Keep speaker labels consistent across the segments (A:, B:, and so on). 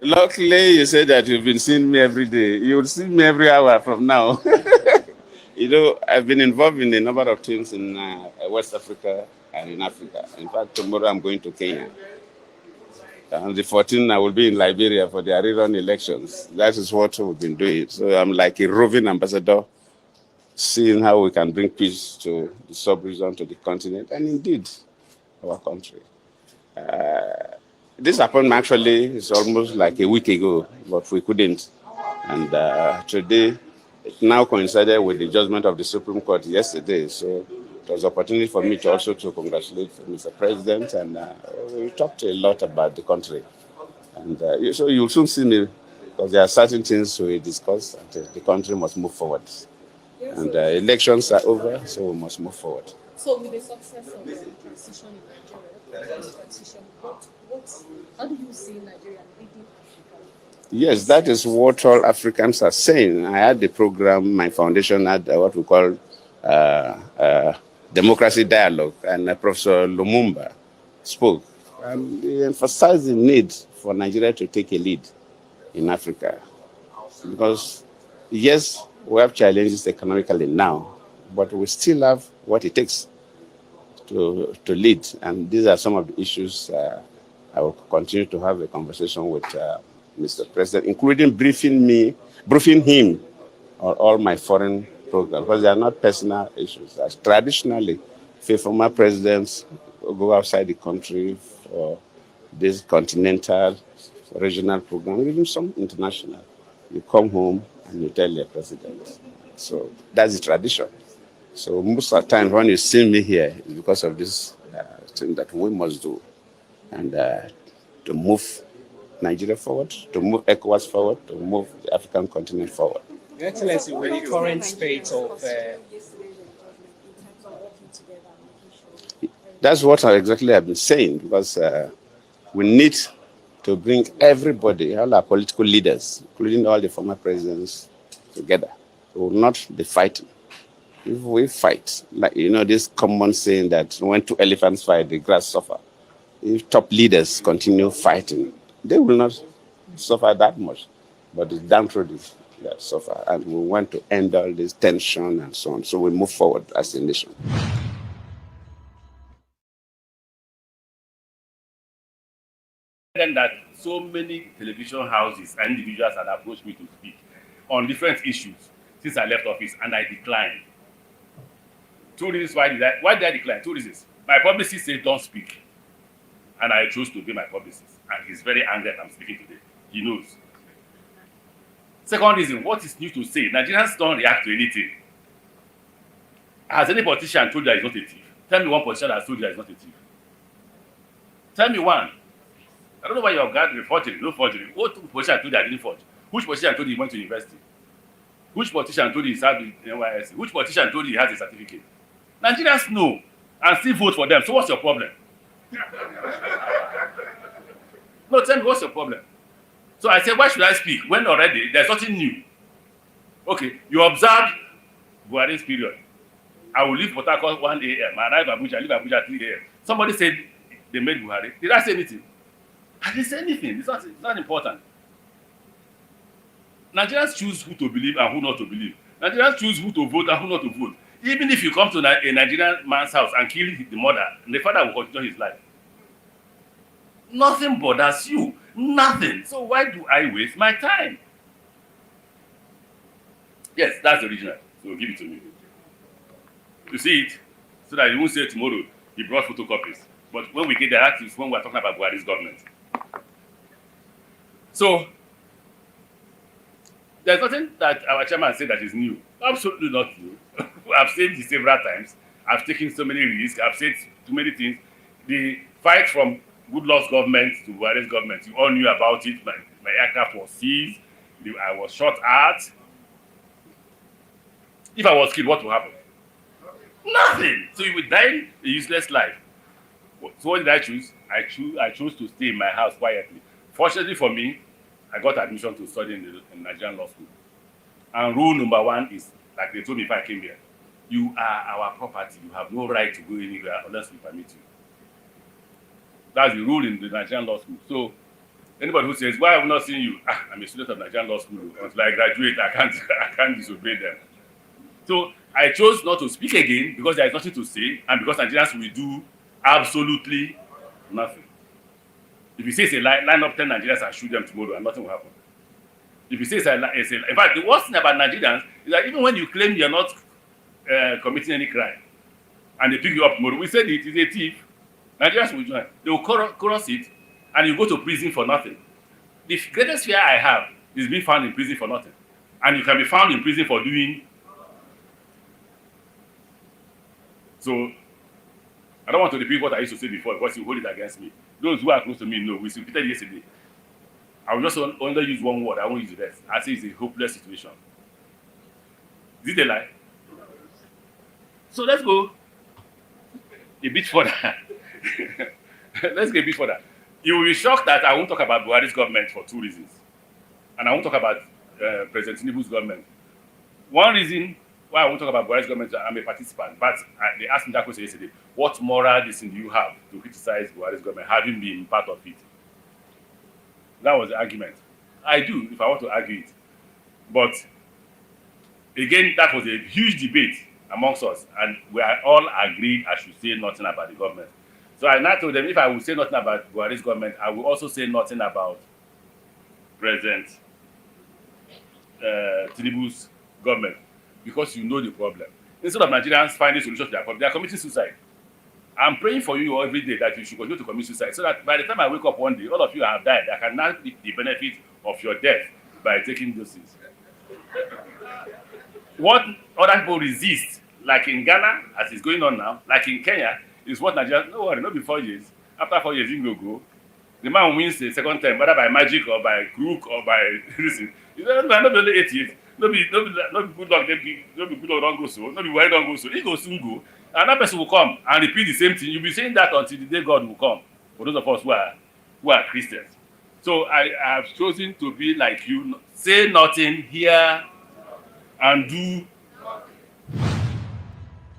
A: Luckily, you said that you've been seeing me every day. You'll see me every hour from now. I've been involved in a number of things in West Africa and in Africa. In fact, tomorrow I'm going to Kenya. On the 14th, I will be in Liberia for the Ariran elections. That is what we've been doing. So I'm like a roving ambassador, seeing how we can bring peace to the sub-region, to the continent, and indeed, our country. This happened actually, it's almost like a week ago, but we couldn't. And today, it now coincided with the judgment of the Supreme Court yesterday. So it was an opportunity for me to also to congratulate Mr. President, and we talked a lot about the country. And so you'll soon see me, because there are certain things we discuss, and the country must move forward. And elections are over, so we must move forward.
B: So with the success of the transition in Nigeria, how do you see Nigeria leading Africa?
A: Yes, that is what all Africans are saying. I had the program, my foundation had what we call democracy dialogue, and Professor Lumumba spoke. And he emphasized the need for Nigeria to take a lead in Africa. Because, yes, we have challenges economically now, but we still have what it takes to lead. And these are some of the issues I will continue to have a conversation with Mr. President, including briefing him on all my foreign programs, because they are not personal issues. As traditionally, if former presidents go outside the country for this continental, regional program, even some international, you come home and you tell your president. So that's the tradition. So most of the time when you see me here, it's because of this thing that we must do, and to move Nigeria forward, to move ECOWAS forward, to move the African continent forward.
C: Your Excellency, with the current state of...
A: That's what I exactly have been saying, because we need to bring everybody, all our political leaders, including all the former presidents, together. We will not be fighting. If we fight, like this common saying that when two elephants fight, the grass suffer. If top leaders continue fighting, they will not suffer that much, but the downtrodden that suffer. And we want to end all this tension and so on. So we move forward as a nation.
D: Then that so many television houses and individuals had approached me to speak on different issues since I left office, and I declined. Two reasons why did I decline? Two reasons. My publicist said don't speak, and I chose to obey my publicist, and he's very angry that I'm speaking today. He knows. Second reason, what is new to say? Nigerians don't react to anything. Has any politician told you that he's not a thief? Tell me one politician that has told you that he's not a thief. Tell me one. I don't know why you're guarding forgery, no forgery. What politician told you I didn't forge? Which politician told you he went to university? Which politician told you he served in NYSC? Which politician told you he has a certificate? Nigerians know and still vote for them. So what's your problem? No, tell me what's your problem? So I said, why should I speak when already there's nothing new? Okay, you observed Buhari's period. I will leave Port Harcourt 1 a.m. I arrive Abuja, I leave Abuja 3 a.m. Somebody said they made Buhari. Did I say anything? I didn't say anything. It's not important. Nigerians choose who to believe and who not to believe. Nigerians choose who to vote and who not to vote. Even if you come to a Nigerian man's house and kill the mother, the father will continue his life. Nothing bothers you. Nothing. So why do I waste my time? Yes, that's the original. So give it to me. You see it? So that you won't say tomorrow he brought photocopies. But when we get there, that is when we're talking about Buhari's government. So there's nothing that our chairman said that is new. Absolutely not new. I've said this several times. I've taken so many risks. I've said too many things. The fight from Goodluck's government to Buhari's government, you all knew about it. My aircraft was seized. I was shot at. If I was killed, what will happen? Nothing. So you would die a useless life. So what did I choose? I chose to stay in my house quietly. Fortunately for me, I got admission to study in Nigerian law school. And rule number one is, like they told me if I came here, you are our property. You have no right to go anywhere unless we permit you. That's the rule in the Nigerian law school. So Anybody who says, why have I not seen you? I'm a student of Nigerian law school. Until I graduate, I can't disobey them. So I chose not to speak again because there is nothing to say, and because Nigerians will do absolutely nothing. If you say it's a line up 10 Nigerians and shoot them tomorrow, and nothing will happen. If you say it's in fact, the worst thing about Nigerians is that even when you claim you're not committing any crime, and they pick you up tomorrow, we said it is a thief, Nigerians will join. They will cross it, and you go to prison for nothing. The greatest fear I have is being found in prison for nothing. And you can be found in prison for doing. So, I don't want to repeat what I used to say before because you hold it against me. Those who are close to me know. We repeated yesterday. I will just only use one word. I won't use the rest. I say it's a hopeless situation. Is it a lie? So let's go a bit further. Let's go a bit further. You will be shocked that I won't talk about Buhari's government for two reasons. And I won't talk about President Tinubu's government. One reason why I won't talk about Buhari's government, I'm a participant, but they asked me that question yesterday. What moral reason do you have to criticize Buhari's government, having been part of it? That was the argument. I do, if I want to argue it. But again, that was a huge debate amongst us, and we are all agreed I should say nothing about the government. So I now told them if I will say nothing about Buhari's government, I will also say nothing about President Tinubu's government, because you know the problem. Instead of Nigerians finding solutions to their problem, they are committing suicide. I'm praying for you every day that you should continue to commit suicide, so that by the time I wake up one day, all of you have died. I can now reap the benefit of your death by taking those things. What other people resist, like in Ghana, as is going on now, like in Kenya, is what Nigerians, no worry, not be 4 years. After 4 years, he will go. The man wins the second time, whether by magic or by crook or by reason. It's not only 8 years. Not be good luck, not be good luck, don't go so. Not be worried, don't go so. He will soon go. Another person will come and repeat the same thing. You'll be saying that until the day God will come. For those of us who are Christians. So I have chosen to be like you. Say nothing, hear and do.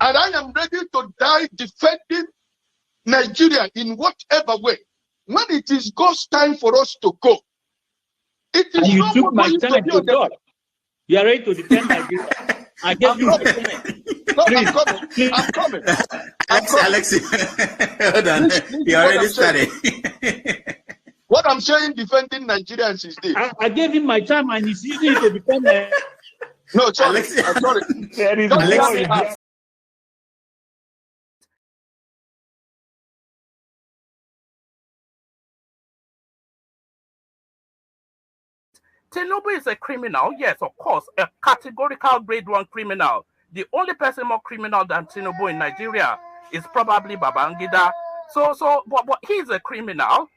E: And I am ready to die defending Nigeria in whatever way. When it is God's time for us to go, it is
F: and you
E: not
F: took my
E: going
F: time to God. You are ready to defend Nigeria. I gave you my time.
E: No,
F: Please,
E: I'm coming.
G: Alexi, hold on. You already started.
E: What I'm saying, defending Nigerians is this.
F: I gave him my time, and he's using it to defend.
E: No, sorry.
G: Alexi.
E: I'm sorry.
C: There is
E: Don't
C: no
E: me out.
H: Tinubu is a criminal, yes, of course, a categorical grade 1 criminal. The only person more criminal than Tinubu in Nigeria is probably Babangida. But he's a criminal,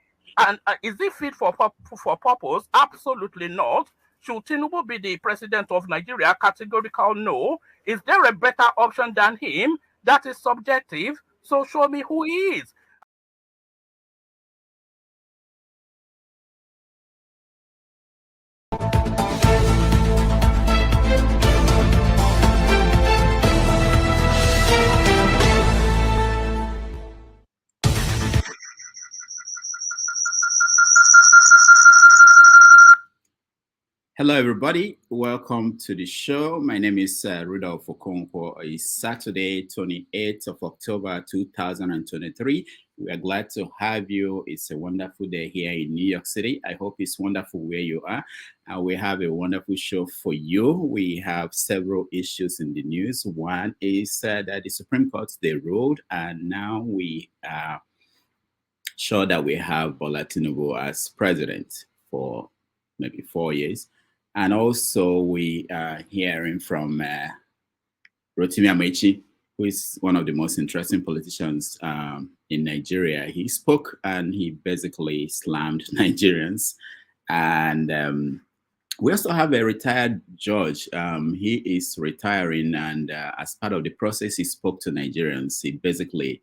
H: and is he fit for purpose? Absolutely not. Should Tinubu be the president of Nigeria? Categorical no. Is there a better option than him? That is subjective. So show me who he is.
G: Hello, everybody. Welcome to the show. My name is Rudolph Okonkwo. It's Saturday, 28th of October, 2023. We are glad to have you. It's a wonderful day here in New York City. I hope it's wonderful where you are. We have a wonderful show for you. We have several issues in the news. One is that the Supreme Court, they ruled, and now we are sure that we have Bola Tinubu as president for maybe 4 years. And also we are hearing from Rotimi Amaechi, who is one of the most interesting politicians in Nigeria. He spoke and he basically slammed Nigerians. And we also have a retired judge. He is retiring, and as part of the process, he spoke to Nigerians. He basically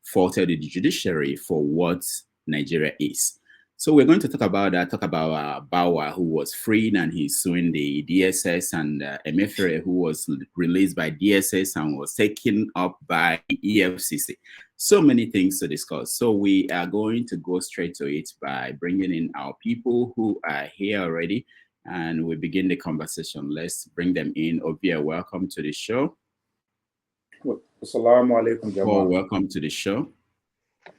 G: faulted the judiciary for what Nigeria is. So we're going to talk about that, Bawa, who was freed and he's suing the DSS, and Emefiele, who was released by DSS and was taken up by EFCC. so many things to discuss. So we are going to go straight to it by bringing in our people who are here already, and we begin the conversation. Let's bring them in. Ovia, welcome to the show.
I: Assalamu alaikum,
G: Paul, welcome to the show.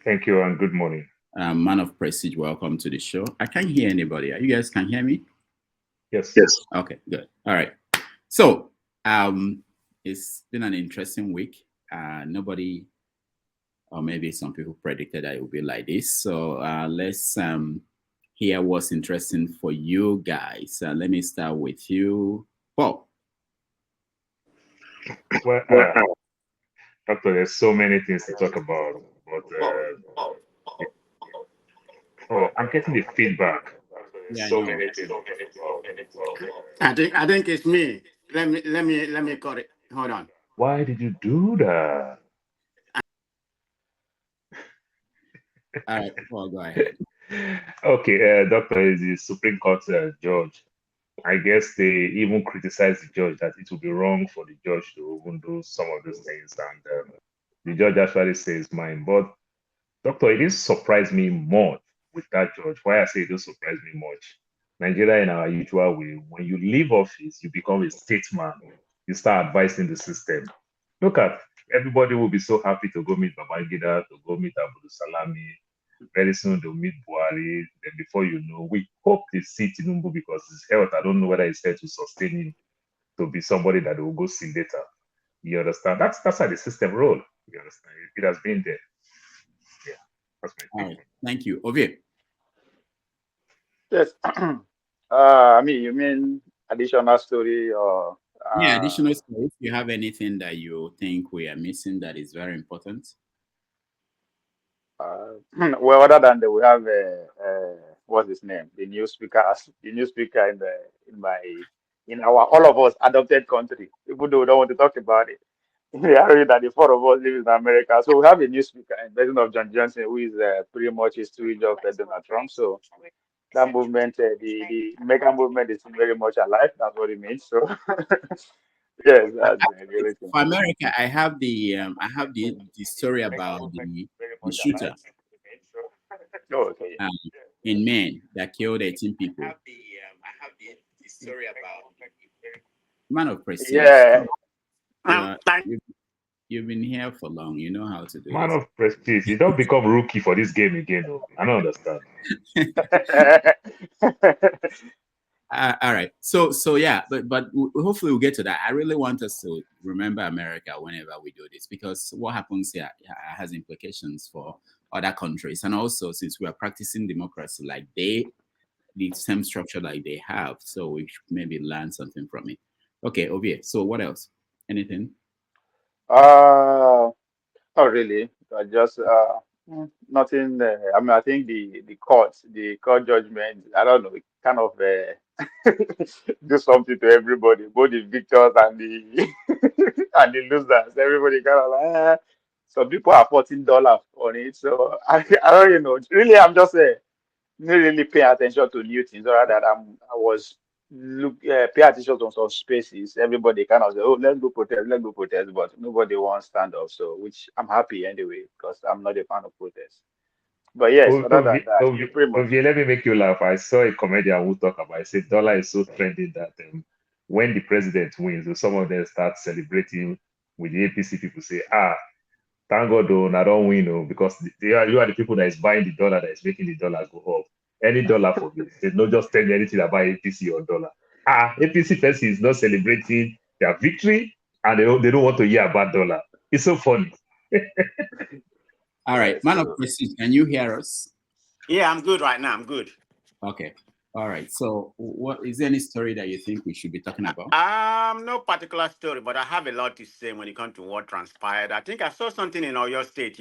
I: Thank you and good morning.
G: Man of Prestige, welcome to the show. I can't hear anybody. You guys can hear me?
I: Yes.
G: Okay, good. All right. So it's been an interesting week. Nobody, or maybe some people predicted that it would be like this. So let's hear what's interesting for you guys. Let me start with you, Paul.
I: Well, Doctor, there's so many things to talk about, but I'm getting the feedback.
G: Yeah,
I: So
G: I know.
I: many things.
J: I think it's me. Let me cut it. Hold on.
I: Why did you do that?
G: All right, Paul, go ahead.
I: Okay, Doctor is the Supreme Court judge. I guess they even criticized the judge that it would be wrong for the judge to even do some of those things, and the judge actually says mine. But Doctor, it didn't surprise me much with that judge. Why I say it didn't surprise me much. Nigeria, in our usual way, when you leave office, you become a statesman. You start advising the system. Look at everybody will be so happy to go meet Babangida, to go meet Abdul Salami. Very soon they'll meet Buhari. Then before you know, we hope they see Tinubu because his health. I don't know whether it's there to sustain him to be somebody that will go see later. You understand? That's how the system rolls. You understand? It has been there. Yeah, that's my
G: All right, thank you. Ovie.
K: Yes. I mean, you mean additional story or?
G: Yeah, additional story. If you have anything that you think we are missing that is very important.
K: Well, other than that, we have what's his name? The new speaker in our all of us adopted country. Even though we don't want to talk about it, we are really that the four of us live in America. So we have a new speaker in person of John Johnson, who is pretty much his tweet of Donald Trump. So that movement, the mega movement, is very much alive. That's what it means. So yes, that's really thing.
G: For America, I have the story about the shooter
K: Oh, okay.
G: in Maine that killed 18 people.
J: I have the story about.
G: Man of Prestige.
K: Yeah.
G: You've been here for long. You know how to do
I: Man
G: this.
I: of Prestige. You don't become rookie for this game again. Though. I don't understand.
G: All right. So yeah, but hopefully we'll get to that. I really want us to remember America whenever we do this, because what happens here has implications for other countries, and also since we are practicing democracy like the same structure like they have, so we should maybe learn something from it. Okay, Ovie. So what else? Anything?
K: Not really. Just nothing. I mean, I think the court judgment. I don't know. It kind of do something to everybody, both the victors and the and the losers. Everybody kind of like. Some people are $14 on it, so I don't even know. Really, I'm just not really pay attention to new things. Or rather, I was pay attention to some spaces. Everybody kind of say, "Oh, let's go protest," but nobody wants stand up. So, which I'm happy anyway, because I'm not a fan of protest. But yes, other than that, you pretty much.
I: Ovie, let me make you laugh. I saw a comedian who talk about. I said dollar is so trending that when the president wins, some of them start celebrating with the APC people. Say, thank God, though, I don't win, because you are the people that is buying the dollar, that is making the dollar go up. Any dollar for me. They don't just tell me anything about APC or dollar. APC person is not celebrating their victory, and they don't want to hear about dollar. It's so funny.
G: All right, Man of Prestige, can you hear us?
J: Yeah, I'm good right now. I'm good.
G: Okay. All right. So, what is there any story that you think we should be talking about?
J: No particular story, but I have a lot to say when it comes to what transpired. I think I saw something in Oyo State,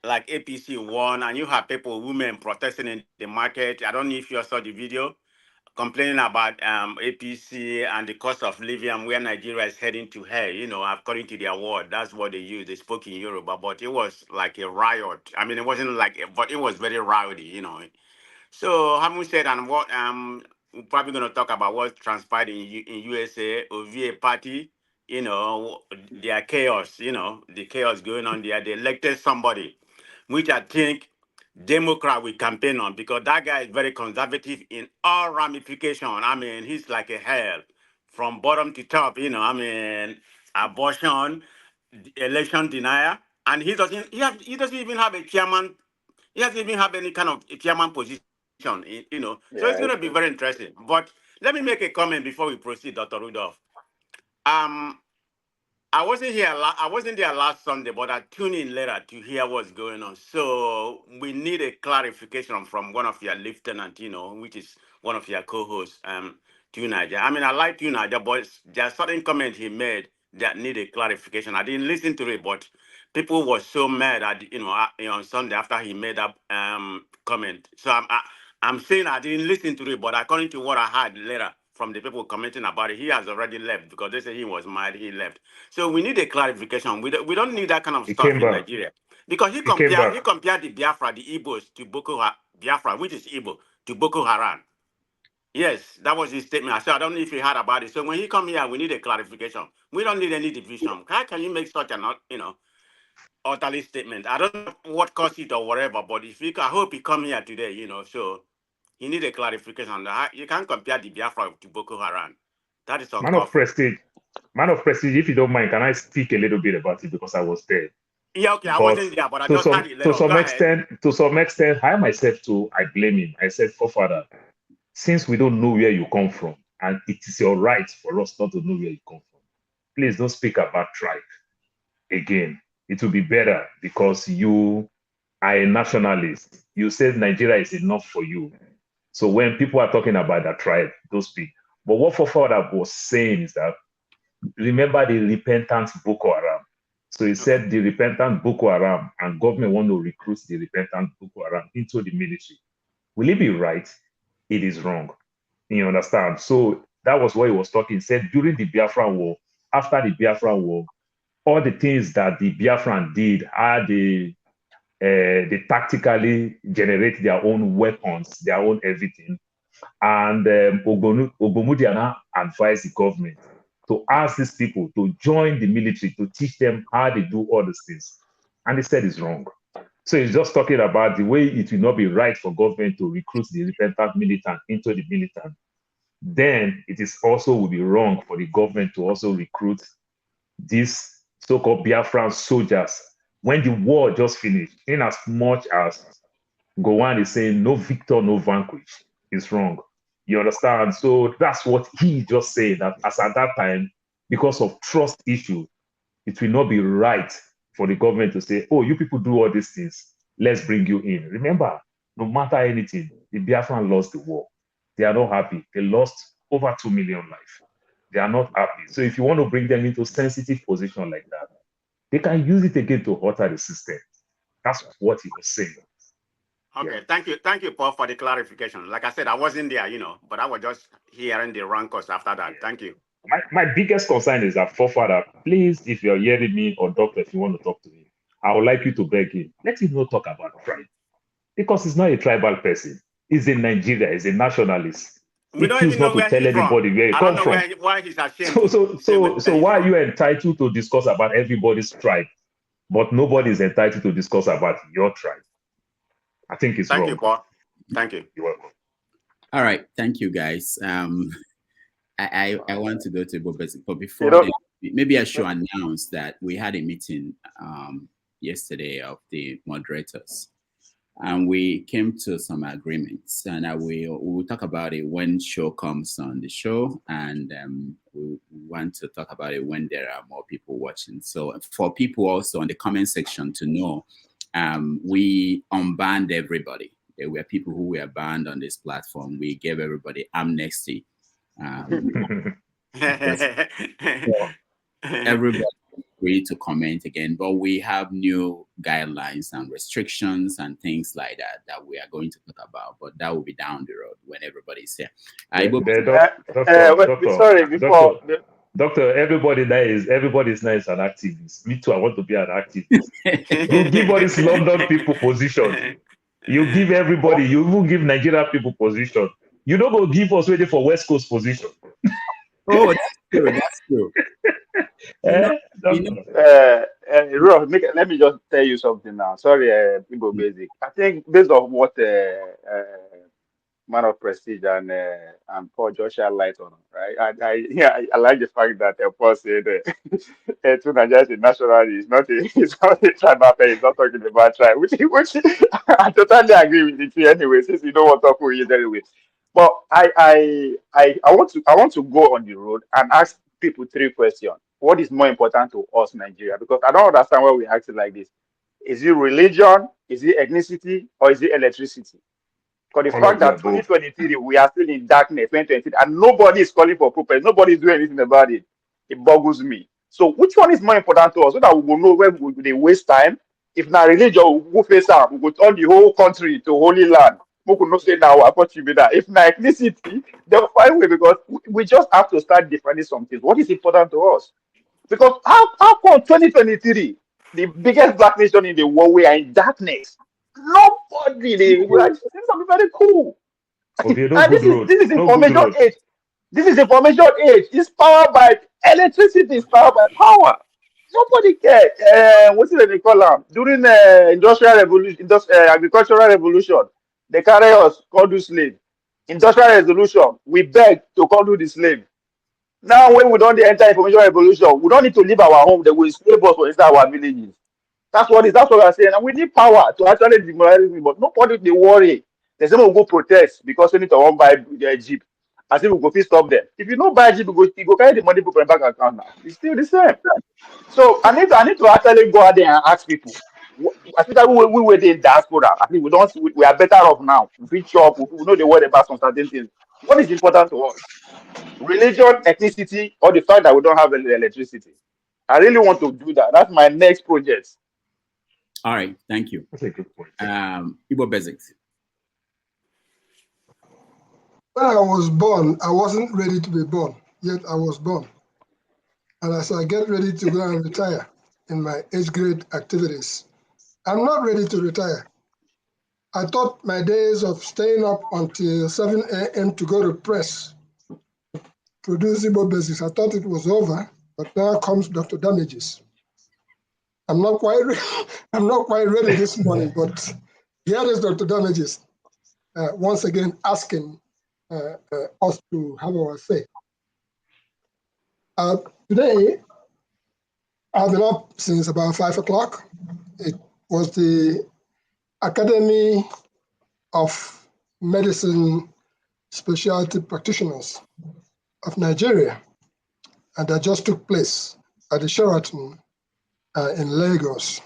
J: like APC won, and you have women protesting in the market. I don't know if you saw the video, complaining about APC and the cost of living and where Nigeria is heading to hell, according to their word. That's what they used. They spoke in Yoruba, but it was like a riot. I mean, it wasn't but it was very rowdy, So having said, and what we're probably going to talk about what transpired in USA, OVA party, their chaos, the chaos going on there. They elected somebody, which I think Democrat will campaign on, because that guy is very conservative in all ramifications. I mean, he's like a hell from bottom to top, abortion, election denier, and he doesn't even have a chairman. He doesn't even have any kind of a chairman position, So it's
K: Yeah,
J: going
K: it's
J: to be
K: true.
J: very interesting. But let me make a comment before we proceed, Dr. Rudolph. I wasn't here. I wasn't there last Sunday, but I tuned in later to hear what's going on. So we need a clarification from one of your lieutenant, which is one of your co-hosts, Tunaja. I mean, I like Tunaja, but there are certain comments he made that need a clarification. I didn't listen to it, but people were so mad at on Sunday after he made that comment. So I'm saying I didn't listen to it, but according to what I heard later from the people commenting about it, he has already left, because they say he was mad, he left. So we need a clarification. We don't need that kind of
I: He
J: stuff
I: came
J: in
I: back.
J: Nigeria, because
I: He came back.
J: he compared the Biafra, the Igbos, to Biafra, which is Igbo, to Boko Haram. Yes, that was his statement. So I don't know if you heard about it. So when he come here, we need a clarification. We don't need any division. How can you make such an utterly statement? I don't know what caused it or whatever, but I hope he come here today. So he need a clarification. You can't compare the Biafra to Boko Haram. That is
I: Man of
J: uncalled for.
I: prestige. Man of prestige, if you don't mind, can I speak a little bit about it, because I was there?
J: Yeah, okay, I
I: But
J: wasn't there, but I
I: to
J: just
I: some
J: had it later. Go ahead.
I: to some extent, I myself too, I blame him. I said, forefather, since we don't know where you come from, and it is your right for us not to know where you come from, please don't speak about tribe again. It will be better, because you are a nationalist. You said Nigeria is enough for you. So when people are talking about that tribe, don't speak. But what forefather was saying is that, remember the repentant Boko Haram. So he said the repentant Boko Haram, and government want to recruit the repentant Boko Haram into the military. Will it be right? It is wrong. You understand? So that was what he was talking. He said during the Biafran War, after the Biafran War, all the things that the Biafran did, they tactically generate their own weapons, their own everything. And Ogbomudiana advised the government to ask these people to join the military, to teach them how they do all these things. And they said it's wrong. So he's just talking about the way it will not be right for government to recruit the repentant militant into the militant. Then it is also will be wrong for the government to also recruit these so-called Biafran soldiers when the war just finished. In as much as Gowon is saying no victor, no vanquish, is wrong. You understand? So that's what he just said, that as at that time, because of trust issue, it will not be right for the government to say, oh, you people do all these things, let's bring you in. Remember, no matter anything, the Biafran lost the war. They are not happy. They lost over 2 million lives. They are not happy. So if you want to bring them into sensitive position like that, they can use it again to alter the system. That's what he was saying.
J: Okay, thank you, Paul, for the clarification. Like I said, I wasn't there, but I was just hearing the rankles after that. Thank you.
I: My biggest concern is that, forefather, please, if you're hearing me, or doctor, if you want to talk to me, I would like you to beg him. Let him not talk about tribe, because he's not a tribal person. He's in Nigeria. He's a nationalist.
J: We don't
I: choose
J: even know
I: not to
J: where
I: tell
J: he's from.
I: anybody where he
J: I
I: come
J: don't know
I: from.
J: why he's ashamed
I: So
J: to say where
I: why
J: he's
I: are
J: from.
I: you entitled to discuss about everybody's tribe, but nobody is entitled to discuss about your tribe? I think it's
J: Thank
I: wrong.
J: you, Paul. Thank you.
I: You're welcome.
G: All right, thank you, guys. I want to go to Bob, but before
K: know,
G: then, maybe I should announce that we had a meeting yesterday of the moderators, and we came to some agreements, and we will talk about it when show comes on the show, and we want to talk about it when there are more people watching. So for people also in the comment section to know, we unbanned everybody. There were people who were banned on this platform. We gave everybody amnesty. Everybody free to comment again, but we have new guidelines and restrictions and things like that we are going to talk about, but that will be down the road when everybody's here.
I: Doctor, everybody's nice and activist. Me too, I want to be an activist. You give all these London people position. You give everybody, you even give Nigeria people position. You don't go give us ready for West Coast position.
G: Oh, true. That's true.
K: Let me just tell you something now. Sorry, people basic. I think based on what man of prestige and Paul Joshua light on, right? I like the fact that Paul said two Nigerians is national is not a it's not a tribal affair. He's not talking about tribe, which I totally agree with you anyway. Since you know what talk we is anyway. But I want to go on the road and ask people three questions. What is more important to us, Nigeria? Because I don't understand why we act like this. Is it religion? Is it ethnicity? Or is it electricity? Because the
I: All
K: fact
I: of the
K: that
I: above.
K: 2023, we are still in darkness, 2023, and nobody is calling for protest, nobody is doing anything about it, it boggles me. So which one is more important to us so that we will know where they waste time? If not religion, we go face out, we go turn the whole country to holy land. We could not say now, I thought you be that. If not ethnicity, they'll find way because we just have to start defining something. What is important to us? Because how come 2023, the biggest black nation in the world, we are in darkness? Nobody, we are something very cool.
I: Okay, no
K: And
I: good road.
K: this is
I: No good
K: information
I: road.
K: age. This is information age. It's powered by electricity. It's powered by power. Nobody cares. What's it they call them? During the industrial revolution, agricultural revolution, they carry us called do slave. Industrial revolution, we beg to call do the slave. Now, when we don't enter information revolution, we don't need to leave our home. They will slave us for inside our villages. That's what we're saying. And we need power to actually demoralize people. But nobody they worry. There's someone will go protest because we need to buy a Jeep. I think we go stop them. If you don't buy a Jeep, you go carry the money for your bank account now. It's still the same. So I need to actually go out there and ask people. Especially we were in diaspora. I think we are better off now. We shop, we know the word about some certain things. What is important to us? Religion, ethnicity, or the fact that we don't have electricity. I really want to do that. That's my next project.
G: All right, thank you.
I: That's a good point.
G: Igbo Basics.
L: When I was born, I wasn't ready to be born, yet I was born. And as I get ready to go and retire in my age grade activities, I'm not ready to retire. I thought my days of staying up until 7 a.m. to go to press, produce Igbo Basics, I thought it was over, but now comes Dr. Damages. I'm not quite ready this morning, but here is Dr. Damages once again asking us to have our say. Today, I've been up since about 5 o'clock. It was the Academy of Medicine Specialty Practitioners of Nigeria, and that just took place at the Sheraton in Lagos.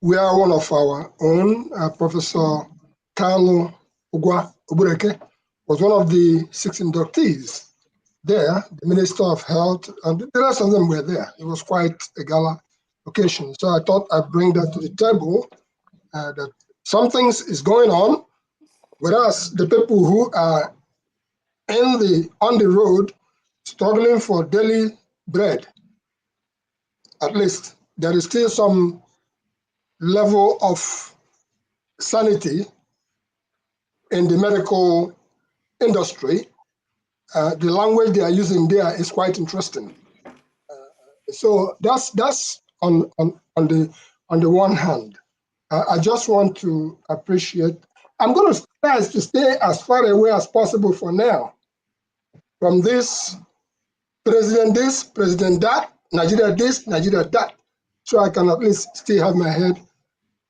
L: We are one of our own, Professor Carlo Ubureke was one of the 6 inductees there, the Minister of Health, and the rest of them were there. It was quite a gala occasion. So I thought I'd bring that to the table, that something is going on, whereas the people who are on the road struggling for daily bread, at least there is still some level of sanity in the medical industry. The language they are using there is quite interesting. So that's on the one hand. I just want to appreciate. I'm going to try to stay as far away as possible for now from this president that, Nigeria this, Nigeria that, so I can at least still have my head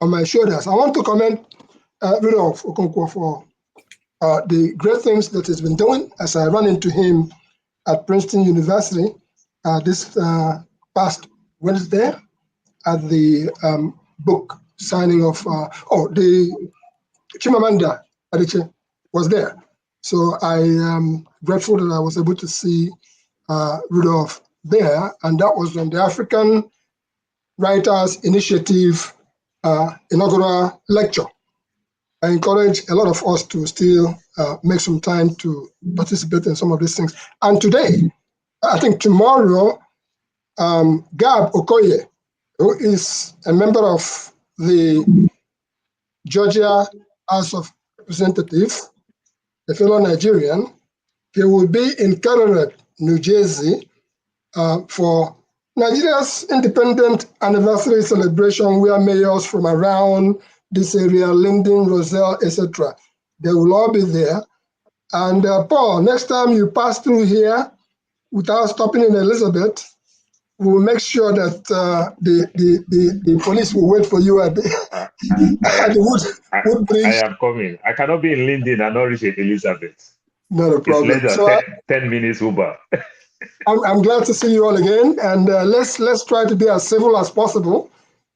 L: on my shoulders. I want to commend Rudolph Okonkwo for the great things that he's been doing. As I ran into him at Princeton University this past Wednesday at the book signing of, the Chimamanda Adichie was there. So I am grateful that I was able to see Rudolph there, and that was on the African Writers Initiative inaugural lecture. I encourage a lot of us to still make some time to participate in some of these things. And today, I think tomorrow, Gab Okoye, who is a member of the Georgia House of Representatives, a fellow Nigerian, he will be in Kararet New Jersey, for Nigeria's independent anniversary celebration, where mayors from around this area, Linden, Roselle, etc., they will all be there. And Paul, next time you pass through here without stopping in Elizabeth, we'll make sure that the police will wait for you at the, at the Wood Bridge.
I: I am coming. I cannot be in Linden and not reach Elizabeth.
L: Not a problem.
I: It's less than 10 minutes Uber.
L: I'm glad to see you all again, and let's try to be as civil as possible.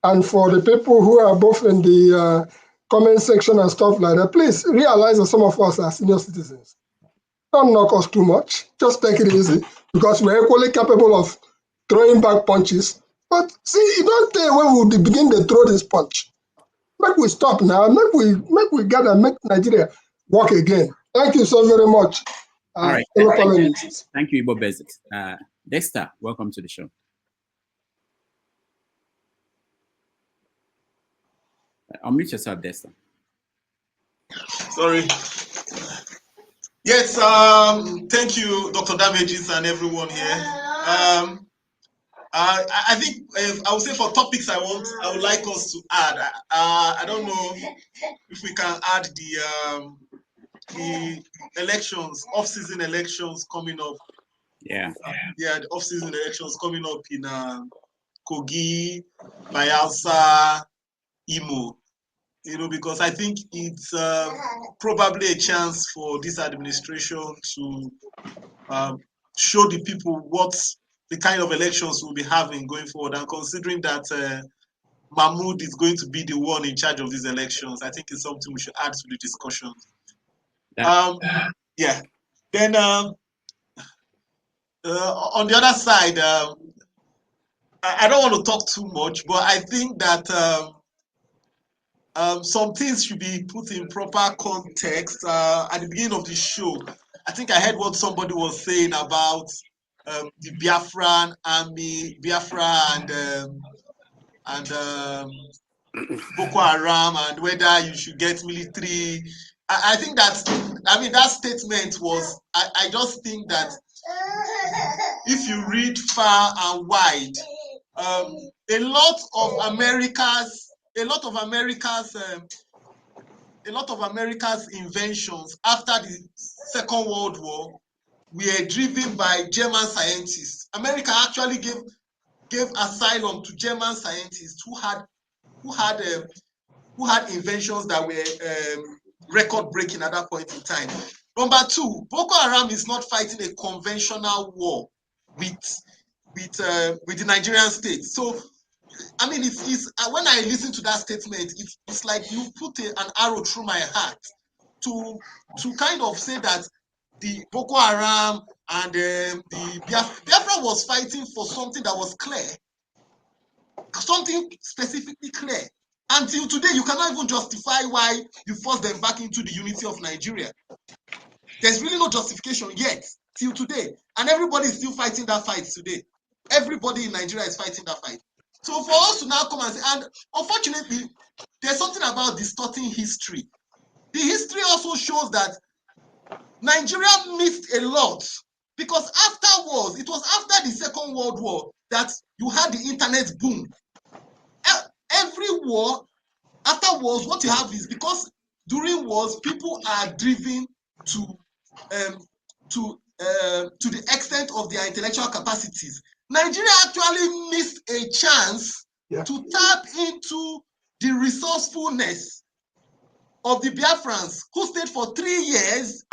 L: And for the people who are both in the comment section and stuff like that, please realize that some of us are senior citizens. Don't knock us too much. Just take it easy, because we're equally capable of throwing back punches. But see, you don't tell when we begin to throw this punch. Make we stop now. Make we gather, make Nigeria work again. Thank you so very much.
G: All right. Thank you, Igbo Basics. Dexter, welcome to the show. Unmute yourself, Dexter.
M: Sorry. Yes, thank you, Dr. Damages and everyone here. I think I would say for topics I would like us to add. I don't know if we can add the elections, off-season elections coming up.
G: Yeah.
M: Yeah, the off-season elections coming up in Kogi, Bayelsa, Imo. You know, because I think it's probably a chance for this administration to show the people what the kind of elections we'll be having going forward. And considering that Mahmoud is going to be the one in charge of these elections, I think it's something we should add to the discussion. Yeah. Then on the other side, I don't want to talk too much, but I think that some things should be put in proper context. At the beginning of the show, I think I heard what somebody was saying about the Biafran army, Biafra and Boko Haram, and whether you should get military. I think that statement was, I just think that if you read far and wide, a lot of America's inventions after the Second World War were driven by German scientists. America actually gave asylum to German scientists who had inventions that were record-breaking at that point in time. Number two, Boko Haram is not fighting a conventional war with the Nigerian state. So, I mean, it's when I listen to that statement, it's like you put an arrow through my heart to kind of say that the Boko Haram and the Biafra was fighting for something that was clear, something specifically clear. Until today, you cannot even justify why you forced them back into the unity of Nigeria. There's really no justification yet, till today. And everybody is still fighting that fight today. Everybody in Nigeria is fighting that fight. So for us to now come and say, and unfortunately, there's something about distorting history. The history also shows that Nigeria missed a lot, because afterwards, it was after the Second World War that you had the internet boom. Every war, afterwards, what you have is, because during wars, people are driven to the extent of their intellectual capacities. Nigeria actually missed a chance to tap into the resourcefulness of the Biafrans, who stayed for 3 years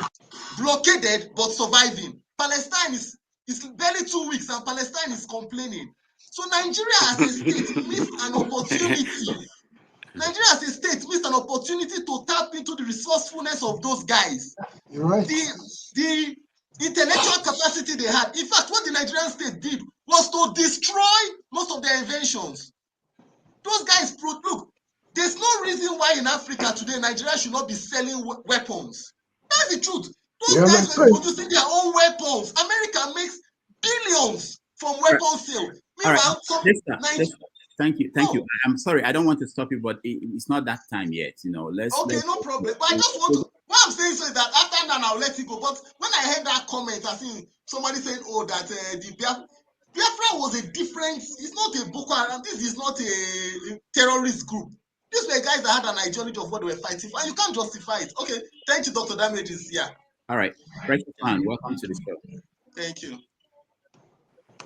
M: blockaded but surviving. Palestine is barely 2 weeks and Palestine is complaining. So Nigeria as a state missed an opportunity. Nigeria as a state missed an opportunity to tap into the resourcefulness of those guys.
L: You're right.
M: The intellectual capacity they had. In fact, what the Nigerian state did was to destroy most of their inventions. Those guys, look, there's no reason why in Africa today Nigeria should not be selling weapons. That's the truth. Those guys were producing their own weapons. America makes billions from weapon sale. Meanwhile,
G: Thank you. I'm sorry, I don't want to stop you, but it's not that time yet. You know, let's.
M: Okay, no problem. But I just want to. What I'm saying so is that after that, I'll let it go. But when I heard that comment, I think somebody said, "Oh, that the Biafra was a different. It's not a Boko Haram. This is not a terrorist group. These were guys that had an ideology of what they were fighting for, and you can't justify it." Okay, thank you, Dr. Damages. Yeah.
G: All right, Precious Fan, welcome to the show.
M: Thank you.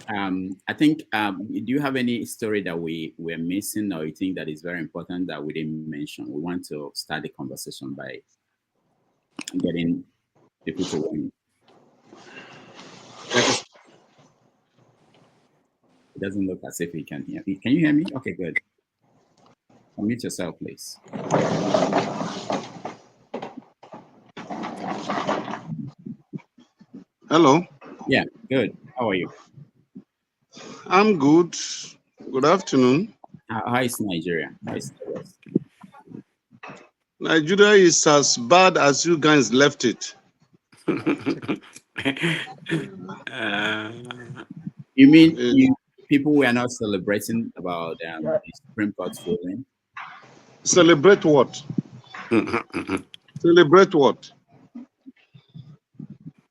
G: I think, do you have any story that we're missing, or you think that is very important that we didn't mention? We want to start the conversation by getting people to win. It doesn't look as if he can hear me. Can you hear me? Okay, good. Unmute yourself, please.
N: Hello.
G: Yeah, good. How are you?
N: I'm good. Good afternoon.
G: How is Nigeria? How is the
N: Nigeria is as bad as you guys left it.
G: You mean people were not celebrating about the Supreme Court's ruling?
N: Celebrate what? Celebrate what?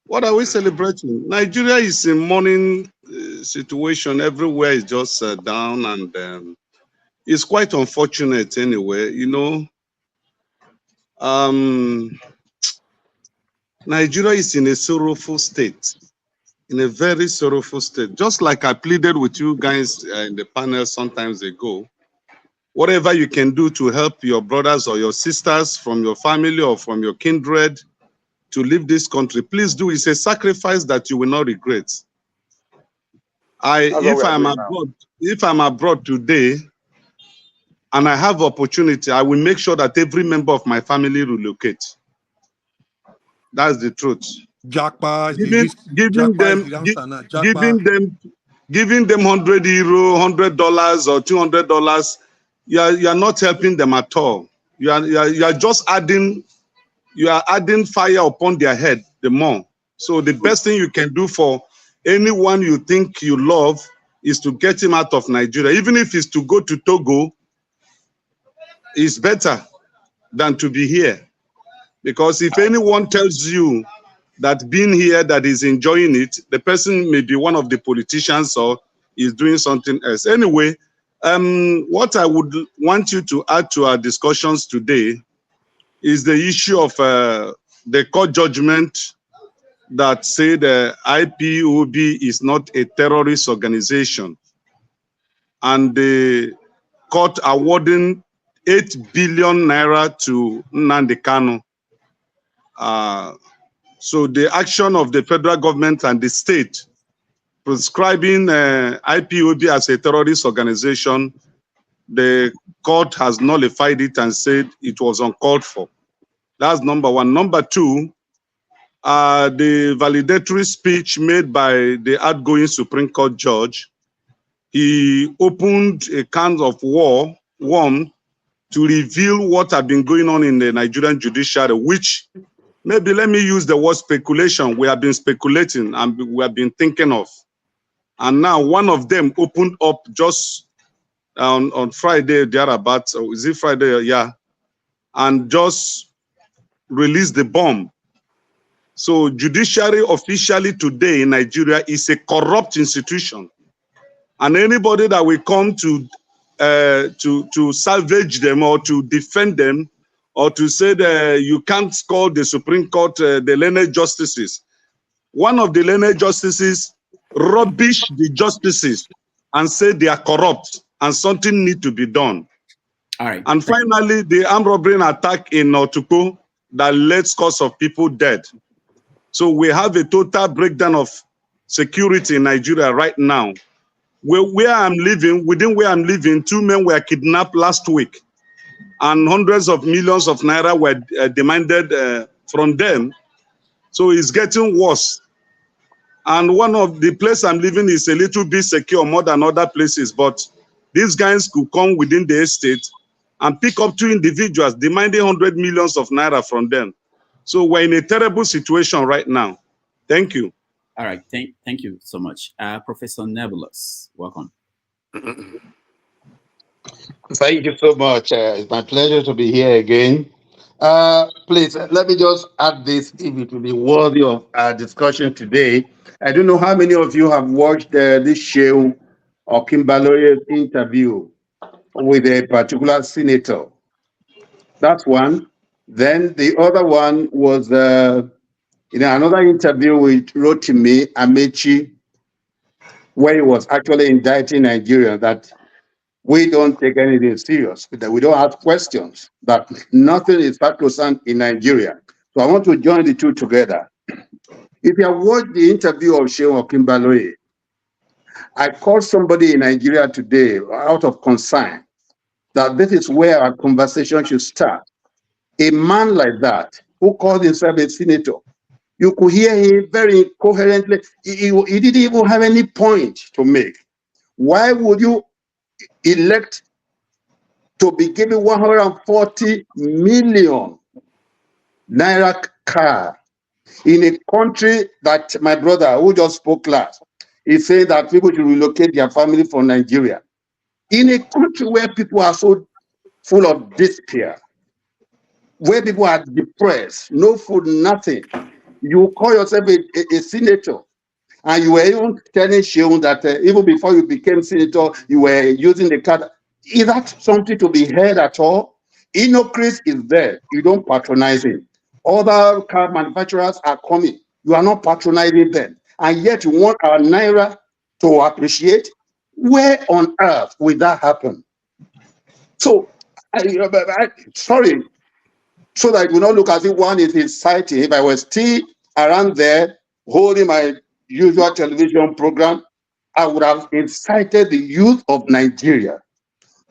N: What are we celebrating? Nigeria is in mourning situation. Everywhere is just down, and it's quite unfortunate anyway. You know, Nigeria is in a sorrowful state, in a very sorrowful state. Just like I pleaded with you guys in the panel some times ago, whatever you can do to help your brothers or your sisters from your family or from your kindred to leave this country, please do. It's a sacrifice that you will not regret. If I'm abroad today and I have opportunity, I will make sure that every member of my family relocate. That's the truth. Giving them €100, $100 or $200, you are not helping them at all. You are just adding fire upon their head the more. So the best thing you can do for anyone you think you love is to get him out of Nigeria. Even if it's to go to Togo, it's better than to be here. Because if anyone tells you that being here, that is enjoying it, the person may be one of the politicians or is doing something else. Anyway, what I would want you to add to our discussions today is the issue of the court judgment that said IPOB is not a terrorist organization, and the court awarding 8 billion naira to Nnamdi Kanu. So the action of the federal government and the state prescribing IPOB as a terrorist organization, the court has nullified it and said it was uncalled for. That's number one. Number two, the validatory speech made by the outgoing Supreme Court judge, he opened a can of worm to reveal what had been going on in the Nigerian judiciary, which maybe let me use the word speculation. We have been speculating and we have been thinking of. And now one of them opened up just on Friday, thereabouts, or is it Friday? Yeah. And just released the bomb. So judiciary officially today in Nigeria is a corrupt institution. And anybody that will come to salvage them or to defend them or to say that you can't call the Supreme Court the learned justices. One of the learned justices rubbish the justices and say they are corrupt and something need to be done.
G: All right.
N: And finally, the armed robbery attack in Otuko that led scores of people dead. So we have a total breakdown of security in Nigeria right now. Where I'm living, within where I'm living, 2 men were kidnapped last week, and hundreds of millions of naira were demanded from them. So it's getting worse. And one of the places I'm living is a little bit secure more than other places, but these guys could come within the estate and pick up 2 individuals demanding 100 millions of naira from them. So we're in a terrible situation right now. Thank you.
G: All right, thank you so much. Professor Nebulous, welcome.
O: Thank you so much. It's my pleasure to be here again.
N: Please, let me just add this if it will be worthy of our discussion today. I don't know how many of you have watched this show or Kimbaloye's interview with a particular senator. That's one. Then the other one was another interview with Rotimi Amechi, where he was actually indicting Nigeria that we don't take anything serious, that we don't ask questions, that nothing is sacrosanct in Nigeria. So I want to join the two together. If you have watched the interview of Shehu Okimbaloye, I called somebody in Nigeria today out of concern that this is where our conversation should start. A man like that, who called himself a senator, you could hear him very incoherently. He didn't even have any point to make. Why would you elect to be given 140 million naira car in a country that my brother who just spoke last is saying that people should relocate their family from Nigeria? In a country where people are so full of despair, where people are depressed, no food, nothing, you call yourself a senator, and you were even telling Sheung that even before you became senator, you were using the card. Is that something to be heard at all? Inocris is there. You don't patronize him. Other car manufacturers are coming. You are not patronizing them. And yet you want our Naira to appreciate? Where on earth will that happen? So, sorry, so that it will not look as if one is inciting. If I was still around there holding my usual television program, I would have incited the youth of Nigeria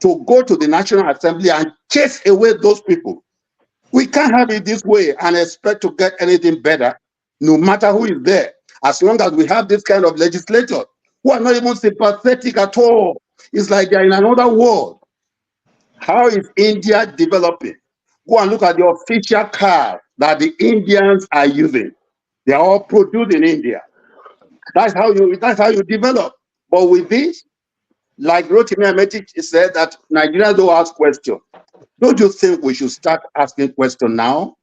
N: to go to the National Assembly and chase away those people. We can't have it this way and expect to get anything better, no matter who is there, as long as we have this kind of legislators who are not even sympathetic at all. It's like they're in another world. How is India developing? Go and look at the official car that the Indians are using. They are all produced in India. That's how you develop. But with this, like Rotimi Amechi said, that Nigerians don't ask questions. Don't you think we should start asking questions now?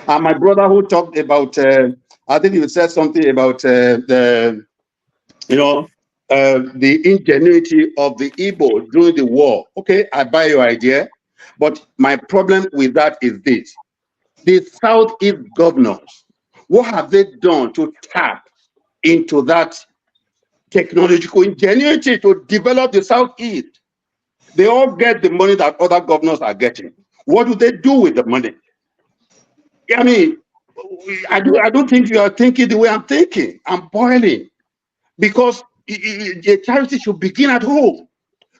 N: And my brother who talked about, I think he said something about the ingenuity of the Igbo during the war. Okay, I buy your idea. But my problem with that is this. The Southeast governors, what have they done to tap into that technological ingenuity to develop the Southeast? They all get the money that other governors are getting. What do they do with the money? I mean, I don't think you are thinking the way I'm thinking. I'm boiling. Because the charity should begin at home.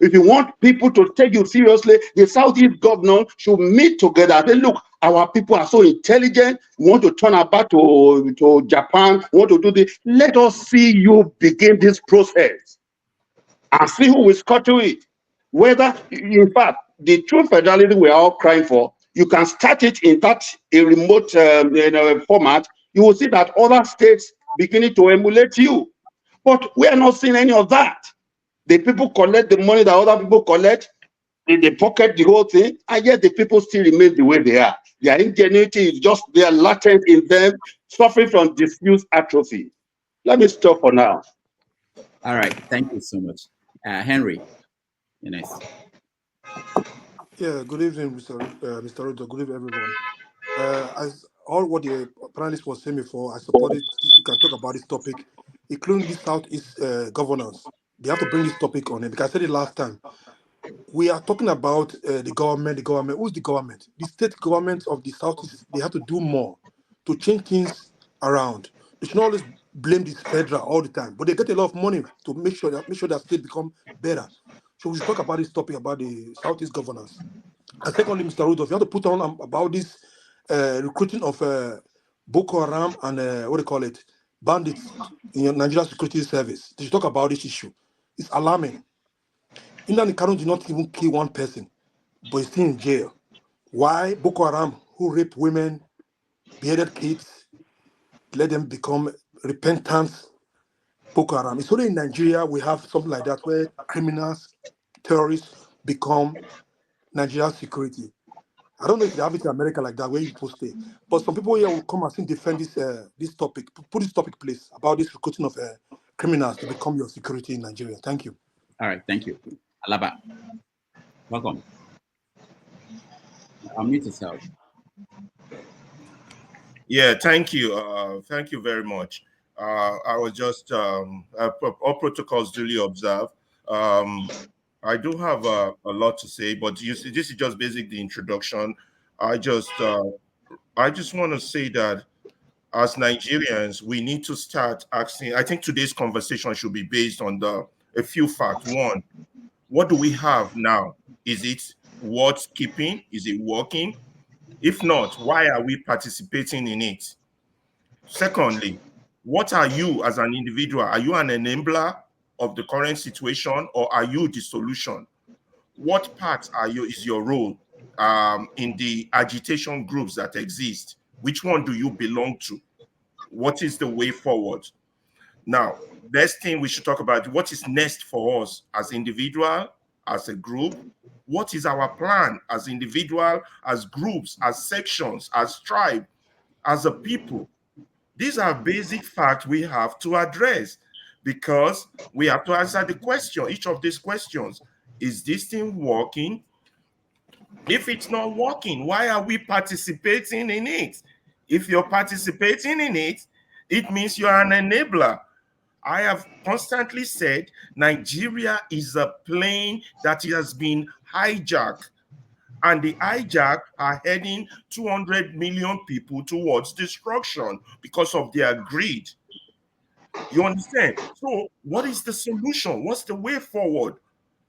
N: If you want people to take you seriously, the Southeast governor should meet together and say, look, our people are so intelligent. We want to turn our back to Japan. We want to do this. Let us see you begin this process and see who will scuttle it. Whether, in fact, the true federalism we're all crying for, you can start it in that a remote format. You will see that other states beginning to emulate you. But we are not seeing any of that. The people collect the money that other people collect, they pocket the whole thing, and yet the people still remain the way they are. Their ingenuity is just there, latent in them, suffering from diffuse atrophy. Let me stop for now.
G: All right, thank you so much. Henry, you're next.
O: Yeah, good evening, Mr. Ruto. Good evening, everyone. As all what the panelists was saying before, I support it. You can talk about this topic, including the Southeast governance. They have to bring this topic on it because I said it last time. We are talking about the government. The government. Who's the government? The state governments of the Southeast. They have to do more to change things around. They should not always blame this federal all the time, but they get a lot of money to make sure that state become better. So we should talk about this topic about the Southeast governance. And secondly, Mr. Rudolph, you have to put on about this recruiting of Boko Haram and what do you call it, bandits in Nigeria Security Service. They should talk about this issue. It's alarming. Nnamdi Kanu did not even kill one person, but he's still in jail. Why? Boko Haram, who raped women, beheaded kids, let them become repentant Boko Haram. It's only in Nigeria we have something like that where criminals, terrorists become Nigeria security. I don't know if they have it in America like that, where you post it. But some people here will come and defend this topic, put this topic, please, about this recruiting of criminals to become your security in Nigeria. Thank you.
G: All right, thank you. Alaba, welcome. Unmute yourself.
P: Yeah, thank you. Thank you very much. I was just, all protocols duly observed. I do have a lot to say, but you see, this is just basically the introduction. I just want to say that as Nigerians, we need to start asking. I think today's conversation should be based on a few facts. One, what do we have now? Is it worth keeping? Is it working? If not, why are we participating in it? Secondly, what are you as an individual? Are you an enabler of the current situation, or are you the solution? What part is your role in the agitation groups that exist? Which one do you belong to? What is the way forward? Now, next thing we should talk about, what is next for us as individual, as a group? What is our plan as individual, as groups, as sections, as tribe, as a people? These are basic facts we have to address, because we have to answer the question, each of these questions. Is this thing working? If it's not working, why are we participating in it? If you're participating in it, it means you're an enabler. I have constantly said Nigeria is a plane that has been hijacked, and the hijack are heading 200 million people towards destruction because of their greed. You understand? So what is the solution? What's the way forward?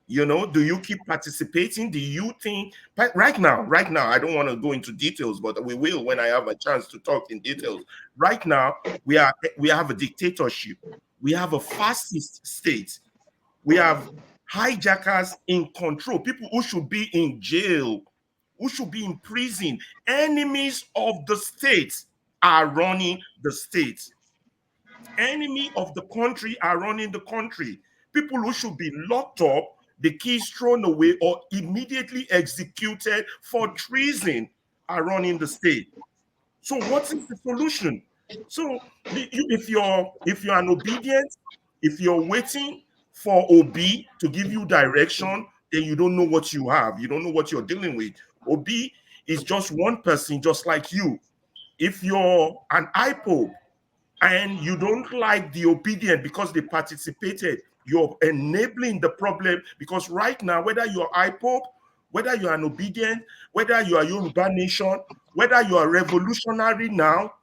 P: You know, do you keep participating? Do you think right now, I don't want to go into details, but we will when I have a chance to talk in details. Right now, we have a dictatorship. We have a fascist state. We have hijackers in control, people who should be in jail, who should be in prison. Enemies of the state are running the state. Enemy of the country are running the country. People who should be locked up, the keys thrown away, or immediately executed for treason are running the state. So what is the solution? So if you're an obedient, if you're waiting for OB to give you direction, then you don't know what you have. You don't know what you're dealing with. OB is just one person, just like you. If you're an IPO and you don't like the obedient because they participated, you're enabling the problem, because right now, whether you're IPO, whether you're an obedient, whether you are Yoruba Nation, whether you are revolutionary now,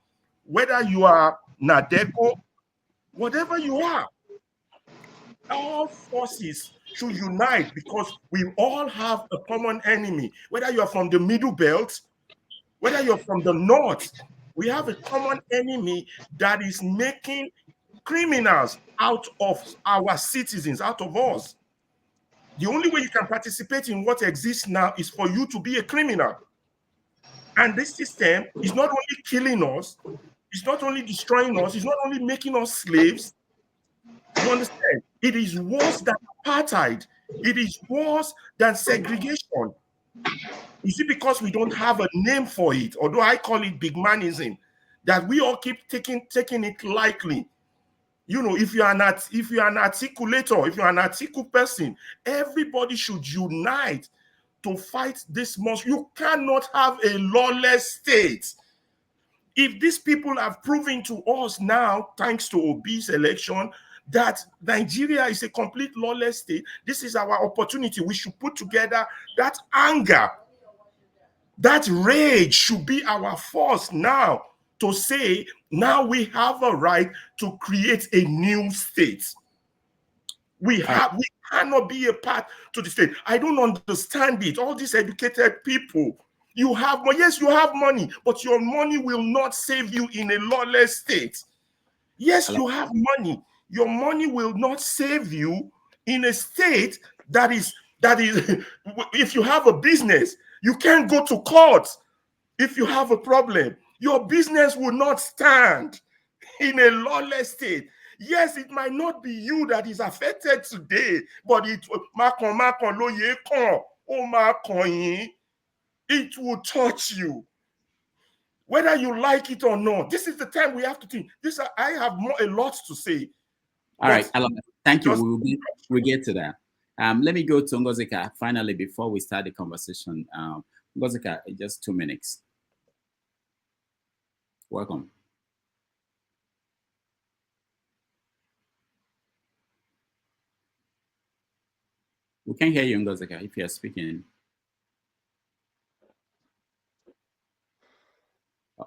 P: whether you are Nadeko, whatever you are, all forces should unite, because we all have a common enemy. Whether you are from the Middle Belt, whether you're from the North, we have a common enemy that is making criminals out of our citizens, out of us. The only way you can participate in what exists now is for you to be a criminal. And this system is not only killing us, it's not only destroying us, it's not only making us slaves. You understand? It is worse than apartheid. It is worse than segregation. You see, because we don't have a name for it, although I call it big manism, that we all keep taking it lightly. You know, if you're an articulator, if you're an article person, everybody should unite to fight this monster. You cannot have a lawless state. If these people have proven to us now, thanks to Obi's election, that Nigeria is a complete lawless state, this is our opportunity. We should put together that anger. That rage should be our force now to say, now we have a right to create a new state. We cannot be a part to the state. I don't understand it. All these educated people, you have, yes, you have money, but your money will not save you in a lawless state. Yes, you have money. Your money will not save you in a state that is, if you have a business, you can't go to court. If you have a problem, your business will not stand in a lawless state. Yes, it might not be you that is affected today, but it it will touch you. Whether you like it or not, this is the time we have to think. I have a lot to say.
G: All right, Alan, thank you. We'll get to that. Let me go to Ngozika finally before we start the conversation. Ngozika, just 2 minutes. Welcome. We can't hear you, Ngozika, if you're speaking.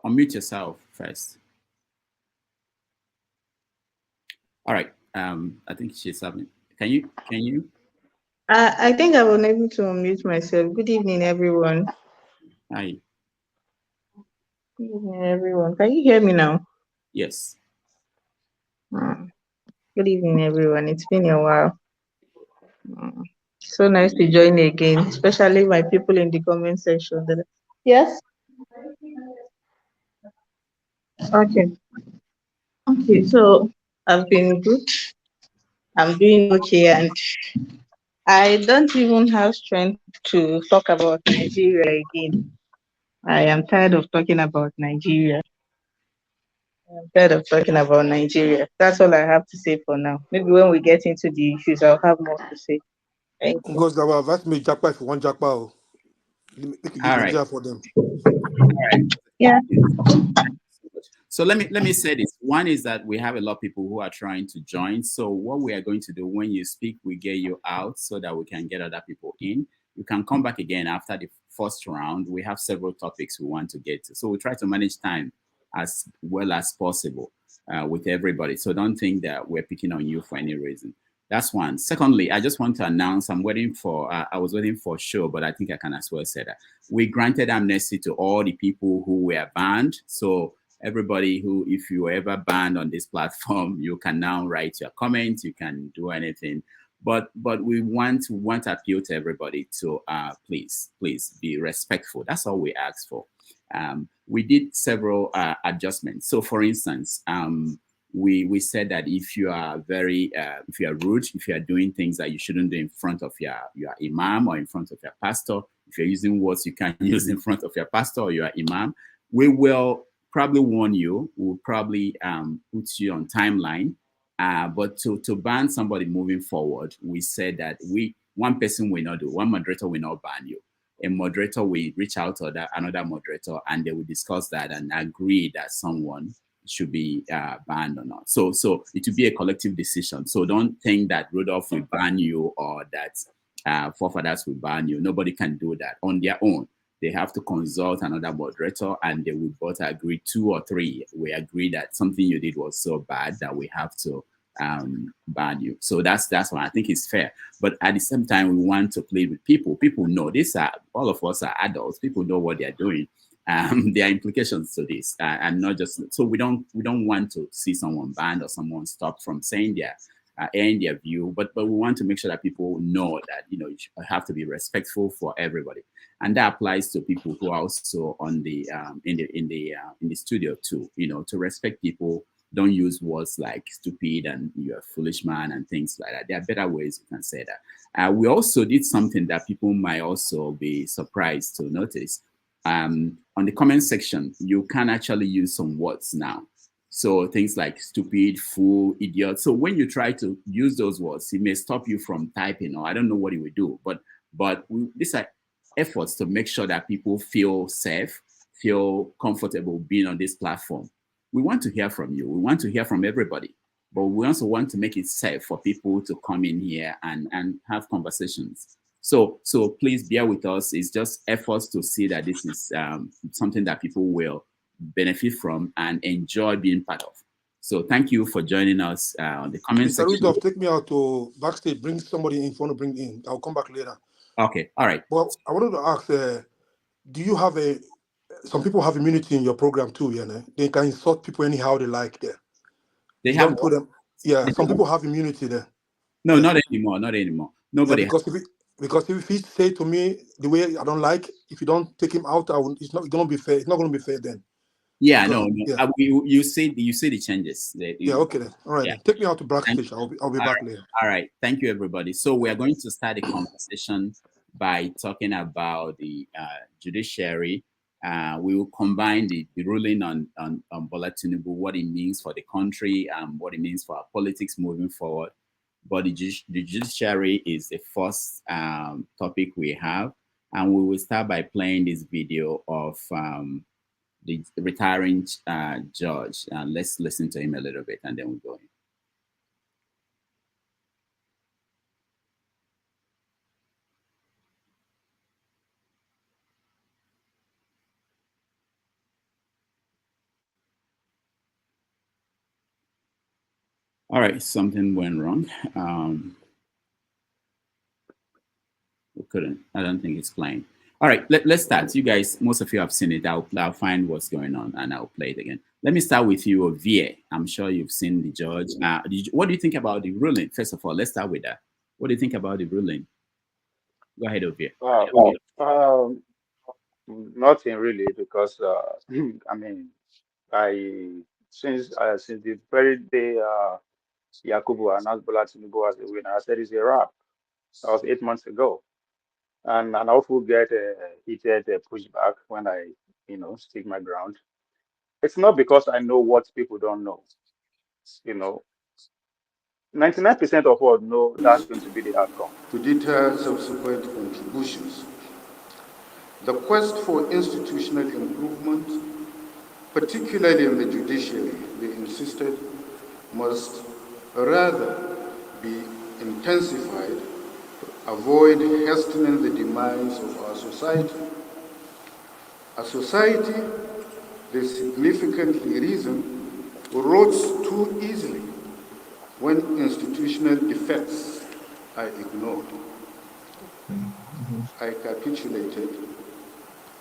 G: Unmute yourself first. All right. I think she's having. Can you?
Q: I think I was unable to unmute myself. Good evening, everyone.
G: Hi.
Q: Good evening, everyone. Can you hear me now?
G: Yes.
Q: Good evening, everyone. It's been a while. So nice to join again, especially my people in the comment section. Yes? Okay. Okay, so I've been good. I'm doing okay, and I don't even have strength to talk about Nigeria again. I am tired of talking about Nigeria. I'm tired of talking about Nigeria. That's all I have to say for now. Maybe when we get into the issues, I'll have more to say. Thank you.
O: Because our advice me Jackpot if you want Jackpot. Make it
G: All right.
O: for them.
G: All right.
Q: Yeah.
G: So let me say this. One is that we have a lot of people who are trying to join. So what we are going to do when you speak, we get you out so that we can get other people in. You can come back again after the first round. We have several topics we want to get to. So we try to manage time as well as possible with everybody. So don't think that we're picking on you for any reason. That's one. Secondly, I just want to announce I was waiting for a show, but I think I can as well say that. We granted amnesty to all the people who were banned. So everybody who, if you were ever banned on this platform, you can now write your comments, you can do anything. But we want to appeal to everybody to please be respectful. That's all we ask for. We did several adjustments. So for instance, we said that if you are if you are rude, if you are doing things that you shouldn't do in front of your imam or in front of your pastor, if you're using words you can't use in front of your pastor or your imam, we will probably warn you. We'll probably put you on timeline. But to ban somebody moving forward, we said that one person will not do, one moderator will not ban you. A moderator will reach out to another moderator and they will discuss that and agree that someone should be banned or not. So it will be a collective decision. So don't think that Rudolph will ban you or that forefathers will ban you. Nobody can do that on their own. They have to consult another moderator and they will both agree, 2 or 3. We agree that something you did was so bad that we have to ban you. So that's why I think it's fair. But at the same time, we want to play with people. People know this. All of us are adults. People know what they're doing. There are implications to this, and not just so we don't want to see someone banned or someone stopped from saying their view. But we want to make sure that people know that you have to be respectful for everybody, and that applies to people who are also on the in the studio too. To respect people. Don't use words like stupid and you're a foolish man and things like that. There are better ways you can say that. We also did something that people might also be surprised to notice. On the comment section, you can actually use some words now. So things like stupid, fool, idiot. So when you try to use those words, it may stop you from typing, or I don't know what it will do. But these are efforts to make sure that people feel safe, feel comfortable being on this platform. We want to hear from you. We want to hear from everybody. But we also want to make it safe for people to come in here and have conversations. So please bear with us. It's just efforts to see that this is something that people will benefit from and enjoy being part of. So thank you for joining us on the comment
O: Mr.
G: section.
O: Rudolph, take me out to backstage. Bring somebody in if you want to bring in. I'll come back later.
G: Okay, all right.
O: Well, I wanted to ask, do you have some people have immunity in your program too, They can insult people anyhow they like there.
G: They have
O: put them. Yeah, some people have immunity there.
G: No, not anymore. Not anymore. Nobody.
O: Yeah, because if he say to me the way I don't like, if you don't take him out, it's not going to be fair. It's not going to be fair then.
G: Yeah,
O: because,
G: no.
O: Yeah.
G: You see the changes.
O: Yeah, okay then. All right,
G: yeah.
O: then. Take me out to backstage. I'll be back later.
G: All right. Thank you, everybody. So we are going to start a conversation by talking about the judiciary. We will combine the ruling on Bola Tinubu, what it means for the country, what it means for our politics moving forward. But the judiciary is the first topic we have. And we will start by playing this video of the retiring judge. Let's listen to him a little bit and then we'll go in. All right, something went wrong. We couldn't. I don't think it's playing. All right, let's start. You guys, most of you have seen it. I'll find what's going on and I'll play it again. Let me start with you, Ovie. I'm sure you've seen the judge. What do you think about the ruling? First of all, let's start with that. What do you think about the ruling? Go ahead, Ovie.
K: Nothing really, because I mean, since the very day Yakubu announced Bola Tinubu as a winner, I said it's a wrap. That was 8 months ago, and I often get heated pushback when I, stick my ground. It's not because I know what people don't know. 99% of us know that's going to be the outcome.
R: To deter subsequent contributions. The quest for institutional improvement, particularly in the judiciary, they insisted, must rather be intensified to avoid hastening the demise of our society. A society, they significantly reason, rots too easily when institutional defects are ignored. I capitulated,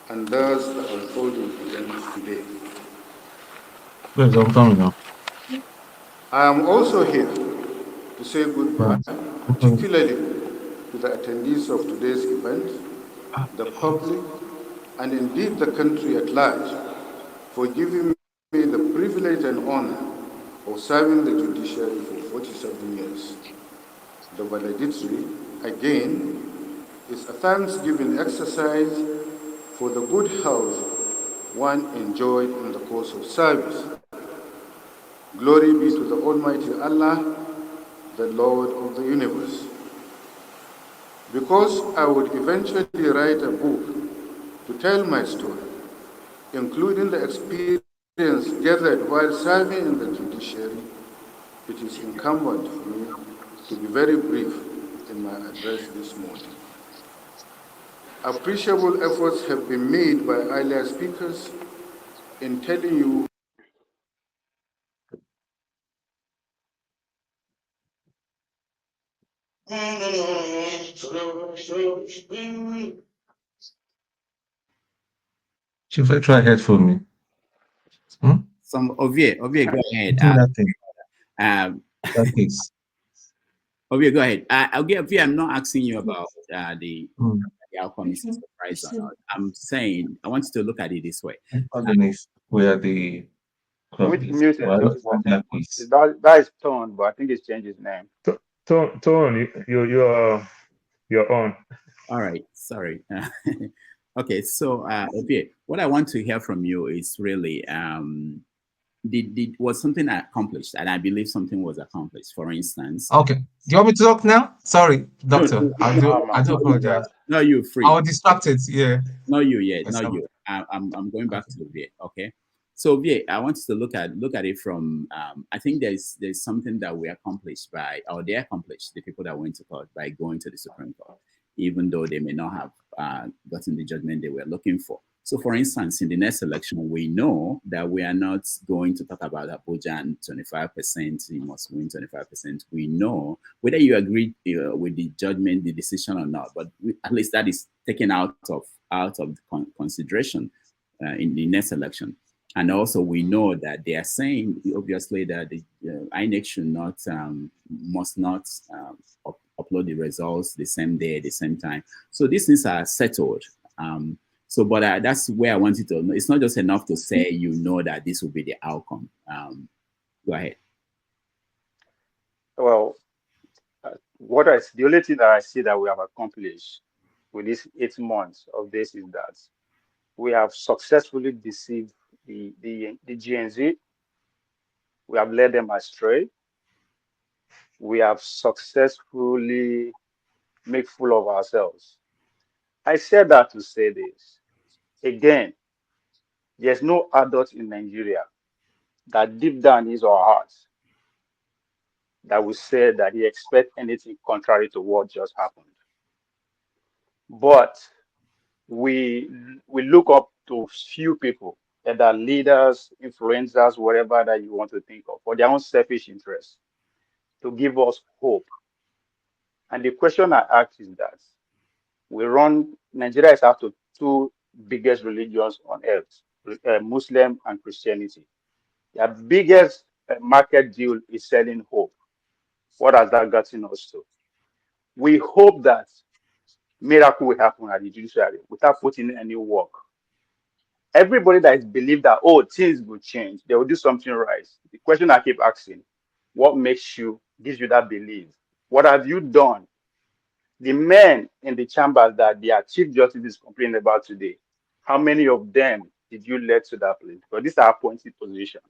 R: and thus the unfolding events today.
S: I'm coming now.
R: I am also here to say goodbye, particularly to the attendees of today's event, the public, and indeed the country at large, for giving me the privilege and honor of serving the judiciary for 47 years. The valedictory, again, is a thanksgiving exercise for the good health one enjoyed in the course of service. Glory be to the Almighty Allah, the Lord of the universe. Because I would eventually write a book to tell my story, including the experience gathered while serving in the judiciary, it is incumbent for me to be very brief in my address this morning. Appreciable efforts have been made by earlier speakers in telling you
S: Chief, I try ahead for me.
G: Some Ovie, go ahead. Ovie, go ahead. Ovie, I'm not asking you about the outcome is a surprise or not. I'm saying I want you to look at it this way.
S: Underneath where the
K: That is Tone, but I think he's changed his name.
I: Tone, you're on.
G: All right, sorry. Okay, so Ovie, what I want to hear from you is really was something accomplished, and I believe something was accomplished. For instance,
S: okay. Do you want me to talk now? Sorry, Doctor. I do apologize.
G: No, you're free.
S: I was distracted. Yeah.
G: No, you yet. No, you. I'm going back to Ovie. Okay. So Ovie, I want you to look at it from. I think there's something that we accomplished they accomplished, the people that went to court, by going to the Supreme Court, even though they may not have gotten the judgment they were looking for. So, for instance, in the next election, we know that we are not going to talk about Abuja and 25%, you must win 25%. We know whether you agree with the judgment, the decision or not, but at least that is taken out of consideration in the next election. And also, we know that they are saying, obviously, that the INEC should not, must not upload the results the same day, the same time. So these things are settled. But that's where I want you to know. It's not just enough to say you know that this will be the outcome. Go ahead.
K: Well, the only thing that I see that we have accomplished with these 8 months of this is that we have successfully deceived the Gen Z. We have led them astray. We have successfully made fool of ourselves. I said that to say this. Again, there's no adult in Nigeria that deep down in his or her heart that will say that he expects anything contrary to what just happened. But we look up to few people that are leaders, influencers, whatever that you want to think of, for their own selfish interests, to give us hope. And the question I ask is that Nigeria is after two biggest religions on earth, Muslim and Christianity. Their biggest market deal is selling hope. What has that gotten us to? We hope that miracle will happen at the judiciary without putting in any work. Everybody that is believed that, oh, things will change, they will do something right. The question I keep asking, what gives you that belief? What have you done? The men in the chambers that their Chief Justice is complaining about today, how many of them did you let to that place? Because these are appointed positions.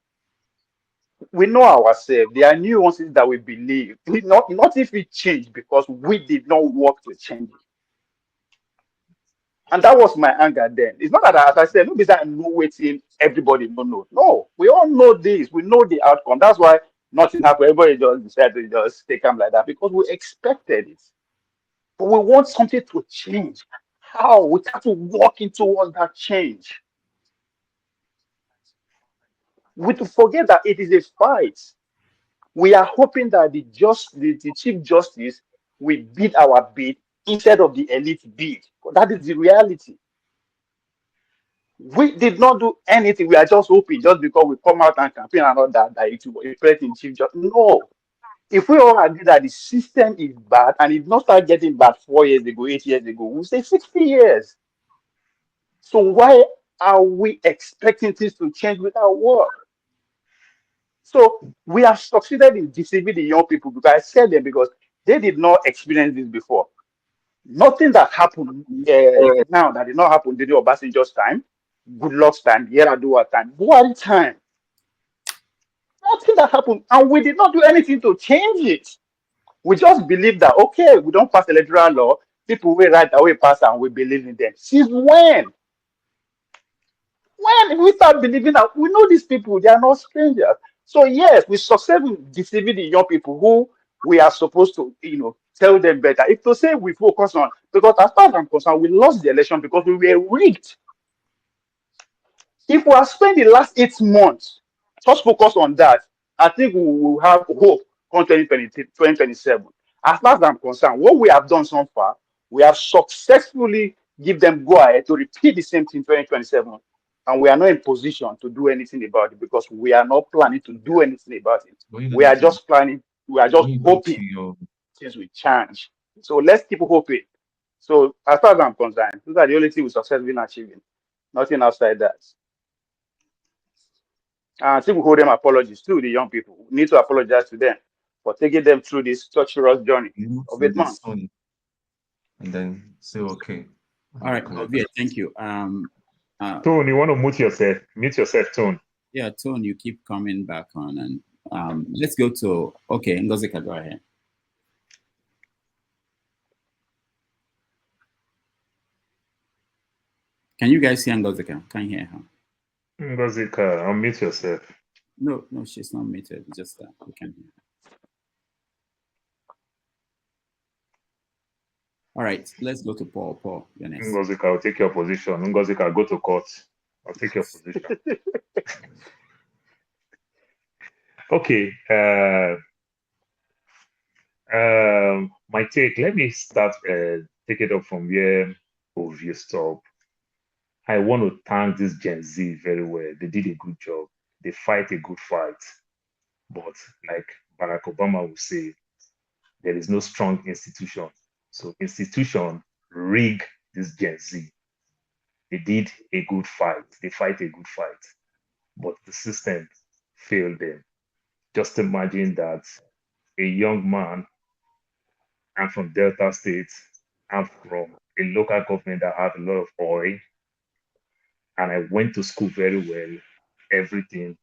K: We know ourselves. There are nuances that we believe. Not if it changed because we did not work to change it. And that was my anger then. It's not that, as I said, nobody's that no waiting, everybody don't know. No, we all know this. We know the outcome. That's why nothing happened. Everybody just decided to just take them like that because we expected it. But we want something to change. How? We have to walk towards that change. We to forget that it is a fight. We are hoping that the Chief Justice will bid our bid instead of the elite bid. But that is the reality. We did not do anything. We are just hoping just because we come out and campaign and all that it will reflect in Chief Justice. No. If we all agree that the system is bad and it did not start getting bad 4 years ago, 8 years ago, we'll say 60 years. So why are we expecting things to change without work? So we have succeeded in deceiving the young people because I said them because they did not experience this before. Nothing that happened now that did not happen during Obasanjo's time, Goodluck's time, Yar'Adua time, Buhari time. Nothing that happened, and we did not do anything to change it. We just believe that okay, we don't pass electoral law, people will right away pass and we believe in them. Since when? When we start believing that we know these people, they are not strangers. So yes, we succeed in deceiving the young people who we are supposed to, tell them better. If to say we focus on, because as far as I'm concerned, we lost the election because we were rigged. If we have spent the last 8 months just focus on that, I think we will have hope on 2027. As far as I'm concerned, what we have done so far, we have successfully give them go ahead to repeat the same thing in 2027. And we are not in position to do anything about it because we are not planning to do anything about it. We are just planning, we are just hoping things will change. So let's keep hoping. So as far as I'm concerned, those are the only things we successfully achieving. Nothing outside that. And I think we hold them apologies to the young people. We need to apologize to them for taking them through this torturous journey of 8 months.
S: And then say okay.
G: All right, yeah, thank you.
I: Tone, you want to mute yourself? Mute yourself, Tone.
G: Yeah, Tone, you keep coming back on, and let's go to Ngozika. Go ahead. Can you guys hear Ngozika? Can't hear her.
I: Ngozika, unmute yourself.
G: No, she's not muted. Just that we can hear her. All right, let's go to Paul. Paul, you're next.
I: Ngozika, I'll take your position. Ngozika, go to court. I'll take your position. Okay. My take, let me start, take it up from where Ovie stopped. I want to thank this Gen Z very well. They did a good job. They fight a good fight. But like Barack Obama would say, there is no strong institution. So institution rig this Gen Z. They did a good fight. They fight a good fight. But the system failed them. Just imagine that a young man, I'm from Delta State, I'm from a local government that had a lot of oil, and I went to school very well, everything.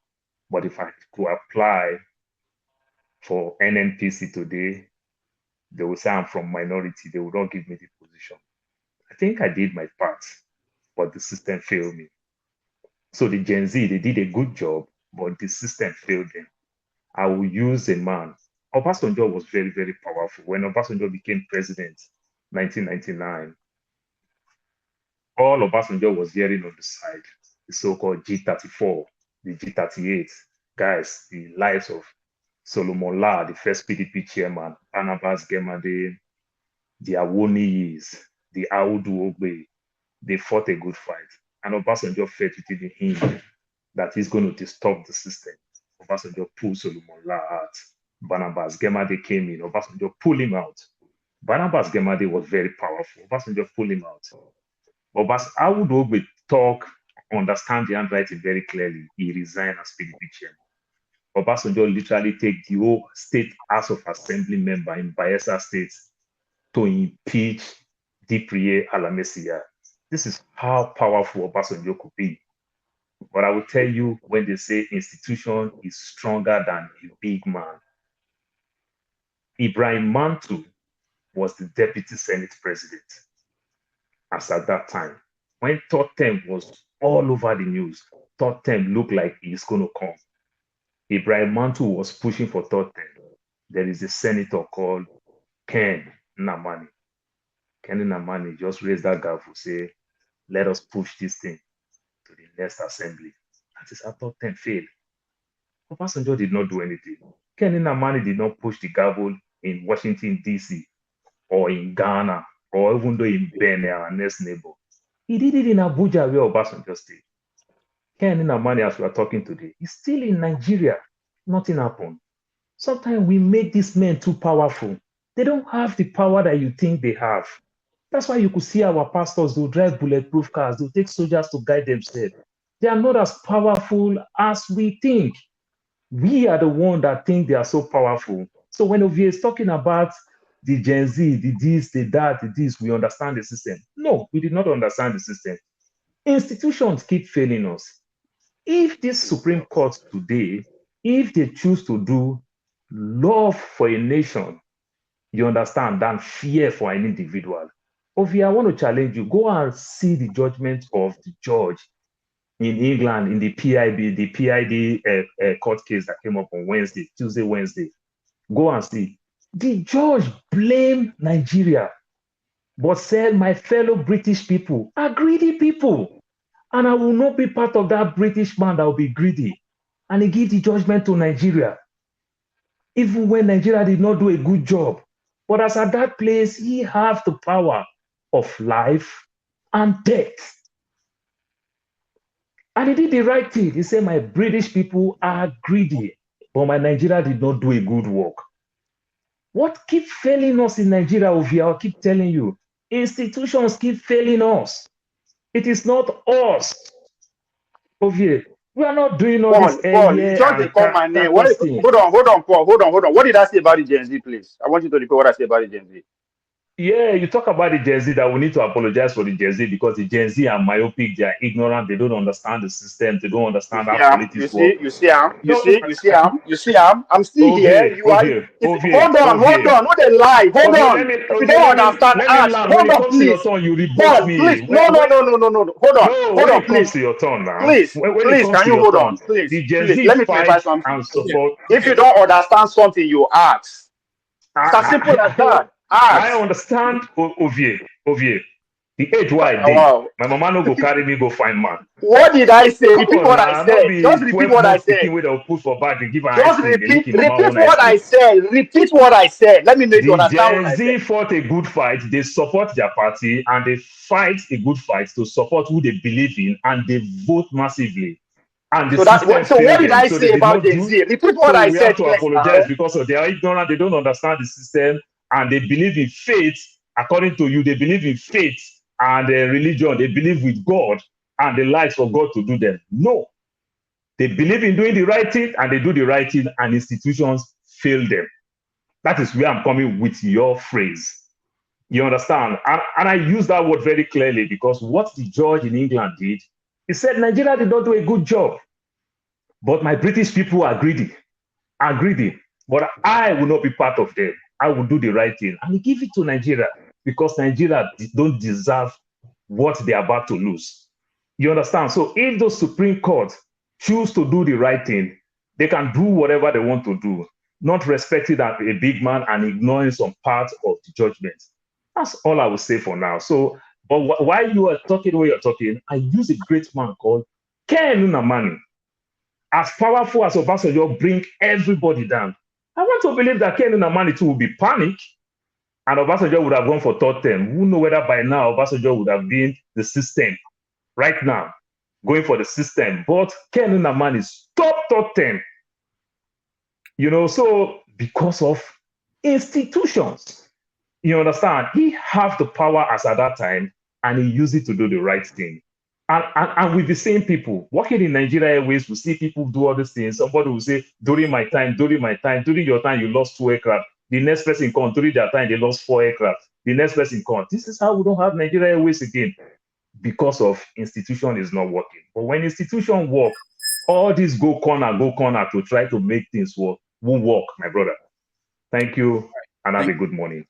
I: But if I could apply for NNPC today, they will say I'm from minority. They will not give me the position. I think I did my part, but the system failed me. So the Gen Z, they did a good job, but the system failed them. I will use a man. Obasanjo was very, very powerful. When Obasanjo became president, 1999, all Obasanjo was hearing on the side, the so-called G34, the G38, guys, the lives of Solomon La, the first PDP chairman, Barnabas Gemade, the Awoniyis, the Audu Ogbe, they fought a good fight. And Obasanjo felt within him that he's going to disturb the system. Obasanjo pulled Solomon La out. Barnabas Gemade came in. Obasanjo pulled him out. Barnabas Gemade was very powerful. Obasanjo pulled him out. Audu Ogbe talk, understand the handwriting very clearly. He resigned as PDP chairman. Obasanjo literally take the whole state House of Assembly member in Bayelsa State to impeach Dipriye Alamesiya. This is how powerful Obasanjo could be. But I will tell you, when they say institution is stronger than a big man, Ibrahim Mantu was the deputy Senate president as at that time. When third term was all over the news, third term looked like it's going to come. Ibrahim Mantu was pushing for third term. There is a senator called Ken Namani. Ken Namani just raised that gavel, say, let us push this thing to the next assembly. That is how third term failed. Obasanjo did not do anything. Ken Namani did not push the gavel in Washington, D.C., or in Ghana, or even though in Benin, our next neighbor. He did it in Abuja, where Obasanjo stayed. Ken Namani, as we are talking today, is still in Nigeria. Nothing happened. Sometimes we make these men too powerful. They don't have the power that you think they have. That's why you could see our pastors, they'll drive bulletproof cars, they'll take soldiers to guide themselves. They are not as powerful as we think. We are the ones that think they are so powerful. So when Ovie is talking about the Gen Z, the this, the that, the this, we understand the system. No, we did not understand the system. Institutions keep failing us. If this Supreme Court today, if they choose to do love for a nation, you understand, than fear for an individual, Ovie, I want to challenge you. Go and see the judgment of the judge in England in the PID court case that came up on Tuesday, Wednesday. Go and see. The judge blamed Nigeria, but said, my fellow British people are greedy people, and I will not be part of that British man that will be greedy. And he gave the judgment to Nigeria, even when Nigeria did not do a good job. But as at that place, he has the power of life and death. And he did the right thing. He said, my British people are greedy, but my Nigeria did not do a good work. What keeps failing us in Nigeria, Ovie? I keep telling you, institutions keep failing us. It is not us. Ovie, we are not doing all this
K: Paul, you just call my name. Hold on, Paul. Hold on. What did I say about the Gen Z, please? I want you to repeat what I said about the Gen Z.
I: Yeah, you talk about the Gen Z, that we need to apologize for the Gen Z because the Gen Z are myopic, they are ignorant, they don't understand the system, they don't understand how politics work.
K: You see, I'm still here. You are. Hold on. What a lie. Hold on. If you don't understand, ask. Hold on, please.
I: You rebuke me.
K: Please. No. Hold on, please.
I: To your turn now.
K: Please, can you hold on? Please,
I: the Gen Z
K: let me clarify something. If you don't understand something, you ask. It's as simple as that.
I: I understand, Ovie. The age why I did. My mama no go carry me go find man.
K: What did I say? Repeat what I said. Just repeat what I said.
I: Put for bag, they give
K: just repeat what I said. Repeat what I said. Let me make you understand.
I: The Gen Z fought a good fight. They support their party and they fight a good fight to support who they believe in, and they vote massively. And
K: so what did I say about Gen Z? Repeat what I said.
I: We have to apologize because they are ignorant. They don't understand the system, and they believe in faith. According to you, they believe in faith and religion. They believe with God, and they like for God to do them. No, they believe in doing the right thing, and they do the right thing, and institutions fail them. That is where I'm coming with your phrase. You understand? And I use that word very clearly because what the judge in England did, he said Nigeria did not do a good job, but my British people are greedy, but I will not be part of them. I will do the right thing and give it to Nigeria because Nigeria don't deserve what they're about to lose. You understand? So if the Supreme Court choose to do the right thing, they can do whatever they want to do, not respecting a big man and ignoring some part of the judgment. That's all I will say for now. So, but while you are talking the way you're talking, I use a great man called Ken Nnamani. As powerful as Obasanjo bring everybody down, I want to believe that Ken Nnamani too will be panicked and Obasanjo would have gone for third term. Who knows whether by now Obasanjo would have been the system right now, going for the system. But Ken Nnamani stopped third term. You know, so because of institutions. You understand? He have the power as at that time, and he used it to do the right thing. And with the same people working in Nigeria Airways, we see people do all these things. Somebody will say, during my time, during your time, you lost 2 aircraft. The next person comes, during their time, they lost 4 aircraft. The next person comes. This is how we don't have Nigeria Airways again, because of institution is not working. But when institution work, all this go corner to try to make things work, won't work, my brother. Thank you, and have a good morning.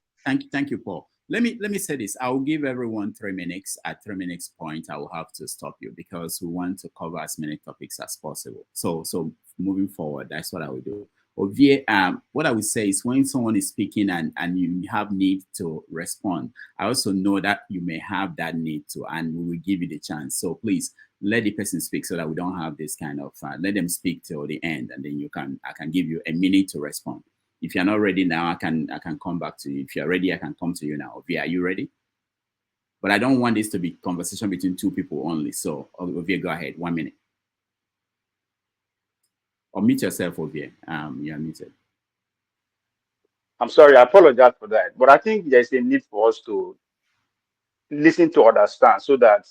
G: Thank you, Paul. Let me say this. I will give everyone 3 minutes. At 3 minutes point, I will have to stop you because we want to cover as many topics as possible. So moving forward, that's what I will do. Ovie, what I would say is when someone is speaking and you have need to respond, I also know that you may have that need to, and we will give you the chance. So please let the person speak so that we don't have this kind of, let them speak till the end, and then I can give you a minute to respond. If you're not ready now, I can come back to you. If you're ready, I can come to you now. Ovie, are you ready? But I don't want this to be conversation between 2 people only. So Ovie, go ahead. 1 minute. Or mute yourself, Ovie. You're muted.
K: I'm sorry, I apologize for that. But I think there's a need for us to listen to understand so that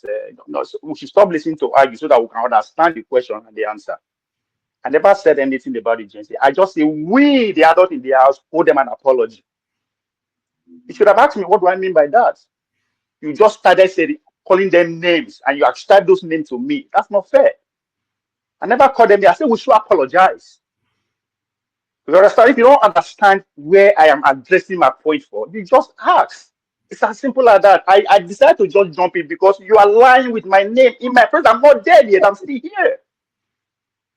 K: we should stop listening to argue so that we can understand the question and the answer. I never said anything about the agency. I just say we, the adult in the house, owe them an apology. You should have asked me, what do I mean by that? You just started calling them names and you ascribe those names to me. That's not fair. I never called them there. I said we should apologize. You understand? If you don't understand where I am addressing my point for, you just ask. It's as simple as that. I decided to just jump in because you are lying with my name in my presence. I'm not dead yet. I'm still here.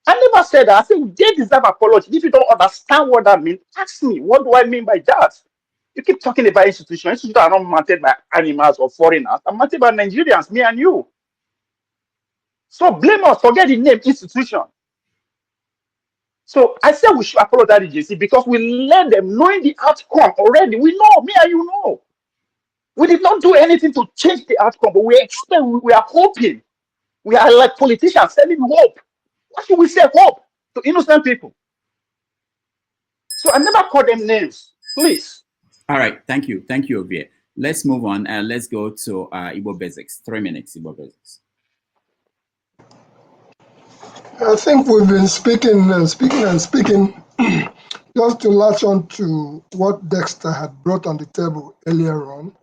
K: I never said that. I said they deserve apology. If you don't understand what that means, ask me. What do I mean by that? You keep talking about institutions. Institutions are not managed by animals or foreigners. I'm managed by Nigerians, me and you. So blame us. Forget the name institution. So I said we should apologize to JC because we let them knowing the outcome already. We know, me and you know. We did not do anything to change the outcome, but we are hoping. We are like politicians selling hope. Why should we sell hope to innocent people? So I never call them names, please.
G: All right, thank you, Ovie. Let's move on and let's go to Igbo Basics. 3 minutes, Igbo Basics.
L: I think we've been speaking and speaking and speaking. Just to latch on to what Dexter had brought on the table earlier on.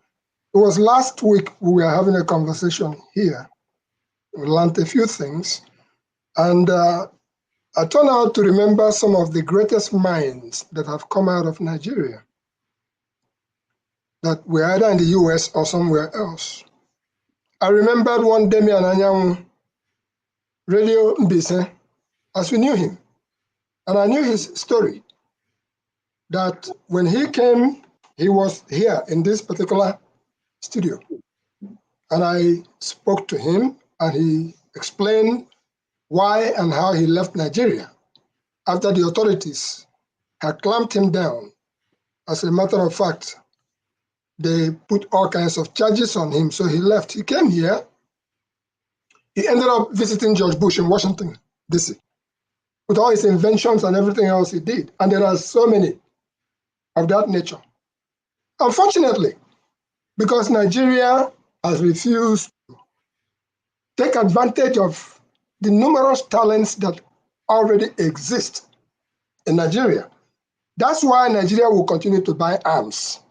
L: It was last week we were having a conversation here. We learned a few things. And I turned out to remember some of the greatest minds that have come out of Nigeria that were either in the US or somewhere else. I remembered one Demian Anyanwu, Radio Mbise, as we knew him. And I knew his story, that when he came, he was here in this particular studio. And I spoke to him and he explained why and how he left Nigeria after the authorities had clamped him down. As a matter of fact, they put all kinds of charges on him, so he left. He came here. He ended up visiting George Bush in Washington, D.C., with all his inventions and everything else he did. And there are so many of that nature. Unfortunately, because Nigeria has refused to take advantage of the numerous talents that already exist in Nigeria. That's why Nigeria will continue to buy arms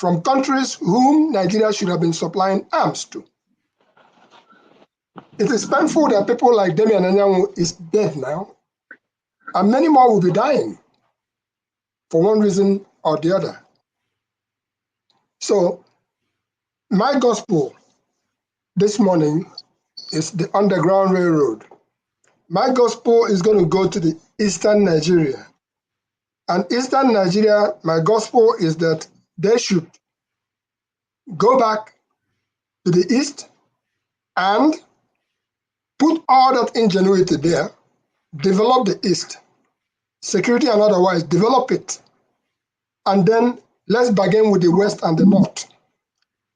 L: from countries whom Nigeria should have been supplying arms to. It is painful that people like Damian Anyanwu is dead now, and many more will be dying for one reason or the other. So, my gospel this morning is the Underground Railroad. My gospel is going to go to the Eastern Nigeria. And Eastern Nigeria, my gospel is that they should go back to the East and put all that ingenuity there, develop the East, security and otherwise, develop it. And then let's begin with the West and the North.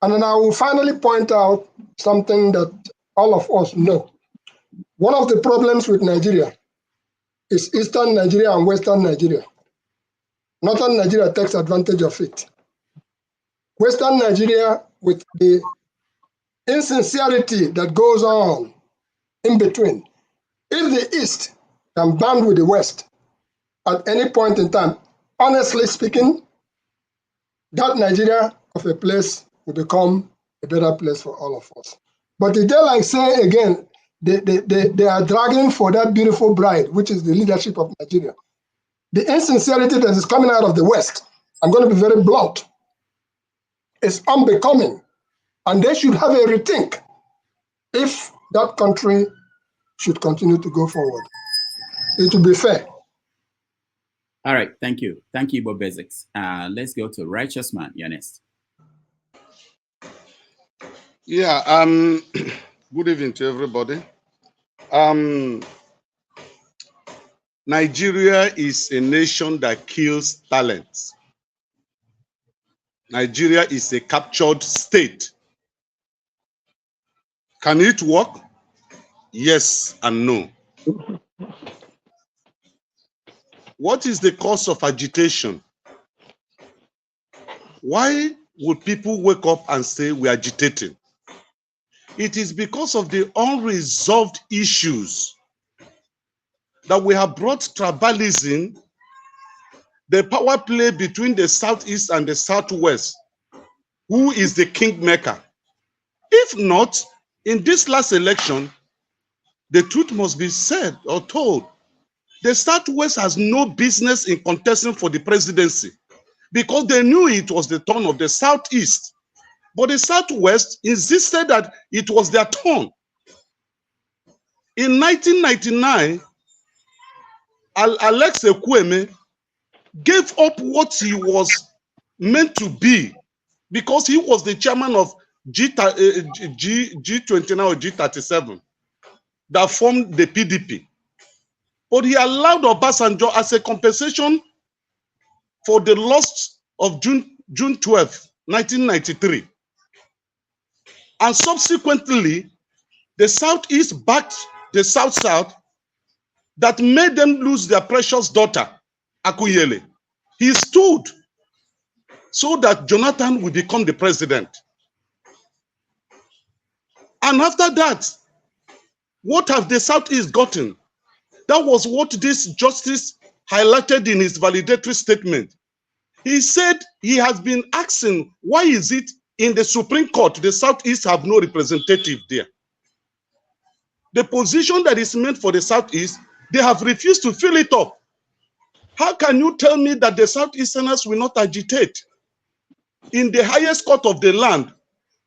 L: And then I will finally point out something that all of us know. One of the problems with Nigeria is Eastern Nigeria and Western Nigeria. Northern Nigeria takes advantage of it. Western Nigeria, with the insincerity that goes on in between, if the East can band with the West at any point in time, honestly speaking, that Nigeria of a place will become a better place for all of us. But if they like say again, they are dragging for that beautiful bride, which is the leadership of Nigeria. The insincerity that is coming out of the West, I'm going to be very blunt, is unbecoming. And they should have a rethink if that country should continue to go forward. It will be fair.
G: All right, thank you. Thank you, Bob Basics. Let's go to Righteous Man. You're next.
N: Yeah, good evening to everybody. Nigeria is a nation that kills talents. Nigeria is a captured state. Can it work? Yes and no. What is the cause of agitation? Why would people wake up and say we're agitating? It is because of the unresolved issues that we have brought tribalism, the power play between the Southeast and the Southwest. Who is the kingmaker? If not, in this last election, the truth must be said or told. The Southwest has no business in contesting for the presidency because they knew it was the turn of the Southeast. But the Southwest insisted that it was their turn. In 1999, Alex Ekwueme gave up what he was meant to be because he was the chairman of G29 or G37 that formed the PDP. But he allowed Obasanjo as a compensation for the loss of June 12, 1993. And subsequently, the Southeast backed the South-South that made them lose their precious daughter, Akuyele. He stood so that Jonathan would become the president. And after that, what have the Southeast gotten? That was what this justice highlighted in his validatory statement. He said he has been asking, why is it in the Supreme Court, the Southeast have no representative there? The position that is meant for the Southeast, they have refused to fill it up. How can you tell me that the Southeasterners will not agitate? In the highest court of the land,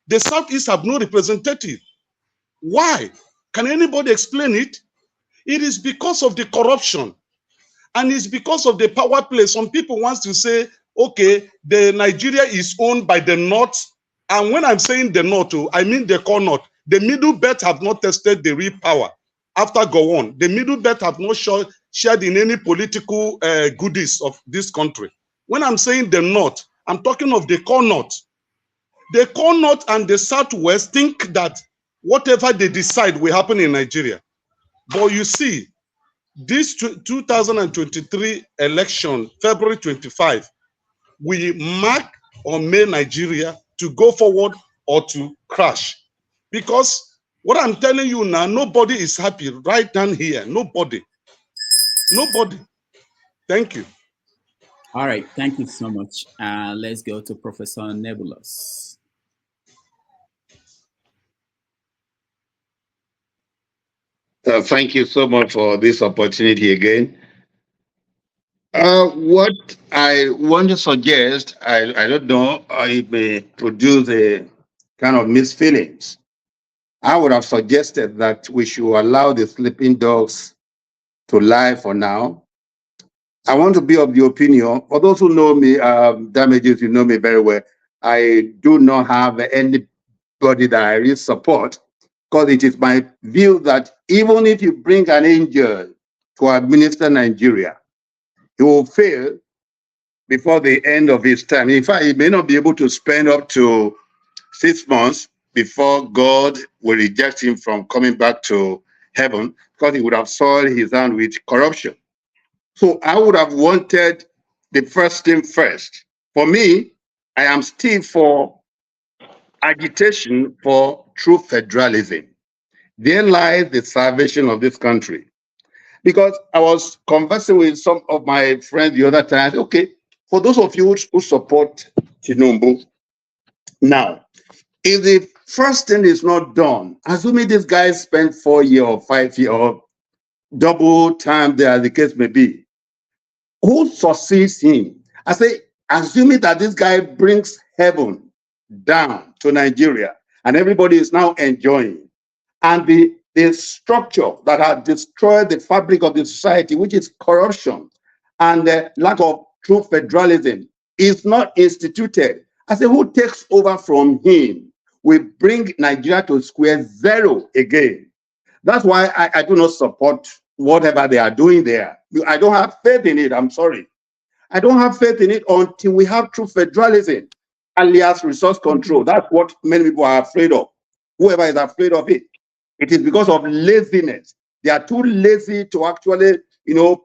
N: the Southeast have no representative. Why? Can anybody explain it? It is because of the corruption. And it's because of the power play. Some people want to say, okay, the Nigeria is owned by the North. And when I'm saying the North, I mean the core North. The Middle Belt have not tested the real power. After Gowon, the Middle Belt have not shared in any political goodies of this country. When I'm saying the North, I'm talking of the core North. The core North and the Southwest think that whatever they decide will happen in Nigeria. But you see, this 2023 election, February 25, we mark or may Nigeria to go forward or to crash. Because what I'm telling you now, nobody is happy right down here. Nobody. Nobody. Thank you.
G: All right, thank you so much. Let's go to Professor Nebulous.
T: Thank you so much for this opportunity again. What I want to suggest, I don't know, it may produce a kind of misfeelings. I would have suggested that we should allow the sleeping dogs to lie for now. I want to be of the opinion, for those who know me, Damages, you know me very well, I do not have anybody that I really support, because it is my view that even if you bring an angel to administer Nigeria, he will fail before the end of his time. In fact, he may not be able to spend up to 6 months before God will reject him from coming back to heaven, because he would have soiled his hand with corruption. So I would have wanted the first thing first. For me, I am still for agitation for true federalism. There lies the salvation of this country. Because I was conversing with some of my friends the other time. I said, okay, for those of you who support Tinubu, now, if the first thing is not done, assuming this guy spent 4 years or 5 years or double time there, as the case may be, who succeeds him? I say, assuming that this guy brings heaven down to Nigeria and everybody is now enjoying, and the structure that has destroyed the fabric of the society, which is corruption and the lack of true federalism, is not instituted. I say, who takes over from him will bring Nigeria to square zero again. That's why I do not support whatever they are doing there. I don't have faith in it. I'm sorry. I don't have faith in it until we have true federalism, alias resource control. That's what many people are afraid of. Whoever is afraid of it, it is because of laziness. They are too lazy to actually,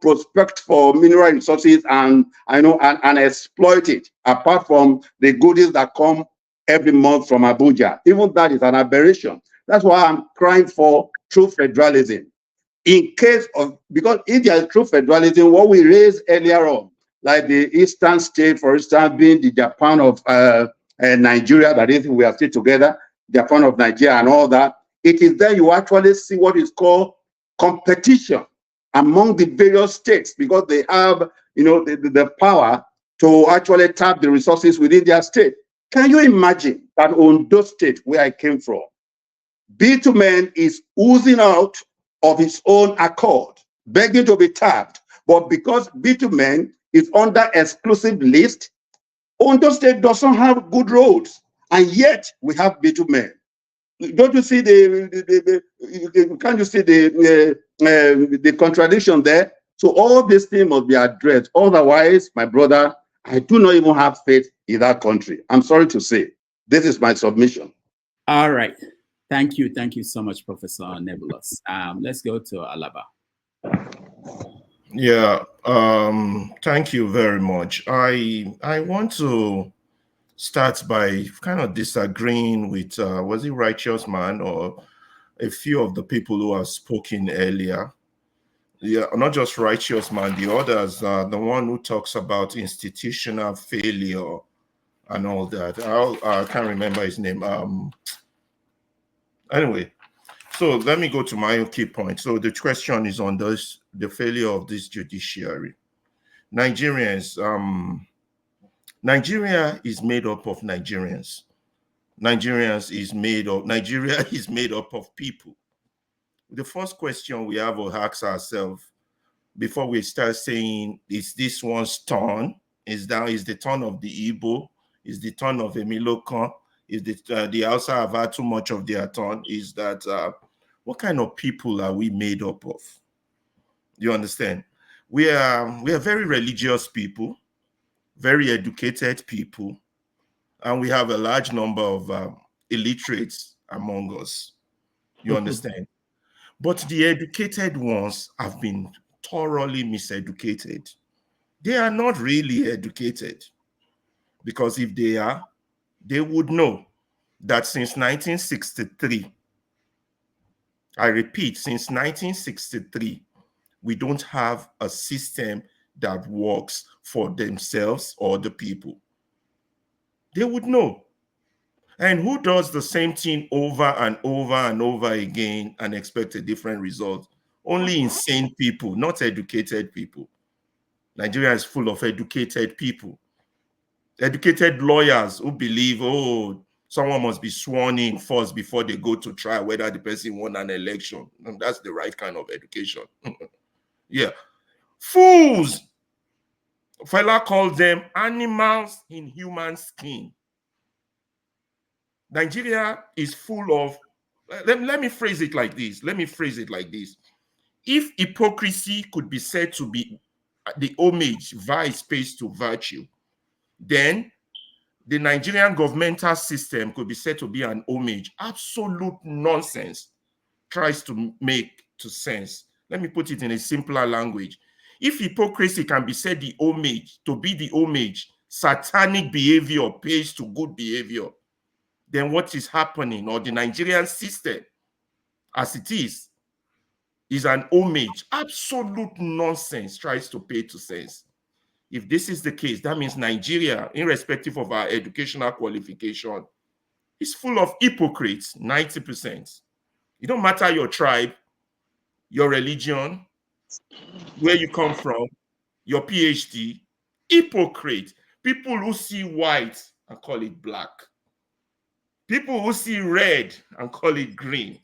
T: prospect for mineral resources and exploit it. Apart from the goodies that come every month from Abuja, even that is an aberration. That's why I'm crying for true federalism. In case of, because if there is true federalism, what we raised earlier on, like the Eastern state, for instance, being the Japan of Nigeria, that is, we are still together, Japan of Nigeria and all that, it is there you actually see what is called competition among the various states, because they have, the power to actually tap the resources within their state. Can you imagine that Ondo State, where I came from, bitumen is oozing out of its own accord, begging to be tapped, but because bitumen is under exclusive list, Ondo State doesn't have good roads, and yet we have bitumen. Don't you see can't you see the contradiction there? So all these things must be addressed. Otherwise, my brother, I do not even have faith in that country. I'm sorry to say. This is my submission.
G: All right. Thank you. Thank you so much, Professor Nebulous. Let's go to Alaba.
P: Yeah. Thank you very much. I want to start by kind of disagreeing with, was it Righteous Man or a few of the people who have spoken earlier? Yeah, not just Righteous Man, the others, the one who talks about institutional failure and all that. I can't remember his name. Anyway, so let me go to my key point. So the question is on the failure of this judiciary. Nigerians, Nigeria is made up of Nigerians. Nigeria is made up of people. The first question we have to ask ourselves before we start saying, is this one's turn? Is the turn of the Igbo? Is the turn of Emilokan? Is the Hausa have had too much of their turn? Is that what kind of people are we made up of? You understand? We are very religious people, very educated people, and we have a large number of illiterates among us. You understand? But the educated ones have been thoroughly miseducated. They are not really educated, because if they are, they would know that since 1963, I repeat, since 1963, we don't have a system that works for themselves or the people? They would know. And who does the same thing over and over and over again and expect a different result? Only insane people, not educated people. Nigeria is full of educated people. Educated lawyers who believe, oh, someone must be sworn in first before they go to trial whether the person won an election. And that's the right kind of education. Yeah. Fools. Fela called them animals in human skin. Nigeria is full of, let me phrase it like this. If hypocrisy could be said to be the homage vice pays to virtue, then the Nigerian governmental system could be said to be an homage. Absolute nonsense tries to make to sense. Let me put it in a simpler language. If hypocrisy can be said the homage, satanic behavior pays to good behavior, then what is happening, or the Nigerian system as it is an homage. Absolute nonsense tries to pay to sense. If this is the case, that means Nigeria, irrespective of our educational qualification, is full of hypocrites, 90%. It don't matter your tribe, your religion, where you come from, your PhD, hypocrite. People who see white and call it black. People who see red and call it green.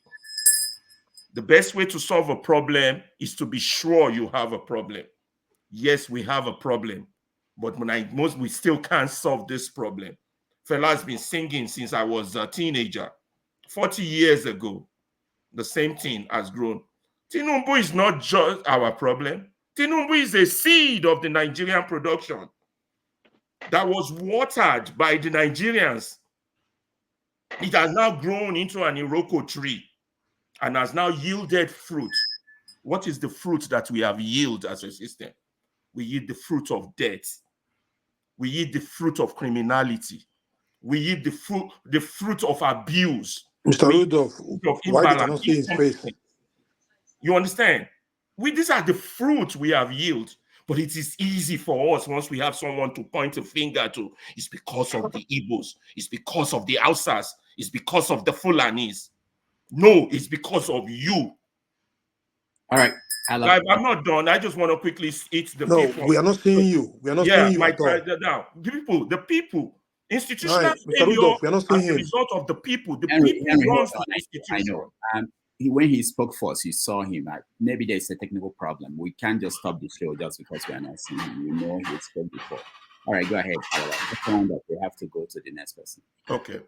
P: The best way to solve a problem is to be sure you have a problem. Yes, we have a problem, but we still can't solve this problem. Fela has been singing since I was a teenager. 40 years ago, the same thing has grown. Tinubu is not just our problem. Tinubu is a seed of the Nigerian production that was watered by the Nigerians. It has now grown into an Iroko tree and has now yielded fruit. What is the fruit that we have yielded as a system? We yield the fruit of death. We yield the fruit of criminality. We yield the fruit of abuse.
O: Mr. Rudolph, why they cannot see his face?
P: You understand? These are the fruits we have yielded. But it is easy for us once we have someone to point a finger to. It's because of the Igbos. It's because of the Hausas. It's because of the Fulanis. No, it's because of you.
G: All right.
P: I'm not done. I just want to quickly eat the
O: people.
P: No,
O: we are not seeing you. We are not seeing you at all.
P: Now, the people. Institutional
O: right.
P: failure
O: Rudolph, we are not seeing
P: as a result of the people. The
G: Henry,
P: people runs the institution.
G: I know. When he spoke first, you saw him. Maybe there's a technical problem. We can't just stop the show just because we are not seeing him. You know he spoke before. All right, go ahead. We have to go to the next person.
P: Okay.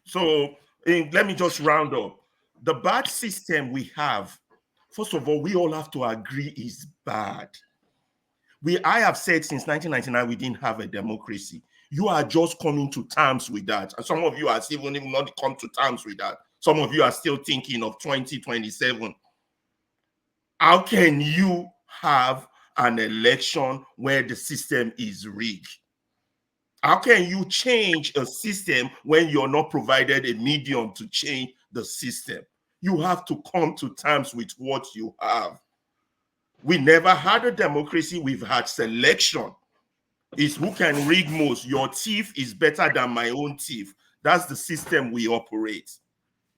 P: So let me just round up. The bad system we have, first of all, we all have to agree is bad. I have said since 1999 we didn't have a democracy. You are just coming to terms with that. And some of you are still even not come to terms with that. Some of you are still thinking of 2027. How can you have an election where the system is rigged? How can you change a system when you're not provided a medium to change the system? You have to come to terms with what you have. We never had a democracy. We've had selection. It's who can rig most. Your thief is better than my own thief. That's the system we operate.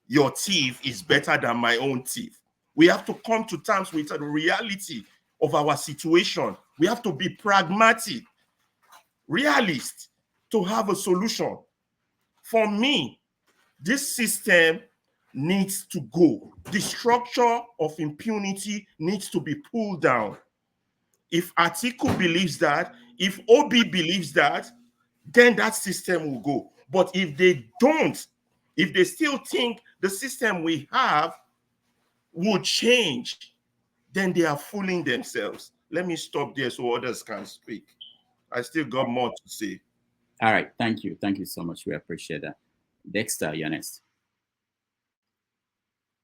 P: Your thief is better than my own thief. We have to come to terms with the reality of our situation. We have to be pragmatic, realist, to have a solution. For me, this system needs to go. The structure of impunity needs to be pulled down. If Atiku believes that, if Obi believes that, then that system will go. But if they don't, if they still think the system we have will change, then they are fooling themselves. Let me stop there so others can speak. I still got more to say.
G: All right. Thank you. Thank you so much. We appreciate that. Dexter, you're next.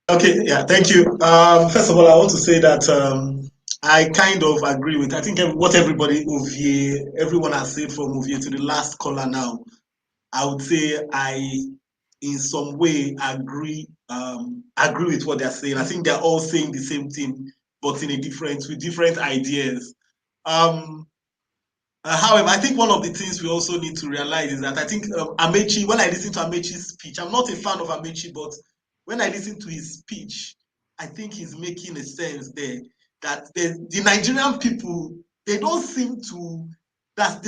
M: Okay. Yeah. Thank you. First of all, I want to say that I kind of agree with, I think what everyone has said from Ovie to the last caller now. I would say I in some way agree with what they're saying. I think they're all saying the same thing, but with different ideas. However, I think one of the things we also need to realize is that I think Amechi, when I listen to Amechi's speech, I'm not a fan of Amechi, but when I listen to his speech, I think he's making a sense there that the Nigerian people, the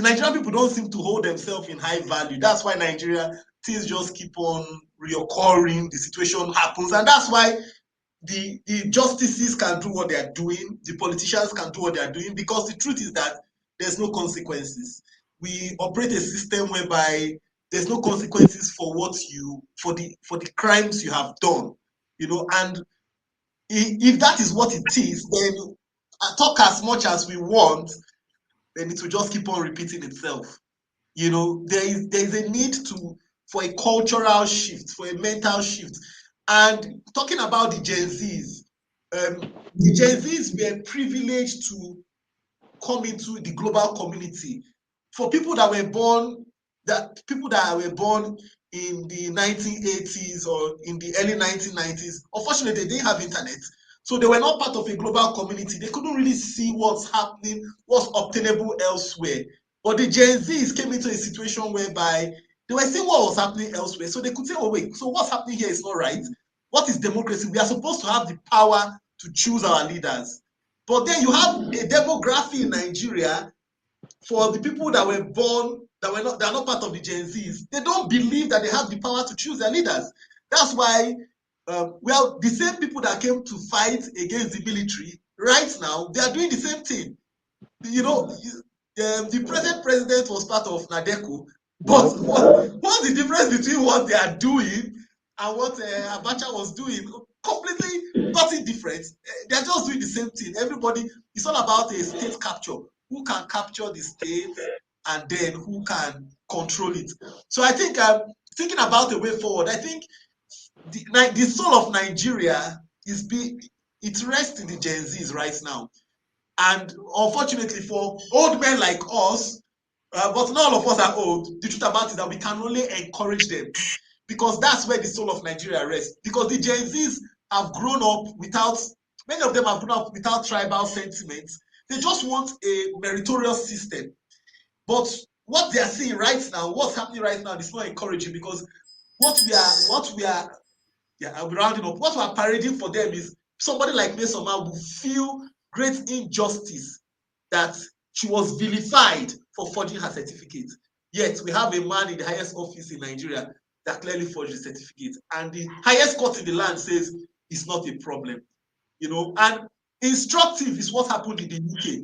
M: Nigerian people don't seem to hold themselves in high value. That's why Nigeria, things just keep on reoccurring, the situation happens, and that's why the justices can do what they are doing, the politicians can do what they are doing, because the truth is that there's no consequences. We operate a system whereby there's no consequences for the crimes you have done, and if that is what it is, then talk as much as we want, then it will just keep on repeating itself. There is a need for a cultural shift, for a mental shift. And talking about the Gen Zs, the Gen Zs were privileged to come into the global community. For people that were born in the 1980s or in the early 1990s, unfortunately, they didn't have internet. So they were not part of a global community. They couldn't really see what's happening, what's obtainable elsewhere. But the Gen Zs came into a situation whereby they were seeing what was happening elsewhere. So they could say, oh, wait, so what's happening here is not right. What is democracy? We are supposed to have the power to choose our leaders. But then you have a demography in Nigeria for the people that were born, that are not part of the Gen Zs. They don't believe that they have the power to choose their leaders. That's why, the same people that came to fight against the military, right now, they are doing the same thing. The present president was part of NADECO, but what's the difference between what they are doing and what Abacha was doing? Completely nothing different. They're just doing the same thing. Everybody, it's all about a state capture. Who can capture the state and then who can control it? So I think thinking about the way forward, I think the soul of Nigeria it rests in the Gen Zs right now. And unfortunately for old men like us, but not all of us are old, the truth about it is that we can only encourage them, because that's where the soul of Nigeria rests. Because the Gen Zs have grown up many of them have grown up without tribal sentiments. They just want a meritorious system. But what they are seeing right now, what's happening right now, is not encouraging, because what we are I'll be rounding up. What we are parading for them is somebody like Mesoma will feel great injustice that she was vilified for forging her certificate. Yet we have a man in the highest office in Nigeria that clearly forged the certificate, and the highest court in the land says it's not a problem. And instructive is what happened in the UK.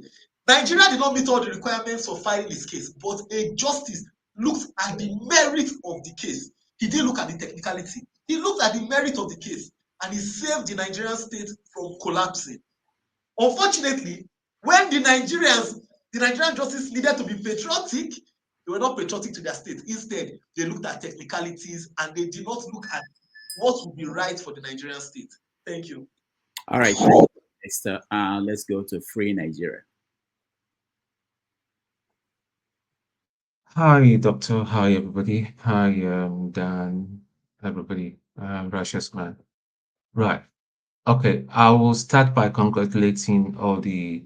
M: Nigeria did not meet all the requirements of filing this case, but a justice looked at the merit of the case. He didn't look at the technicality. He looked at the merit of the case, and he saved the Nigerian state from collapsing. Unfortunately, when the Nigerian justice needed to be patriotic, they were not patriotic to their state. Instead, they looked at technicalities and they did not look at what would be right for the Nigerian state. Thank you.
G: All right, thank you, Esther. Let's go to Free Nigeria.
S: Hi, Doctor. Hi, everybody. Hi, Dan, everybody. Righteous man. Right. Okay. I will start by congratulating all the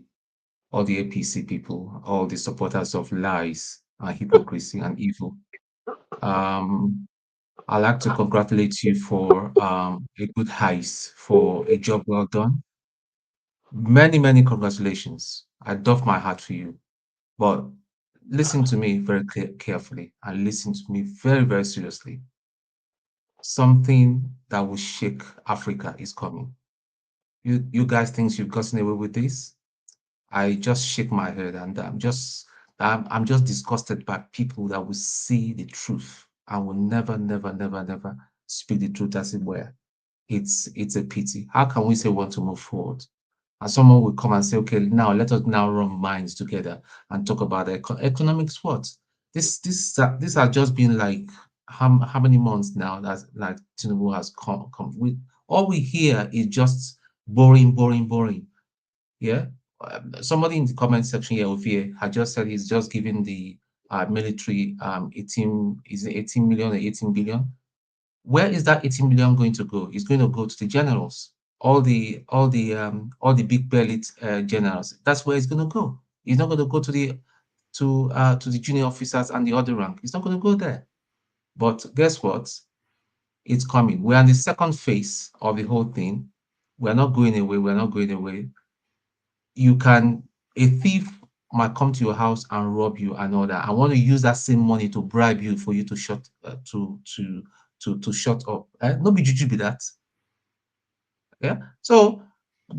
S: APC people, all the supporters of lies and hypocrisy and evil. I'd like to congratulate you for a good heist, for a job well done. Many, many congratulations. I doff my hat for you. But listen to me very carefully and listen to me very, very seriously. Something that will shake Africa is coming. You guys think you've gotten away with this? I just shake my head, and I'm just disgusted by people that will see the truth and will never, never, never, never speak the truth as it were. It's a pity. How can we say we want to move forward? And someone will come and say, okay, now let us now run minds together and talk about economics. What? This has just been like how many months now that like Tinubu has come with. All we hear is just boring, boring, boring. Yeah. Somebody in the comment section here, Ofie, had just said he's just giving the military 18 million or 18 billion. Where is that 80 million going to go? It's going to go to the generals, all the big bellied generals. That's where it's going to go. It's not going to go to the junior officers and the other rank. It's not going to go there. But guess what? It's coming. We're in the second phase of the whole thing. We're not going away. We're not going away. A thief might come to your house and rob you and all that. I want to use that same money to bribe you for you to shut shut up. No be juju be that. Yeah. So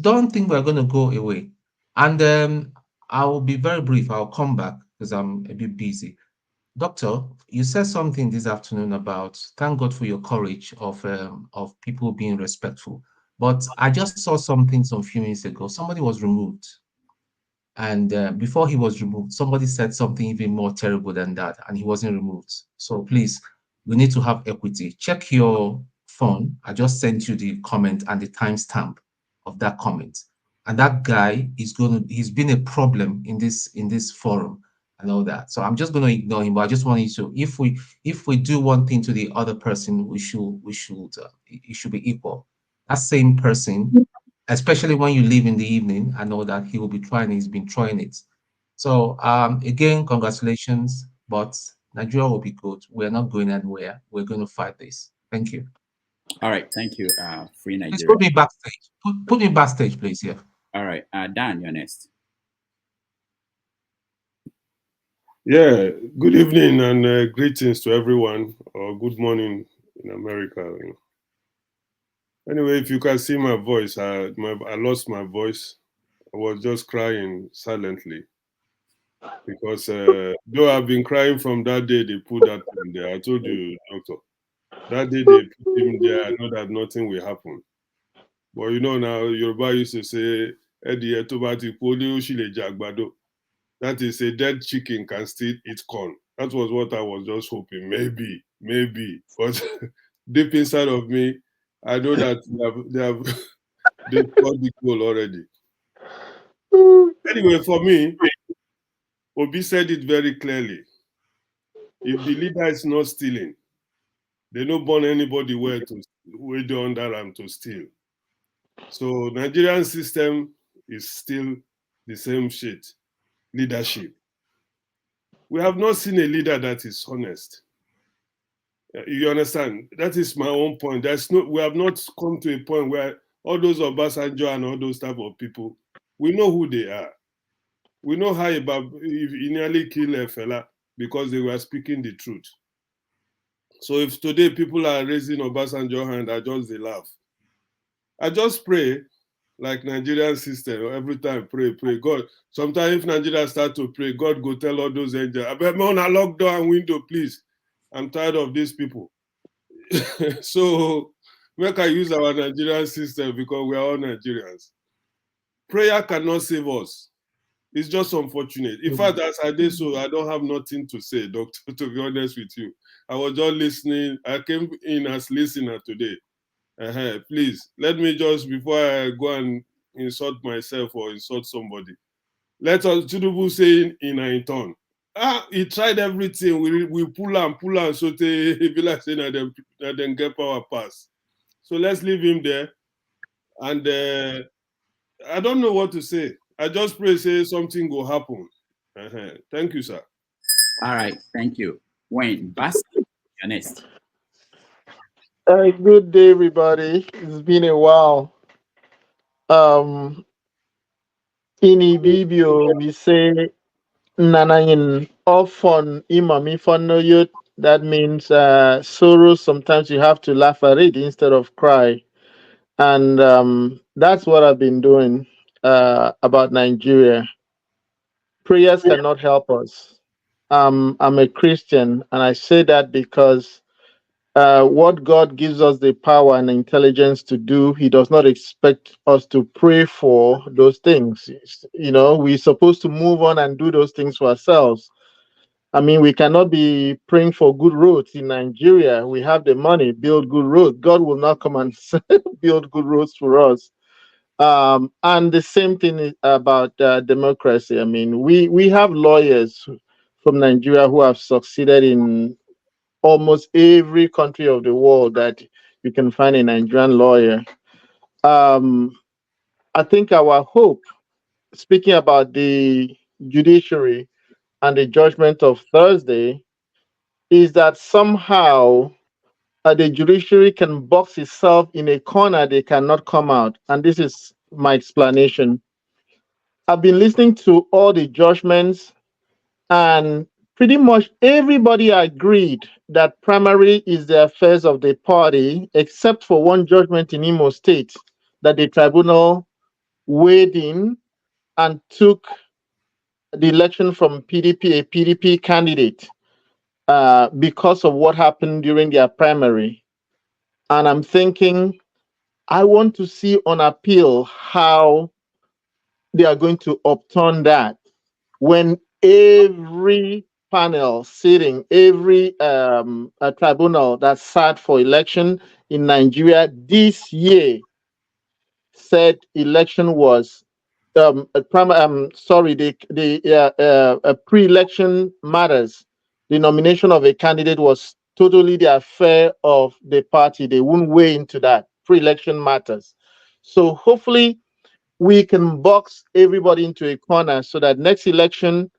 S: don't think we're going to go away. And I will be very brief. I'll come back because I'm a bit busy. Doctor, you said something this afternoon about thank God for your courage of people being respectful. But I just saw something some few minutes ago. Somebody was removed. And before he was removed, somebody said something even more terrible than that, and he wasn't removed. So please, we need to have equity. Check your phone. I just sent you the comment and the timestamp of that comment. And that guy he's been a problem in this forum and all that. So I'm just going to ignore him. But I just want you to, if we do one thing to the other person, it should be equal. That same person, especially when you leave in the evening, I know that he will be trying. He's been trying it. So again, congratulations. But Nigeria will be good. We're not going anywhere. We're going to fight this. Thank you.
G: All right, thank you. Free
S: Please
G: Nigeria.
S: put me backstage. Put me backstage, please. Yeah.
G: All right, Dan, you're next.
U: Yeah, good evening and greetings to everyone, or good morning in America. Anyway, if you can see my voice, I lost my voice. I was just crying silently because though I've been crying from that day they put that in there. I told you, doctor, that day they put him there, I know that nothing will happen. But you know now, Yoruba used to say, "Edi etobati poli ushile jagbado." That is, a dead chicken can still eat corn. That was what I was just hoping. Maybe. But deep inside of me, I know that they've got the goal already. Anyway, for me, Obi said it very clearly. If the leader is not stealing, they don't burn anybody where they under him to steal. So Nigerian system is still the same shit. Leadership. We have not seen a leader that is honest. You understand? That is my own point. We have not come to a point where all those Obasanjo and all those type of people, we know who they are. We know how he nearly killed a fella because they were speaking the truth. So if today people are raising Obasanjo hand, I just they laugh. I just pray, like Nigerian system, every time pray. God, sometimes if Nigeria start to pray, God go tell all those angels, I bet man, lock door and window, please. I'm tired of these people. So make I use our Nigerian system because we are all Nigerians. Prayer cannot save us. It's just unfortunate. In fact, as I did so, I don't have nothing to say, doctor, to be honest with you. I was just listening. I came in as listener today. Please, let me just, before I go and insult myself or insult somebody, let us, Tinubu say in turn. He tried everything. We pull and so they be like saying that then get power pass. So let's leave him there. And I don't know what to say. I just pray say something will happen. Thank you, sir.
G: All right, thank you. Wayne, Basti, you're next.
V: Good day, everybody. It's been a while. In Ibibio, we say Nanayin often imami fanoyut. That means sorrow. Sometimes you have to laugh at it instead of cry, and that's what I've been doing about Nigeria. Prayers cannot help us. I'm a Christian, and I say that because what God gives us the power and intelligence to do, He does not expect us to pray for those things. You know, we're supposed to move on and do those things for ourselves. I mean, we cannot be praying for good roads in Nigeria. We have the money, build good roads. God will not come and build good roads for us. And the same thing is about democracy. I mean, we have lawyers from Nigeria who have succeeded in almost every country of the world that you can find a Nigerian lawyer. I think our hope, speaking about the judiciary and the judgment of Thursday, is that somehow the judiciary can box itself in a corner they cannot come out. And this is my explanation. I've been listening to all the judgments, and pretty much everybody agreed that primary is the affairs of the party, except for one judgment in Imo State that the tribunal weighed in and took the election from PDP, a PDP candidate, because of what happened during their primary. And I'm thinking, I want to see on appeal how they are going to upturn that when every panel sitting, every tribunal that sat for election in Nigeria this year said election was pre-election matters. The nomination of a candidate was totally the affair of the party. They won't weigh into that. Pre-election matters. So hopefully we can box everybody into a corner so that next election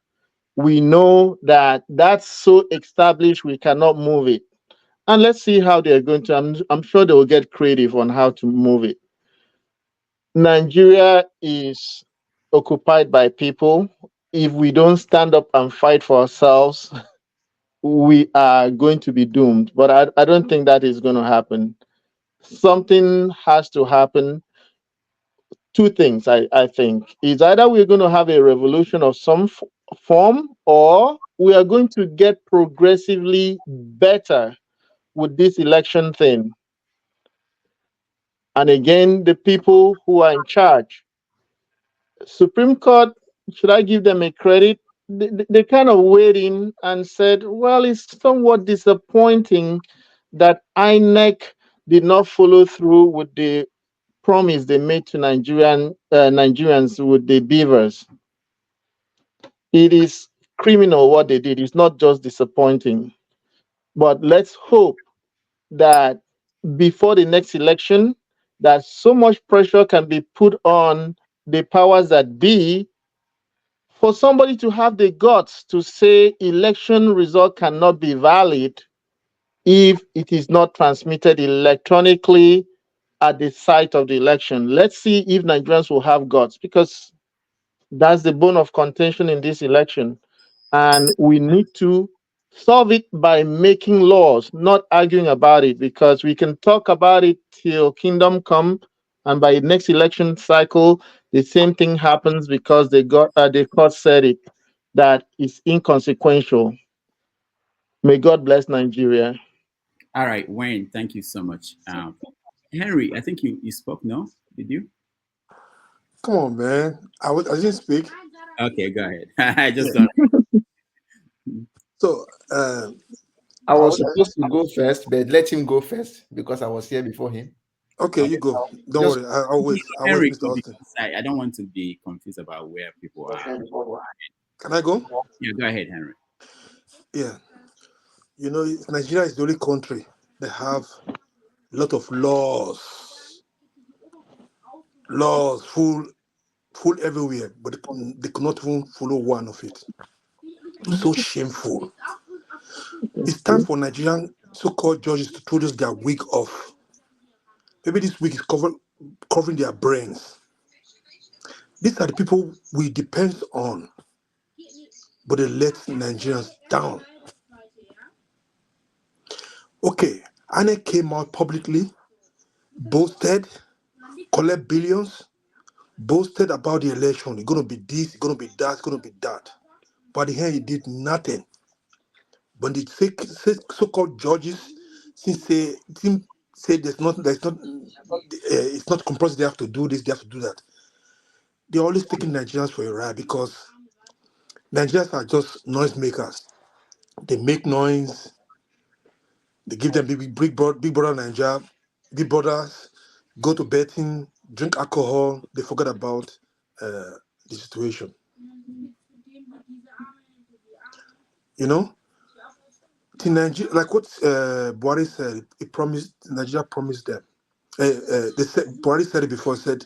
V: we know that that's so established we cannot move it. And let's see how they're going to. I'm sure they will get creative on how to move it. Nigeria is occupied by people. If we don't stand up and fight for ourselves, we are going to be doomed. But I don't think that is going to happen. Something has to happen. Two things, I think. Is either we're going to have a revolution of some form, or we are going to get progressively better with this election thing. And again, the people who are in charge, Supreme Court, should I give them a credit? They kind of weighed in and said, well, it's somewhat disappointing that INEC did not follow through with the promise they made to Nigerians with the beavers. It is criminal what they did. It's not just disappointing. But let's hope that before the next election, that so much pressure can be put on the powers that be for somebody to have the guts to say election result cannot be valid if it is not transmitted electronically at the site of the election. Let's see if Nigerians will have guts, because that's the bone of contention in this election. And we need to solve it by making laws, not arguing about it, because we can talk about it till kingdom come, and by next election cycle, the same thing happens because the court said it, that is inconsequential. May God bless Nigeria.
G: All right, Wayne, thank you so much. Henry, I think you spoke, no? Did you?
O: Come on, man. I didn't speak.
G: Okay, go ahead. I just got
O: So,
A: I was supposed to go first, but let him go first because I was here before him.
O: Okay, you go. Don't worry. I'll wait.
G: Henry,
O: Mr. Austin.
G: I don't want to be confused about where people are.
O: Can I go?
G: Yeah, go ahead, Henry.
O: Yeah. You know, Nigeria is the only country that have a lot of laws. Laws full everywhere, but they cannot even follow one of it. So shameful. It's time for Nigerian so-called judges to throw just their wig off. Maybe this wig is covering their brains. These are the people we depend on, but they let Nigerians down. Okay, Anna came out publicly, boasted, collect billions, boasted about the election. It's going to be this, it's going to be that, it's going to be that. But the end, he did nothing. But the so-called judges, since they say it's not compulsory, they have to do this, they have to do that. They're always taking Nigerians for a ride because Nigerians are just noise makers. They make noise. They give them big brother Nigeria, big brothers, go to betting, drink alcohol. They forget about the situation. You know, Nigeria, like what Buhari said, Nigeria promised them. They said, Buhari said it before, said,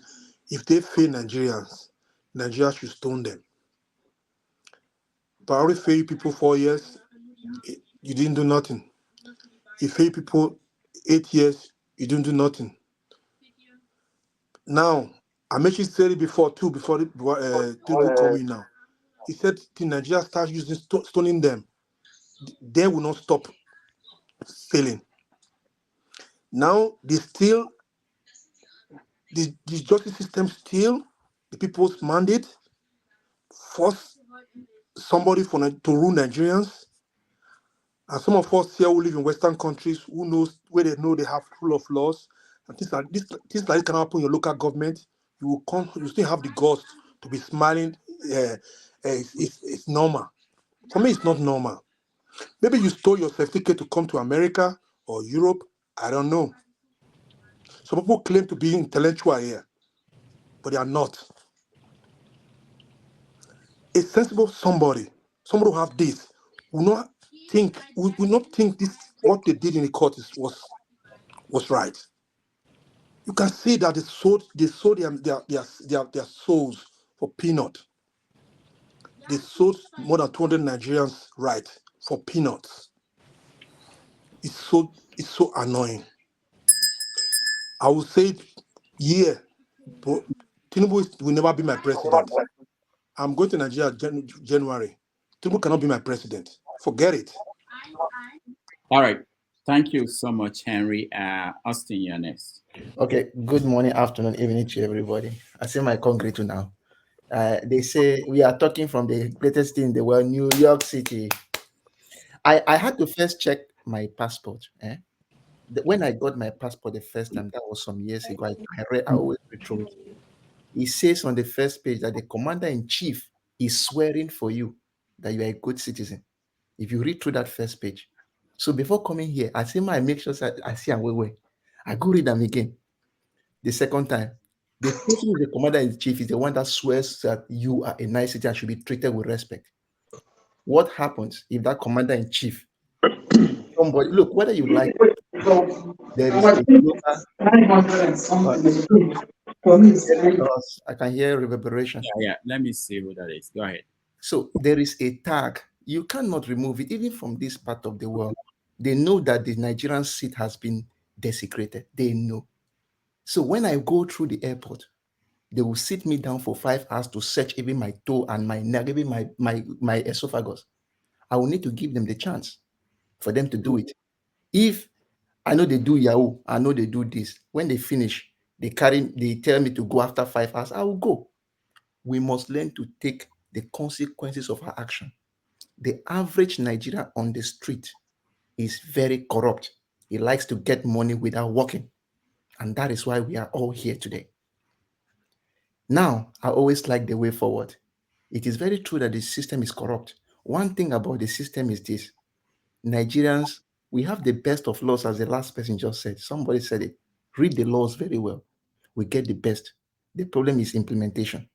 O: if they fail Nigerians, Nigeria should stone them. Buhari failed people 4 years, you didn't do nothing. He failed people 8 years, you didn't do nothing. Now, Amechi said it before too, before Tinubu come in now. He said, till Nigeria start using stoning them, they will not stop failing. Now, the justice system still, the people's mandate, force somebody to rule Nigerians. And some of us here who live in Western countries, who knows where they know they have rule of laws, and things like this can happen in your local government. You still have the guts to be smiling. It's normal. For me, it's not normal. Maybe you stole your certificate to come to America or Europe. I don't know. Some people claim to be intellectual here, but they are not. A sensible somebody who have this, will not think this what they did in the court was right. You can see that they sold their souls for peanut. They sold more than 200 Nigerians right for peanuts. It's so annoying. I will say, but Tinubu will never be my president. I'm going to Nigeria January. Tinubu cannot be my president. Forget it.
G: All right. Thank you so much, Henry. Austin, you're next.
A: Okay. Good morning, afternoon, evening to everybody. I see my congregate now. They say we are talking from the greatest city in the world, New York City. I had to first check my passport. When I got my passport the first time, that was some years ago. I always read through it. It says on the first page that the commander-in-chief is swearing for you that you are a good citizen. If you read through that first page. So before coming here, I make sure I see and wait. I go read them again. The second time, the person who is the commander-in-chief is the one that swears that you are a nice citizen and should be treated with respect. What happens if that commander-in-chief, somebody, look, whether you like it, there is a I can hear reverberation.
G: Yeah, let me see who that is. Go ahead.
A: So there is a tag. You cannot remove it, even from this part of the world. They know that the Nigerian seat has been desecrated. They know. So when I go through the airport, they will sit me down for 5 hours to search even my toe and my neck, even my esophagus. I will need to give them the chance for them to do it. If I know they do Yahoo, I know they do this. When they finish, they tell me to go after 5 hours, I will go. We must learn to take the consequences of our action. The average Nigerian on the street is very corrupt. He likes to get money without working. And that is why we are all here today. Now, I always like the way forward. It is very true that the system is corrupt. One thing about the system is this. Nigerians, we have the best of laws, as the last person just said. Somebody said it. Read the laws very well. We get the best. The problem is implementation.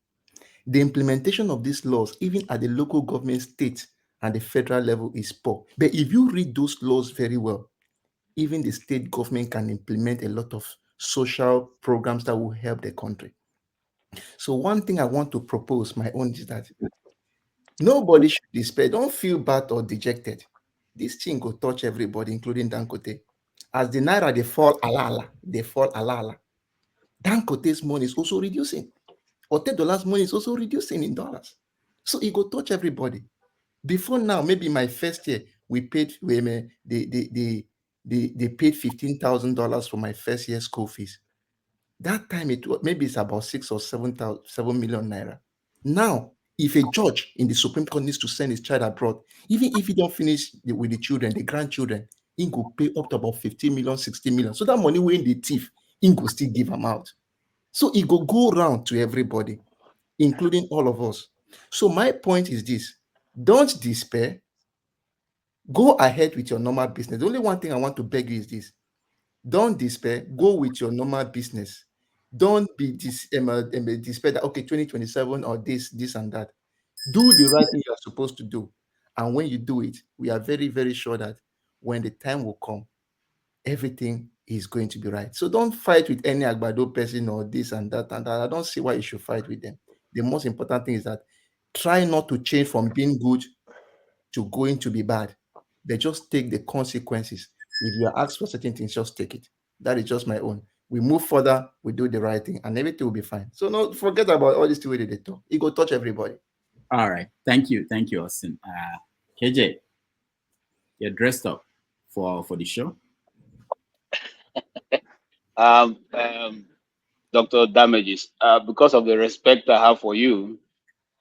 A: The implementation of these laws, even at the local government, state, and the federal level, is poor. But if you read those laws very well, even the state government can implement a lot of social programs that will help the country. So one thing I want to propose, my own, is that nobody should despair. Don't feel bad or dejected. This thing will touch everybody, including Dangote. As the Naira, they fall ala. Dangote's money is also reducing. $10 money is also reducing in dollars. So it will touch everybody. Before now, maybe my first year, they paid $15,000 for my first year school fees. That time maybe it's about 6 or 7 million naira. Now, if a judge in the Supreme Court needs to send his child abroad, even if he don't finish with the children, the grandchildren, he will pay up to about 50 million, 60 million. So that money will in the thief, he will still give them out. So it will go around to everybody, including all of us. So my point is this: don't despair. Go ahead with your normal business. The only one thing I want to beg you is this: don't despair. Go with your normal business. Don't be despair that, okay, 2027 or this and that. Do the right thing you're supposed to do. And when you do it, we are very, very sure that when the time will come, everything is going to be right. So don't fight with any Agbado person or this and that and that. I don't see why you should fight with them. The most important thing is that try not to change from being good to going to be bad. They just take the consequences. If you are asked for certain things, just take it. That is just my own. We move further, we do the right thing, and everything will be fine. So no, forget about all this two way they talk. It go touch everybody.
G: All right. Thank you, Austin. KJ, you're dressed up for the show.
B: Dr. Damages, because of the respect I have for you,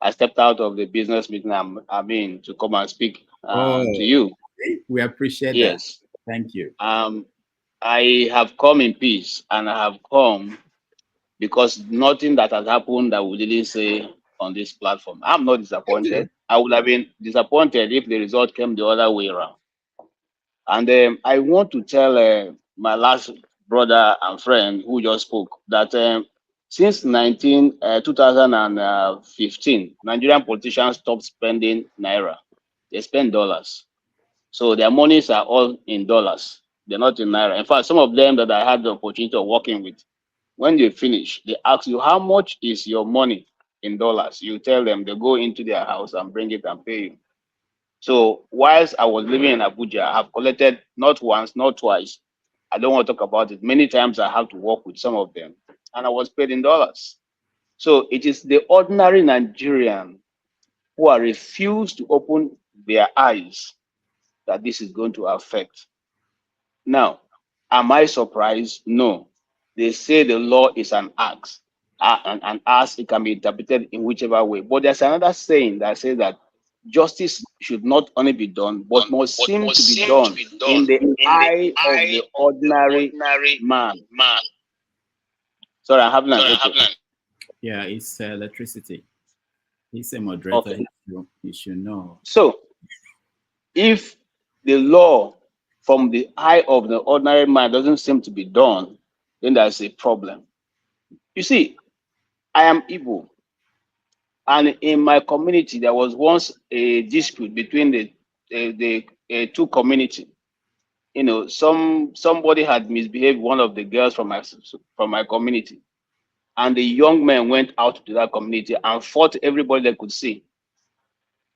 B: I stepped out of the business meeting I'm in to come and speak to you.
G: We appreciate
B: yes.
G: that. Thank you.
B: I have come in peace, and I have come because nothing that has happened that we didn't say on this platform. I'm not disappointed. I would have been disappointed if the result came the other way around. And I want to tell my last brother and friend who just spoke that since 2015, Nigerian politicians stopped spending naira. They spend dollars. So their monies are all in dollars. They're not in naira. In fact, some of them that I had the opportunity of working with, when they finish, they ask you, how much is your money in dollars? You tell them, they go into their house and bring it and pay you. So whilst I was living in Abuja, I have collected not once, not twice. I don't want to talk about it. Many times I have to work with some of them, and I was paid in dollars. So it is the ordinary Nigerian who are refused to open their eyes that this is going to affect. Now, am I surprised? No. They say the law is an axe, and an axe, it can be interpreted in whichever way. But there's another saying that says that justice should not only be done, but must seem to be done in the eye of the ordinary man. Sorry, I'm having an echo.
G: Yeah, it's electricity. He's a moderator.
B: Okay.
G: You should know.
B: So, if the law from the eye of the ordinary man doesn't seem to be done, then there's a problem. You see, I am Igbo, and in my community, there was once a dispute between the two communities. You know, somebody had misbehaved, one of the girls from my community, and the young men went out to that community and fought everybody they could see.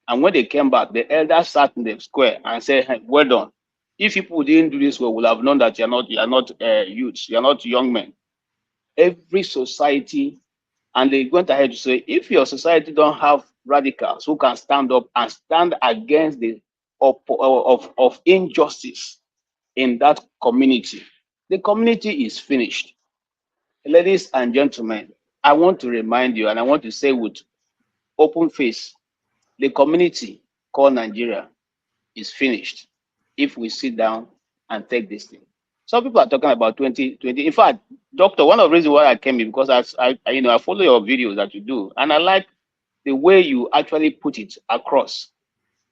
B: And when they came back, the elders sat in the square and said, hey, well done. If people didn't do this well, we'll have known that you're not youths, you're not young men. Every society, and they went ahead to say, if your society don't have radicals who can stand up and stand against the of injustice in that community, the community is finished. Ladies and gentlemen, I want to remind you, and I want to say with open face, the community called Nigeria is finished if we sit down and take this thing. Some people are talking about 2020. In fact, Doctor, one of the reasons why I came in, because I follow your videos that you do, and I like the way you actually put it across,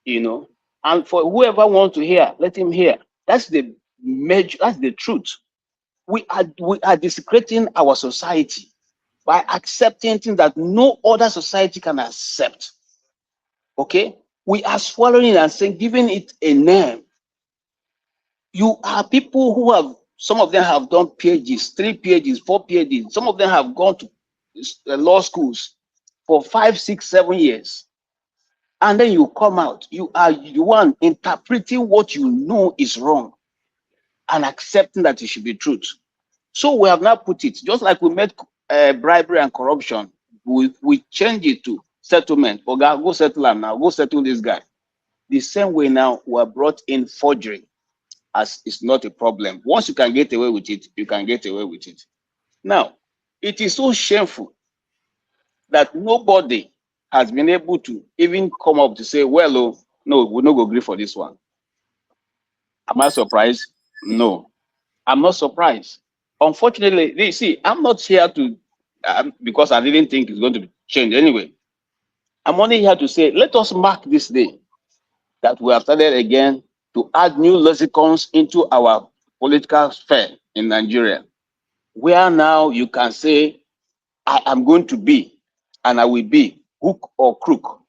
B: and for whoever wants to hear, let him hear. That's the truth. We are desecrating our society by accepting things that no other society can accept. Okay? We are swallowing and saying, giving it a name. You are people who have, some of them have done PhDs, 3 PhDs, 4 PhDs. Some of them have gone to law schools for 5, 6, 7 years. And then you come out, you are the one interpreting what you know is wrong and accepting that it should be truth. So we have now put it, just like we made bribery and corruption, we change it to settlement. Oga, go settle him now, go settle this guy. The same way now, we are brought in forgery as it's not a problem. Once you can get away with it, you can get away with it. Now, it is so shameful that nobody has been able to even come up to say, well, oh, no, we're not going to agree for this one. Am I surprised? No, I'm not surprised. Unfortunately, you see, I'm not here to, because I didn't think it's going to change anyway. I'm only here to say, let us mark this day that we have started again to add new lexicons into our political sphere in Nigeria, where now you can say, I am going to be, and I will be, hook or crook.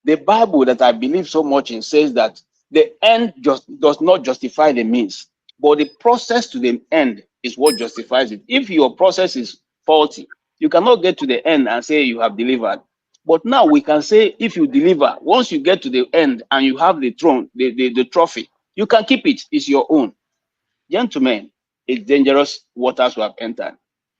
B: The Bible that I believe so much in says that The end just does not justify the means, but the process to the end is what justifies it. If your process is faulty, you cannot get to the end and say you have delivered. But now we can say if you deliver, once you get to the end and you have the throne, the trophy, you can keep it. It's your own. Gentlemen, it's dangerous waters we have entered.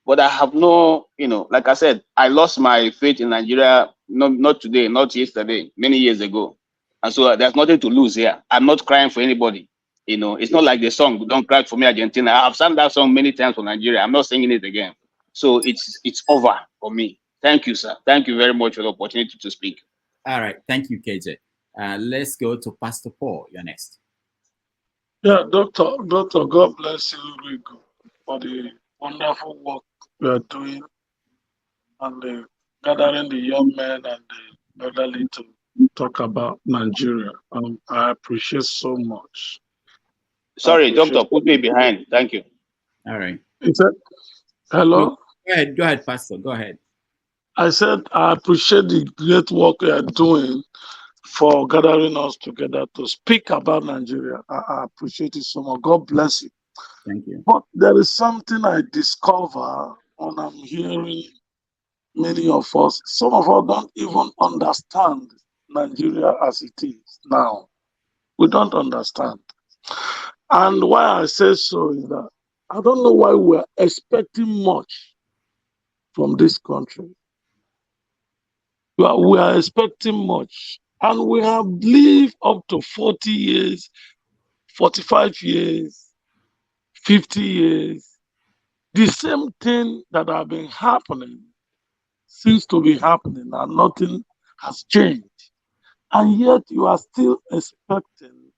B: But I have no, like I said, I lost my faith in Nigeria, not today, not yesterday, many years ago. And so there's nothing to lose here. I'm not crying for anybody. It's not like the song, Don't Cry for Me, Argentina. I've sung that song many times for Nigeria. I'm not singing it again. So it's over for me. Thank you, sir. Thank you very much for the opportunity to speak.
G: All right. Thank you, KJ. Let's go to Pastor Paul. You're next.
D: Yeah, Doctor, God bless you, Rico, for the wonderful work you are doing and gathering the young men and the elderly to talk about Nigeria. I appreciate so much.
B: Sorry, Doctor, put me behind. Thank you.
G: All right.
D: Hello?
G: No, go ahead, Pastor. Go ahead.
D: I said I appreciate the great work you are doing for gathering us together to speak about Nigeria. I appreciate it so much. God bless you.
G: Thank you.
D: But there is something I discover when I'm hearing many of us. Some of us don't even understand Nigeria as it is now. We don't understand. And why I say so is that I don't know why we're expecting much from this country. We are expecting much. And we have lived up to 40 years, 45 years, 50 years. The same thing that have been happening seems to be happening and nothing has changed. And yet you are still expecting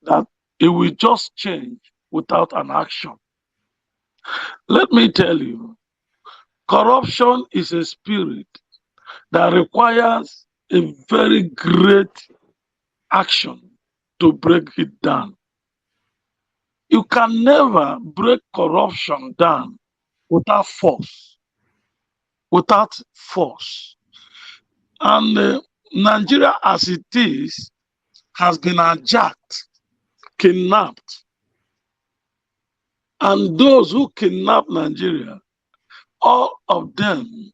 D: that it will just change without an action. Let me tell you, corruption is a spirit that requires a very great action to break it down. You can never break corruption down without force. Without force. And Nigeria as it is has been hijacked, kidnapped. And those who kidnap Nigeria, all of them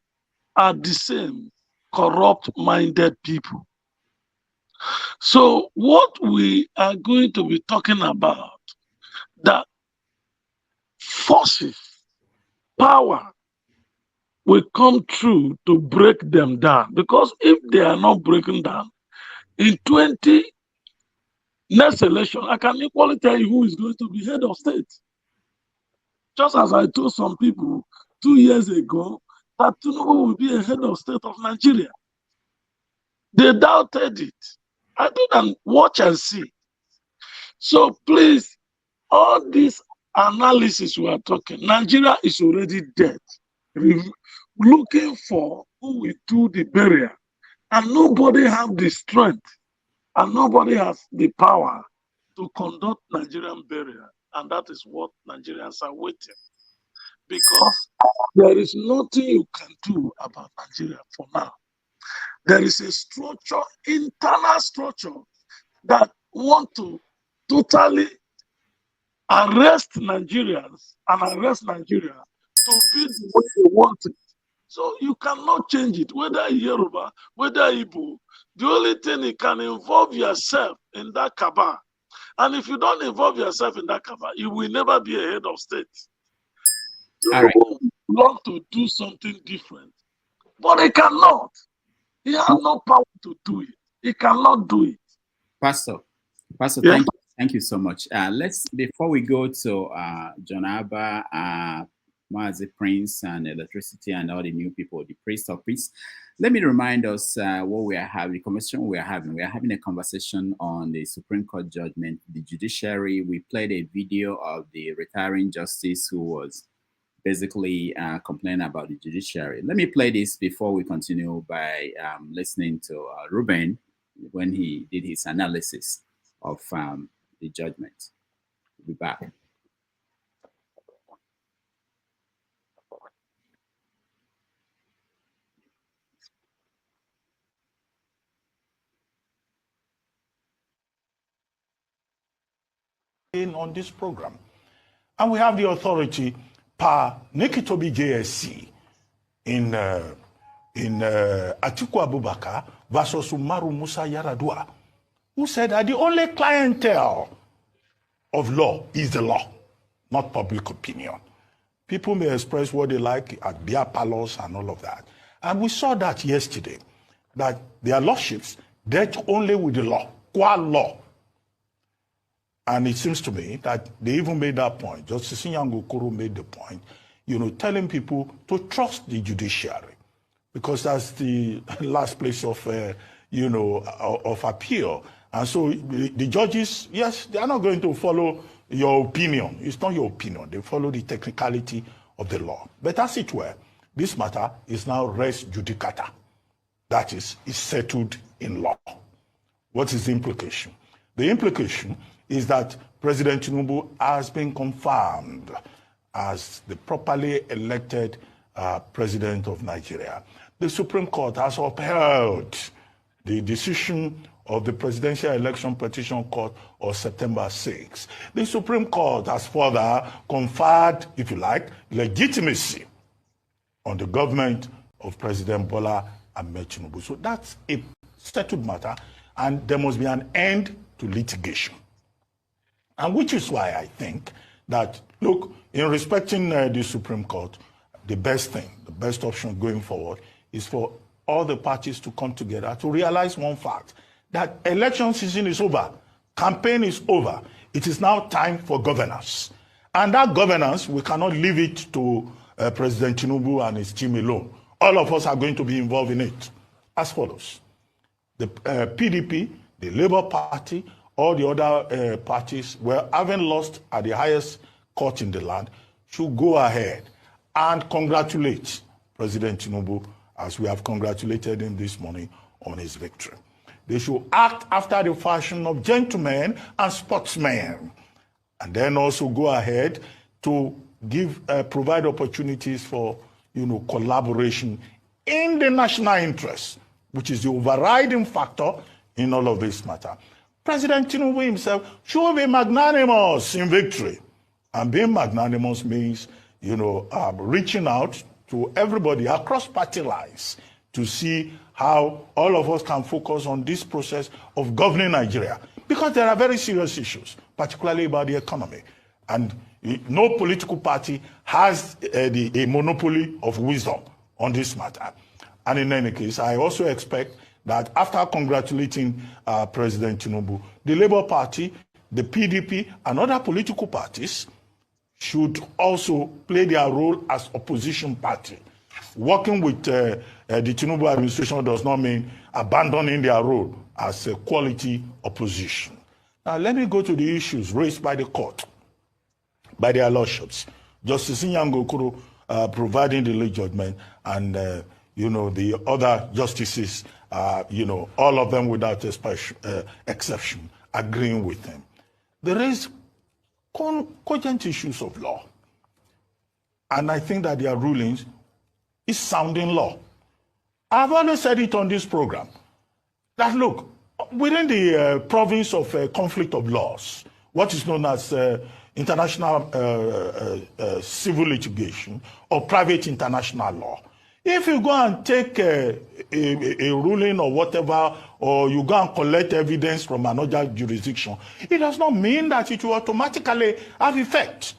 D: are the same corrupt-minded people. So what we are going to be talking about, that forces, power will come through to break them down. Because if they are not breaking down, in next election, I can equally tell you who is going to be head of state. Just as I told some people 2 years ago that Tinubu will be a head of state of Nigeria. They doubted it. I told them, watch and see. So please, all this analysis we are talking, Nigeria is already dead. Looking for who will do the burial. And nobody has the strength and nobody has the power to conduct Nigerian burial. And that is what Nigerians are waiting. Because there is nothing you can do about Nigeria for now. There is a structure, internal structure, that want to totally arrest Nigerians and arrest Nigeria to be the way they want it. So you cannot change it, whether Yoruba, whether Igbo. The only thing you can involve yourself in that cabal. And if you don't involve yourself in that cabal, you will never be a head of state. You want to do something different, but he cannot. He has no power to do it. He cannot do it.
G: Pastor,
D: Yeah.
G: thank you so much. Before we go to John Abba, Mazi Prince, and Electricity, and all the new people, the priest of peace, let me remind us what we are having, the conversation we are having. We are having a conversation on the Supreme Court judgment, the judiciary. We played a video of the retiring justice who was basically complaining about the judiciary. Let me play this before we continue by listening to Ruben when he did his analysis of the judgment. We'll be back.
C: on this program. And we have the authority per Nikitobi JSC in Atiku Abubakar versus Umaru Musa Yaradua, who said that the only clientele of law is the law, not public opinion. People may express what they like at beer parlors and all of that. And we saw that yesterday, that their lordships dealt only with the law, qua law. And it seems to me that they even made that point. Justice Nyango Koro made the point, telling people to trust the judiciary, because that's the last place of, of appeal. And so the judges, yes, they are not going to follow your opinion. It's not your opinion. They follow the technicality of the law. But as it were, this matter is now res judicata. That is settled in law. What is the implication? The implication is that President Tinubu has been confirmed as the properly elected president of Nigeria. The Supreme Court has upheld the decision of the Presidential Election Petition Court of September 6. The Supreme Court has further conferred, if you like, legitimacy on the government of President Bola Ahmed Tinubu. So that's a settled matter, and there must be an end to litigation. And which is why I think that, look, in respecting the Supreme Court, the best thing, the best option going forward is for all the parties to come together to realize one fact, that election season is over, campaign is over. It is now time for governance. And that governance, we cannot leave it to President Tinubu and his team alone. All of us are going to be involved in it as follows. The PDP, the Labour Party, all the other parties, having lost at the highest court in the land, should go ahead and congratulate President Tinubu, as we have congratulated him this morning on his victory. They should act after the fashion of gentlemen and sportsmen, and then also go ahead to provide opportunities for collaboration in the national interest, which is the overriding factor in all of this matter. President Tinubu himself should be magnanimous in victory. And being magnanimous means, reaching out to everybody across party lines to see how all of us can focus on this process of governing Nigeria. Because there are very serious issues, particularly about the economy. And no political party has a monopoly of wisdom on this matter. And in any case, I also expect that after congratulating President Tinubu, the Labour Party, the PDP, and other political parties should also play their role as opposition party. Working with the Tinubu administration does not mean abandoning their role as a quality opposition. Now, let me go to the issues raised by the court, by their lordships. Justice Nyango Koro providing the late judgment, and the other justices, all of them without exception, agreeing with him. There is cogent issues of law, and I think that their rulings is sounding law. I've always said it on this program, that look, within the province of conflict of laws, what is known as international civil litigation or private international law, if you go and take a ruling or whatever, or you go and collect evidence from another jurisdiction, it does not mean that it will automatically have effect.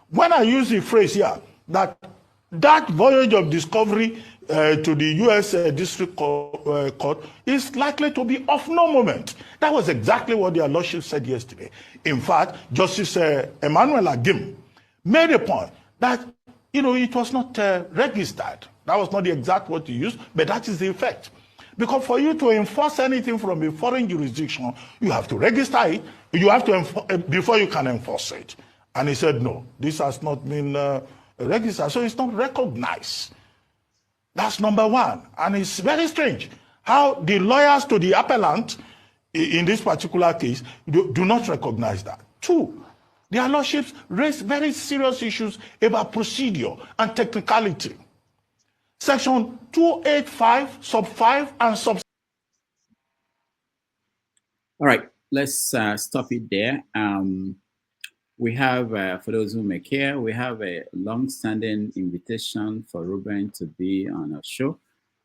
C: When I use the phrase here, that voyage of discovery to the U.S. District Court is likely to be of no moment. That was exactly what their lordship said yesterday. In fact, Justice Emmanuel Agim made a point that, it was not registered. That was not the exact word he used, but that is the effect. Because for you to enforce anything from a foreign jurisdiction, you have to register it, you have to before you can enforce it. And he said, no, this has not been registered, so it's not recognized. That's number one. And it's very strange how the lawyers to the appellant in this particular case do not recognize that. Two, their lordships raise very serious issues about procedure and technicality. Section 285, sub 5, and sub.
G: All right, let's stop it there. We have, for those who may care, we have a long-standing invitation for Ruben to be on our show.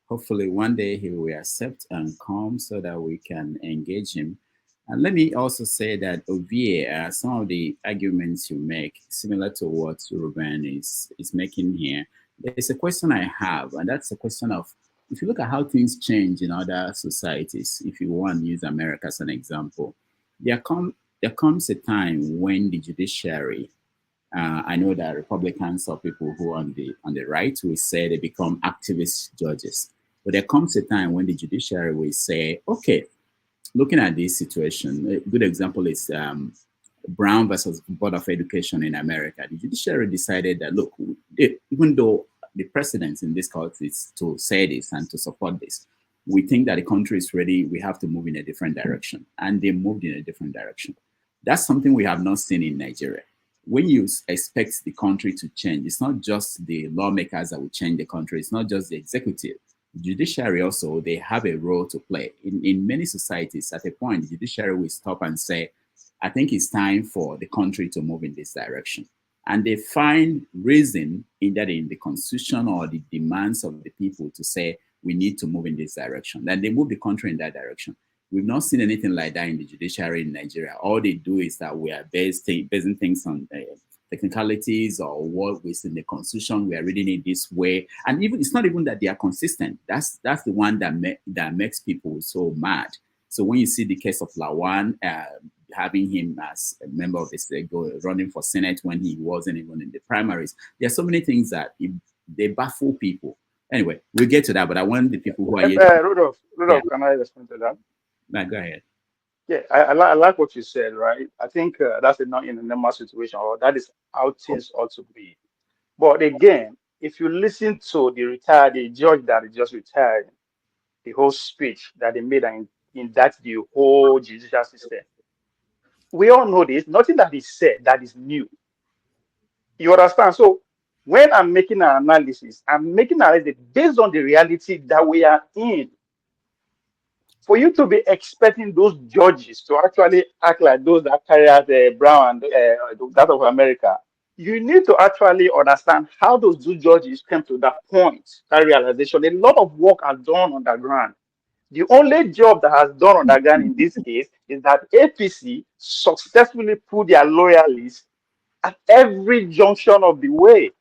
G: Hopefully one day he will accept and come so that we can engage him. And let me also say that, Ovie, some of the arguments you make, similar to what Ruben is making here, there's a question I have, and that's a question of, if you look at how things change in other societies, if you want to use America as an example, there comes a time when the judiciary, I know that Republicans or people who are on the right will say they become activist judges. But there comes a time when the judiciary will say, okay, looking at this situation, a good example is Brown versus Board of Education in America. The judiciary decided that, look, even though the precedent in this court is to say this and to support this, we think that the country is ready, we have to move in a different direction. And they moved in a different direction. That's something we have not seen in Nigeria. When you expect the country to change, it's not just the lawmakers that will change the country, it's not just the executive. The judiciary also, they have a role to play. In many societies, at a point, the judiciary will stop and say, I think it's time for the country to move in this direction. And they find reason either in the constitution or the demands of the people to say, we need to move in this direction. Then they move the country in that direction. We've not seen anything like that in the judiciary in Nigeria. All they do is that we are basing things on technicalities or what is in the constitution. We are reading it this way. And even it's not even that they are consistent. That's the one that makes people so mad. So when you see the case of Lawan, having him as a member of the state running for Senate when he wasn't even in the primaries, there are so many things that they baffle people. Anyway, we'll get to that, but I want the people who are here.
K: Rudolph,
G: Yeah.
K: can I respond to that?
G: No, go ahead.
K: Yeah, I like what you said, right? I think that's not in a normal situation, or that is how things ought to be. But again, if you listen to the judge that just retired, the whole speech that they made in that the whole judicial system, we all know this. Nothing that is said that is new. You understand? So when I'm making an analysis, I'm making an analysis based on the reality that we are in. For you to be expecting those judges to actually act like those that carry out Brown and that of America, you need to actually understand how those two judges came to that point, that realization. A lot of work has done on the ground. The only job that has done on the ground in this case is that APC successfully put their loyalists at every junction of the way.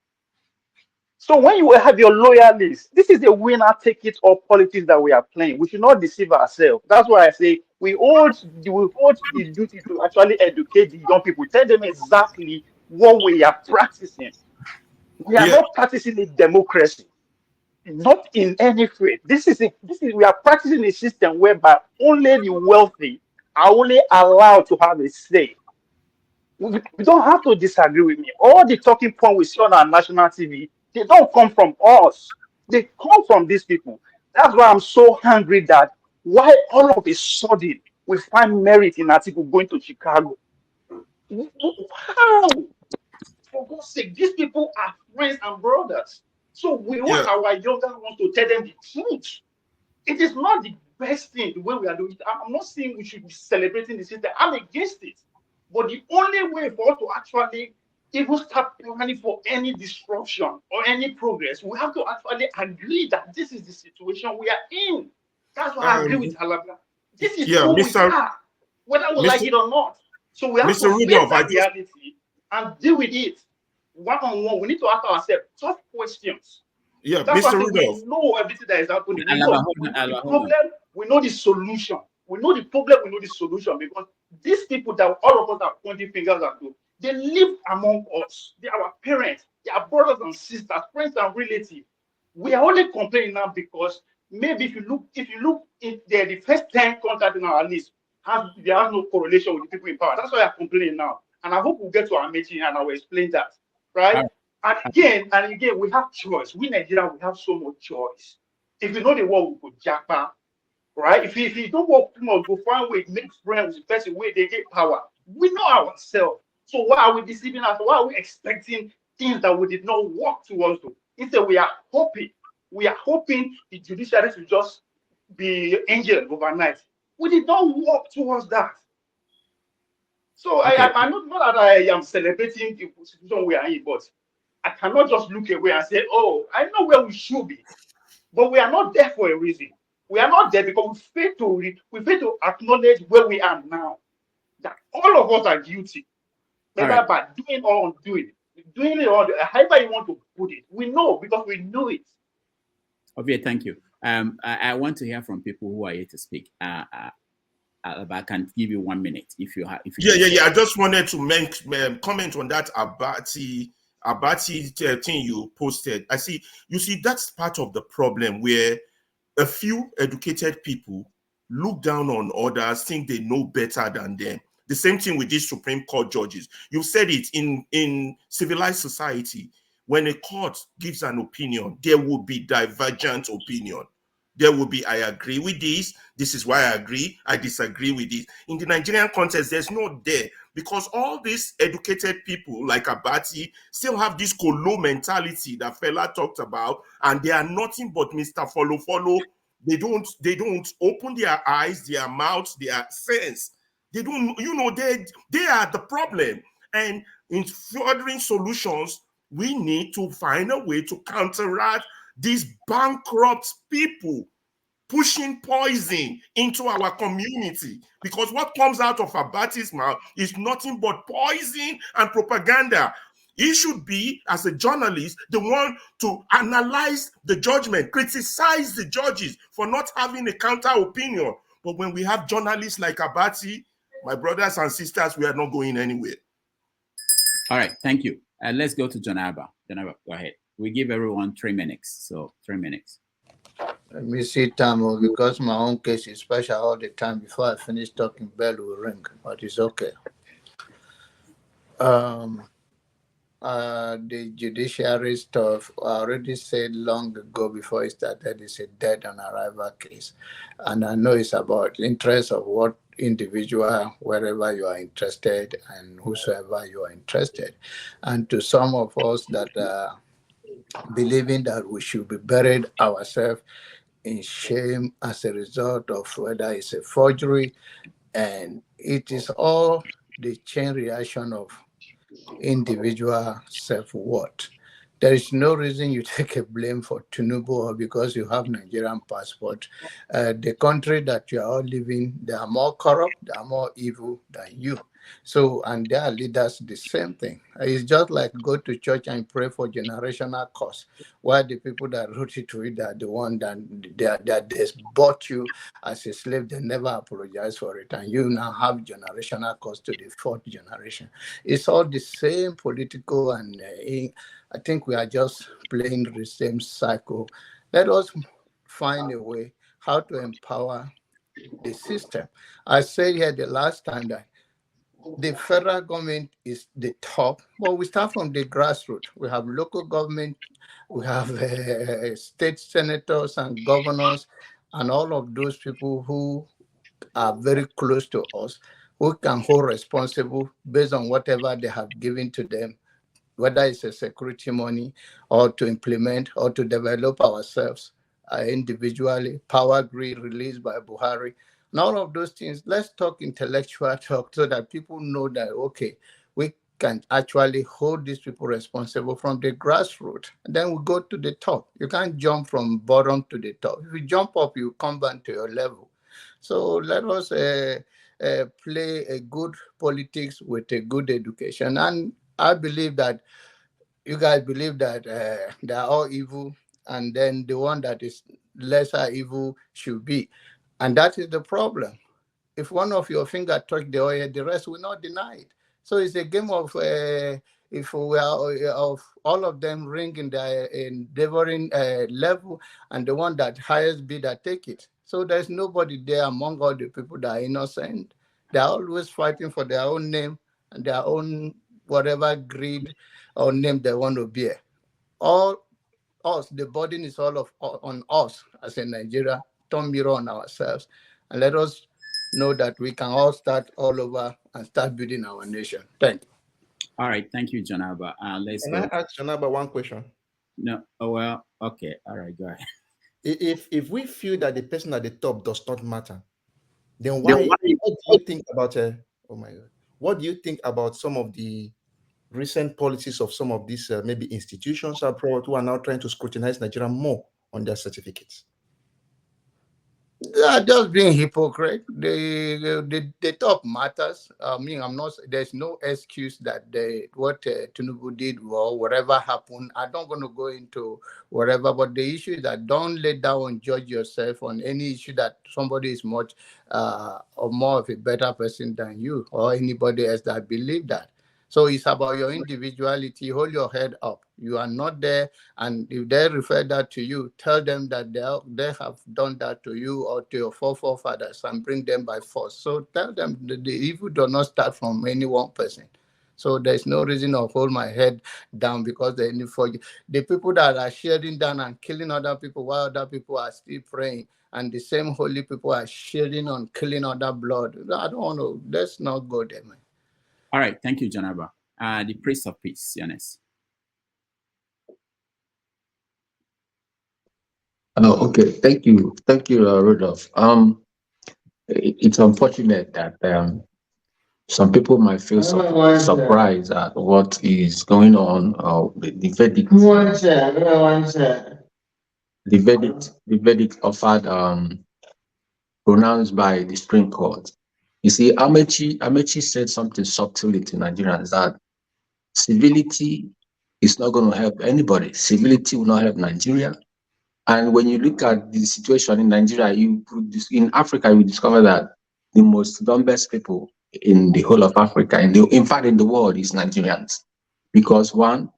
K: So when you have your loyalists, this is a winner take it all politics that we are playing. We should not deceive ourselves. That's why I say we hold the duty to actually educate the young people, tell them exactly what we are practicing. We are not practicing a democracy, not in any way. We are practicing a system whereby only the wealthy are only allowed to have a say. We don't have to disagree with me. All the talking points we see on our national TV, they don't come from us. They come from these people. That's why I'm so angry that why all of a sudden we find merit in article going to Chicago. How? For God's sake, these people are friends and brothers. So we want our younger ones to tell them the truth. It is not the best thing the way we are doing it. I'm not saying we should be celebrating the system. I'm against it. But the only way for us to actually even start planning for any disruption or any progress, we have to actually agree that this is the situation we are in. That's why I agree with Halabia. This is who we are, whether we like it or not. So we have to face that reality and deal with it one-on-one. We need to ask ourselves tough questions.
U: Yeah,
K: that's
U: Mr.
K: why
U: Rudolph.
K: we know everything that is happening. We know the problem, we know the solution. We know the problem, we know the solution, because these people that all of us are pointing fingers at, they live among us. They are our parents, they are brothers and sisters, friends and relatives. We are only complaining now because maybe if you look, the first 10 contacts in our list there has no correlation with the people in power. That's why I'm complaining now. And I hope we'll get to our meeting and I will explain that. Right? And again, we have choice. We Nigerians, we have so much choice. If you know the word, we could japa. Right? If you don't work too much, go find way, make friends with the person where they get power. We know ourselves. So why are we deceiving us? Why are we expecting things that we did not work towards? Instead, we are hoping the judiciary to just be angel overnight. We did not work towards that.
E: So
G: Okay.
E: I'm not that I am celebrating the situation we are in, but I cannot just look away and say, oh, I know where we should be, but we are not there for a reason. We are not there because we fail to acknowledge where we are now. That all of us are guilty,
G: All
E: whether
G: right.
E: by doing or undoing, doing it or however you want to put it. We know because we know it.
G: Okay, thank you. I want to hear from people who are here to speak. But I can give you 1 minute if you have.
U: Yeah. I just wanted to comment on that Abati thing you posted. You see, that's part of the problem where a few educated people look down on others, think they know better than them. The same thing with these Supreme Court judges. You said it in civilized society. When a court gives an opinion, there will be divergent opinion. There will be, I agree with this. This is why I agree. I disagree with this. In the Nigerian context, there's no there because all these educated people like Abati still have this Kolo mentality that fella talked about, and they are nothing but Mr. Follow. They don't open their eyes, their mouths, their sense. They don't, they are the problem. And in furthering solutions, we need to find a way to counteract these bankrupt people pushing poison into our community, because what comes out of Abati's mouth is nothing but poison and propaganda. He should be, as a journalist, the one to analyze the judgment, criticize the judges for not having a counter opinion. But when we have journalists like Abati, my brothers and sisters, we are not going anywhere.
G: All right, thank you. Let's go to Janaba. Janaba, go ahead. We give everyone 3 minutes, so 3 minutes.
F: Let me see, Tamo, because my own case is special all the time. Before I finish talking, bell will ring, but it's okay. The judiciary stuff, I already said long ago before it started, it's a dead on arrival case. And I know it's about interest of what individual, wherever you are interested and whosoever you are interested. And to some of us that are believing that we should be buried ourselves in shame as a result of whether it's a forgery, and it is all the chain reaction of individual self-worth. There is no reason you take a blame for Tinubu or because you have Nigerian passport. The country that you are all living, they are more corrupt, they are more evil than you. So, and their leaders, the same thing. It's just like go to church and pray for generational curse, while the people that wrote it to it are the one that they bought you as a slave, they never apologize for it. And you now have generational curse to the fourth generation. It's all the same political, and I think we are just playing the same cycle. Let us find a way how to empower the system. I said here the last time that the federal government is the top, but we start from the grassroots. We have local government, we have state senators and governors, and all of those people who are very close to us, who can hold responsible based on whatever they have given to them, whether it's a security money or to implement or to develop ourselves individually, power grid released by Buhari, and all of those things. Let's talk intellectual talk so that people know that, okay, we can actually hold these people responsible from the grassroots. And then we go to the top. You can't jump from bottom to the top. If you jump up, you come back to your level. So let us play a good politics with a good education. And I believe that you guys believe that they are all evil, and then the one that is lesser evil should be. And that is the problem. If one of your finger touch the oil, the rest will not deny it. So it's a game of if we are of all of them ring in their endeavoring level, and the one that highest bidder take it. So there's nobody there among all the people that are innocent. They're always fighting for their own name and their own whatever greed or name they want to bear. All us, the burden is all on us as a Nigeria. Turn mirror on ourselves, and let us know that we can all start all over and start building our nation. Thank you.
G: All right, thank you, Janaba. Let's
A: Can
G: go.
A: I ask Janaba one question?
G: No, oh well, okay, all right, go ahead.
A: If we feel that the person at the top does not matter, then why do you think about oh my God? What do you think about some of the recent policies of some of these maybe institutions abroad who are now trying to scrutinize Nigeria more on their certificates?
F: They are just being hypocrite. They talk matters. I mean, I'm not. There's no excuse that what Tinubu did or whatever happened. I'm not going to go into whatever. But the issue is that don't let down judge yourself on any issue that somebody is much or more of a better person than you or anybody else that believe that. So it's about your individuality. Hold your head up. You are not there, and if they refer that to you, tell them that they have done that to you or to your forefathers and bring them by force. So tell them that the evil does not start from any one person. So there's no reason to hold my head down because for the people that are shedding down and killing other people while other people are still praying, and the same holy people are shedding on killing other blood. I don't want to. Let's not go there, man.
G: All right, thank you, Janaba. The Prince of Peace, Yanis.
S: Oh, okay. Thank you, Rudolph. It's unfortunate that some people might feel surprised at what is going on. The verdict. The verdict offered pronounced by the Supreme Court. You see, Amechi said something subtly to Nigerians that civility is not going to help anybody. Civility will not help Nigeria. And when you look at the situation in Nigeria, in Africa, you discover that the most dumbest people in the whole of Africa, in fact, in the world, is Nigerians. Because one,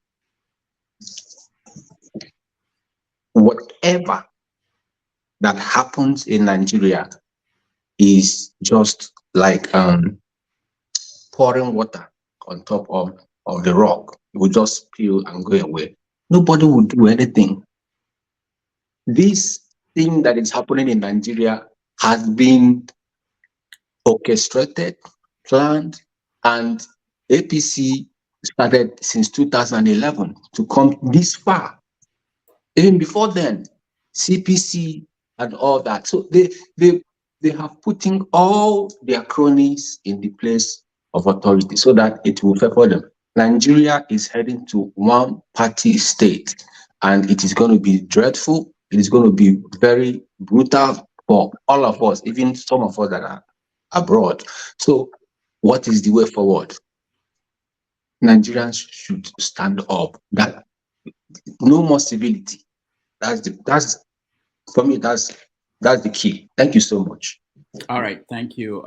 S: whatever that happens in Nigeria is just like pouring water on top of the rock. It will just spill and go away. Nobody will do anything. This thing that is happening in Nigeria has been orchestrated, planned, and APC started since 2011 to come this far. Even before then, CPC and all that. So they have putting all their cronies in the place of authority so that it will favor them. Nigeria is heading to one-party state, and it is going to be dreadful. It is going to be very brutal for all of us, even some of us that are abroad. So what is the way forward? Nigerians should stand up. That no more civility. That's for me, that's the key. Thank you so much.
G: All right, thank you,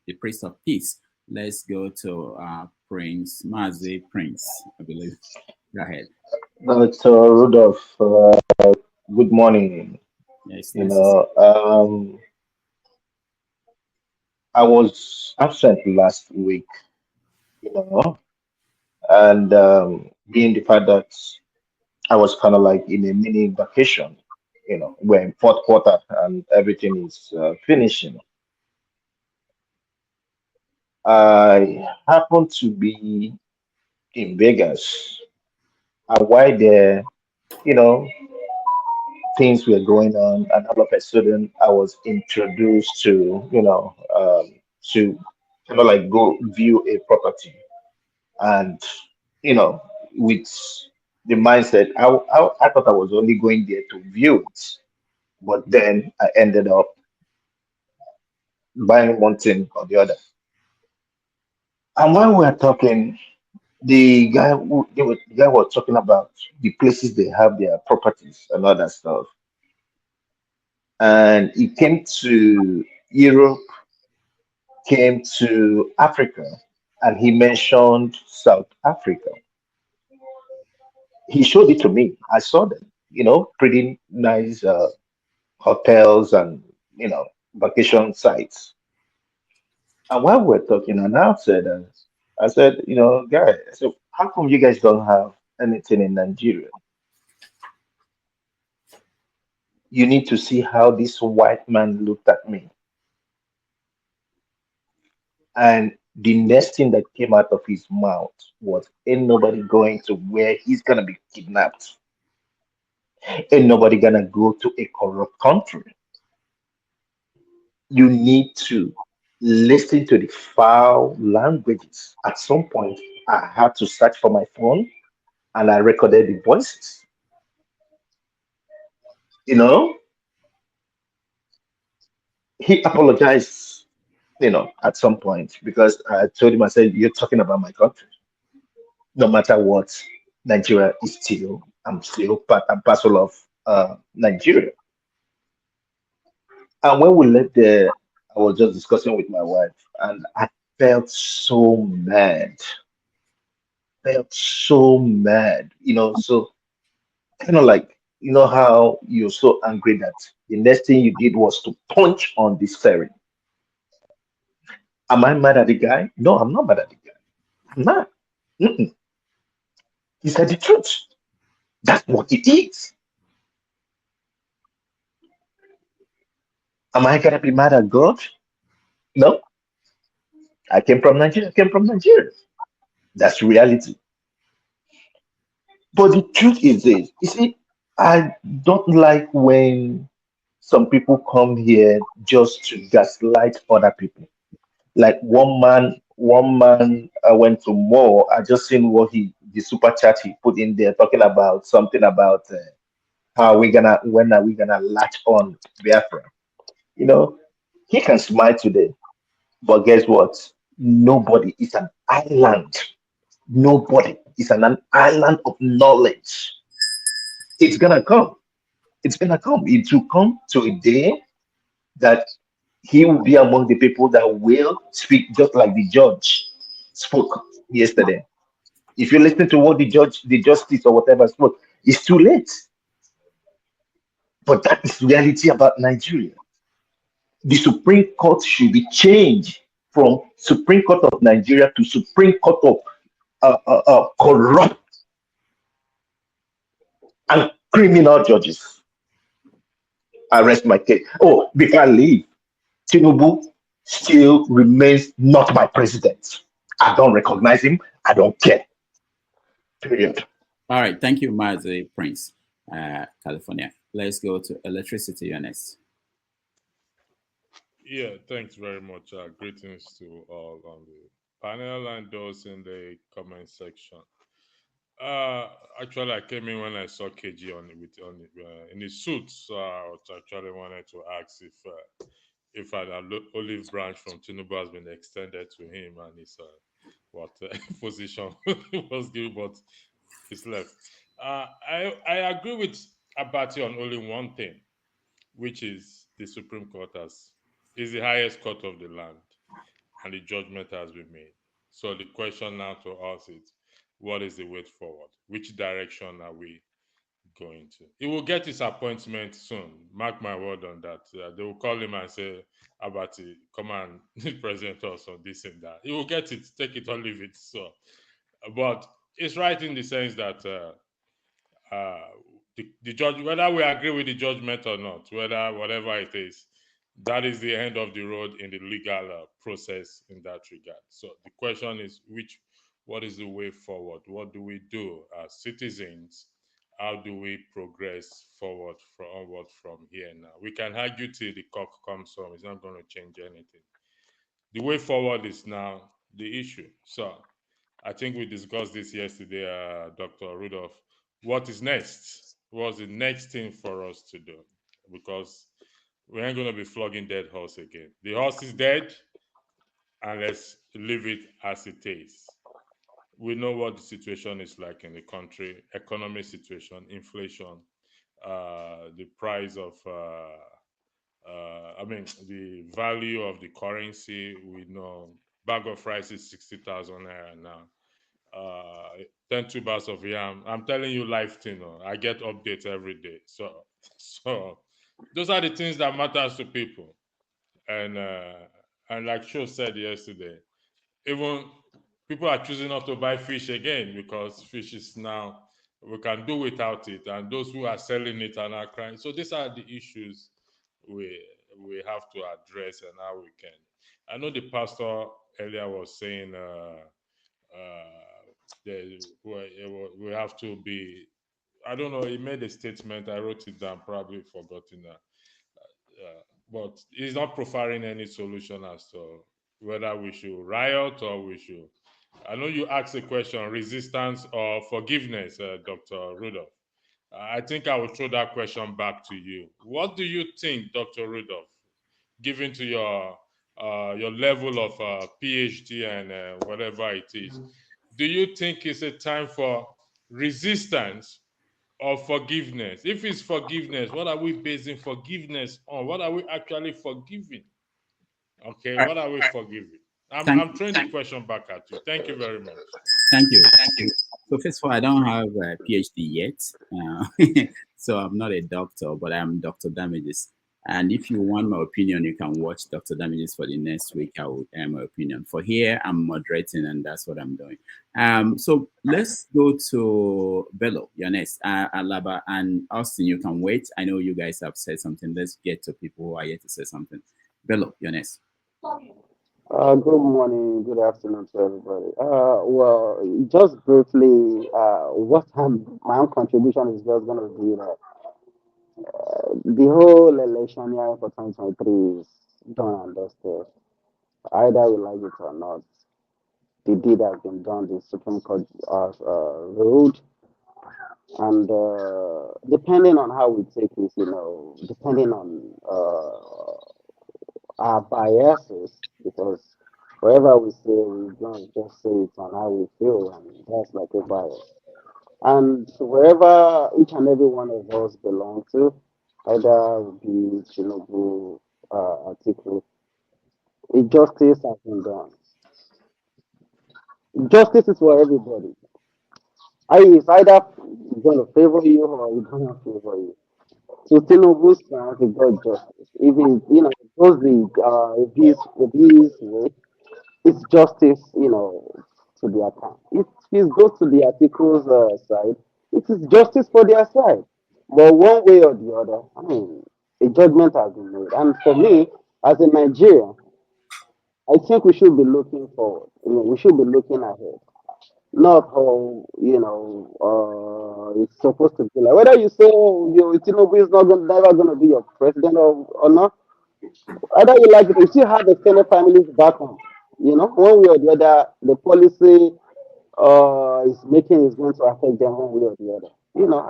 G: the Prince of Peace. Let's go to Prince Mazi Prince, I believe. Go ahead.
H: Dr. Rudolph, good morning.
G: Yes,
H: you know, I was absent last week, and being the fact that I was kind of like in a mini vacation, we're in fourth quarter and everything is finishing. I happened to be in Vegas, and while there, things were going on, and all of a sudden, I was introduced to kind of like go view a property, and with the mindset, I thought I was only going there to view it, but then I ended up buying one thing or the other. And while we were talking, the guy was talking about the places they have their properties and all that stuff. And he came to Europe, came to Africa, and he mentioned South Africa. He showed it to me. I saw them, pretty nice hotels and, vacation sites. And while we're talking, and I said, guy, so how come you guys don't have anything in Nigeria? You need to see how this white man looked at me. And the next thing that came out of his mouth was, ain't nobody going to where he's going to be kidnapped. Ain't nobody going to go to a corrupt country. You need to listen to the foul languages. At some point, I had to search for my phone and I recorded the voices. You know, he apologized, at some point because I told him, I said, "You're talking about my country. No matter what, Nigeria is still, I'm still part and parcel of Nigeria." And when we left there, I was just discussing with my wife, and I felt so mad. Felt so mad, so kind of like, how you're so angry that the next thing you did was to punch on the steering. Am I mad at the guy? No, I'm not mad at the guy. I'm not. Mm-mm. He said the truth. That's what it is. Am I gonna be mad at God? No. I came from Nigeria. I came from Nigeria. That's reality. But the truth is this. You see, I don't like when some people come here just to gaslight other people. Like one man went to more. I just seen what the super chat he put in there talking about something about when are we gonna latch on Biafra. You know, he can smile today, but guess what? Nobody is an island. Nobody is an island of knowledge. It's gonna come. It's gonna come. It will come to a day that he will be among the people that will speak just like the judge spoke yesterday. If you listen to what the justice or whatever spoke, it's too late. But that is reality about Nigeria. The Supreme Court should be changed from Supreme Court of Nigeria to Supreme Court of corrupt and criminal judges. I rest my case. Oh, before I leave, Tinubu still remains not my president. I don't recognize him. I don't care. Period.
G: All right. Thank you, Mazi Prince, California. Let's go to electricity, Ernest.
J: Yeah, thanks very much. Greetings to all on the panel and those in the comment section. Actually, I came in when I saw KG in his suit, so I actually wanted to ask if an olive branch from Tinubu has been extended to him and his position was given, but it's left. I agree with Abati on only one thing, which is the Supreme Court is the highest court of the land, and the judgment has been made. So the question now to us is, what is the way forward? Which direction are we going to? He will get his appointment soon. Mark my word on that. They will call him and say, Abati, come and present us on this and that. He will get it, take it or leave it. So, but it's right in the sense that the judge, whether we agree with the judgment or not, whatever it is, that is the end of the road in the legal process in that regard. So the question is, what is the way forward? What do we do as citizens? How do we progress forward from here now? We can argue till the cock comes home. It's not going to change anything. The way forward is now the issue. So I think we discussed this yesterday, Dr. Rudolph. What is next? What's the next thing for us to do? Because we ain't going to be flogging dead horse again. The horse is dead, and let's leave it as it is. We know what the situation is like in the country, economic situation, inflation, the price of, the value of the currency. We know bag of rice is 60,000 naira now. 10 tubers of yam. I'm telling you, life thing. I get updates every day. So those are the things that matters to people. And like Sho said yesterday, even people are choosing not to buy fish again because fish is now, we can do without it, and those who are selling it are not crying. So these are the issues we have to address and how we can. I know the pastor earlier was saying we have to be, I don't know, he made a statement, I wrote it down, probably forgotten that. but he's not profiling any solution as to whether we should riot or we should. I know you asked a question, resistance or forgiveness, Dr. Rudolph. I think I will throw that question back to you. What do you think, Dr. Rudolph, given to your level of PhD and whatever it is, do you think it's a time for resistance or forgiveness? If it's forgiveness, what are we basing forgiveness on? What are we actually forgiving? Okay,
G: All right.
J: what are we forgiving?
G: Thank
J: I'm throwing the question back at you. Thank you very much.
G: Thank you. So first of all, I don't have a PhD yet, so I'm not a doctor, but I'm Dr. Damages. And if you want my opinion, you can watch Dr. Damages for the next week. I will air my opinion. For here, I'm moderating, and that's what I'm doing. So let's go to Bello, you're next. Alaba and Austin, you can wait. I know you guys have said something. Let's get to people who are yet to say something. Bello, you're next.
Q: Good morning, good afternoon to everybody. Well, just briefly, my own contribution is just going to be that the whole election year for 2023 is done and dusted. Either we like it or not, the deed has been done. The Supreme Court has ruled, and depending on how we take it, depending on our biases, because whatever we say, we don't just say it on how we feel, and that's like a bias. And wherever each and every one of us belong to, either be Tinubu, Atiku, justice has been done. Justice is for everybody. It's either going to favor you or it's going to favor you. So Tinubu stands, he got justice. If he, goes the way, it's justice, to their account. If it goes to the article's side, it is justice for their side. But one way or the other, a judgment has been made. And for me, as a Nigerian, I think we should be looking forward. We should be looking ahead. Not how, it's supposed to be like. Whether you say, Tinubu is never going to be your president or not, either you like it, you still have the Senate families back home. One way or the other, the policy is going to affect them one way or the other.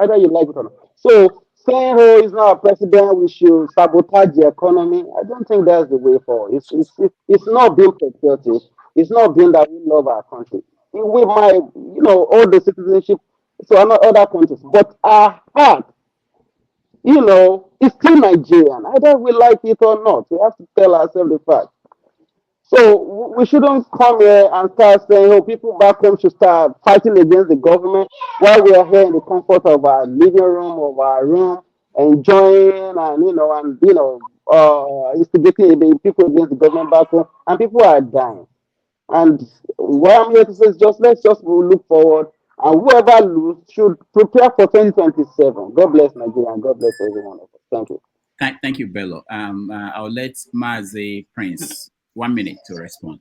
Q: Either you like it or not. So saying, oh, he's not a president, we should sabotage the economy. I don't think that's the way forward. It's not being patriotic. It's not being that we love our country. We might, all the citizenship to other countries, but our heart, it's still Nigerian. Either we like it or not. We have to tell ourselves the fact. So we shouldn't come here and start saying, oh, people back home should start fighting against the government while we are here in the comfort of our living room, of our room, enjoying instigating the people against the government back home, and people are dying. And what I'm here to say is let's just look forward, and whoever loses should prepare for 2027. God bless Nigeria, and God bless everyone of us. Thank you.
G: Thank you, Bello. I'll let Mazi Prince 1 minute to respond.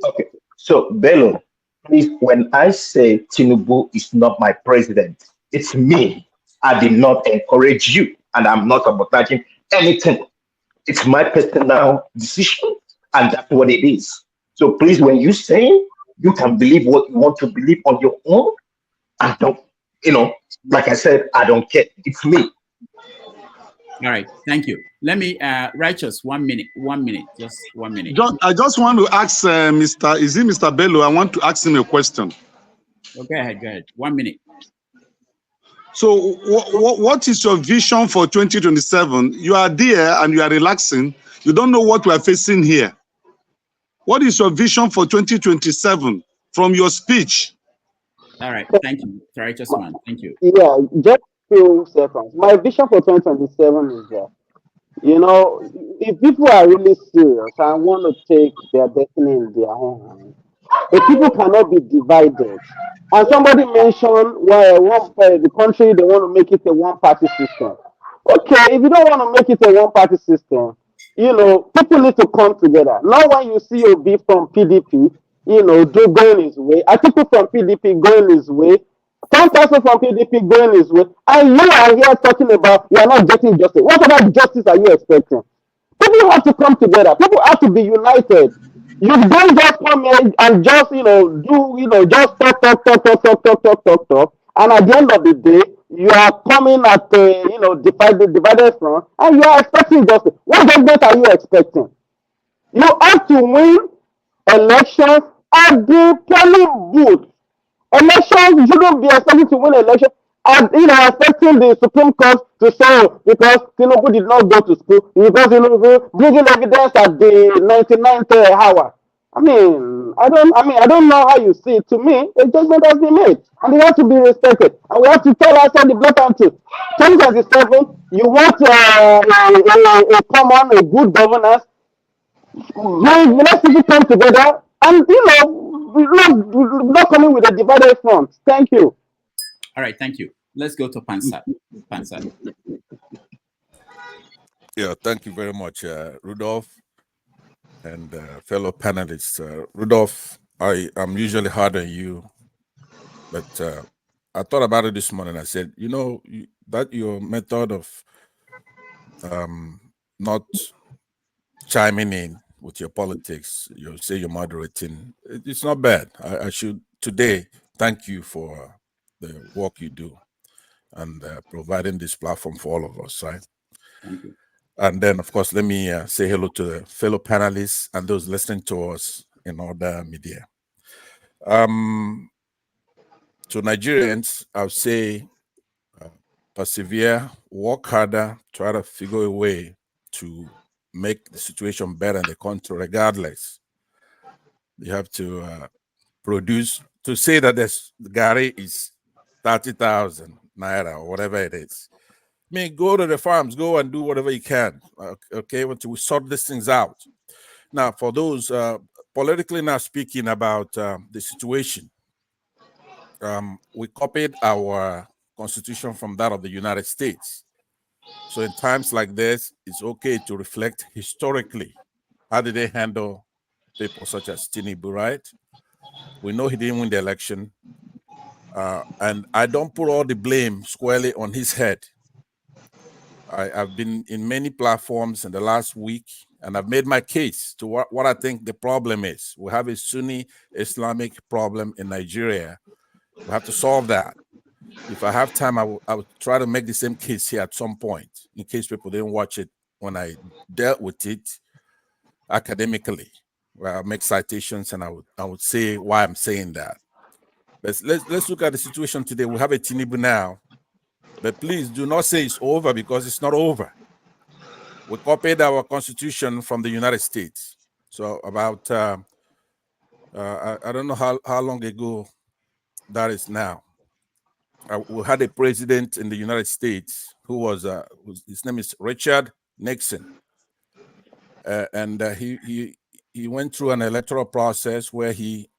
H: Okay. So, Bello, please, when I say Tinubu is not my president, it's me. I did not encourage you, and I'm not sabotaging anything. It's my personal decision, and that's what it is. So please, when you say, you can believe what you want to believe on your own, and don't, like I said, I don't care. It's me.
G: All right, thank you. Let me, Righteous, 1 minute, just 1 minute.
N: I just want to ask Mr. Bello, I want to ask him a question.
G: Oh, go ahead. 1 minute.
N: So what is your vision for 2027? You are there and you are relaxing. You don't know what we are facing here. What is your vision for 2027 from your speech?
G: All right, thank you. Righteous one, thank you.
Q: Yeah, just few seconds. My vision for 2027 is that, if people are really serious and want to take their destiny in their own hands, the people cannot be divided. And somebody mentioned the country, they want to make it a one-party system. Okay, if you don't want to make it a one-party system, people need to come together. Now when you see Obi from PDP, going his way, Atiku from PDP going his way, some person from PDP going his way, and you are here talking about you are not getting justice. What about justice are you expecting? People have to come together. People have to be united. You don't just come in and just just talk, and at the end of the day, you are coming at divided front, and you are expecting justice. What judgment are you expecting? You have to win elections at the polling booth. Elections, you shouldn't be expecting to win election and expecting the Supreme Court to say, "Oh, because Tinubu did not go to school, because Tinubu bringing evidence at the 99th hour." I don't know how you see it. To me, a judgment has been made, and it has to be respected. And we have to tell ourselves the blatant truth. 2027, you want a common, a good governance. Let's people come together and not coming with a divided front. Thank you.
G: All right, thank you. Let's go to Pansat. Pansat.
I: Yeah, thank you very much, Rudolph and fellow panelists. Rudolph, I am usually hard on you, but I thought about it this morning. I said, that your method of not chiming in with your politics, you say you're moderating, it's not bad. I should today thank you for the work you do and providing this platform for all of us, right?
G: Thank you.
I: And then, of course, let me say hello to the fellow panelists and those listening to us in other media. To Nigerians, I'll say persevere, work harder, try to figure a way to make the situation better in the country regardless. You have to produce, to say that this Gary is 30,000 naira or whatever it is. I mean, go to the farms, go and do whatever you can, okay, until we sort these things out. Now, for those politically now speaking about the situation, we copied our constitution from that of the United States. So in times like this, it's okay to reflect historically. How did they handle people such as Tinubu, right? We know he didn't win the election. And I don't put all the blame squarely on his head. I've been in many platforms in the last week, and I've made my case to what I think the problem is. We have a Sunni Islamic problem in Nigeria. We have to solve that. If I have time, I will try to make the same case here at some point, in case people didn't watch it when I dealt with it academically, where I make citations and I would say why I'm saying that. But let's look at the situation today. We have a Tinubu now, but please do not say it's over, because it's not over. We copied our constitution from the United States. So about, I don't know how long ago that is now. We had a president in the United States who was, his name is Richard Nixon. And he went through an electoral process where he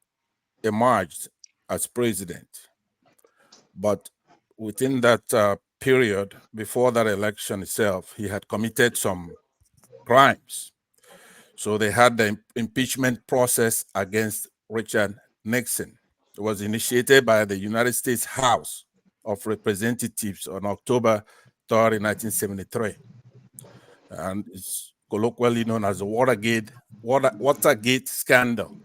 I: emerged as president. But within that period, before that election itself, he had committed some crimes. So they had the impeachment process against Richard Nixon. It was initiated by the United States House of Representatives on October 3rd, 1973. And it's colloquially known as the Watergate scandal.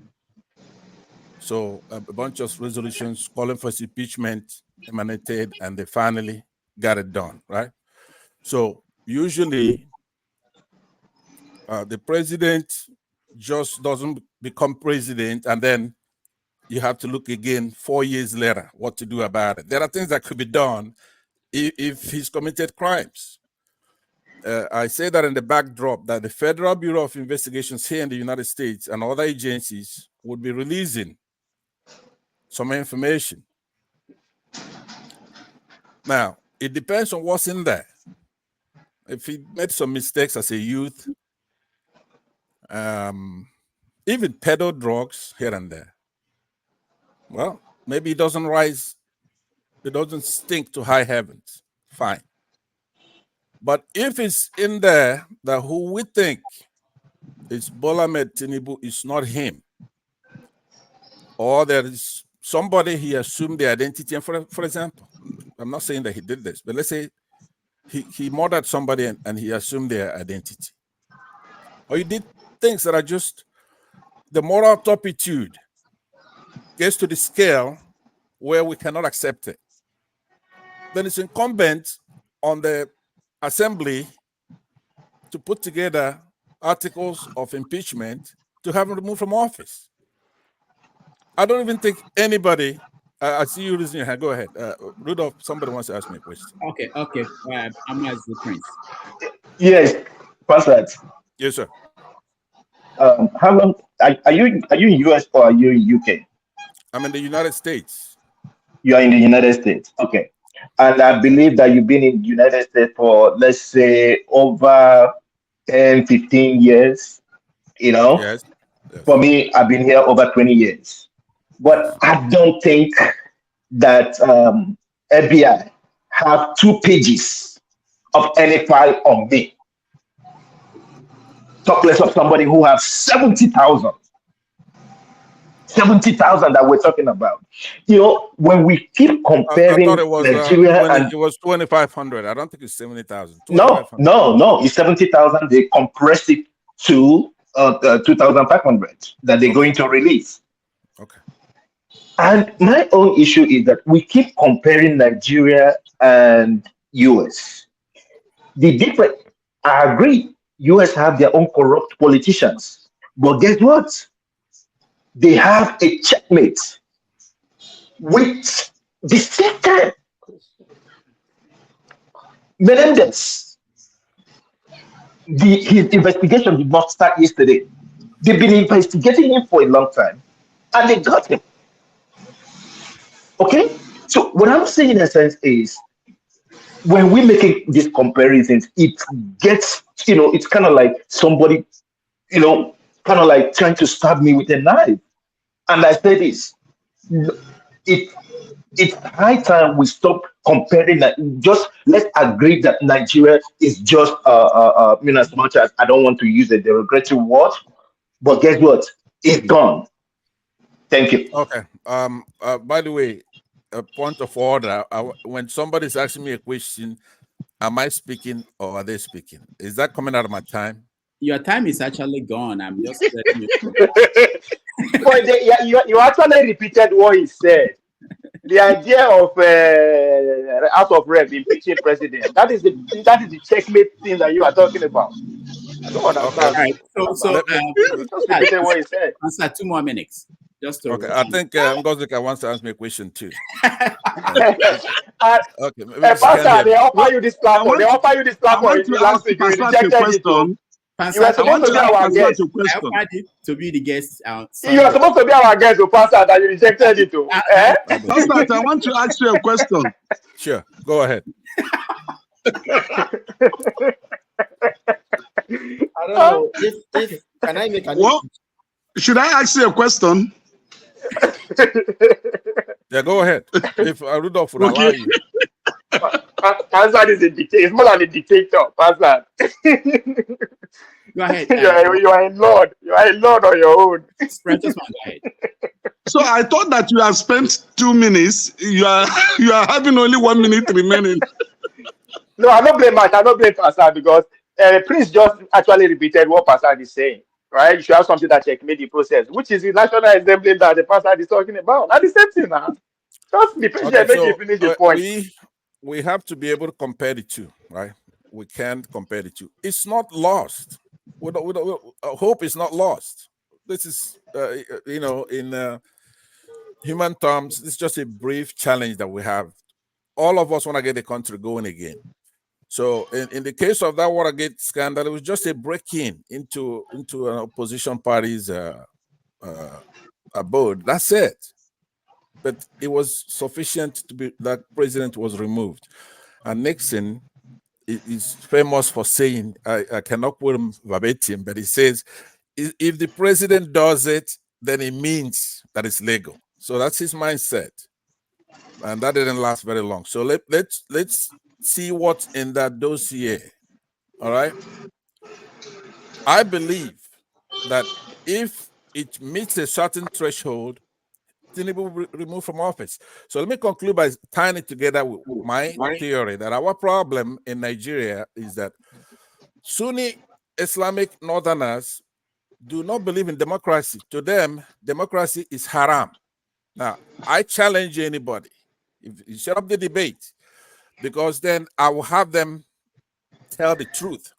I: So a bunch of resolutions calling for his impeachment emanated, and they finally got it done, right? So usually the president just doesn't become president and then you have to look again 4 years later what to do about it. There are things that could be done if he's committed crimes. I say that in the backdrop that the Federal Bureau of Investigations here in the United States and other agencies would be releasing some information. Now, it depends on what's in there. If he made some mistakes as a youth, even peddled drugs here and there, well, maybe it doesn't stink to high heavens. Fine. But if it's in there that who we think is Bola Ahmed Tinubu is not him, or there is somebody he assumed the identity, and for example, I'm not saying that he did this, but let's say he murdered somebody and he assumed their identity. or you did things that are just, the moral turpitude gets to the scale where we cannot accept it, then it's incumbent on the assembly to put together articles of impeachment to have him removed from office. I don't even think anybody, I see you raising your hand, go ahead. Rudolph, somebody wants to ask me a question.
G: Okay. I'm as the prince.
H: Yes, Pastor.
I: Yes, sir.
H: How long are you in US or are you in UK?
I: I'm in the United States.
H: You are in the United States. Okay. And I believe that you've been in the United States for, let's say, over 10, 15 years. You know,
I: Yes.
H: For me, I've been here over 20 years. But I don't think that FBI have 2 pages of any file on me. Talk less of somebody who has 70,000. 70,000 that we're talking about. You know, when we keep comparing
I: I thought it was
H: Nigeria and
I: it was 2,500. I don't think it's 70,000.
H: no, it's 70,000. They compressed it to 2,500 that they're going to release.
I: Okay.
H: And my own issue is that we keep comparing Nigeria and US. The different, I agree, US have their own corrupt politicians, but guess what? They have a checkmate with the second Menendez. His investigation did not start yesterday. They've been investigating him for a long time, and they got him. Okay? So what I'm saying in a sense is, when we're making these comparisons, it gets, it's kind of like somebody, kind of like trying to stab me with a knife. And I say this, it's high time we stop comparing that. Just let's agree that Nigeria is just, as much as I don't want to use a derogatory word, but guess what? It's gone. Thank you.
I: Okay. By the way, a point of order. When somebody's asking me a question, am I speaking or are they speaking? Is that coming out of my time?
G: Your time is actually gone. I'm just letting you
K: But you actually repeated what he said. The idea of House of Rep impeaching president, that is the checkmate thing that you are talking about. I don't understand.
G: Okay. Right. So
K: just repeated what he said.
G: Answer 2 more minutes. Just to
I: okay. I think Ngozika wants to ask me a question too. Okay.
K: Pastor, they offer you this platform. They offer you this platform. Last week you rejected it. You were supposed to be our guest.
G: I offered it to be the guest.
K: You are supposed to be our guest, Pastor, that you rejected it.
N: Pastor, I want to ask you a question.
I: Sure, go ahead.
L: I don't know if can I make an
N: should I ask you a question?
I: Yeah, go ahead. If Rudolph would allow you.
K: Pastor is a dictator. It's more than a dictator, Pastor.
G: Go ahead.
K: You are a lord. You are a lord on your own.
G: Go ahead.
N: So I thought that you have spent 2 minutes. You are having only 1 minute remaining.
K: No, I don't blame Matt. I don't blame Pastor because Prince just actually repeated what Pastor is saying. Right? You should have something that checkmate the process, which is the National Assembly that the Pastor is talking about. And the same thing now. Just be patient, make you finish the point.
I: We have to be able to compare the two, right? We can't compare the two. It's not lost. Hope is not lost. This is, in human terms, it's just a brief challenge that we have. All of us want to get the country going again. So in the case of that Watergate scandal, it was just a break-in into an opposition party's abode. That's it. But it was sufficient to be that president was removed. And Nixon is famous for saying, I cannot quote him verbatim, but he says, if the president does it, then it means that it's legal. So that's his mindset. And that didn't last very long. So let's see what's in that dossier. All right. I believe that if it meets a certain threshold, then it will be removed from office. So let me conclude by tying it together with my theory that our problem in Nigeria is that Sunni Islamic Northerners do not believe in democracy. To them, democracy is haram. Now, I challenge anybody, if you shut up the debate, because then I will have them tell the truth.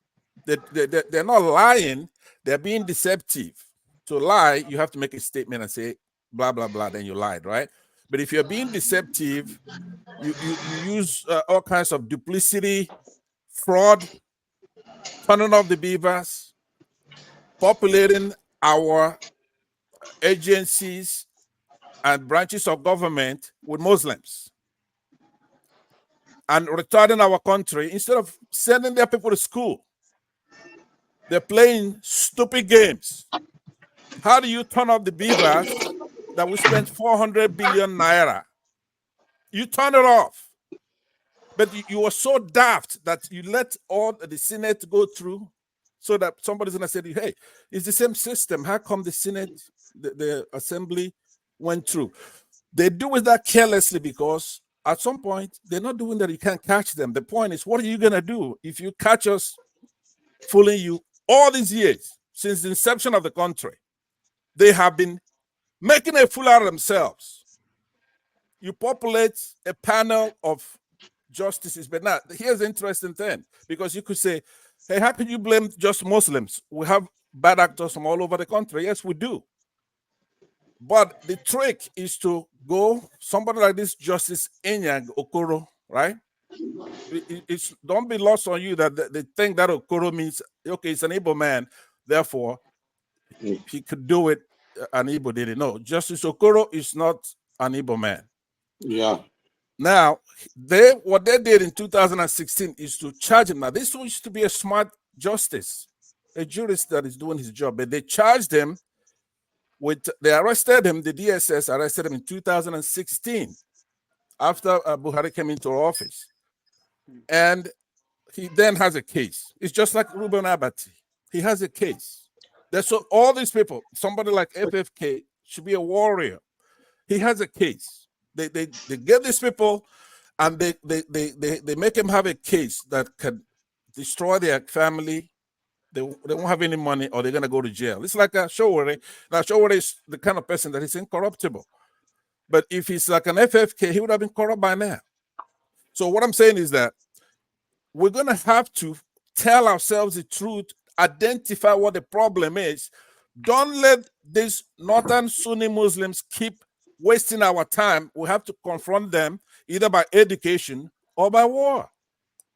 I: They're not lying, they're being deceptive. To lie, you have to make a statement and say, blah, blah, blah, then you lied, right? But if you're being deceptive, you use all kinds of duplicity, fraud, turning off the beavers, populating our agencies and branches of government with Muslims, and retarding our country. Instead of sending their people to school, they're playing stupid games. How do you turn off the beavers that we spent 400 billion naira? You turn it off. But you were so daft that you let all the Senate go through so that somebody's going to say, hey, it's the same system. How come the Senate, the Assembly went through? They do it that carelessly because at some point, they're not doing that. You can't catch them. The point is, what are you going to do if you catch us fooling you all these years since the inception of the country? They have been making a fool out of themselves. You populate a panel of justices, but now here's the interesting thing, because you could say, hey, how can you blame just Muslims? We have bad actors from all over the country. Yes, we do. But the trick is to go, somebody like this Justice Enyang Okoro, right? It's don't be lost on you that the thing that Okoro means, okay, it's an Igbo man, therefore he could do it, an Igbo did it. No, Justice Okoro is not an Igbo man.
B: Yeah.
I: Now, what they did in 2016 is to charge him. Now, this used to be a smart justice, a jurist that is doing his job, but they charged him with, they arrested him, the DSS arrested him in 2016 after Buhari came into office. And he then has a case. It's just like Ruben Abati. He has a case. So all these people, somebody like FFK should be a warrior. He has a case. They get these people and they make him have a case that can destroy their family. They won't have any money, or they're gonna go to jail. It's like a Showore. Now Showore is the kind of person that is incorruptible. But if he's like an FFK, he would have been corrupt by now. So what I'm saying is that we're gonna have to tell ourselves the truth, identify what the problem is. Don't let these northern Sunni Muslims keep wasting our time. We have to confront them either by education or by war.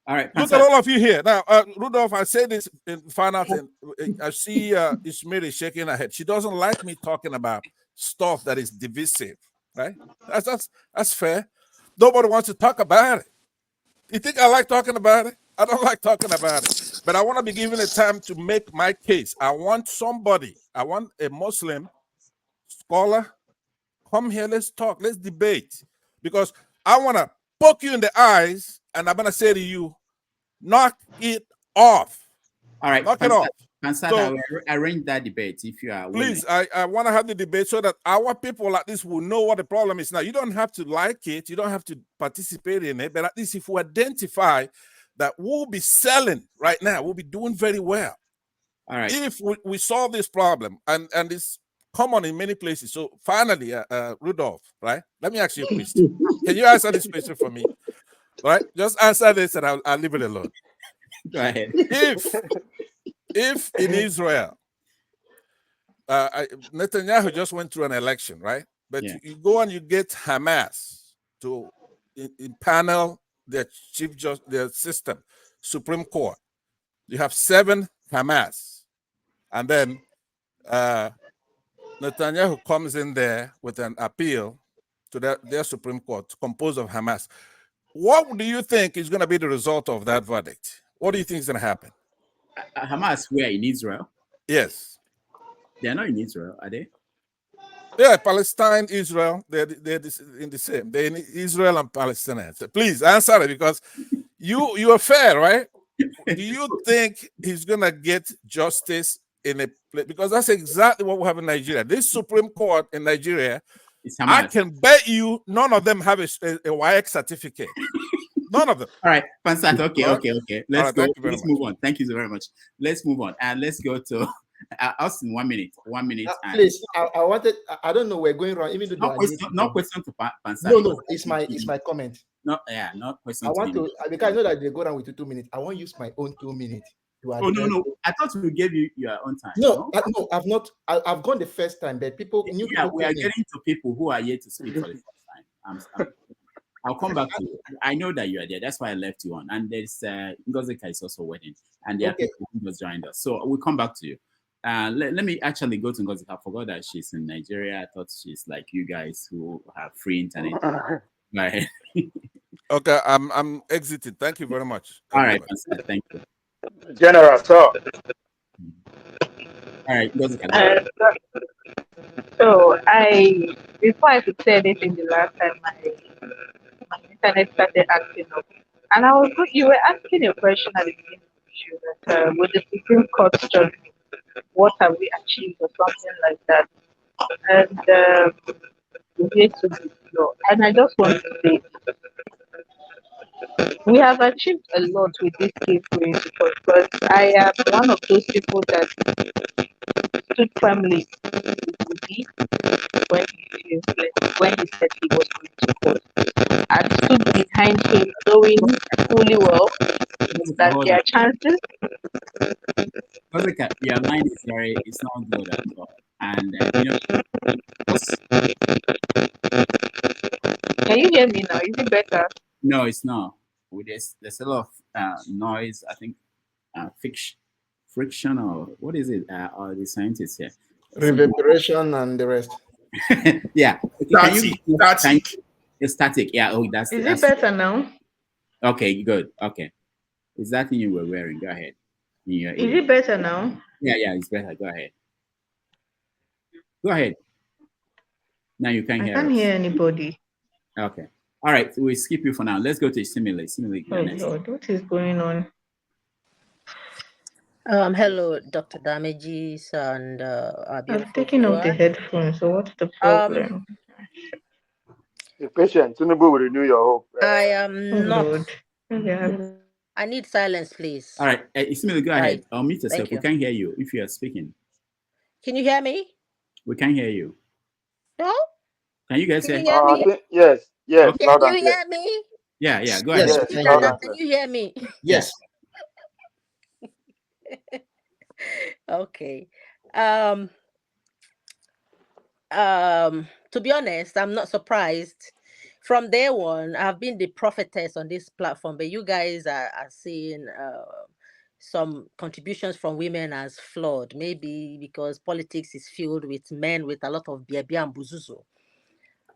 G: All right.
I: Look at all of you here. Now, Rudolph, I say this in final thing. I see Ismail is shaking her head. She doesn't like me talking about stuff that is divisive, right? That's fair. Nobody wants to talk about it. You think I like talking about it? I don't like talking about it. But I want to be given a time to make my case. I want a Muslim scholar, come here, let's talk, let's debate. Because I want to poke you in the eyes and I'm going to say to you, knock it off.
G: All right.
I: Knock it off.
G: So, I will arrange that debate if you are willing.
I: Please, I want to have the debate so that our people like this will know what the problem is. Now, you don't have to like it. You don't have to participate in it. But at least if we identify that we'll be selling right now, we'll be doing very well.
G: All right.
I: If we solve this problem, and it's common in many places. So finally, Rudolph, right? Let me ask you a question. Can you answer this question for me? Right? Just answer this and I'll leave it alone.
G: Go ahead.
I: If in Israel, Netanyahu just went through an election, right? But you go and you get Hamas to impanel their chief judge, their system, Supreme Court. You have 7 Hamas, and then Netanyahu comes in there with an appeal to their Supreme Court, composed of Hamas. What do you think is going to be the result of that verdict? What do you think is going to happen?
G: Hamas, where in Israel?
I: Yes.
G: They're not in Israel, are they?
I: Yeah, Palestine, Israel, they're in the same. They're in Israel and Palestinians. So please answer it, because you are fair, right? Do you think he's going to get justice in a place? Because that's exactly what we have in Nigeria. This Supreme Court in Nigeria, I can bet you none of them have a WAEC certificate. None of them.
G: All right, Pansat. Okay.
I: All right.
G: Let's
I: All right,
G: go.
I: thank you very
G: Let's
I: much.
G: move on. Thank you so very much. Let's move on and let's go to Austin. 1 minute. 1 minute. And
A: Please, I wanted. I don't know. We're going wrong. Even though
G: no
A: there are
G: question. No question to Pansat.
A: No, it's my comment.
G: No, yeah, no question.
A: I want to because I know that they go down with 2 minutes. I want to use my own 2 minutes to address.
G: Oh no! I thought we gave you your own time.
A: No, I've not. I've gone the first time, but people. New
G: Yeah,
A: people
G: we are
A: came in.
G: getting to people who are yet to speak for the first time. I'll come back to you. I know that you are there. That's why I left you on. And there's Ngozika is also waiting, and there are people who just joined us. So we'll come back to you. Let me actually go to Ngozika. I forgot that she's in Nigeria. I thought she's like you guys who have free internet. Go ahead.
I: Okay, I'm exiting. Thank you very much.
G: All right, thank you.
K: General, so.
G: All right, Ngozika.
R: So before I could say anything the last time, my internet started acting up, and you were asking a question at the beginning of the show that with the Supreme Court judgment, what have we achieved or something like that, and the way to the law. And I just want to say we have achieved a lot with this case going because I am one of those people that stood firmly with me when he said he was going to court. I stood behind him knowing fully well that there are chances.
G: Your line is it's not good at all. And
R: Can you hear me now? Is it better?
G: No, it's not. There's a lot of noise. I think friction or what is it? Or the scientists here.
A: Reverberation and the rest.
G: Yeah.
P: Static.
G: It's static. Yeah. Oh,
R: Is it better now?
G: Okay. Good. Okay. Is that thing you were wearing? Go ahead.
R: Is it better now?
G: Yeah. It's better. Go ahead. Now you can hear.
R: I can't hear anybody.
G: Okay. All right. We skip you for now. Let's go to Simile.
R: Oh Lord, what is going on?
T: Hello, Dr. Damages and our beautiful
R: I've taken off the
T: viewer.
R: headphones, so what's the problem?
K: The patient, Tinubu will renew your hope.
T: I am not.
R: Lord.
T: I need silence, please.
G: All right. Ismail, go ahead. Unmute yourself. We can't hear you if you are speaking.
T: Can you hear me?
G: We can't hear you.
T: No?
G: Can you guys hear
T: me?
K: Yes.
G: Okay.
T: Can you hear me?
G: Yeah. Go ahead.
T: Can you hear me?
A: Yes.
T: Okay. To be honest, I'm not surprised. From day one, I've been the prophetess on this platform, but you guys are seeing some contributions from women as flawed, maybe because politics is filled with men with a lot of biabia and buzuzu.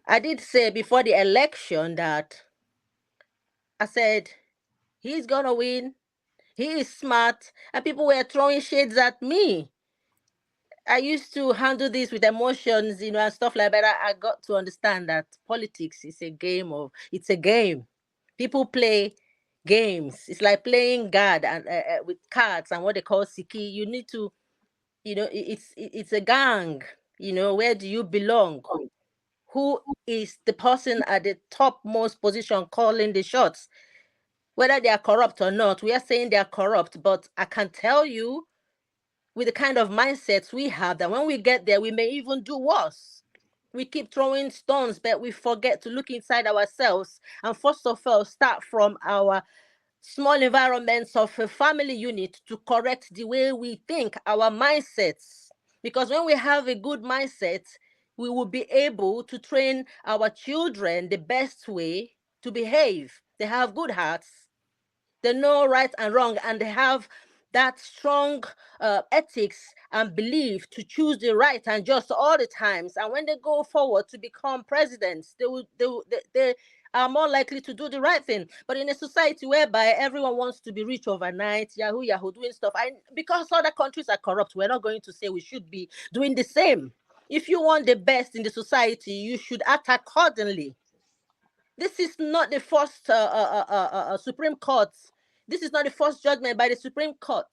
T: I did say before the election that I said, he's going to win. He is smart. And people were throwing shades at me. I used to handle this with emotions, and stuff like that. I got to understand that politics is a game. It's a game. People play games. It's like playing God and with cards and what they call siki. You need to, it's a gang. Where do you belong? Who is the person at the topmost position calling the shots? Whether they are corrupt or not, we are saying they are corrupt, but I can tell you with the kind of mindsets we have that when we get there, we may even do worse. We keep throwing stones, but we forget to look inside ourselves and first of all, start from our small environments of a family unit to correct the way we think, our mindsets. Because when we have a good mindset, we will be able to train our children the best way to behave. They have good hearts. They know right and wrong, and they have that strong ethics and belief to choose the right and just all the times. And when they go forward to become presidents, they are more likely to do the right thing. But in a society whereby everyone wants to be rich overnight, yahoo doing stuff, because other countries are corrupt, we're not going to say we should be doing the same. If you want the best in the society, you should act accordingly. This is not the first Supreme Court. This is not the first judgment by the Supreme Court.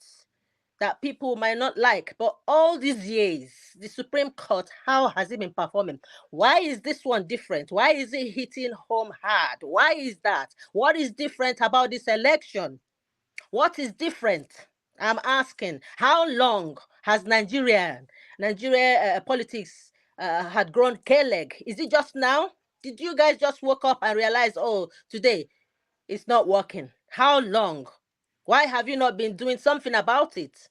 T: that people might not like, but all these years, the Supreme Court, how has it been performing? Why is this one different? Why is it hitting home hard? Why is that? What is different about this election? What is different? I'm asking. How long has Nigeria politics had grown K-leg? Is it just now? Did you guys just woke up and realize, oh, today it's not working? How long? Why have you not been doing something about it?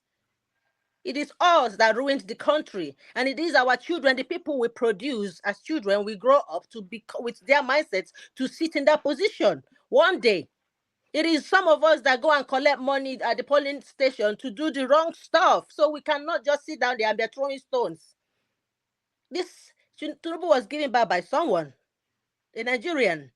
T: It is us that ruined the country, and it is our children, the people we produce as children, we grow up to be with their mindsets to sit in that position one day. It is some of us that go and collect money at the polling station to do the wrong stuff, so we cannot just sit down there and be throwing stones. This Tinubu was given by someone, a Nigerian,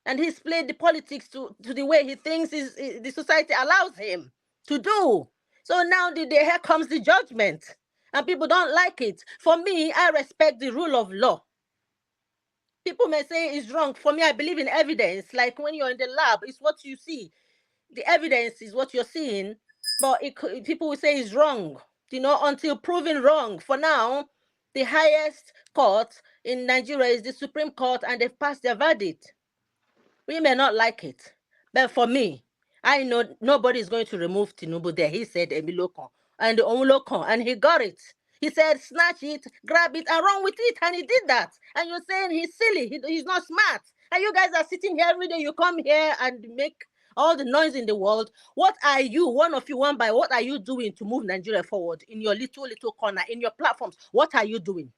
T: and he's played the politics to the way he thinks the society allows him to do. So now here comes the judgment, and people don't like it. For me, I respect the rule of law. People may say it's wrong. For me, I believe in evidence. Like when you're in the lab, it's what you see. The evidence is what you're seeing, but people will say it's wrong, until proven wrong. For now, the highest court in Nigeria is the Supreme Court, and they've passed their verdict. We may not like it, but for me, I know nobody is going to remove Tinubu there. He said Emilokon and Omulokon, and he got it. He said, snatch it, grab it, and run with it, and he did that. And you're saying he's silly, he's not smart. And you guys are sitting here every day, you come here and make all the noise in the world. What are you, one of you, one by, what are you doing to move Nigeria forward in your little corner, in your platforms? What are you doing?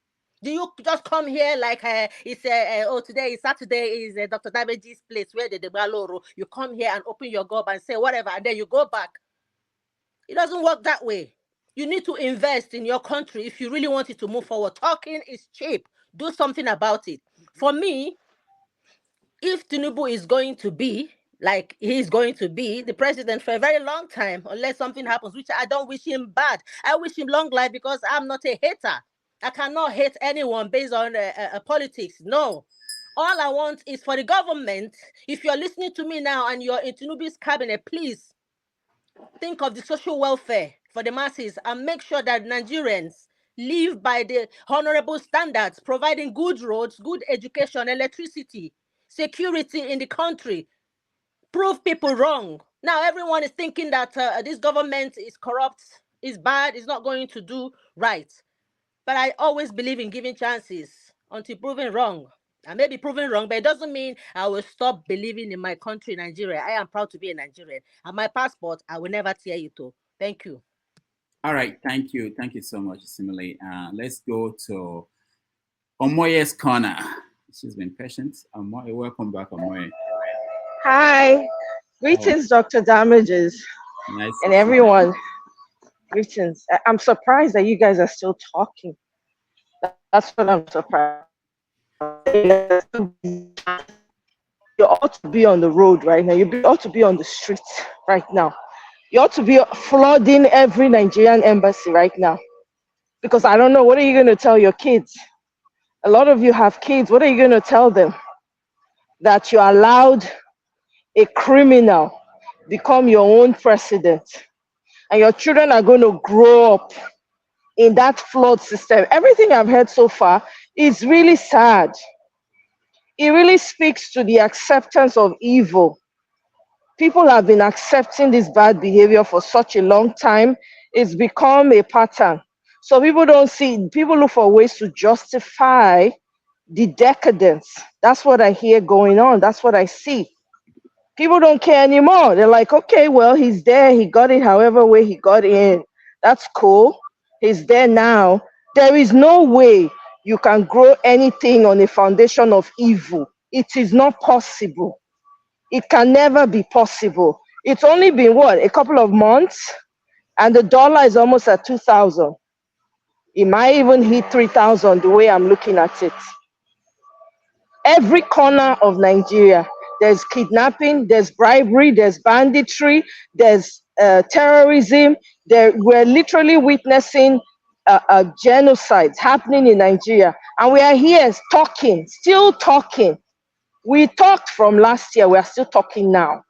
T: Do you just come here like it's today is Saturday, is Dr. Dabeji's place where the Debaloro? You come here and open your gob and say whatever, and then you go back. It doesn't work that way. You need to invest in your country if you really want it to move forward. Talking is cheap. Do something about it. For me, if Tinubu is going to be like he's going to be the president for a very long time, unless something happens, which I don't wish him bad. I wish him long life because I'm not a hater. I cannot hate anyone based on politics. No. All I want is for the government, if you're listening to me now and you're in Tinubu's cabinet, please think of the social welfare for the masses and make sure that Nigerians live by the honorable standards, providing good roads, good education, electricity, security in the country. Prove people wrong. Now everyone is thinking that this government is corrupt, is bad, is not going to do right. But I always believe in giving chances until proven wrong. I may be proven wrong, but it doesn't mean I will stop believing in my country, Nigeria. I am proud to be a Nigerian. And my passport, I will never tear it to. Thank you.
G: All right, thank you. Thank you so much, Simile. Let's go to Omoye's corner. She's been patient. Omoye, welcome back, Omoye.
M: Hi. Greetings, Dr. Damages.
G: Nice.
M: And everyone. Greetings. I'm surprised that you guys are still talking. That's what I'm surprised. You ought to be on the road right now. You ought to be on the streets right now. You ought to be flooding every Nigerian embassy right now. Because I don't know, what are you going to tell your kids? A lot of you have kids. What are you going to tell them? That you allowed a criminal become your own president. And your children are going to grow up in that flawed system. Everything I've heard so far is really sad. It really speaks to the acceptance of evil. People have been accepting this bad behavior for such a long time. It's become a pattern. So people look for ways to justify the decadence. That's what I hear going on. That's what I see. People don't care anymore. They're like, okay, well, he's there. He got it however way he got in. That's cool. He's there now. There is no way you can grow anything on a foundation of evil. It is not possible. It can never be possible. It's only been, a couple of months? And the dollar is almost at 2,000. It might even hit 3,000 the way I'm looking at it. Every corner of Nigeria, there's kidnapping, there's bribery, there's banditry, there's terrorism. We're literally witnessing genocides happening in Nigeria. And we are here talking, still talking. We talked from last year, we are still talking now.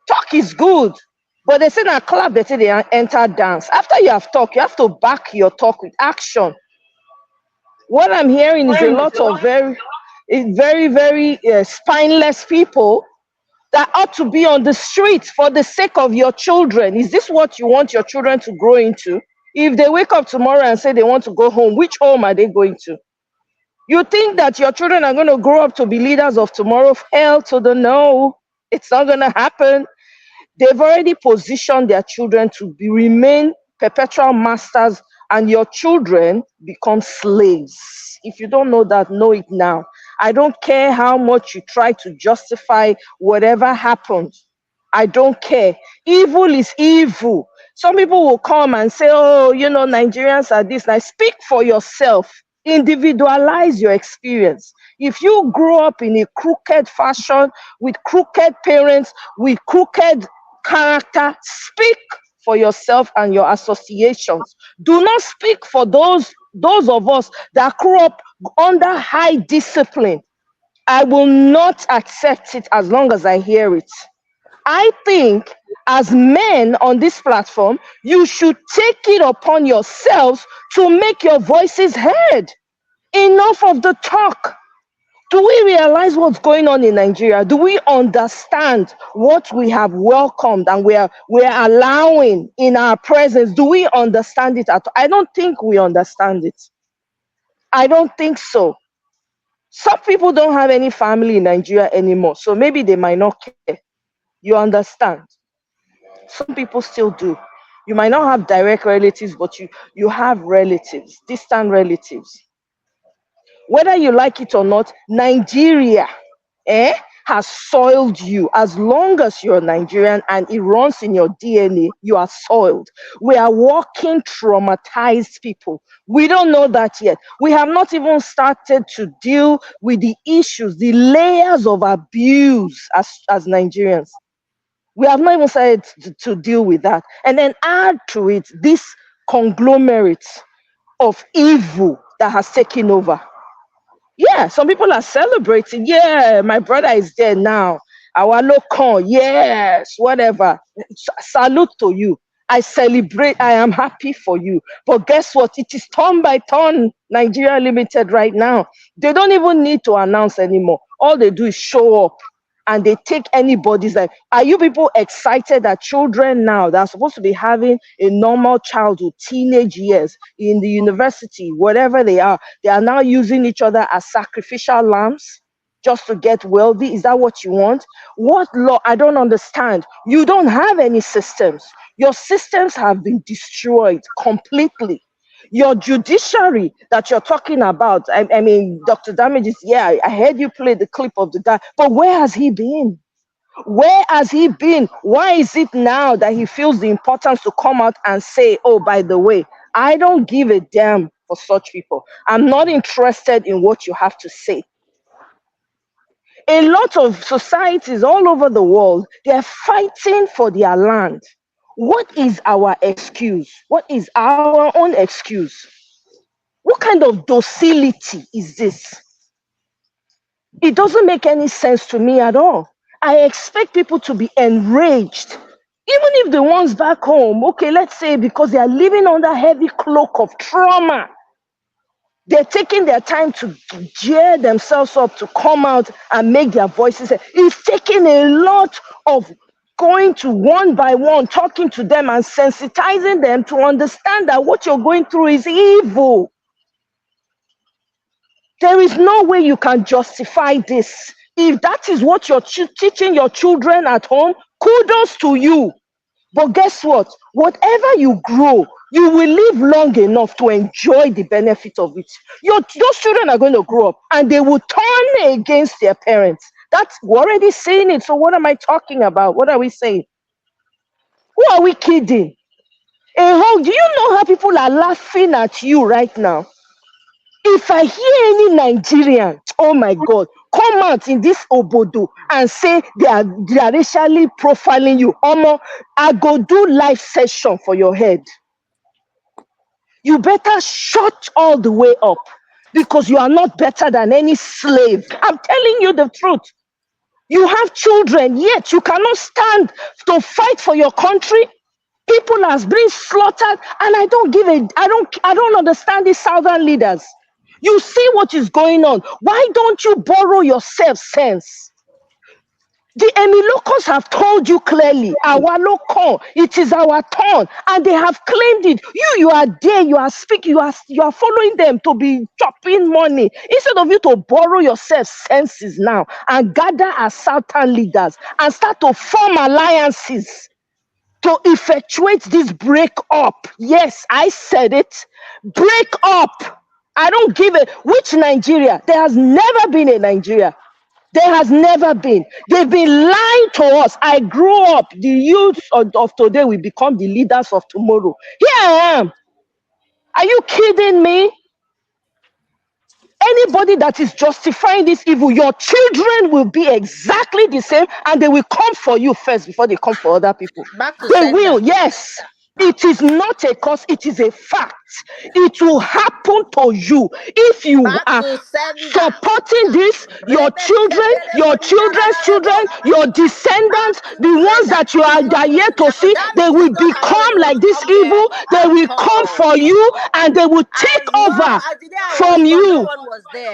M: Talk is good. But they say now clap, they say they enter dance. After you have talked, you have to back your talk with action. What I'm hearing is a lot of very spineless people that ought to be on the streets for the sake of your children. Is this what you want your children to grow into? If they wake up tomorrow and say they want to go home, which home are they going to? You think that your children are going to grow up to be leaders of tomorrow? Hell to the no. It's not going to happen. They've already positioned their children to remain perpetual masters, and your children become slaves. If you don't know that, know it now. I don't care how much you try to justify whatever happened. I don't care. Evil is evil. Some people will come and say, oh, you know, Nigerians are this. Now speak for yourself. Individualize your experience. If you grow up in a crooked fashion, with crooked parents, with crooked character, speak for yourself and your associations. Do not speak for those of us that grew up under high discipline. I will not accept it as long as I hear it. I think as men on this platform, you should take it upon yourselves to make your voices heard. Enough of the talk. Do we realize what's going on in Nigeria? Do we understand what we have welcomed and we're allowing in our presence? Do we understand it at all? I don't think we understand it. I don't think so. Some people don't have any family in Nigeria anymore, so maybe they might not care. You understand? Some people still do. You might not have direct relatives, but you have relatives, distant relatives. Whether you like it or not, Nigeria has soiled you. As long as you're Nigerian and it runs in your DNA, you are soiled. We are walking traumatized people. We don't know that yet. We have not even started to deal with the issues, the layers of abuse as Nigerians. We have not even started to deal with that. And then add to it this conglomerate of evil that has taken over. Yeah, some people are celebrating. Yeah, my brother is there now. Our local, yes, whatever. Salute to you. I celebrate. I am happy for you. But guess what? It is turn by turn Nigeria Limited right now. They don't even need to announce anymore. All they do is show up. And they take anybody's life. Are you people excited that children now that are supposed to be having a normal childhood, teenage years, in the university, whatever they are now using each other as sacrificial lambs just to get wealthy? Is that what you want? What law? I don't understand. You don't have any systems. Your systems have been destroyed completely. Your judiciary that you're talking about, I mean, Dr. Damages, yeah, I heard you play the clip of the guy, but where has he been? Where has he been? Why is it now that he feels the importance to come out and say, oh, by the way, I don't give a damn for such people. I'm not interested in what you have to say. A lot of societies all over the world, they're fighting for their land. What is our excuse? What is our own excuse? What kind of docility is this? It doesn't make any sense to me at all. I expect people to be enraged. Even if the ones back home, okay, let's say because they are living under heavy cloak of trauma, they're taking their time to gear themselves up to come out and make their voices heard. It's taking a lot of going to one by one, talking to them and sensitizing them to understand that what you're going through is evil. There is no way you can justify this. If that is what you're teaching your children at home, kudos to you. But guess what? Whatever you grow, you will live long enough to enjoy the benefit of it. Those children are going to grow up and they will turn against their parents. We're already saying it. So what am I talking about? What are we saying? Who are we kidding? Do you know how people are laughing at you right now? If I hear any Nigerian, oh my God, come out in this obodo and say they are racially profiling you, Omo, I go do live session for your head. You better shut all the way up because you are not better than any slave. I'm telling you the truth. You have children, yet you cannot stand to fight for your country. People are being slaughtered, and I don't understand these southern leaders. You see what is going on. Why don't you borrow yourself sense? The Emilocos have told you clearly, our local, it is our turn, and they have claimed it. You are there, you are speaking, you are following them to be chopping money instead of you to borrow yourself senses now and gather as southern leaders and start to form alliances to effectuate this break up. Yes, I said it. Break up. I don't give it. Which Nigeria? There has never been a Nigeria. There has never been. They've been lying to us. I grew up. The youth of today will become the leaders of tomorrow. Here I am. Are you kidding me? Anybody that is justifying this evil, your children will be exactly the same, and they will come for you first before they come for other people. They will, yes. It is not a cause, it is a fact. It will happen to you if you are supporting this. Your children, your children's children, your descendants, the ones that you are here to see, they will become like this evil. They will come for you and they will take over from you.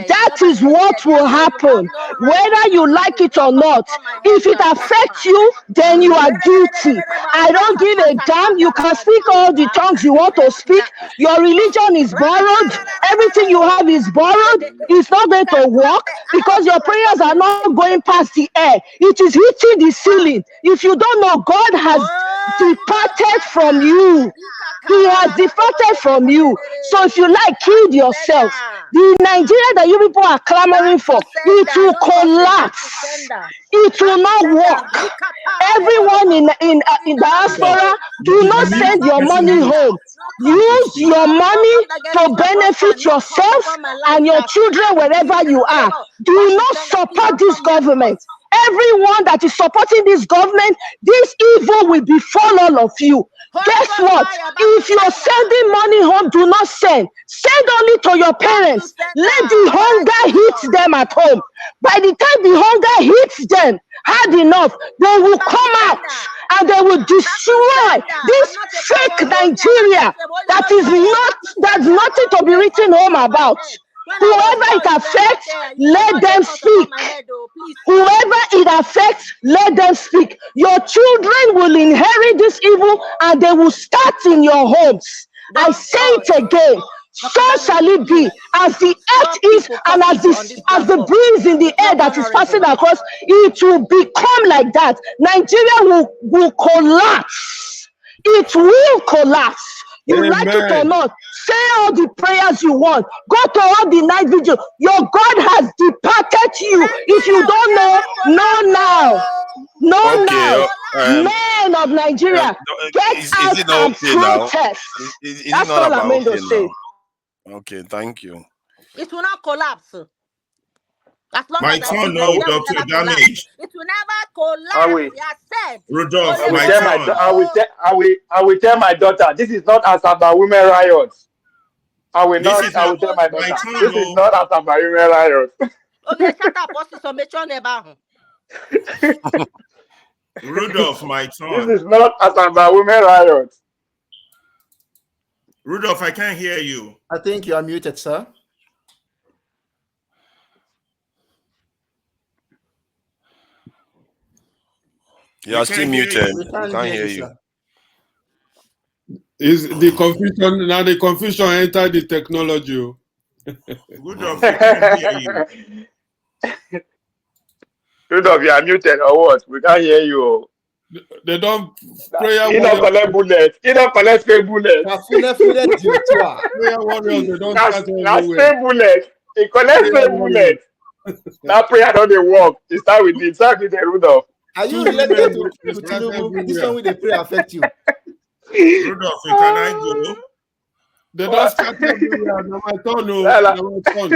M: That is what will happen, whether you like it or not. If it affects you, then you are guilty. I don't give a damn. You can speak all the tongues you want to speak. Your religion is borrowed. Everything you have is borrowed. It's not going to work because your prayers are not going past the air. It is hitting the ceiling. If you don't know, God has departed from you. He has departed from you. So if you like, kill yourself. The Nigeria that you people are clamoring for, it will collapse. It will not work. Everyone in diaspora, do not send your money home. Use your money to benefit yourself and your children wherever you are. Do not support this government. Everyone that is supporting this government, this evil will befall all of you. Guess what? If you're sending money home, do not send. Send only to your parents. Let the hunger hit them at home. By the time the hunger hits them hard enough, they will come out and they will destroy this fake Nigeria that's nothing to be written home about. Whoever it affects, let them speak. Whoever it affects, let them speak. Your children will inherit this evil and they will start in your homes. I say it again. So shall it be, as the earth is and as the breeze in the air that is passing across, it will become like that. Nigeria will collapse. It will collapse. You like it or not, say all the prayers you want. Go to all the night vigil. Your God has departed you. If you don't know, know now. Know now. Men of Nigeria, get out and protest. That's all I'm going to say.
O: Okay, thank you.
T: It will not collapse. As long
P: My
T: as
P: turn, no, Dr. Damage.
T: it will never collapse. Said.
P: Rudolph,
K: I
P: my turn.
K: I will tell my daughter, this is not Asaba women riots. I will tell my daughter, this is not Asaba women riots.
T: Okay, shut up. What's the summation about?
P: Rudolph, my turn.
K: This is not Asaba women riots.
P: Rudolph, I can't hear you.
A: I think you are muted, sir.
O: You are still muted.
A: We
O: can't hear you.
U: Is the confusion now? The confusion entered the technology.
P: Rudolph, we can't hear you.
K: Rudolph, you are muted or what? We can't hear you.
U: They don't prayer.
K: You don't collect bullets. You don't collect fake bullets.
U: Prayer warriors, they don't start
K: That's
U: anywhere.
K: fake bullets. He collects fake bullets. That prayer don't work. It start with the Rudolph.
A: Are you related to Tinubu? This one with the prayer affect you?
P: Rudolph, can I go?
U: They don't start everywhere. No, my turn. No, my turn.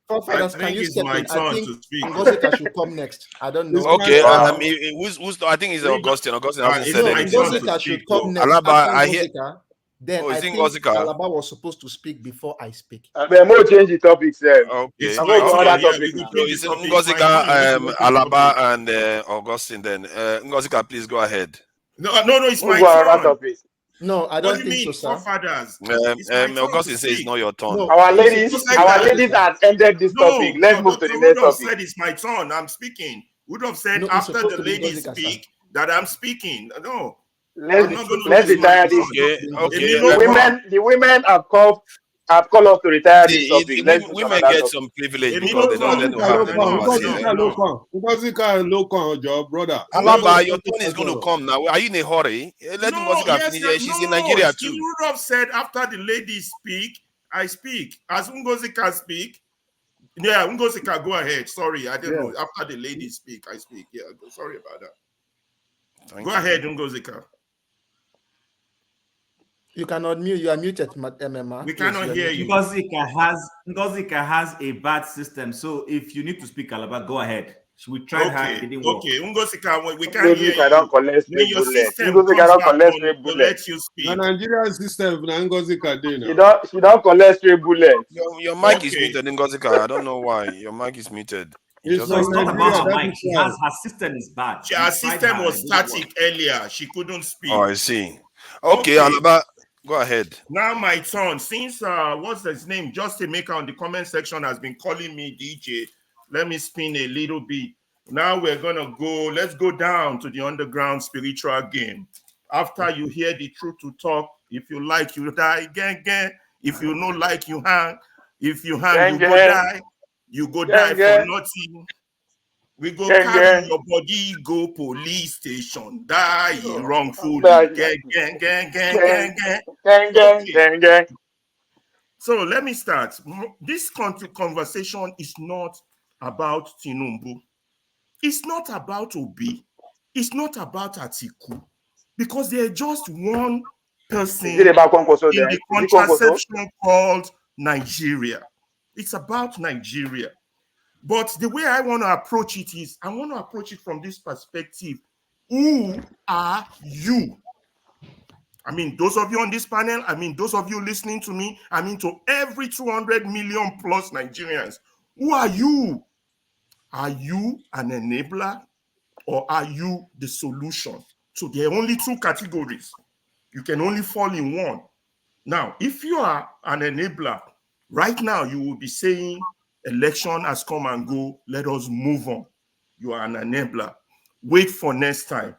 A: Fathers, can you step
P: my
A: in?
P: turn
A: I think
P: to speak.
A: Ngosika should come next. I don't know.
O: Okay, who's I think it's Augustine. Augustine hasn't said anything.
A: Ngosika should come next.
O: Alaba,
A: After
O: I hear.
A: Ngosika, Then I think Alaba was supposed to speak before I speak.
K: We're more change the topic, sir.
O: Okay.
K: I'm going to
O: Okay.
K: other
O: Yeah,
K: topic now.
O: so it's Ngozika, Alaba, and Augustine. Then Ngozika, please go ahead.
P: No, it's
K: We'll
P: my
K: go other
P: turn.
K: topic.
A: No, I
P: What
A: don't
P: do you
A: think
P: mean,
A: so, sir.
P: forefathers? It's my turn
O: Augustine
P: to
O: says it's
P: speak.
O: not your turn.
A: No,
K: Our
A: it's
K: ladies,
A: supposed to be
K: our
A: that way,
K: ladies
A: sir.
K: have ended this topic. Let's move to the next
P: Rudolph
K: topic.
P: said it's my turn. I'm speaking. Rudolph said
A: No, it's
P: after
A: supposed
P: the
A: to be
P: ladies
A: Ngozika, sir.
P: speak that I'm speaking. No,
K: Let's
P: I'm not going to
K: let's
P: lose my
K: retire this.
O: Okay.
K: The women have called us to retire this topic. Let's do
O: Women
K: another
O: get
K: topic.
O: some privilege
P: Enough,
O: because they don't let them have their numbers here.
U: Ngozika local, your brother.
O: Alaba, your turn is going to come now. Are you in a hurry? Let Ngozika finish. She's in Nigeria too.
P: Rudolph said after the ladies speak, I speak. As Ngozika speak, yeah, Ngozika, go ahead. Sorry, I didn't know. After the ladies speak, I speak. Yeah, sorry about that. Go ahead, Ngozika.
A: You cannot mute. You are muted, MMA.
P: We cannot hear you.
D: Ngozika has a bad system. So if you need to speak Alaba, go ahead. We tried hard. It didn't work.
P: Okay, Ngozika, we can't hear
K: Ngozika don't
P: you.
K: collect
P: When
K: straight
P: your
K: bullet.
P: system
K: Ngozika
P: comes
K: don't
P: back
K: collect
P: on,
K: straight
P: to
K: bullet.
P: let you speak.
U: The Nigerian system, Ngozika day now.
K: She don't collect straight bullet.
O: Your mic is muted, Ngozika. I don't know why. Your mic is muted.
U: It's
D: No, it's not about her mic.
U: why.
D: Her system is bad.
P: Her system was static earlier. She couldn't speak.
O: Oh, I see. Okay, Alaba, go ahead.
P: Now my turn. Since what's his name? Justin Maker on the comment section has been calling me DJ. Let me spin a little bit. Now we're gonna go. Let's go down to the underground spiritual game. After you hear the truth to talk, if you like, you die. Gang. If you no like, you hang. If you hang, you go die. You go die for nothing. We go carry your body, go police station, die wrongfully. Gang. So let me start. This conversation is not about Tinubu. It's not about Obi. It's not about Atiku. Because they're just one person in the contraception called Nigeria. It's about Nigeria. But the way I want to approach it is, I want to approach it from this perspective. Who are you? I mean, those of you on this panel, I mean, those of you listening to me, I mean, to every 200 million plus Nigerians. Who are you? Are you an enabler or are you the solution? So there are only two categories. You can only fall in one. Now, if you are an enabler, right now you will be saying, election has come and go, let us move on. You are an enabler. Wait for next time.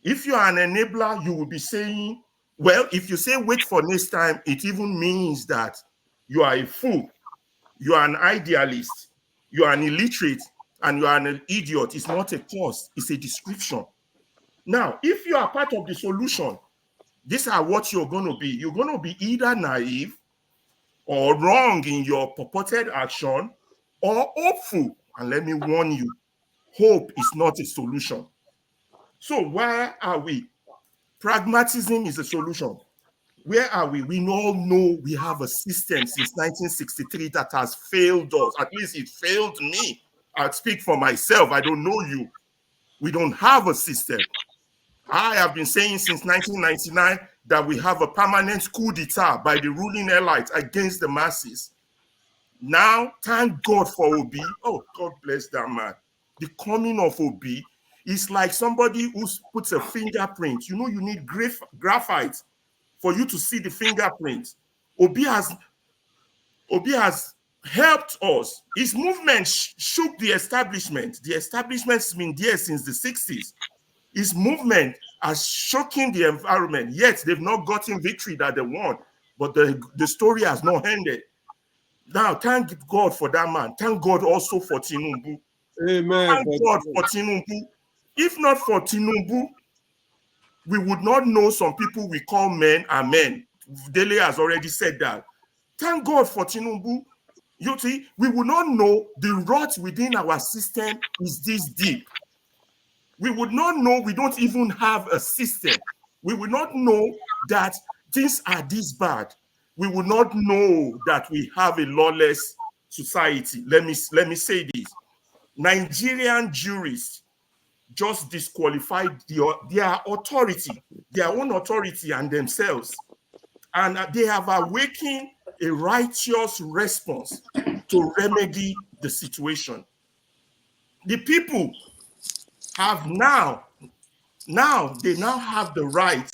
P: If you are an enabler, you will be saying, well, if you say wait for next time, it even means that you are a fool. You are an idealist. You are an illiterate and you are an idiot. It's not a cause, it's a description. Now, if you are part of the solution, these are what you're going to be. You're going to be either naive or wrong in your purported action or hopeful. And let me warn you, hope is not a solution. So where are we? Pragmatism is a solution. Where are we? We all know we have a system since 1963 that has failed us. At least it failed me. I'll speak for myself. I don't know you. We don't have a system. I have been saying since 1999 that we have a permanent coup d'etat by the ruling elite against the masses. Now, thank God for Obi. Oh, God bless that man. The coming of Obi is like somebody who puts a fingerprint. You know, you need graphite for you to see the fingerprint. Obi has helped us. His movement shook the establishment. The establishment's been there since the 60s. His movement has shaken the environment, yet they've not gotten victory that they want. But the story has not ended. Now, thank God for that man. Thank God also for Tinubu.
U: Amen.
P: Thank God for Tinubu. If not for Tinubu, we would not know some people we call men are men. Dele has already said that. Thank God for Tinubu. You see, we would not know the rot within our system is this deep. We would not know we don't even have a system. We would not know that things are this bad. We would not know that we have a lawless society. Let me say this. Nigerian jurists just disqualified their authority, their own authority and themselves.
U: And they have awakened a righteous response to remedy the situation. The people have now they have the right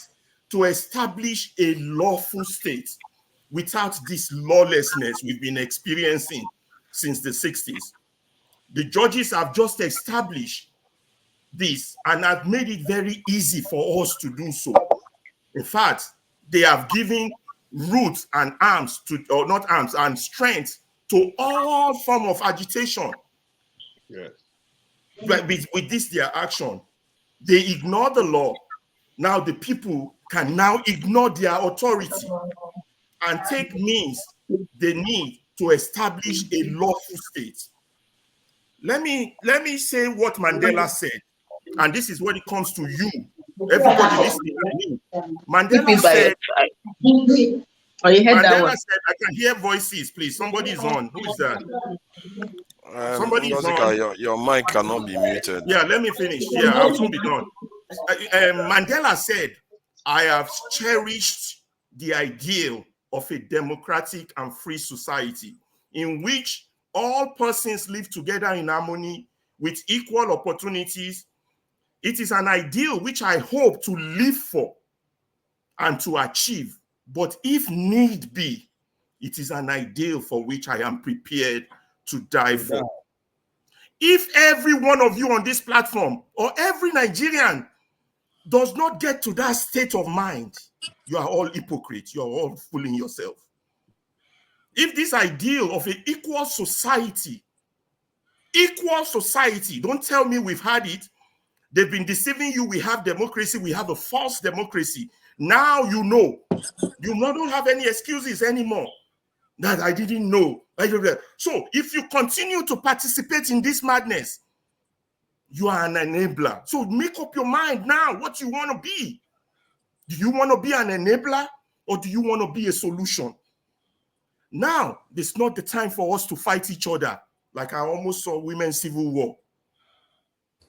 U: to establish a lawful state without this lawlessness we've been experiencing since the 60s. The judges have just established this and have made it very easy for us to do so. In fact, they have given roots and arms to, or not arms, and strength to all form of agitation. Yes. But with this, their action, they ignore the law. Now the people can now ignore their authority and take means they need to establish a lawful state. Let me say what Mandela said, and this is when it comes to you, everybody listening to me. Mandela said, Mandela said, I can hear voices, please. Somebody is on. Who is that? Somebody is on.
O: Your mic cannot be muted.
U: Yeah, let me finish. Yeah, I'll soon be done. Mandela said, I have cherished the ideal of a democratic and free society in which all persons live together in harmony with equal opportunities. It is an ideal which I hope to live for and to achieve. But if need be, it is an ideal for which I am prepared to die for. If every one of you on this platform or every Nigerian does not get to that state of mind, you are all hypocrites. You are all fooling yourself. If this ideal of an equal society, don't tell me we've had it. They've been deceiving you. We have democracy. We have a false democracy. Now you know. You don't have any excuses anymore. That I didn't know. So if you continue to participate in this madness, you are an enabler. So make up your mind now what you want to be. Do you want to be an enabler or do you want to be a solution? Now, it's not the time for us to fight each other like I almost saw women's civil war.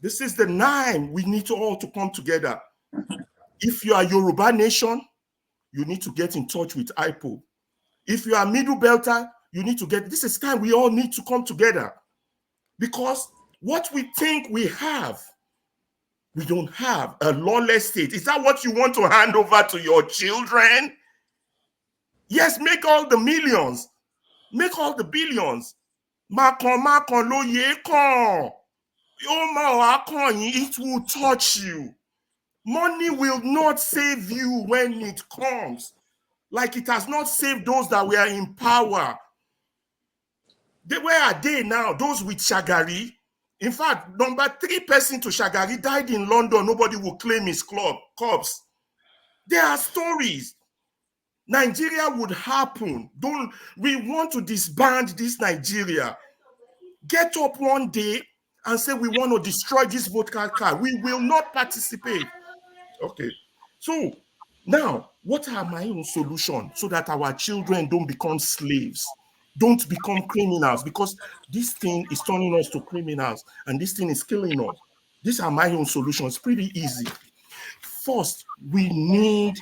U: This is the time we need to all to come together. If you are Yoruba nation, you need to get in touch with IPO. If you are Middle Belter, you need to get, this is time we all need to come together. Because what we think we have, we don't have a lawless state. Is that what you want to hand over to your children? Yes, make all the millions. Make all the billions. It will touch you. Money will not save you when it comes. Like it has not saved those that were in power. Where are they now? Those with Shagari. In fact, number 3 person to Shagari died in London. Nobody will claim his corpse. There are stories. Nigeria would happen. We want to disband this Nigeria. Get up one day and say we want to destroy this voter card. We will not participate. Okay. So now, what are my own solutions so that our children don't become slaves, don't become criminals? Because this thing is turning us to criminals and this thing is killing us. These are my own solutions. Pretty easy. First, we need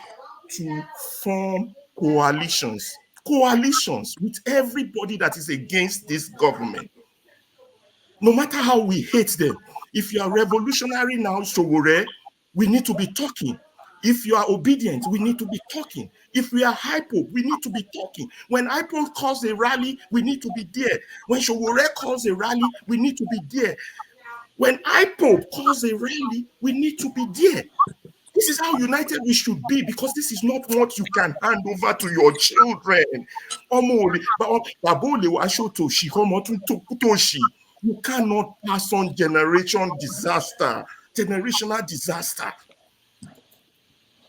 U: to form coalitions with everybody that is against this government. No matter how we hate them. If you are revolutionary now, Sowore, we need to be talking. If you are obedient, we need to be talking. If we are hypo, we need to be talking. When hypo calls a rally, we need to be there. When Sowore calls a rally, we need to be there. When hypo calls a rally, we need to be there. This is how united we should be, because this is not what you can hand over to your children. You cannot pass on generational disaster.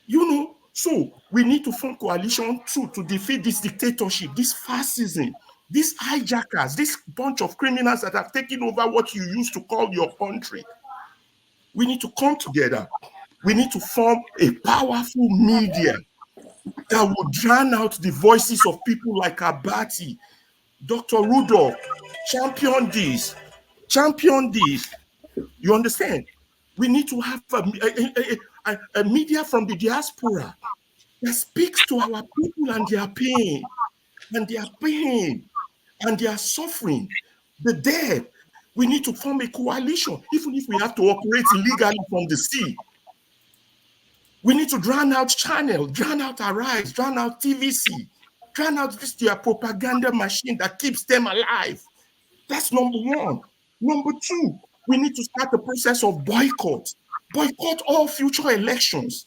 U: You know, so we need to form coalition to defeat this dictatorship, this fascism, these hijackers, this bunch of criminals that have taken over what you used to call your country. We need to come together. We need to form a powerful media that will drown out the voices of people like Abati, Dr. Rudolph. Champion this. You understand? We need to have a media from the diaspora. that speaks to our people and their pain, and their suffering, the dead. We need to form a coalition, even if we have to operate illegally from the sea. We need to drown out Channel, drown out Arise, drown out TVC, drown out this their propaganda machine that keeps them alive. That's number one. Number two, we need to start the process of boycott. Boycott all future elections.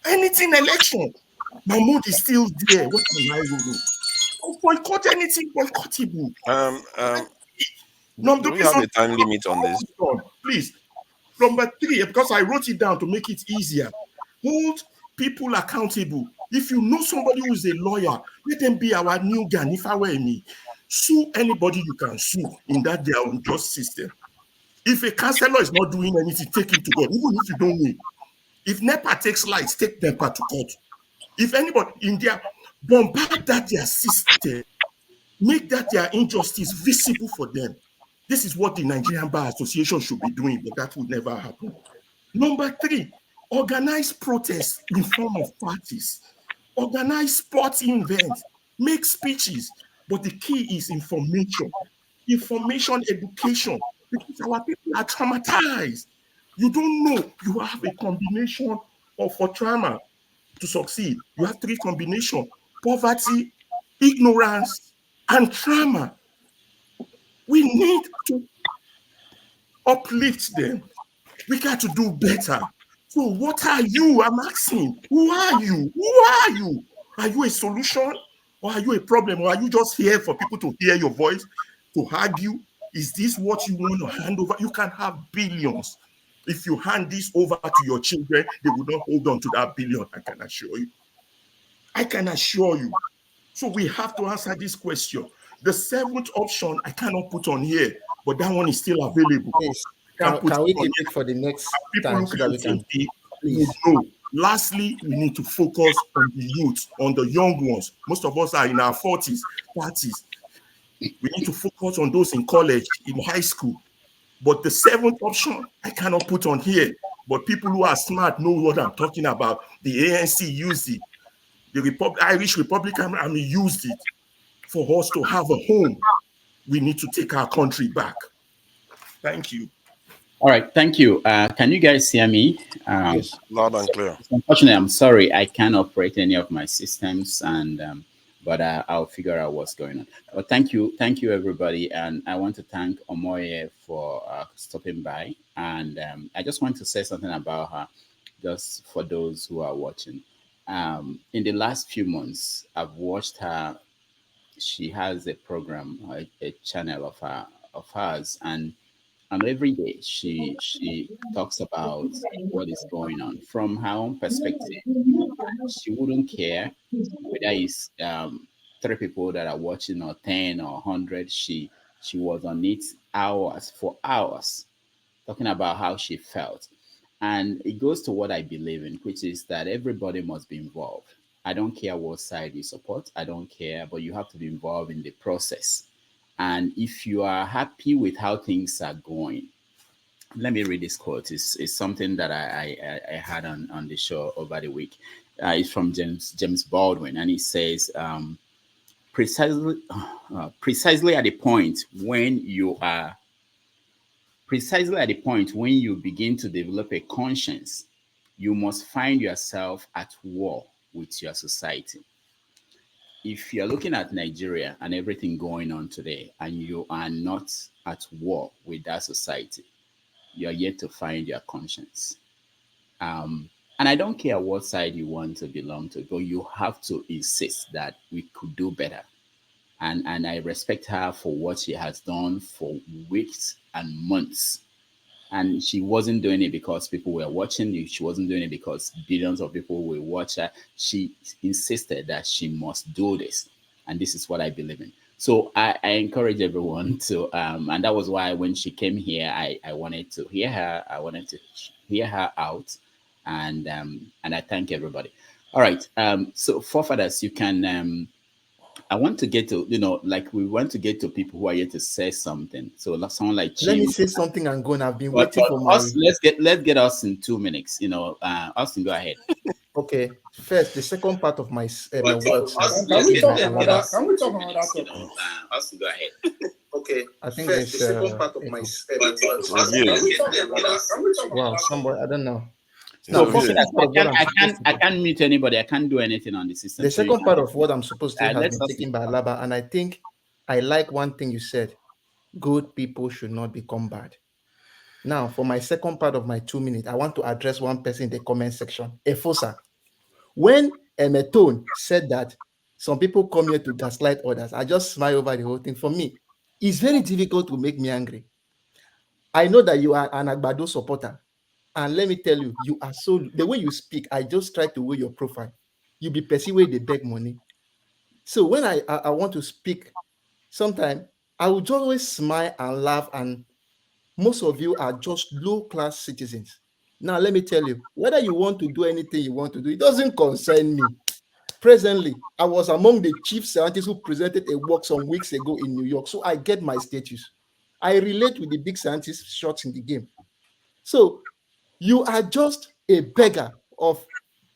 U: Anything election. Mahmoud is still there. What can I do? Boycott anything boycottable.
O: Do we have a time limit on this?
U: Please. Number three, because I wrote it down to make it easier. Hold people accountable. If you know somebody who is a lawyer, let them be our new gang. If I were me, sue anybody you can sue in that their unjust system. If a counselor is not doing anything, take him to God, even if you don't win. If NEPA takes lights, take NEPA to court. If anybody in there, bombard that their system, make that their injustice visible for them. This is what the Nigerian Bar Association should be doing, but that would never happen. Number three, organize protests in form of parties. Organize sports events, make speeches. But the key is information. Information education, because our people are traumatized. You don't know you have a combination of for trauma to succeed. You have three combinations: poverty, ignorance, and trauma. We need to uplift them. We got to do better. So what are you? I'm asking. Who are you? Who are you? Are you a solution? Or are you a problem? Or are you just here for people to hear your voice, to argue? Is this what you want to hand over? You can have billions. If you hand this over to your children, they will not hold on to that billion, I can assure you. I can assure you. So we have to answer this question. The seventh option I cannot put on here, but that one is still available.
L: Yes. Can we take it for the next time so that we can please?
U: No. Lastly, we need to focus on the youth, on the young ones. Most of us are in our 40s, 30s. We need to focus on those in college, in high school. But the seventh option, I cannot put on here. But people who are smart know what I'm talking about. The ANC used it. The Irish Republican Army used it. For us to have a home, we need to take our country back. Thank you.
G: All right, thank you. Can you guys hear me?
U: Yes,
O: loud and clear.
G: Unfortunately, I'm sorry, I can't operate any of my systems, and but I'll figure out what's going on. But thank you, everybody, and I want to thank Omoye for stopping by, and I just want to say something about her, just for those who are watching. In the last few months, I've watched her. She has a program, a channel of hers, and every day she talks about what is going on from her own perspective. She wouldn't care whether it's 3 people that are watching or 10 or 100. She was on it for hours talking about how she felt. And it goes to what I believe in, which is that everybody must be involved. I don't care what side you support. I don't care, but you have to be involved in the process. And if you are happy with how things are going, let me read this quote. It's something that I had on the show over the week. It's from James Baldwin, and he says, precisely at the point when you begin to develop a conscience, you must find yourself at war with your society. If you're looking at Nigeria and everything going on today, and you are not at war with that society, you're yet to find your conscience. And I don't care what side you want to belong to, but you have to insist that we could do better. And I respect her for what she has done for weeks and months. And she wasn't doing it because people were watching. She wasn't doing it because billions of people will watch her. She insisted that she must do this. And this is what I believe in. So I encourage everyone to, and that was why when she came here, I wanted to hear her. I wanted to hear her out. And I thank everybody. All right. So forefathers, you can, I want to get to, we want to get to people who are here to say something. So someone like Jim.
L: Let me say something and go. And I've been waiting for my.
G: Let's get us in 2 minutes. Austin, go ahead.
A: Okay, first, the second part of my words.
F: Can we talk about that? Can we talk about that topic?
G: Go ahead.
A: Okay, I think first, the second part of my words.
F: Can we talk about that? Can we talk about
A: Wow,
F: that?
A: somebody, I don't know.
G: No,
A: Now, the second part of what
G: I can't mute anybody. I can't do anything on the system.
A: The second part of what I'm supposed to have
G: let's
A: been taken by Alaba, and I think I like one thing you said: good people should not become bad. Now, for my second part of my 2 minutes, I want to address one person in the comment section, Efosa. When Emetone said that some people come here to gaslight others, I just smile over the whole thing. For me, it's very difficult to make me angry. I know that you are an Agbado supporter. And let me tell you, you are so, the way you speak, I just try to weigh your profile. You be perceived where they beg money. So when I want to speak, sometimes I would always smile and laugh, and most of you are just low-class citizens. Now, let me tell you, whether you want to do anything you want to do, it doesn't concern me. Presently, I was among the chief scientists who presented a work some weeks ago in New York, so I get my status. I relate with the big scientists shots in the game. So you are just a beggar of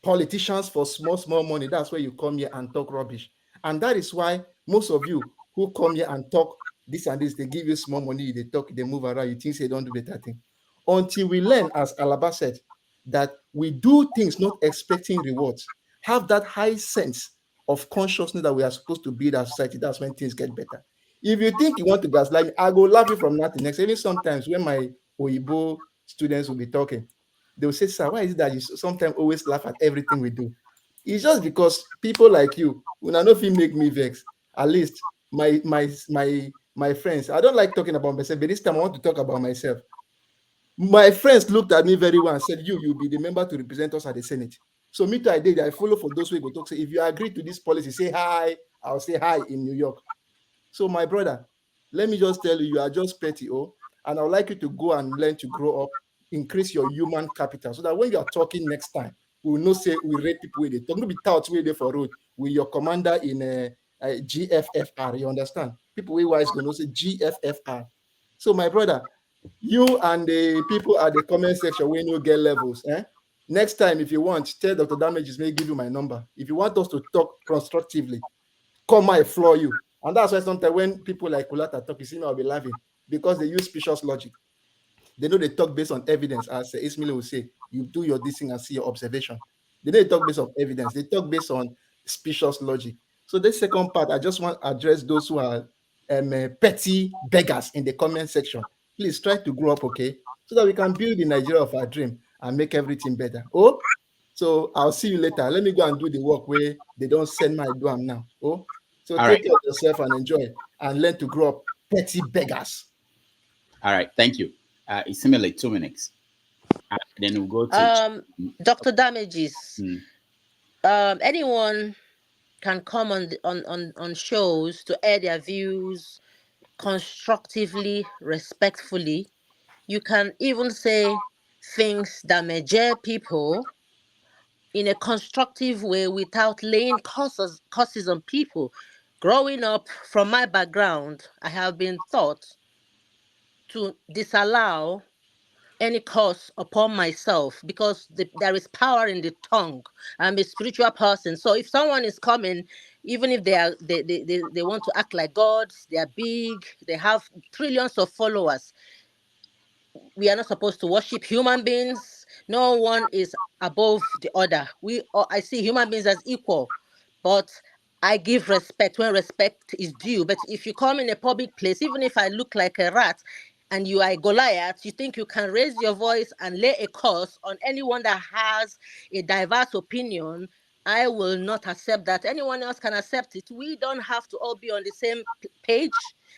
A: politicians for small money. That's why you come here and talk rubbish. And that is why most of you who come here and talk this and this, they give you small money, they talk, they move around, you think they don't do better thing. Until we learn, as Alaba said, that we do things not expecting rewards, have that high sense of consciousness that we are supposed to build our society, that's when things get better. If you think you want to gaslight me, I go laugh you from nothing. Next, even sometimes when my Oyibo students will be talking, they will say, sir, why is it that you sometimes always laugh at everything we do? It's just because people like you, when I know if you make me vex, at least my friends, I don't like talking about myself, but this time I want to talk about myself. My friends looked at me very well and said, you'll be the member to represent us at the Senate. So me too, I did. I follow for those who go talk. Say, if you agree to this policy, say hi. I'll say hi in New York. So my brother, let me just tell you, you are just petty, and I would like you to go and learn to grow up, increase your human capital, so that when you are talking next time, we will not say we rate people with it. Don't be taught way there for road with your commander in GFFR. You understand? People we wise going to say GFFR. So my brother, you and the people at the comment section when you get levels, next time, if you want, tell Dr. Damages may give you my number. If you want us to talk constructively, come I floor you. And that's why sometimes when people like Kulata talk, you see me, I'll be laughing because they use specious logic. They know they talk based on evidence, as Ismail will say, you do your this thing and see your observation. They don't talk based on evidence, they talk based on specious logic. So this second part, I just want to address those who are petty beggars in the comment section. Please try to grow up, okay? So that we can build the Nigeria of our dream and make everything better. So I'll see you later. Let me go and do the work where they don't send my duam now. So
G: All
A: take
G: right.
A: care of yourself and enjoy and learn to grow up petty beggars.
G: All right, thank you. It's similar 2 minutes. Then we'll go to
T: Dr. Damages. Anyone can come on shows to air their views constructively, respectfully. You can even say things that may jar people in a constructive way without laying curses on people. Growing up, from my background, I have been taught to disallow any curse upon myself because there is power in the tongue. I'm a spiritual person. So if someone is coming, even if they want to act like gods, they are big, they have trillions of followers, we are not supposed to worship human beings. No one is above the other. I see human beings as equal, but I give respect when respect is due. But if you come in a public place, even if I look like a rat and you are a Goliath, you think you can raise your voice and lay a curse on anyone that has a diverse opinion, I will not accept that. Anyone else can accept it. We don't have to all be on the same page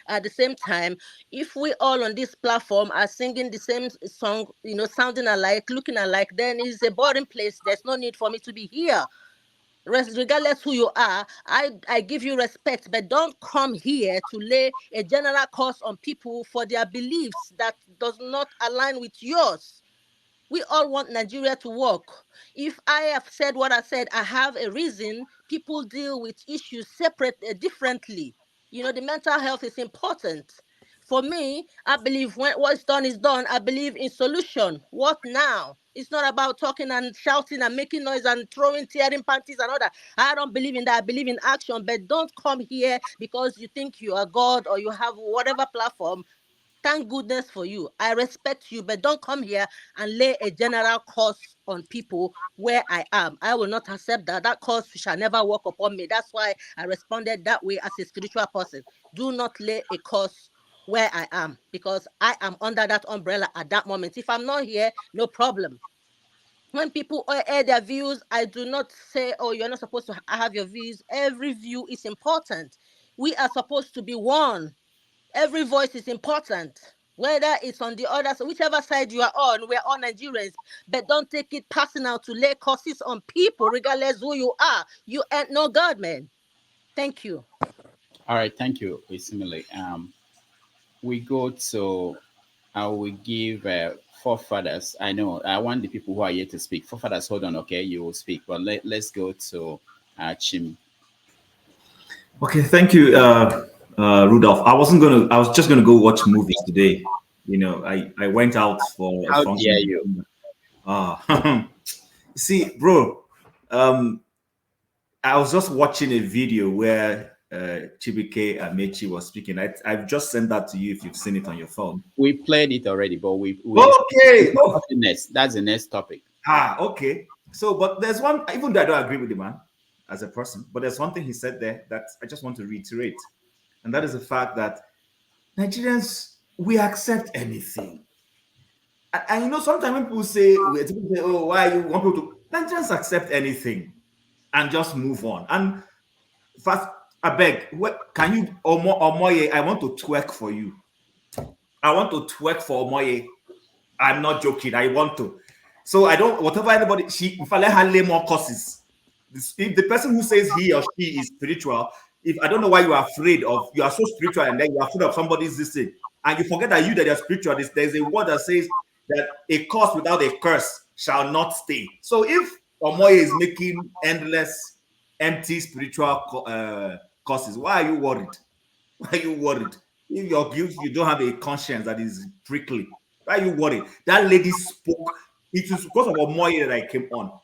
T: at the same time. If we all on this platform are singing the same song, sounding alike, looking alike, then it's a boring place. There's no need for me to be here. Regardless who you are, I give you respect, but don't come here to lay a general curse on people for their beliefs that does not align with yours. We all want Nigeria to work. If I have said what I said, I have a reason. People deal with issues differently. The mental health is important. For me, I believe when what's done is done. I believe in solution. What now? It's not about talking and shouting and making noise and throwing, tearing panties and all that. I don't believe in that. I believe in action. But don't come here because you think you are God or you have whatever platform. Thank goodness for you. I respect you, but don't come here and lay a general curse on people where I am. I will not accept that. That curse shall never work upon me. That's why I responded that way as a spiritual person. Do not lay a curse where I am, because I am under that umbrella at that moment. If I'm not here, no problem. When people air their views, I do not say, oh, you're not supposed to have your views. Every view is important. We are supposed to be one. Every voice is important, whether it's on the other side, whichever side you are on. We're all Nigerians, but don't take it personal to lay curses on people, regardless who you are. You ain't no God, man. Thank you.
G: All right, thank you, Isimile. We go to, I will give forefathers. I know, I want the people who are here to speak. Forefathers, hold on, okay, you will speak. But let's go to Chim.
D: Okay, thank you, Rudolph. I was just gonna go watch movies today. You know, I went out for a
G: How
D: function.
G: dare you?
D: See, bro, I was just watching a video where Chibuike Amechi was speaking. I've just sent that to you if you've seen it on your phone.
G: We played it already, but we
D: okay.
G: That's the next topic.
D: Okay. So, but there's one, even though I don't agree with the man as a person, but there's one thing he said there that I just want to reiterate. And that is the fact that Nigerians, we accept anything. And you know, sometimes when people say, oh, why you want people to, Nigerians accept anything and just move on. And first, I beg, can you, Omoye, I want to twerk for you. I want to twerk for Omoye. I'm not joking. I want to. So I don't, whatever anybody, if I let her lay more courses, if the person who says he or she is spiritual, if I don't know why you are afraid of, you are so spiritual and then you are afraid of somebody's this thing, and you forget that you are spiritual, there's a word that says that a curse without a curse shall not stay. So if Omoye is making endless, empty spiritual courses, why are you worried? Why are you worried? If you're guilty, you don't have a conscience that is prickly. Why are you worried? That lady spoke. It is because of Omoye that I came on.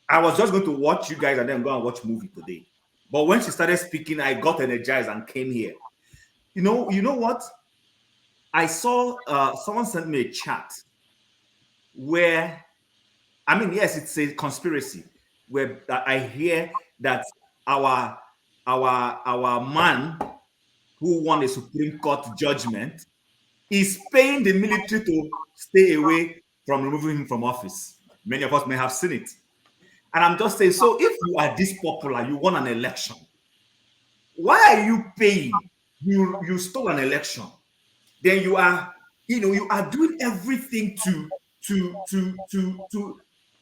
D: I was just going to watch you guys and then go and watch movie today. But when she started speaking, I got energized and came here. You know what? I saw someone sent me a chat where, I mean, yes, it's a conspiracy where I hear that our man who won a Supreme Court judgment is paying the military to stay away from removing him from office. Many of us may have seen it. And I'm just saying, so if you are this popular, you won an election, why are you paying? You stole an election. Then you are doing everything to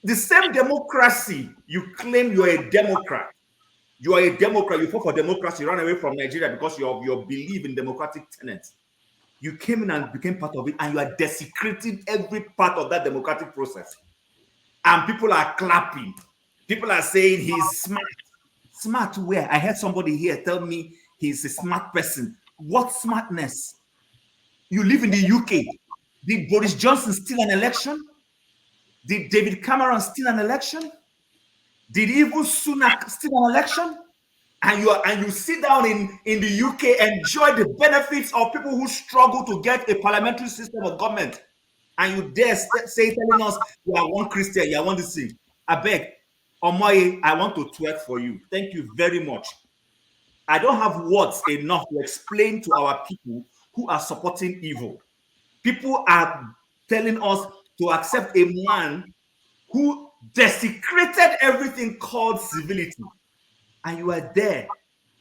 D: the same democracy. You claim you're a Democrat. You are a Democrat. You fought for democracy. You ran away from Nigeria because you believe in democratic tenets. You came in and became part of it, and you are desecrating every part of that democratic process. And people are clapping. People are saying he's smart. Smart where? I heard somebody here tell me he's a smart person. What smartness? You live in the UK. Did Boris Johnson steal an election? Did David Cameron steal an election? Did even Sunak steal an election? And you sit down in the UK, enjoy the benefits of people who struggle to get a parliamentary system of government. And you dare say, telling us, you are one Christian, you are one this thing. I beg, Omoye, I want to twerk for you. Thank you very much. I don't have words enough to explain to our people who are supporting evil. People are telling us to accept a man who desecrated everything called civility. And you are there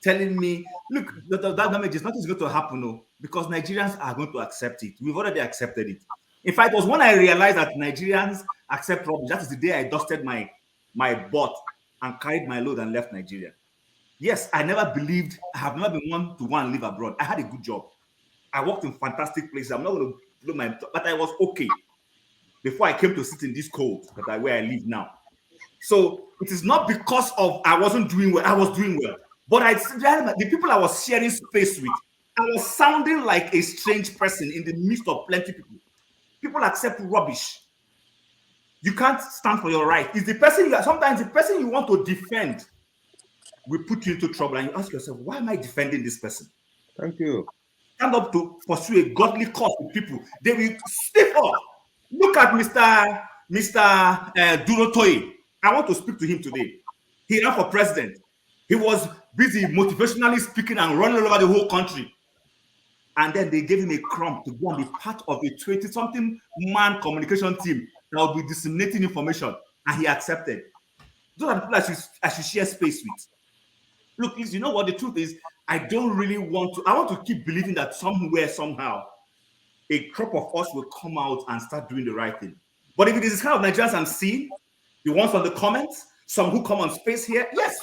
D: telling me, look, that damage is nothing's going to happen, no, because Nigerians are going to accept it. We've already accepted it. In fact, it was when I realized that Nigerians accept problems. That is the day I dusted my butt and carried my load and left Nigeria. Yes, I have never been one to go and live abroad. I had a good job. I worked in fantastic places. I'm not going to blow my, but I was okay before I came to sit in this cold where I live now. So it is not because of I wasn't doing well. I was doing well, but the people I was sharing space with, I was sounding like a strange person in the midst of plenty people. People accept rubbish. You can't stand for your right. It's the person sometimes the person you want to defend will put you into trouble, and you ask yourself, why am I defending this person?
U: Thank you.
D: Stand up to pursue a godly cause with people. They will stiff up. Look at Mr. Durotoye. I want to speak to him today. He ran for president. He was busy motivationally speaking and running all over the whole country. And then they gave him a crumb to go and be part of a 20-something man communication team that will be disseminating information. And he accepted. Those are the people I should share space with. Look, please, you know what the truth is? I don't really want to. I want to keep believing that somewhere, somehow, a crop of us will come out and start doing the right thing. But if it is the kind of Nigerians I'm seeing, the ones on the comments, some who come on space here, yes.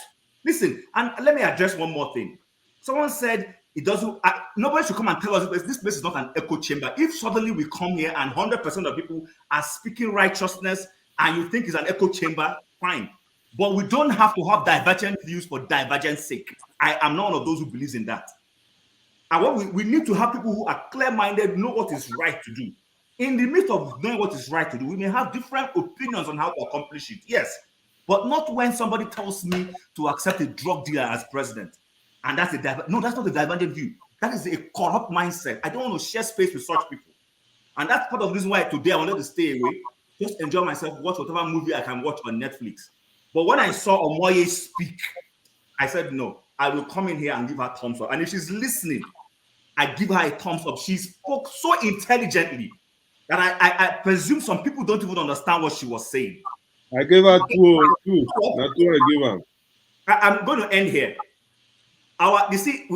D: Listen, and let me address one more thing. Someone said it doesn't. Nobody should come and tell us this place is not an echo chamber. If suddenly we come here and 100% of people are speaking righteousness, and you think it's an echo chamber, fine. But we don't have to have divergent views for divergence sake. I am not one of those who believes in that. And what we need to have people who are clear-minded, know what is right to do. In the midst of knowing what is right to do, we may have different opinions on how to accomplish it. Yes, but not when somebody tells me to accept a drug dealer as president. And that's no, that's not a divergent view. That is a corrupt mindset. I don't want to share space with such people. And that's part of the reason why today I wanted to stay away, just enjoy myself, watch whatever movie I can watch on Netflix. But when I saw Omoye speak, I said, no, I will come in here and give her a thumbs up. And if she's listening, I give her a thumbs up. She spoke so intelligently that I presume some people don't even understand what she was saying.
U: I gave her two. That's what I gave her.
D: I'm going to end here. You see,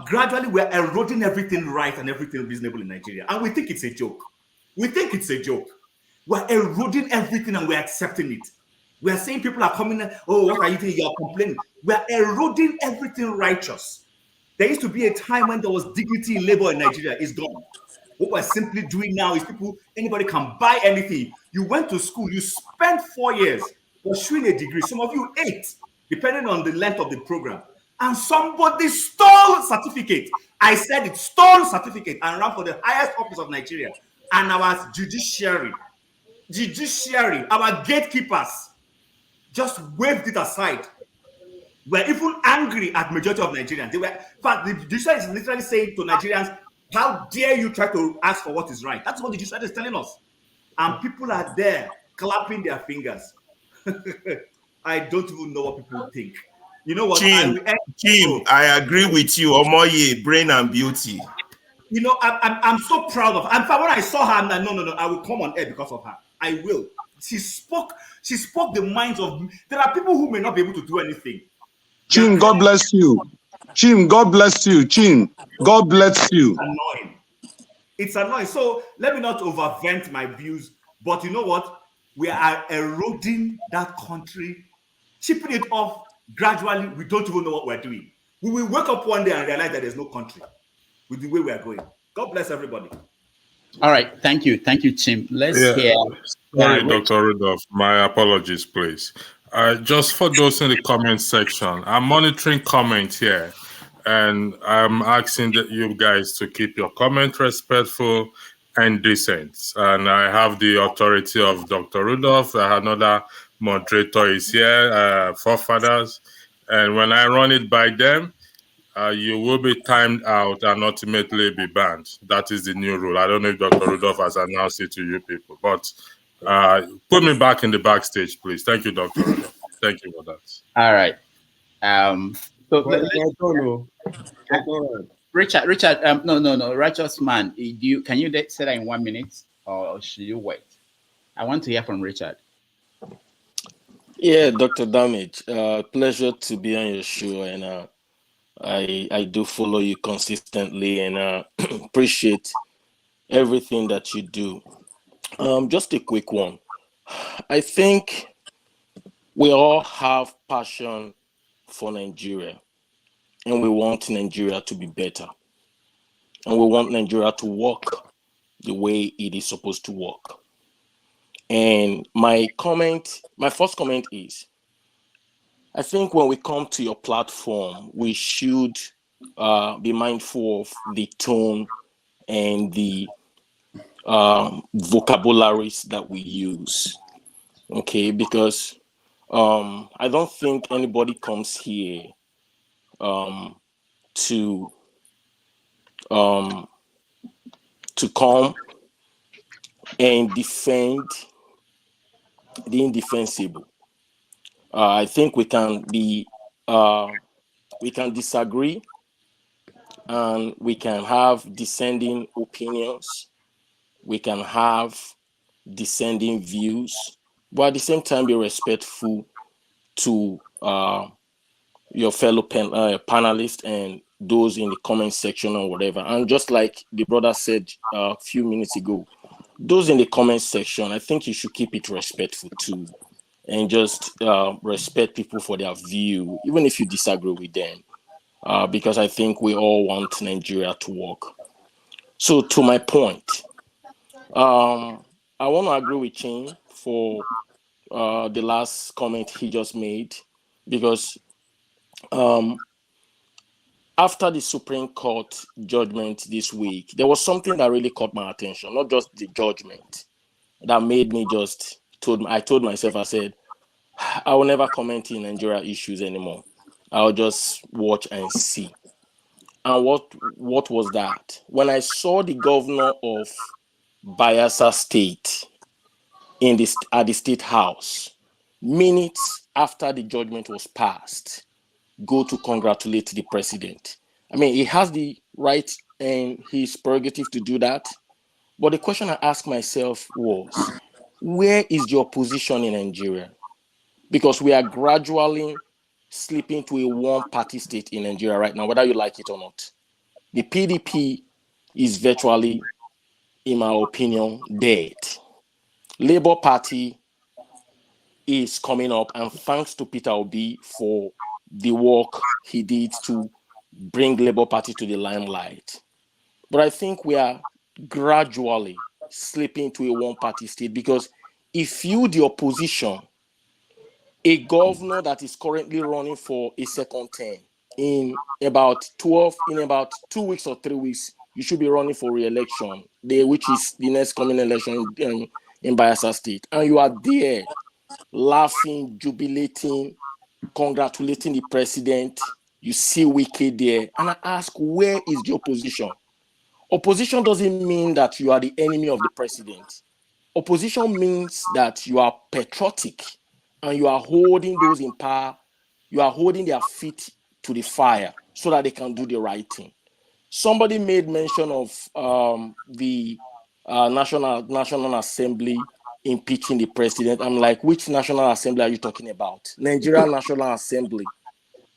D: gradually we're eroding everything right and everything reasonable in Nigeria. And we think it's a joke. We think it's a joke. We're eroding everything and we're accepting it. We are saying people are coming, oh, what are you doing? You're complaining. We're eroding everything righteous. There used to be a time when there was dignity in labor in Nigeria. It's gone. What we're simply doing now is anybody can buy anything. You went to school, you spent 4 years pursuing a degree. Some of you 8, depending on the length of the program. And somebody stole certificate. I said it, stole certificate and ran for the highest office of Nigeria. And our judiciary, our gatekeepers, just waved it aside. We're even angry at majority of Nigerians. In fact, the judiciary is literally saying to Nigerians, how dare you try to ask for what is right? That's what the judiciary is telling us. And people are there clapping their fingers. I don't even know what people think. You know what?
P: Jim, I agree with you. Omoye, brain and beauty.
D: You know, I'm so proud of her. In fact, when I saw her, I'm like, no, I will come on air because of her. I will. She spoke the minds of. There are people who may not be able to do anything.
N: Jim, God bless you. Jim, God bless you. Jim, God bless you.
D: It's annoying. So let me not overvent my views, but you know what? We are eroding that country, chipping it off gradually. We don't even know what we're doing. We will wake up one day and realize that there's no country with the way we are going. God bless everybody.
G: All right. Thank you, Tim. Let's hear.
J: Sorry, Dr. Rudolph. My apologies, please. Just for those in the comment section, I'm monitoring comments here, and I'm asking that you guys to keep your comment respectful and decent. And I have the authority of Dr. Rudolph. Another moderator is here, forefathers. And when I run it by them, you will be timed out and ultimately be banned. That is the new rule. I don't know if Dr. Rudolph has announced it to you people, but put me back in the backstage, please. Thank you, Dr. Rudolph. Thank you for that.
G: All right. Richard, no, righteous man. Can you say that in 1 minute, or should you wait? I want to hear from Richard.
C: Yeah, Dr. Damage, pleasure to be on your show, and I do follow you consistently, and appreciate everything that you do. Just a quick one. I think we all have passion for Nigeria, and we want Nigeria to be better, and we want Nigeria to work the way it is supposed to work. And my first comment is, I think when we come to your platform, we should be mindful of the tone and the vocabularies that we use. Okay, because I don't think anybody comes here to come and defend the indefensible. I think we can disagree, and we can have dissenting opinions. We can have dissenting views, but at the same time be respectful to your fellow panelists and those in the comment section or whatever. And just like the brother said a few minutes ago, those in the comment section, I think you should keep it respectful too, and just respect people for their view, even if you disagree with them, because I think we all want Nigeria to work. So to my point, I want to agree with Chin for the last comment he just made, because after the Supreme Court judgment this week, there was something that really caught my attention, not just the judgment, that made me I told myself, I said, I will never comment in Nigeria issues anymore. I'll just watch and see. And what was that? When I saw the governor of Bayelsa State at the State House, minutes after the judgment was passed, go to congratulate the president. I mean, he has the right and his prerogative to do that. But the question I asked myself was, where is the opposition in Nigeria? Because we are gradually slipping to a one-party state in Nigeria right now, whether you like it or not. The PDP is virtually, in my opinion, dead. Labour Party is coming up, and thanks to Peter Obi for the work he did to bring Labour Party to the limelight. But I think we are gradually slipping to a one-party state, because if you, the opposition, a governor that is currently running for a second term, in about 2 weeks or 3 weeks, you should be running for re-election, which is the next coming election in Bayelsa State. And you are there laughing, jubilating, congratulating the president. You see Wike there. And I ask, where is the opposition? Opposition doesn't mean that you are the enemy of the president. Opposition means that you are patriotic and you are holding those in power, you are holding their feet to the fire so that they can do the right thing. Somebody made mention of the National Assembly impeaching the president. I'm like, which National Assembly are you talking about? Nigerian National Assembly.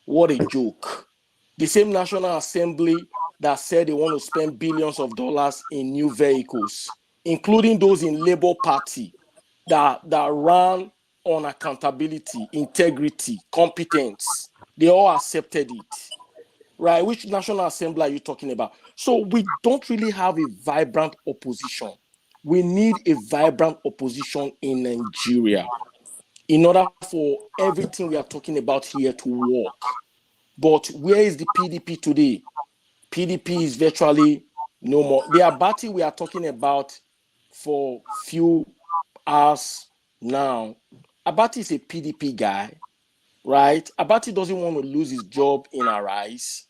C: What a joke. The same National Assembly that said they want to spend billions of dollars in new vehicles, including those in Labour Party that ran on accountability, integrity, competence. They all accepted it, right? Which National Assembly are you talking about? So we don't really have a vibrant opposition. We need a vibrant opposition in Nigeria in order for everything we are talking about here to work. But where is the PDP today? PDP is virtually no more. The Abati we are talking about for few hours now, Abati is a PDP guy, right? Abati doesn't want to lose his job in our eyes.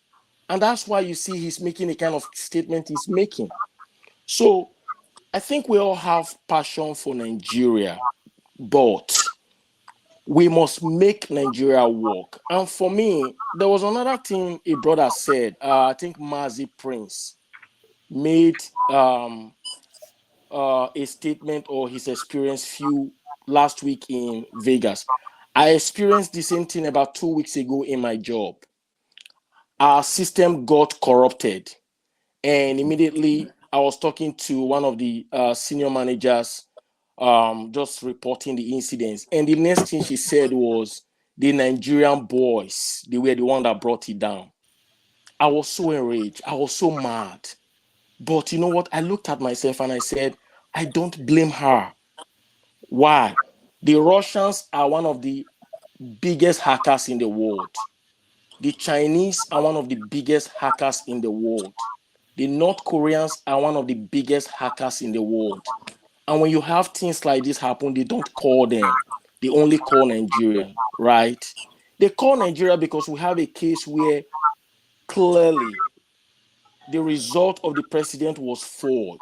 C: And that's why you see he's making the kind of statement he's making. So I think we all have passion for Nigeria, but we must make Nigeria work. And for me, there was another thing a brother said. I think Mazi Prince made a statement or his experience last week in Vegas. I experienced the same thing about 2 weeks ago in my job. Our system got corrupted, and immediately I was talking to one of the senior managers, just reporting the incidents. And the next thing she said was, the Nigerian boys, they were the one that brought it down. I was so enraged. I was so mad. But you know what? I looked at myself and I said, I don't blame her. Why? The Russians are one of the biggest hackers in the world. The Chinese are one of the biggest hackers in the world. The North Koreans are one of the biggest hackers in the world. And when you have things like this happen, they don't call them. They only call Nigeria, right? They call Nigeria because we have a case where clearly the result of the president was forged.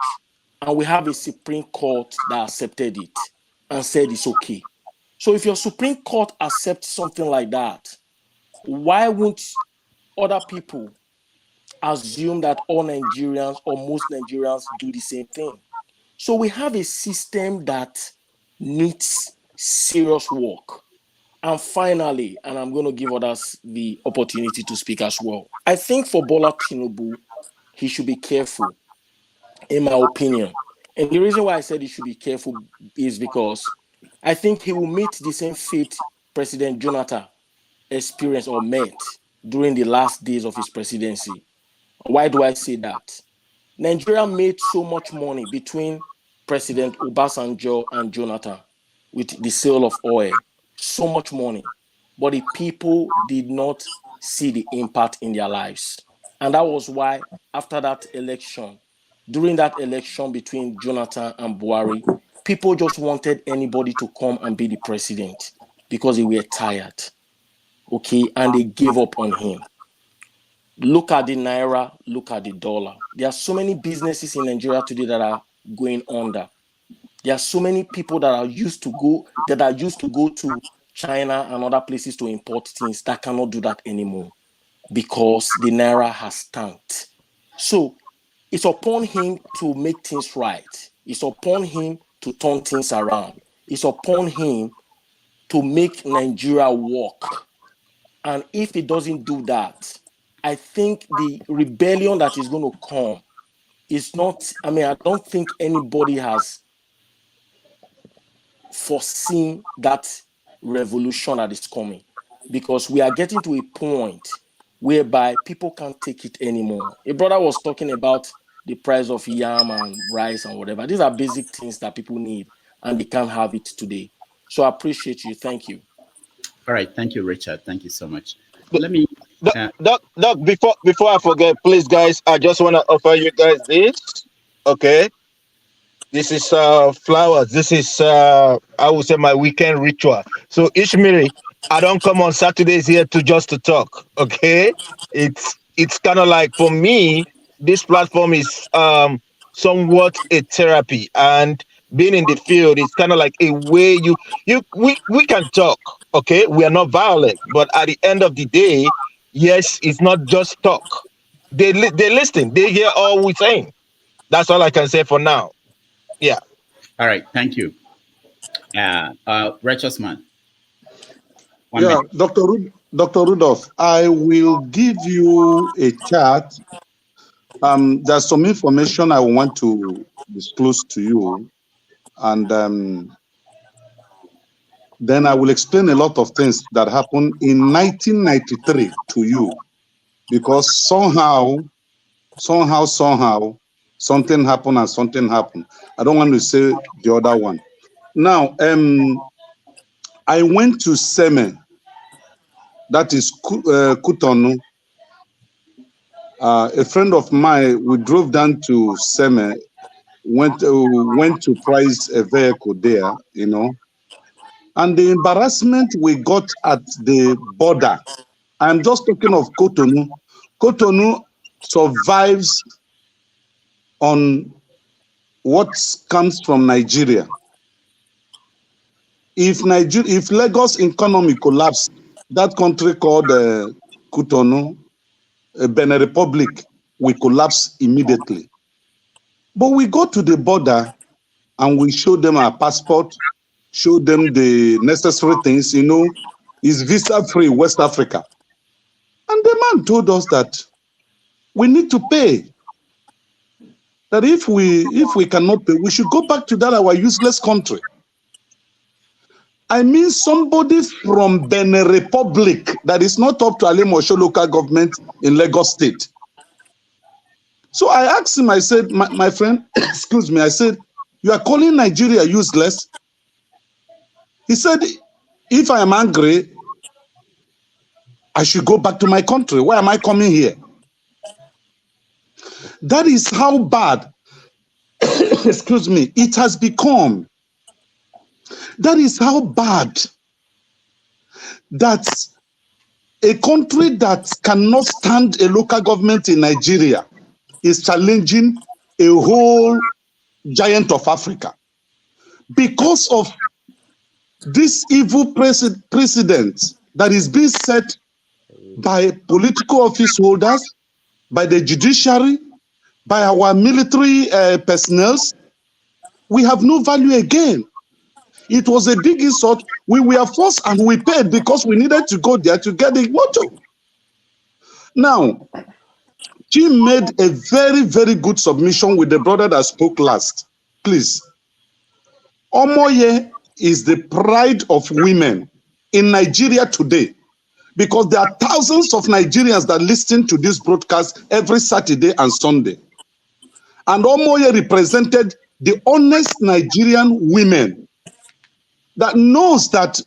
C: And we have a Supreme Court that accepted it and said it's okay. So if your Supreme Court accepts something like that, why won't other people assume that all Nigerians or most Nigerians do the same thing? So we have a system that needs serious work. And finally, and I'm going to give others the opportunity to speak as well, I think for Bola Tinubu, he should be careful, in my opinion. And the reason why I said he should be careful is because I think he will meet the same fate President Jonathan experienced or met during the last days of his presidency. Why do I say that? Nigeria made so much money between President Obasanjo and Jonathan with the sale of oil. So much money. But the people did not see the impact in their lives. And that was why after that election, during that election between Jonathan and Buhari, people just wanted anybody to come and be the president because they were tired. Okay, and they gave up on him. Look at the naira, look at the dollar. There are so many businesses in Nigeria today that are going under. There are so many people that used to go to China and other places to import things that cannot do that anymore because the naira has tanked. So it's upon him to make things right. It's upon him to turn things around. It's upon him to make Nigeria work. And if he doesn't do that, I think the rebellion that is going to come is not, I don't think anybody has foreseen that revolution that is coming, because we are getting to a point whereby people can't take it anymore. A brother was talking about the price of yam and rice and whatever. These are basic things that people need and they can't have it today. So I appreciate you. Thank you.
G: All right. Thank you, Richard. Thank you so much. Let me...
H: Doc, before I forget, please, guys, I just want to offer you guys this. Okay. This is flowers. This is I would say my weekend ritual. So Ishmiri, I don't come on Saturdays here to talk. Okay. It's kind of like, for me, this platform is somewhat a therapy, and being in the field is kind of like a way we can talk. Okay. We are not violent, but at the end of the day, yes, it's not just talk. They listen. They hear all we're saying. That's all I can say for now. Yeah.
G: All right. Thank you. Righteous man.
N: Yeah, Dr. Rudolph, I will give you a chart. There's some information I want to disclose to you, and then I will explain a lot of things that happened in 1993 to you, because somehow, something happened and something happened. I don't want to say the other one. Now, I went to Seme, that is Cotonou. A friend of mine, we drove down to Seme, went to price a vehicle there, and the embarrassment we got at the border. I'm just talking of Cotonou. Cotonou survives on what comes from Nigeria. If Lagos economy collapsed, that country called Cotonou, Benin Republic, will collapse immediately. But we go to the border and we show them our passport, show them the necessary things, it's visa-free West Africa. And the man told us that we need to pay. That if we cannot pay, we should go back to that our useless country. I mean, somebody from Benin Republic that is not up to Alimosho local government in Lagos State. So I asked him, I said, my friend, excuse me, I said, you are calling Nigeria useless? He said, if I am angry, I should go back to my country. Why am I coming here? That is how bad, excuse me, it has become. That is how bad that a country that cannot stand a local government in Nigeria is challenging a whole giant of Africa because of this evil precedent that is being set by political office holders, by the judiciary, by our military personnel. We have no value again. It was a big insult. We were forced and we paid because we needed to go there to get the motto. Now, she made a very, very good submission with the brother that spoke last. Please. Omoye is the pride of women in Nigeria today because there are thousands of Nigerians that listen to this broadcast every Saturday and Sunday. And Omoye represented the honest Nigerian women that knows that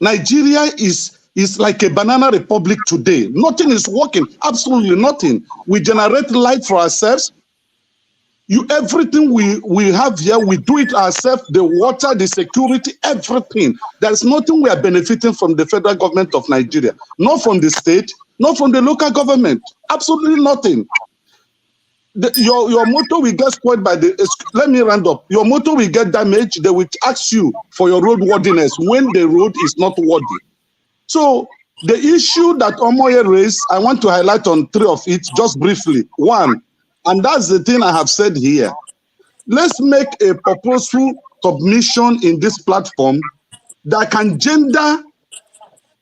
N: Nigeria is like a banana republic today. Nothing is working, absolutely nothing. We generate light for ourselves. Everything we have here, we do it ourselves, the water, the security, everything. There's nothing we are benefiting from the federal government of Nigeria, not from the state, not from the local government, absolutely nothing. Your motor will get spoiled by the, let me round up. Your motor will get damaged. They will ask you for your roadworthiness when the road is not worthy. So the issue that Omoye raised, I want to highlight on three of it just briefly. One, and that's the thing I have said here. Let's make a purposeful submission in this platform that can gender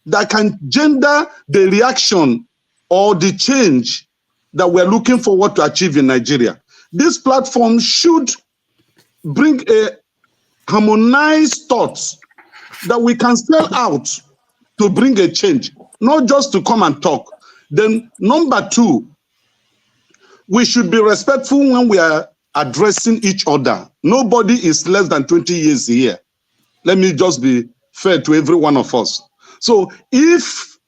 N: the reaction or the change that we're looking forward to achieve in Nigeria. This platform should bring a harmonized thoughts that we can sell out to bring a change, not just to come and talk. Then number two, we should be respectful when we are addressing each other. Nobody is less than 20 years here. Let me just be fair to every one of us. So if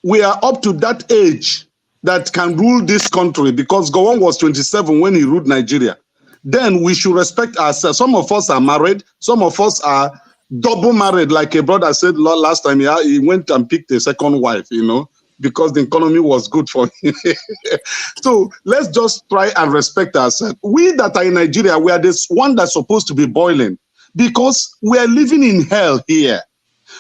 N: we are up to that age that can rule this country, because Gowon was 27 when he ruled Nigeria, then we should respect ourselves. Some of us are married, some of us are double married, like a brother said last time. He went and picked a second wife, because the economy was good for him. So let's just try and respect ourselves. We that are in Nigeria, we are this one that's supposed to be boiling because we are living in hell here.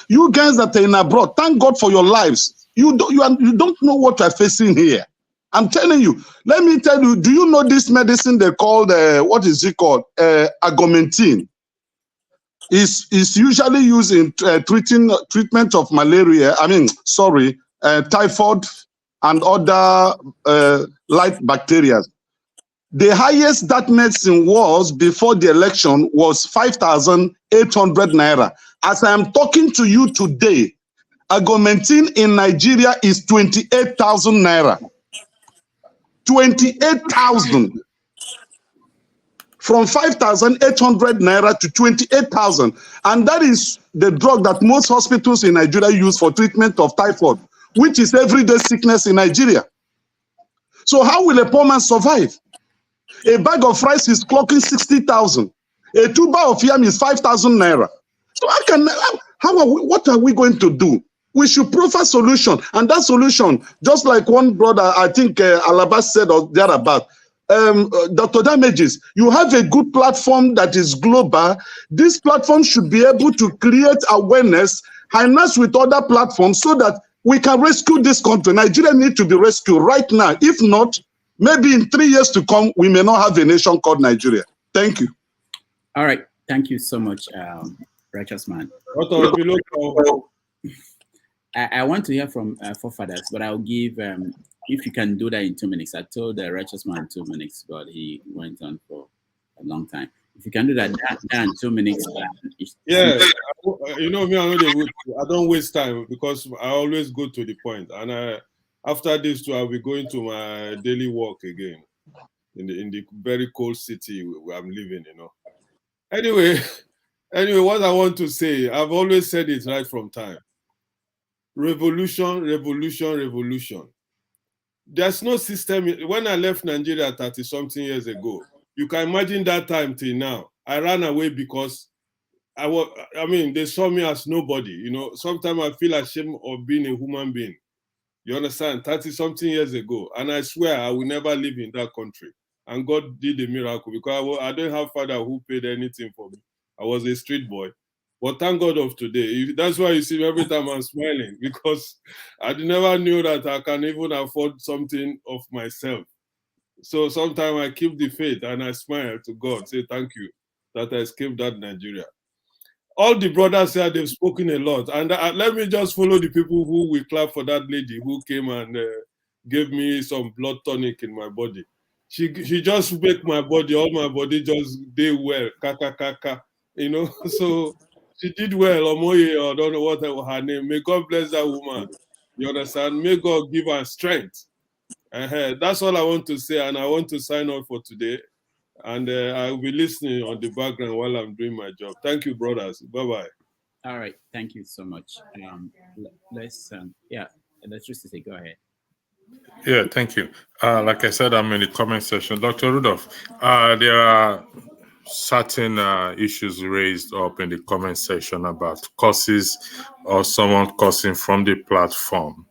N: You guys that are in abroad, thank God for your lives. You don't know what you're facing here. I'm telling you. Let me tell you, do you know this medicine they called, what is it called? Augmentin. Is usually used in treatment of malaria. Typhoid and other light bacteria. The highest that medicine was before the election was 5,800 naira. As I am talking to you today, Augmentin in Nigeria is 28,000 naira. 28,000. From 5,800 naira to 28,000. And that is the drug that most hospitals in Nigeria use for treatment of typhoid, which is everyday sickness in Nigeria. So how will a poor man survive? A bag of rice is clocking 60,000. A tuber of yam is 5,000 naira. So what are we going to do? We should proffer solution. And that solution, just like one brother, I think Alaba said or thereabout, Dr. Damages, you have a good platform that is global. This platform should be able to create awareness, harness with other platforms so that we can rescue this country. Nigeria needs to be rescued right now. If not, maybe in 3 years to come, we may not have a nation called Nigeria. Thank you.
G: All right. Thank you so much, Righteous Man. I want to hear from forefathers, but I'll give, if you can do that in 2 minutes. I told the Righteous Man 2 minutes, but he went on for a long time. If you can do that in 2 minutes.
J: Yeah, me, I don't waste time because I always go to the point. And after this too, I'll be going to my daily work again in the very cold city where I'm living, Anyway, what I want to say, I've always said it right from time.
U: revolution, revolution, revolution. There's no system. When I left Nigeria 30-something years ago, you can imagine that time till now. I ran away because they saw me as nobody. You know, sometimes I feel ashamed of being a human being. You understand? 30-something years ago. And I swear I will never live in that country. And God did a miracle because I don't have father who paid anything for me. I was a street boy. But thank God of today. That's why you see me every time I'm smiling, because I never knew that I can even afford something of myself. So sometimes I keep the faith and I smile to God, say thank you that I escaped that Nigeria. All the brothers here, they've spoken a lot. And let me just follow the people who will clap for that lady who came and gave me some blood tonic in my body. She just make my body, all my body just did well, kaka, you know. So she did well, Omoye, or I don't know what her name. May God bless that woman. You understand? May God give her strength. That's all I want to say, and I want to sign off for today. And I will be listening on the background while I'm doing my job. Thank you, brothers. Bye-bye.
G: All right. Thank you so much. Electricity, go ahead.
J: Yeah, thank you. Like I said, I'm in the comment section. Dr. Rudolph, there are certain issues raised up in the comment section about curses or someone cursing from the platform.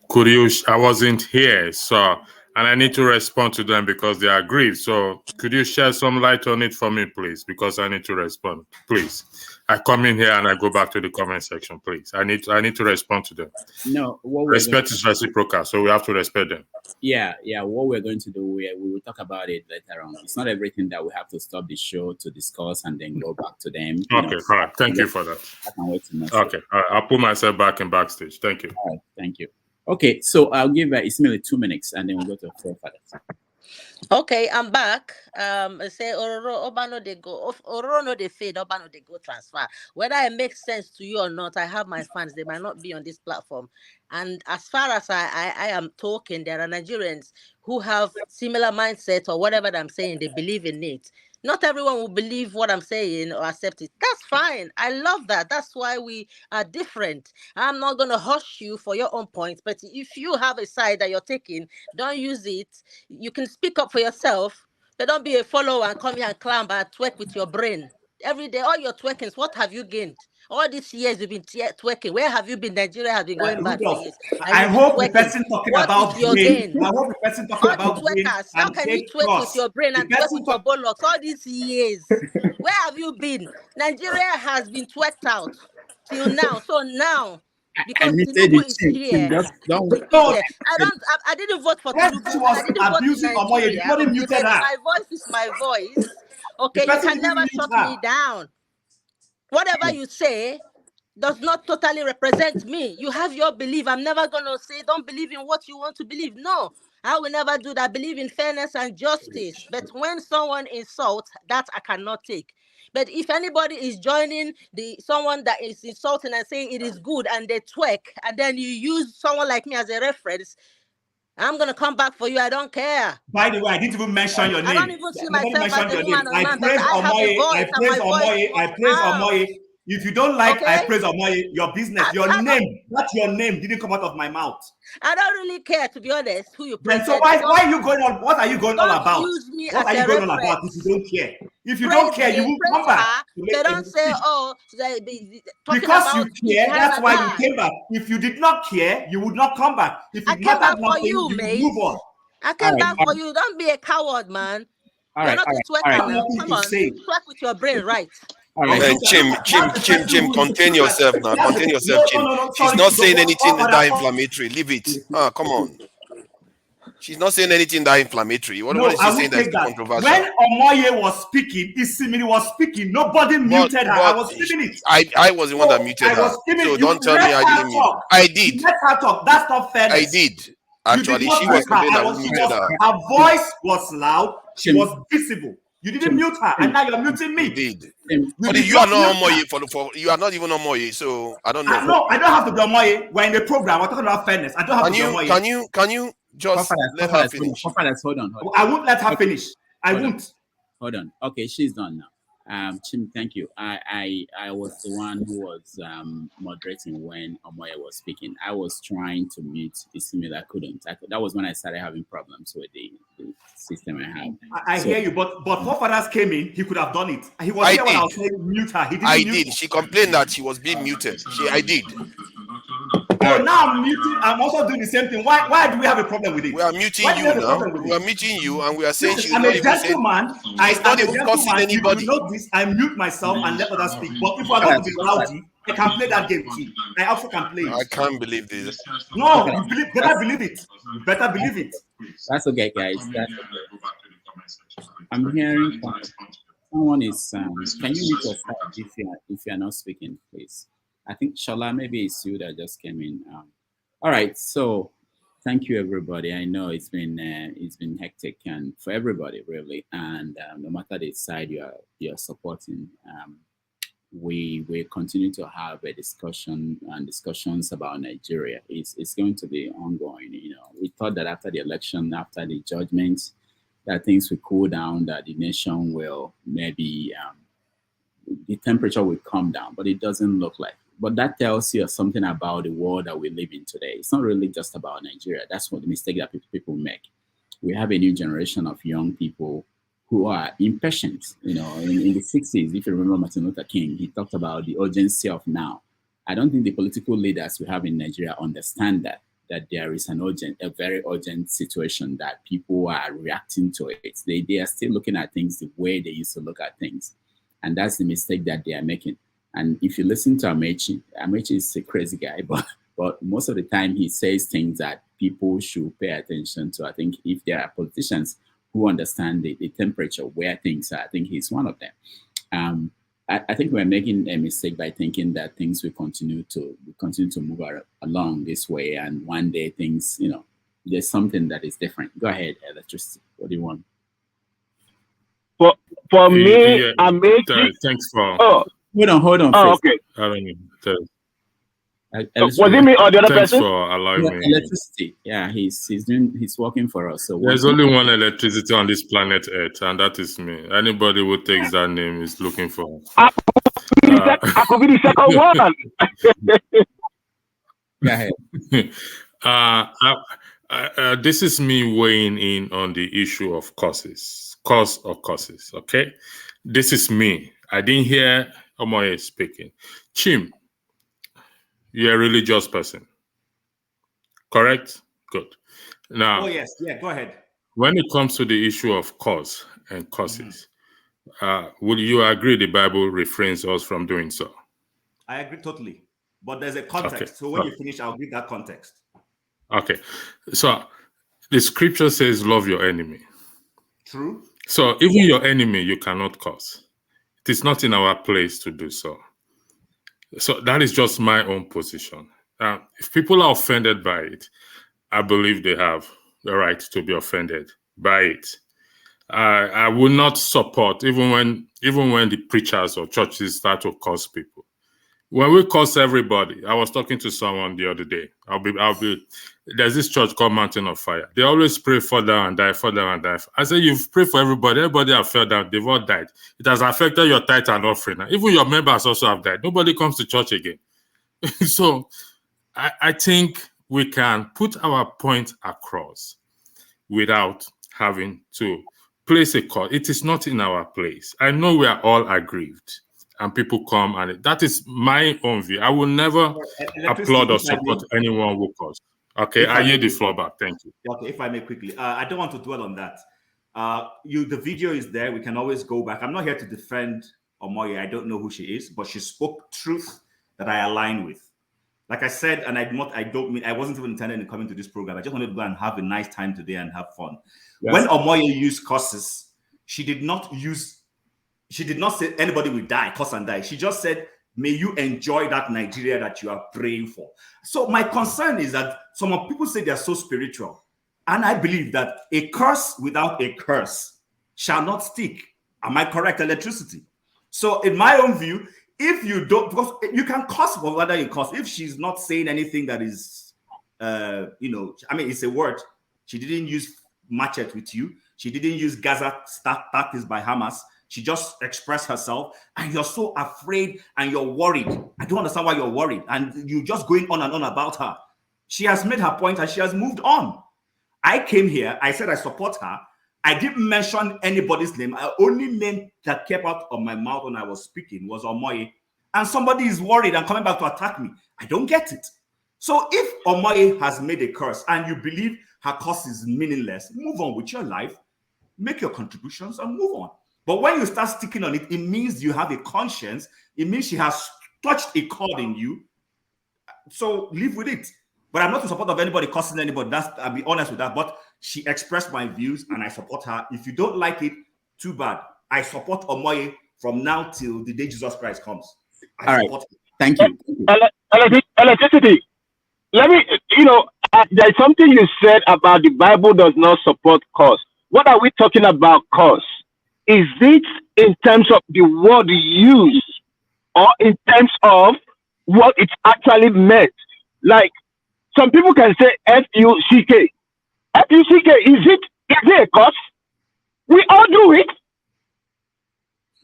J: Could you, I wasn't here, so, and I need to respond to them because they are aggrieved. So could you shed some light on it for me, please? Because I need to respond, please. I come in here and I go back to the comment section, please. I need to respond to them.
G: No,
J: respect is reciprocal, so we have to respect them.
G: Yeah. What we're going to do, we will talk about it later on. It's not everything that we have to stop the show to discuss and then go back to them.
J: Okay, all right. Thank you for that.
G: I can wait to know.
J: Okay, all right. I'll put myself back in backstage. Thank you.
G: All right, thank you. Okay, so I'll give Ismail 2 minutes and then we'll go to forefathers.
T: Okay, I'm back. Say Ororo Obano they go Ororo no they fade, Obano they go transfer. Whether it makes sense to you or not, I have my fans. They might not be on this platform. And as far as I am talking, there are Nigerians who have similar mindset or whatever that I'm saying, they believe in it. Not everyone will believe what I'm saying or accept it. That's fine. I love that. That's why we are different. I'm not going to hush you for your own points, but if you have a side that you're taking, don't use it. You can speak up for yourself, but don't be a follower and come here and clamber and twerk with your brain. Every day, all your twerkings, what have you gained? All these years you've been twerking. Where have you been? Nigeria has been going bad for years.
D: I hope the person talking about brain. I hope the person talking about brain.
T: How can you twerk with your brain and twerk with your bollocks all these years? Where have you been? Nigeria has been twerked out till now. So now, because Tinubu is here, I didn't vote for Tinubu. I didn't vote in Nigeria. Okay, but my voice is my voice. Okay, you can never shut me down. Whatever you say does not totally represent me. You have your belief. I'm never going to say don't believe in what you want to believe. No, I will never do that. I believe in fairness and justice. But when someone insults, that I cannot take. But if anybody is joining someone that is insulting and saying it is good and they twerk, and then you use someone like me as a reference, I'm going to come back for you. I don't care.
D: By the way, I didn't even mention your name.
T: I don't even see myself as a woman or man, but
D: I
T: I have a voice.
D: I praise Omoye. If you don't like, okay? I praise Omoye. Your business, your name, not your name, didn't come out of my mouth.
T: I don't really care, to be honest, who you praise.
D: So why are you going on? What are you going on about?
T: Use me
D: what are you going on about if you don't care? If you don't care, you won't come back.
T: They don't say, oh,
D: because you care, that's why you came back. If you did not care, you would not come back. If it mattered nothing, you would move on.
T: I came back for you. Don't be a coward, man. You're not a twerker now. Come on, twerk with your brain, right?
O: Jim, contain yourself now. Contain yourself, Jim. She's not saying anything that inflammatory. Leave it. Come on. She's not saying anything that inflammatory. What is she saying that's controversial?
D: When Omoye was speaking, Isimini was speaking. Nobody muted her. I was filming it.
O: I was the one that muted her. So don't tell me I didn't mute. I did.
D: Let her talk. That's not fairness.
O: I did. Actually, she was the one that muted her.
D: Her voice was loud. She was visible. You didn't mute her, and now you're muting me.
O: You did. But you are not Omoye you are not even Omoye, so I don't know.
D: No, I don't have to be Omoye. We're in the program. We're talking about fairness. I don't have to be Omoye.
O: Can you just let her finish?
G: Hold on.
D: I won't let her finish. I won't.
G: Hold on. Okay, she's done now. Chim, thank you. I was the one who was moderating when Omoye was speaking. I was trying to mute Isimila. I couldn't. That was when I started having problems with the system I have.
D: I hear you, but forefathers came in, he could have done it. He was here when I was saying mute her. He didn't mute her.
O: She complained that she was being muted. I did.
D: So now I'm muting. I'm also doing the same thing. Why do we have a problem with it?
O: We are muting you now. We are muting you, and we are saying she's not even saying.
D: I'm not even cursing anybody. If you know this, I mute myself and let others speak. But if I want to be rowdy, I can play that game too. I also can play it.
O: I can't believe this.
D: No, you better believe it. You better believe it.
G: That's okay, guys. I'm hearing someone is. Can you mute yourself if you are not speaking, please? I think Shola, maybe it's you that just came in. All right, so thank you, everybody. I know it's been hectic and for everybody really, and no matter the side you're supporting, we continue to have a discussion and discussions about Nigeria. It's going to be ongoing. You know, we thought that after the election, after the judgments, that things will cool down, that the nation will maybe the temperature will come down, but it doesn't look like. But that tells you something about the world that we live in today. It's not really just about Nigeria. That's what the mistake that people make. We have a new generation of young people who are impatient. You know, in the 60s, if you remember Martin Luther King, he talked about the urgency of now. I don't think the political leaders we have in Nigeria understand that there is a very urgent situation that people are reacting to it. They are still looking at things the way they used to look at things. And that's the mistake that they are making. And if you listen to Amechi is a crazy guy, but most of the time he says things that people should pay attention to. I think if there are politicians who understand the temperature where things are, I think he's one of them. I think we're making a mistake by thinking that things will continue to move along this way, and one day things, you know, there's something that is different. Go ahead, Electricity. What do you want?
E: For me, Amechi.
U: Thanks for.
E: Oh.
G: Hold on.
E: Oh, okay.
U: I don't know.
E: Was it me or the other person?
U: Thanks for allowing me.
G: Electricity. Yeah, he's working for us. So
U: there's only one electricity on this planet Earth, and that is me. Anybody who takes that name is looking for.
E: I could be the second one.
G: Go ahead.
U: This is me weighing in on the issue of causes. Cause or causes. Okay, this is me. I didn't hear Omoye speaking. Chim, you're a religious person, correct? Good. Now,
D: oh yes, yeah, go ahead.
U: When it comes to the issue of cause and causes, would you agree the Bible refrains us from doing so?
D: I agree totally, but there's a context. Okay. So when you finish, I'll give that context.
U: Okay, so the scripture says, "Love your enemy."
D: True.
U: So even your enemy, you cannot cause. It is not in our place to do so. So that is just my own position. If people are offended by it, I believe they have the right to be offended by it. I will not support, even when the preachers or churches start to curse people. When we curse everybody, I was talking to someone the other day. There's this church called Mountain of Fire. They always pray fall down and die, fall down and die. I said, you've prayed for everybody. Everybody have fell down. They've all died. It has affected your tithe and offering. Even your members also have died. Nobody comes to church again. So I think we can put our point across without having to place a call. It is not in our place. I know we are all aggrieved. And people come, and that is my own view. I will never applaud or support anyone who calls. Okay, I yield the floor back. Thank you.
D: Okay, if I may quickly, I don't want to dwell on that. The video is there. We can always go back. I'm not here to defend Omoye. I don't know who she is, but she spoke truth that I align with. Like I said, and I wasn't even intending to come into this program. I just wanted to go and have a nice time today and have fun. Yes. When Omoye used curses, she did not say anybody will die, curse and die. She just said, may you enjoy that Nigeria that you are praying for. So my concern is that some people say they are so spiritual. And I believe that a curse without a curse shall not stick. Am I correct? Electricity. So in my own view, if you don't, because you can curse for whether you curse. If she's not saying anything that is, it's a word. She didn't use machete with you. She didn't use Gaza tactics by Hamas. She just expressed herself, and you're so afraid and you're worried. I don't understand why you're worried, and you're just going on and on about her. She has made her point and she has moved on. I came here, I said I support her. I didn't mention anybody's name. The only name that came out of my mouth when I was speaking was Omoye. And somebody is worried and coming back to attack me. I don't get it. So if Omoye has made a curse and you believe her curse is meaningless, move on with your life, make your contributions and move on. But when you start sticking on it, it means you have a conscience. It means she has touched a chord in you. So live with it. But I'm not in support of anybody cursing anybody. I'll be honest with that. But she expressed my views and I support her. If you don't like it, too bad. I support Omoye from now till the day Jesus Christ comes.
E: All right. Thank you. Electricity. Let me, there's something you said about the Bible does not support curse. What are we talking about curse? Is it in terms of the word used or in terms of what it actually meant? Like, some people can say F-U-C-K. F-U-C-K, is it a curse? We all do it,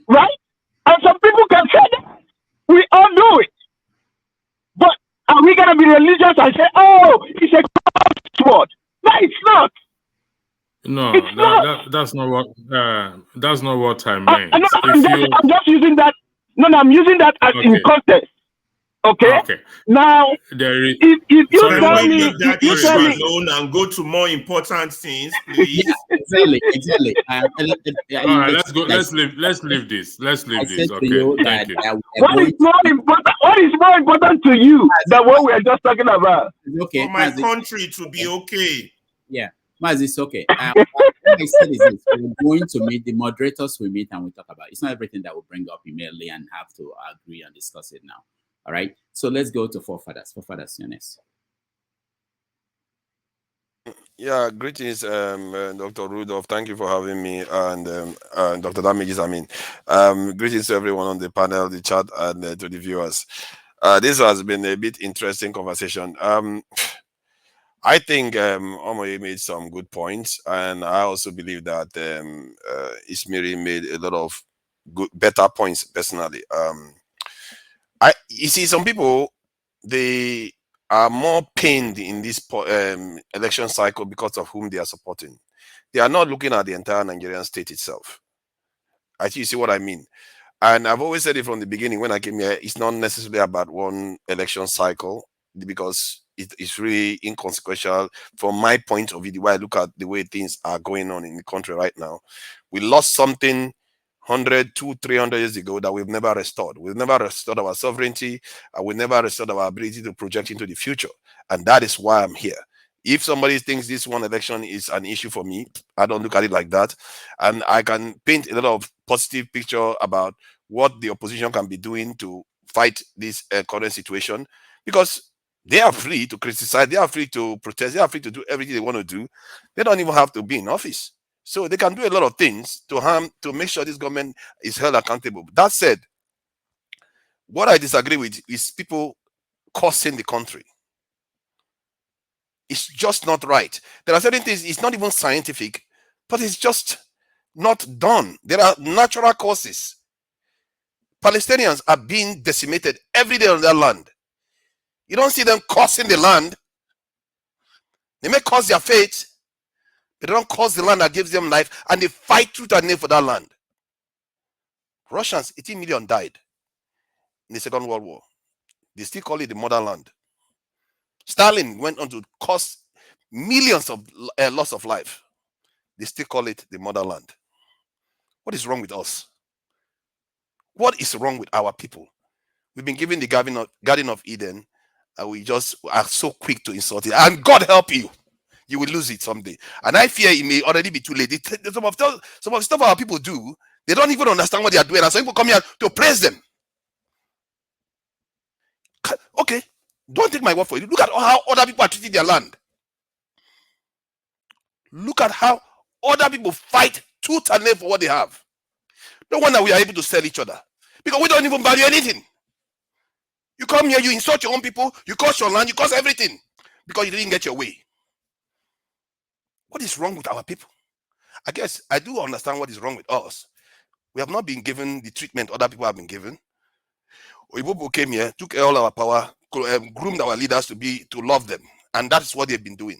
E: right? And some people can say that. We all do it. But are we going to be religious and say, oh, it's a curse word? No, it's not.
J: No,
E: it's
J: that's not what I meant.
E: I'm just using that. No, I'm using that as in context. Okay. Now, if you tell me,
P: that issue alone and go to more important things, please.
G: Exactly.
J: All right, let's go. Let's leave this. Okay. Thank you.
E: What is more important to you than what we are just talking about?
G: Okay.
P: For my country to be okay.
G: Yeah. Maz, it's okay. What I said is this: we're going to meet the moderators. We meet and we talk about it. It's not everything that we'll bring up immediately and have to agree and discuss it now. All right. So let's go to forefathers. Forefathers, Eunice.
O: Yeah, greetings, Dr. Rudolph. Thank you for having me, and Dr. Damages. Greetings to everyone on the panel, the chat, and to the viewers. This has been a bit interesting conversation. I think Omoye made some good points, and I also believe that Ismiri made a lot of better points personally. You see, some people, they are more pained in this election cycle because of whom they are supporting. They are not looking at the entire Nigerian state itself. I think you see what I mean. And I've always said it from the beginning when I came here, it's not necessarily about one election cycle, because it's really inconsequential from my point of view, the way I look at the way things are going on in the country right now. We lost something 100, 200, 300 years ago that we've never restored. We've never restored our sovereignty, and we never restored our ability to project into the future. And that is why I'm here. If somebody thinks this one election is an issue for me, I don't look at it like that. And I can paint a lot of positive picture about what the opposition can be doing to fight this current situation, because they are free to criticize, they are free to protest, they are free to do everything they want to do. They don't even have to be in office. So they can do a lot of things to make sure this government is held accountable. That said, what I disagree with is people cursing the country. It's just not right. There are certain things, it's not even scientific, but it's just not done. There are natural causes. Palestinians are being decimated every day on their land. You don't see them cursing the land. They may curse their faith, but they don't curse the land that gives them life, and they fight tooth and nail for that land. Russians, 18 million died in the Second World War. They still call it the motherland. Stalin went on to cause millions of loss of life. They still call it the motherland. What is wrong with us? What is wrong with our people? We've been given the Garden of Eden, and we just are so quick to insult it. And God help you, you will lose it someday. And I fear it may already be too late. Some of the stuff our people do, they don't even understand what they are doing. And some people come here to praise them. Okay, don't take my word for it. Look at how other people are treating their land. Look at how other people fight tooth and nail for what they have. No wonder we are able to sell each other, because we don't even value anything. You come here, you insult your own people, you curse your land, you curse everything because you didn't get your way. What is wrong with our people? I guess I do understand what is wrong with us. We have not been given the treatment other people have been given. Oyibo came here, took all our power, groomed our leaders to love them, and that's what they've been doing.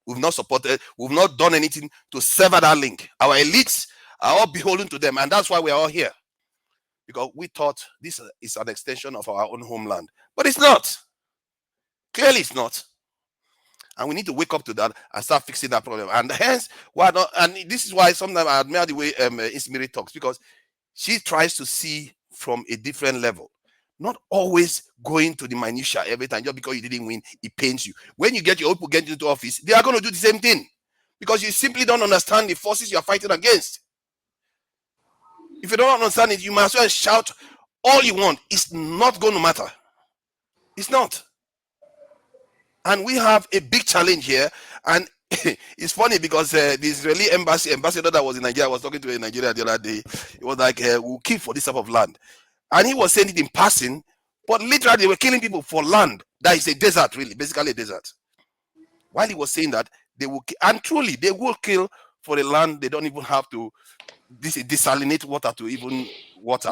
O: We've not supported, we've not done anything to sever that link. Our elites are all beholden to them, and that's why we are all here. Because we thought this is an extension of our own homeland. But it's not. Clearly it's not. And we need to wake up to that and start fixing that problem. And hence, why not? And this is why sometimes I admire the way Ismiri talks, because she tries to see from a different level. Not always going to the minutiae every time. Just because you didn't win, it pains you. When you get your people get into office, they are going to do the same thing. Because you simply don't understand the forces you are fighting against. If you don't understand it, you might as well shout all you want. It's not going to matter. It's not. And we have a big challenge here. And it's funny because the Israeli ambassador that was in Nigeria, I was talking to in Nigeria the other day. It was like, we'll kill for this type of land. And he was saying it in passing, but literally they were killing people for land. That is a desert, really, basically a desert. While he was saying that, they will, and truly, they will kill for a land they don't even have to desalinate water to even water.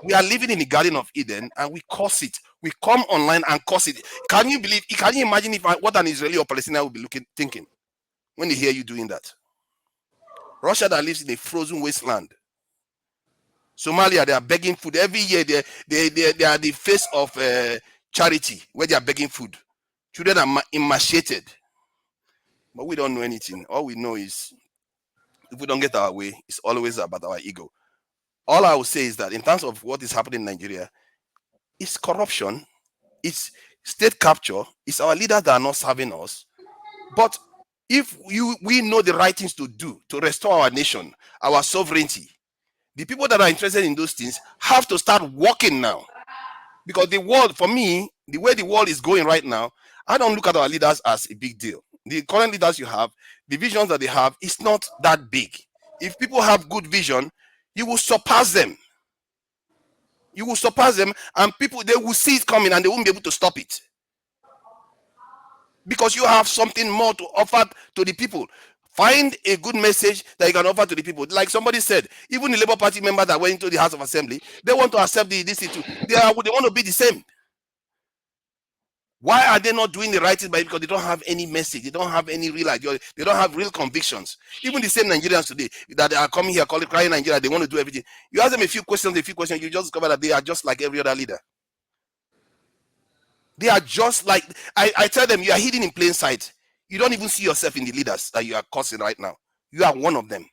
O: We are living in the Garden of Eden and we curse it. We come online and curse it. Can you believe? Can you imagine what an Israeli or Palestinian will be thinking when they hear you doing that? Russia that lives in a frozen wasteland. Somalia, they are begging food every year. They are the face of charity where they are begging food. Children are emaciated, but we don't know anything. All we know is if we don't get our way, it's always about our ego. All I will say is that in terms of what is happening in Nigeria, it's corruption, it's state capture, it's our leaders that are not serving us. But if we know the right things to do to restore our nation, our sovereignty, the people that are interested in those things have to start working now. Because the world, for me, the way the world is going right now, I don't look at our leaders as a big deal. The current leaders you have, the visions that they have, is not that big. If people have good vision, you will surpass them. You will surpass them, and people, they will see it coming and they won't be able to stop it. Because you have something more to offer to the people. Find a good message that you can offer to the people. Like somebody said, even the Labour Party members that went into the House of Assembly, they want to accept this too. They want to be the same. Why are they not doing the right thing? Because they don't have any message. They don't have any real idea. They don't have real convictions. Even the same Nigerians today that are coming here crying Nigeria, they want to do everything. You ask them a few questions, you just discover that they are just like every other leader. They are just like, I tell them, you are hidden in plain sight. You don't even see yourself in the leaders that you are cursing right now. You are one of them.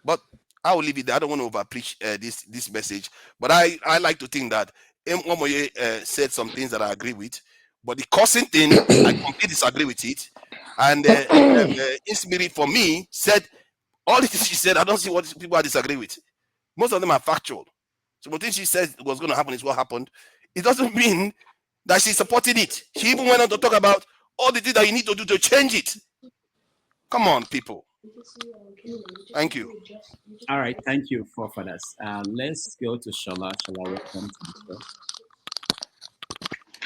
O: But I will leave it there. I don't want to over-preach this message. But I like to think that Mwomoye said some things that I agree with. But the cursing thing, I completely disagree with it. And Ismiri, for me, said all the things she said, I don't see what people I disagree with. Most of them are factual. So the thing she said was going to happen is what happened. It doesn't mean that she's supporting it. She even went on to talk about all the things that you need to do to change it. Come on, people. Thank you.
G: All right, thank you, forefathers. Let's go to Shola. Shola, welcome to the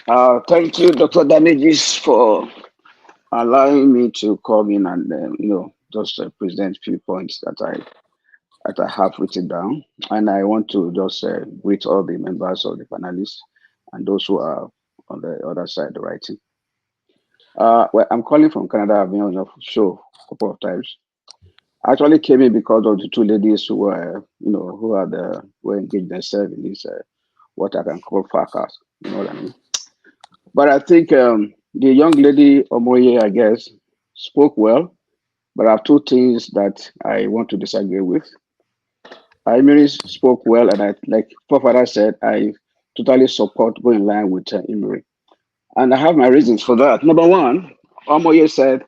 S: show. Thank you, Dr. Damages, for allowing me to come in and just present a few points that I have written down. And I want to just greet all the members of the panelists and those who are on the other side writing. Well, I'm calling from Canada. I've been on your show a couple of times. I actually came in because of the two ladies who were, who engaged themselves in this, what I can call fracas. You know what I mean? But I think the young lady, Omoye, I guess, spoke well. But I have two things that I want to disagree with. Emery spoke well, and like Forefather said, I totally support going in line with Emery. And I have my reasons for that. Number one, Omoye said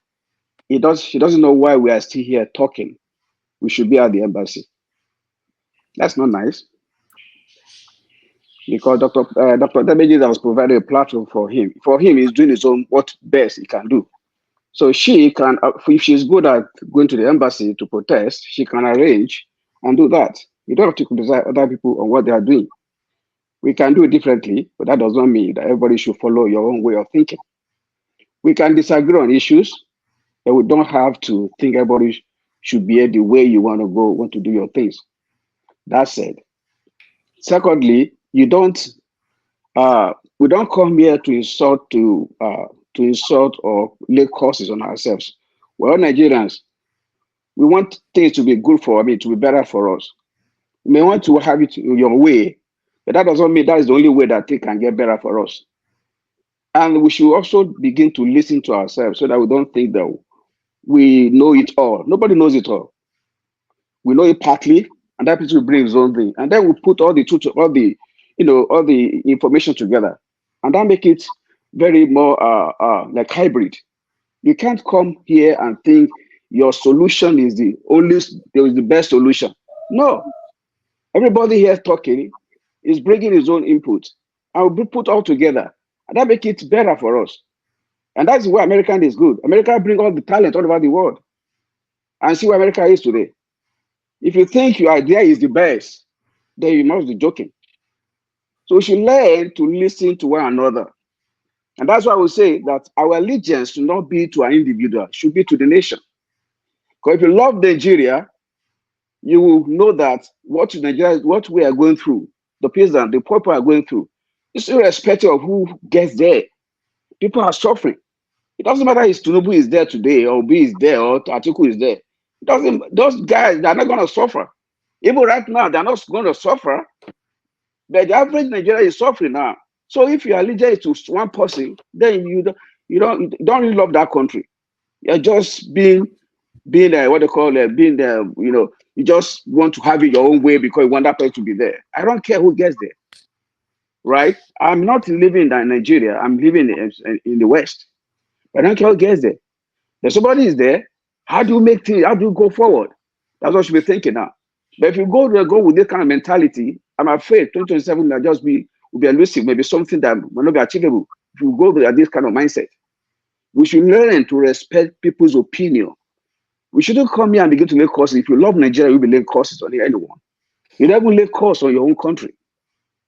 S: he doesn't know why we are still here talking. We should be at the embassy. That's not nice. Because Dr. Damages has provided a platform for him. For him, he's doing his own what best he can do. So she can, if she's good at going to the embassy to protest, she can arrange and do that. You don't have to criticize other people on what they are doing. We can do it differently, but that does not mean that everybody should follow your own way of thinking. We can disagree on issues, And we don't have to think everybody should be the way you want to go, want to do your things. That said, secondly, we don't come here to insult or lay curses on ourselves. We're all Nigerians. We want things to be good for, to be better for us. We may want to have it your way, but that doesn't mean that is the only way that things can get better for us. And we should also begin to listen to ourselves so that we don't think that we know it all. Nobody knows it all. We know it partly, and that person will bring his own thing. And then we put all the truth, all the information together. And that make it very more like hybrid. You can't come here and think your solution is the best solution. No. Everybody here talking is bringing his own input. And we put all together. And that make it better for us. And that's why American is good. America bring all the talent all over the world. And see where America is today. If you think your idea is the best, then you must be joking. So we should learn to listen to one another. And that's why we say that our allegiance should not be to an individual, should be to the nation. Because if you love Nigeria, you will know that what we are going through, the president, the people are going through, it's irrespective of who gets there. People are suffering. It doesn't matter if Tinubu is there today, or Obi is there, or Atiku is there. Those guys, they're not going to suffer. Even right now, they're not going to suffer. But the average Nigerian is suffering now. So if your allegiance is to one person, then you don't really love that country. You're just being what they call you just want to have it your own way because you want that person to be there. I don't care who gets there, right? I'm not living in Nigeria. I'm living in the West. I don't care who gets there. If somebody is there, how do you make things? How do you go forward? That's what you should be thinking now. But if you go with this kind of mentality, I'm afraid 2027 will be elusive, maybe something that will not be achievable. If you go with this kind of mindset, we should learn to respect people's opinion. We shouldn't come here and begin to lay curses. If you love Nigeria, you'll be laying curses on anyone. You never lay curses on your own country.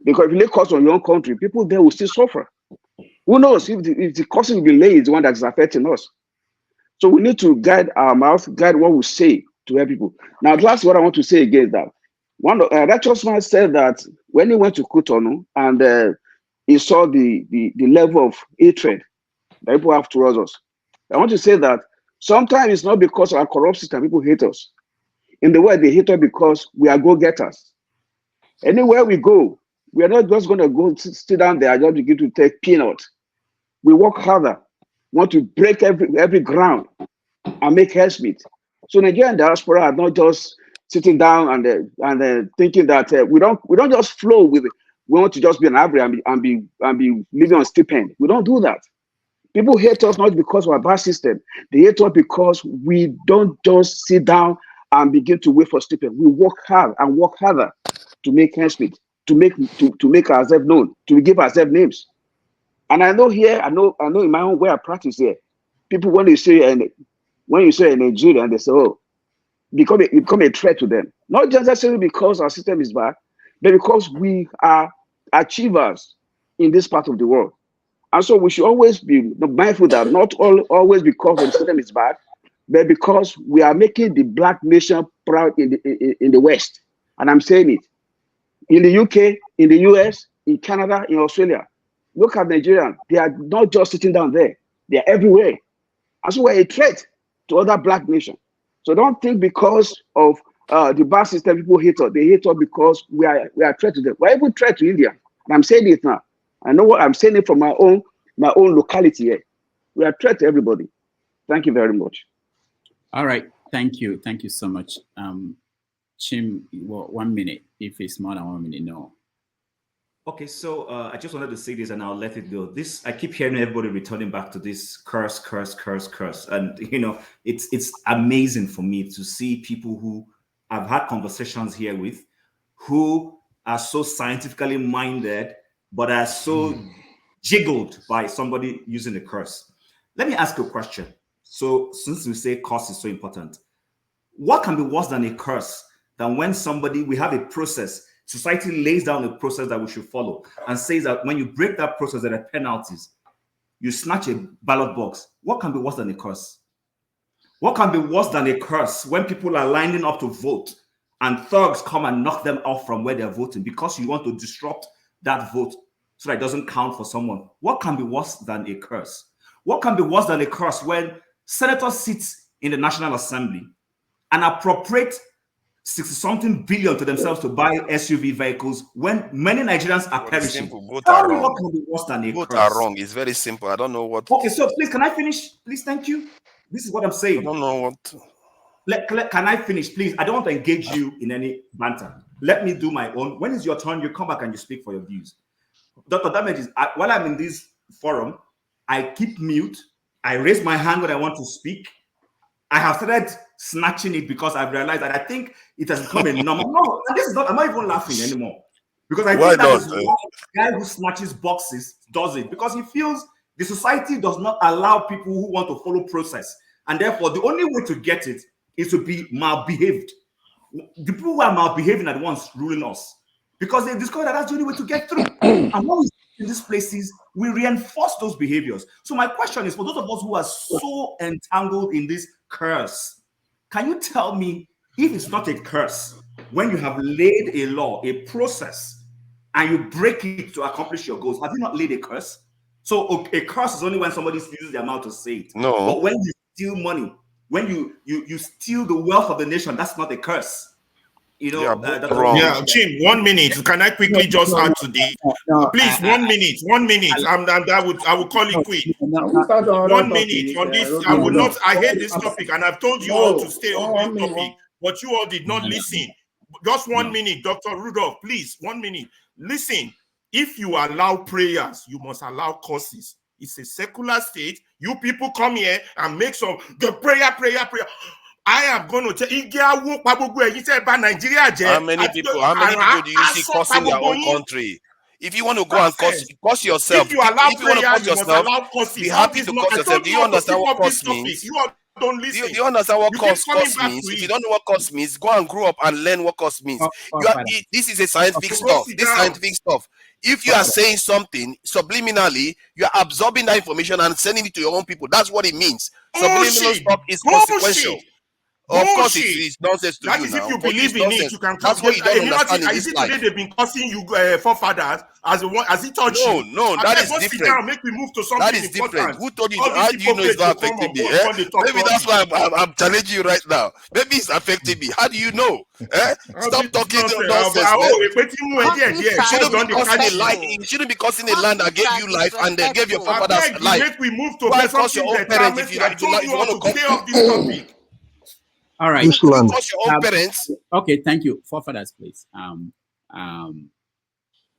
S: Because if you lay curses on your own country, people there will still suffer. Who knows if the curses will be laid is the one that is affecting us. So we need to guide our mouth, guide what we say to help people. Now, last what I want to say again is that one righteous man said that when he went to Cotonou and he saw the level of hatred that people have towards us. I want to say that sometimes it's not because of our corrupt system people hate us. In the way they hate us because we are go-getters. Anywhere we go, we are not just going to go sit down there and just begin to take peanuts. We work harder, want to break every ground and make heads meet. So Nigerian diaspora are not just sitting down and thinking that we don't just flow with it. We want to just be an average and be living on stipend. We don't do that. People hate us not because of our bad system. They hate us because we don't just sit down and begin to wait for stipend. We work hard and work harder to make ends meet, to make ourselves known, to give ourselves names. And I know here, I know in my own way I practice here. People when you say a Nigerian, they say, oh, become a threat to them. Not just necessarily because our system is bad, but because we are achievers in this part of the world. And so we should always be mindful that not always because the system is bad, but because we are making the Black nation proud in the West. And I'm saying it. In the UK, in the US, in Canada, in Australia. Look at Nigerians. They are not just sitting down there. They are everywhere. And so we're a threat to other Black nations. So don't think because of the bad system, people hate us. They hate us because we are a threat to them. We're even a threat to India. And I'm saying it now. I know what I'm saying it from my own locality here. We are a threat to everybody. Thank you very much.
G: All right. Thank you. Thank you so much. Chim, 1 minute. If it's more than 1 minute, no.
D: Okay, so I just wanted to say this and I'll let it go. I keep hearing everybody returning back to this curse. And, it's amazing for me to see people who I've had conversations here with who are so scientifically minded, but are so jiggled by somebody using a curse. Let me ask you a question. So since we say curse is so important, what can be worse than a curse than when we have a process, society lays down a process that we should follow and says that when you break that process, there are penalties. You snatch a ballot box. What can be worse than a curse? What can be worse than a curse when people are lining up to vote and thugs come and knock them off from where they're voting because you want to disrupt that vote so that it doesn't count for someone? What can be worse than a curse? What can be worse than a curse when senators sit in the National Assembly and appropriate 60-something billion to themselves to buy SUV vehicles when many Nigerians are perishing?
O: Simple. Both
D: Tell
O: are
D: me
O: wrong.
D: what can be worse than a
O: Both
D: curse.
O: are wrong. It's very simple. I don't know what.
D: Okay, so please, can I finish? Please, thank you. This is what I'm saying.
O: I don't know what.
D: Can I finish, please? I don't want to engage you in any banter. Let me do my own. When it's your turn, you come back and you speak for your views. Dr. Damages, while I'm in this forum, I keep mute. I raise my hand when I want to speak. I have started snatching it because I've realized that I think it has become a normal. No, and this is not, I'm not even laughing anymore. Because I think that is why the guy who snatches boxes does it. Because he feels the society does not allow people who want to follow process. And therefore, the only way to get it is to be malbehaved. The people who are malbehaving are the ones ruling us. Because they discover that that's the only way to get through. And when we in these places, we reinforce those behaviors. So my question is, for those of us who are so entangled in this curse, can you tell me if it's not a curse when you have laid a law, a process, and you break it to accomplish your goals? Have you not laid a curse? So a curse is only when somebody uses their mouth to say it.
O: No.
D: But when you steal money, when you steal the wealth of the nation, that's not a curse. You know,
P: yeah, Jim, 1 minute. Can I quickly just add to this? Please, 1 minute. 1 minute. I will call it quit. 1 minute on this. I will not. I hate this topic, and I've told you all to stay on this topic, but you all did not listen. Just 1 minute, Dr. Rudolph, please. 1 minute. Listen. If you allow prayers, you must allow curses. It's a secular state. You people come here and make some the prayer. I am going to tell you, how
O: many people do you see cursing their own country? If you want to go and curse yourself,
P: if you allow
O: if you want to curse yourself, be happy to curse yourself. Do you understand what curse means?
P: Don't listen.
O: Do you understand what curse means? If you don't know what curse means, go and grow up and learn what curse means. This is a scientific stuff. This scientific stuff. If you are saying something subliminally, you are absorbing that information and sending it to your own people. That's what it means. Subliminal stuff is consequential. Of course, it's nonsense to you now.
P: That is if you believe in it, you can.
O: That's what you don't understand in this life.
P: Today they've been cursing you forefathers as he told you.
O: No, that is different.
P: Make me move to something
O: that is different. Who told you? How do you know it's not affecting me? Maybe that's why I'm challenging you right now. Maybe it's affecting me. How do you know? Stop talking nonsense. You shouldn't be cursing a land that gave you life and then gave your forefathers life.
P: Make we move to
O: curse your own parents if you want to
P: stay off this topic.
G: All right. Okay, thank you. Forefathers, please.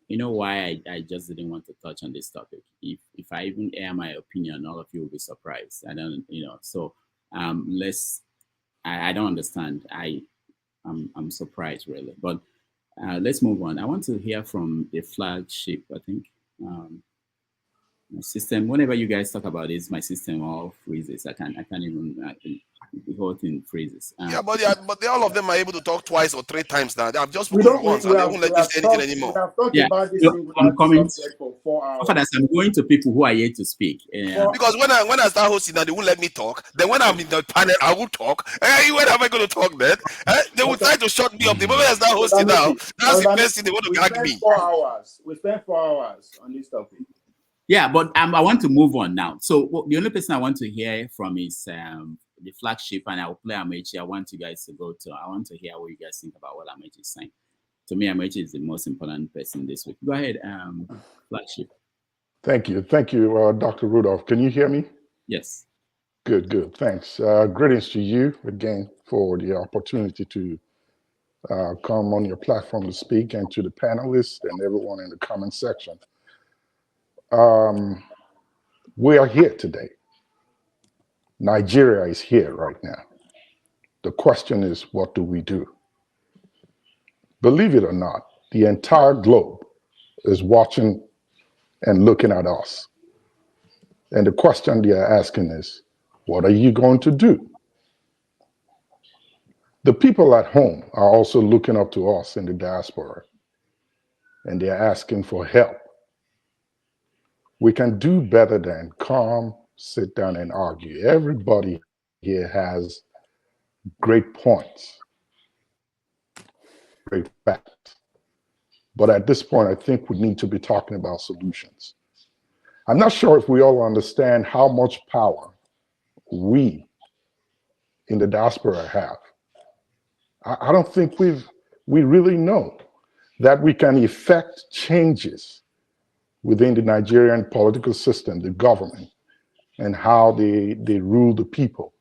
G: You know why I just didn't want to touch on this topic. If I even air my opinion, all of you will be surprised. I don't, so I don't understand. I'm surprised really. But let's move on. I want to hear from the flagship, I think. My system, whenever you guys talk about this, my system all freezes. I can't even the whole thing freezes.
O: But all of them are able to talk twice or 3 times now. I've just spoken once and they won't let you say anything anymore.
G: I'm coming. I'm going to people who are here to speak.
O: Because when I start hosting now, they won't let me talk. Then when I'm in the panel, I will talk. When am I going to talk then? They will try to shut me up. The moment I start hosting now, that's the best thing they want to gag me.
F: 4 hours. We spent 4 hours on this topic.
G: Yeah, but I want to move on now. So the only person I want to hear from is the flagship, and I'll play Amechi. I want you guys to I want to hear what you guys think about what Amechi is saying. To me, Amechi is the most important person this week. Go ahead, flagship.
Q: Thank you, Dr. Rudolph. Can you hear me?
G: Yes.
Q: Good. Thanks. Greetings to you again for the opportunity to come on your platform to speak, and to the panelists and everyone in the comment section. We are here today. Nigeria is here right now. The question is, what do we do? Believe it or not, the entire globe is watching and looking at us. And the question they are asking is, what are you going to do? The people at home are also looking up to us in the diaspora, and they're asking for help. We can do better than come, sit down and argue. Everybody here has great points, great facts. But at this point, I think we need to be talking about solutions. I'm not sure if we all understand how much power we in the diaspora have. I don't think we really know that we can effect changes within the Nigerian political system, the government, and how they rule the people.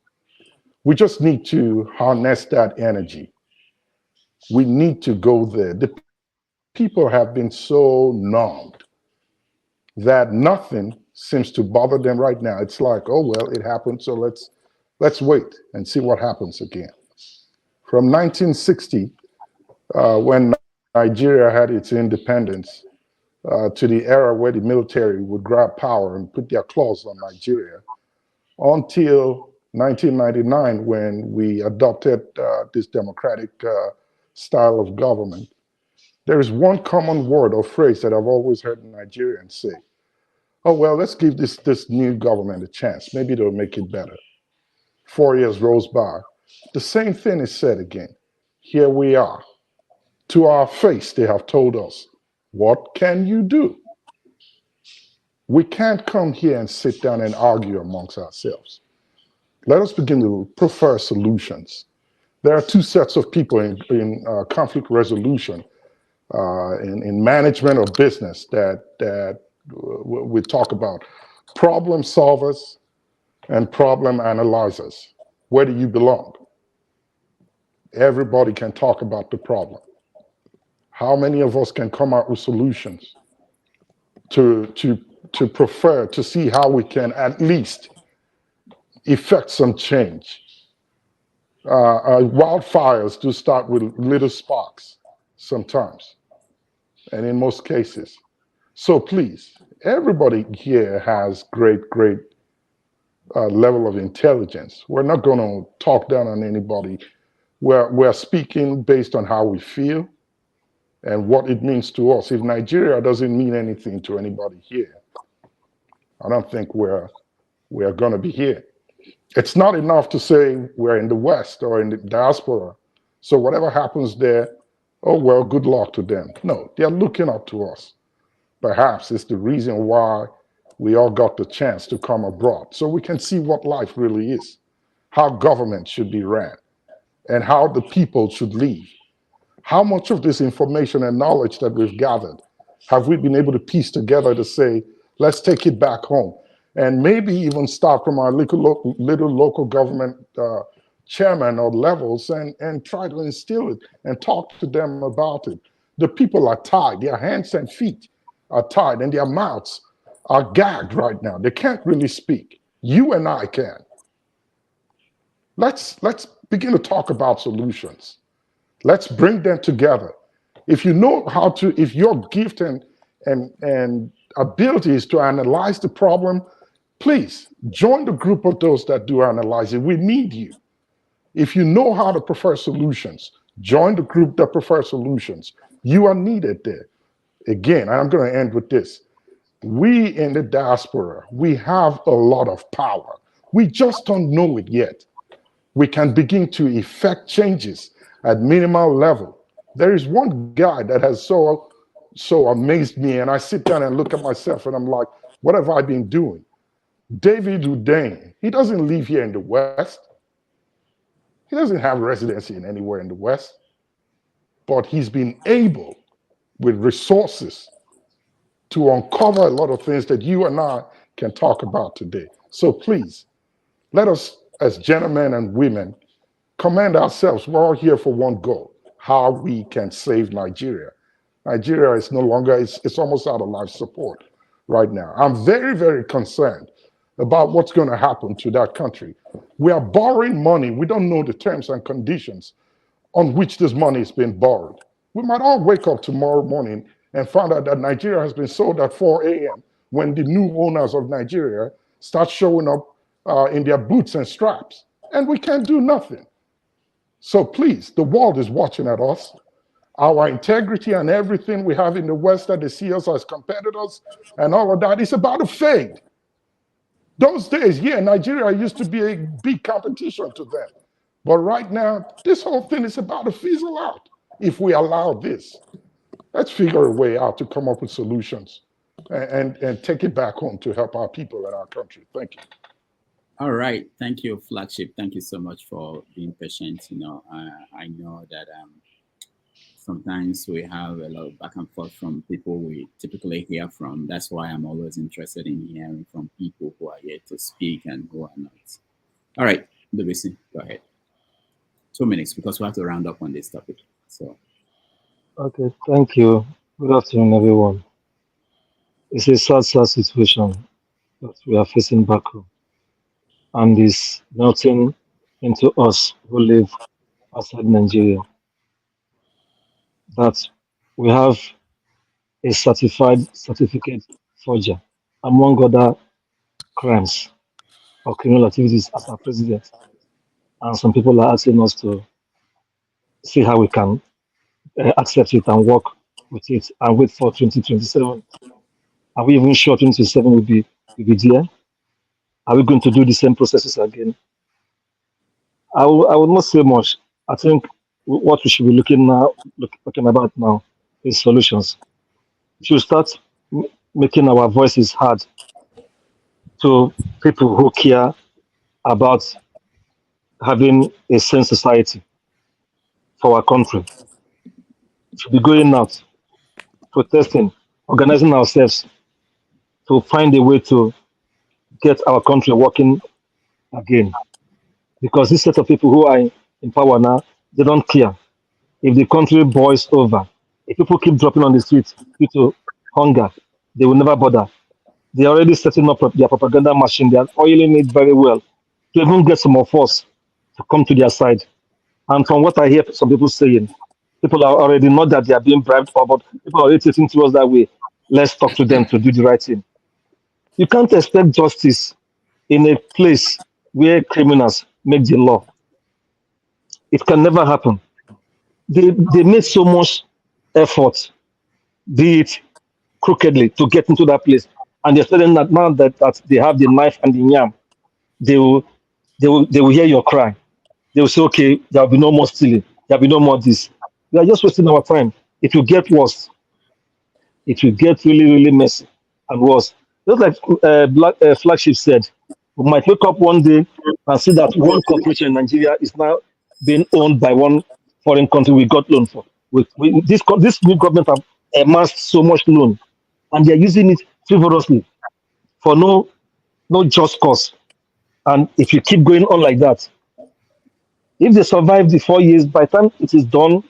Q: We just need to harness that energy. We need to go there. The people have been so numbed that nothing seems to bother them right now. It's like, oh, well, it happened, so let's wait and see what happens again. From 1960, when Nigeria had its independence, to the era where the military would grab power and put their claws on Nigeria, until 1999, when we adopted this democratic style of government. There is one common word or phrase that I've always heard Nigerians say: oh, well, let's give this new government a chance. Maybe they'll make it better. 4 years rolls by. The same thing is said again. Here we are. To our face, they have told us, what can you do? We can't come here and sit down and argue amongst ourselves. Let us begin to prefer solutions. There are two sets of people in conflict resolution, in management or business that we talk about: problem solvers and problem analyzers. Where do you belong? Everybody can talk about the problem. How many of us can come out with solutions to prefer, to see how we can at least effect some change? Wildfires do start with little sparks sometimes, and in most cases. So please, everybody here has great level of intelligence. We're not going to talk down on anybody. We're speaking based on how we feel and what it means to us. If Nigeria doesn't mean anything to anybody here, I don't think we're going to be here. It's not enough to say we're in the West or in the diaspora, so whatever happens there, oh, well, good luck to them. No, they're looking up to us. Perhaps it's the reason why we all got the chance to come abroad, so we can see what life really is, how government should be ran, and how the people should live. How much of this information and knowledge that we've gathered have we been able to piece together to say, let's take it back home? And maybe even start from our little local government chairman or levels and try to instill it and talk to them about it. The people are tied, their hands and feet are tied, and their mouths are gagged right now. They can't really speak. You and I can. Let's begin to talk about solutions. Let's bring them together. If you know how to, if your gift and ability is to analyze the problem, please join the group of those that do analyzing. We need you. If you know how to prefer solutions, join the group that prefer solutions. You are needed there. Again, I'm going to end with this. We in the diaspora, we have a lot of power. We just don't know it yet. We can begin to effect changes at minimal level. There is one guy that has so amazed me, and I sit down and look at myself and I'm like, what have I been doing? David Udain, he doesn't live here in the West. He doesn't have residency in anywhere in the West, but he's been able, with resources, to uncover a lot of things that you and I can talk about today. So please, let us, as gentlemen and women, commend ourselves. We're all here for one goal: how we can save Nigeria. Nigeria is no longer, it's almost out of life support right now. I'm very concerned about what's going to happen to that country. We are borrowing money. We don't know the terms and conditions on which this money is being borrowed. We might all wake up tomorrow morning and find out that Nigeria has been sold at 4 a.m. when the new owners of Nigeria start showing up in their boots and straps, and we can't do nothing. So please, the world is watching at us. Our integrity and everything we have in the West that they see us as competitors and all of that is about to fade. Those days, yeah, Nigeria used to be a big competition to them. But right now, this whole thing is about to fizzle out if we allow this. Let's figure a way out to come up with solutions and take it back home to help our people in our country. Thank you.
G: All right. Thank you, Flagship. Thank you so much for being patient. I know that sometimes we have a lot of back and forth from people we typically hear from. That's why I'm always interested in hearing from people who are here to speak and who are not. All right, Dubisi, go ahead. 2 minutes, because we have to round up on this topic. So.
B: Okay, thank you. Good afternoon, everyone. It's a sad situation that we are facing back home, and it's melting into us who live outside Nigeria. That we have a certificate forger, among other crimes or criminal activities, as our president. And some people are asking us to see how we can accept it and work with it and wait for 2027. Are we even sure 2027 will be there? Are we going to do the same processes again? I will not say much. I think what we should be looking about now is solutions. We should start making our voices heard to people who care about having a sane society for our country. We should be going out, protesting, organizing ourselves to find a way to get our country working again. Because this set of people who are in power now, they don't care. If the country boils over, if people keep dropping on the streets due to hunger, they will never bother. They're already setting up their propaganda machine. They are oiling it very well to even get some of us to come to their side. And from what I hear some people saying, people are already, not that they are being bribed, but people are already taking towards that way. Let's talk to them to do the right thing. You can't expect justice in a place where criminals make the law. It can never happen. They made so much effort, be it crookedly, to get into that place. And they're saying that now that they have the knife and the yam, they will hear your cry. They will say, okay, there will be no more stealing. There will be no more this. We are just wasting our time. It will get worse. It will get really, really messy and worse. Just like Flagship said, we might wake up one day and see that one corporation in Nigeria is now being owned by one foreign country we got loan for. This new government have amassed so much loan, and they're using it frivolously for no just cause. And if you keep going on like that, if they survive the 4 years, by the time it is done,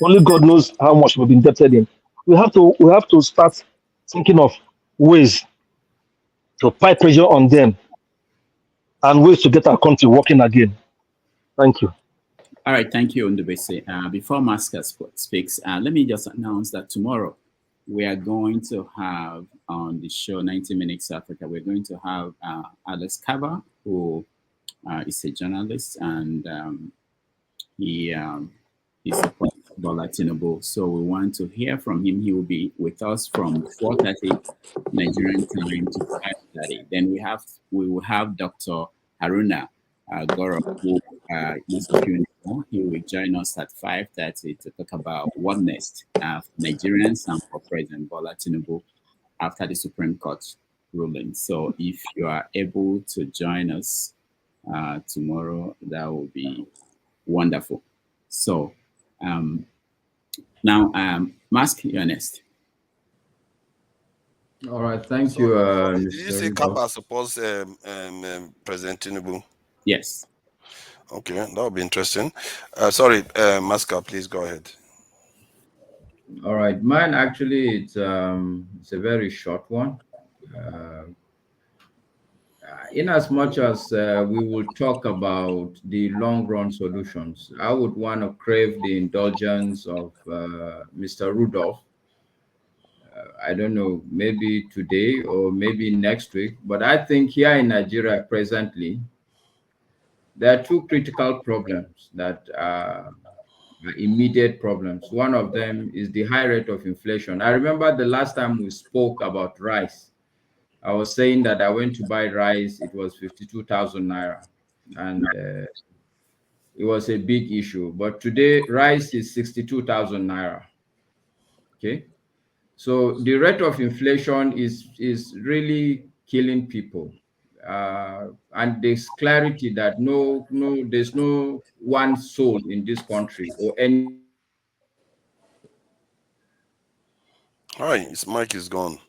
B: only God knows how much we've been indebted in. We have to start thinking of ways to apply pressure on them and ways to get our country working again. Thank you.
G: All right, thank you, Ndubese. Before Masker speaks, let me just announce that tomorrow we are going to have on the show 90 Minutes Africa, we're going to have Alex Kaba, who is a journalist, and he supports Bola Tinubu. So we want to hear from him. He will be with us from 4:30 Nigerian time to 5:30. Then we will have Dr. Haruna Goro, who is a Q&A. He will join us at 5:30 to talk about what next for Nigerians and for President Bola Tinubu after the Supreme Court ruling. So if you are able to join us tomorrow, that will be wonderful. So now, Mask, you're next.
V: All right, thank you.
O: Did you say Kaba supports President Tinubu?
G: Yes.
O: Okay, that would be interesting. Sorry, Maska, please go ahead.
V: All right, mine actually it's a very short one. In as much as we will talk about the long run solutions, I would want to crave the indulgence of Mr. Rudolph. I don't know, maybe today or maybe next week, but I think here in Nigeria presently, there are two critical problems that are immediate problems. One of them is the high rate of inflation. I remember the last time we spoke about rice, I was saying that I went to buy rice, it was 52,000 naira, and it was a big issue. But today, rice is 62,000 naira. Okay, so the rate of inflation is really killing people, and there's clarity that there's no one soul in this country or any.
O: All right, his mic is gone.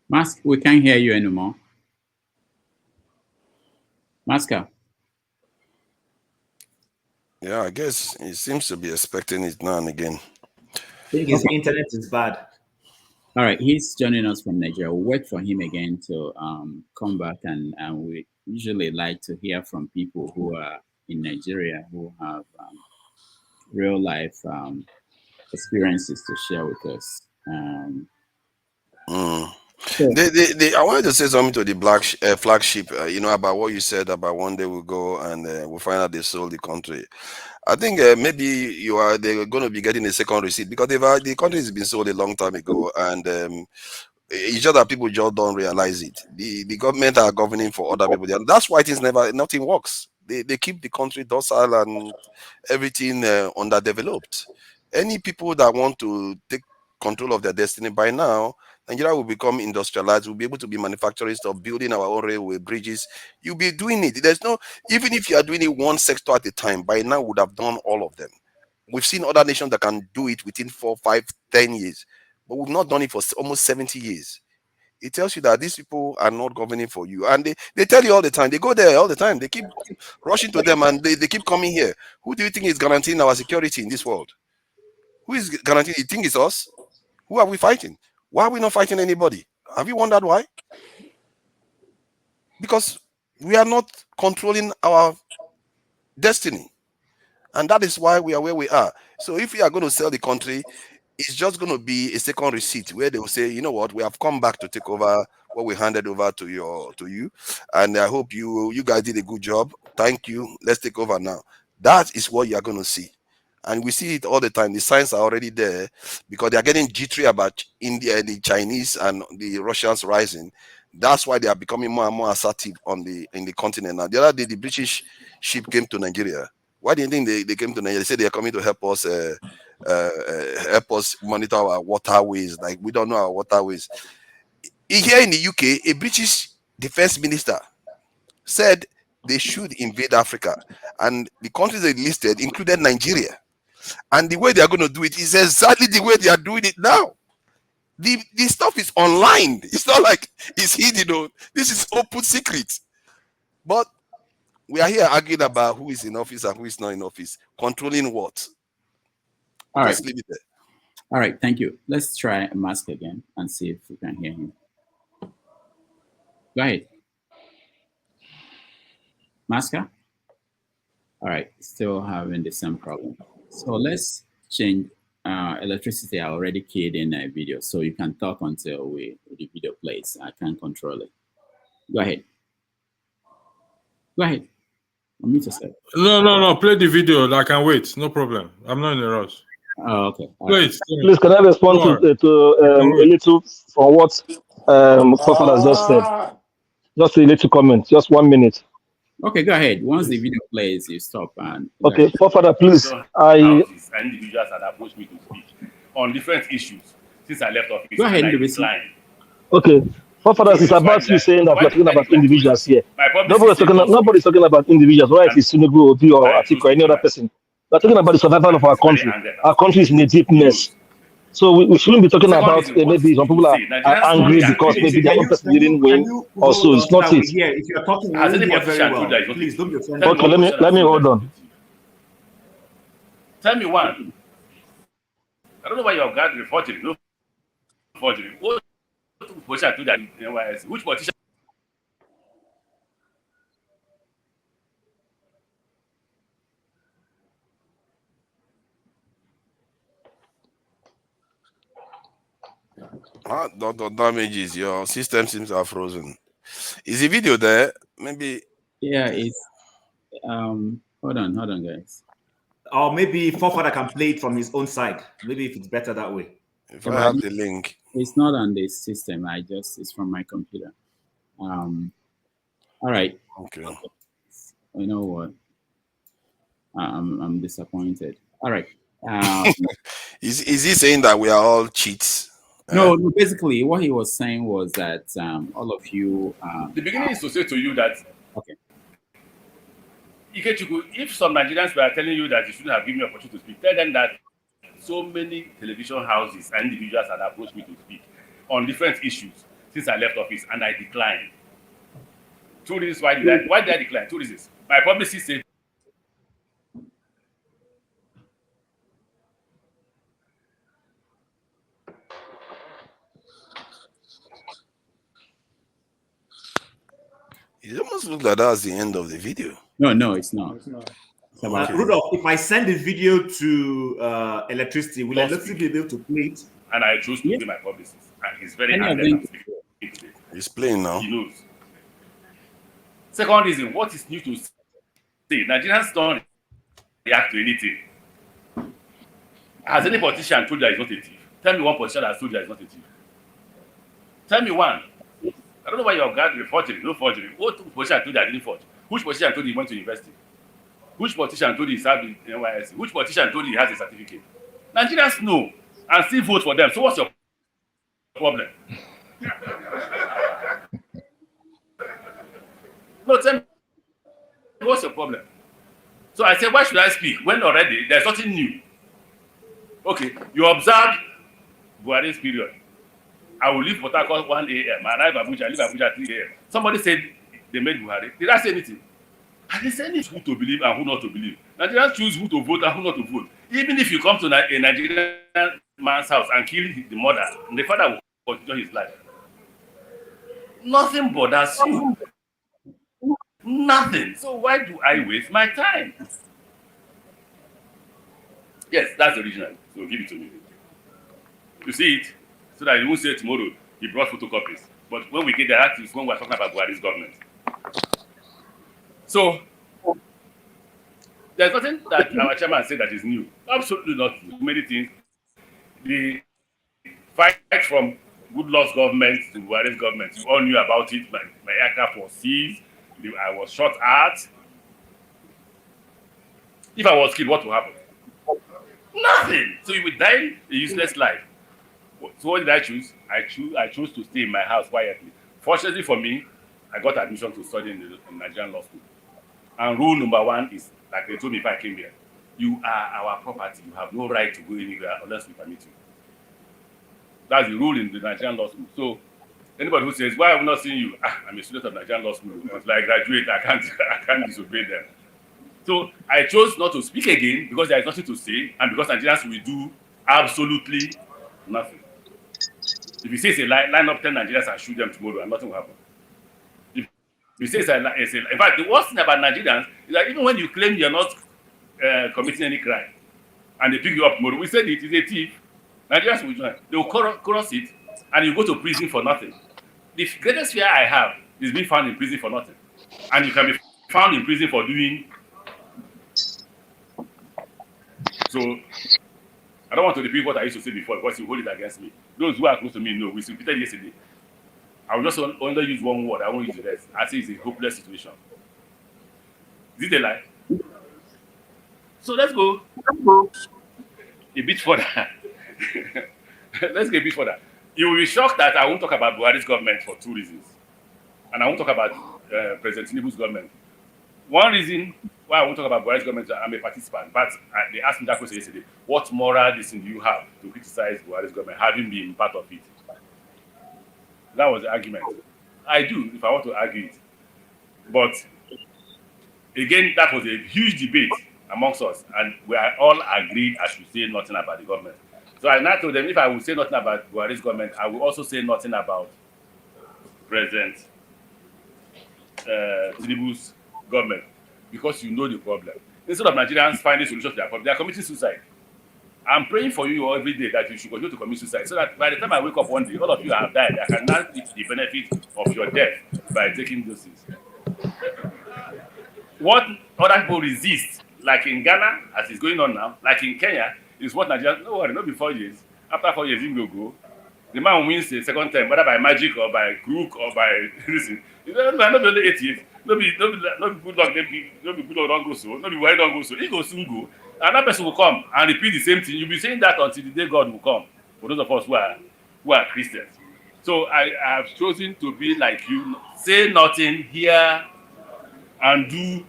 G: Mask, we can't hear you anymore. Masker.
O: Yeah, I guess he seems to be expecting it now and again.
D: I think his internet is bad.
G: All right, he's joining us from Nigeria. We'll wait for him again to come back, and we usually like to hear from people who are in Nigeria who have real life experiences to share with us.
O: I wanted to say something to the flagship, about what you said about one day we'll go and we'll find out they sold the country. I think maybe they're going to be getting a second receipt because the country has been sold a long time ago, and it's just that people just don't realize it. The government are governing for other people, and that's why nothing works. They keep the country docile and everything underdeveloped. Any people that want to take control of their destiny by now, Nigeria will become industrialized. We'll be able to be manufacturing stuff, building our own railway bridges. You'll be doing it. Even if you are doing it one sector at a time, by now would have done all of them. We've seen other nations that can do it within 4, 5, 10 years, but we've not done it for almost 70 years. It tells you that these people are not governing for you. And they tell you all the time. They go there all the time. They keep rushing to them, and they keep coming here. Who do you think is guaranteeing our security in this world? Who is guaranteeing? You think it's us? Who are we fighting? Why are we not fighting anybody? Have you wondered why? Because we are not controlling our destiny. And that is why we are where we are. So if we are going to sell the country, it's just going to be a second receipt where they will say, you know what, we have come back to take over what we handed over to you. And I hope you guys did a good job. Thank you. Let's take over now. That is what you are going to see. And we see it all the time. The signs are already there because they are getting jittery about India, the Chinese, and the Russians rising. That's why they are becoming more and more assertive in the continent. Now, the other day, the British ship came to Nigeria. Why do you think they came to Nigeria? They said they are coming to help us monitor our waterways. Like, we don't know our waterways. Here in the UK, a British defense minister said they should invade Africa. And the countries they listed included Nigeria. And the way they are going to do it is exactly the way they are doing it now. The stuff is online. It's not like it's hidden. This is open secret. But we are here arguing about who is in office and who is not in office. Controlling what?
G: All
O: Just
G: right.
O: leave it there.
G: All right, thank you. Let's try Mask again and see if we can hear him. Go ahead. Masker? All right, still having the same problem. So let's change electricity. I already keyed in a video, so you can talk until the video plays. I can't control it. Go ahead. Go ahead. Unmute yourself.
J: No. Play the video. I can wait. No problem. I'm not in a rush.
G: Oh, okay.
J: Wait.
B: Please, can I respond to a little from what Prophet has just said? Just a little comment. Just 1 minute.
G: Okay, go ahead. Once the video plays, you stop and.
B: Okay, Father, please.
I: Houses and individuals that approach me to speak on different issues since I left office.
G: Go ahead,
I: and I declined.
B: Okay, Father, it's about you saying that we're talking about individuals here. Nobody's talking about individuals, right? It's Tinubu, Obi, or Atiku, or any other person. We're talking about the survival of our country. Our country is in a deep mess. So we shouldn't be talking about maybe some people are angry because maybe their own person didn't win or so. It's not it.
D: If you're talking, very well. Please don't be offended.
B: Okay, let me hold on.
I: Tell me one. I don't know why you're guarding forgery. No forgery. What politician do that in NYSC? Which politician?
O: Dr. Damages, your system seems to have frozen. Is the video there? Maybe.
G: Yeah, it's hold on, guys.
D: Or maybe Forefather can play it from his own side. Maybe if it's better that way.
O: If
G: Yeah,
O: I
G: but
O: have the link.
G: it's not on the system. It's from my computer. All right.
O: Okay.
G: You know what? I'm disappointed. All right.
O: Is he saying that we are all cheats?
G: No, basically what he was saying was that all of you.
I: The beginning is to say to you that.
G: Okay.
I: Ikechuku, if some Nigerians were telling you that you shouldn't have given me opportunity to speak, tell them that so many television houses and individuals had approached me to speak on different issues since I left office, and I declined. Two reasons why did I decline? Two reasons. My publicist said
O: it almost looks like that's the end of the video.
G: No, it's not.
O: Okay.
D: Rudolph, if I send the video to electricity, will electricity be able to play it?
I: And I chose to be my publicist. And he's very angry.
O: He's playing now.
I: He knows. Second reason, what is new to say? Nigerians don't react to anything. Has any politician told you that he's not a thief? Tell me one politician that has told you that he's not a thief. Tell me one. I don't know why you're gathering forgery, no forgery. What politician told you that I didn't forge? Which politician told you he went to university? Which politician told you he served in NYSC? Which politician told you he has a certificate? Nigerians know and still vote for them. So what's your problem? No, tell me, what's your problem? So I said, why should I speak when already there's nothing new? Okay, you observed Buhari's period. I will leave Port Harcourt 1 a.m. I arrive Abuja, I leave Abuja 3 a.m. Somebody said they made Buhari. Did I say anything? I didn't say anything. Who to believe and who not to believe. Nigerians choose who to vote and who not to vote. Even if you come to a Nigerian man's house and kill the mother, the father will continue his life. Nothing bothers you. Nothing. So why do I waste my time? Yes, that's the original. So give it to me. You see it? So that you won't say tomorrow he brought photocopies. But when we get there, that is when we're talking about Buhari's government. So there's nothing that our chairman said that is new. Absolutely not new. Many things. The fight from Goodluck's government to Buhari's government, you all knew about it. My aircraft was seized. I was shot at. If I was killed, what would happen? Nothing. So you would die a useless life. So what did I choose? I chose to stay in my house quietly. Fortunately for me, I got admission to study in Nigerian law school. And rule number one is, like they told me if I came here, you are our property. You have no right to go anywhere unless we permit you. That's the rule in the Nigerian law school. So anybody who says, why have I not seen you? I'm a student of Nigerian law school. Until I graduate, I can't disobey them. So I chose not to speak again because there is nothing to say, and because Nigerians will do absolutely nothing. If you say it's a line up 10 Nigerians and shoot them tomorrow, and nothing will happen. If you say it's a in fact, the worst thing about Nigerians is that even when you claim you're not committing any crime, and they pick you up tomorrow, we said it is a thief. Nigerians will join. They will cross it, and you go to prison for nothing. The greatest fear I have is being found in prison for nothing. And you can be found in prison for doing. So, I don't want to repeat what I used to say before because you hold it against me. Those who are close to me know. We repeated yesterday. I will just only use one word. I won't use the rest. I say it's a hopeless situation. Is it a lie? So let's go a bit further. Let's go a bit further. You will be shocked that I won't talk about Buhari's government for two reasons. And I won't talk about President Tinubu's government. One reason why I won't talk about Buhari's government is I'm a participant. But they asked me that question yesterday. What moral reason do you have to criticize Buhari's government, having been part of it? That was the argument. I do, if I want to argue it. But again, that was a huge debate amongst us. And we are all agreed I should say nothing about the government. So I now told them if I will say nothing about Buhari's government, I will also say nothing about President Tinubu's government, because you know the problem. Instead of Nigerians finding solutions to their problem, they are committing suicide. I'm praying for you every day that you should continue to commit suicide, so that by the time I wake up one day, all of you have died. I can now reap the benefit of your death by taking those things. What other people resist, like in Ghana, as is going on now, like in Kenya, is what Nigerians, no worry, not before years. After 4 years, he will go. The man wins the second time, whether by magic or by crook or by reason. You know, not only 8 years. No be good luck. No be good luck don't go so. No be why don't go so. He go soon go. Another person will come and repeat the same thing. You'll be saying that until the day God will come. For those of us who are Christians. So I have chosen to be like you. Say nothing, hear and do.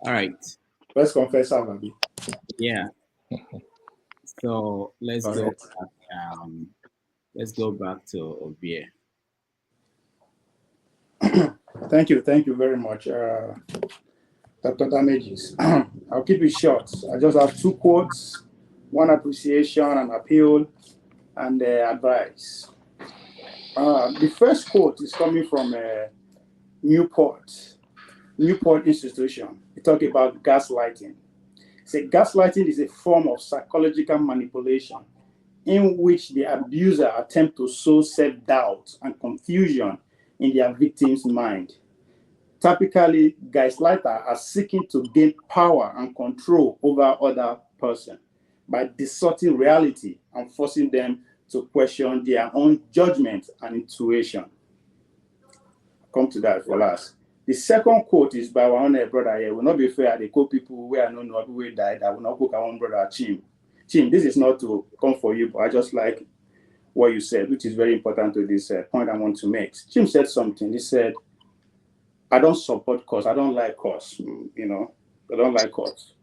G: All right.
F: Let's confess our maybe.
G: Yeah. So let's
F: All
G: go
F: right.
G: back. Let's go back to Obie.
F: Thank you very much, Dr. Damages. I'll keep it short. I just have 2 quotes: one appreciation, an appeal, and advice. The first quote is coming from Newport Institution. They talk about gaslighting. Say gaslighting is a form of psychological manipulation in which the abuser attempts to sow self-doubt and confusion in their victim's mind. Typically, gaslighters are seeking to gain power and control over other person by distorting reality and forcing them to question their own judgment and intuition. Come to that for last. The second quote is by our own brother here. Will not be fair. They call people where I know not who died. I will not cook our own brother Chim. Chim, this is not to come for you, but I just like what you said, which is very important to this point I want to make. Chim said something. He said, I don't support cause. I don't like cause. You know, I don't like cause.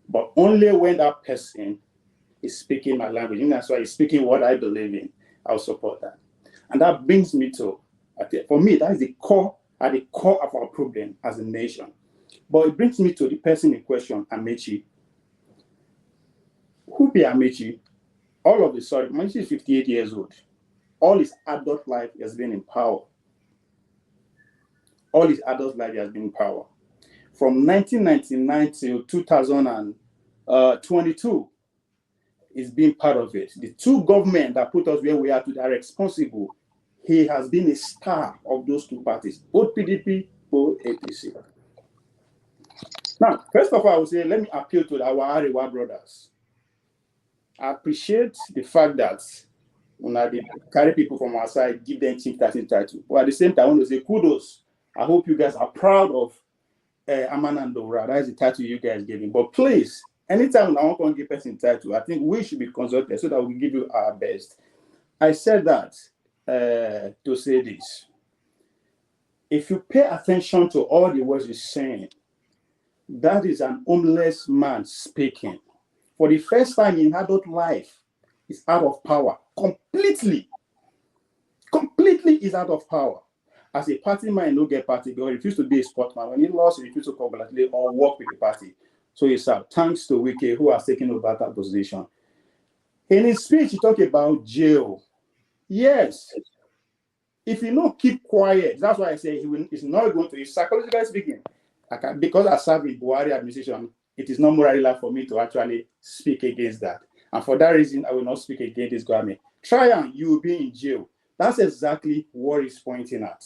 F: But only when that person is speaking my language, and that's why he's speaking what I believe in, I'll support that. And that brings me to, for me, that is the core, at the core of our problem as a nation. But it brings me to the person in question, Amechi. Who be Amechi? All of a sudden, Amechi is 58 years old. All his adult life has been in power. All his adult life has been in power. From 1999 till 2022, he's been part of it. The 2 governments that put us where we are today are responsible. He has been a star of those 2 parties, both PDP, both APC. Now, first of all, I would say, let me appeal to our Arewa brothers. I appreciate the fact that when I carry people from our side, give them chief title. But at the same time, I want to say kudos. I hope you guys are proud of Amanandora. That is the title you guys gave him. But please, anytime I want to give person title, I think we should be consulted so that we give you our best. I said that to say this. If you pay attention to all the words he's saying, that is an homeless man speaking. For the first time in adult life, he's out of power. Completely is out of power. As a party man, no get party, but he refused to be a sportsman. When he lost, he refused to congratulate or work with the party. So he's out. Thanks to Wike, who has taken over that position. In his speech, he talked about jail. Yes. If you don't keep quiet, that's why I say he's not going to. He's psychologically speaking, because I serve in Buhari administration, it is not morally right for me to actually speak against that. And for that reason, I will not speak against this government. Try and you will be in jail. That's exactly what he's pointing at.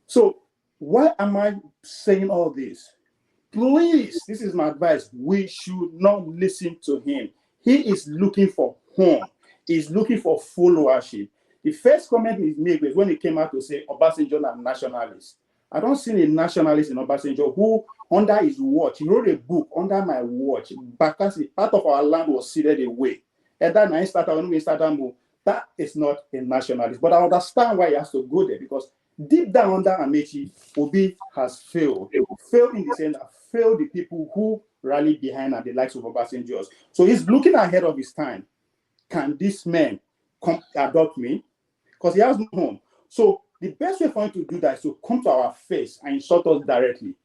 F: So why am I saying all this? Please, this is my advice. We should not listen to him. He is looking for home. He's looking for followership. The first comment he made was when he came out to say Obasanjo are nationalists. I don't see a nationalist in Obasanjo who, under his watch, he wrote a book under my watch, because part of our land was ceded away. And then I started when we started move. That is not a nationalist. But I understand why he has to go there, because deep down under Amechi, Obi has failed. Failed in the sense that failed the people who rallied behind and the likes of Obasanjo. So he's looking ahead of his time. Can this man come adopt me? Because he has no home. So the best way for him to do that is to come to our face and insult us directly.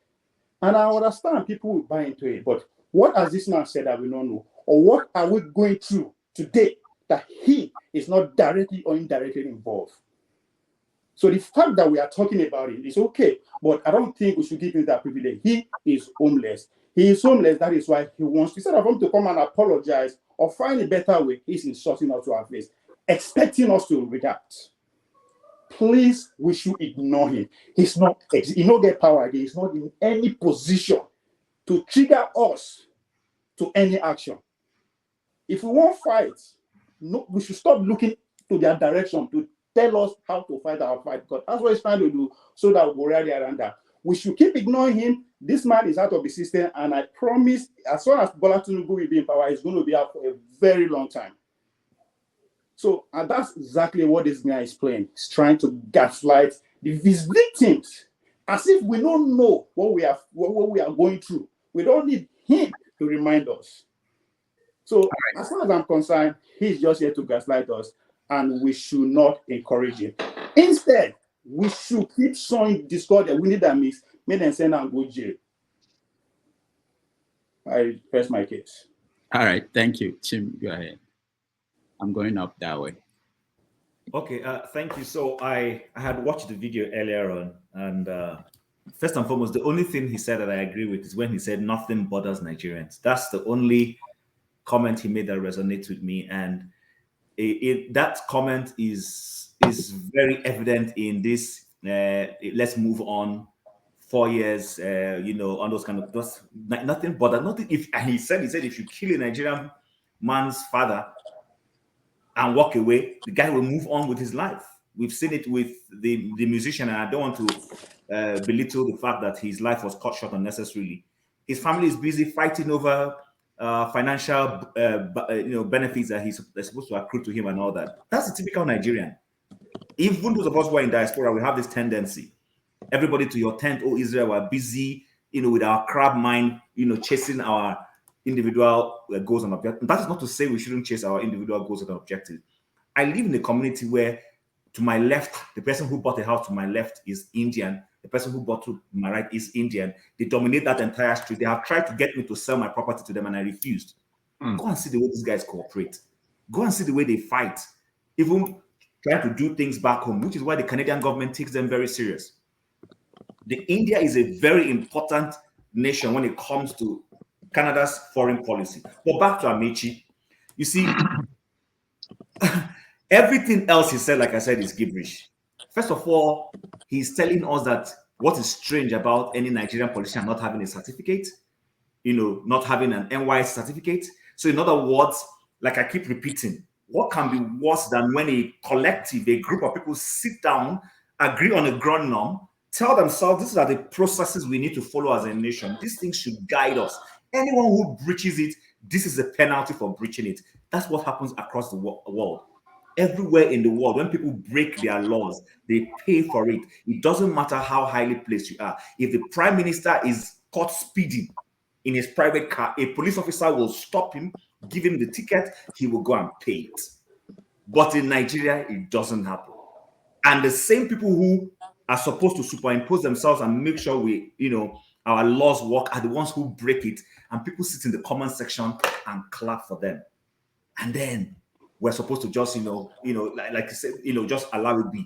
F: And I understand people will buy into it. But what has this man said that we don't know? Or what are we going through today that he is not directly or indirectly involved? So the fact that we are talking about it is okay, but I don't think we should give him that privilege. He is homeless. He is homeless. That is why he wants, instead of him to come and apologize or find a better way, he's insulting us to our face, expecting us to react. Please, we should ignore him. He don't get power again. He's not in any position
M: to trigger us to any action. If we want fight, no, we should stop looking to their direction to tell us how to fight our fight, because that's what he's trying to do, so that we'll rally around that. We should keep ignoring him. This man is out of the system, and I promise, as long as Bola Tinubu will be in power, he's going to be out for a very long time. So, and that's exactly what this guy is playing. He's trying to gaslight his victims, as if we don't know what we are going through. We don't need him to remind us. So, as far as I'm concerned, he's just here to gaslight us, and we should not encourage him. Instead, we should keep showing discord that we need that mix, make them send and go jail. I press my case.
G: All right, thank you. Chim, go ahead. I'm going up that way.
D: Okay, thank you. So I had watched the video earlier on, and first and foremost, the only thing he said that I agree with is when he said nothing bothers Nigerians. That's the only comment he made that resonates with me, and that comment is very evident in this. Let's move on. 4 years, on those kind of just nothing bothers. Nothing. He said if you kill a Nigerian man's father and walk away, the guy will move on with his life. We've seen it with the musician, and I don't want to belittle the fact that his life was cut short unnecessarily. His family is busy fighting over financial benefits that they're supposed to accrue to him and all that. That's a typical Nigerian. Even those of us who are in diaspora, we have this tendency. Everybody to your tent, oh Israel, we're busy, with our crab mind, chasing our individual goals and objectives. That is not to say we shouldn't chase our individual goals and objectives. I live in a community where, to my left, the person who bought a house to my left is Indian. The person who bought to my right is Indian. They dominate that entire street. They have tried to get me to sell my property to them, and I refused. Go and see the way these guys cooperate. Go and see the way they fight, even trying to do things back home, which is why the Canadian government takes them very serious. India is a very important nation when it comes to Canada's foreign policy. But back to Amechi, you see, everything else he said, like I said, is gibberish. First of all, he's telling us that what is strange about any Nigerian politician not having a certificate, not having an NY certificate. So in other words, like I keep repeating, what can be worse than when a collective, a group of people sit down, agree on a ground norm, tell themselves these are the processes we need to follow as a nation. These things should guide us. Anyone who breaches it, this is a penalty for breaching it. That's what happens across the world. Everywhere in the world, when people break their laws, they pay for it. It doesn't matter how highly placed you are. If the prime minister is caught speeding in his private car, a police officer will stop him, give him the ticket, he will go and pay it. But in Nigeria, it doesn't happen. And the same people who are supposed to superimpose themselves and make sure our laws work are the ones who break it, and people sit in the comment section and clap for them. And then we're supposed to just, like you said, just allow it be,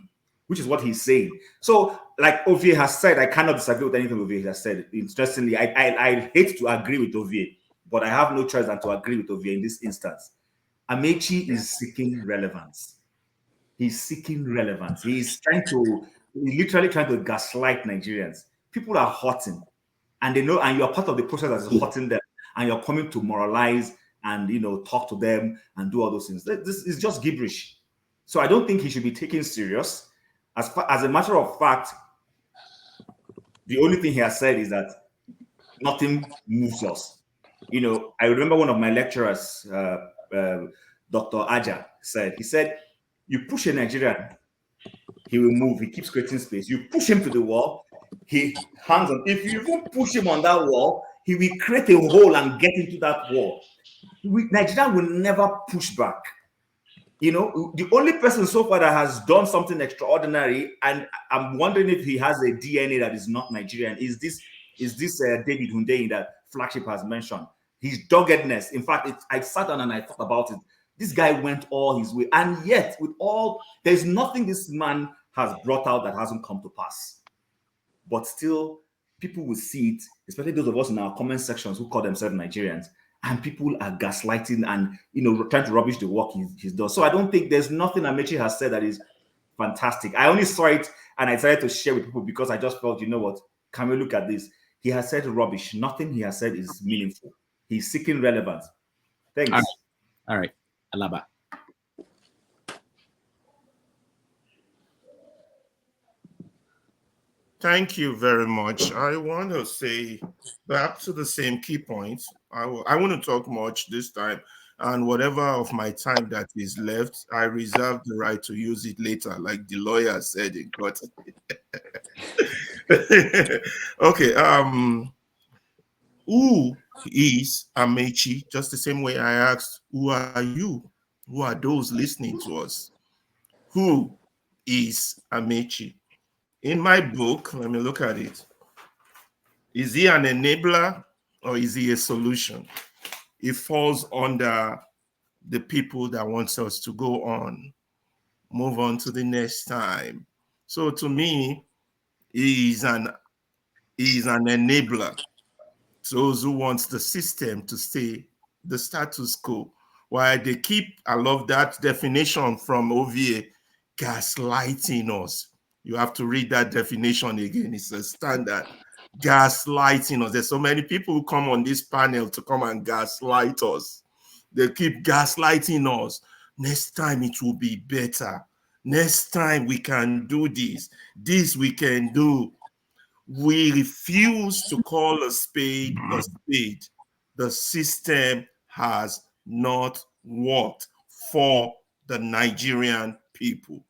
D: which is what he's saying. So, like Ovie has said, I cannot disagree with anything Ovie has said. Interestingly, I hate to agree with Ovie, but I have no choice than to agree with Ovie in this instance. Amechi is seeking relevance. He's seeking relevance. He's literally trying to gaslight Nigerians. People are hurting, and they know, and you're part of the process that is hurting them, and you're coming to moralize and talk to them and do all those things. This is just gibberish. So I don't think he should be taken serious. As a matter of fact, the only thing he has said is that nothing moves us. I remember one of my lecturers, Dr. Aja, said, you push a Nigerian, he will move. He keeps creating space. You push him to the wall, he hangs on. If you even push him on that wall, he will create a hole and get into that wall. Nigeria will never push back. The only person so far that has done something extraordinary, and I'm wondering if he has a DNA that is not Nigerian, is this David Hundeyin that Flagship has mentioned. His doggedness. In fact, I sat down and I thought about it. This guy went all his way, and yet there's nothing this man has brought out that hasn't come to pass. But still, people will see it, especially those of us in our comment sections who call themselves Nigerians, and people are gaslighting and trying to rubbish the work he's done. So I don't think there's nothing Amechi has said that is fantastic. I only saw it and I decided to share with people because I just felt, what? Can we look at this? He has said rubbish. Nothing he has said is meaningful. He's seeking relevance. Thanks.
G: All right. Alaba.
P: Thank you very much. I want to say back to the same key points. I want to talk much this time, and whatever of my time that is left, I reserve the right to use it later, like the lawyer said in court. Okay. Who is Amechi? Just the same way I asked, who are you? Who are those listening to us? Who is Amechi? In my book, let me look at it. Is he an enabler or is he a solution? It falls under the people that wants us to go on, move on to the next time. So to me, he is an enabler. Those who wants the system to stay the status quo. Why they keep, I love that definition from OVA, gaslighting us. You have to read that definition again. It's a standard. Gaslighting us. There's so many people who come on this panel to come and gaslight us. They keep gaslighting us. Next time it will be better. Next time we can do this. This we can do. We refuse to call a spade a spade. The system has not worked for the Nigerian people.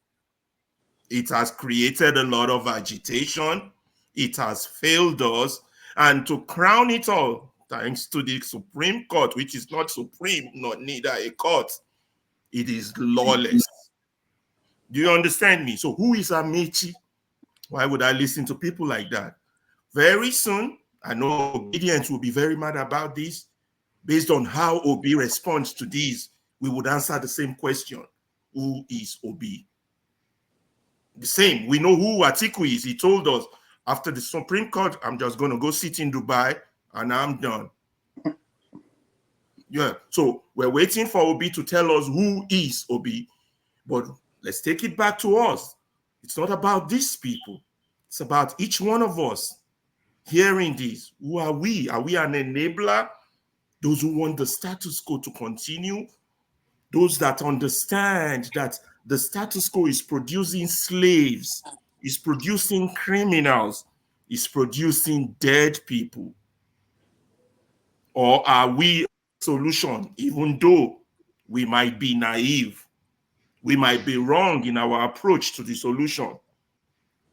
P: It has created a lot of agitation. It has failed us. And to crown it all, thanks to the Supreme Court, which is not supreme, not neither a court, it is lawless. Do you understand me? So who is Amechi? Why would I listen to people like that? Very soon, I know Obedience will be very mad about this. Based on how Obi responds to these, we would answer the same question. Who is Obi? The same. We know who Atiku is. He told us, after the Supreme Court, I'm just going to go sit in Dubai and I'm done. Yeah. So we're waiting for Obi to tell us who is Obi. But let's take it back to us. It's not about these people. It's about each one of us hearing this. Who are we? Are we an enabler? Those who want the status quo to continue? Those that understand that the status quo is producing slaves, is producing criminals, is producing dead people? Or are we a solution, even though we might be naive? We might be wrong in our approach to the solution.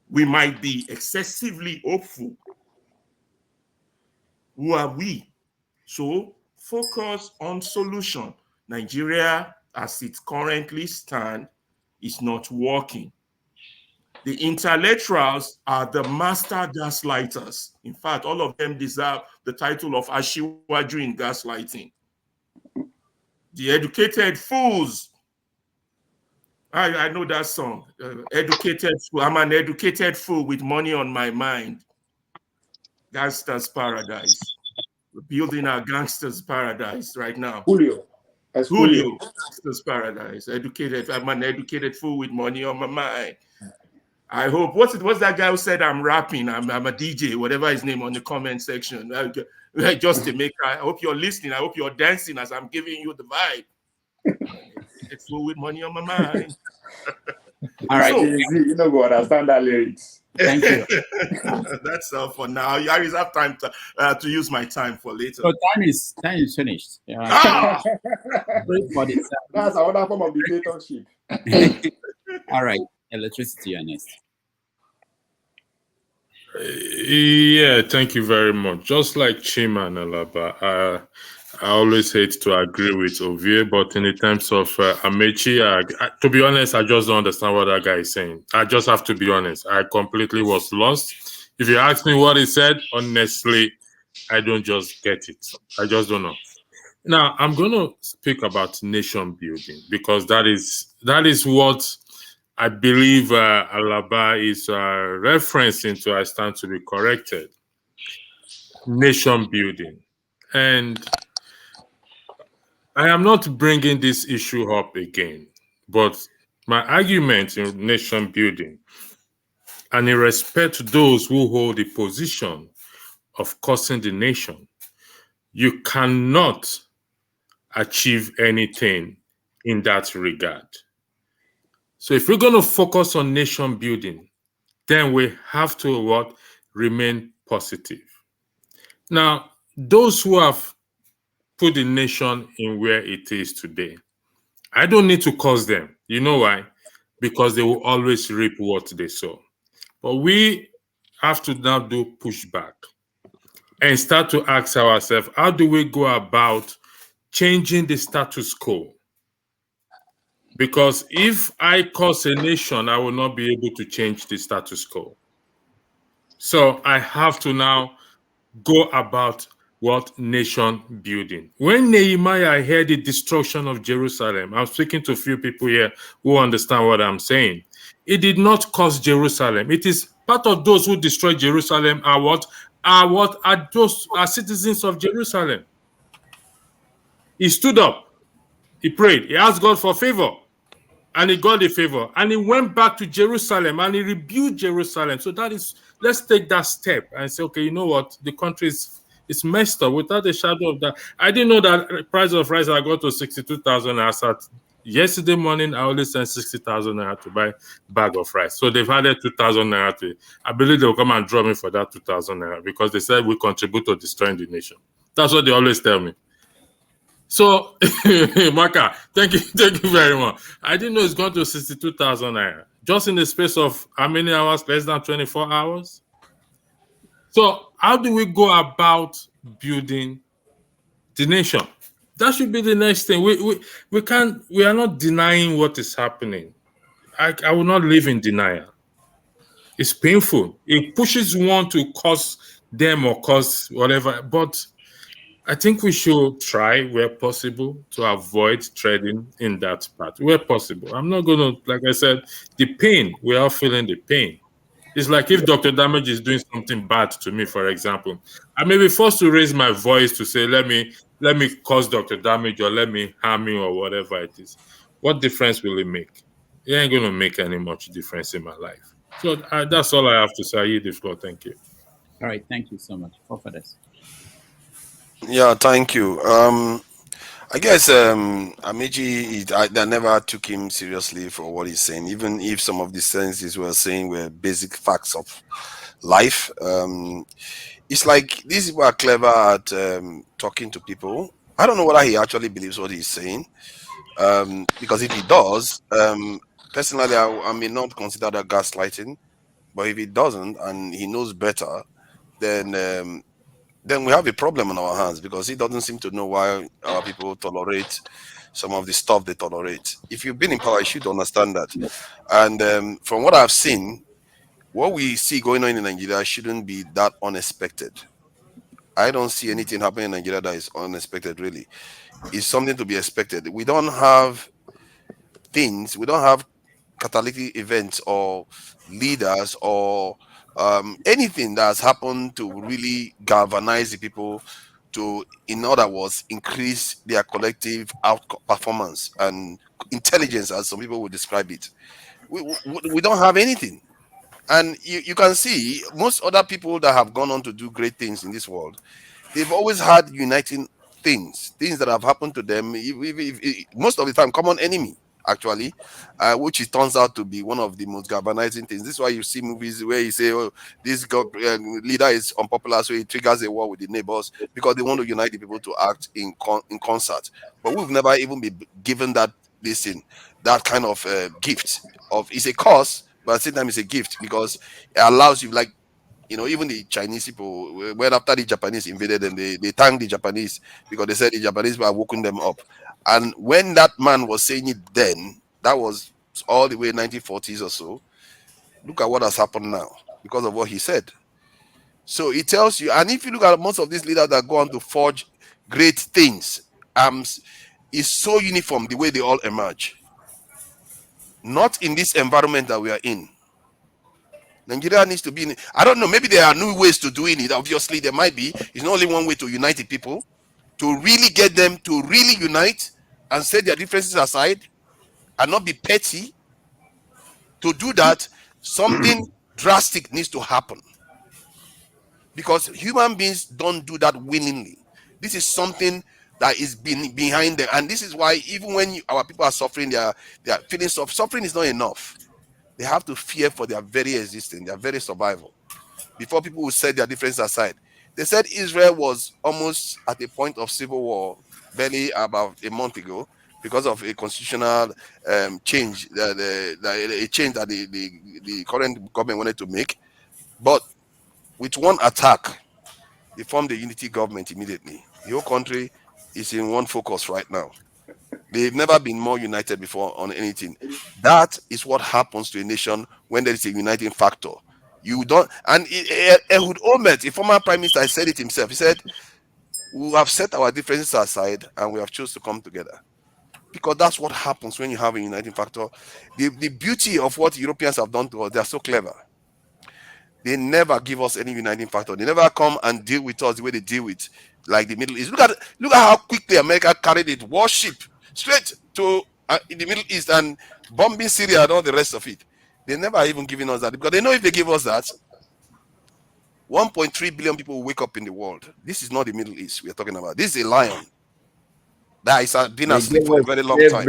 P: We might be excessively hopeful. Who are we? So focus on solution. Nigeria, as it currently stands, is not working. The intellectuals are the master gaslighters. In fact, all of them deserve the title of Ashiwaju in gaslighting. The educated fools. I know that song. Educated fool. I'm an educated fool with money on my mind. Gangsters paradise. We're building our gangsters paradise right now.
M: Julio.
P: Gangsters paradise. Educated. I'm an educated fool with money on my mind. I hope. What's that guy who said I'm rapping? I'm a DJ, whatever his name, on the comment section. Just to make. I hope you're listening. I hope you're dancing as I'm giving you the vibe. It's full with money on my mind.
M: All right, so, you know, go understand that lyrics.
G: Thank you.
P: That's all for now. I reserve time to use my time for later.
G: So time is finished.
M: That's another form of dictatorship.
G: All right, electricity, Ernest.
J: Yeah, thank you very much. Just like Chima and Alaba, I always hate to agree with Ovie, but in the terms of Amechi, to be honest, I just don't understand what that guy is saying. I just have to be honest. I completely was lost. If you ask me what he said, honestly, I don't just get it. I just don't know. Now, I'm going to speak about nation building because that is what I believe Alaba is referencing to. I stand to be corrected. Nation building. And I am not bringing this issue up again, but my argument in nation building and in respect to those who hold the position of causing the nation, you cannot achieve anything in that regard. So if we're going to focus on nation building, then we have to what? Remain positive. Now, those who have put the nation in where it is today, I don't need to curse them. You know why? Because they will always reap what they sow. But we have to now do pushback and start to ask ourselves, how do we go about changing the status quo? Because if I cause a nation, I will not be able to change the status quo. So I have to now go about what? Nation building. When Nehemiah heard the destruction of Jerusalem, I'm speaking to a few people here who understand what I'm saying. It did not cause Jerusalem. It is part of those who destroyed Jerusalem are what? Are those are citizens of Jerusalem. He stood up, he prayed, he asked God for favor, and he got the favor, and he went back to Jerusalem and he rebuilt Jerusalem. So that is, let's take that step and say, okay, you know what? The country is messed up without a shadow of that. I didn't know that the price of rice I got to 62,000 naira. Yesterday morning, I only sent 60,000 naira to buy a bag of rice. So they've added 2,000 naira to it. I believe they'll come and draw me for that 2,000 naira because they said we contribute to destroying the nation. That's what they always tell me. So, Maka, thank you very much. I didn't know it's gone to 62,000 naira. Just in the space of how many hours? Less than 24 hours? So, how do we go about building the nation? That should be the next thing. We are not denying what is happening. I will not live in denial. It's painful. It pushes one to cause them or cause whatever, but I think we should try, where possible, to avoid treading in that path, where possible. I'm not going to, like I said, the pain, we are feeling the pain. It's like if Dr. Damage is doing something bad to me, for example, I may be forced to raise my voice to say, let me cause Dr. Damage or let me harm you or whatever it is. What difference will it make? It ain't going to make any much difference in my life. So that's all I have to say. I yield the floor. Thank you.
G: All right. Thank you so much. For this.
O: Yeah, thank you. I guess Amiji, I never took him seriously for what he's saying, even if some of the sentences we're saying were basic facts of life. It's like these people are clever at talking to people. I don't know whether he actually believes what he's saying, because if he does, personally, I may not consider that gaslighting. But if he doesn't and he knows better, then we have a problem on our hands, because he doesn't seem to know why our people tolerate some of the stuff they tolerate. If you've been in power, you should understand that. And from what I've seen, what we see going on in Nigeria shouldn't be that unexpected. I don't see anything happening in Nigeria that is unexpected, really. It's something to be expected. We don't have catalytic events or leaders or anything that's happened to really galvanize the people to, in other words, increase their collective performance and intelligence, as some people would describe it. We don't have anything. And you can see most other people that have gone on to do great things in this world, they've always had uniting things that have happened to them, most of the time common enemy, actually, which it turns out to be one of the most galvanizing things. This is why you see movies where you say, oh, this leader is unpopular, so he triggers a war with the neighbors, because they want to unite the people to act in concert. But we've never even been given that kind of gift. It's a curse, but at the same time it's a gift, because it allows you, like, even the Chinese people, when after the Japanese invaded them, they thanked the Japanese because they said the Japanese were woken them up. And when that man was saying it then, that was all the way 1940s or so. Look at what has happened now because of what he said. So it tells you, and if you look at most of these leaders that go on to forge great things, it's so uniform the way they all emerge. Not in this environment that we are in. Nigeria needs to be in. I don't know, maybe there are new ways to doing it. Obviously, there might be. It's not only one way to unite the people, to really get them to really unite and set their differences aside and not be petty. To do that, something drastic needs to happen.
K: because human beings don't do that willingly. This is something that is behind them, and this is why even when our people are suffering, they are feeling suffering is not enough. They have to fear for their very existence, their very survival. Before people will set their differences aside, they said Israel was almost at a point of civil war barely about a month ago because of a constitutional change, a change that the current government wanted to make. But with one attack, they formed the unity government immediately. The whole country is in one focus right now. They've never been more united before on anything. That is what happens to a nation when there is a uniting factor. You don't, and Ehud Olmert, a former prime minister, said it himself. He said, "We have set our differences aside and we have chosen to come together." Because that's what happens when you have a uniting factor. The beauty of what Europeans have done to us, they are so clever. They never give us any uniting factor. They never come and deal with us the way they deal with, like the Middle East. Look at how quickly America carried its warship straight to in the Middle East and bombing Syria and all the rest of it. They never even given us that, because they know if they give us that, 1.3 billion people will wake up in the world. This is not the Middle East we are talking about. This is a lion that has been asleep for a very long time.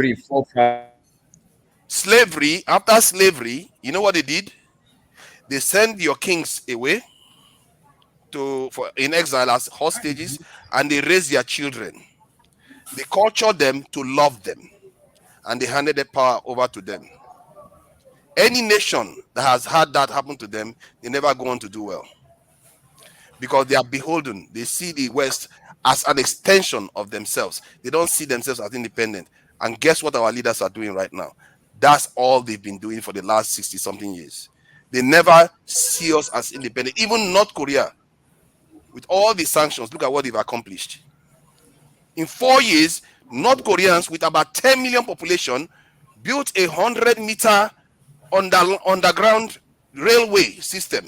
K: Slavery, after slavery, you know what they did? They send your kings away in exile as hostages, and they raise their children. They culture them to love them, and they handed the power over to them. Any nation that has had that happen to them, they never go on to do well, because they are beholden. They see the West as an extension of themselves. They don't see themselves as independent. And guess what our leaders are doing right now? That's all they've been doing for the last 60-something years. They never see us as independent. Even North Korea, with all the sanctions, look at what they've accomplished. In 4 years, North Koreans with about 10 million population built a 100-meter underground railway system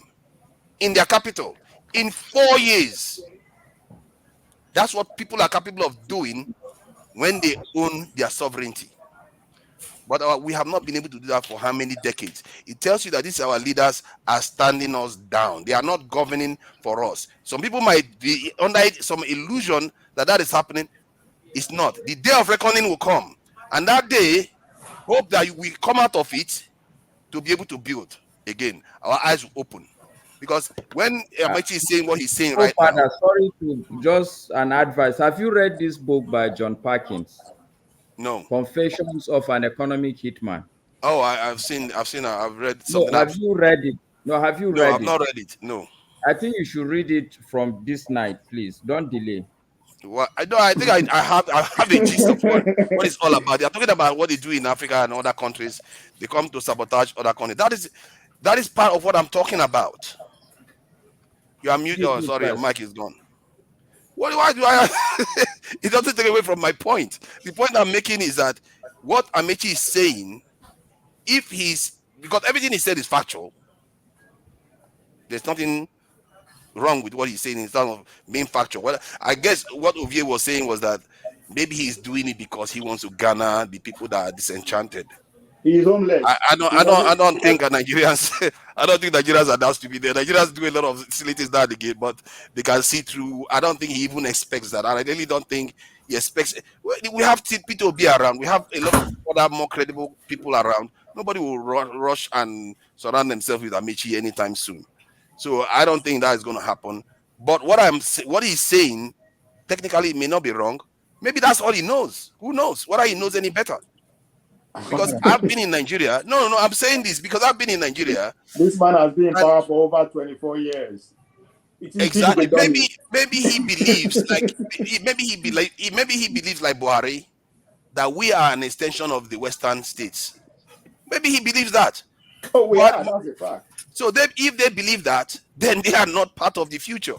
K: in their capital in 4 years. That's what people are capable of doing when they own their sovereignty. But we have not been able to do that for how many decades? It tells you that these our leaders are standing us down. They are not governing for us. Some people might be under some illusion that is happening. It's not. The day of reckoning will come. And that day, hope that we come out of it to be able to build again. Our eyes will open. Because when Amechi is saying what he's saying right now.
V: Sorry to just an advice. Have you read this book by John Parkins?
K: No.
V: Confessions of an Economic Hitman.
K: Oh, I've read something.
V: No, have you read it? No, have you read it?
K: No, I've not read it. No.
V: I think you should read it from this night, please. Don't delay.
K: Well, I think I have a gist of what it's all about. They're talking about what they do in Africa and other countries. They come to sabotage other countries. That is part of what I'm talking about. You are muted. Oh, sorry, your mic is gone. Why do I? It doesn't take away from my point. The point I'm making is that what Amechi is saying, because everything he said is factual, there's nothing wrong with what he's saying in terms of being factual. Well, I guess what Ovie was saying was that maybe he's doing it because he wants to garner the people that are disenchanted.
M: He is homeless.
K: I don't think Nigerians. I don't think Nigerians are that stupid. The Nigerians do a lot of silly things now again, but they can see through. I don't think he even expects that. And I really don't think he expects. We have people be around. We have a lot of other more credible people around. Nobody will rush and surround themselves with Amechi anytime soon. So I don't think that is going to happen. But what he's saying, technically, it may not be wrong. Maybe that's all he knows. Who knows? Whether he knows any better? Because I've been in Nigeria. No, I'm saying this because I've been in Nigeria.
M: This man has been in power for over 24 years.
K: Exactly. Maybe he believes maybe he believes like Buhari that we are an extension of the Western states. Maybe he believes that.
M: Oh, that's a fact.
K: So if they believe that, then they are not part of the future.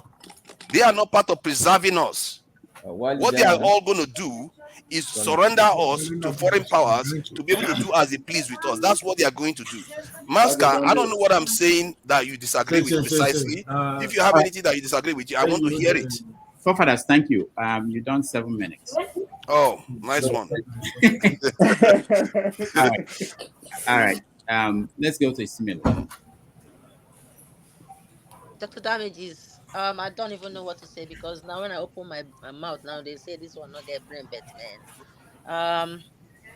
K: They are not part of preserving us. What they are all going to do is surrender us to foreign powers to be able to do as they please with us. That's what they are going to do. Masker, I don't know what I'm saying that you disagree with precisely. If you have anything that you disagree with, I want to hear it.
G: Forefathers, thank you. You've done 7 minutes.
K: Oh, nice one.
G: All right. Let's go to Ismail.
T: Dr. Damages. I don't even know what to say because now when I open my mouth now they say this one not get brain bet, man.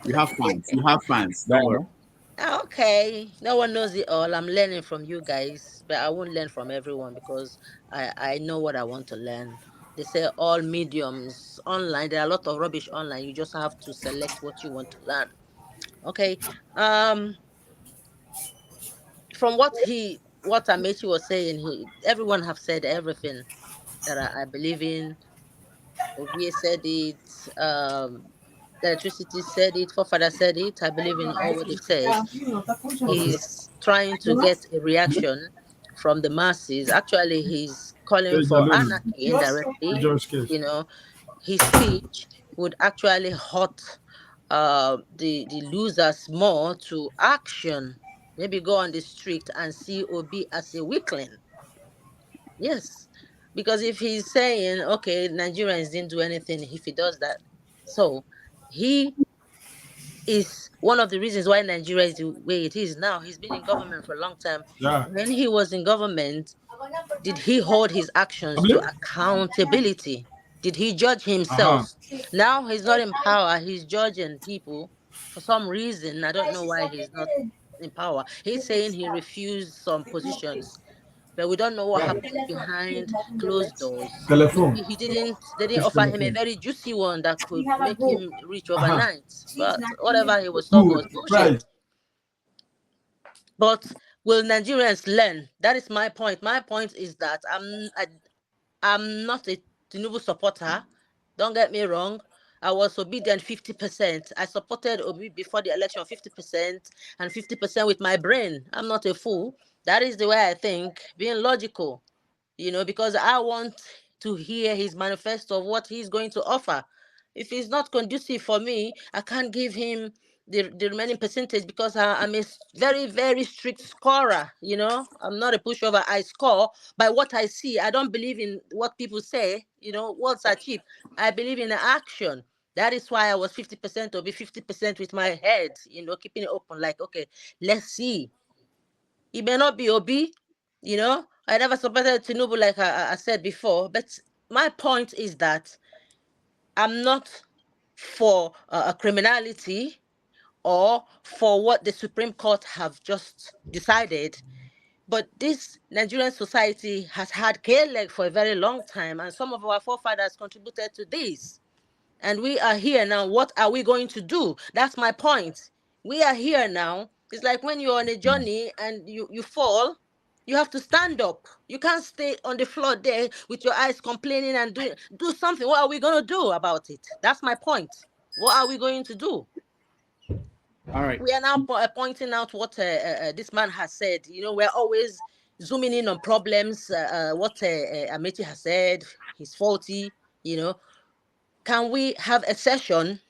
G: You have fans. You have fans. Don't worry.
T: Okay, no one knows it all. I'm learning from you guys, but I won't learn from everyone because I know what I want to learn. They say all mediums online. There are a lot of rubbish online. You just have to select what you want to learn. Okay. From what Amechi was saying, everyone have said everything that I believe in. Ovie said it. Electricity said it. Forefather said it. I believe in all what they've said. He's trying to get a reaction from the masses. Actually, he's calling for anarchy indirectly. You know, his speech would actually hurt the losers more to action. Maybe go on the street and see Obi as a weakling. Yes, because if he's saying, okay, Nigerians didn't do anything, if he does that, so he is one of the reasons why Nigeria is the way it is now. He's been in government for a long time.
U: Yeah.
T: When he was in government, did he hold his actions to accountability? Did he judge himself? Now he's not in power. He's judging people for some reason. I don't know why he's not in power. He's saying he refused some positions, but we don't know what happened behind closed doors. He didn't. They didn't offer him a very juicy one that could make him rich overnight. But whatever he was told was bullshit. But will Nigerians learn? That is my point. My point is that I'm not a Tinubu supporter. Don't get me wrong. I was obedient 50%. I supported Obi before the election 50% and 50% with my brain. I'm not a fool. That is the way I think, being logical, because I want to hear his manifesto of what he's going to offer. If it's not conducive for me, I can't give him the remaining percentage because I'm a very, very strict scorer. I'm not a pushover. I score by what I see. I don't believe in what people say. Words are cheap. I believe in action. That is why I was 50% or be 50% with my head, keeping it open. Like, okay, let's see. It may not be Obi, I never supported Tinubu like I said before. But my point is that I'm not for criminality or for what the Supreme Court have just decided. But this Nigerian society has had K-leg for a very long time, and some of our forefathers contributed to this. And we are here now. What are we going to do? That's my point. We are here now. It's like when you're on a journey and you fall, you have to stand up. You can't stay on the floor there with your eyes complaining and do something. What are we going to do about it? That's my point. What are we going to do?
G: All right.
T: We are now pointing out what this man has said. We're always zooming in on problems. What Amechi has said, he's faulty. Can we have a session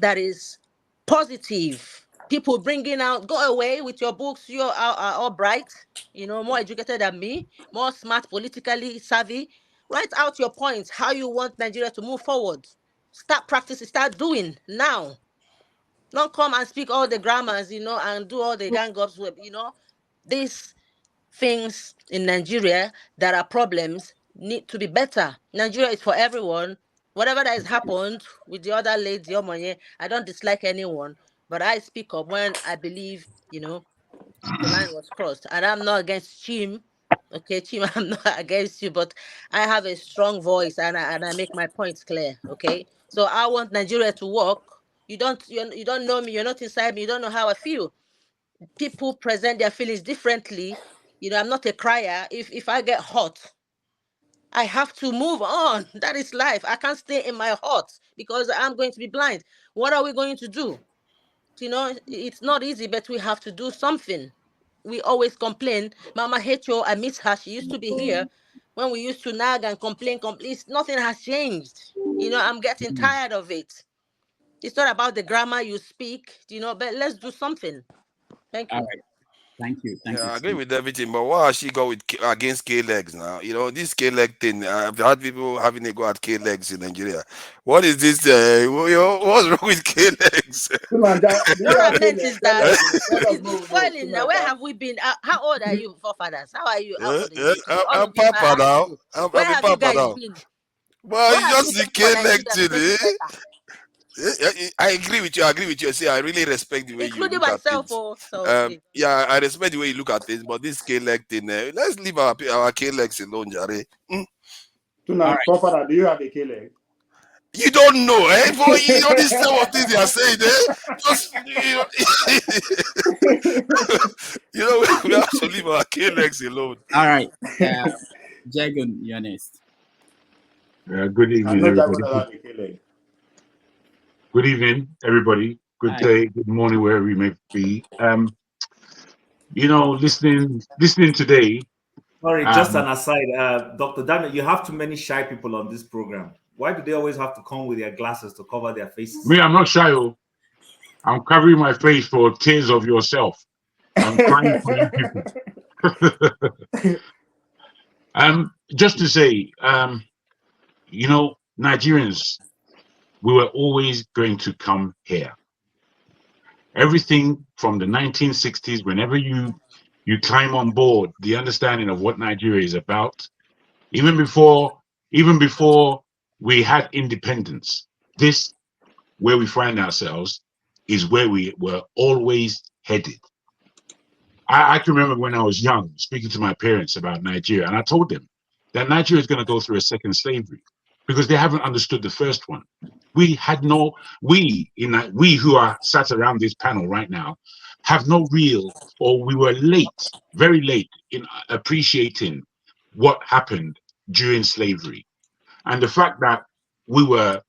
T: that is positive? People bringing out, go away with your books. You are all bright, more educated than me, more smart, politically savvy. Write out your points, how you want Nigeria to move forward. Start practicing, start doing now. Don't come and speak all the grammars, and do all the gang ups with, these things in Nigeria that are problems need to be better. Nigeria is for everyone. Whatever that has happened with the other lady, I don't dislike anyone, but I speak up when I believe, the line was crossed. And I'm not against Chim. Okay, Chim, I'm not against you, but I have a strong voice and I make my points clear. Okay, so I want Nigeria to work. You don't know me. You're not inside me. You don't know how I feel. People present their feelings differently. I'm not a crier. If I get hot, I have to move on. That is life. I can't stay in my hut because I'm going to be blind. What are we going to do? It's not easy, but we have to do something. We always complain. Mama Hecho, I miss her. She used to be here when we used to nag and complain. Nothing has changed. I'm getting tired of it. It's not about the grammar you speak, but let's do something. Thank you.
G: All right. Thank you. Thank
O: Yeah,
G: you,
O: I agree
G: Steve.
O: with everything, but why has she go with against K legs now? You know, this K leg thing. I've had people having a go at K legs in Nigeria. What is this? What's wrong with K legs?
M: Tunanja, do you
T: What I
M: have
T: meant
M: K-leg?
T: is
M: Tell
T: that
M: us. Let us
T: it's been
M: know.
T: spoiling now. Where
M: Tunanja.
T: have we been? How old are you, forefathers? How are you? How old is you too? All
O: I'm
T: of you, if I
O: Papa
T: ask
O: now.
T: you,
O: I'm
T: where
O: a
T: have you
O: Papa
T: guys
O: now.
T: been?
O: Well,
T: What
O: it's
T: have you
O: just the
T: done for
O: K leg
T: Nigeria to
O: thing.
T: make it better?
O: I agree with you. I agree with you. See, I really respect the way you
T: Including
O: look at
T: myself,
O: things.
T: oh, so please.
O: Yeah, I respect the way you look at things, but this K leg thing, let's leave our K legs alone, Jare.
M: Tunanja, forefather, do you have a K-leg?
O: You don't know, eh? Boy, you know this type of things they are saying, eh? Just you know, we have to leave our K legs alone.
G: All right. Jagan, you're next.
L: Good evening,
M: No
L: everybody.
M: Jago have a K-leg.
L: Good evening, everybody. Good
G: Hi.
L: day, good morning, wherever you may be. You know, listening today.
D: Sorry, just an aside. Dr. Daniel, you have too many shy people on this program. Why do they always have to come with their glasses to cover their faces?
L: Me, I'm not shy. I'm covering my face for tears of yourself. I'm crying for you people. Just to say, you know, Nigerians, we were always going to come here. Everything from the 1960s, whenever you climb on board the understanding of what Nigeria is about, even before we had independence, this, where we find ourselves, is where we were always headed. I can remember when I was young, speaking to my parents about Nigeria, and I told them that Nigeria is going to go through a second slavery because they haven't understood the first one. We who are sat around this panel right now have no real, or we were late, very late in appreciating what happened during slavery. And the fact that we were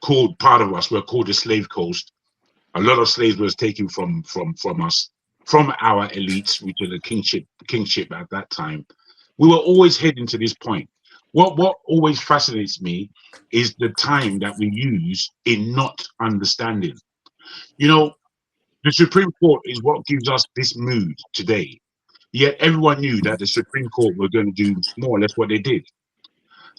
L: called, part of us were called the slave coast. A lot of slaves was taken from us, from our elites, which are the kingship at that time. We were always heading to this point. What always fascinates me is the time that we use in not understanding. You know, the Supreme Court is what gives us this mood today. Yet everyone knew that the Supreme Court were going to do more or less what they did.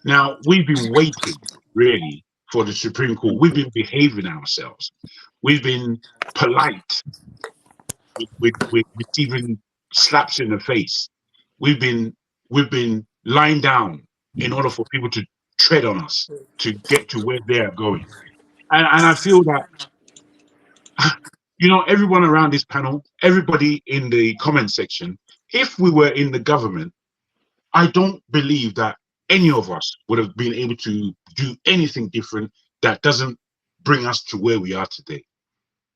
L: Now, we've been waiting, really, for the Supreme Court. We've been behaving ourselves. We've been polite with receiving slaps in the face. We've been lying down in order for people to tread on us to get to where they're going. And I feel that, you know, everyone around this panel, everybody in the comment section, if we were in the government, I don't believe that any of us would have been able to do anything different that doesn't bring us to where we are today.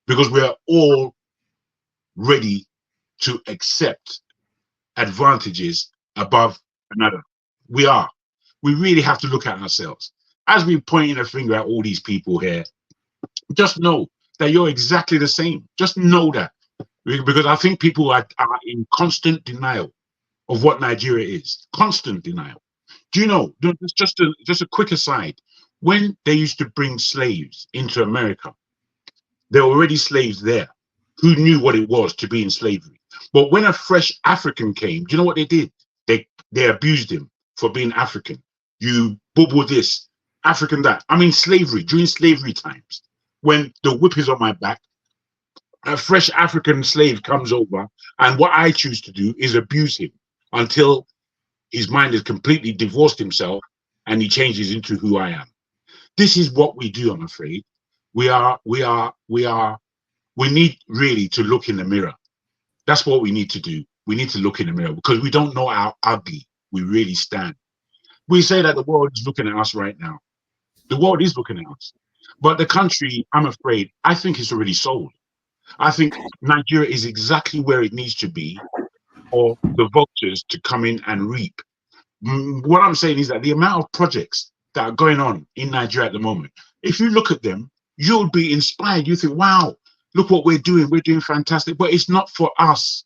L: Because we are all ready to accept advantages above another. We are. We really have to look at ourselves. As we're pointing a finger at all these people here, just know that you're exactly the same. Just know that. Because I think people are in constant denial of what Nigeria is. Constant denial. Do you know, just a quick aside, when they used to bring slaves into America, there were already slaves there who knew what it was to be in slavery. But when a fresh African came, do you know what they did? They abused him for being African. You boo-boo this, African that. I mean, slavery, during slavery times, when the whip is on my back, a fresh African slave comes over, and what I choose to do is abuse him until his mind has completely divorced himself and he changes into who I am. This is what we do, I'm afraid. We need really to look in the mirror. That's what we need to do. We need to look in the mirror because we don't know how ugly we really stand. We say that the world is looking at us right now. The world is looking at us. But the country, I'm afraid, I think it's already sold. I think Nigeria is exactly where it needs to be for the vultures to come in and reap. What I'm saying is that the amount of projects that are going on in Nigeria at the moment, if you look at them, you'll be inspired. You think, wow, look what we're doing fantastic. But it's not for us.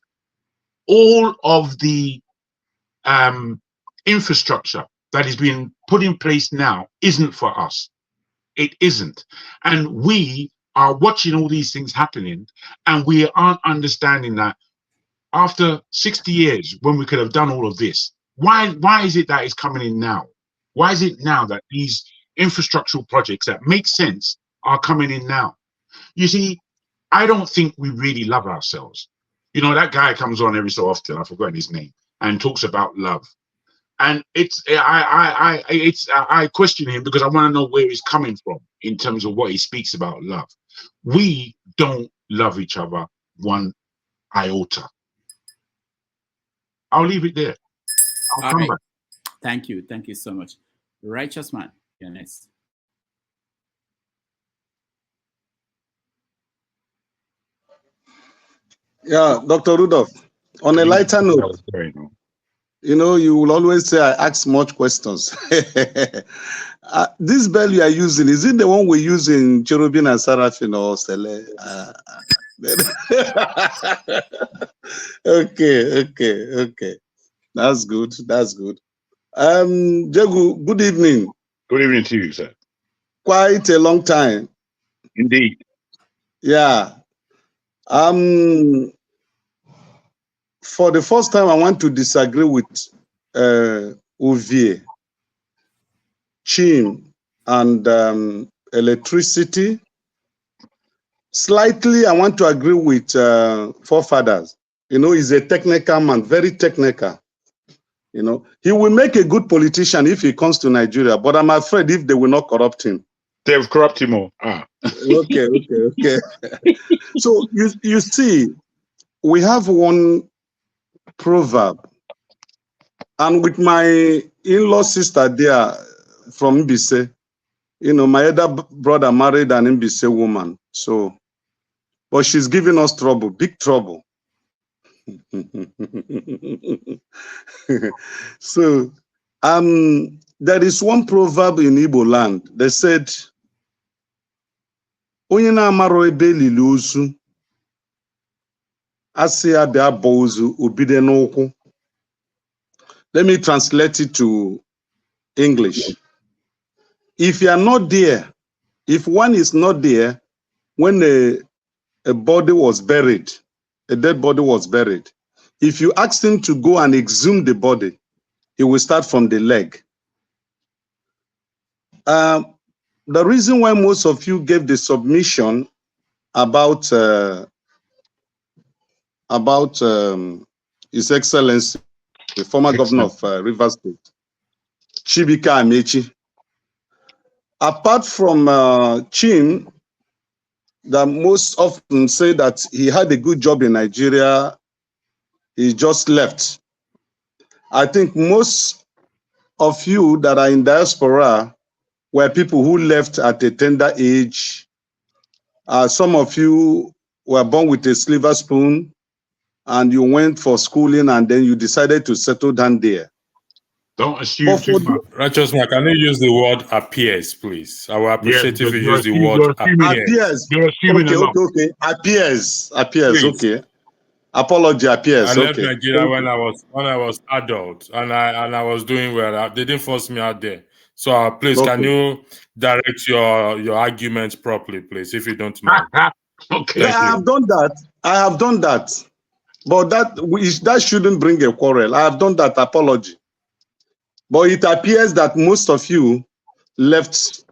L: All of the infrastructure that is being put in place now isn't for us. It isn't. And we are watching all these things happening, and we aren't understanding that after 60 years when we could have done all of this? Why is it that it's coming in now? Why is it now that these infrastructural projects that make sense are coming in now? You see, I don't think we really love ourselves. You know, that guy comes on every so often, I've forgotten his name, and talks about love. And I question him because I want to know where he's coming from in terms of what he speaks about love. We don't love each other one iota. I'll leave it there. I'll come back.
G: Thank you so much. Righteous man, you're next.
N: Yeah, Dr. Rudolph, on a lighter note, you know, you will always say I ask much questions. This bell you are using, is it the one we use in Cherubim and Seraphim or Sele? Okay. That's good. Jegu, good evening.
L: Good evening to you, sir.
N: Quite a long time.
L: Indeed.
N: Yeah. For the first time, I want to disagree with Ovie, Chim, and electricity. Slightly, I want to agree with forefathers. You know, he's a technical man, very technical. You know, he will make a good politician if he comes to Nigeria, but I'm afraid if they will not corrupt him.
L: They've corrupted him more.
N: Okay. So you see, we have one proverb, and with my in-law sister there from Mbise, you know, my other brother married an Mbise woman, so, but she's giving us trouble, big trouble. So, there is one proverb in Igbo land. They said, "Onye na-amaro ebe elili ozu, asị ya bịa bọọ ozu, obide n'ụkwụ." Let me translate it to English. If you are not there, if one is not there when a body was buried, a dead body was buried, if you ask him to go and exhume the body, he will start from the leg. The reason why most of you gave the submission about His Excellency, the former governor of Rivers State, Chibika Amechi, apart from Chim, that most often say that he had a good job in Nigeria, he just left. I think most of you that are in diaspora were people who left at a tender age. Some of you were born with a silver spoon and you went for schooling and then you decided to settle down there.
L: Don't assume too much.
J: Righteous man, can you use the word appears, please? I will appreciate if you use the word appears.
L: You're assuming a lot.
N: Okay. Appears, please. Okay. Apology, appears.
J: I left Nigeria when I was adult and I was doing well. They didn't force me out there. So please, can you direct your arguments properly, please, if you don't mind?
N: Okay. Yeah, I have done that. But that shouldn't bring a quarrel. I have done that apology. But it appears that most of you left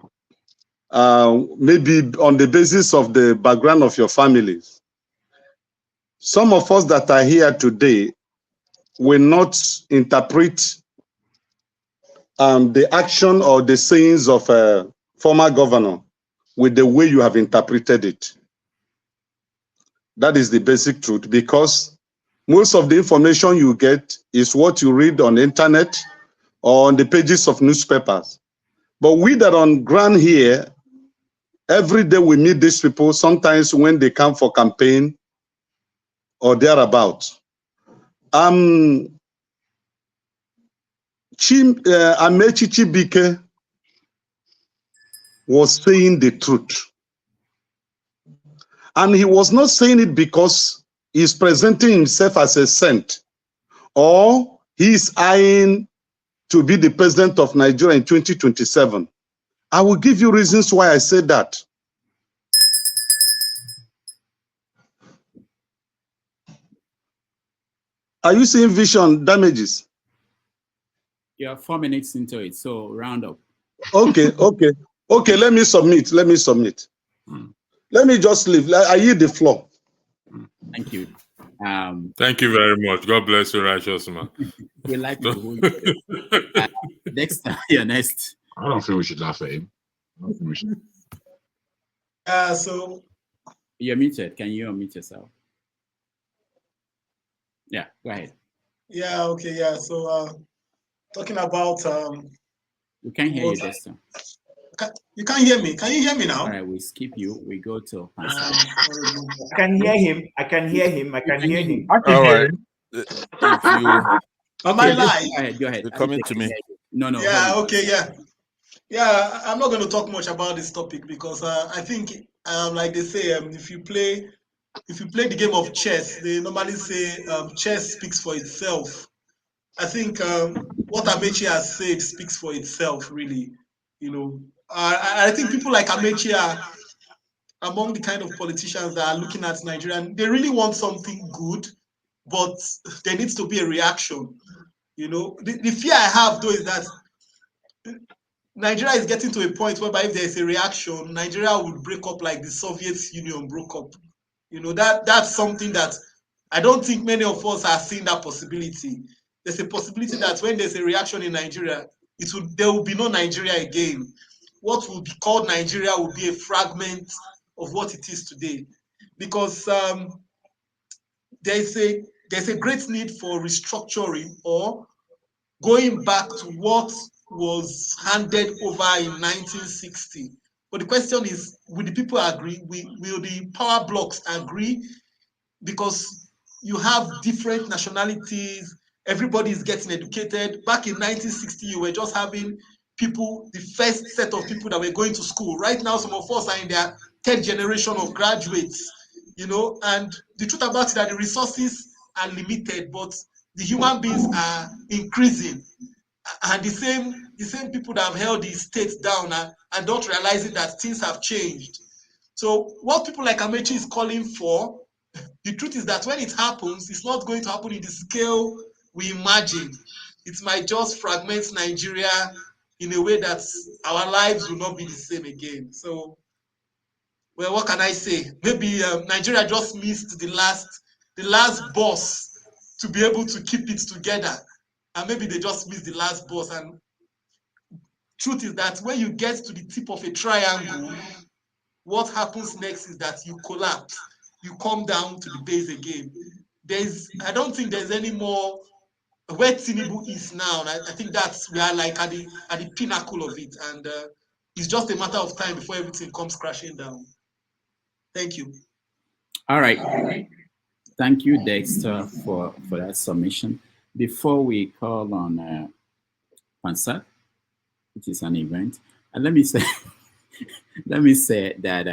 N: maybe on the basis of the background of your families. Some of us that are here today will not interpret the action or the sayings of a former governor with the way you have interpreted it. That is the basic truth, because most of the information you get is what you read on the internet or on the pages of newspapers. But we that are on ground here, every day we meet these people, sometimes when they come for campaign or thereabout. Amechi Chibike was saying the truth. And he was not saying it because he's presenting himself as a saint or he's eyeing to be the president of Nigeria in 2027. I will give you reasons why I said that. Are you seeing vision damages?
G: You're 4 minutes into it, so round up.
N: Okay. Let me submit. Let me just leave. I yield the floor.
G: Thank you.
J: Thank you very much. God bless you, righteous man.
G: We like to hold you. Next, you're next.
L: I don't think we should laugh at him.
A: So
G: you're muted. Can you unmute yourself? Yeah, go ahead.
A: Yeah, okay, yeah. So talking about
G: we can't hear you this time.
A: You can't hear me. Can you hear me now?
G: All right, we skip you. We go to
D: I can hear him. I can hear him.
L: I can
D: hear
L: him.
I: All right. If you
A: am I live?
G: Go ahead.
I: You're coming to me.
G: No.
A: Yeah, okay, yeah. I'm not going to talk much about this topic because I think, like they say, if you play the game of chess, they normally say chess speaks for itself. I think what Amechi has said speaks for itself, really. You know, I think people like Amechi are among the kind of politicians that are looking at Nigeria. They really want something good, but there needs to be a reaction. You know, the fear I have though is that Nigeria is getting to a point whereby if there is a reaction, Nigeria will break up like the Soviet Union broke up. You know, that's something that I don't think many of us are seeing that possibility. There's a possibility that when there's a reaction in Nigeria, there will be no Nigeria again. What will be called Nigeria will be a fragment of what it is today, because there's a great need for restructuring or going back to what was handed over in 1960. But the question is, will the people agree? Will the power blocks agree? Because you have different nationalities, everybody is getting educated. Back in 1960, you were just having people, the first set of people that were going to school. Right now, some of us are in their third generation of graduates, you know, and the truth about it is that the resources are limited, but the human beings are increasing. And the same people that have held the state down are not realizing that things have changed. So what people like Amechi is calling for, the truth is that when it happens, it's not going to happen in the scale we imagine. It might just fragment Nigeria in a way that our lives will not be the same again. So, well, what can I say? Maybe Nigeria just missed the last boss to be able to keep it together. And maybe they just missed the last boss. And truth is that when you get to the tip of a triangle, what happens next is that you collapse. You come down to the base again. I don't think there's any more where Tinubu is now. I think we are like at the pinnacle of it, and it's just a matter of time before everything comes crashing down. Thank you.
G: All right. Thank you, Dexter, for that submission. Before we call on Pansat, which is an event, and let me say that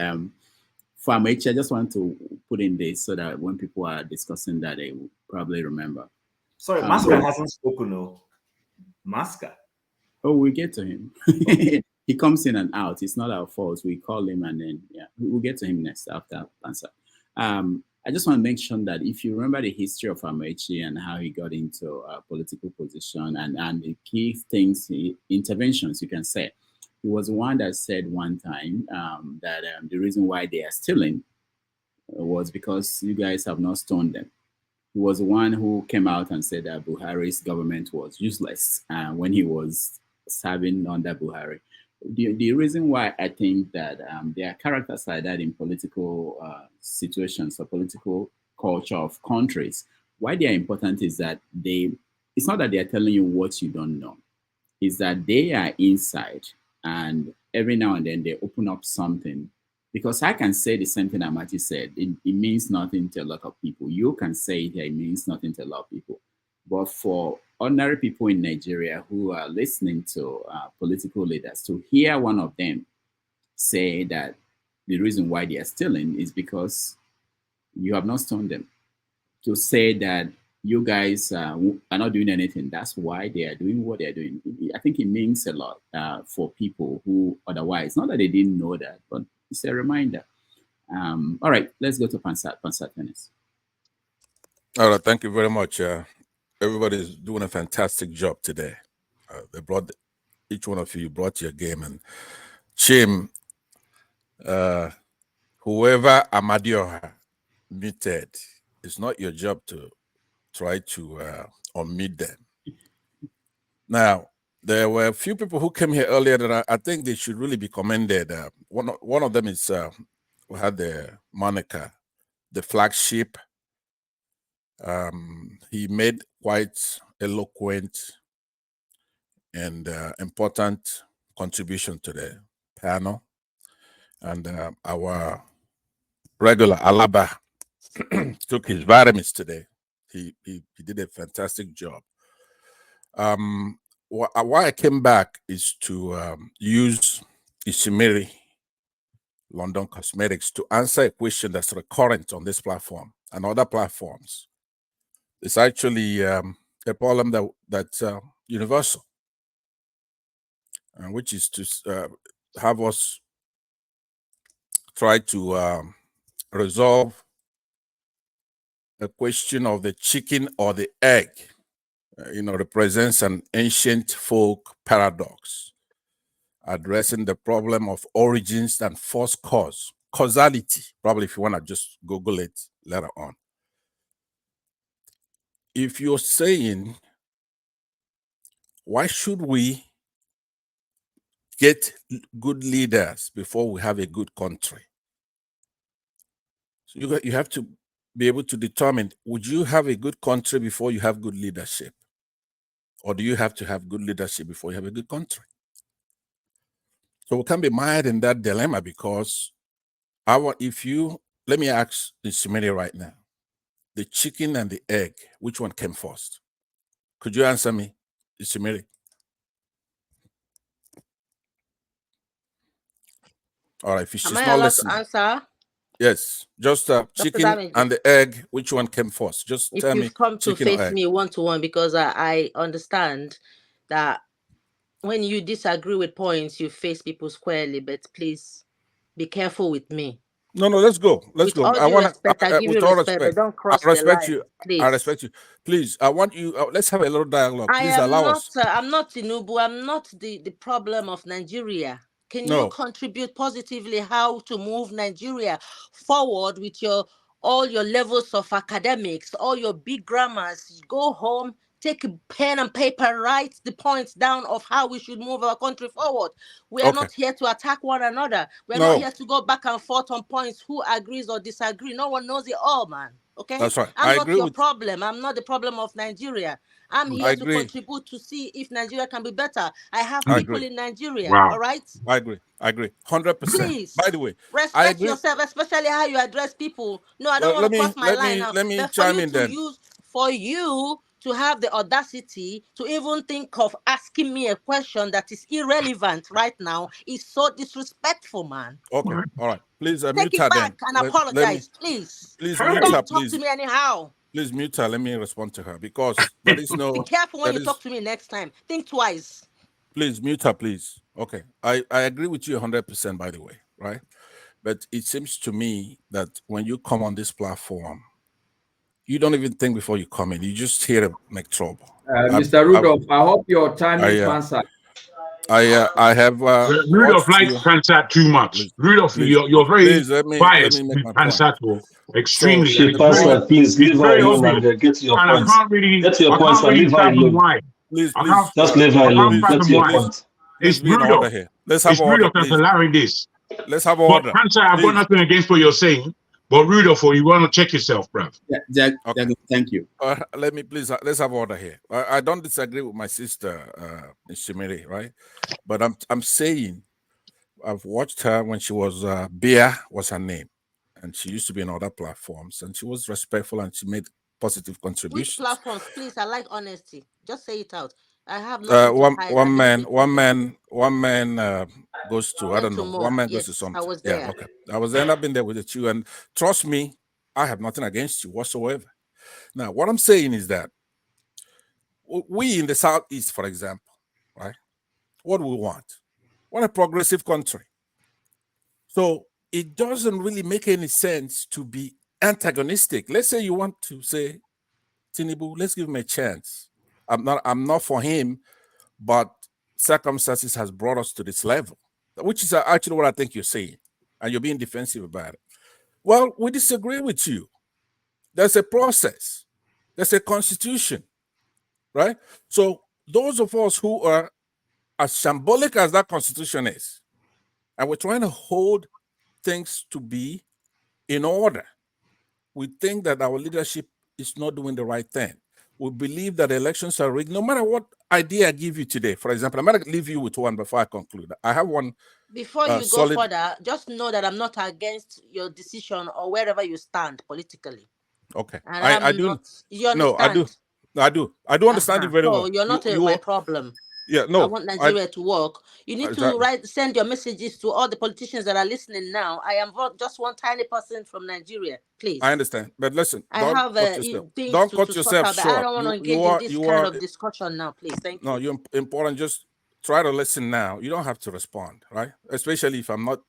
G: for Amechi, I just want to put in this so that when people are discussing that, they will probably remember.
D: Sorry, Masca hasn't spoken, no. Masca.
G: Oh, we get to him. He comes in and out. It's not our fault. We call him and then, yeah, we'll get to him next after answer. I just want to mention that if you remember the history of Amechi and how he got into a political position and the key things, interventions, you can say, he was one that said one time that the reason why they are stealing was because you guys have not stoned them. He was the one who came out and said that Buhari's government was useless when he was serving under Buhari. The reason why I think that there are characters like that in political situations or political culture of countries, why they are important is that it's not that they are telling you what you don't know. It's that they are inside and every now and then they open up something. Because I can say the same thing Amati said. It means nothing to a lot of people. You can say it means nothing to a lot of people. But for ordinary people in Nigeria who are listening to political leaders, to hear one of them say that the reason why they are stealing is because you have not stoned them. To say that you guys are not doing anything, that's why they are doing what they're doing. I think it means a lot for people who otherwise, not that they didn't know that, but it's a reminder. All right, let's go to Pansat Tennis.
I: All right, thank you very much.
C: everybody's doing a fantastic job today. They brought each one of you brought your game, and Chim, whoever Amadioha muted, it's not your job to try to unmute them. Now, there were a few people who came here earlier that I think they should really be commended. One of them is we had the moniker, the flagship. He made quite eloquent and important contribution to the panel. And our regular Alaba took his vitamins today. He did a fantastic job. Why I came back is to use Ishimiri London Cosmetics to answer a question that's recurrent on this platform and other platforms. It's actually a problem that's universal, which is to have us try to resolve the question of the chicken or the egg. Represents an ancient folk paradox, addressing the problem of origins and first cause, causality. Probably if you want to just Google it later on. If you're saying, why should we get good leaders before we have a good country? So you have to be able to determine, would you have a good country before you have good leadership? Or do you have to have good leadership before you have a good country? So we can't be mired in that dilemma because let me ask the Shimini right now, the chicken and the egg, which one came first? Could you answer me, Shimini? All right, if she's
T: Am I
C: not
T: allowed
C: listening.
T: to answer?
C: Yes, just chicken
T: Damage.
C: and the egg, which one came first? Just
T: If
C: tell me
T: you've come to
C: chicken or
T: face
C: egg.
T: me one-to-one, because I understand that when you disagree with points, you face people squarely, but please be careful with me.
C: No, let's go. Let's
T: With
C: go.
T: all
C: I
T: due
C: want
T: respect, I
C: to,
T: give
C: with
T: you
C: all
T: respect, but
C: respect,
T: don't
C: I
T: cross the
C: respect
T: line,
C: you.
T: please.
C: I respect you. Please, I want you. Let's have a little dialogue.
T: I
C: Please
T: am
C: allow
T: not.
C: us.
T: I'm not Tinubu. I'm not the problem of Nigeria. Can you contribute positively how to move Nigeria forward with all your levels of academics, all your big grammars? Go home, take a pen and paper, write the points down of how we should move our country forward. We are not here to attack one another. We're not here to go back and forth on points, who agrees or disagrees. No one knows it all, man. Okay?
C: That's right.
T: I'm not your problem. I'm not the problem of Nigeria. I'm here to contribute to see if Nigeria can be better. I have people in Nigeria.
C: Wow.
T: All right?
C: I agree. 100%.
T: Please.
C: By the way,
T: respect yourself, especially how you address people. No, I don't want to cross my line now.
C: Let me
T: but
C: chime in then.
T: For you to have the audacity to even think of asking me a question that is irrelevant right now is so disrespectful, man.
C: Okay. All right. Please
T: take
C: mute
T: it
C: her
T: back
C: then.
T: and apologize, please.
C: Please
T: Don't
C: mute her,
T: talk to me anyhow.
C: Please mute her. Let me respond to her because there is no.
T: Be careful when you talk to me next time. Think twice.
C: Please mute her, please. Okay. I agree with you 100%, by the way, right? But it seems to me that when you come on this platform, you don't even think before you come in. You just here to make trouble.
V: Mr. Rudolph, I hope your time is answered.
C: I have
L: Rudolph likes Pansat too much. Rudolph, you're very biased with Pansat, extremely.
B: Please leave her alone and get to your point. Get to your point and leave her alone.
C: Please,
B: just leave her alone. Get to your point.
L: It's Rudolph.
C: Let's have order.
L: Rudolph that's allowing this.
C: Let's have order.
L: But Pansat, I've got nothing against what you're saying. But Rudolph, you want to check yourself, bruv.
G: Thank you.
C: Let me please, let's have order here. I don't disagree with my sister, Shimiri, right? But I'm saying, I've watched her when she was, Bia was her name. And she used to be on other platforms. And she was respectful and she made positive contributions.
T: Which platforms? Please, I like honesty. Just say it out. I have nothing to hide.
C: One man goes to, I don't know, one man goes to something.
T: I was there.
C: Yeah, okay. I was there and I've been there with you. And trust me, I have nothing against you whatsoever. Now, what I'm saying is that we in the Southeast, for example, right? What do we want? We want a progressive country. So it doesn't really make any sense to be antagonistic. Let's say you want to say Tinubu, let's give him a chance. I'm not for him, but circumstances has brought us to this level, which is actually what I think you're saying, and you're being defensive about it. Well, we disagree with you. There's a process. There's a constitution, right? So those of us who are as shambolic as that constitution is, and we're trying to hold things to be in order, we think that our leadership is not doing the right thing. We believe that elections are rigged, no matter what idea I give you today. For example, I'm going to leave you with one before I conclude. I have one.
T: Before you go further, just know that I'm not against your decision or wherever you stand politically.
C: Okay.
T: And I do. Not, you understand?
C: No, I do. I do understand you very well.
T: So you're not my problem.
C: Yeah, no.
T: I want Nigeria to work. You need to send your messages to all the politicians that are listening now. I am just one tiny person from Nigeria, please.
C: I understand, but listen,
T: don't cut yourself short. I don't want to engage in this kind of discussion now, please. Thank you.
C: No, you're important. Just try to listen now. You don't have to respond, right? Especially if I'm not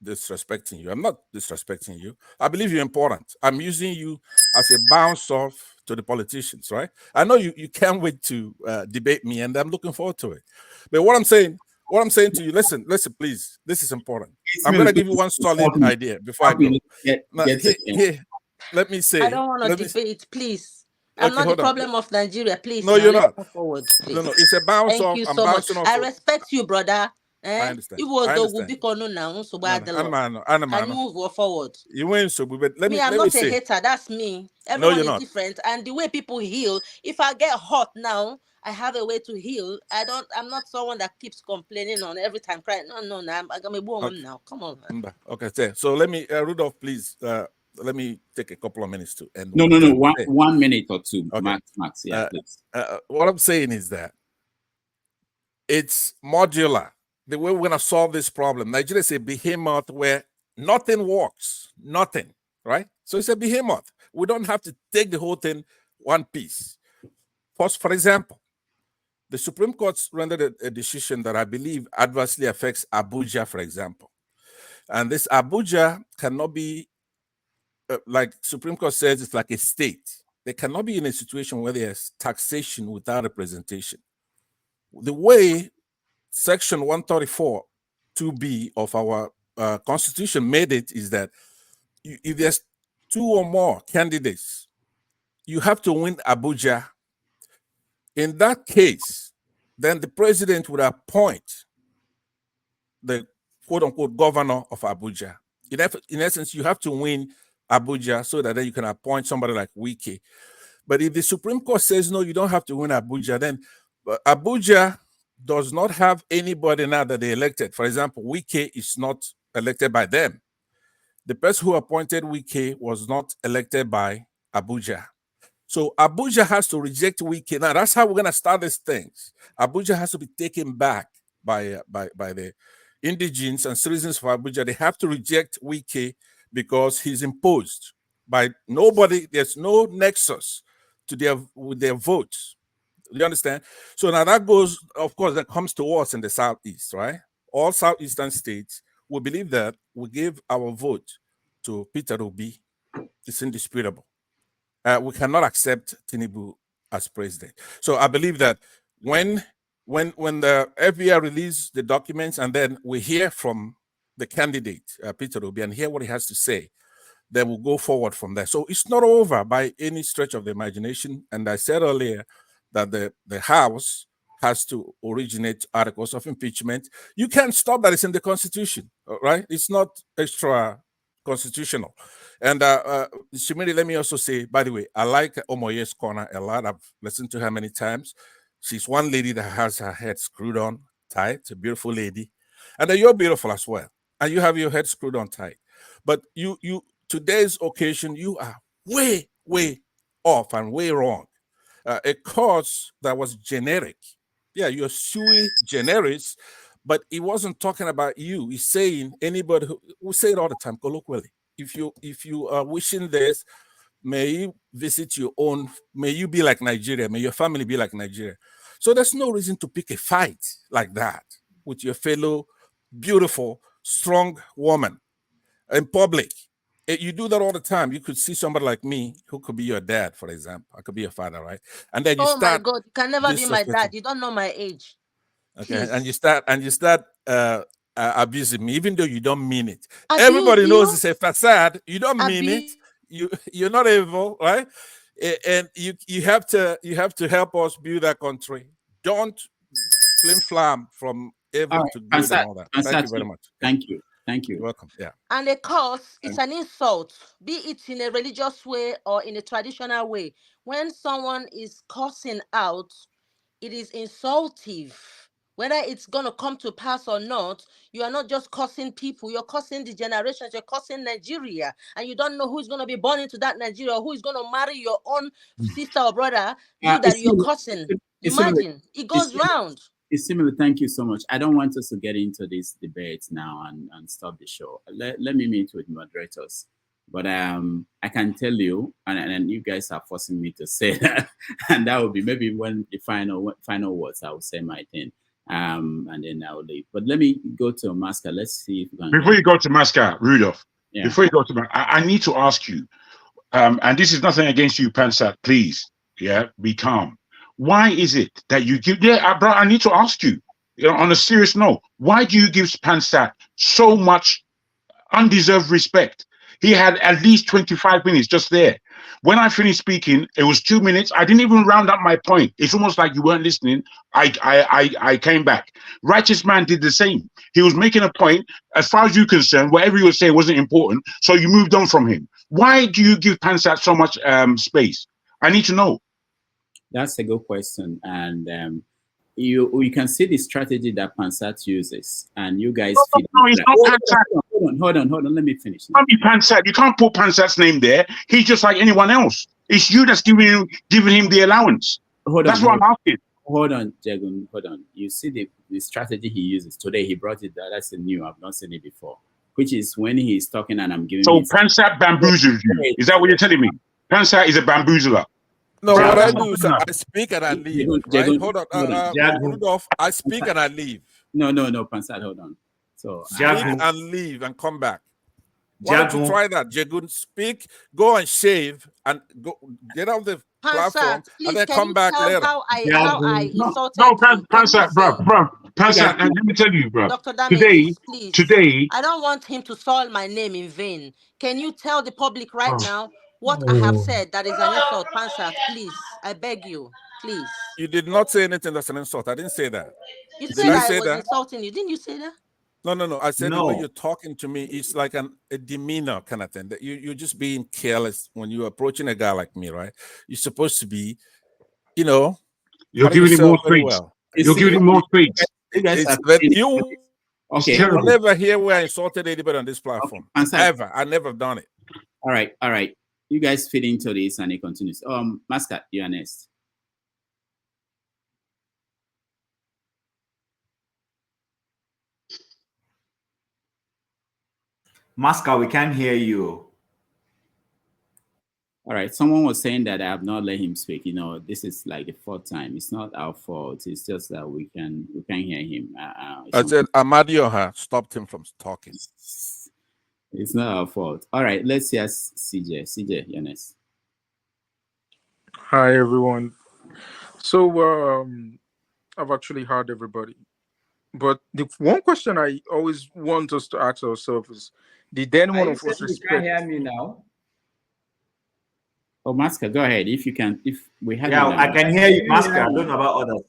C: disrespecting you. I'm not disrespecting you. I believe you're important. I'm using you as a bounce off to the politicians, right? I know you can't wait to debate me, and I'm looking forward to it. But what I'm saying to you, listen, please. This is important. I'm going to give you one solid idea before I go. Let me say.
T: I don't want to debate, please. I'm not the problem of Nigeria, please.
C: No, you're not.
T: Forward, please.
C: No, it's a bounce off.
T: Thank you so much. I respect you, brother.
C: I understand.
T: I understand. Can you move forward?
C: You win, so but
T: I'm not a hater. That's me. Everyone is different, and the way people heal. If I get hot now, I have a way to heal. I'm not someone that keeps complaining on every time crying. No. I'm gonna be woman now. Come on. Man.
C: Okay, so let me, Rudolph, please. Let me take a couple of minutes to end.
G: No. 1 minute or two, okay. Max. Yeah, please.
C: What I'm saying is that it's modular. The way we're going to solve this problem. Nigeria is a behemoth where nothing works. Nothing, right? So it's a behemoth. We don't have to take the whole thing one piece. For example, the Supreme Court rendered a decision that I believe adversely affects Abuja, for example. And this Abuja cannot be, like Supreme Court says, it's like a state. They cannot be in a situation where there's taxation without representation. The way Section 134 2B of our Constitution made it is that if there's two or more candidates, you have to win Abuja. In that case, then the president would appoint the quote-unquote governor of Abuja. In essence, you have to win Abuja so that then you can appoint somebody like Wike. But if the Supreme Court says, no, you don't have to win Abuja, then Abuja does not have anybody now that they elected. For example, Wike is not elected by them. The person who appointed Wike was not elected by Abuja. So Abuja has to reject Wike. Now that's how we're going to start these things. Abuja has to be taken back by the indigenes and citizens of Abuja. They have to reject Wike because he's imposed by nobody. There's no nexus to with their votes. You understand? So now that goes, of course, that comes to us in the Southeast, right? All Southeastern states will believe that we give our vote to Peter Obi. It's indisputable. We cannot accept Tinubu as president. So I believe that when the FBI release the documents and then we hear from the candidate, Peter Obi, and hear what he has to say, then we'll go forward from there. So it's not over by any stretch of the imagination. And I said earlier that the House has to originate articles of impeachment. You can't stop that. It's in the Constitution, right? It's not extra constitutional. And Shimiri, let me also say, by the way, I like Omoye's Corner a lot. I've listened to her many times. She's one lady that has her head screwed on tight, a beautiful lady. And you're beautiful as well. And you have your head screwed on tight. But today's occasion, you are way, way off and way wrong. A cause that was generic. Yeah, you're sui generis, but he wasn't talking about you. He's saying anybody we say it all the time, colloquially. If you are wishing this, may you visit your own, may you be like Nigeria, may your family be like Nigeria. So there's no reason to pick a fight like that with your fellow beautiful, strong woman in public. You do that all the time. You could see somebody like me who could be your dad, for example. I could be your father, right? And then you
T: Oh my
C: start
T: God, you can never be my
C: disrespecting.
T: dad. You don't know my age.
C: Okay,
T: Please.
C: and you start abusing me, even though you don't mean it.
T: Abuse
C: Everybody knows
T: you?
C: it's a facade. You don't mean
T: Abuse.
C: it. You're not evil, right? And you have to help us build that country. Don't flim flam from evil to good and all that. Thank you very much.
G: Thank you.
C: You're welcome. Yeah.
T: And a curse is an insult, be it in a religious way or in a traditional way. When someone is cursing out, it is insultive. Whether it's going to come to pass or not, you are not just cursing people, you're cursing the generations, you're cursing Nigeria. And you don't know who's going to be born into that Nigeria, or who is going to marry your own sister or brother, you're cursing. Imagine, it goes round.
G: It's similar. Thank you so much. I don't want us to get into this debate now and stop the show. Let me meet with moderators. But I can tell you, and you guys are forcing me to say that, and that will be maybe when the final words. I will say my thing, and then I will leave. But let me go to Masca. Let's see if we can.
L: Before you go to Masca, Rudolph. Yeah. Before you go to Masca, I need to ask you, and this is nothing against you, Pansat. Please, be calm. Why is it that you give? Bro, I need to ask you, on a serious note, why do you give Pansat so much undeserved respect? He had at least 25 minutes just there. When I finished speaking, it was 2 minutes. I didn't even round up my point. It's almost like you weren't listening. I came back. Righteous Man did the same. He was making a point. As far as you're concerned, whatever you were saying wasn't important, so you moved on from him. Why do you give Pansat so much space? I need to know.
G: That's a good question. And you can see the strategy that Pansat uses, and you guys feed.
L: No, it's not Pansat.
G: Hold on. Let me finish.
L: Can't be Pansat. You can't put Pansat's name there. He's just like anyone else. It's you that's giving him the allowance. That's what I'm asking.
G: Hold on, Jagun. Hold on. You see the strategy he uses today. He brought it. That's new. I've not seen it before. Which is when he's talking and I'm giving.
L: So Pansat bamboozles you. Is that what you're telling me? Pansat is a bamboozler.
C: No, what I do is I speak and I leave. Right? Hold on. Rudolph, I speak and I leave.
G: No, Pansat, hold on. So
C: speak and leave and come back. Why don't you try that, Jagun? Speak, go and shave, and go get off the platform, and then come back later.
T: How I insulted
L: Pansat, bro. Pansat, let me tell you, bro.
T: Dr. Damages, please.
L: Today,
T: I don't want him to soil my name in vain. Can you tell the public right now what I have said that is an insult? Pansat, please, I beg you, please.
C: You did not say anything that's an insult. I didn't say that.
T: You said I was insulting you. Didn't you say that?
C: No. I said the way you're talking to me, it's like a demeanor kind of thing. That you're just being careless when you're approaching a guy like me, right? You're supposed to be, you're
L: giving him more space. You're giving him more space.
C: You will never hear where I insulted anybody on this platform. Ever. I never done it.
G: All right. You guys fit into this, and it continues. Mascot, you are next.
D: Mascot, we can't hear you.
G: All right. Someone was saying that I have not let him speak. This is like the fourth time. It's not our fault. It's just that we can hear him.
C: I said Amadioha stopped him from talking.
G: It's not our fault. All right. Let's hear CJ. CJ, you're next.
H: Hi, everyone. So I've actually heard everybody. But the one question I always want us to ask ourselves is, did anyone of us respect?
V: You can't hear me now?
G: Oh, Masca, go ahead. If you can, if we have.
D: Yeah, I can hear you, Masca. I don't know about others.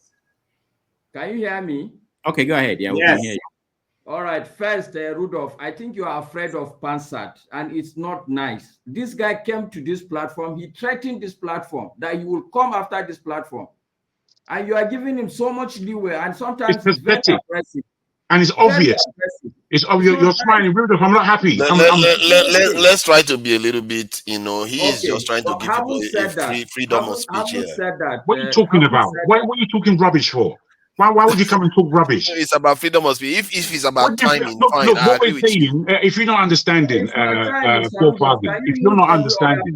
V: Can you hear me?
G: Okay, go ahead. Yeah, we can hear you.
V: All right. First, Rudolph, I think you are afraid of Pansat, and it's not nice. This guy came to this platform. He threatened this platform that he will come after this platform. And you are giving him so much leeway, and sometimes it's very aggressive.
L: And it's obvious. It's obvious. You're smiling, Rudolph. I'm not happy.
O: Let's try to be a little bit, he is just trying to give people freedom of speech here.
L: What are you talking about? What are you talking rubbish for? Why would you come and talk rubbish?
O: It's about freedom of speech. If it's about timing, fine.
L: Look, what we're saying, if you're not understanding, if you're not understanding,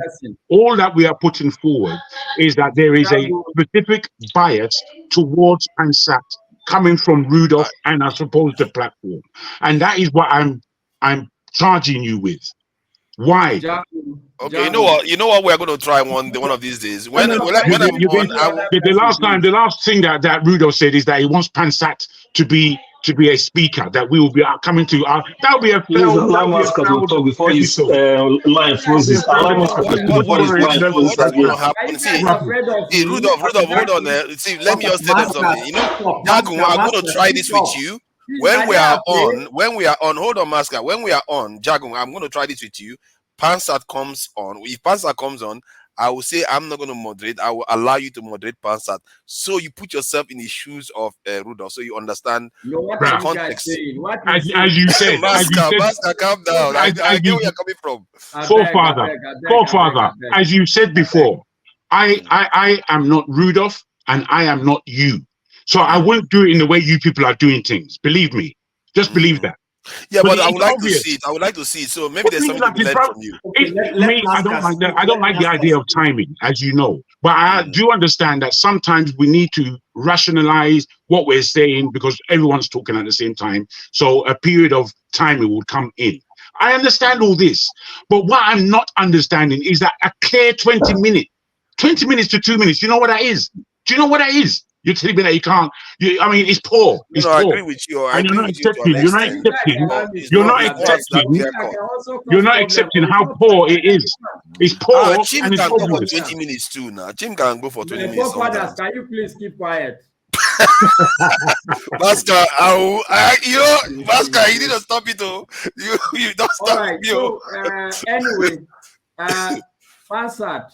L: all that we are putting forward is that there is a specific bias towards Pansat coming from Rudolph and I suppose the platform, and that is what I'm charging you with. Why?
O: Okay, you know what? You know what? We're going to try one of these days. When I'm on,
L: the last thing that Rudolph said is that he wants Pansat to be a speaker. That we will be coming to. That will be a
B: please allow Mascot to talk before his line freezes. Allow Mascot to talk before his line freezes again.
O: See, Rudolph, hold on there. See, let me just tell them something. You know, Jagun, I'm going to try this with you. When we are on, hold on, Mascot. When we are on, Jagun, I'm going to try this with you. Pansat comes on. If Pansat comes on, I will say I'm not going to moderate. I will allow you to moderate Pansat. So you put yourself in the shoes of Rudolph, so you understand the context.
L: As you said,
O: Master, calm down. I get where you're coming from.
L: Forefather, as you said before, I am not Rudolph and I am not you. So I won't do it in the way you people are doing things. Believe me. Just believe that.
O: Yeah, but I would like to see it. I would like to see it. So maybe there's something to be learned from you.
L: I don't like the idea of timing, as you know. But I do understand that sometimes we need to rationalize what we're saying because everyone's talking at the same time. So a period of timing will come in. I understand all this. But what I'm not understanding is that a clear 20 minutes to 2 minutes, you know what that is? Do you know what that is? You're telling me that you can't. I mean, it's poor. It's poor.
O: I agree with you.
L: And you're not accepting. You're not accepting how poor it is. It's poor.
O: Chim
L: and it's
O: can go for
L: obvious.
O: 20 minutes too now. Chim can go for 20 minutes.
V: Fathers, can you please keep quiet?
O: Master, Master, you need to stop it. Oh, you don't stop me.
V: So, anyway, Pansat,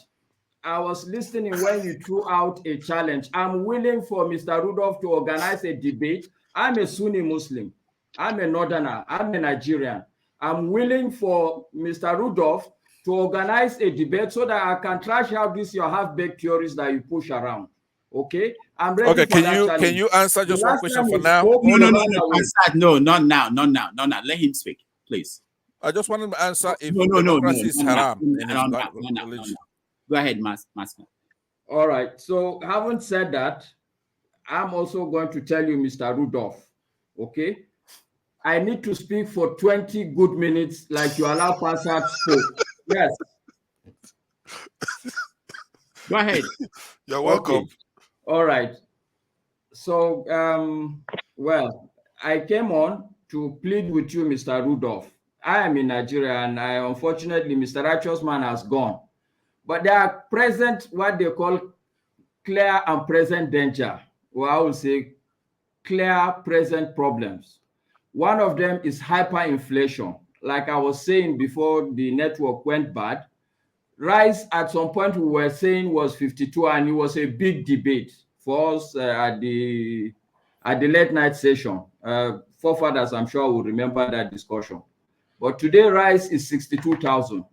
V: I was listening when you threw out a challenge. I'm willing for Mr. Rudolph to organize a debate. I'm a Sunni Muslim. I'm a Northerner. I'm a Nigerian. I'm willing for Mr. Rudolph to organize a debate so that I can trash out these your half-baked theories that you push around. Okay? I'm ready.
C: Okay, can you answer just one question for now?
G: No, not now. Let him speak, please.
C: I just wanted to answer if
G: democracy
C: is haram.
G: Go ahead, Master.
V: All right. So, having said that, I'm also going to tell you, Mr. Rudolph, okay? I need to speak for 20 good minutes like you allow Pansat to speak. Yes.
G: Go ahead.
O: You're welcome.
V: Okay. All right. So, well, I came on to plead with you, Mr. Rudolph. I am in Nigeria, and unfortunately, Mr. Righteous Man has gone. But there are present what they call clear and present danger, or I would say clear present problems. One of them is hyperinflation. Like I was saying before the network went bad, rice at some point we were saying was 52, and it was a big debate for us at the late night session. Forefathers, I'm sure, will remember that discussion. But today rice is 62,000.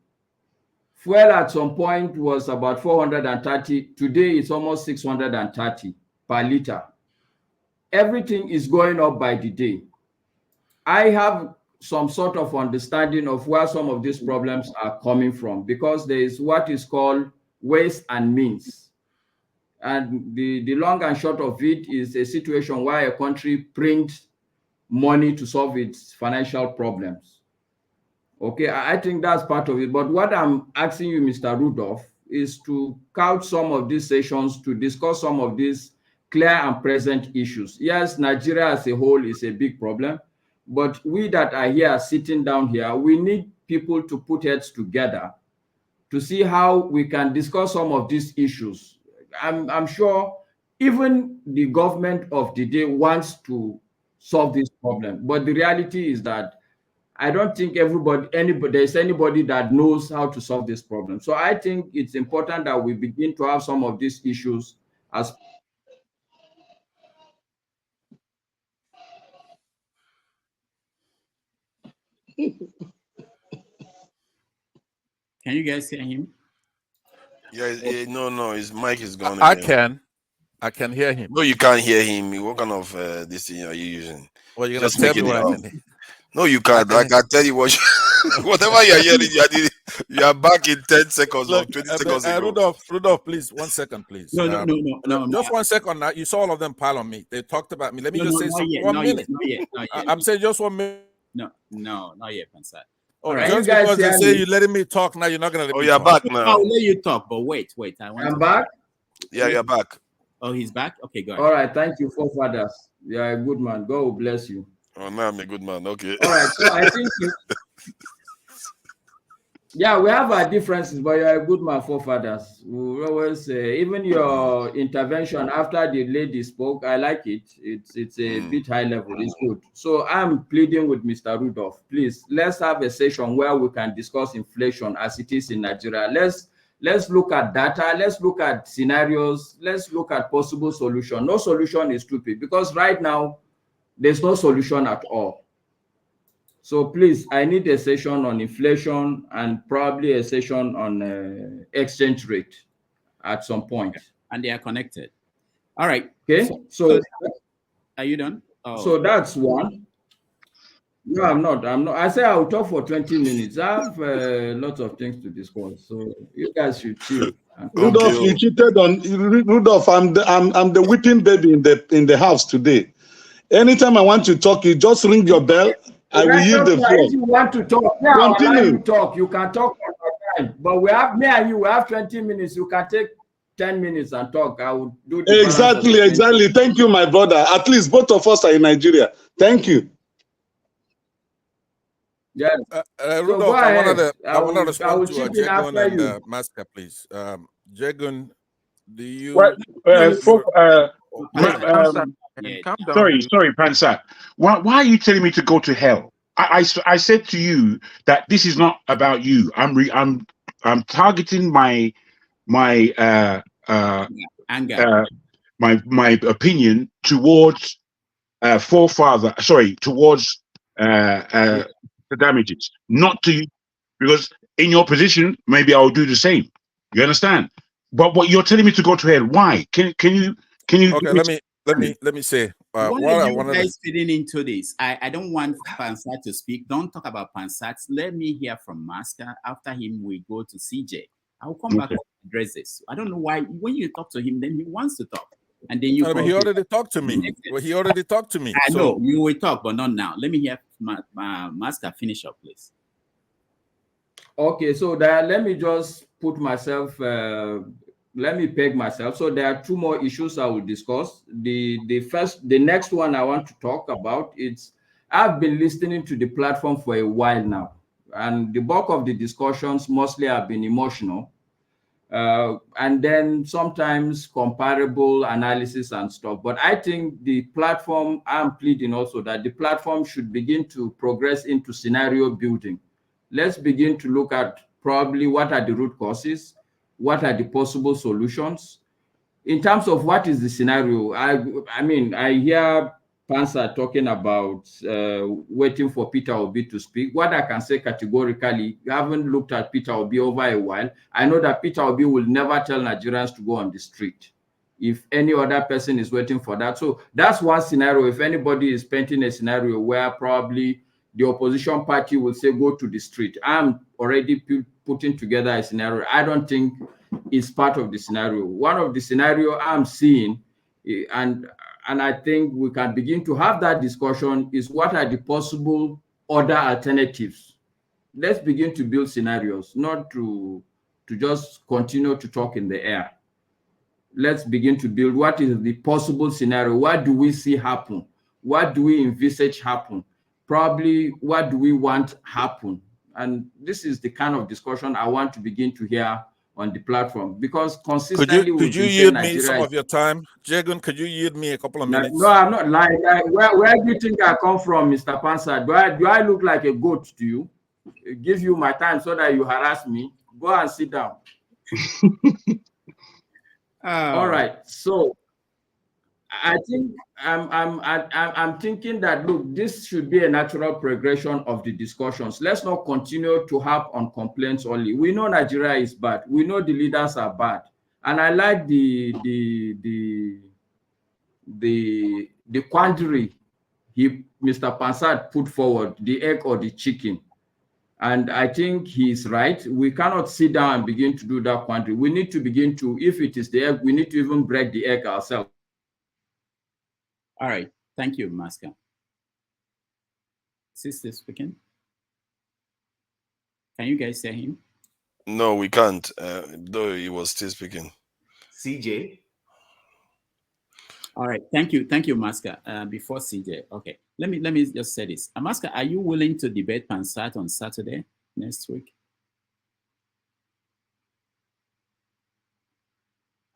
V: Fuel at some point was about 430. Today it's almost 630 per liter. Everything is going up by the day. I have some sort of understanding of where some of these problems are coming from because there is what is called ways and means. And the long and short of it is a situation where a country prints money to solve its financial problems. Okay, I think that's part of it. But what I'm asking you, Mr. Rudolph, is to couch some of these sessions to discuss some of these clear and present issues. Yes, Nigeria as a whole is a big problem, but we that are here sitting down here, we need people to put heads together to see how we can discuss some of these issues. I'm sure even the government of the day wants to solve this problem, but the reality is that I don't think there's anybody that knows how to solve this problem. So I think it's important that we begin to have some of these issues as.
G: Can you guys hear him?
O: Yeah, no, his mic is gone.
C: I can hear him.
O: No, you can't hear him. What kind of this thing are you using?
C: Well, you're gonna tell me what I can hear.
O: No, you can't. I can tell you what. Whatever you're hearing, you are back in 10 seconds or 20 seconds ago.
C: Rudolph, please, 1 second, please.
G: No.
C: Just 1 second now. You saw all of them pile on me. They talked about me. Let me just say something. 1 minute.
G: Not yet.
C: I'm saying just 1 minute.
G: No, not yet, Pansat.
C: Oh,
G: right.
C: just because they say you're letting me talk now, you're not gonna let me
O: you're
C: talk.
O: back now.
G: I'll let you talk, but wait.
V: I'm back.
O: Yeah, you're back.
G: Oh, he's back. Okay, go ahead.
V: All right, thank you, forefathers. You are a good man. God will bless you.
O: Oh, now I'm a good man. Okay.
V: All right, so I think, yeah, we have our differences, but you're a good man, forefathers. We always say, even your intervention after the lady spoke, I like it. It's a bit high level. It's good. So I'm pleading with Mr. Rudolph, please, let's have a session where we can discuss inflation as it is in Nigeria. Let's look at data. Let's look at scenarios. Let's look at possible solution. No solution is stupid because right now there's no solution at all. So please, I need a session on inflation and probably a session on exchange rate at some point.
G: And they are connected. All right.
V: Okay. So
G: are you done? Oh.
V: So that's one. No, I'm not. I say I'll talk for 20 minutes. I have lots of things to discuss. So you guys should chill.
N: Rudolph, you cheated on Rudolph. I'm the whipping baby in the house today. Anytime I want to talk, you just ring your bell. I will yield the floor.
V: If you want to talk, yeah,
N: continue.
V: You talk. You can talk on your time. But we have me and you. We have 20 minutes. You can take 10 minutes and talk. I will do the
N: exactly. Thank you, my brother. At least both of us are in Nigeria. Thank you.
V: Yeah.
C: Rudolph, I want to respond to Jegun and Maska, please. Jegun, do you?
L: Sorry, Pansa. Why are you telling me to go to hell? I said to you that this is not about you. I'm targeting my
G: anger,
L: my opinion towards towards the damages, not to you, because in your position maybe I'll do the same. You understand? But what you're telling me to go to hell? Why? Can you?
C: Okay, let me say.
G: What are you guys fitting into this? I don't want Pansat to speak. Don't talk about Pansat. Let me hear from Master. After him, we go to CJ. I'll come back to address this. I don't know why. When you talk to him, then he wants to talk. And then you.
C: But he already talked to me. Well, he already talked to me.
G: I know you will talk, but not now. Let me hear Master finish up, please.
V: Okay, so let me just put myself. Let me peg myself. So there are two more issues I will discuss. The next one I want to talk about is I've been listening to the platform for a while now, and the bulk of the discussions mostly have been emotional. And then sometimes comparable analysis and stuff. But I think the platform, I'm pleading also that the platform should begin to progress into scenario building. Let's begin to look at probably what are the root causes, what are the possible solutions. In terms of what is the scenario, I mean, I hear Pansa talking about waiting for Peter Obi to speak. What I can say categorically, I haven't looked at Peter Obi over a while. I know that Peter Obi will never tell Nigerians to go on the street if any other person is waiting for that. So that's one scenario. If anybody is painting a scenario where probably the opposition party will say, go to the street, I'm already putting together a scenario. I don't think it's part of the scenario. One of the scenario I'm seeing, and I think we can begin to have that discussion, is what are the possible other alternatives. Let's begin to build scenarios, not to just continue to talk in the air. Let's begin to build what is the possible scenario. What do we see happen? What do we envisage happen? Probably what do we want happen? And this is the kind of discussion I want to begin to hear on the platform, because consistently
C: could you yield me some of your time, Jegun? Could you yield me a couple of minutes?
V: No, I'm not lying. Where do you think I come from, Mr. Pansa? Do I look like a goat to you? Give you my time so that you harass me. Go and sit down. All right. So I think I'm thinking that, look, this should be a natural progression of the discussions. Let's not continue to harp on complaints only. We know Nigeria is bad. We know the leaders are bad. And I like the quandary Mr. Pansat put forward, the egg or the chicken. And I think he's right. We cannot sit down and begin to do that quandary. We need to begin to, if it is the egg, we need to even break the egg ourselves.
G: All right. Thank you, Maska. Sister speaking. Can you guys hear him?
O: No, we can't. Though he was still speaking.
D: CJ.
G: All right, thank you, Maska. Before CJ, okay, let me just say this. Maska, are you willing to debate Pansat on Saturday next week?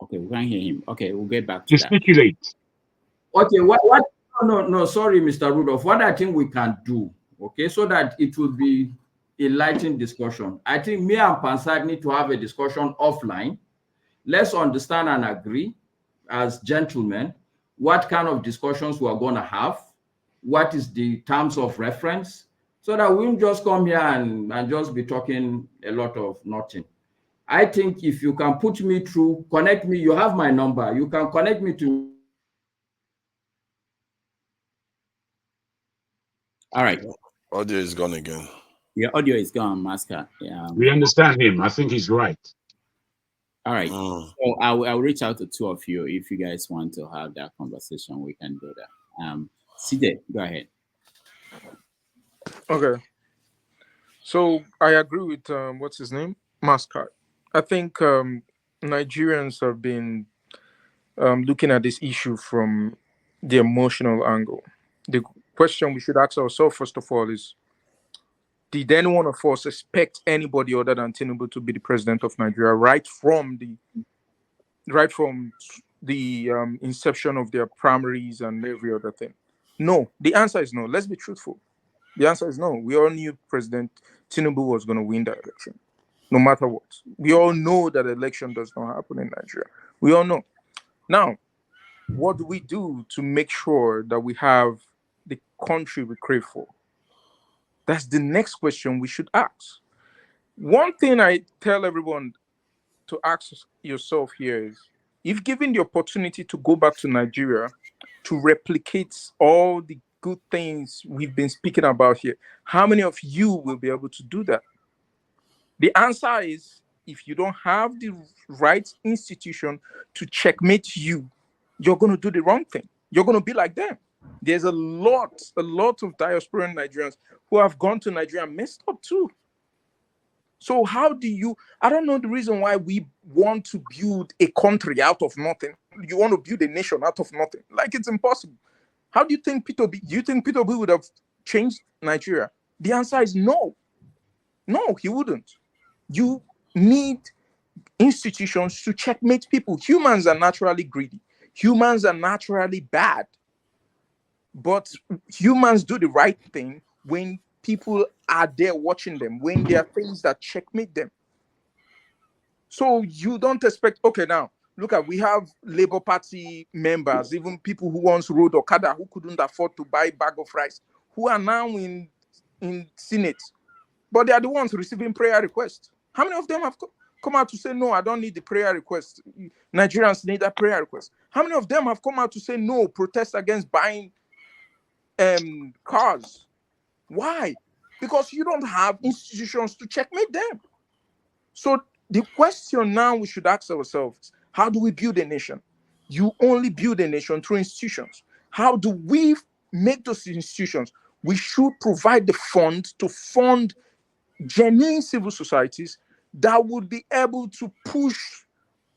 G: Okay, we can't hear him. Okay, we'll get back to that.
L: Speculate.
V: Okay, what? No, sorry, Mr. Rudolph. What I think we can do, okay, so that it will be enlightening discussion. I think me and Pansat need to have a discussion offline. Let's understand and agree as gentlemen what kind of discussions we are going to have, what is the terms of reference, so that we won't just come here and just be talking a lot of nothing. I think if you can put me through, connect me, you have my number, you can connect me to.
G: All right.
O: Audio is gone again.
G: Your audio is gone, Maska. Yeah.
L: We understand him. I think he's right.
G: All right. So I'll reach out to two of you. If you guys want to have that conversation, we can do that. CJ, go ahead.
H: Okay. So I agree with what's his name? Mascot. I think Nigerians have been looking at this issue from the emotional angle. The question we should ask ourselves, first of all, is did any one of us expect anybody other than Tinubu to be the president of Nigeria right from the inception of their primaries and every other thing? No. The answer is no. Let's be truthful. The answer is no. We all knew President Tinubu was going to win that election, no matter what. We all know that election does not happen in Nigeria. We all know. Now, what do we do to make sure that we have the country we crave for? That's the next question we should ask. One thing I tell everyone to ask yourself here is, if given the opportunity to go back to Nigeria to replicate all the good things we've been speaking about here, how many of you will be able to do that? The answer is, if you don't have the right institution to checkmate you, you're going to do the wrong thing. You're going to be like them. There's a lot of diasporan Nigerians who have gone to Nigeria and messed up too. So how do you, I don't know the reason why we want to build a country out of nothing. You want to build a nation out of nothing. Like, it's impossible. How do you think Peter B, do you think Peter B would have changed Nigeria? The answer is no. No, he wouldn't. You need institutions to checkmate people. Humans are naturally greedy. Humans are naturally bad. But humans do the right thing when people are there watching them, when there are things that checkmate them. So you don't expect, okay, now, look at, we have Labour Party members, even people who once rode Okada, who couldn't afford to buy a bag of rice, who are now in Senate. But they are the ones receiving prayer requests. How many of them have come out to say, no, I don't need the prayer request? Nigerians need that prayer request. How many of them have come out to say, no, protest against buying cars? Why? Because you don't have institutions to checkmate them. So the question now we should ask ourselves, how do we build a nation? You only build a nation through institutions. How do we make those institutions? We should provide the fund to fund genuine civil societies that would be able to push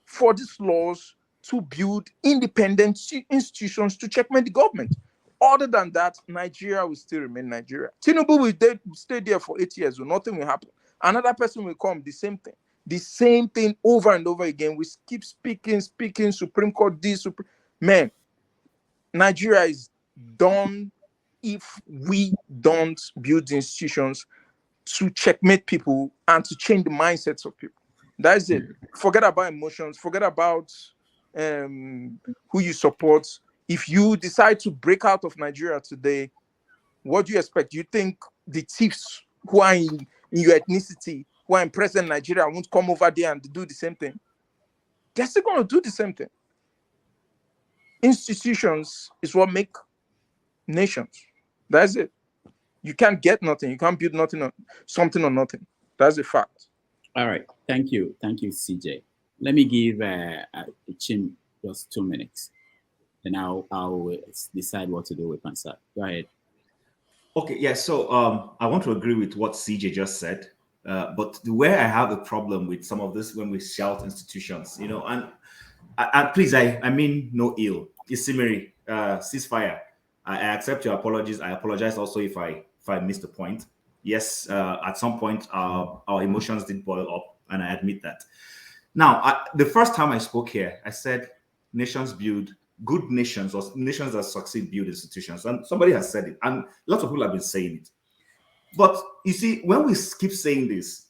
H: for these laws to build independent institutions to checkmate the government. Other than that, Nigeria will still remain Nigeria. Tinubu will stay there for 8 years, so nothing will happen. Another person will come, the same thing over and over again. We keep speaking, Supreme Court this, man, Nigeria is done if we don't build institutions to checkmate people and to change the mindsets of people. That's it. Forget about emotions. Forget about who you support. If you decide to break out of Nigeria today, what do you expect? You think the thieves who are in your ethnicity, who are in present Nigeria, won't come over there and do the same thing? They're still going to do the same thing. Institutions is what make nations. That's it. You can't get nothing. You can't build nothing on something or nothing. That's a fact.
G: All right. Thank you. Thank you, CJ. Let me give Chim just 2 minutes. Then I'll decide what to do with Pansat. Go ahead.
D: Okay, yeah, so I want to agree with what CJ just said. But where I have a problem with some of this when we shout institutions, you know, and please, I mean no ill. Isimiri, ceasefire. I accept your apologies. I apologize also if I missed the point. Yes, at some point our emotions did boil up, and I admit that. Now, the first time I spoke here, I said nations build good nations, or nations that succeed build institutions, and somebody has said it, and lots of people have been saying it. But you see, when we keep saying this,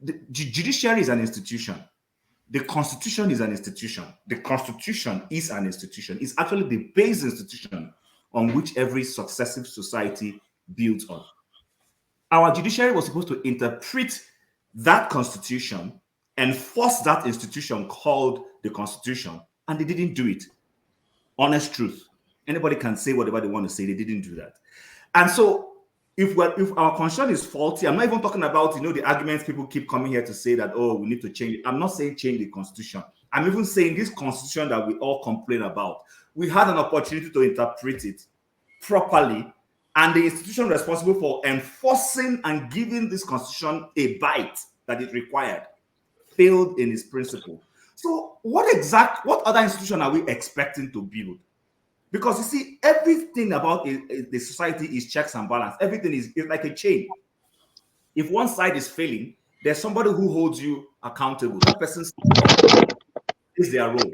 D: the judiciary is an institution. The Constitution is an institution. The Constitution is an institution. It's actually the base institution on which every successive society builds on. Our judiciary was supposed to interpret that Constitution and force that institution called the Constitution, and they didn't do it. Honest truth. Anybody can say whatever they want to say. They didn't do that. And so if our constitution is faulty, I'm not even talking about, you know, the arguments people keep coming here to say that, oh, we need to change it. I'm not saying change the constitution. I'm even saying this constitution that we all complain about, we had an opportunity to interpret it properly, and the institution responsible for enforcing and giving this constitution a bite that it required failed in its principle. So what other institution are we expecting to build? Because you see, everything about the society is checks and balance. Everything is like a chain. If one side is failing, there's somebody who holds you accountable. That person is their role.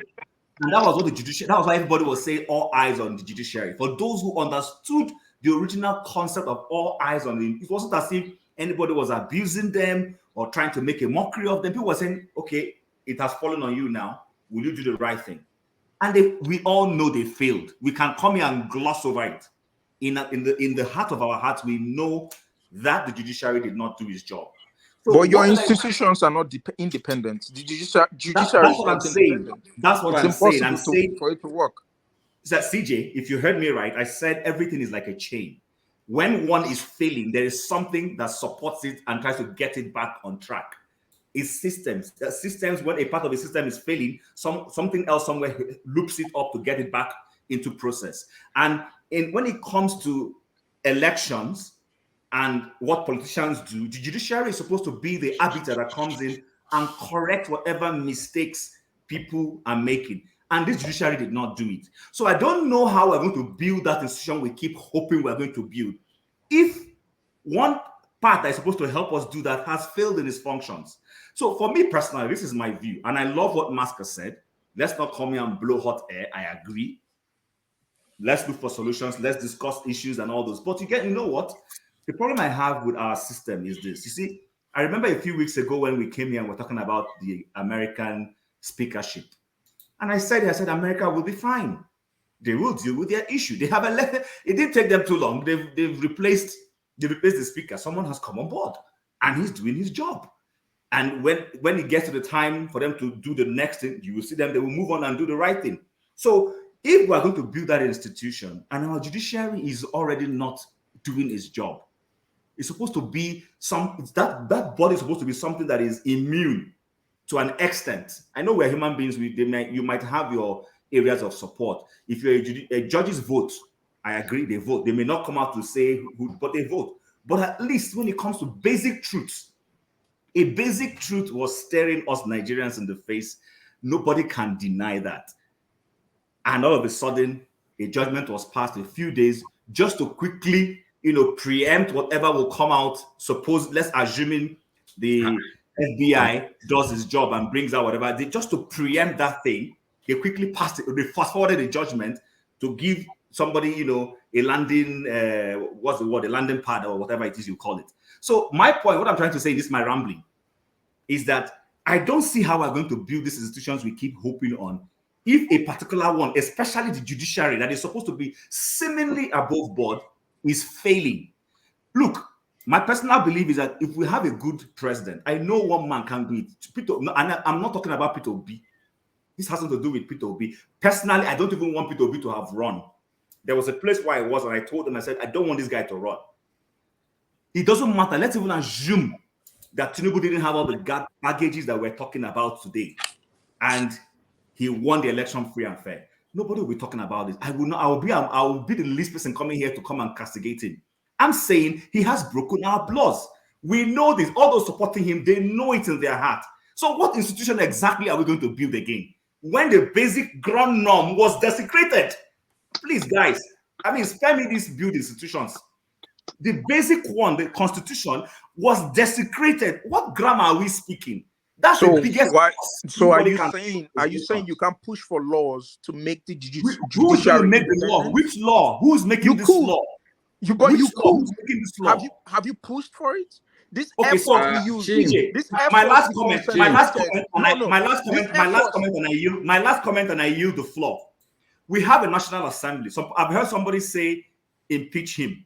D: And that was what the judiciary, that was why everybody was saying all eyes on the judiciary. For those who understood the original concept of all eyes on them, it wasn't as if anybody was abusing them or trying to make a mockery of them. People were saying, okay, it has fallen on you now. Will you do the right thing? And we all know they failed. We can come here and gloss over it. In the heart of our hearts, we know that the judiciary did not do its job. So
H: but your institutions are not independent. The judiciary
D: that's what I'm saying. That's what I'm saying. I'm saying
H: for it to work.
D: So CJ, if you heard me right, I said everything is like a chain. When one is failing, there is something that supports it and tries to get it back on track. It's systems. Systems, when a part of a system is failing, something else somewhere loops it up to get it back into process. And when it comes to elections and what politicians do, the judiciary is supposed to be the arbiter that comes in and correct whatever mistakes people are making. And this judiciary did not do it. So I don't know how we're going to build that institution we keep hoping we're going to build, if one part that is supposed to help us do that has failed in its functions. So for me personally, this is my view, and I love what Masker said. Let's not come here and blow hot air. I agree. Let's look for solutions. Let's discuss issues and all those. But you know what? The problem I have with our system is this. You see, I remember a few weeks ago when we came here and we're talking about the American speakership. And I said America will be fine. They will deal with their issue. They have elected. It didn't take them too long. They've replaced the speaker. Someone has come on board and he's doing his job. And when it gets to the time for them to do the next thing, you will see them, they will move on and do the right thing. So if we are going to build that institution and our judiciary is already not doing its job, it's supposed to be that body is supposed to be something that is immune to an extent. I know we're human beings. You might have your areas of support. If you're a judge's vote, I agree, they vote. They may not come out to say who, but they vote. But at least when it comes to basic truths, a basic truth was staring us Nigerians in the face. Nobody can deny that. And all of a sudden, a judgment was passed a few days just to quickly, preempt whatever will come out. Suppose, let's assuming the FBI does its job and brings out whatever, just to preempt that thing, they quickly passed it. They fast forwarded the judgment to give somebody, a landing, a landing pad or whatever it is you call it. So my point, what I'm trying to say in this, my rambling, is that I don't see how we're going to build these institutions we keep hoping on if a particular one, especially the judiciary that is supposed to be seemingly above board, is failing. Look, my personal belief is that if we have a good president, I know one man can do it. And I'm not talking about Peter Obi. This has nothing to do with Peter Obi. Personally, I don't even want Peter Obi to have run. There was a place where I was, and I told him, I said, I don't want this guy to run. It doesn't matter. Let's even assume that Tinubu didn't have all the baggages that we're talking about today, and he won the election free and fair. Nobody will be talking about this. I will be the least person coming here to come and castigate him. I'm saying he has broken our laws. We know this. All those supporting him, they know it in their heart. So what institution exactly are we going to build again when the basic ground norm was desecrated? Please, guys, I mean, spare me these build institutions. The basic one, the constitution, was desecrated. What grammar are we speaking? That's the biggest.
H: So are you saying you can push for laws to make the judiciary?
D: Who's going to make the law? Which law? Who's making this law?
H: You
D: could.
H: Who's making this law? Have you pushed for it? This
D: okay, so my last comment, and I yield the floor. We have a National Assembly. So I've heard somebody say, impeach him.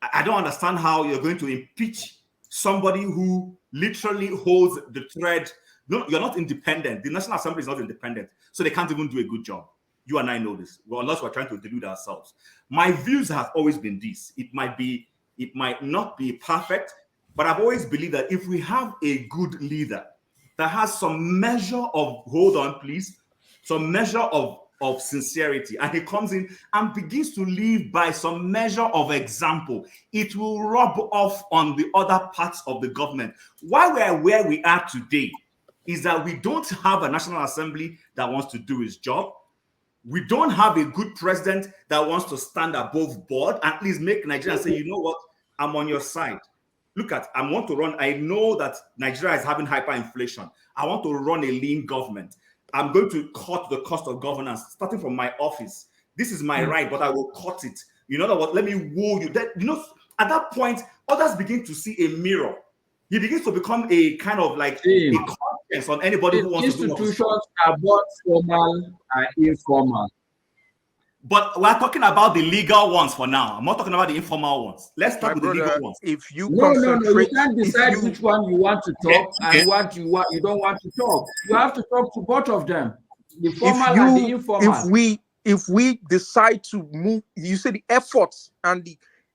D: I don't understand how you're going to impeach somebody who literally holds the thread. No, you're not independent. The National Assembly is not independent, so they can't even do a good job. You and I know this. Well, unless we're trying to delude ourselves. My views have always been this. It might not be perfect, but I've always believed that if we have a good leader that has some measure of, hold on, please, some measure of sincerity, and he comes in and begins to live by some measure of example, it will rub off on the other parts of the government. Why we are where we are today is that we don't have a National Assembly that wants to do his job. We don't have a good president that wants to stand above board and at least make Nigeria say, you know what, I'm on your side. Look at, I want to run, I know that Nigeria is having hyperinflation. I want to run a lean government. I'm going to cut the cost of governance, starting from my office. This is my right, but I will cut it. You know what? Let me woo you. That, you know, at that point, others begin to see a mirror. He begins to become a kind of like a conscience on anybody who wants to do
V: institutions are both formal and informal.
D: But we're talking about the legal ones for now. I'm not talking about the informal ones. Let's talk with the legal ones.
H: If you
V: no, you can't decide which one you want to talk and what you don't want to talk. You have to talk to both of them, the formal and the informal.
H: If we decide to move, you say the efforts and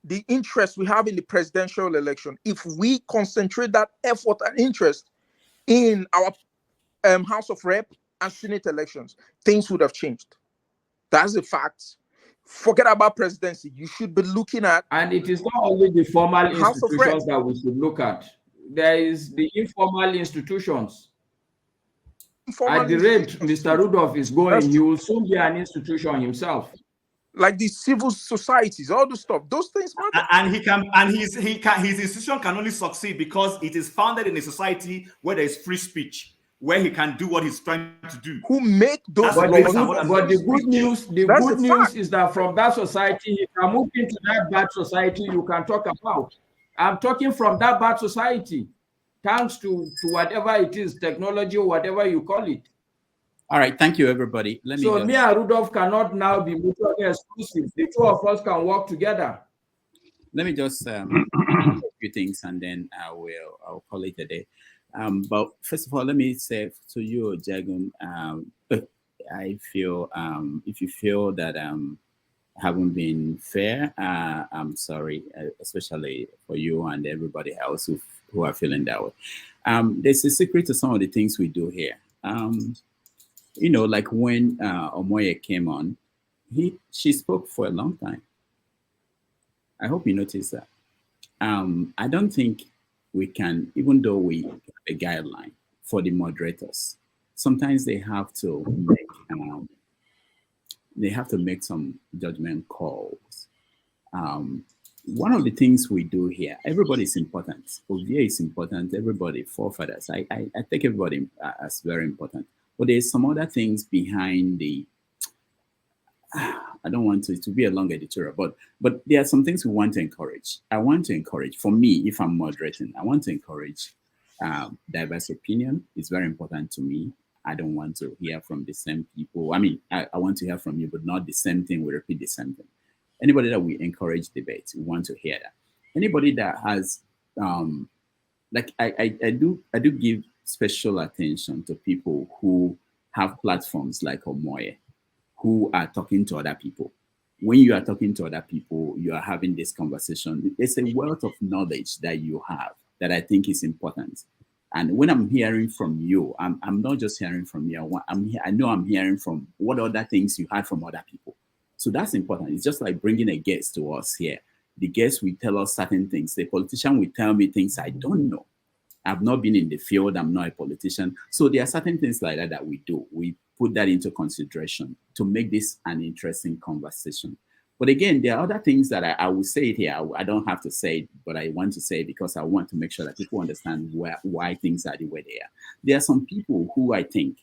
H: the interest we have in the presidential election, if we concentrate that effort and interest in our House of Rep and Senate elections, things would have changed. That's a fact. Forget about presidency. You should be looking at.
V: And it is not only the formal institutions that we should look at. There is the informal institutions. At the rate Mr. Rudolph is going, he will soon be an institution himself.
H: Like the civil societies, all the stuff, those things matter.
D: And his institution can only succeed because it is founded in a society where there is free speech, where he can do what he's trying to do.
H: Who make those
V: but the good news is that from that society, he can move into that bad society you can talk about. I'm talking from that bad society, thanks to whatever it is, technology or whatever you call it.
G: All right, thank you, everybody.
V: Me and Rudolph cannot now be mutually exclusive. The two of us can work together.
G: Let me just a few things, and then I'll call it a day. But first of all, let me say to you, Jagun, I feel if you feel that haven't been fair, I'm sorry, especially for you and everybody else who are feeling that way. There's a secret to some of the things we do here. You know, like when Omoye came on, she spoke for a long time. I hope you noticed that. I don't think we can, even though we have a guideline for the moderators, sometimes they have to make some judgment calls. One of the things we do here, everybody is important. Ovie is important. Everybody, forefathers. I take everybody as very important. But there's some other things behind the. I don't want to be a long editorial, but there are some things we want to encourage. I want to encourage, for me, if I'm moderating, I want to encourage diverse opinion. It's very important to me. I don't want to hear from the same people. I mean, I want to hear from you, but not the same thing. We repeat the same thing. Anybody that we encourage debate, we want to hear that. Anybody that has, like I do give special attention to people who have platforms like Omoye, who are talking to other people. When you are talking to other people, you are having this conversation. There's a wealth of knowledge that you have that I think is important. And when I'm hearing from you, I'm not just hearing from you. I know I'm hearing from what other things you had from other people. So that's important. It's just like bringing a guest to us here. The guests will tell us certain things. The politician will tell me things I don't know. I've not been in the field. I'm not a politician. So there are certain things like that that we do. We put that into consideration to make this an interesting conversation. But again, there are other things that I will say it here. I don't have to say it, but I want to say it because I want to make sure that people understand why things are the way they are. There are some people who I think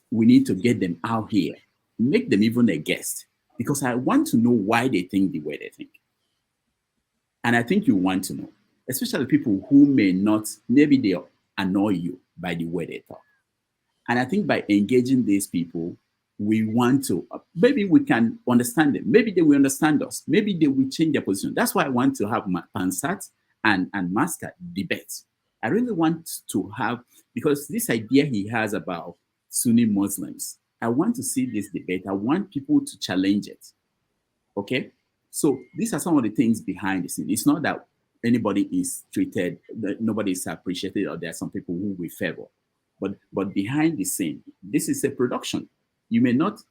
G: we need to get them out here, make them even a guest, because I want to know why they think the way they think. And I think you want to know, especially people who may not, maybe they annoy you by the way they talk. And I think by engaging these people, we want to, maybe we can understand them. Maybe they will understand us. Maybe they will change their position. That's why I want to have Pansat and Master debate. I really want to have, because this idea he has about Sunni Muslims, I want to see this debate. I want people to challenge it. Okay? So these are some of the things behind the scene. It's not that anybody is treated, that nobody is appreciated, or there are some people who we favor. But behind the scene, this is a production. You may not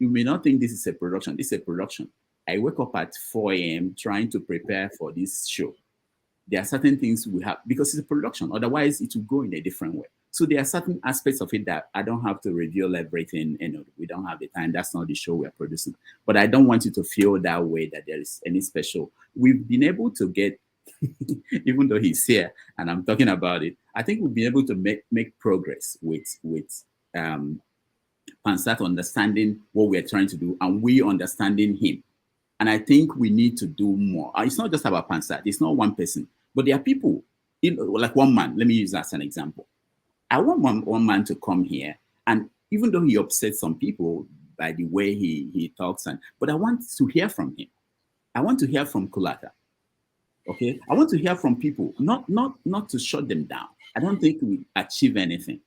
G: think this is a production. This is a production. I wake up at 4 a.m. trying to prepare for this show. There are certain things we have, because it's a production. Otherwise, it will go in a different way. So there are certain aspects of it that I don't have to reveal everything. We don't have the time. That's not the show we are producing. But I don't want you to feel that way, that there is any special. We've been able to get, even though he's here and I'm talking about it, I think we'll be able to make progress with Pansat understanding what we're trying to do and we understanding him. And I think we need to do more. It's not just about Pansat. It's not one person, but there are people, like one man. Let me use that as an example. I want one man to come here, and even though he upsets some people by the way he talks, but I want to hear from him. I want to hear from Kulata. Okay, I want to hear from people, not to shut them down. I don't think we achieve anything,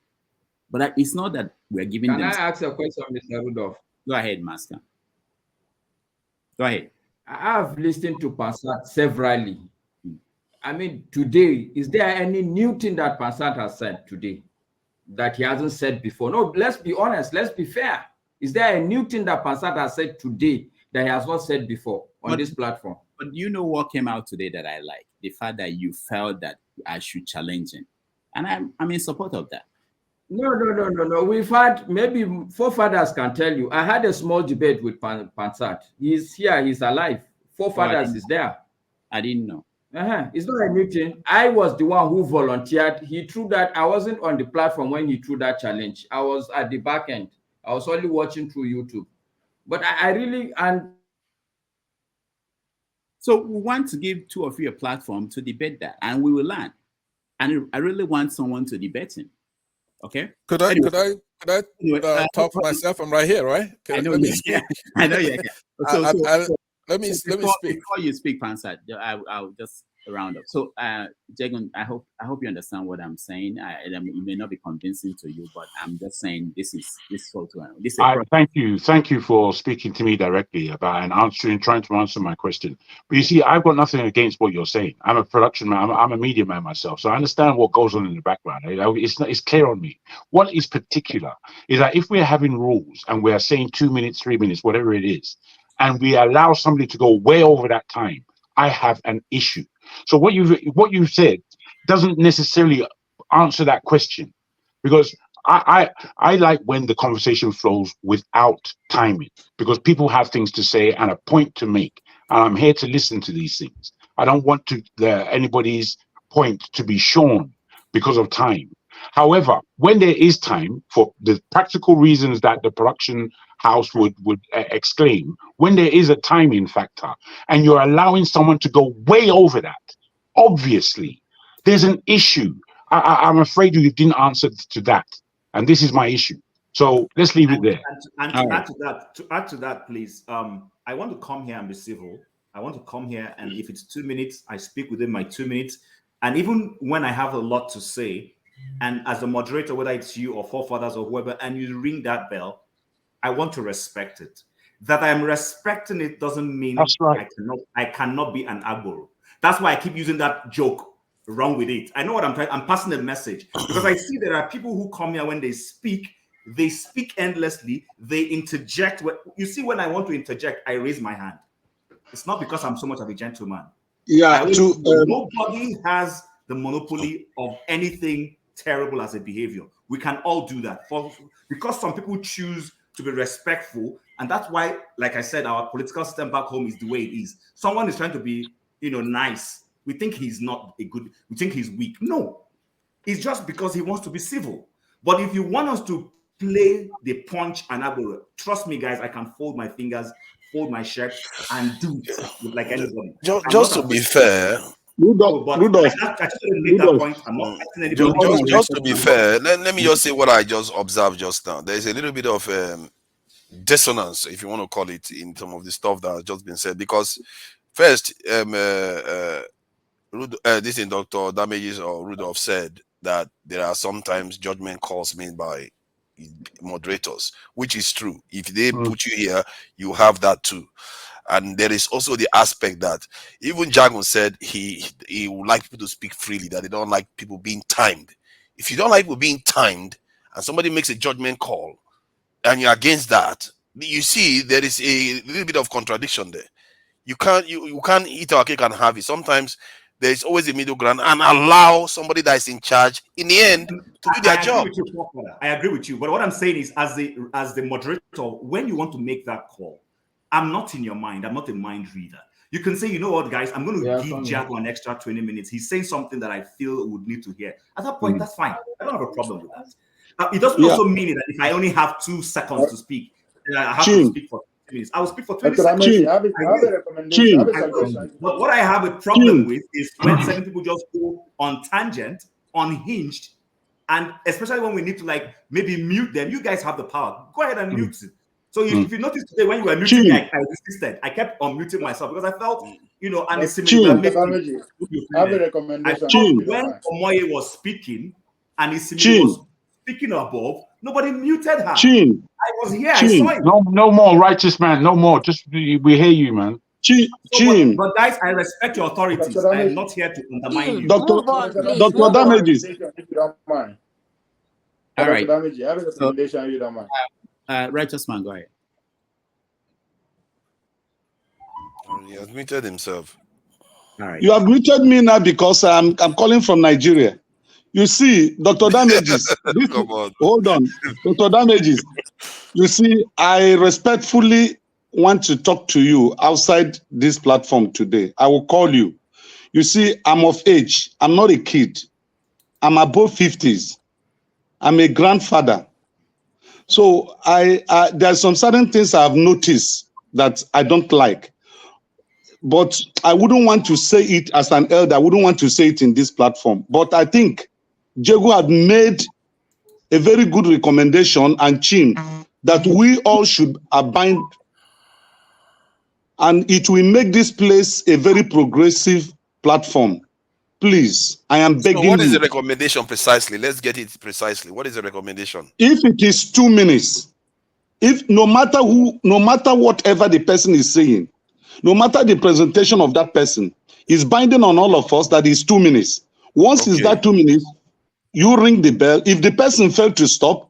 G: but it's not that we're giving them.
V: Can I ask a question, Mr. Rudolph?
G: Go ahead, Master. Go ahead.
V: I have listened to Pansat severally. I mean, today, is there any new thing that Pansat has said today that he hasn't said before? No, let's be honest. Let's be fair. Is there a new thing that Pansat has said today that he has not said before on this platform?
G: But you know what came out today that I like? The fact that you felt that I should challenge him. And I'm in support of that.
V: No. We've had, maybe forefathers can tell you. I had a small debate with Pansat. He's here. He's alive. Forefathers is there.
G: I didn't know.
V: It's not a new thing. I was the one who volunteered. He threw that. I wasn't on the platform when he threw that challenge. I was at the back end. I was only watching through YouTube. But I really, and
G: so we want to give two of you a platform to debate that, and we will learn. And I really want someone to debate him. Okay.
C: Could I talk for myself? I'm right here, right?
G: I know you can. I know you can. Let me speak. Before you speak, Pansat, I'll just round up. So, Jagan, I hope you understand what I'm saying. It may not be convincing to you, but I'm just saying this is
L: Thank you for speaking to me directly about and trying to answer my question. But you see, I've got nothing against what you're saying. I'm a production man. I'm a media man myself, so I understand what goes on in the background. It's clear on me. What is particular is that if we're having rules and we're saying 2 minutes, 3 minutes, whatever it is, and we allow somebody to go way over that time, I have an issue. So what you've said doesn't necessarily answer that question, because I like when the conversation flows without timing, because people have things to say and a point to make, and I'm here to listen to these things. I don't want anybody's point to be shorn because of time. However, when there is time, for the practical reasons that the production house would exclaim, when there is a timing factor and you're allowing someone to go way over that, obviously there's an issue. I'm afraid you didn't answer to that, and this is my issue. So let's leave it there.
D: And to add to that, please, I want to come here and be civil. I want to come here, and if it's 2 minutes, I speak within my 2 minutes. And even when I have a lot to say, and as a moderator, whether it's you or forefathers or whoever, and you ring that bell, I want to respect it. That I'm respecting it doesn't mean that's right. I cannot be an agboro. That's why I keep using that joke wrong with it. I know what I'm trying. I'm passing a message, because I see there are people who come here when they speak endlessly. They interject. You see, when I want to interject, I raise my hand. It's not because I'm so much of a gentleman.
N: Yeah,
D: nobody has the monopoly of anything terrible as a behavior. We can all do that. Because some people choose to be respectful, and that's why, like I said, our political system back home is the way it is. Someone is trying to be, nice. We think he's not we think he's weak. No, it's just because he wants to be civil. But if you want us to play the punch and abura, trust me, guys, I can fold my fingers, fold my shirt, and do it like anybody.
O: Just to be fair, just to be fair, let me just say what I just observed just now. There is a little bit of dissonance, if you want to call it, in some of the stuff that has just been said. Because first, this in Dr. Damages or Rudolph said that there are sometimes judgment calls made by moderators, which is true. If they put you here, you have that too. And there is also the aspect that even Jagun said he would like people to speak freely, that they don't like people being timed. If you don't like people being timed and somebody makes a judgment call and you're against that, you see there is a little bit of contradiction there. You can't eat our cake and have it. Sometimes there is always a middle ground, and allow somebody that is in charge in the end to do their job.
D: I agree with you. But what I'm saying is, as the moderator, when you want to make that call, I'm not in your mind. I'm not a mind reader. You can say, you know what, guys, I'm going to give Jago an extra 20 minutes. He's saying something that I feel would need to hear. At that point, that's fine. I don't have a problem with that. It doesn't also mean that if I only have 2 seconds to speak, I have to speak for 20 minutes. I will speak for 20 seconds. But what I have a problem with is when certain people just go on tangent, unhinged, and especially when we need to maybe mute them. You guys have the power. Go ahead and mute it. So if you notice today when you were muting me, I resisted. I kept unmuting myself because I felt, and it's similar.
F: I have a recommendation.
D: When Omoye was speaking and Isimile was speaking above, nobody muted her. I was here. I saw it.
L: No more, righteous man. No more. Just we hear you, man.
D: But guys, I respect your authorities. I am not here to undermine you.
N: Dr. Damages.
G: All right.
F: I have a recommendation. You don't mind.
G: Righteous man, go ahead.
O: He has muted himself.
G: All right.
N: You have muted me now because I'm calling from Nigeria. You see, Dr. Damages. Hold on, Dr. Damages. You see, I respectfully want to talk to you outside this platform today. I will call you. You see, I'm of age. I'm not a kid. I'm above 50s. I'm a grandfather. So there are some certain things I have noticed that I don't like. But I wouldn't want to say it as an elder. I wouldn't want to say it in this platform. But I think Jago had made a very good recommendation, and Chin, that we all should abide, and it will make this place a very progressive platform. Please, I am begging you.
O: So what is the recommendation precisely? Let's get it precisely. What is the recommendation?
N: If it is 2 minutes, if no matter whatever the person is saying, no matter the presentation of that person, is binding on all of us that is 2 minutes. Once it's that 2 minutes, you ring the bell. If the person failed to stop,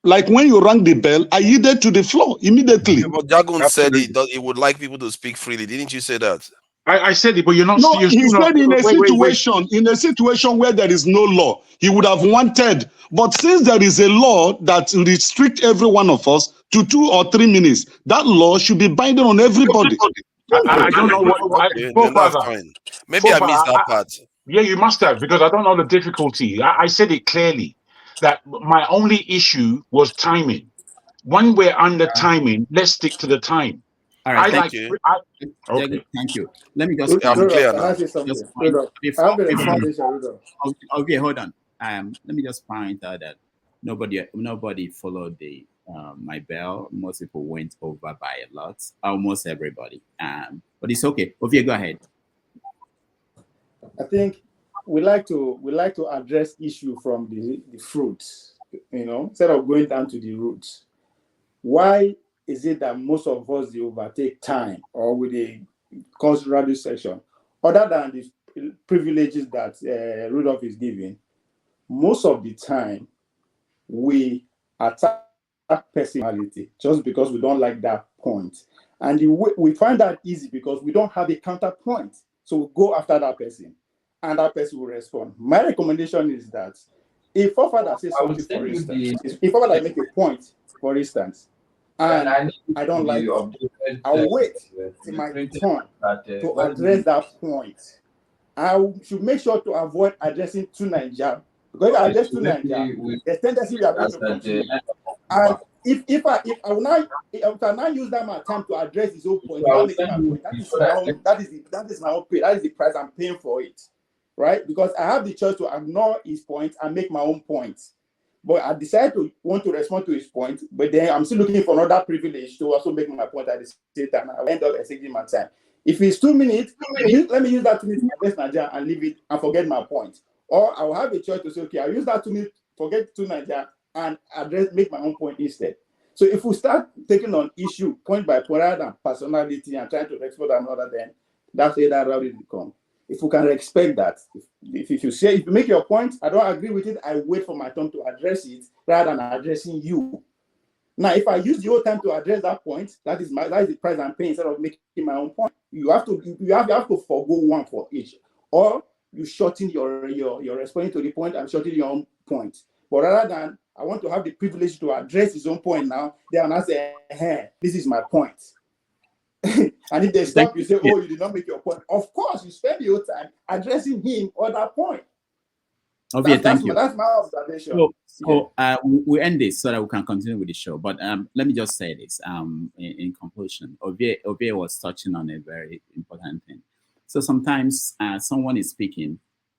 N: like when you rang the bell, I yielded to the floor immediately.
O: Yeah, but Jagun said he would like people to speak freely. Didn't you say that?
L: I said it, but you're not.
N: No, he said in a situation where there is no law, he would have wanted. But since there is a law that restricts every one of us to 2 or 3 minutes, that law should be binding on everybody.
L: I don't know what.
O: That's fine. Maybe I missed that part.
L: Yeah, you must have, because I don't know the difficulty. I said it clearly that my only issue was timing. When we're under timing, let's stick to the time.
G: All right, thank you. Thank you. Let me just.
O: I'm clear now.
G: Okay, hold on. Let me just point out that nobody followed my bell. Most people went over by a lot. Almost everybody. But it's okay. Okay, go ahead.
F: I think we like to address issue from the fruits, instead of going down to the roots. Why is it that most of us they overtake time or with a considerable section, other than the privileges that Rudolph is giving? Most of the time, we attack personality just because we don't like that point, and we find that easy because we don't have a counterpoint.
M: So go after that person, and that person will respond. My recommendation is that if forefather says something, for instance, if forefather make a point, for instance, and I don't like it, I'll wait till my turn to address that point. I should make sure to avoid addressing to Nigeria, because if I address to Nigeria, there's tendency we are going to continue. And if I now use that my time to address his own point, without making my point, that is my own pay. That is the price I'm paying for it, right? Because I have the choice to ignore his point and make my own point. But I decide to want to respond to his point, but then I'm still looking for another privilege to also make my point at the same time. I will end up exceeding my time. If it's 2 minutes, let me use that 2 minutes to address Nigeria and leave it and forget my point. Or I will have a choice to say, okay, I'll use that 2 minutes, forget to Nigeria, and make my own point instead. So if we start taking on issue point by point rather than personality and trying to export another, then that's where that route will become. If we can respect that, if you make your point, I don't agree with it, I wait for my turn to address it rather than addressing you. Now, if I use the whole time to address that point, that is the price I'm paying instead of making my own point. You have to forgo one for each, or you shorten your responding to the point and shorten your own point. But rather than I want to have the privilege to address his own point now, then I say, hey, this is my point. And if they stop, you say, oh, you did not make your point. Of course, you spend your time addressing him on that point.
G: Okay, thank you.
M: That's my observation.
G: So we end this so that we can continue with the show. But let me just say this in conclusion. Ovie was touching on a very important thing. So sometimes someone is speaking,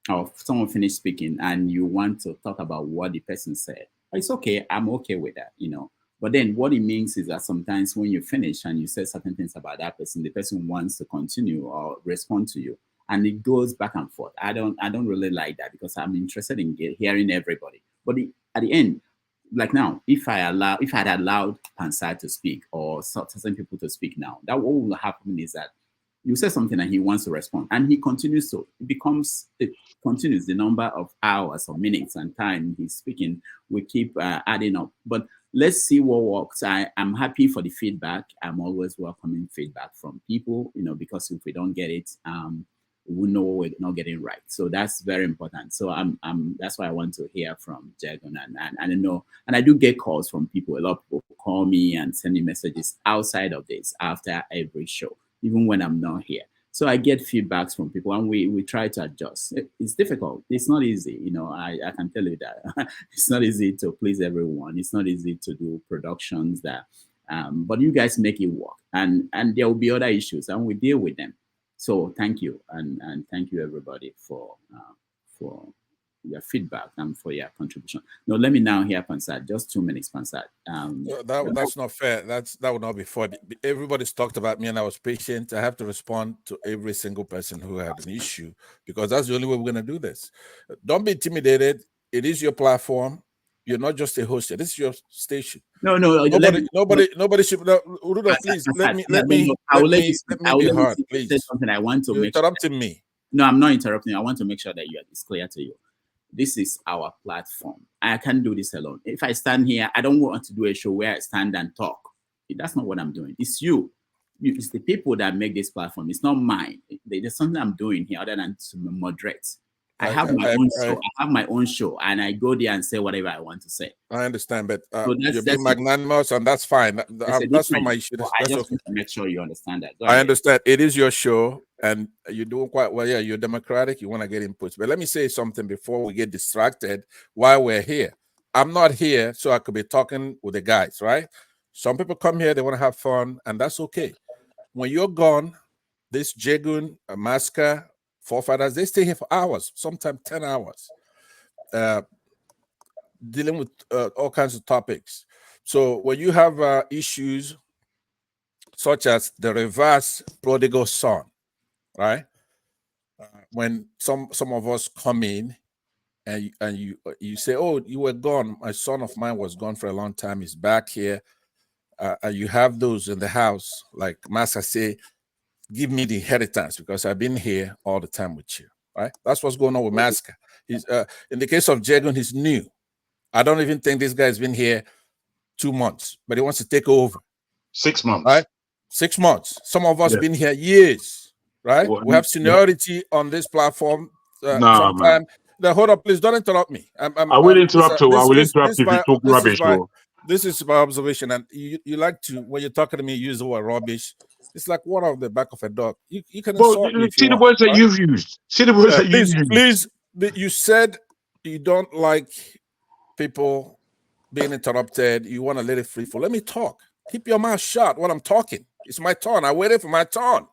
G: or someone finished speaking, and you want to talk about what the person said. It's okay. I'm okay with that, you know. But then what it means is that sometimes when you finish and you say certain things about that person, the person wants to continue or respond to you. And it goes back and forth. I don't really like that, because I'm interested in hearing everybody. But at the end, like now, if I had allowed Pansai to speak or certain people to speak now, that what will happen is that you say something and he wants to respond, and he continues to. It continues. The number of hours or minutes and time he's speaking will keep adding up. But let's see what works. I'm happy for the feedback. I'm always welcoming feedback from people, you know, because if we don't get it, we know we're not getting right. So that's very important. So that's why I want to hear from Jagon, and I know, and I do get calls from people. A lot of people call me and send me messages outside of this after every show, even when I'm not here. So I get feedbacks from people, and we try to adjust. It's difficult. It's not easy. You know, I can tell you that. It's not easy to please everyone. It's not easy to do productions that, but you guys make it work. And there will be other issues, and we deal with them. So thank you, and thank you everybody for your feedback and for your contribution. No, let me now hear Pansat. Just 2 minutes, Pansat.
C: That's not fair. That would not be fair. Everybody's talked about me, and I was patient. I have to respond to every single person who had an issue, because that's the only way we're going to do this. Don't be intimidated. It is your platform. You're not just a host. This is your station.
G: No.
C: Nobody should. Rudolph, please let me be hard. Please.
G: Say something I want to.
C: You're interrupting me.
G: No, I'm not interrupting. I want to make sure that it's clear to you. This is our platform. I can't do this alone. If I stand here, I don't want to do a show where I stand and talk. That's not what I'm doing. It's you. It's the people that make this platform. It's not mine. There's something I'm doing here other than to moderate. I have my own show. I have my own show, and I go there and say whatever I want to say.
C: I understand, but you're being magnanimous, and that's fine. That's not my issue.
G: I just want to make sure you understand that.
C: I understand. It is your show, and you're doing quite well. Yeah, you're democratic. You want to get inputs. But let me say something before we get distracted while we're here. I'm not here so I could be talking with the guys, right? Some people come here, they want to have fun, and that's okay. When you're gone, this Jagun, Maska, forefathers, they stay here for hours, sometimes 10 hours, dealing with all kinds of topics. So when you have issues such as the reverse prodigal son, right? When some of us come in and you say, oh, you were gone. My son of mine was gone for a long time. He's back here. And you have those in the house, like Massa say, give me the inheritance because I've been here all the time with you, right? That's what's going on with Maska. He's in the case of Jagun, he's new. I don't even think this guy's been here 2 months, but he wants to take over.
L: 6 months.
C: Right? 6 months. Some of us been here years. right?
L: Well,
C: We have
L: yeah.
C: seniority on this platform.
L: Nah, man.
C: Sometime. Now, hold up, please don't interrupt me.
L: I will interrupt you. I will interrupt if you talk rubbish, bro.
C: This is my observation, and you like to, when you're talking to me, use the word rubbish. It's like water off the back of a dog. You can insult me if you
L: see the
C: want.
L: words that you've used. See the words that you've used.
C: Please, you said you don't like people being interrupted. You want to let it free flow. Let me talk. Keep your mouth shut while I'm talking. It's my turn. I waited for my turn.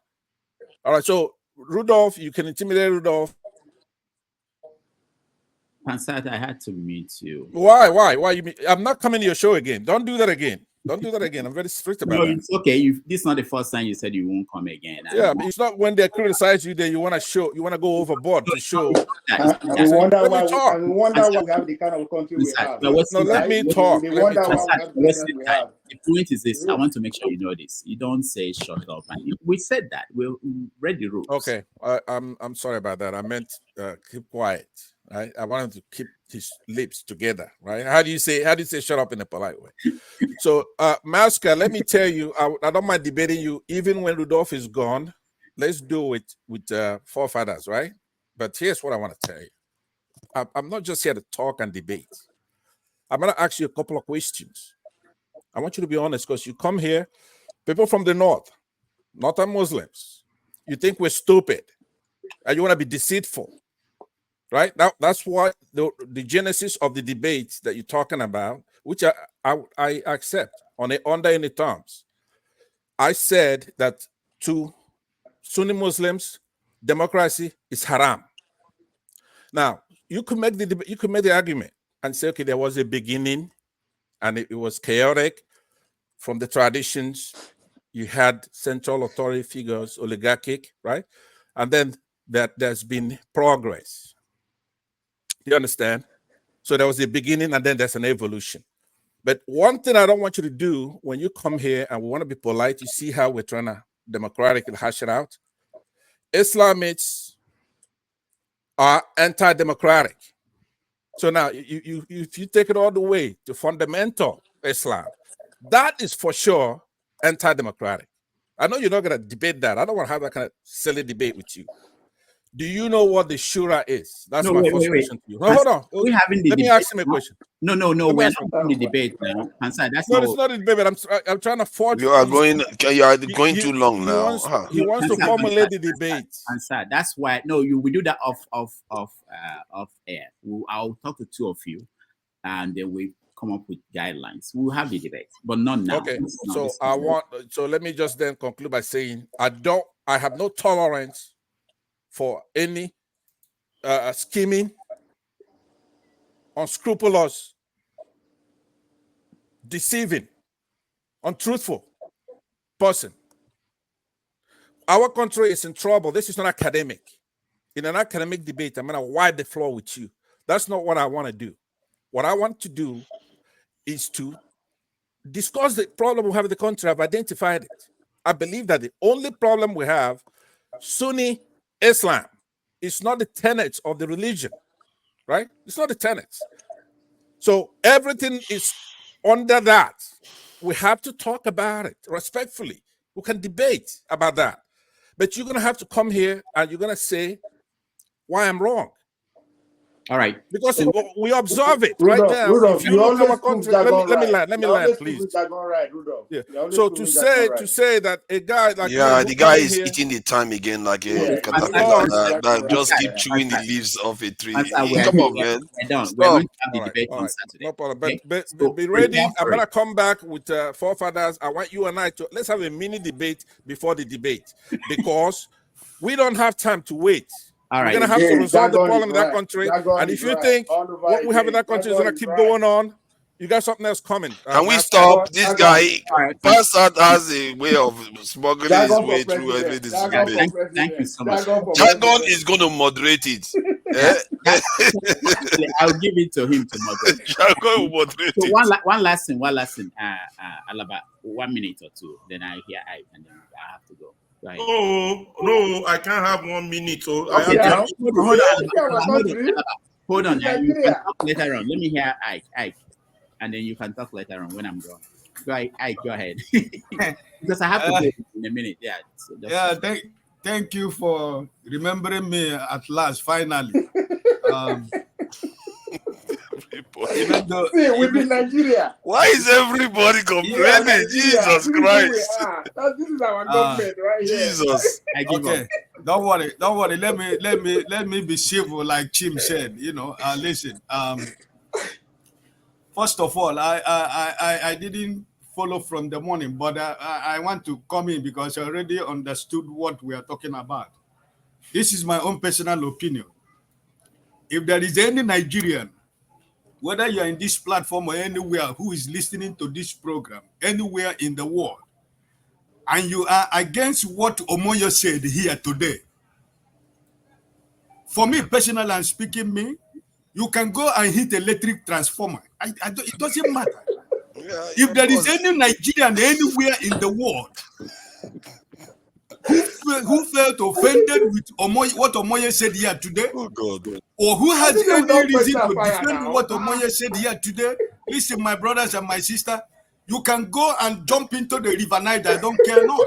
C: All right, so Rudolph, you can intimidate Rudolph.
G: Pansat, I had to mute you.
C: Why? You mean, I'm not coming to your show again. Don't do that again. Don't do that again. I'm very strict about that.
G: It's okay. This is not the first time you said you won't come again.
C: Yeah, but it's not when they criticize you that you want to go overboard to show.
M: We wonder why we have the kind of country we have.
C: No, let me talk.
G: The point is this: I want to make sure you know this. You don't say shut up, and we said that. We read the rules.
C: Okay, I'm sorry about that. I meant keep quiet. Right? I wanted to keep his lips together. Right? How do you say shut up in a polite way? So, Masca, let me tell you, I don't mind debating you, even when Rudolph is gone. Let's do it with forefathers, right? But here's what I want to tell you. I'm not just here to talk and debate. I'm going to ask you a couple of questions. I want you to be honest, because you come here, people from the north, northern Muslims, you think we're stupid, and you want to be deceitful, right? Now, that's what the genesis of the debate that you're talking about, which I accept under any terms. I said that to Sunni Muslims, democracy is haram. Now, you could make the argument and say, okay, there was a beginning, and it was chaotic from the traditions. You had central authority figures, oligarchic, right? And then there's been progress. You understand? So there was a beginning, and then there's an evolution. But one thing I don't want you to do when you come here, and we want to be polite, you see how we're trying to democratically hash it out. Islamists are anti-democratic. So now, if you take it all the way to fundamental Islam, that is for sure anti-democratic. I know you're not going to debate that. I don't want to have that kind of silly debate with you. Do you know what the Shura is? That's my first question to you. No, hold on.
G: We're having the
C: Let me ask him a question.
G: No, we're not having the debate now. Answer. That's
C: no, it's not a debate. I'm trying to forge.
O: You are going too long now.
C: He wants to formulate the debate.
G: Answer. That's why. No, we do that off air. I'll talk to two of you, and then we come up with guidelines. We'll have the debate, but not now.
C: Okay. So let me just then conclude by saying I have no tolerance for any scheming, unscrupulous, deceiving, untruthful person. Our country is in trouble. This is not academic. In an academic debate, I'm going to wipe the floor with you. That's not what I want to do. What I want to do is to discuss the problem we have in the country. I've identified it. I believe that the only problem we have, Sunni Islam, is not the tenets of the religion, right? It's not the tenets. So everything is under that. We have to talk about it respectfully. We can debate about that. But you're going to have to come here and you're going to say why I'm wrong.
G: All right.
C: Because we observe it right now.
M: Rudolph,
C: if you look at our country, let me land, please.
M: Right, Rudolph.
C: Yeah. So to say that a guy like
O: the guy is eating the time again, like that just keep chewing the leaves off a tree. Come on, man.
G: We're going to have the debate on Saturday.
C: No problem. But be ready. I'm gonna come back with forefathers. I want you and I to let's have a mini debate before the debate because we don't have time to wait.
G: All right.
C: We're going to have to resolve the problem in that country. And if you think what we have in that country is going to keep going on, you got something else coming.
O: Can we stop this guy? Passat has a way of smuggling his way through every debate.
G: Thank you so much.
O: Jagon is going to moderate it.
G: I'll give it to him to moderate.
O: Jagon will moderate
G: it. One last thing. Alaba, 1 minute or two. Then I hear and then I have to go. Right.
P: Oh no, I can't have 1 minute. So
G: okay, hold on. You can talk later on. Let me hear Ike, and then you can talk later on when I'm gone. Go ahead, Ike, go ahead. Because I have to go in a minute. Yeah. So
E: thank thank you for remembering me at last, finally. Even though,
M: See, we've been Nigeria.
O: Why is everybody complaining? Jesus Christ.
M: This is our government right here.
O: Jesus.
E: Okay, don't worry. Let me be civil, like Chim said. Listen. First of all, I didn't follow from the morning, but I want to come in because I already understood what we are talking about. This is my own personal opinion. If there is any Nigerian, whether you're in this platform or anywhere, who is listening to this program, anywhere in the world, and you are against what Omoyo said here today, for me personally, I'm speaking me, you can go and hit electric transformer. It doesn't matter. If there is any Nigerian anywhere in the world who felt offended with what Omoye said here today, or who has any reason to defend what Omoye said here today, listen, my brothers and my sister, you can go and jump into the River Niger. I don't care not,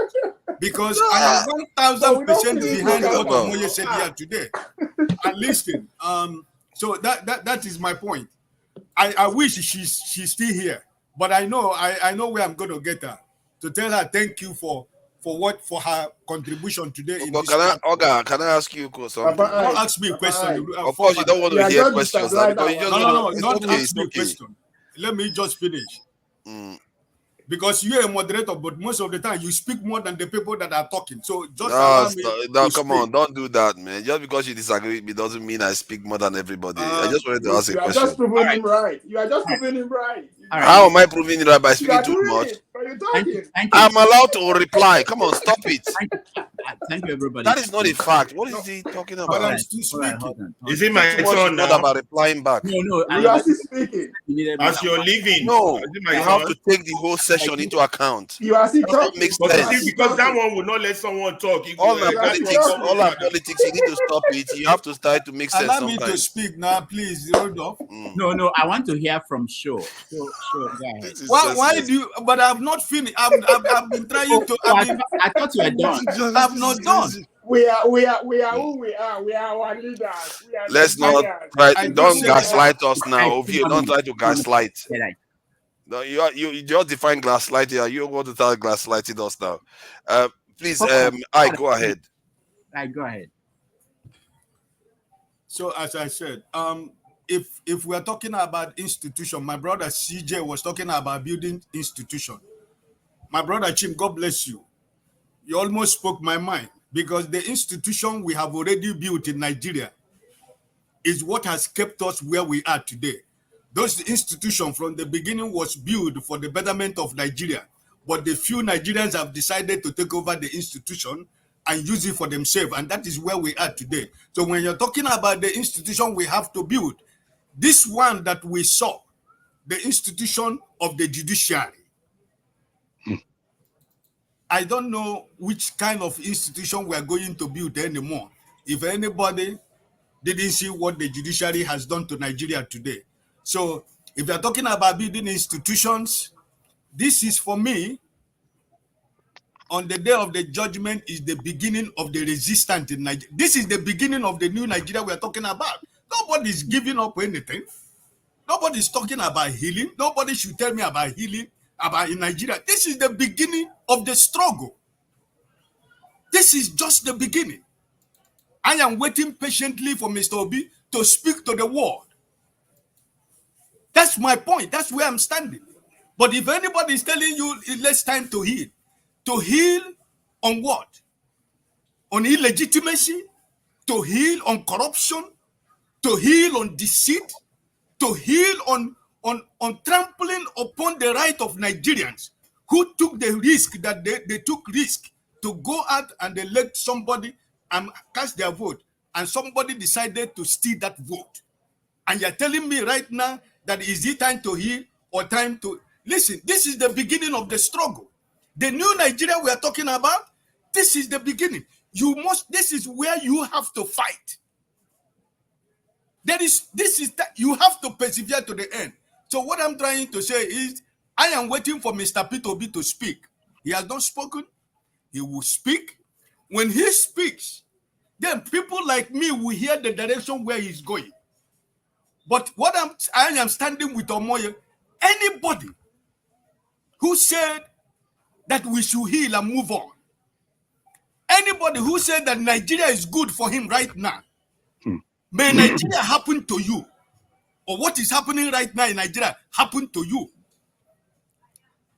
E: because I am 1000% behind what Omoye said here today. And listen, so that is my point. I wish she's still here, but I know where I'm going to get her to tell her thank you for her contribution today.
O: Can I ask you something?
E: Don't ask me a question.
O: Of course, you don't want to hear questions.
E: No, don't ask me a question. Let me just finish. Because you're a moderator, but most of the time you speak more than the people that are talking. So just allow me to
O: come on, don't do that, man. Just because you disagree with me doesn't mean I speak more than everybody. I just wanted to ask a question.
M: You are just proving him right. You are just proving him right.
O: How am I proving it right by speaking too much? I'm allowed to reply. Come on, stop it.
G: Thank you, everybody.
O: That is not a fact. What is he talking about?
E: I'm still speaking.
P: Is it my turn now?
O: Not about replying back.
M: You are still speaking.
P: As you're leaving.
O: No, you have to take the whole session into account.
M: You are still talking.
O: Makes sense.
P: Because that one will not let someone talk.
O: All our politics, you need to stop it. You have to start to make sense.
E: Allow me to speak now, please, Rodolphe.
G: No, I want to hear from Sure. Sure,
E: why do you? But I've not finished. I've been trying to.
G: I thought you were done.
E: I'm not done.
M: We are who we are. We are our leaders.
O: Let's not try. Don't gaslight us now. Ovio, don't try to gaslight. No, you just define gaslight here. You want to start gaslighting us now. Please, I go ahead.
G: Go ahead.
E: So as I said, if we are talking about institution, my brother CJ was talking about building institution. My brother Chim, God bless you. You almost spoke my mind, because the institution we have already built in Nigeria is what has kept us where we are today. Those institutions from the beginning was built for the betterment of Nigeria, but the few Nigerians have decided to take over the institution and use it for themselves, and that is where we are today. So when you're talking about the institution we have to build, this one that we saw, the institution of the judiciary, I don't know which kind of institution we are going to build anymore. If anybody didn't see what the judiciary has done to Nigeria today. So if you're talking about building institutions, this is, for me, on the day of the judgment, is the beginning of the resistance in Nigeria. This is the beginning of the new Nigeria we are talking about. Nobody's giving up anything. Nobody's talking about healing. Nobody should tell me about healing in Nigeria. This is the beginning of the struggle. This is just the beginning. I am waiting patiently for Mr. Obi to speak to the world. That's my point. That's where I'm standing. But if anybody is telling you it's less time to heal on what? On illegitimacy? To heal on corruption? To heal on deceit? To heal on trampling upon the right of Nigerians who took the risk that they took risk to go out and elect somebody and cast their vote, and somebody decided to steal that vote. And you're telling me right now that is it time to heal or time to listen? This is the beginning of the struggle. The new Nigeria we are talking about, this is the beginning. This is where you have to fight. You have to persevere to the end. So what I'm trying to say is, I am waiting for Mr. P2B to speak. He has not spoken. He will speak. When he speaks, then people like me will hear the direction where he's going. But what I am standing with Omoye, anybody who said that we should heal and move on, anybody who said that Nigeria is good for him right now, may Nigeria happen to you, or what is happening right now in Nigeria happen to you.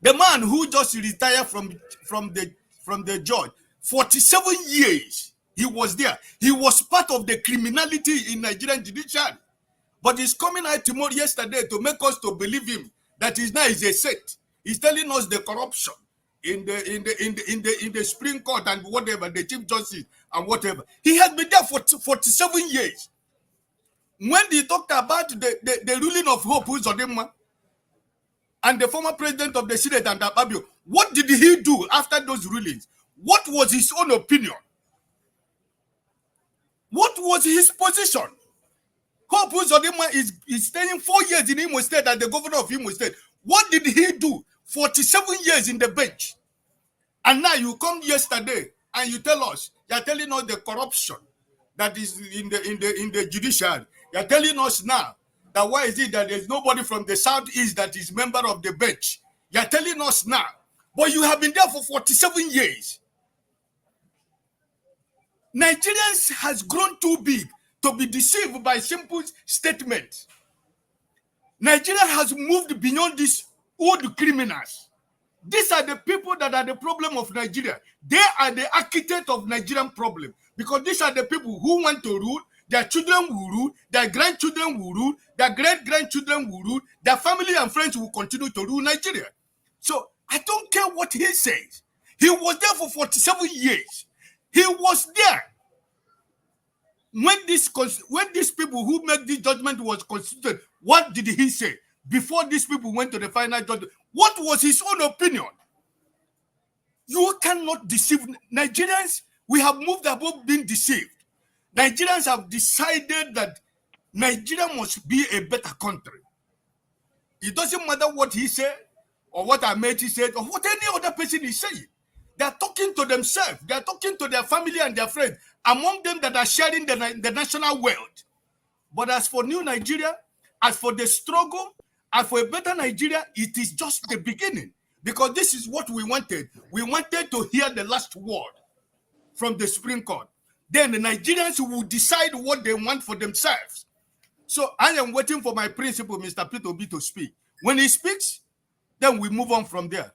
E: The man who just retired from the judge, 47 years he was there. He was part of the criminality in Nigerian judicial. But he's coming out yesterday to make us to believe him that he's now is a sect. He's telling us the corruption in the Supreme Court and whatever, the Chief Justice and whatever. He has been there for 47 years. When he talked about the ruling of Hope Uzodinma and the former president of the Senate and Ababio, what did he do after those rulings? What was his own opinion? What was his position? Hope Uzodinma is staying 4 years in Imo State as the governor of Imo State. What did he do? 47 years in the bench. And now you come yesterday and you tell us, you're telling us the corruption that is in the judiciary. You're telling us now that why is it that there's nobody from the southeast that is member of the bench? You're telling us now. But you have been there for 47 years. Nigerians has grown too big to be deceived by simple statements. Nigeria has moved beyond these old criminals. These are the people that are the problem of Nigeria. They are the architect of Nigerian problem, because these are the people who want to rule. Their children will rule, their grandchildren will rule, their great-grandchildren will rule, their family and friends will continue to rule Nigeria. So I don't care what he says. He was there for 47 years. He was there when these people who made this judgment was constituted. What did he say before these people went to the final judgment? What was his own opinion? You cannot deceive Nigerians. We have moved above being deceived. Nigerians have decided that Nigeria must be a better country. It doesn't matter what he said or what Amechi said or what any other person is saying. They are talking to themselves. They are talking to their family and their friends, among them that are sharing the national wealth. But as for new Nigeria, as for the struggle, as for a better Nigeria, it is just the beginning. Because this is what we wanted. We wanted to hear the last word from the Supreme Court. Then the Nigerians will decide what they want for themselves. So I am waiting for my principal, Mr. Peter Obi, to speak. When he speaks, then we move on from there.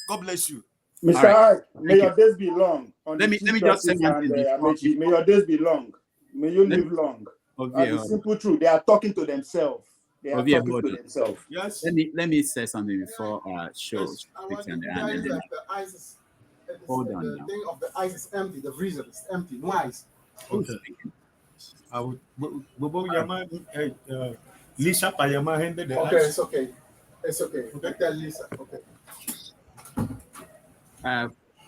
E: God bless you.
M: Mr.
G: Right.
M: May your days be long.
G: Let me just say something.
M: May your days be long. May you live long. And the simple truth, they are talking to themselves. They are talking to themselves.
E: Yes.
G: Let me say something before show speaks and then hold on now.
R: The thing of the ice is empty. The freezer is empty. No ice.
G: Okay.
R: Lisa, okay, it's okay. It's okay. Tell Lisa. Okay.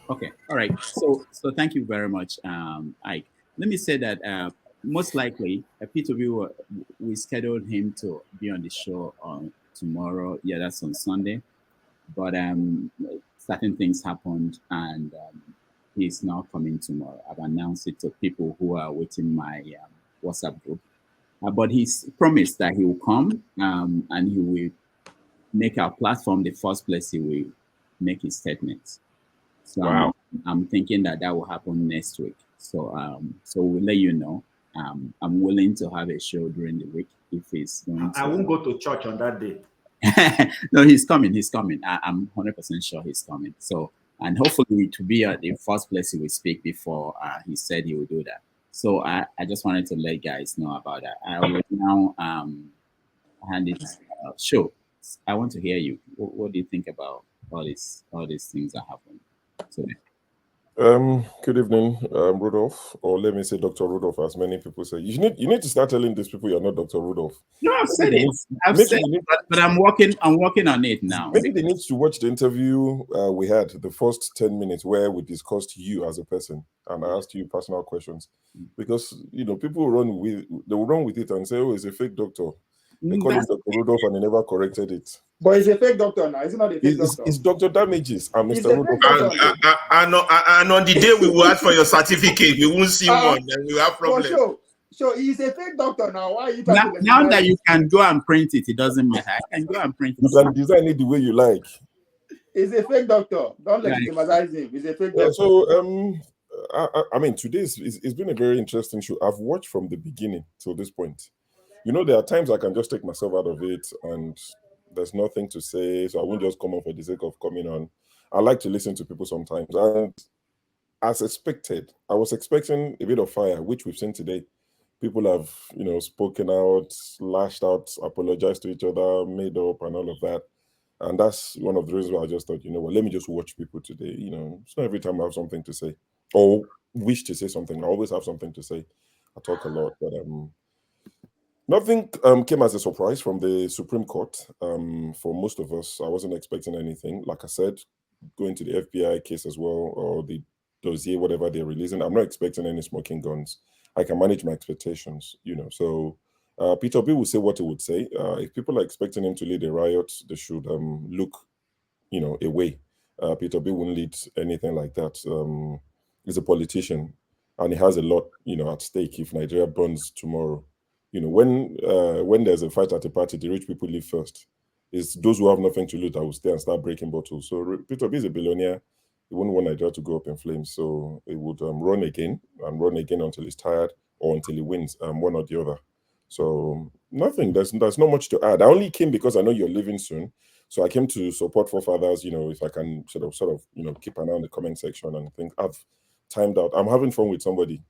G: Okay. All right. So thank you very much, Ike. Let me say that most likely, P2B we scheduled him to be on the show on tomorrow. Yeah, that's on Sunday. But certain things happened, and he's not coming tomorrow. I've announced it to people who are within my WhatsApp group. But he's promised that he will come and he will make our platform the first place he will make his statements. So wow. I'm thinking that will happen next week. So so we'll let you know. I'm willing to have a show during the week if he's going to.
D: I won't go to church on that day.
G: No, he's coming. He's coming. I'm 100% sure he's coming. So, and hopefully it will be the first place he will speak before he said he will do that. So I just wanted to let guys know about that. I will now hand it show. I want to hear you. What do you think about all these things that happened today?
S: Good evening, Rudolph, or let me say Dr. Rudolph, as many people say. You need to start telling these people you're not Dr. Rudolph.
G: No, I've said it. I've said it, but I'm working on it now.
S: Maybe they need to watch the interview we had, the first 10 minutes where we discussed you as a person and I asked you personal questions. Because people will run with it and say, oh, it's a fake doctor. They call him Dr. Rudolph and he never corrected it.
M: But he's a fake doctor now. Is it not a fake doctor?
S: It's Dr. Damages and
M: He's
S: Mr.
M: a
S: Rudolph.
M: fake doctor now.
P: And on the day we will ask for your certificate, we won't see one, and we have problems.
M: Sure, he's a fake doctor now. Why are you
G: Now,
M: talking about
G: now that you can go and print it, it doesn't matter. I can go and print it.
S: You can design it the way you like.
M: He's a fake doctor. Don't legitimize him. He's a fake doctor.
S: So, I mean, today it's been a very interesting show. I've watched from the beginning till this point. You know, there are times I can just take myself out of it and there's nothing to say, so I won't just come on for the sake of coming on. I like to listen to people sometimes. And as expected, I was expecting a bit of fire, which we've seen today. People have, spoken out, lashed out, apologized to each other, made up and all of that. And that's one of the reasons why I just thought, let me just watch people today. It's not every time I have something to say or wish to say something. I always have something to say. I talk a lot, but nothing came as a surprise from the Supreme Court. For most of us, I wasn't expecting anything. Like I said, going to the FBI case as well, or the dossier, whatever they're releasing, I'm not expecting any smoking guns. I can manage my expectations, So Peter B will say what he would say. If people are expecting him to lead a riot, they should look, away. Peter B wouldn't lead anything like that. He's a politician, and he has a lot, at stake if Nigeria burns tomorrow. When there's a fight at a party, the rich people leave first. It's those who have nothing to lose that will stay and start breaking bottles. So Peter B is a billionaire. He wouldn't want Nigeria to go up in flames. So he would run again until he's tired or until he wins, one or the other. So nothing. There's not much to add. I only came because I know you're leaving soon. So I came to support forefathers, if I can sort of, keep an eye on the comment section and think I've timed out. I'm having fun with somebody.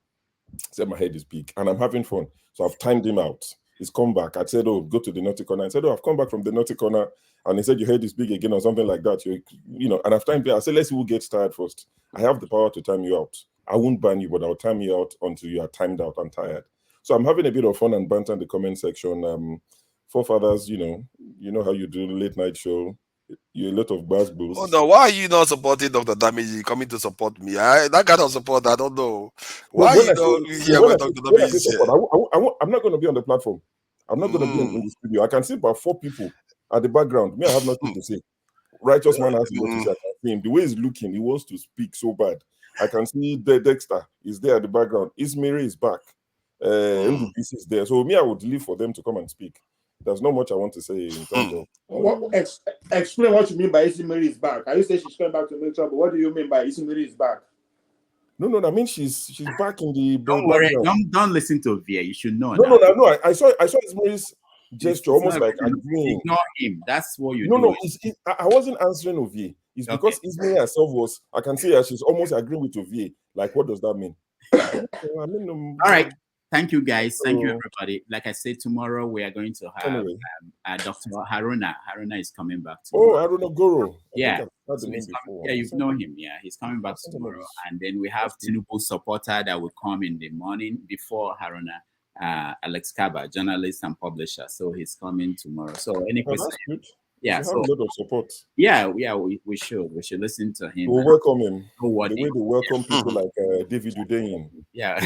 S: Said my head is big and I'm having fun. So I've timed him out. He's come back. I said, go to the naughty corner. I said, I've come back from the naughty corner. And he said, your head is big again or something like that. And I've timed it. I said, let's see who gets tired first. I have the power to time you out. I won't ban you, but I'll time you out until you are timed out and tired. So I'm having a bit of fun and banter in the comment section. Forefathers, you know how you do late night show. You're a lot of buzz bulls.
O: Oh no, why are you not supporting Dr. Damage coming to support me? That kind of support, I don't know. Why are you not here when Dr. Damage is here?
S: I'm not going to be on the platform. I'm not going to be in the studio. I can see about 4 people at the background. Me, I have nothing to say. Righteous man has a lot to say. I can see him. The way he's looking, he wants to speak so bad. I can see Dexter is there at the background. Ismail is back. MDBC is there. So me, I would leave for them to come and speak. There's not much I want to say in terms of
M: explain what you mean by Ismail is back. Are you saying she's coming back to make trouble? What do you mean by Ismail is back?
S: No. I mean she's back in the.
G: Don't worry. Don't listen to Via. You should know.
S: No. I saw Ismail's gesture almost like agreeing.
G: Ignore him. That's what you.
S: No. I wasn't answering Ovie. It's because Ismail herself was. I can see her. She's almost agreeing with Ovie. Like, what does that mean?
G: All right. Thank you, guys. Thank you, everybody. Like I said, tomorrow we are going to have Dr. Haruna. Haruna is coming back tomorrow.
S: Oh, Haruna Goro.
G: Yeah. You've known him. Yeah, he's coming back tomorrow. And then we have Tinubu supporter that will come in the morning before Haruna, Alex Kaba, journalist and publisher. So he's coming tomorrow. So any question? Yeah,
S: so a lot of support.
G: Yeah, we should listen to him.
S: We'll welcome him. The way they welcome people like David Udein.
G: Yeah,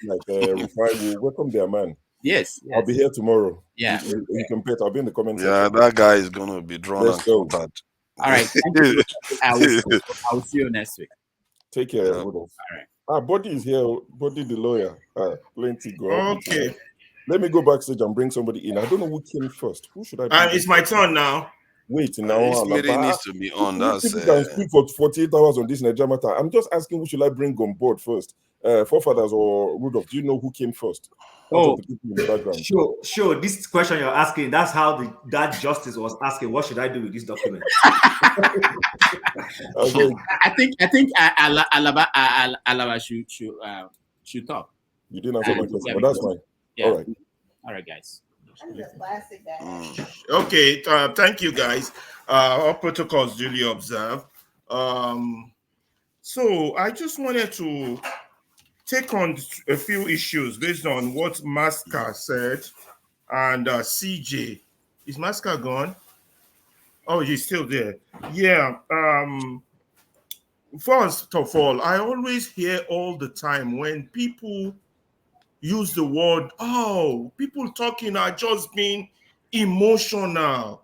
S: like Rufai, we'll welcome their man.
G: Yes,
S: I'll be here tomorrow.
G: Yeah,
S: you can bet. I'll be in the comments.
O: Yeah, that guy is gonna be drawn and quartered.
G: All right, thank you. I'll see you next week.
S: Take care, Rudolph. All right. Body is here. Body the lawyer. Plenty go.
P: Okay.
S: Let me go backstage and bring somebody in. I don't know who came first. Who should I bring?
P: It's my turn now.
S: Wait, now.
O: This needs to be on.
S: That's can speak for 48 hours on this Nigeria matter. I'm just asking who should I bring on board first? Forefathers or Rudolph? Do you know who came first?
D: Oh, sure. This question you're asking, that's how that justice was asking, what should I do with this document?
S: Okay.
G: I think Alaba should talk.
S: You didn't answer my question, but that's fine.
G: Yeah. All right, guys.
P: Okay, thank you, guys. All protocols duly observed. So I just wanted to take on a few issues based on what Masca said and CJ. Is Masca gone? Oh, he's still there. Yeah. First of all, I always hear all the time when people use the word, oh, people talking are just being emotional.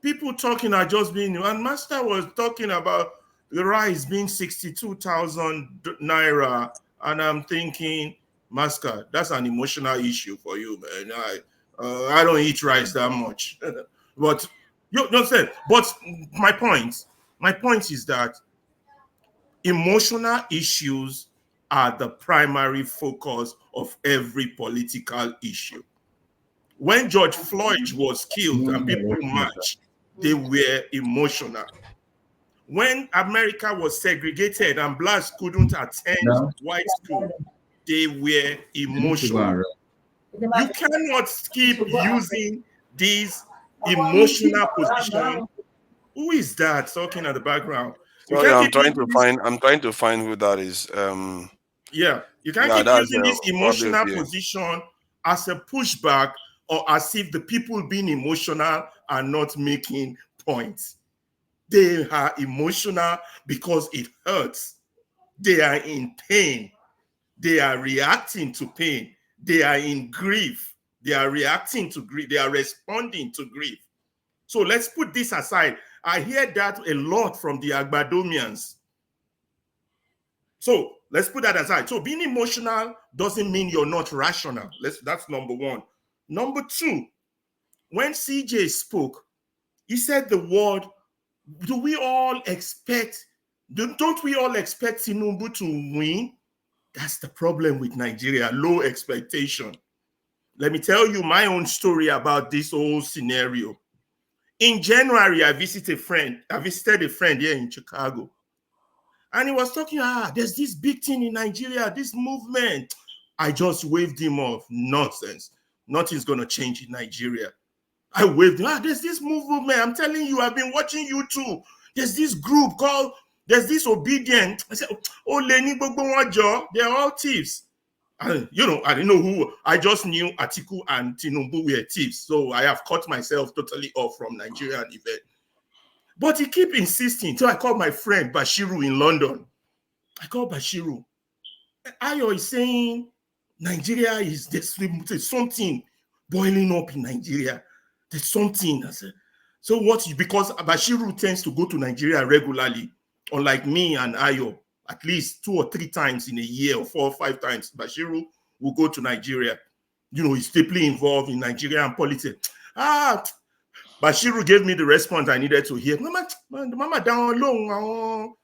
P: People talking are just being, and Master was talking about the rice being 62,000 naira, and I'm thinking, Master, that's an emotional issue for you, man. I don't eat rice that much. But you don't say, but my point is that emotional issues are the primary focus of every political issue. When George Floyd was killed and people marched, they were emotional. When America was segregated and blacks couldn't attend white school, they were emotional. You cannot keep using these emotional positions. Who is that talking at the background? You
O: Sorry,
P: can't
O: I'm
P: keep
O: trying
P: using
O: to find. I'm trying to find who that is.
P: Yeah, you can't
O: Yeah,
P: keep
O: that's
P: using this
O: probably
P: emotional
O: here.
P: position as a pushback or as if the people being emotional are not making points. They are emotional because it hurts. They are in pain. They are reacting to pain. They are in grief. They are reacting to grief. They are responding to grief. So let's put this aside. I hear that a lot from the Agbadomians. So let's put that aside. So being emotional doesn't mean you're not rational. That's number one. Number two, when CJ spoke, he said the word, don't we all expect Tinubu to win? That's the problem with Nigeria, low expectation. Let me tell you my own story about this whole scenario. In January, I visited a friend here in Chicago. And he was talking, there's this big thing in Nigeria, this movement. I just waved him off. Nonsense. Nothing's going to change in Nigeria. I waved him. There's this movement. I'm telling you, I've been watching you too. There's this group called, there's this Obedient. I said, oh, Lenny, they're all thieves. And, I didn't know who. I just knew Atiku and Tinubu were thieves. So I have cut myself totally off from Nigerian event. But he keep insisting. So I called my friend Bashiru in London. I called Bashiru. Ayo is saying Nigeria is there's something boiling up in Nigeria. There's something. I said, so what? Because Bashiru tends to go to Nigeria regularly, unlike me and Ayo, at least 2 or 3 times in a year, or 4 or 5 times. Bashiru will go to Nigeria. He's deeply involved in Nigerian politics. Bashiru gave me the response I needed to hear. Mama down low.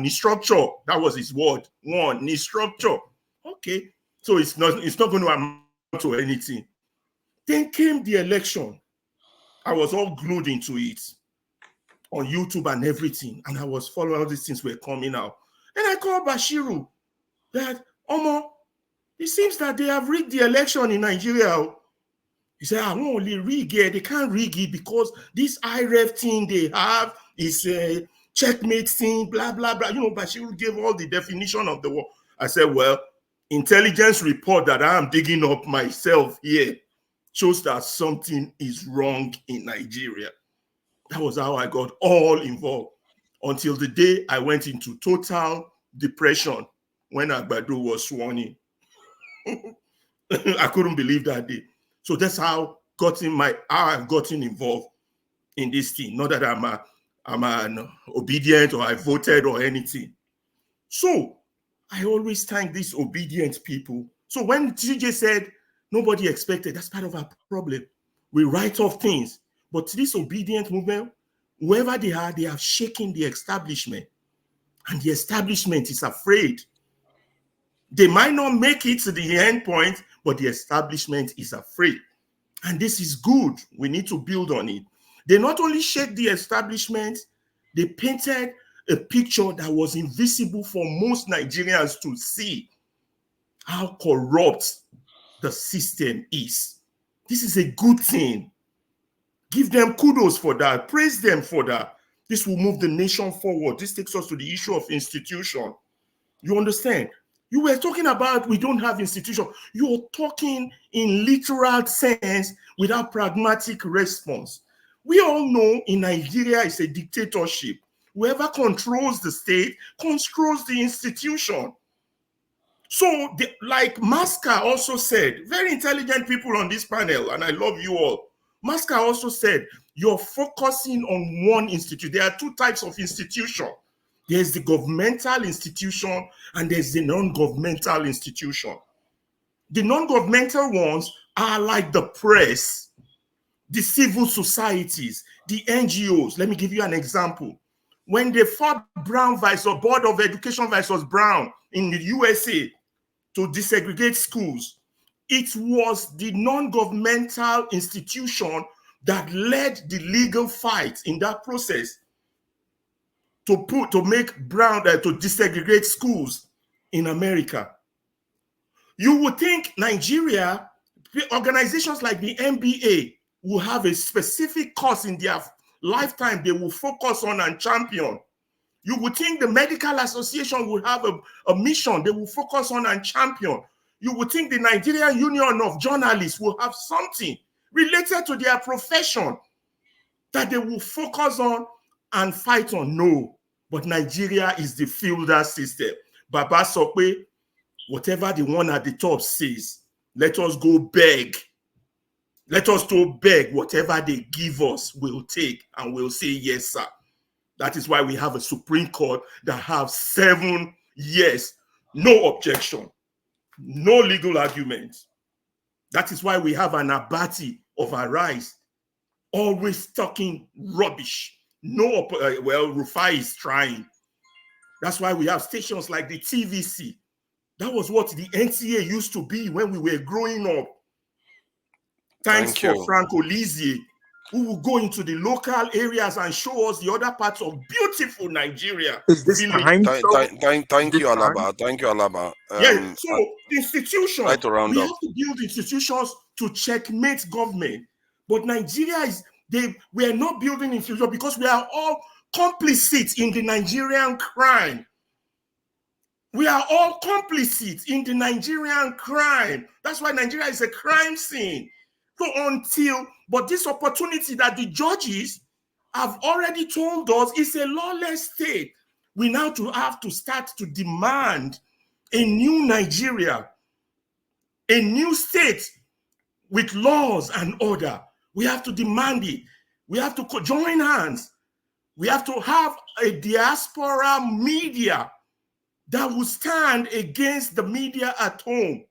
P: Structure. That was his word. One, structure. Okay. So it's not going to amount to anything. Then came the election. I was all glued into it on YouTube and everything. And I was following all these things were coming out. And I called Bashiru that, it seems that they have rigged the election in Nigeria. He said, I won't only rig it. They can't rig it because this IREF thing they have is a checkmate thing, blah, blah, blah. Bashiru gave all the definition of the word. I said, well, intelligence report that I am digging up myself here shows that something is wrong in Nigeria. That was how I got all involved until the day I went into total depression when Agbado was sworn in. I couldn't believe that day. So that's how I've gotten involved in this thing. Not that I'm an obedient or I voted or anything. So I always thank these obedient people. So when TJ said nobody expected, that's part of our problem. We write off things. But this obedient movement, whoever they have shaken the establishment. And the establishment is afraid. They might not make it to the end point, but the establishment is afraid. And this is good. We need to build on it. They not only shake the establishment, they painted a picture that was invisible for most Nigerians to see how corrupt the system is. This is a good thing. Give them kudos for that. Praise them for that. This will move the nation forward. This takes us to the issue of institution. You understand? You were talking about we don't have institution. You're talking in literal sense without pragmatic response. We all know in Nigeria it's a dictatorship. Whoever controls the state controls the institution. So, like Masca also said, very intelligent people on this panel, and I love you all. Masca also said, you're focusing on one institute. There are two types of institution. There's the governmental institution and there's the non-governmental institution. The non-governmental ones are like the press, the civil societies, the NGOs. Let me give you an example. When they fought Brown versus Board of Education versus Brown in the USA to desegregate schools, it was the non-governmental institution that led the legal fight in that process to make Brown to desegregate schools in America. You would think Nigeria, organizations like the NBA will have a specific cause in their lifetime they will focus on and champion. You would think the Medical Association will have a mission they will focus on and champion. You would think the Nigerian Union of Journalists will have something related to their profession that they will focus on and fight on. No, but Nigeria is the feudal system. Baba Sokwe, whatever the one at the top says, let us go beg. Let us go beg. Whatever they give us, we'll take and we'll say yes, sir. That is why we have a Supreme Court that have 7 years, no objection, no legal arguments. That is why we have an apathy of Arise, always talking rubbish. No, well, Rufai is trying. That's why we have stations like the TVC. That was what the NTA used to be when we were growing up. Thanks for Frank Olizie, who will go into the local areas and show us the other parts of beautiful Nigeria.
H: Is this time?
O: Thank you, Alaba. Thank you, Alaba.
P: Yeah, so institutions,
O: to round
P: we
O: up.
P: have to build institutions to checkmate government. But Nigeria we are not building institutions because we are all complicit in the Nigerian crime. We are all complicit in the Nigerian crime. That's why Nigeria is a crime scene. So but this opportunity that the judges have already told us is a lawless state. We now have to start to demand a new Nigeria, a new state with laws and order. We have to demand it. We have to join hands. We have to have a diaspora media that will stand against the media at home.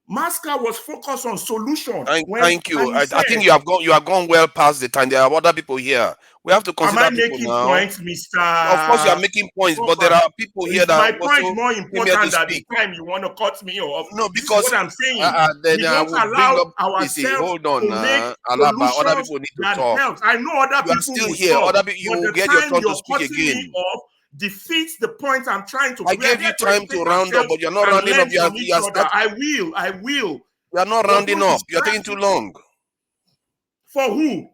P: Masca was focused on solution.
O: Thank you. I think you have gone well past the time. There are other people here. We have to consider
P: am I
O: people
P: making
O: now.
P: points, Mr.
O: Of course, you are making points, but there are people here that
P: my
O: also
P: point more
O: came here
P: important
O: to
P: than the
O: speak.
P: time you want to cut me off.
O: No,
P: This is
O: because
P: what I'm saying.
O: then
P: We
O: I
P: don't
O: will bring
P: allow
O: up policy.
P: ourselves
O: Hold on,
P: to make
O: Alaba. Other
P: solutions
O: people need to
P: that
O: talk.
P: helps. I know other
O: You are
P: people
O: still
P: will
O: here.
P: talk,
O: Other people, you
P: but
O: will
P: the
O: get your
P: time
O: turn to
P: you're
O: speak
P: cutting me
O: again.
P: off defeats the point I'm trying to.
O: I gave you time to round up, but you're not rounding up. You are
P: I will.
O: You are not rounding up. You are taking too long.
P: For who?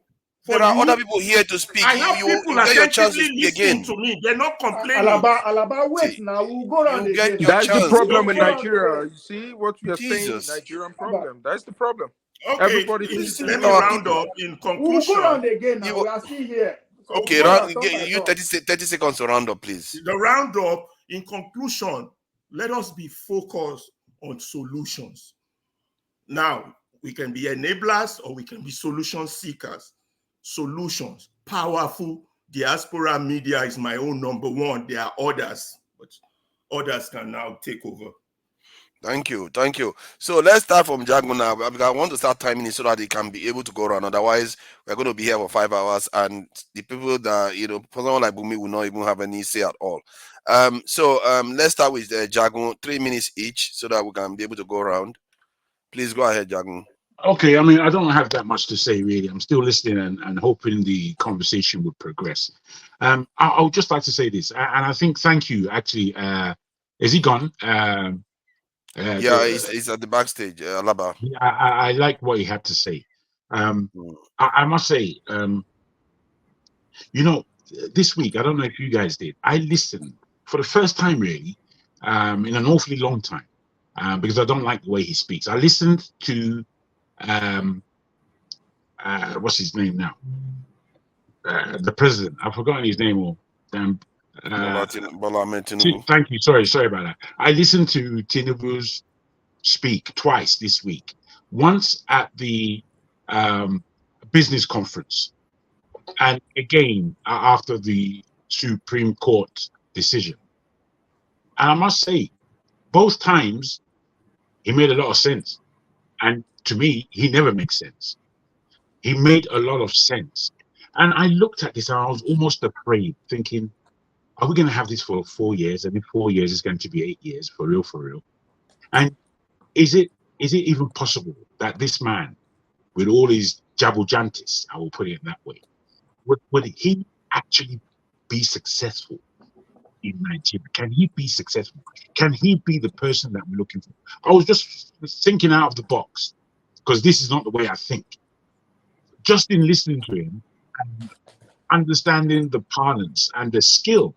O: There are other people here to speak.
P: I have people
O: get your chance to
P: attentively
O: speak again.
P: listening to me. They're not complaining.
M: Alaba, wait now. We'll go around
O: You get
M: again.
O: your
H: That's
O: chance.
H: the problem in
M: Go around
H: Nigeria.
M: again.
H: You see what we are saying?
O: Jesus.
H: Nigerian problem. That's the problem.
P: Okay,
H: Everybody
P: please
H: thinks
P: let
H: it's
P: me
O: our
P: round
O: people.
P: up in
M: We'll
P: conclusion.
M: go around again now. We are still here. So
O: Okay,
M: we'll go around, turn by
O: you
M: turn.
O: 30 seconds to round up, please.
P: The roundup, in conclusion, let us be focused on solutions. Now, we can be enablers or we can be solution seekers. Solutions, powerful. Diaspora media is my own number one. There are others, but others can now take over.
O: Thank you. So let's start from Jago now. I want to start timing it so that they can be able to go around. Otherwise, we're going to be here for 5 hours, and the people that for someone like Bumi will not even have any say at all. So let's start with Jago. 3 minutes each, so that we can be able to go around. Please go ahead, Jago.
L: Okay, I mean, I don't have that much to say, really. I'm still listening and hoping the conversation would progress. I would just like to say this, and I think, thank you, actually. Is he gone?
O: Yeah, he's at the backstage, Alaba.
L: I like what he had to say. I must say, this week, I don't know if you guys did, I listened for the first time, really, in an awfully long time, because I don't like the way he speaks. I listened to what's his name now? The president. I've forgotten his name. Thank you. Sorry about that. I listened to Tinubu's speak twice this week. Once at the business conference, and again after the Supreme Court decision. And I must say, both times he made a lot of sense. And to me, he never makes sense. He made a lot of sense. And I looked at this and I was almost afraid, thinking, are we going to have this for 4 years? And in 4 years, it's going to be 8 years, for real. And is it even possible that this man, with all his jabujantis, I will put it that way, would he actually be successful in Nigeria? Can he be successful? Can he be the person that we're looking for? I was just thinking out of the box, because this is not the way I think. Just in listening to him and understanding the parlance and the skill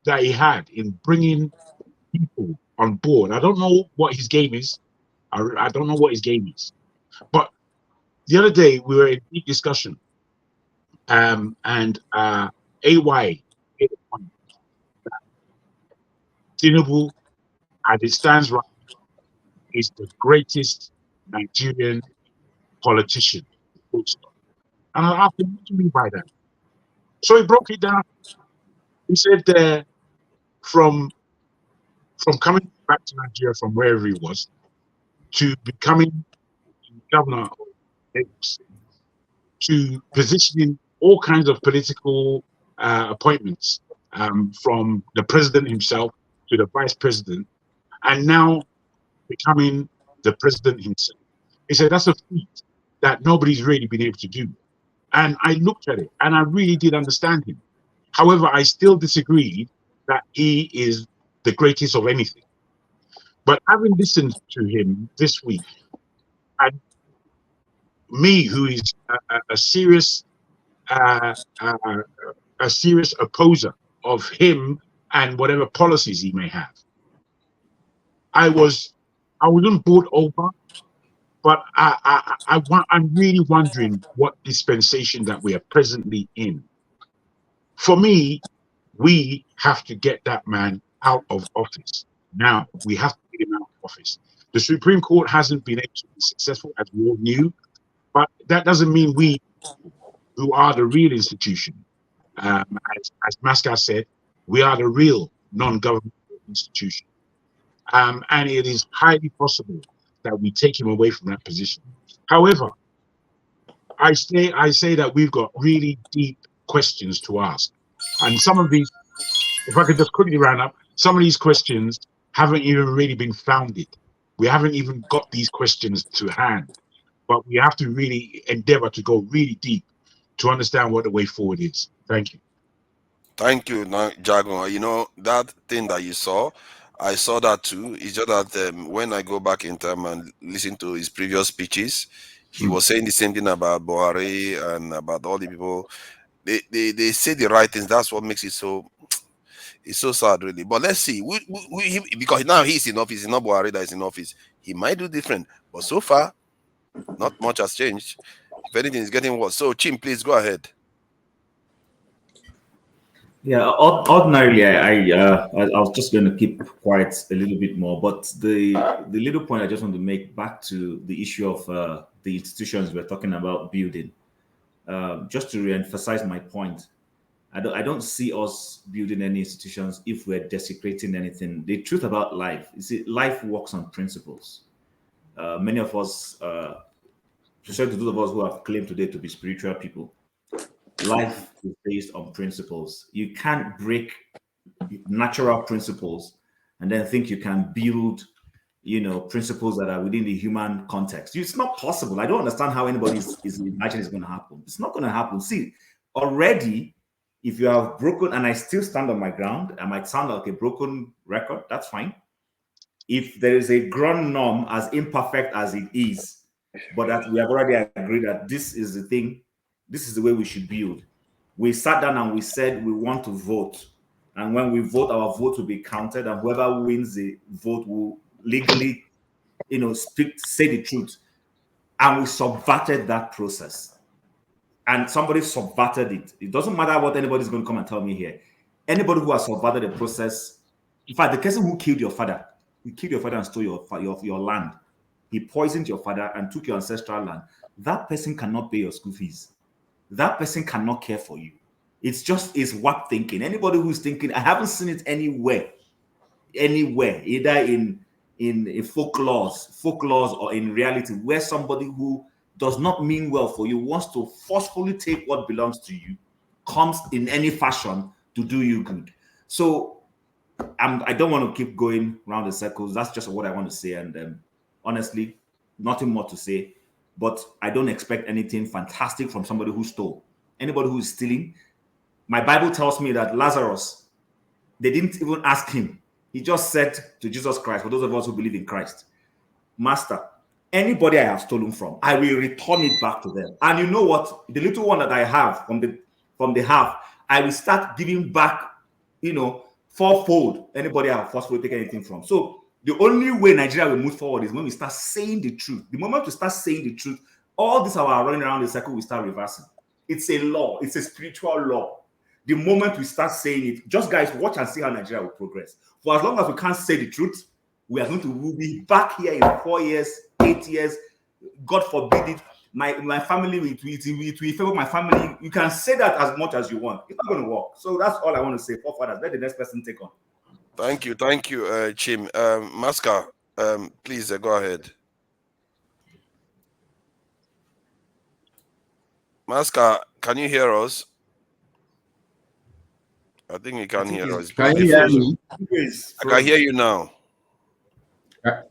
L: that he had in bringing people on board. I don't know what his game is. I don't know what his game is. But the other day we were in a deep discussion, and AY made a point that Tinubu, as it stands right now, is the greatest Nigerian politician. And I asked him, what do you mean by that? So he broke it down. He said, from coming back to Nigeria from wherever he was to becoming governor of Lagos, to positioning all kinds of political appointments, from the president himself to the vice president, and now becoming the president himself. He said that's a feat that nobody's really been able to do. And I looked at it and I really did understand him. However, I still disagreed that he is the greatest of anything. But having listened to him this week, and me, who is a serious opposer of him and whatever policies he may have, I wasn't bought over, but I'm really wondering what dispensation that we are presently in. For me, we have to get that man out of office. Now, we have to get him out of office. The Supreme Court hasn't been able to be successful, as we all knew, but that doesn't mean we, who are the real institution, as Mascot said, we are the real non-governmental institution. And it is highly possible that we take him away from that position. However, I say that we've got really deep questions to ask. And some of these, if I could just quickly round up, some of these questions haven't even really been founded. We haven't even got these questions to hand. But we have to really endeavor to go really deep to understand what the way forward is. Thank you.
O: Thank you, Jago. You know, that thing that you saw, I saw that too. It's just that when I go back in time and listen to his previous speeches, he was saying the same thing about Buhari and about all the people. They say the right things. That's what makes it so. It's so sad, really. But let's see. Because now he's in office. It's not Buhari that is in office. He might do different, but so far, not much has changed. If anything, it's getting worse. So, Chim, please go ahead.
D: Yeah, ordinarily, I was just going to keep quiet a little bit more, but the little point I just want to make back to the issue of the institutions we're talking about building, just to re-emphasize my point, I don't see us building any institutions if we're desecrating anything. The truth about life, you see, life works on principles. Many of us, especially those of us who have claimed today to be spiritual people, life is based on principles. You can't break natural principles and then think you can build, principles that are within the human context. It's not possible. I don't understand how anybody is imagining it's going to happen. It's not going to happen. See, already, if you have broken, and I still stand on my ground, I might sound like a broken record, that's fine. If there is a ground norm, as imperfect as it is, but that we have already agreed that this is the thing, this is the way we should build. We sat down and we said we want to vote. And when we vote, our vote will be counted, and whoever wins the vote will legally, say the truth. And we subverted that process. And somebody subverted it. It doesn't matter what anybody's going to come and tell me here. Anybody who has survived the process, in fact, the person who killed your father, he killed your father and stole your land. He poisoned your father and took your ancestral land. That person cannot pay your school fees. That person cannot care for you. It's warped thinking. Anybody who's thinking, I haven't seen it anywhere, either in folklore or in reality, where somebody who does not mean well for you wants to forcefully take what belongs to you, comes in any fashion to do you good. So I don't want to keep going around the circles. That's just what I want to say. And honestly, nothing more to say. But I don't expect anything fantastic from somebody who stole. Anybody who is stealing, my Bible tells me that Lazarus, they didn't even ask him. He just said to Jesus Christ, for those of us who believe in Christ, Master, anybody I have stolen from, I will return it back to them. And you know what? The little one that I have from the half, I will start giving back, fourfold. Anybody I have forcefully taken anything from. So the only way Nigeria will move forward is when we start saying the truth. The moment we start saying the truth, all this our running around the circle will start reversing. It's a law. It's a spiritual law. The moment we start saying it, just guys, watch and see how Nigeria will progress. For as long as we can't say the truth, we'll be back here in 4 years, 8 years. God forbid it. My family will favor my family. You can say that as much as you want. It's not going to work. So that's all I want to say. Forefathers, let the next person take on.
O: Thank you, Chim. Masca, please go ahead. Masca, can you hear us? I think you can hear us.
V: Can you hear me?
O: I can hear you now.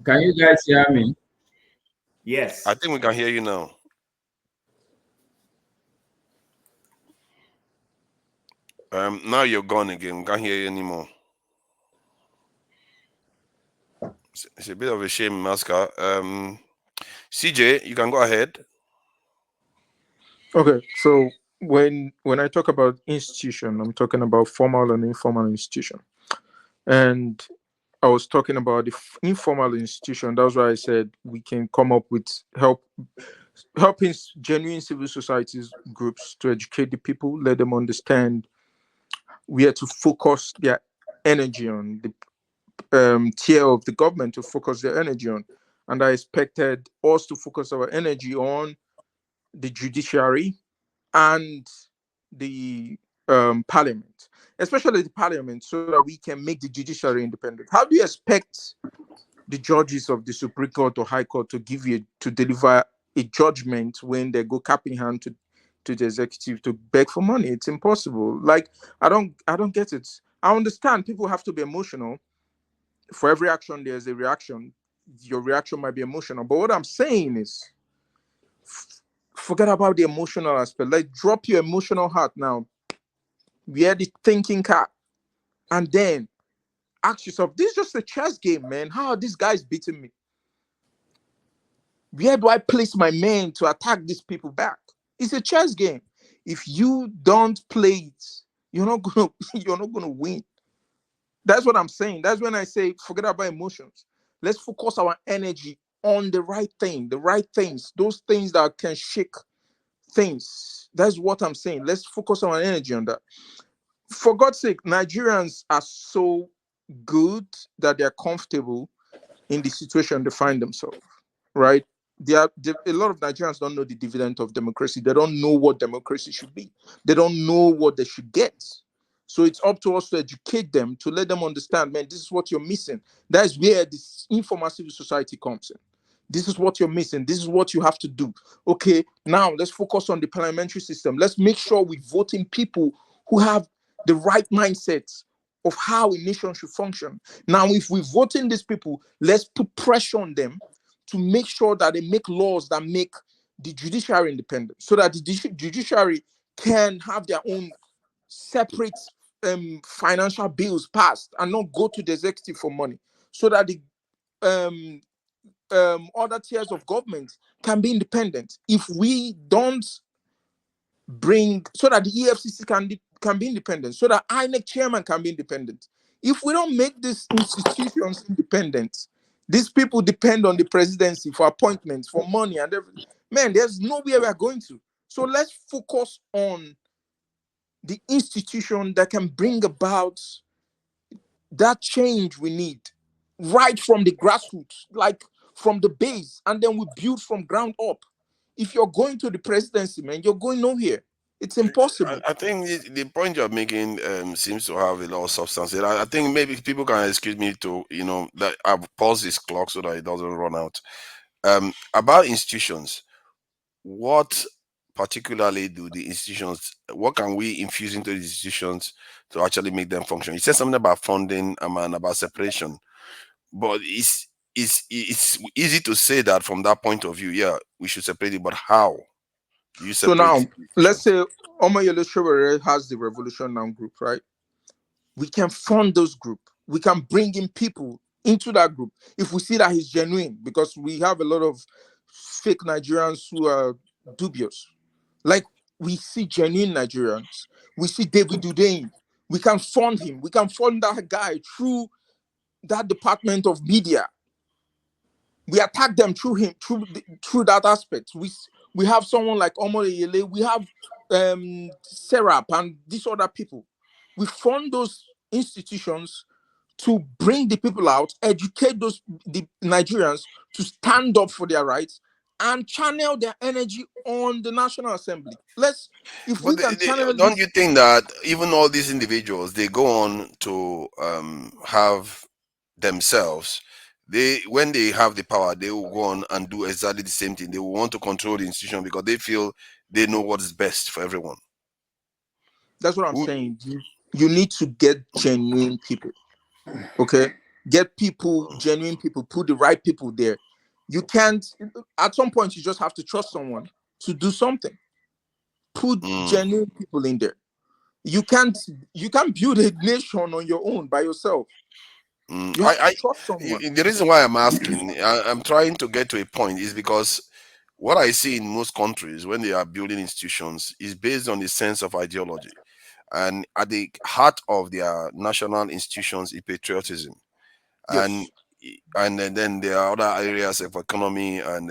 V: Can you guys hear me?
D: Yes.
O: I think we can hear you now. Now you're gone again. We can't hear you anymore. It's a bit of a shame, Masca. CJ, you can go ahead.
H: Okay, so when I talk about institution, I'm talking about formal and informal institution. And I was talking about the informal institution. That's why I said we can come up with helping genuine civil societies groups to educate the people, let them understand where to focus their energy on, the tier of the government to focus their energy on. And I expected us to focus our energy on the judiciary and the parliament, especially the parliament, so that we can make the judiciary independent. How do you expect the judges of the Supreme Court or High Court to deliver a judgment when they go cap in hand to the executive to beg for money? It's impossible. Like, I don't get it. I understand people have to be emotional. For every action, there's a reaction. Your reaction might be emotional, but what I'm saying is, forget about the emotional aspect. Like, drop your emotional heart now. Wear the thinking cap, and then ask yourself, this is just a chess game, man. How are these guys beating me? Where do I place my men to attack these people back? It's a chess game. If you don't play it, you're not gonna win. That's what I'm saying. That's when I say forget about emotions. Let's focus our energy on the right thing, the right things, those things that can shake things. That's what I'm saying. Let's focus our energy on that. For God's sake, Nigerians are so good that they're comfortable in the situation they find themselves, right? A lot of Nigerians don't know the dividend of democracy. They don't know what democracy should be. They don't know what they should get. So it's up to us to educate them, to let them understand, man, this is what you're missing. That is where this informal civil society comes in. This is what you're missing. This is what you have to do. Okay, now let's focus on the parliamentary system. Let's make sure we vote in people who have the right mindsets of how a nation should function. Now, if we vote in these people, let's put pressure on them to make sure that they make laws that make the judiciary independent, so that the judiciary can have their own separate financial bills passed and not go to the executive for money, so that the other tiers of government can be independent. If we don't so that the EFCC can be independent, so that INEC chairman can be independent. If we don't make these institutions independent, these people depend on the presidency for appointments, for money, and everything. Man, there's nowhere we are going to. So let's focus on the institution that can bring about that change we need right from the grassroots, like from the base, and then we build from ground up. If you're going to the presidency, man, you're going nowhere. It's impossible.
O: I think the point you're making seems to have a lot of substance. I think maybe people can excuse me to, that I've paused this clock so that it doesn't run out. About institutions, what particularly do the institutions, what can we infuse into the institutions to actually make them function? You said something about funding and about separation, but it's easy to say that from that point of view. Yeah, we should separate it, but how do you
H: So
O: separate?
H: now, let's say Omoyele Sowore has the Revolution Now group, right? We can fund those group. We can bring in people into that group if we see that he's genuine, because we have a lot of fake Nigerians who are dubious. Like, we see genuine Nigerians. We see David Udein. We can fund him. We can fund that guy through that department of media. We attack them through him, through that aspect. We have someone like Omoyele. We have Serap and these other people. We fund those institutions to bring the people out, educate the Nigerians to stand up for their rights, and channel their energy on the National Assembly.
O: Don't you think that even all these individuals, they go on to have themselves, when they have the power, they will go on and do exactly the same thing. They will want to control the institution because they feel they know what is best for everyone.
H: That's what I'm saying. You need to get genuine people. Okay? Get people, genuine people, put the right people there. You can't, at some point, you just have to trust someone to do something. Put genuine people in there. You can't build a nation on your own by yourself. You have to trust someone.
O: The reason why I'm asking, I'm trying to get to a point, is because what I see in most countries when they are building institutions is based on the sense of ideology. And at the heart of their national institutions is patriotism. Yes. And then there are other areas of economy and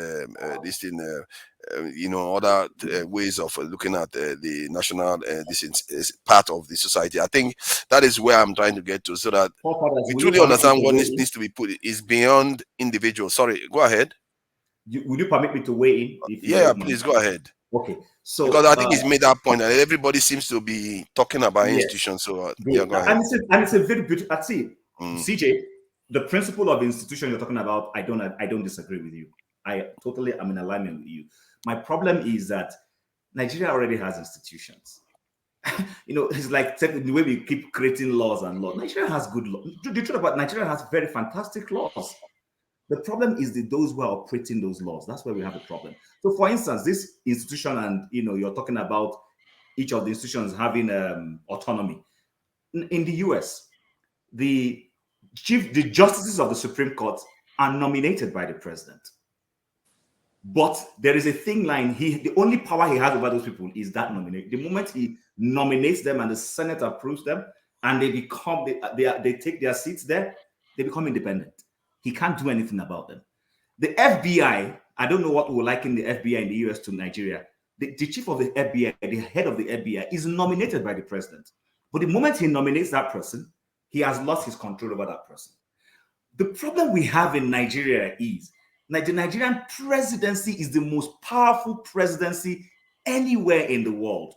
O: other ways of looking at the national this is part of the society. I think that is where I'm trying to get to, so that we truly understand what needs to be put is beyond individuals. Sorry, go ahead.
D: Would you permit me to weigh in?
O: Yeah, please go ahead.
D: Okay, so
O: because I think he's made that point, and everybody seems to be talking about institutions. So yeah, go ahead.
D: And it's a very beautiful. CJ, the principle of the institution you're talking about, I don't disagree with you. I totally am in alignment with you. My problem is that Nigeria already has institutions. It's like the way we keep creating laws and laws. Nigeria has good laws. The truth about Nigeria has very fantastic laws. The problem is those who are operating those laws. That's where we have a problem. So, for instance, this institution, and you're talking about each of the institutions having autonomy. In the US, the justices of the Supreme Court are nominated by the president. But there is a thin line. The only power he has over those people is that nomination. The moment he nominates them and the Senate approves them, and they take their seats there, they become independent. He can't do anything about them. The FBI, I don't know what we like in the FBI in the US to Nigeria. The chief of the FBI, the head of the FBI, is nominated by the president. But the moment he nominates that person, he has lost his control over that person. The problem we have in Nigeria is the Nigerian presidency is the most powerful presidency anywhere in the world.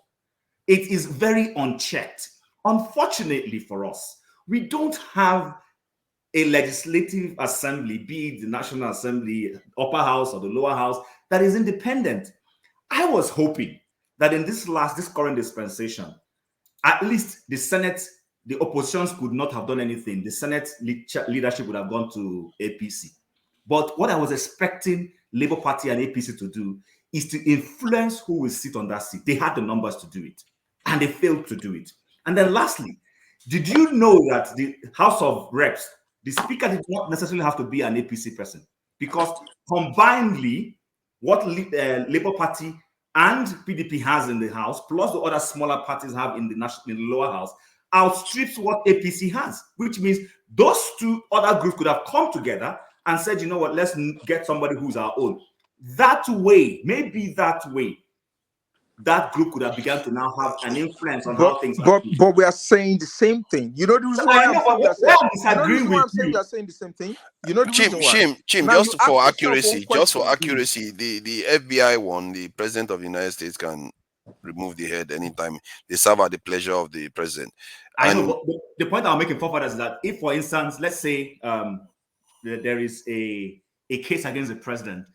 D: It is very unchecked. Unfortunately for us, we don't have a legislative assembly, be it the National Assembly, upper house or the lower house, that is independent. I was hoping that in this current dispensation, at least the Senate, the oppositions could not have done anything. The Senate leadership would have gone to APC. But what I was expecting Labour Party and APC to do is to influence who will sit on that seat. They had the numbers to do it, and they failed to do it. And then lastly, did you know that the House of Reps, the speaker did not necessarily have to be an APC person, because combinedly, what Labour Party and PDP has in the House, plus the other smaller parties have in the lower house, outstrips what APC has, which means those two other groups could have come together and said, you know what, let's get somebody who's our own. That way, maybe that way, that group could have begun to now have an influence on
H: But
D: how things are.
H: but we are saying the same thing. You know the reason why
D: I
H: I'm
D: know,
H: saying we are
D: but
H: saying.
D: I'm
H: You know the
D: disagreeing
H: reason why
D: with
H: I'm saying
D: you.
H: we are saying the same thing. You know the reason why.
O: Chim,
H: Now you
O: just
H: ask
O: for
H: yourself one
O: accuracy,
H: question.
O: the FBI one, the president of the United States can remove the head anytime. They serve at the pleasure of the president.
D: I know, but the point I'm making for is that if, for instance, let's say there is a case against the president,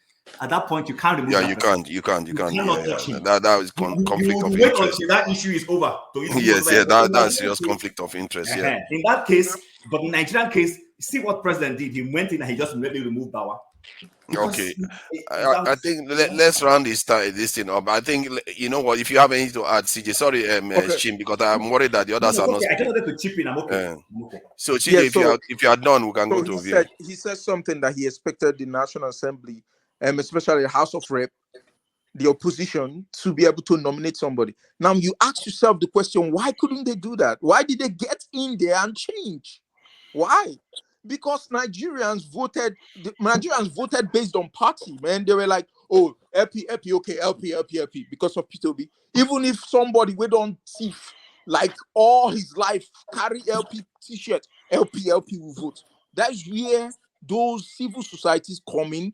D: at that point you can't remove that person.
O: You can't.
D: Cannot touch him.
O: That is conflict of interest.
D: Wait until that issue is over.
O: Yes, that's serious conflict of interest. Yeah.
D: In that case, but in the Nigerian case, see what president did. He went in and he just immediately removed Bawa.
O: Okay, I think let's round this thing up. I think, you know what, if you have anything to add, CJ, sorry, Chim, because I'm worried that the others are not.
D: I just wanted to chip in. I'm okay.
O: So CJ, if you are done, we can go to View.
H: He said something that he expected the National Assembly, especially the House of Rep, the opposition, to be able to nominate somebody. Now you ask yourself the question: why couldn't they do that? Why did they get in there and change? Why? Because Nigerians voted based on party, man. They were like, oh, LP, okay, LP, because of P2B. Even if somebody we don't see like all his life carry LP t-shirt, LP will vote. That's where those civil societies come in,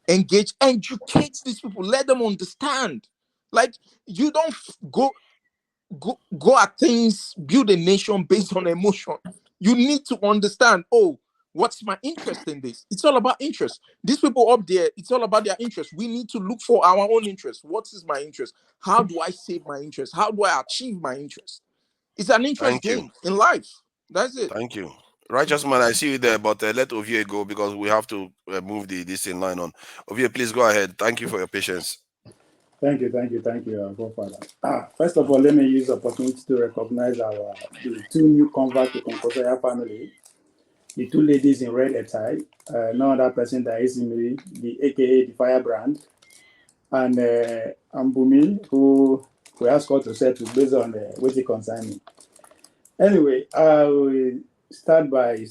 H: engage, educate these people, let them understand. Like, you don't go at things, build a nation based on emotion. You need to understand, oh, what's my interest in this? It's all about interest. These people up there, it's all about their interest. We need to look for our own interest. What is my interest? How do I save my interest? How do I achieve my interest? It's an interest game in life. That's it.
O: Thank you. Righteous man, I see you there, but let Ovie go because we have to move this in line on. Ovie, please go ahead. Thank you for your patience.
M: Thank you, Godfather. First of all, let me use the opportunity to recognize the two new converts to Concosoya family, the two ladies in red attire, no other person that is in the AKA the Firebrand, and Ambumi, who we asked her to settle based on what he concerned me. Anyway, I will start by,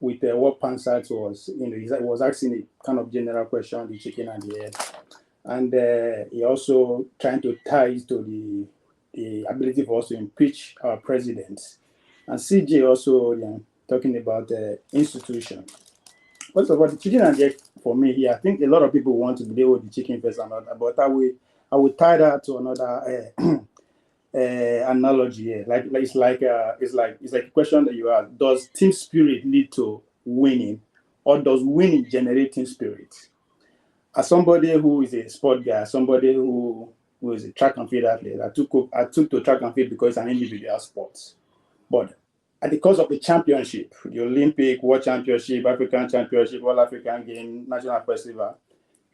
M: with what Pansat was, he was asking a kind of general question, the chicken and the egg. And he also trying to tie it to the ability for us to impeach our president. And CJ also talking about the institution. First of all, the chicken and egg for me here, I think a lot of people want to deal with the chicken first and other, but I will tie that to another analogy here. It's like a question that you ask: does team spirit lead to winning, or does winning generate team spirit? As somebody who is a sport guy, somebody who is a track and field athlete, I took to track and field because it's an individual sport. But at the course of the championship, the Olympic, World Championship, African Championship, All African Game, National Festival,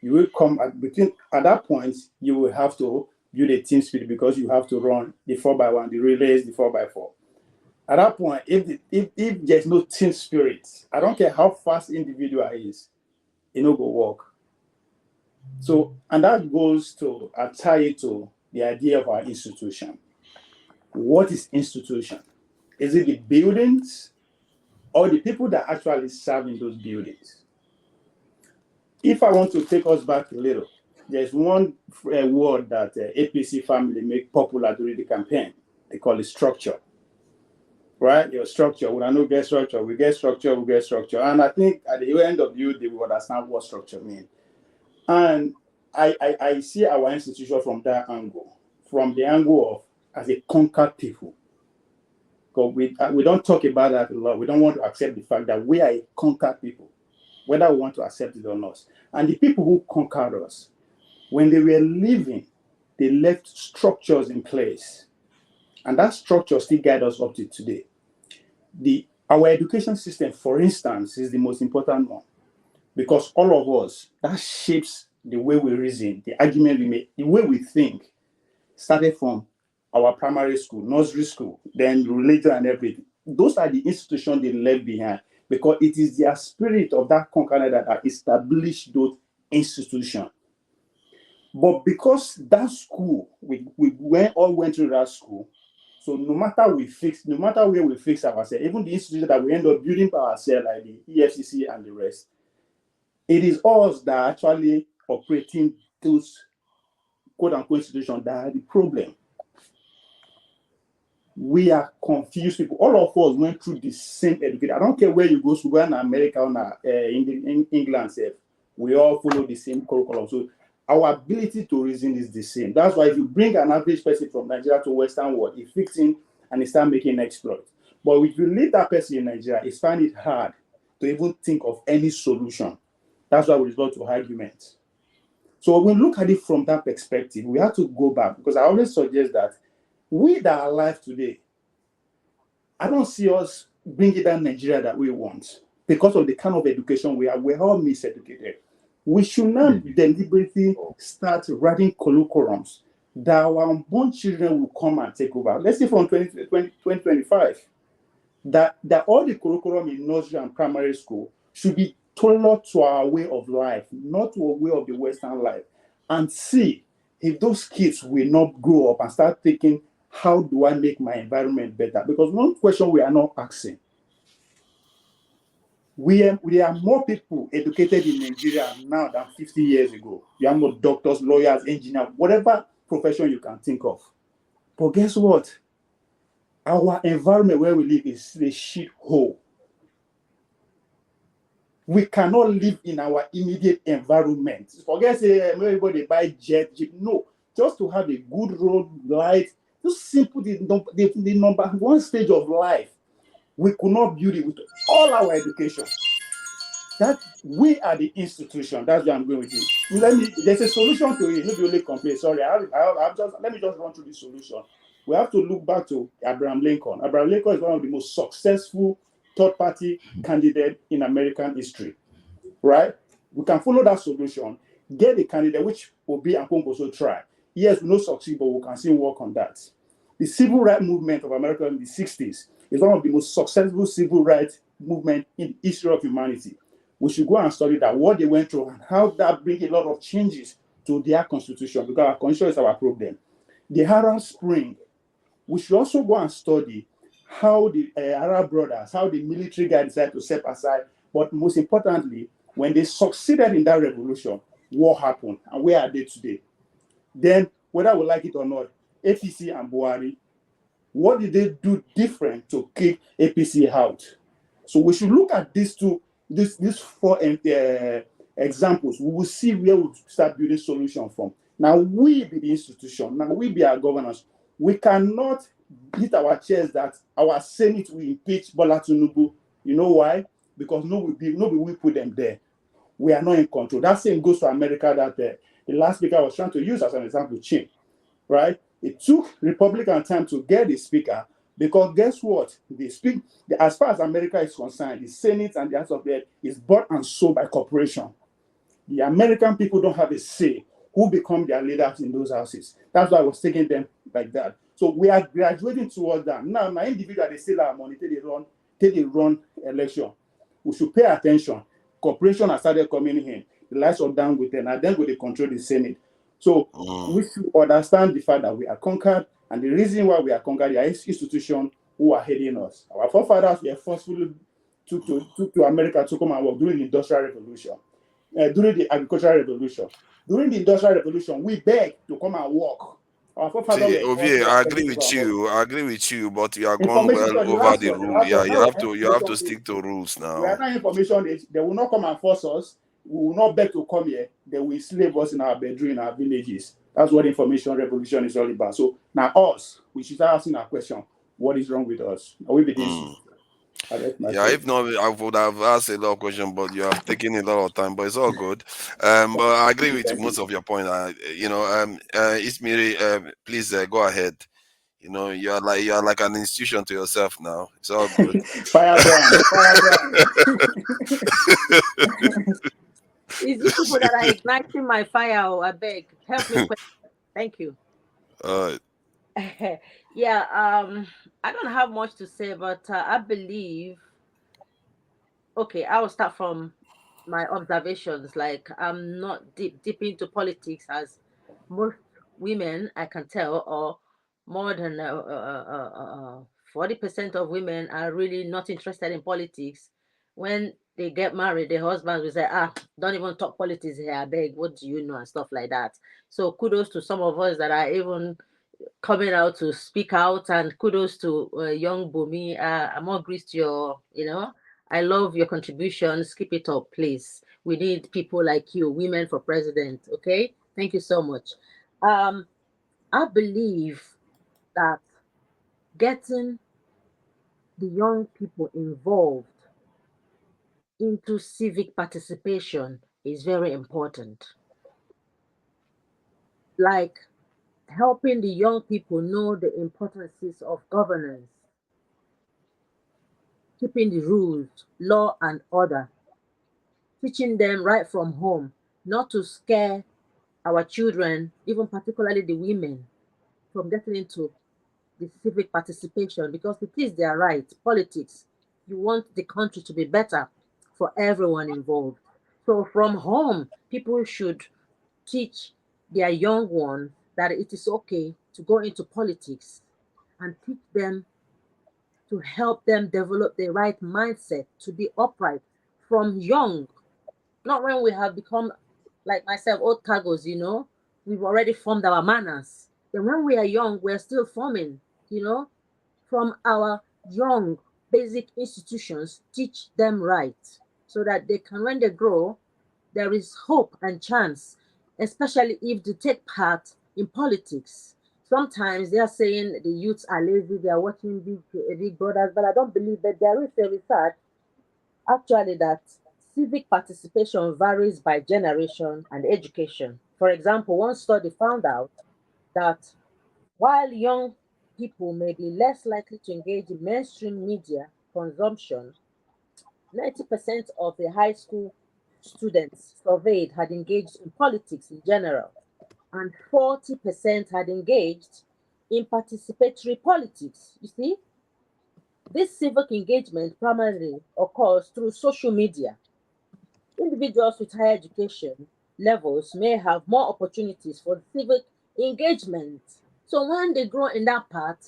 M: you will come at that point, you will have to build a team spirit because you have to run the 4x1, the relays, the 4x4. At that point, if there's no team spirit, I don't care how fast the individual is, it no go work. So, and that goes to tie it to the idea of our institution. What is institution? Is it the buildings or the people that actually serve in those buildings? If I want to take us back a little, there's one word that APC family make popular during the campaign. They call it structure. Right? Your structure. When I know get structure, we get structure. And I think at the end of the day, they will understand what structure means. And I see our institution from that angle, from the angle of as a conquered people. Because we don't talk about that a lot. We don't want to accept the fact that we are a conquered people, whether we want to accept it or not. And the people who conquered us, when they were living, they left structures in place. And that structure still guides us up to today. Our education system, for instance, is the most important one. Because all of us, that shapes the way we reason, the argument we make, the way we think, started from our primary school, nursery school, then religion and everything. Those are the institutions they left behind because it is their spirit of that conqueror that established those institutions. But because that school, we all went through that school, so no matter where we fix ourselves, even the institutions that we end up building by ourselves, like the EFCC and the rest, it is us that are actually operating those quote-unquote institutions that are the problem. We are confused people. All of us went through the same education. I don't care where you go to, whether in America or in England, we all follow the same curriculum. So our ability to reason is the same. That's why if you bring an average person from Nigeria to Western world, he fits in and he start making exploits. But if you leave that person in Nigeria, it's find it hard to even think of any solution. That's why we resort to arguments. So when we look at it from that perspective, we have to go back, because I always suggest that we that are alive today, I don't see us bringing that Nigeria that we want because of the kind of education we are. We're all miseducated. We should not deliberately start writing curriculums that our unborn children will come and take over. Let's say from 2025, that all the curriculum in nursery and primary school should be tailored to our way of life, not to a way of the Western life, and see if those kids will not grow up and start thinking, how do I make my environment better? Because one question we are not asking, we are more people educated in Nigeria now than 50 years ago. You have more doctors, lawyers, engineers, whatever profession you can think of. But guess what? Our environment where we live is a shit hole. We cannot live in our immediate environment. Forget say everybody buy jet, jeep. No, just to have a good road, light, just simple the number one stage of life. We could not build it with all our education. That we are the institution. That's where I'm going with it. There's a solution to it. Not only complain. Sorry, let me just run through the solution. We have to look back to Abraham Lincoln. Abraham Lincoln is one of the most successful third-party candidates in American history, right? We can follow that solution, get a candidate, which Obi and Kongo also try. Yes, we no succeed, but we can still work on that. The civil rights movement of America in the 60s is one of the most successful civil rights movement in the history of humanity. We should go and study that, what they went through, and how that brings a lot of changes to their constitution, because our constitution is our problem. The Arab Spring, we should also go and study how the Arab brothers, how the military guys decided to step aside, but most importantly, when they succeeded in that revolution, what happened and where are they today? Then, whether we like it or not, APC and Buhari, what did they do different to kick APC out? So we should look at these four examples. We will see where we start building solutions from. Now we be the institution. Now we be our governors. We cannot beat our chest that our Senate will impeach Bola Tinubu. You know why? Because nobody will put them there. We are not in control. That same goes to America that the last speaker was trying to use as an example, Chin, right? It took Republican time to get the speaker, because guess what? As far as America is concerned, the Senate and the House of Reps is bought and sold by corporation. The American people don't have a say who become their leaders in those houses. That's why I was taking them like that. So we are graduating towards that. Now, my individual, they still have money, till they run election. We should pay attention. Corporation has started coming in. The lights are down with them, and then they control the Senate. So we should understand the fact that we are conquered, and the reason why we are conquered, there are institutions who are heading us. Our forefathers were forcefully took to America to come and work during the Industrial Revolution, during the Agricultural Revolution. During the Industrial Revolution, we begged to come and work. Our forefathers
O: See, Ovie, I agree with you, but you are going well over the rule. Yeah, you have to stick to rules now.
M: We are not information age. They will not come and force us. We will not beg to come here. They will slave us in our bedroom, in our villages. That's what information revolution is all about. So now us, we should start asking our question: what is wrong with us? Are we be this?
O: Yeah, if not, I would have asked a lot of questions, but you have taken a lot of time. But it's all good. But I agree with most of your point. Ismiri, please go ahead. You know, you are like an institution to yourself now. It's all good.
M: Firebrand.
T: It's you people that are igniting my fire. I beg, help me. Thank you. Yeah, I don't have much to say, but I believe. Okay, I will start from my observations. Like, I'm not deep into politics as most women, I can tell, or more than 40% of women are really not interested in politics. When they get married, the husbands will say, don't even talk politics here, I beg, what do you know, and stuff like that. So kudos to some of us that are even coming out to speak out, and kudos to young Bumi. I'm more grease to your, I love your contributions. Keep it up, please. We need people like you, women for president. Okay, thank you so much. I believe that getting the young people involved into civic participation is very important. Like helping the young people know the importances of governance, keeping the rules, law and order, teaching them right from home, not to scare our children, even particularly the women, from getting into the civic participation, because it is their right. Politics, you want the country to be better for everyone involved. So from home, people should teach their young ones that it is okay to go into politics, and teach them to help them develop the right mindset to be upright from young. Not when we have become, like myself, old cargos, we've already formed our manners. Then when we are young, we're still forming, from our young basic institutions, teach them right, so that they can, when they grow, there is hope and chance, especially if they take part in politics. Sometimes they are saying the youths are lazy, they are watching big brothers, but I don't believe that. There is a research actually that civic participation varies by generation and education. For example, one study found out that while young people may be less likely to engage in mainstream media consumption, 90% of the high school students surveyed had engaged in politics in general, and 40% had engaged in participatory politics. You see, this civic engagement primarily occurs through social media. Individuals with higher education levels may have more opportunities for civic engagement. So when they grow in that part,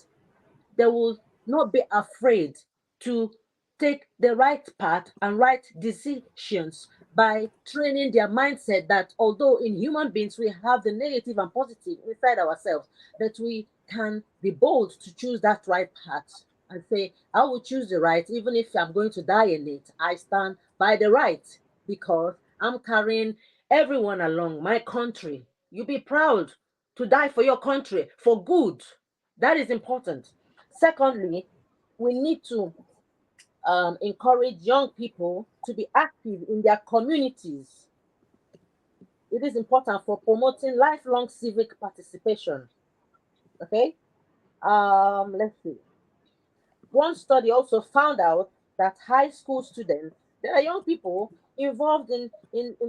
T: they will not be afraid to take the right path and right decisions, by training their mindset that although in human beings we have the negative and positive inside ourselves, that we can be bold to choose that right path and say, I will choose the right, even if I'm going to die in it. I stand by the right because I'm carrying everyone along, my country. You be proud to die for your country, for good. That is important. Secondly, we need to encourage young people to be active in their communities. It is important for promoting lifelong civic participation. Okay, let's see. One study also found out that high school students, there are young people involved in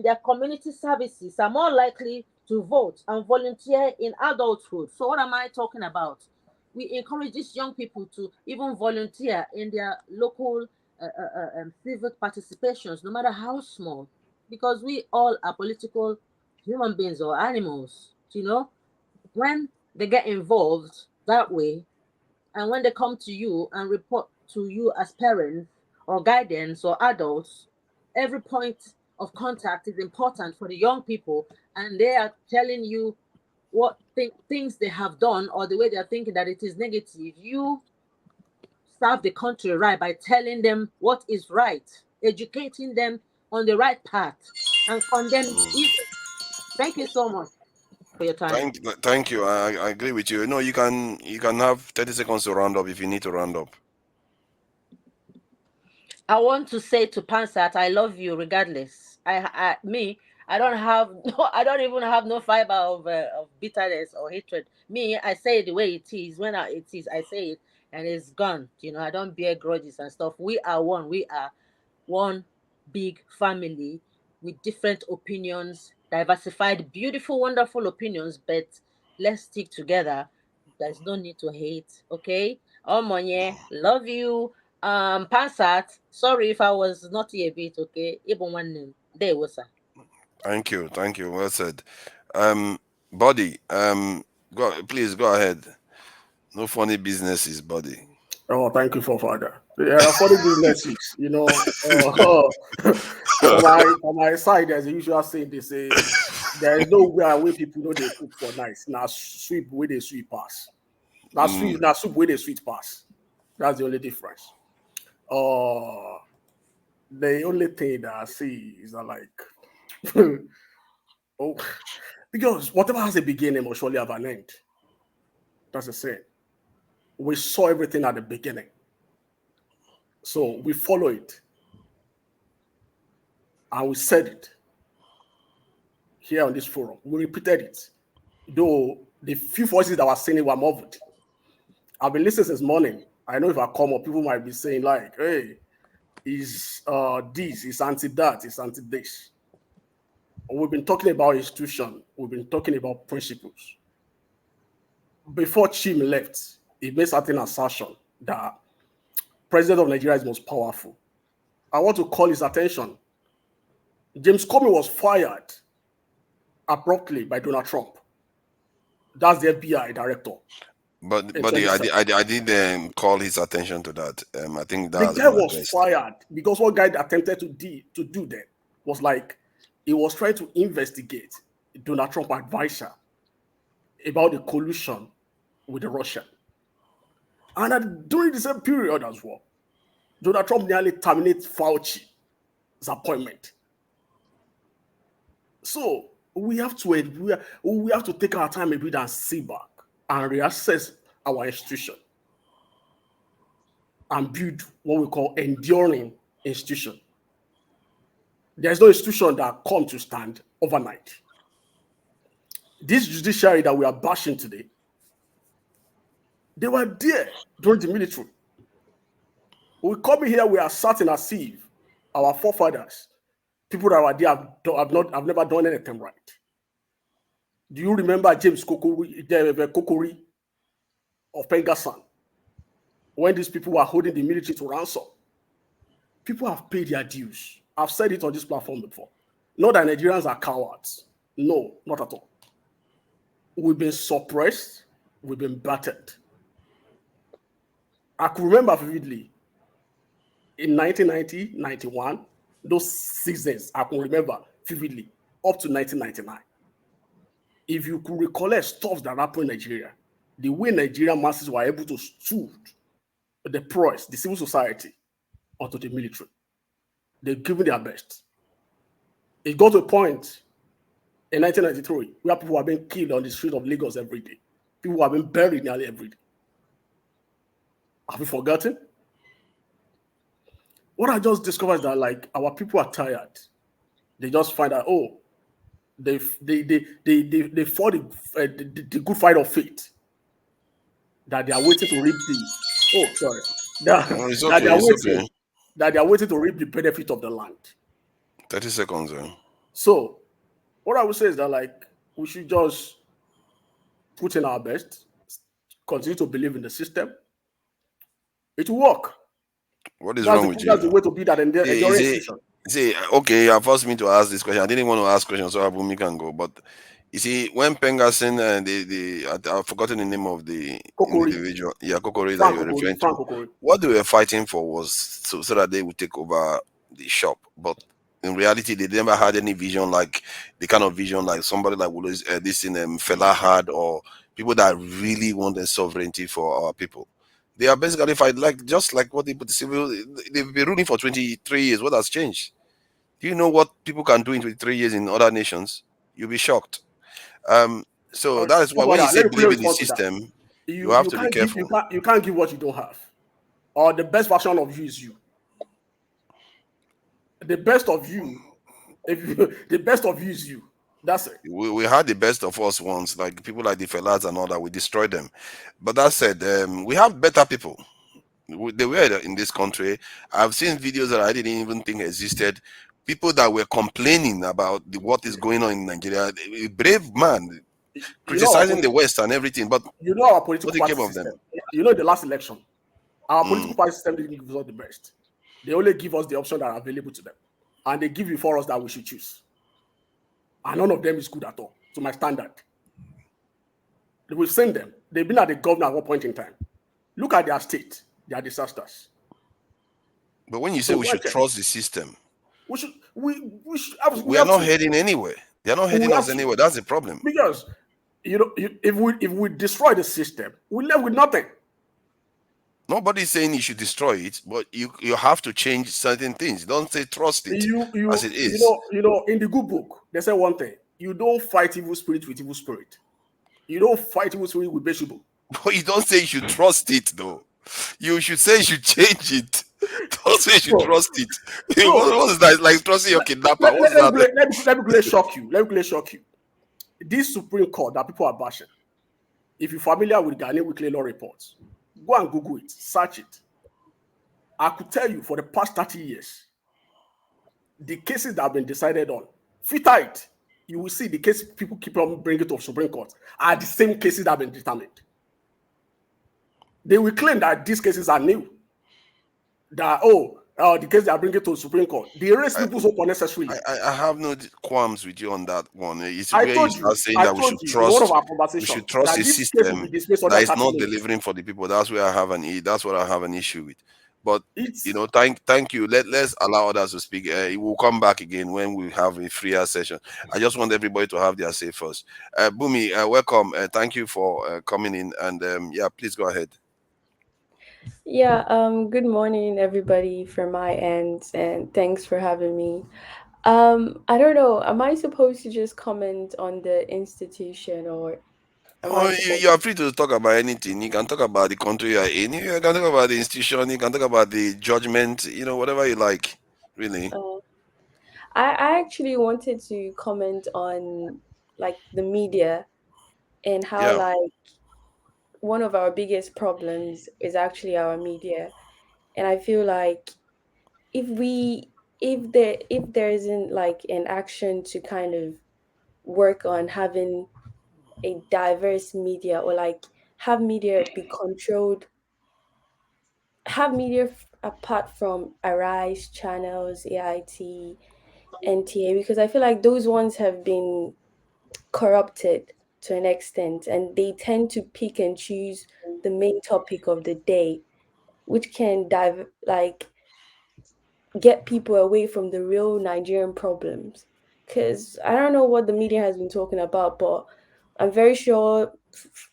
T: their community services, are more likely to vote and volunteer in adulthood. So what am I talking about? We encourage these young people to even volunteer in their local civic participations, no matter how small, because we all are political human beings or animals. When they get involved that way, and when they come to you and report to you as parents or guardians or adults, every point of contact is important for the young people, and they are telling you what things they have done or the way they are thinking that it is negative. You serve the country right by telling them what is right, educating them on the right path, and condemning evil. Thank you so much for your time.
O: Thank you. I agree with you. No, you can have 30 seconds to round up if you need to round up.
T: I want to say to Pansat, I love you regardless. I don't even have no fiber of bitterness or hatred. Me, I say it the way it is. When it is, I say it, and it's gone. I don't bear grudges and stuff. We are one. We are one big family with different opinions, diversified, beautiful, wonderful opinions. But let's stick together. There's no need to hate. Okay. Omonye, love you. Pansat, sorry if I was naughty a bit, okay? Even one name. There was sir.
O: Thank you. Well said. Body, please go ahead. No funny businesses, Body.
R: Oh, thank you, Father. There are funny businesses, you know. For my side, there's a usual saying. They say there is no way people know they cook for nights. Now sweep where they sweep pass. Now sweep now soup where they sweet pass. That's the only difference. The only thing that I see is that like, oh, because whatever has a beginning must surely have an end. That's the saying. We saw everything at the beginning, so we follow it, and we said it here on this forum. We repeated it, though the few voices that were saying it were muffled. I've been listening since morning. I know if I come up, people might be saying like, "Hey, is this, is anti that, is anti this." We've been talking about institution. We've been talking about principles. Before Chim left, he made certain assertion that President of Nigeria is most powerful. I want to call his attention. James Comey was fired abruptly by Donald Trump. That's the FBI director.
O: But I did call his attention to that. I think that
R: the guy was fired because what guy attempted to do that was like he was trying to investigate Donald Trump advisor about the collusion with the Russia. And during the same period as well, Donald Trump nearly terminated Fauci's appointment. So we have to take our time a bit and sit back and reassess our institution and build what we call enduring institution. There's no institution that comes to stand overnight. This judiciary that we are bashing today, they were there during the military. We come here, we are certain as if our forefathers, people that were there have never done anything right. Do you remember James Kokori of Pengasan? When these people were holding the military to ransom, people have paid their dues. I've said it on this platform before. Not that Nigerians are cowards. No, not at all. We've been suppressed. We've been battered. I can remember vividly in 1990, 91, those seasons I can remember vividly up to 1999. If you could recollect stuff that happened in Nigeria, the way Nigerian masses were able to stood the press, the civil society, onto the military, they've given their best. It got to a point in 1993 where people were being killed on the street of Lagos every day. People were being buried nearly every day. Have we forgotten? What I just discovered is that like our people are tired. They just find out, oh, they fought the good fight of faith. That they are waiting to reap that they are waiting to reap the benefit of the land.
O: 30 seconds.
R: So what I would say is that like we should just put in our best, continue to believe in the system. It will work.
O: What is wrong with you?
R: That's the way to be that enduring institution.
O: See, okay, you have forced me to ask this question. I didn't want to ask questions so Abumi can go. But you see, when Pengasin and I've forgotten the name of the individual. Yeah, Kokori that you were referring to. What they were fighting for was so that they would take over the shop. But in reality, they never had any vision like the kind of vision like somebody like this in Fela had, or people that really wanted sovereignty for our people. They are basically fight just like what they put the civil. They've been ruling for 23 years. What has changed? Do you know what people can do in 23 years in other nations? You'll be shocked. So that is why when you say believe in the system, you have to be careful.
R: You can't give what you don't have. Or the best version of you is you. The best of you, the best of you is you. That's it.
O: We had the best of us once, like people like the Fellas and all that. We destroyed them. But that said, we have better people. They were in this country. I've seen videos that I didn't even think existed. People that were complaining about what is going on in Nigeria. A brave man criticizing the West and everything. But
R: you know our political party system. You know the last election, our political party system didn't give us the best. They only give us the options that are available to them, and they give it for us that we should choose. And none of them is good at all, to my standard. We've seen them. They've been at the governor at one point in time. Look at their state, their disasters.
O: But when you say
R: So
O: we should trust the system,
R: we should
O: we are not heading anywhere. They are not heading us
R: to,
O: anywhere. That's the problem.
R: because if we destroy the system, we left with nothing.
O: Nobody's saying you should destroy it, but you have to change certain things. Don't say trust it as it is.
R: In the good book, they say one thing: you don't fight evil spirit with evil spirit. You don't fight evil spirit with vegetable.
O: But you don't say you should trust it, though. You should say you should change it. Don't say you should trust it. What is that? Like trusting your kidnapper? What's that?
R: Let me shock you. Let me shock you. This Supreme Court that people are bashing, if you're familiar with Ghanaian Weekly Law Reports, go and Google it, search it. I could tell you for the past 30 years, the cases that have been decided on, filter it, you will see the case people keep on bringing to Supreme Court are the same cases that have been determined. They will claim that these cases are new. That, the case they are bringing to the Supreme Court, they raise people's hope unnecessarily.
O: I have no qualms with you on that one. It's
R: I
O: where
R: told
O: you
R: you,
O: start saying
R: I
O: that we
R: told
O: should
R: you in one of our
O: trust
R: conversations
O: a
R: that this case will
O: system
R: be dismissed under
O: that is
R: 30
O: not
R: minutes.
O: delivering for the people. That's where I have that's what I have an issue with. But thank you. Let's allow others to speak. It will come back again when we have a freer session. I just want everybody to have their say first. Bumi, welcome. Thank you for coming in, and please go ahead.
K: Yeah, good morning everybody from my end, and thanks for having me. I don't know, am I supposed to just comment on the institution, or
O: You are free to talk about anything. You can talk about the country you are in. You can talk about the institution. You can talk about the judgment. Whatever you like, really.
K: I actually wanted to comment on like the media and how like one of our biggest problems is actually our media. And I feel like if there isn't like an action to kind of work on having a diverse media, or like have media be controlled, have media apart from Arise channels, AIT, NTA, because I feel like those ones have been corrupted to an extent, and they tend to pick and choose the main topic of the day, which can get people away from the real Nigerian problems. Because I don't know what the media has been talking about, but I'm very sure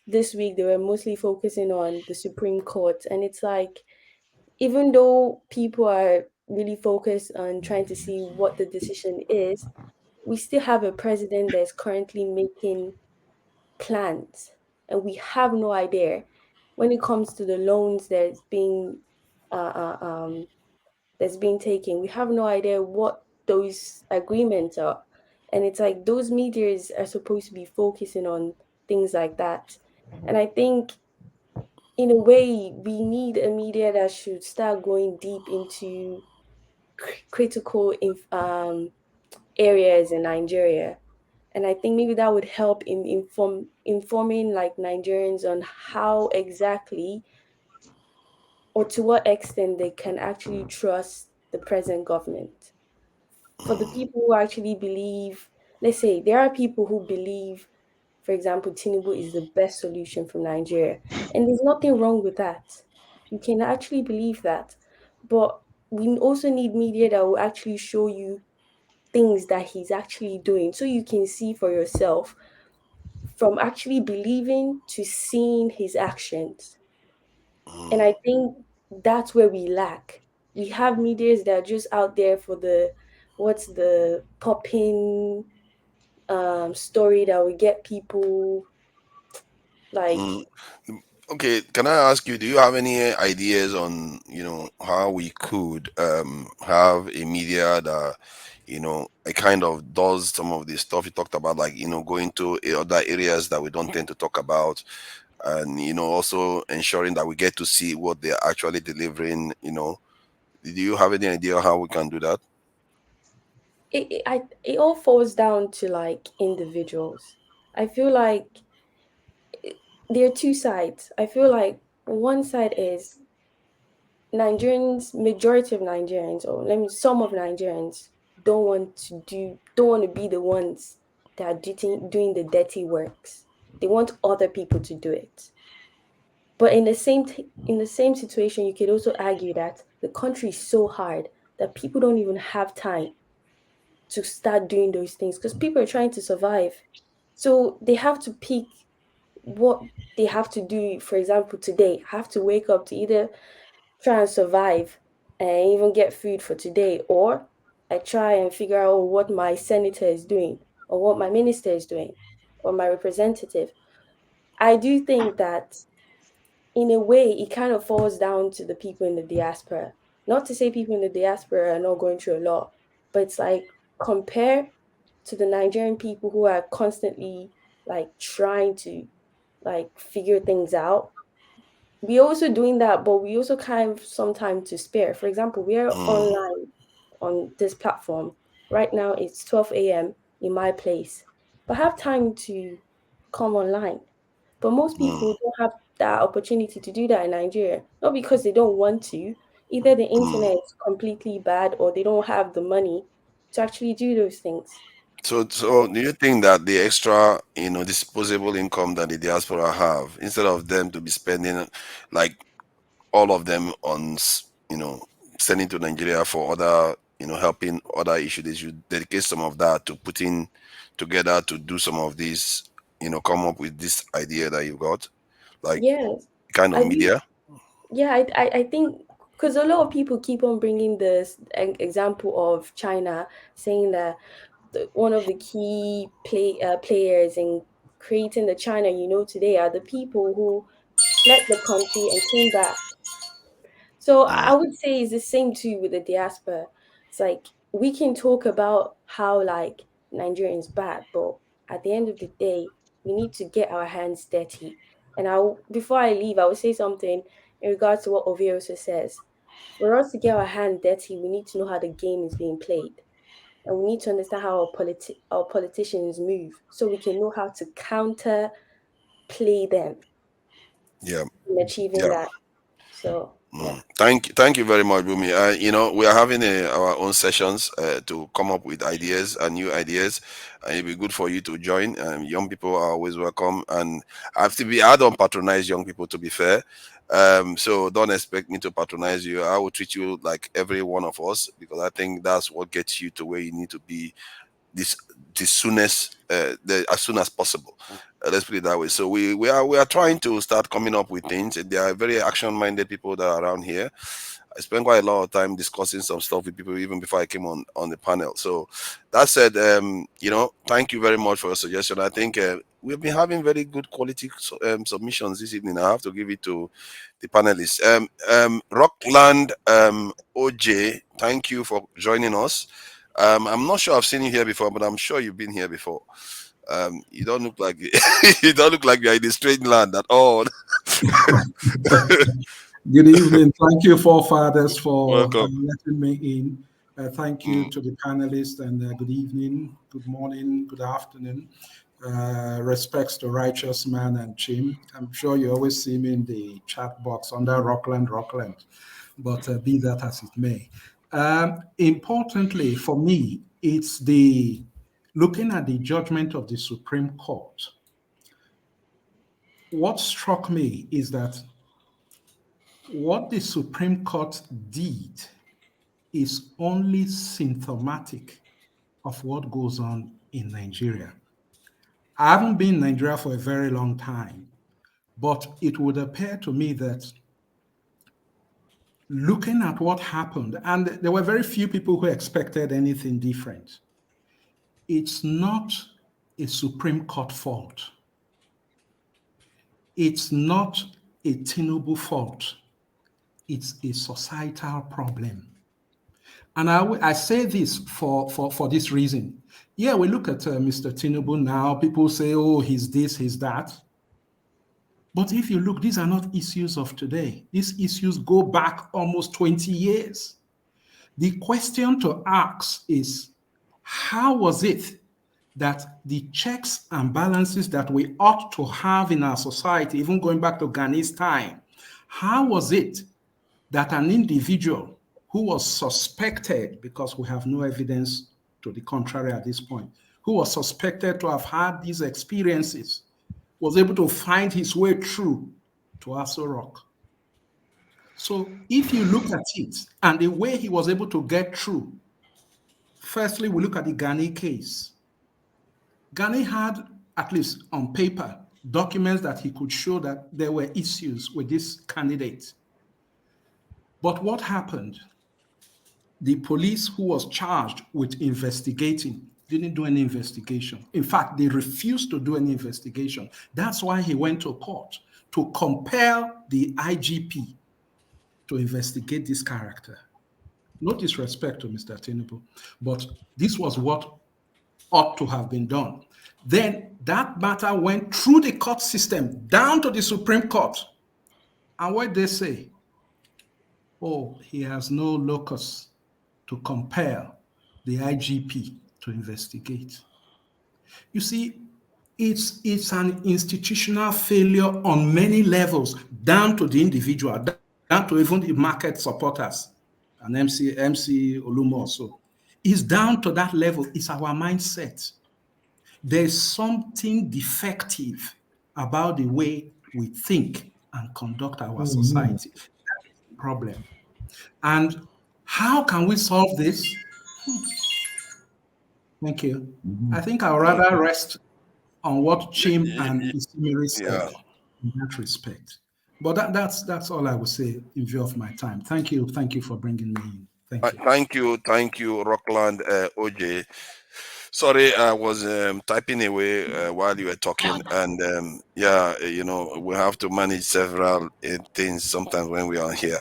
K: this week they were mostly focusing on the Supreme Court. And it's like, even though people are really focused on trying to see what the decision is, we still have a president that's currently making plans, and we have no idea when it comes to the loans that's being taken. We have no idea what those agreements are, and it's like those medias are supposed to be focusing on things like that. And I think in a way we need a media that should start going deep into critical areas in Nigeria. And I think maybe that would help in informing like Nigerians on how exactly or to what extent they can actually trust the present government. For the people who actually believe, let's say there are people who believe, for example, Tinubu is the best solution for Nigeria. And there's nothing wrong with that. You can actually believe that. But we also need media that will actually show you things that he's actually doing, so you can see for yourself, from actually believing to seeing his actions. And I think that's where we lack. We have medias that are just out there for what's the popping story that will get people like.
O: Okay, can I ask you, do you have any ideas on how we could have a media that it kind of does some of the stuff you talked about, like going to other areas that we don't tend to talk about, and also ensuring that we get to see what they're actually delivering. Do you have any idea how we can do that?
K: It all falls down to like individuals. I feel like there are two sides. I feel like one side is majority of Nigerians, or some of Nigerians don't want to be the ones that are doing the dirty works. They want other people to do it. But in the same situation, you could also argue that the country is so hard that people don't even have time to start doing those things because people are trying to survive. So they have to pick what they have to do. For example, today, I have to wake up to either try and survive and even get food for today, or I try and figure out what my senator is doing, or what my minister is doing, or my representative. I do think that in a way, it kind of falls down to the people in the diaspora. Not to say people in the diaspora are not going through a lot, but it's like compare to the Nigerian people who are constantly like trying to like figure things out. We're also doing that, but we also kind of some time to spare. For example, we are online on this platform. Right now it's 12 a.m. in my place, but I have time to come online. But most people don't have that opportunity to do that in Nigeria, not because they don't want to. Either the internet is completely bad or they don't have the money to actually do those things.
O: So do you think that the extra, disposable income that the diaspora have, instead of them to be spending like all of them on, sending to Nigeria for other, helping other issues, they should dedicate some of that to putting together to do some of these, come up with this idea that you got, like
K: Yes,
O: kind of
K: I do.
O: media?
K: Yeah, I think because a lot of people keep on bringing this example of China, saying that one of the key players in creating the China today are the people who fled the country and came back. So I would say it's the same too with the diaspora. It's like we can talk about how like Nigerians bad, but at the end of the day, we need to get our hands dirty. And before I leave, I will say something in regards to what Ovieso says. For us to get our hands dirty, we need to know how the game is being played. And we need to understand how our politicians move so we can know how to counter play them
O: Yeah.
K: in achieving
O: Yeah.
K: that. So yeah.
O: Thank you very much, Bumi. We are having our own sessions to come up with ideas and new ideas, and it'd be good for you to join. Young people are always welcome, and I don't patronize young people, to be fair. So don't expect me to patronize you. I will treat you like every one of us, because I think that's what gets you to where you need to be this as soon as possible. Let's put it that way. So we are trying to start coming up with things. There are very action-minded people that are around here. I spent quite a lot of time discussing some stuff with people even before I came on the panel. So that said, thank you very much for your suggestion. I think we've been having very good quality submissions this evening. I have to give it to the panelists. Rockland OJ, thank you for joining us. I'm not sure I've seen you here before, but I'm sure you've been here before. You don't look like you don't look like you're in a strange land at all.
Q: Good evening. Thank you, forefathers, for
O: Welcome.
Q: letting me in. Thank you to the panelists, and good evening, good morning, good afternoon. Respects to Righteous Man and Chim. I'm sure you always see me in the chat box under Rockland, but be that as it may. Importantly, for me, it's looking at the judgment of the Supreme Court. What struck me is that what the Supreme Court did is only symptomatic of what goes on in Nigeria. I haven't been in Nigeria for a very long time, but it would appear to me that looking at what happened, and there were very few people who expected anything different, it's not a Supreme Court fault. It's not a Tinubu fault. It's a societal problem. And I say this for this reason. Yeah, we look at Mr. Tinubu now. People say, oh, he's this, he's that. But if you look, these are not issues of today. These issues go back almost 20 years. The question to ask is, how was it that the checks and balances that we ought to have in our society, even going back to Ghani's time, how was it that an individual who was suspected, because we have no evidence to the contrary at this point, who was suspected to have had these experiences, was able to find his way through to Aso Rock? So if you look at it and the way he was able to get through, firstly, we look at the Ghani case. Ghani had, at least on paper, documents that he could show that there were issues with this candidate. But what happened? The police who was charged with investigating didn't do any investigation. In fact, they refused to do any investigation. That's why he went to court to compel the IGP to investigate this character. No disrespect to Mr. Tinubu, but this was what ought to have been done. Then that matter went through the court system down to the Supreme Court. And what they say? Oh, he has no locus to compel the IGP to investigate. You see, it's an institutional failure on many levels, down to the individual, down to even the market supporters, and MC Olumo also. It's down to that level. It's our mindset. There's something defective about the way we think and conduct our society. That is the problem. And how can we solve this? Thank you. I think I'd rather rest on what Chim and Isimiri said in that respect. But that's all I would say in view of my time. Thank you for bringing me in.
O: Thank you, Rockland OJ. Sorry, I was typing away while you were talking, and we have to manage several things sometimes when we are here.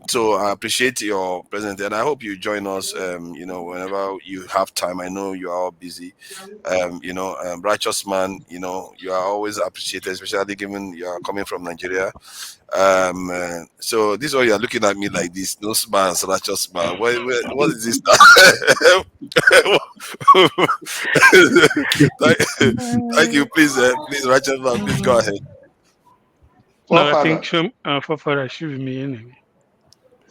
O: So I appreciate your presence, and I hope you join us. Whenever you have time. I know you are all busy. Righteous man. You are always appreciated, especially given you are coming from Nigeria. So this is why you are looking at me like this. No smiles, righteous man. What is this? Thank you. Please, righteous man, please go ahead.
J: No, I think forefather should be me anyway.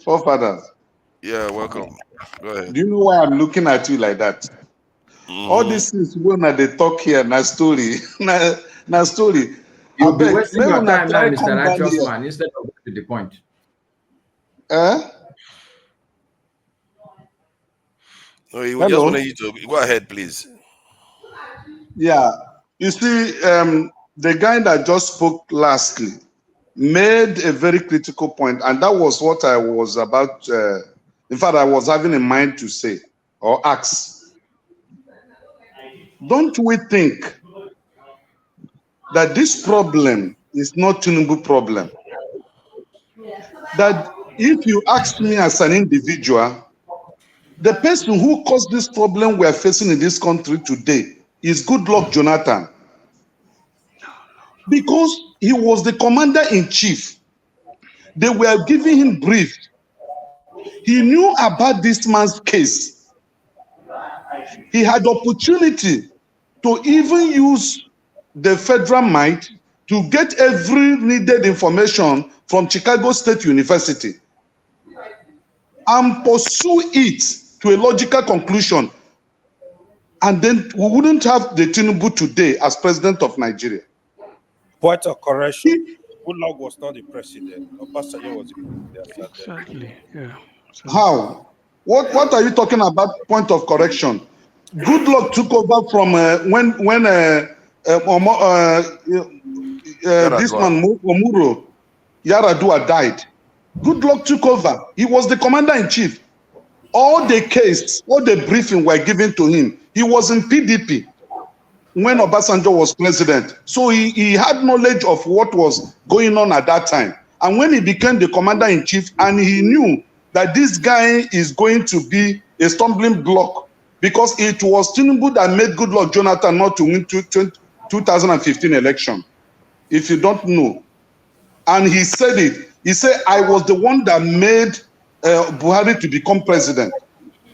N: Forefathers.
O: Yeah, welcome. Go ahead.
N: Do you know why I'm looking at you like that? All these things when they talk here, na story, na story.
V: You'll be wasting your time now, Mr. Righteous Man, instead of going to the point.
O: No, we just wanted you to go ahead, please.
N: Yeah, you see, the guy that just spoke lastly made a very critical point, and that was what I was about. In fact, I was having in mind to say or ask. Don't we think that this problem is not Tinubu problem? That if you ask me as an individual, the person who caused this problem we are facing in this country today is Goodluck Jonathan. Because he was the commander-in-chief. They were giving him brief. He knew about this man's case. He had opportunity to even use the federal might to get every needed information from Chicago State University and pursue it to a logical conclusion. And then we wouldn't have the Tinubu today as president of Nigeria.
U: Point of correction. Goodluck was not the president. Obasanjo was the president.
J: Exactly. Yeah.
N: How? What are you talking about? Point of correction. Goodluck took over from when this man Omuro Yaradua died. Goodluck took over. He was the commander-in-chief. All the case, all the briefing were given to him. He was in PDP when Obasanjo was president. So he had knowledge of what was going on at that time. And when he became the commander-in-chief, and he knew that this guy is going to be a stumbling block, because it was Tinubu that made Goodluck Jonathan not to win 2015 election. If you don't know. And he said it. He said, I was the one that made Buhari to become president.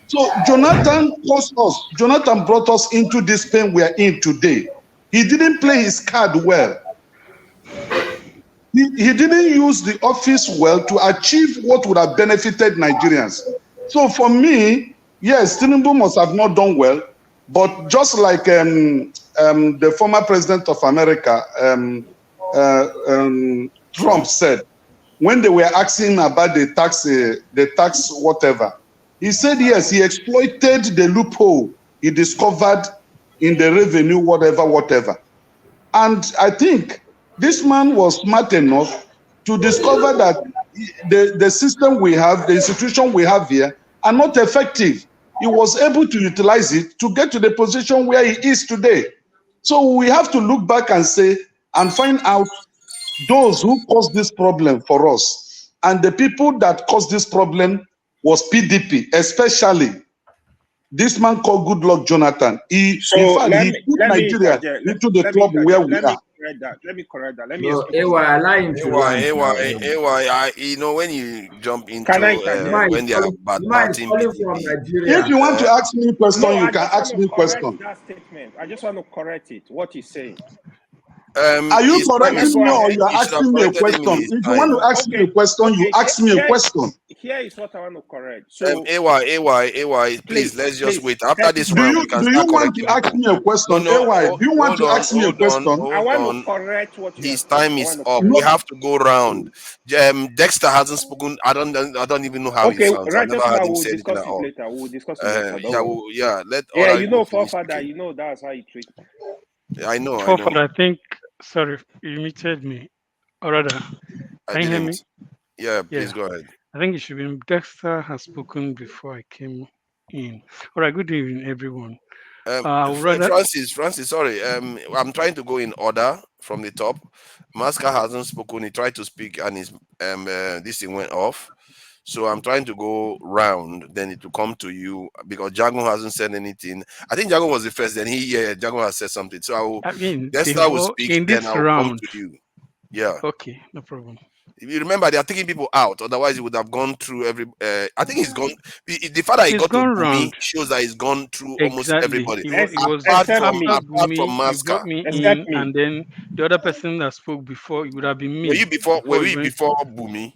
N: So Jonathan caused us. Jonathan brought us into this pain we are in today. He didn't play his card well. He didn't use the office well to achieve what would have benefited Nigerians. So for me, yes, Tinubu must have not done well, but just like the former president of America, Trump said, when they were asking him about the tax whatever, he said yes, he exploited the loophole he discovered in the revenue, whatever. And I think this man was smart enough to discover that the system we have, the institution we have here, are not effective. He was able to utilize it to get to the position where he is today. So we have to look back and say, and find out those who caused this problem for us. And the people that caused this problem was PDP, especially this man called Goodluck Jonathan. He put Nigeria into the club where we are.
U: Let me correct that. Let me
V: No,
U: explain.
V: AY, allow him to rant now.
O: You know, when you jump into
U: Can I interject?
O: when they are bad-mouthing PDP.
N: If you want to ask me a question, you can ask me a question.
U: That statement. I just want to correct it. What he's saying.
N: Are you correcting me or you are asking me a question? If you want to ask me a question, you ask me a question.
U: Here is what I want to correct. So,
O: AY, please, let's just wait. After this round, we can
N: do you want to ask me a question? AY, do you want to ask me a question?
U: I want to correct what
O: his time is up. We have to go round. Dexter hasn't spoken. I don't even know how he sounds. I never heard him say anything at all.
U: Later. We'll discuss it later.
O: Yeah.
U: You know, forefather, you know that's how you treat me.
O: I know.
J: I think, sorry, you muted me. Or rather, can you hear me?
O: Yeah, please go ahead.
J: I think it should be Dexter has spoken before I came in. All right, good evening, everyone.
O: Francis, sorry. I'm trying to go in order from the top. Masca hasn't spoken. He tried to speak and his this thing went off. So I'm trying to go round, then it will come to you because Jago hasn't said anything. I think Jago was the first, then Jago has said something. So Dexter will speak, then I'll come to you. Yeah.
J: Okay, no problem.
O: You remember they are taking people out, otherwise he would have gone through every. I think he's gone. The fact that he got to Bumi shows that he's gone through almost everybody. Apart from Masca.
J: And then the other person that spoke before, it would have been me.
O: Were we before Bumi?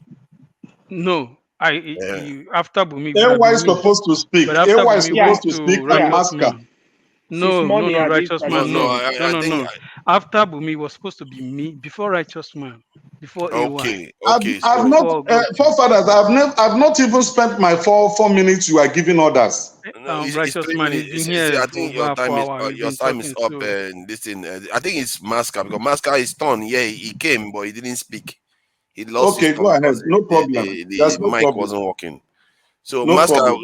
J: No. After Bumi.
N: AY is supposed to speak. AY is supposed to speak and Masca.
J: No, Righteous Man. No. After Bumi was supposed to be me, before Righteous Man, before
O: AY.
N: I've not, forefathers. I've not even spent my four minutes. You are giving orders.
J: Righteous Man has been here.
O: I think your time is up. Listen, I think it's Masca because Masca is done. Yeah, he came, but he didn't speak. He lost.
N: Okay, go ahead. No problem.
O: The mic wasn't working. So, Masca,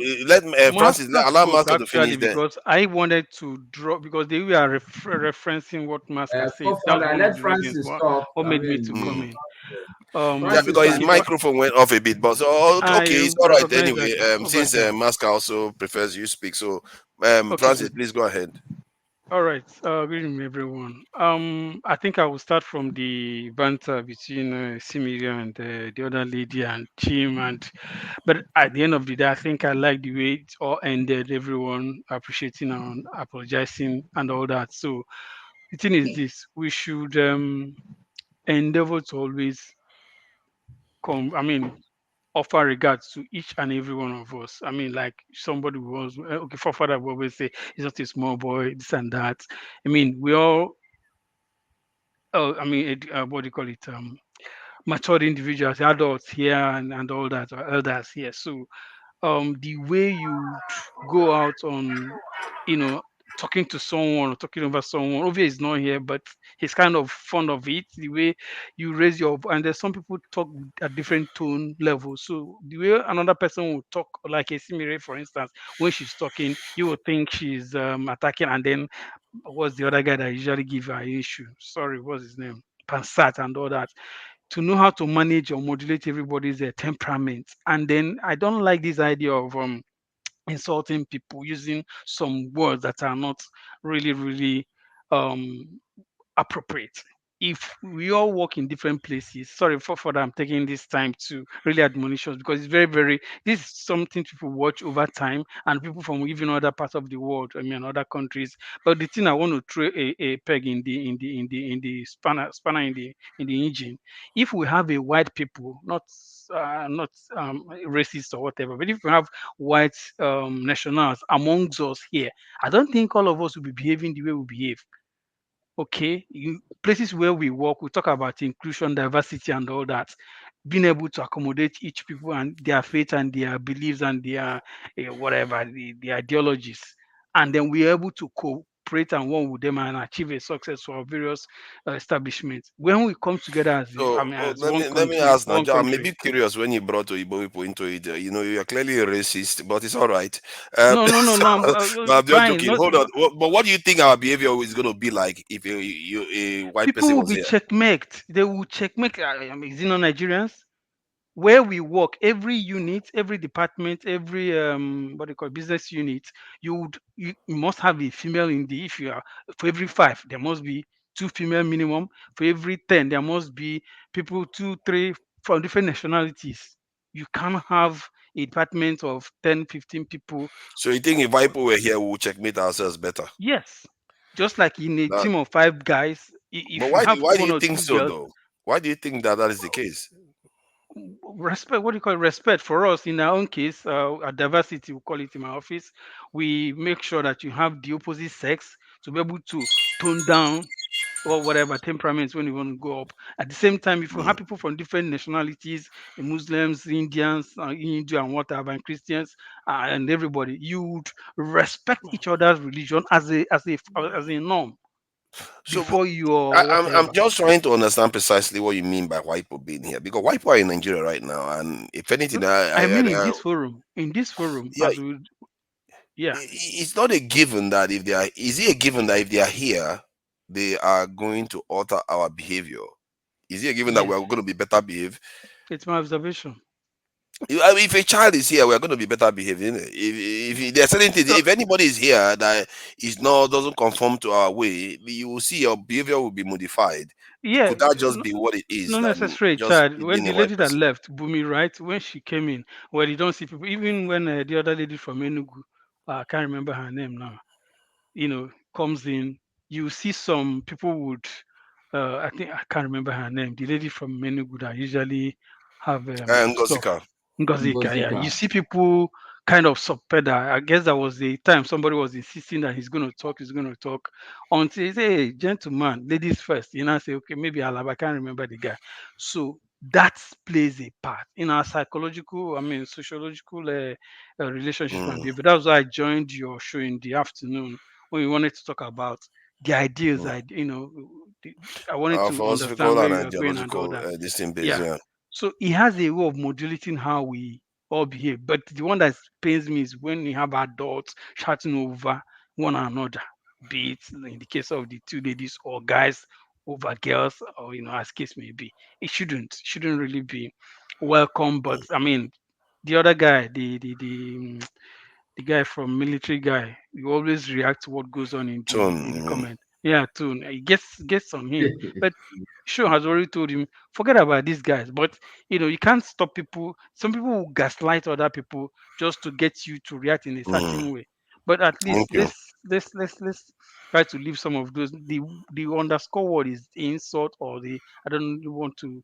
O: Francis, allow Masca to finish there.
J: Because I wanted to draw, because they were referencing what Masca said.
V: Let Francis talk.
J: What made me to come in.
O: Because his microphone went off a bit, but it's all right anyway. Since Masca also prefers you speak, so Francis, please go ahead.
J: All right, good evening, everyone. I think I will start from the banter between Similia and the other lady and Tim, but at the end of the day, I think I like the way it all ended. Everyone appreciating and apologizing and all that. So the thing is this: we should endeavor to always offer regards to each and every one of us. I mean, like somebody was forefather will always say he's not a small boy, this and that. I mean, we all what do you call it? Matured individuals, adults here and all that, or elders here. So the way you go out on, talking to someone or talking over someone. Obviously, he's not here, but he's kind of fond of it. The way you raise your, and there's some people talk at different tone levels. So the way another person will talk, like a Simire, for instance, when she's talking, you will think she's attacking, and then what's the other guy that usually give her issue? Sorry, what's his name? Pansat and all that. To know how to manage or modulate everybody's temperament. And then I don't like this idea of insulting people using some words that are not really appropriate. If we all work in different places, sorry for that, I'm taking this time to really admonish us, because it's very, this is something people watch over time, and people from even other parts of the world, other countries. But the thing I want to throw a peg in the spanner in the engine. If we have a white people, not racist or whatever, but if we have white nationals amongst us here, I don't think all of us will be behaving the way we behave. Okay, places where we work, we talk about inclusion, diversity, and all that. being able to accommodate each people and their faith and their beliefs and their whatever the ideologies, and then we're able to cooperate and work with them and achieve a success for various establishments. When we come together as
O: So
J: as
O: let
J: one
O: me
J: country,
O: ask now. I'm a bit curious when you brought Igbo people into it. You know, you are clearly a racist, but it's all right.
J: No, no, no, no.
O: No, I'm just
J: Fine.
O: joking.
J: Not,
O: Hold on. But what do you think our behavior is going to be like if a white
J: people
O: person
J: will
O: was
J: be
O: here?
J: checkmate. They will checkmate. I mean, is it not Nigerians? Where we work, every unit, every department, every what do you call it, business unit, you must have a female in the. If you are for every 5, there must be 2 female minimum. For every 10, there must be people 2, 3 from different nationalities. You can't have a department of 10, 15 people.
O: So you think if white people were here, we would checkmate ourselves better?
J: Yes, just like in a
O: That,
J: team of 5 guys,
O: but
J: if you have
O: why do
J: 1
O: you
J: or
O: think
J: 2
O: so
J: girls,
O: though? Why do you think that is the case?
J: respect, what do you call it? Respect for us in our own case, diversity, we call it in my office. We make sure that you have the opposite sex to be able to tone down or whatever temperaments when you want to go up. At the same time, if you have people from different nationalities, Muslims, Indians, Hindu and whatever, and Christians, and everybody, you would respect each other's religion as a norm
O: So
J: before your
O: I'm
J: whatever.
O: just trying to understand precisely what you mean by white people being here, because white people are in Nigeria right now, and if anything,
J: I mean, in this forum,
O: yeah,
J: as we, yeah.
O: it's not a given that if they are. Is it a given that if they are here, they are going to alter our behavior? Is it a given that we
J: Yes,
O: are going to be better behaved?
J: it's my observation.
O: I mean, if a child is here, we are going to be better behaved. Isn't it? If there's certain things,
J: So
O: if anybody is here that is not doesn't conform to our way, you will see your behavior will be modified.
J: yeah,
O: Could that just be what it is
J: not
O: than
J: necessarily
O: just
J: child.
O: it
J: When
O: being
J: the
O: a white
J: lady that
O: person?
J: left, Bumi, right, when she came in, well, you don't see people. Even when the other lady from Enugu, I can't remember her name now, comes in, you see some people would, I think I can't remember her name. The lady from Enugu that usually have stuff.
O: Ngozika.
J: Ngozika, yeah. You see people kind of subpedal. I guess that was the time somebody was insisting that he's going to talk until he say, hey, gentlemen, ladies first. I say, okay, maybe I can't remember the guy. So that plays a part in our psychological, sociological relationship and behavior. That's why I joined your show in the afternoon when we wanted to talk about the ideas. I wanted to understand
O: Philosophical
J: where
O: and
J: you are going and all
O: ideological
J: that.
O: this thing base,
J: Yeah.
O: yeah.
J: So he has a way of modulating how we all behave. But the one that pains me is when we have adults shouting over one another, be it in the case of the 2 ladies or guys over girls, or as case may be. It shouldn't really be welcome. But I mean, the other guy, the guy from military guy, you always react to what goes on in the comment. Yeah, too. He gets on him. But Show has already told him, forget about these guys. But you can't stop people. Some people will gaslight other people just to get you to react in a certain way. But at least
O: Thank you.
J: let's try to leave some of those. The underscore word is the insult, or the I don't want to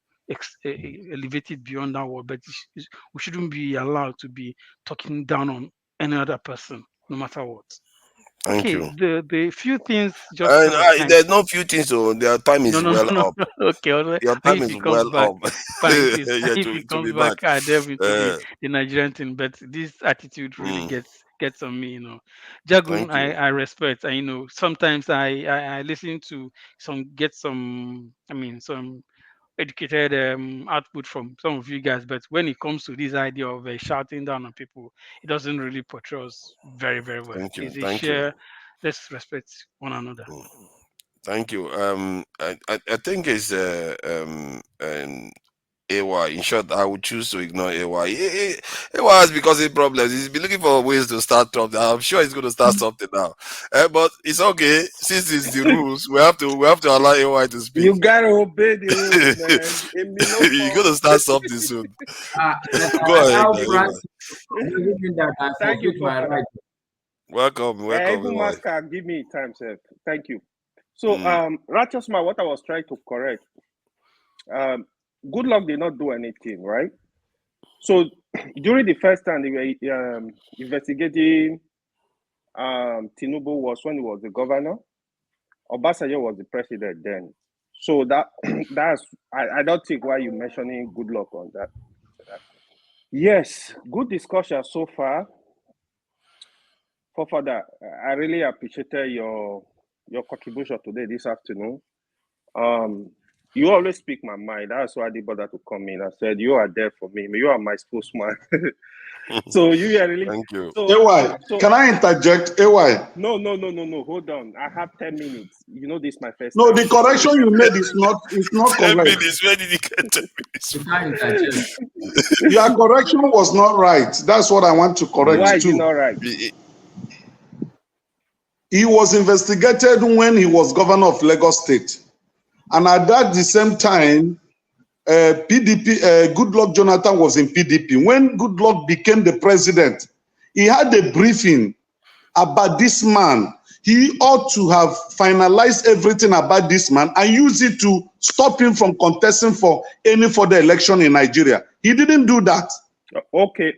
J: elevate it beyond that word, but we shouldn't be allowed to be talking down on any other person, no matter what.
O: Thank
J: Okay,
O: you.
J: the few things just
O: And
J: kind of time.
O: there's no few things, so their time
J: No,
O: is
J: no, no,
O: well
J: no,
O: up.
J: no. Okay, all right.
O: Your
J: Maybe
O: time
J: if
O: is
J: he comes
O: well
J: back,
O: up.
J: fine. If
O: Yeah,
J: if he
O: to
J: comes
O: be back.
J: back, I delve into the Nigerian thing. But this attitude really
O: Mm,
J: gets on me. Jagun,
O: thank you.
J: I respect. And sometimes I listen to some educated output from some of you guys. But when it comes to this idea of shouting down on people, it doesn't really portray us very, very well.
O: Thank you.
J: It's a
O: Thank you.
J: share. Let's respect one another.
O: Thank you. I think it's AY. In short, I would choose to ignore AY. AY has because of problems. He's been looking for ways to start something. I'm sure he's going to start something now. But it's okay. Since it's the rules, we have to allow AY to speak.
U: You gotta obey the rules, man.
O: You're going to start something soon. Go ahead.
U: Thank you,
O: AY.
U: Papa.
O: Welcome,
U: Even
O: AY.
U: Master, give me time, sir. Thank you. So, Righteous Man, what I was trying to correct, Good Luck did not do anything, right? So, during the first time they were investigating Tinubu was when he was the governor. Obasanjo was the president then. So that's I don't think why you're mentioning good luck on that. Yes, good discussion so far. For further, I really appreciated your contribution today, this afternoon. You always speak my mind. That's why I didn't bother to come in. I said, you are there for me. You are my spokesman. So you are really...
O: Thank you.
N: AY, can I interject? AY.
U: No. Hold on. I have 10 minutes. You know this is my first
N: No,
U: time.
N: the correction you made is not
O: 10
N: correct.
O: minutes. Where did he get 10 minutes?
N: Your correction was not right. That's what I want to correct.
U: Why is
N: too.
U: it not right?
N: He was investigated when he was governor of Lagos State. And at that the same time, PDP, Goodluck Jonathan was in PDP. When Goodluck became the president, he had a briefing about this man. He ought to have finalized everything about this man and use it to stop him from contesting for any further election in Nigeria. He didn't do that.
U: Okay.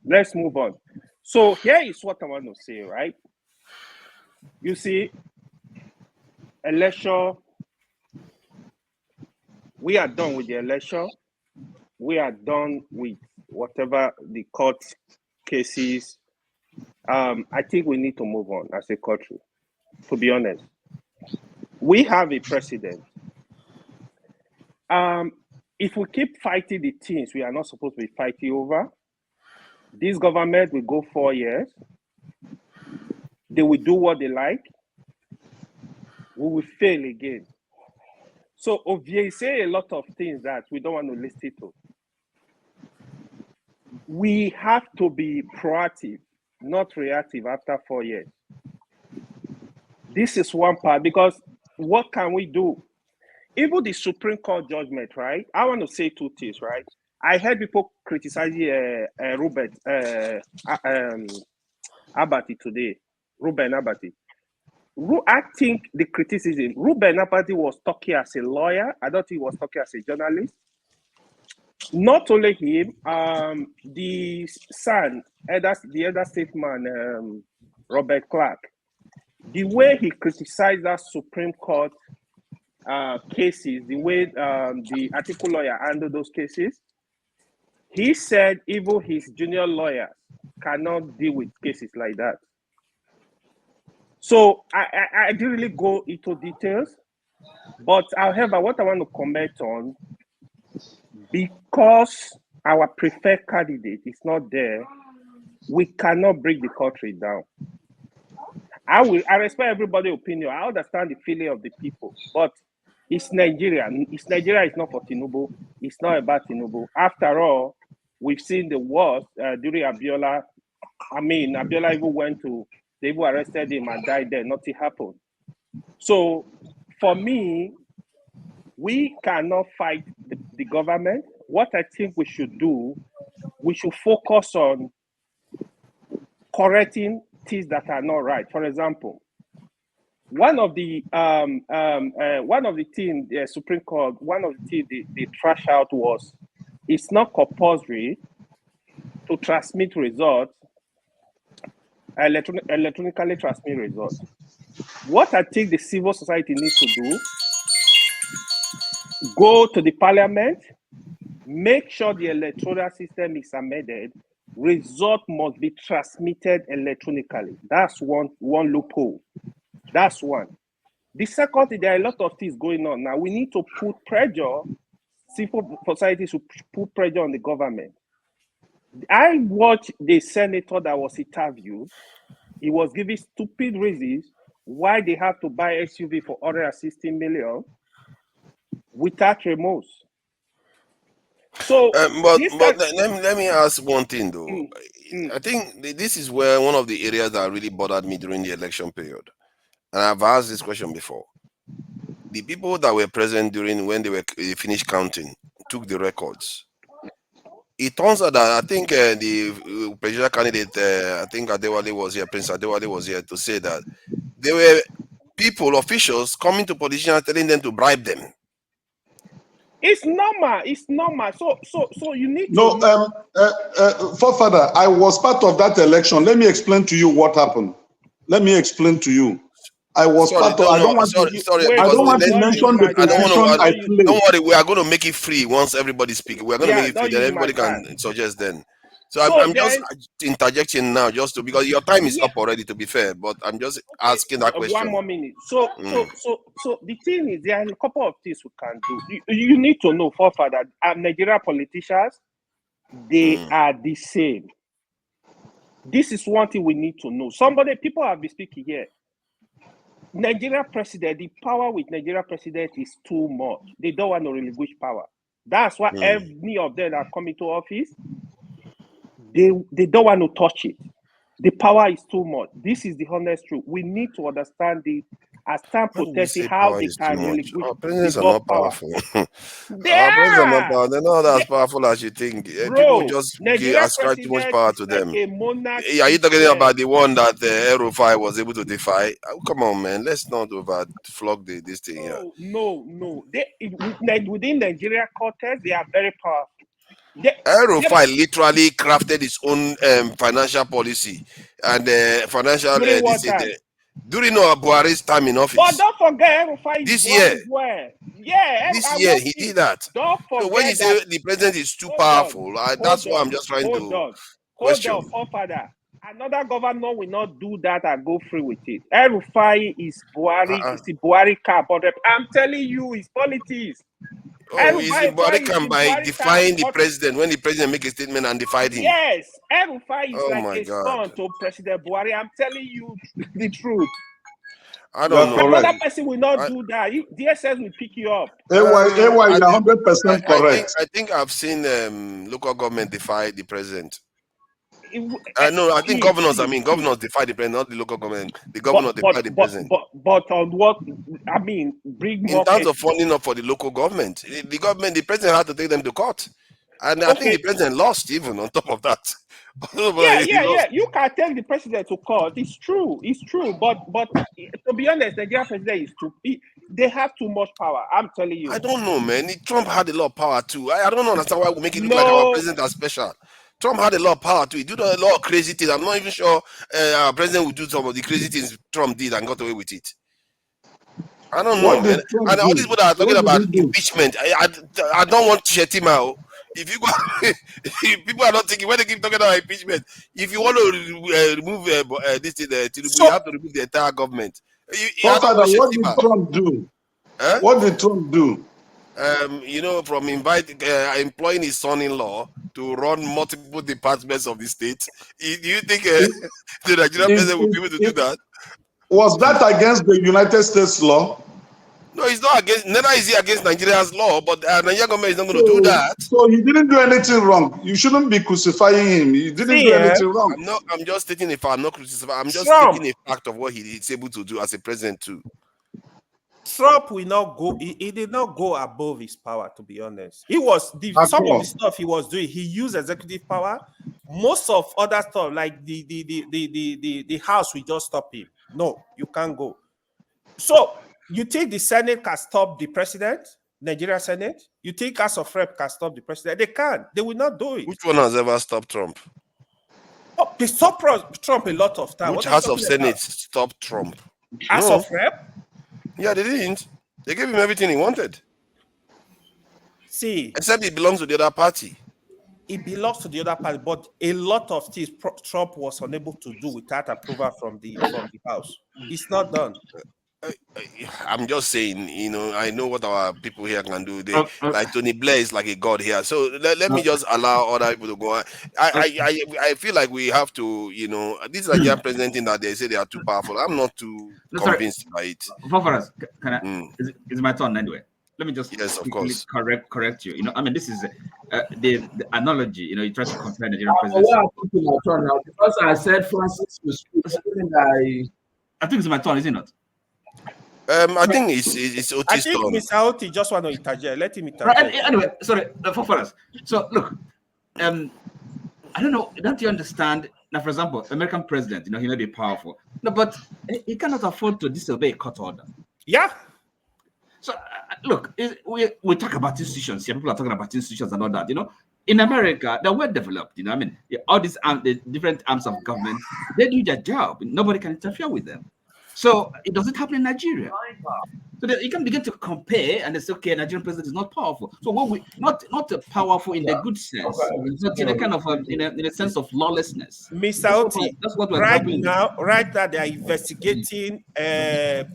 U: Let's move on. So here is what I want to say, right? You see, election, we are done with the election. We are done with whatever the court cases. I think we need to move on as a country, to be honest. We have a precedent. If we keep fighting the things we are not supposed to be fighting over, this government will go 4 years. They will do what they like. We will fail again. So Ovie say a lot of things that we don't want to listen to. We have to be proactive, not reactive after 4 years. This is one part, because what can we do? Even the Supreme Court judgment, right? I want to say two things, right? I heard people criticizing Ruben Abati today. Ruben Abati. I think the criticism, Ruben Abati was talking as a lawyer. I don't think he was talking as a journalist. Not only him, the son, the elder statesman, Robert Clark, the way he criticized that Supreme Court cases, the way the article lawyer handled those cases, he said even his junior lawyers cannot deal with cases like that. So I didn't really go into details, but however, what I want to comment on, because our preferred candidate is not there, we cannot bring the country down. I respect everybody's opinion. I understand the feeling of the people, but it's Nigeria. Nigeria is not for Tinubu. It's not about Tinubu. After all, we've seen the worst during Abiola. I mean, Abiola even went to, they even arrested him and died there. Nothing happened. So for me, we cannot fight the government. What I think we should do, we should focus on correcting things that are not right. For example, one of the things the Supreme Court, one of the things they trash out was, it's not compulsory to transmit results, electronically transmit results. What I think the civil society needs to do, go to the parliament, make sure the electoral system is amended, result must be transmitted electronically. That's one loophole. That's one. The second thing, there are a lot of things going on now. We need to put pressure, civil society to put pressure on the government. I watched the senator that was interviewed. He was giving stupid reasons why they have to buy SUV for 160 million without remorse. So,
O: but let me ask one thing though. I think this is where one of the areas that really bothered me during the election period, and I've asked this question before. The people that were present during when they finished counting took the records. It turns out that I think the presidential candidate, I think Adewale was here, Prince Adewale was here to say that there were people, officials coming to politicians telling them to bribe them.
U: It's normal. It's normal. So you need
N: to. No, forefather, I was part of that election. Let me explain to you what happened. Let me explain to you. I was part of. I don't want to. I don't want to mention the position I played.
O: Don't worry, we are going to make it free once everybody speaks. We are going to make it free, then everybody can suggest then. So I'm just interjecting now, just to, because your time is up already, to be fair. But I'm just asking that question.
U: 1 more minute. So the thing is, there are a couple of things we can do. You need to know, forefather, Nigerian politicians, they are the same. This is one thing we need to know. People have been speaking here. Nigeria president, the power with Nigeria president is too much. They don't want to relinquish power. That's why any of them that come into office, they don't want to touch it. The power is too much. This is the honest truth. We need to understand as time protesting how they can relinquish.
O: Our presidents are not powerful. Our presidents are not powerful. They're not as powerful as you think. People just ascribe too much power to them. Are you talking about the one that El-Rufai was able to defy? Oh, come on, man. Let's not flog this thing here.
U: No. Within Nigeria context, they are very powerful.
O: El-Rufai literally crafted his own financial policy and financial during Buhari's time in office.
U: But don't forget, El-Rufai
O: this year.
U: This
O: year he did that.
U: Don't forget.
O: So when you say the president is too powerful, that's what I'm just trying to question.
U: Hold on, father. Another governor will not do that and go free with it. El-Rufai is Buhari. It's the Buhari camp. I'm telling you, it's politics.
O: Oh, he's in Buhari camp by defying the president when the president make a statement and defied him.
U: Yes, El-Rufai is like a son to President Buhari. I'm telling you the truth.
O: I don't know.
U: Another person will not do that. DSS will pick you up.
N: You're 100% correct.
O: I think I've seen local government defy the president. No, I think governors defy the president, not the local government. The governor defy the president.
U: But on what? I mean, bring more.
O: In terms of funding up for the local government, the president had to take them to court, and I think the president lost even on top of that.
U: Yeah. You can take the president to court. It's true. But to be honest, the Nigerian president is too. They have too much power. I'm telling you.
O: I don't know, man. Trump had a lot of power too. I don't understand why we make it look like our president is special. Trump had a lot of power too. He did a lot of crazy things. I'm not even sure our president would do some of the crazy things Trump did and got away with it. I don't know, man. And all these people that are talking about impeachment, I don't want to shut him out. If you go, if people are not thinking when they keep talking about impeachment, if you want to remove this thing, you have to remove the entire government.
N: What did Trump do? What did Trump do?
O: From employing his son-in-law to run multiple departments of the state. Do you think the Nigerian president will be able to do that?
N: Was that against the United States law?
O: No, it's not against. Neither is he against Nigeria's law. But Nigerian government is not going to do that.
N: So he didn't do anything wrong. You shouldn't be crucifying him. He didn't do anything wrong.
O: I'm just stating a fact. I'm not crucifying. I'm just stating a fact of what he is able to do as a president too.
A: Trump will not go. He did not go above his power. To be honest, some of the stuff he was doing. He used executive power. Most of other stuff, like the House, will just stop him. No, you can't go. So you think the Senate can stop the president? Nigeria Senate? You think House of Rep can stop the president? They can't. They will not do it.
O: Which one has ever stopped Trump?
A: Oh, they stopped Trump a lot of time.
O: Which House of Senate stopped Trump?
U: House of Rep?
O: Yeah, they didn't. They gave him everything he wanted.
A: See,
O: except it belongs to the other party.
A: It belongs to the other party, but a lot of things Trump was unable to do without approval from the House. It's not done.
O: I'm just saying, I know what our people here can do. Like Tony Blair is like a god here. So let me just allow other people to go on. I feel like we have to, this Nigerian president thing that they say they are too powerful. I'm not too convinced by it.
I: Can I? It's my turn anyway. Let me just correct you. This is the analogy. You try to compare the different presidents.
W: Because I said Francis was speaking,
I: I think it's my turn, is it not?
O: I think it's Otis.
A: I think Mr. Oti just want to interject. Let him interject.
I: Right, anyway, sorry, for us. So look, I don't know. Don't you understand? Now, for example, American president, he may be powerful, but he cannot afford to disobey a court order.
A: Yeah.
I: So look, we talk about institutions. People are talking about institutions and all that. In America, they're well developed. All these the different arms of government, they do their job. Nobody can interfere with them. So it doesn't happen in Nigeria. So that you can begin to compare and say, okay, Nigerian president is not powerful. So when we not powerful in the good sense, not in a kind of in a sense of lawlessness.
A: Mr. Oti,
I: that's what we're
A: right
I: grappling with.
A: now they are investigating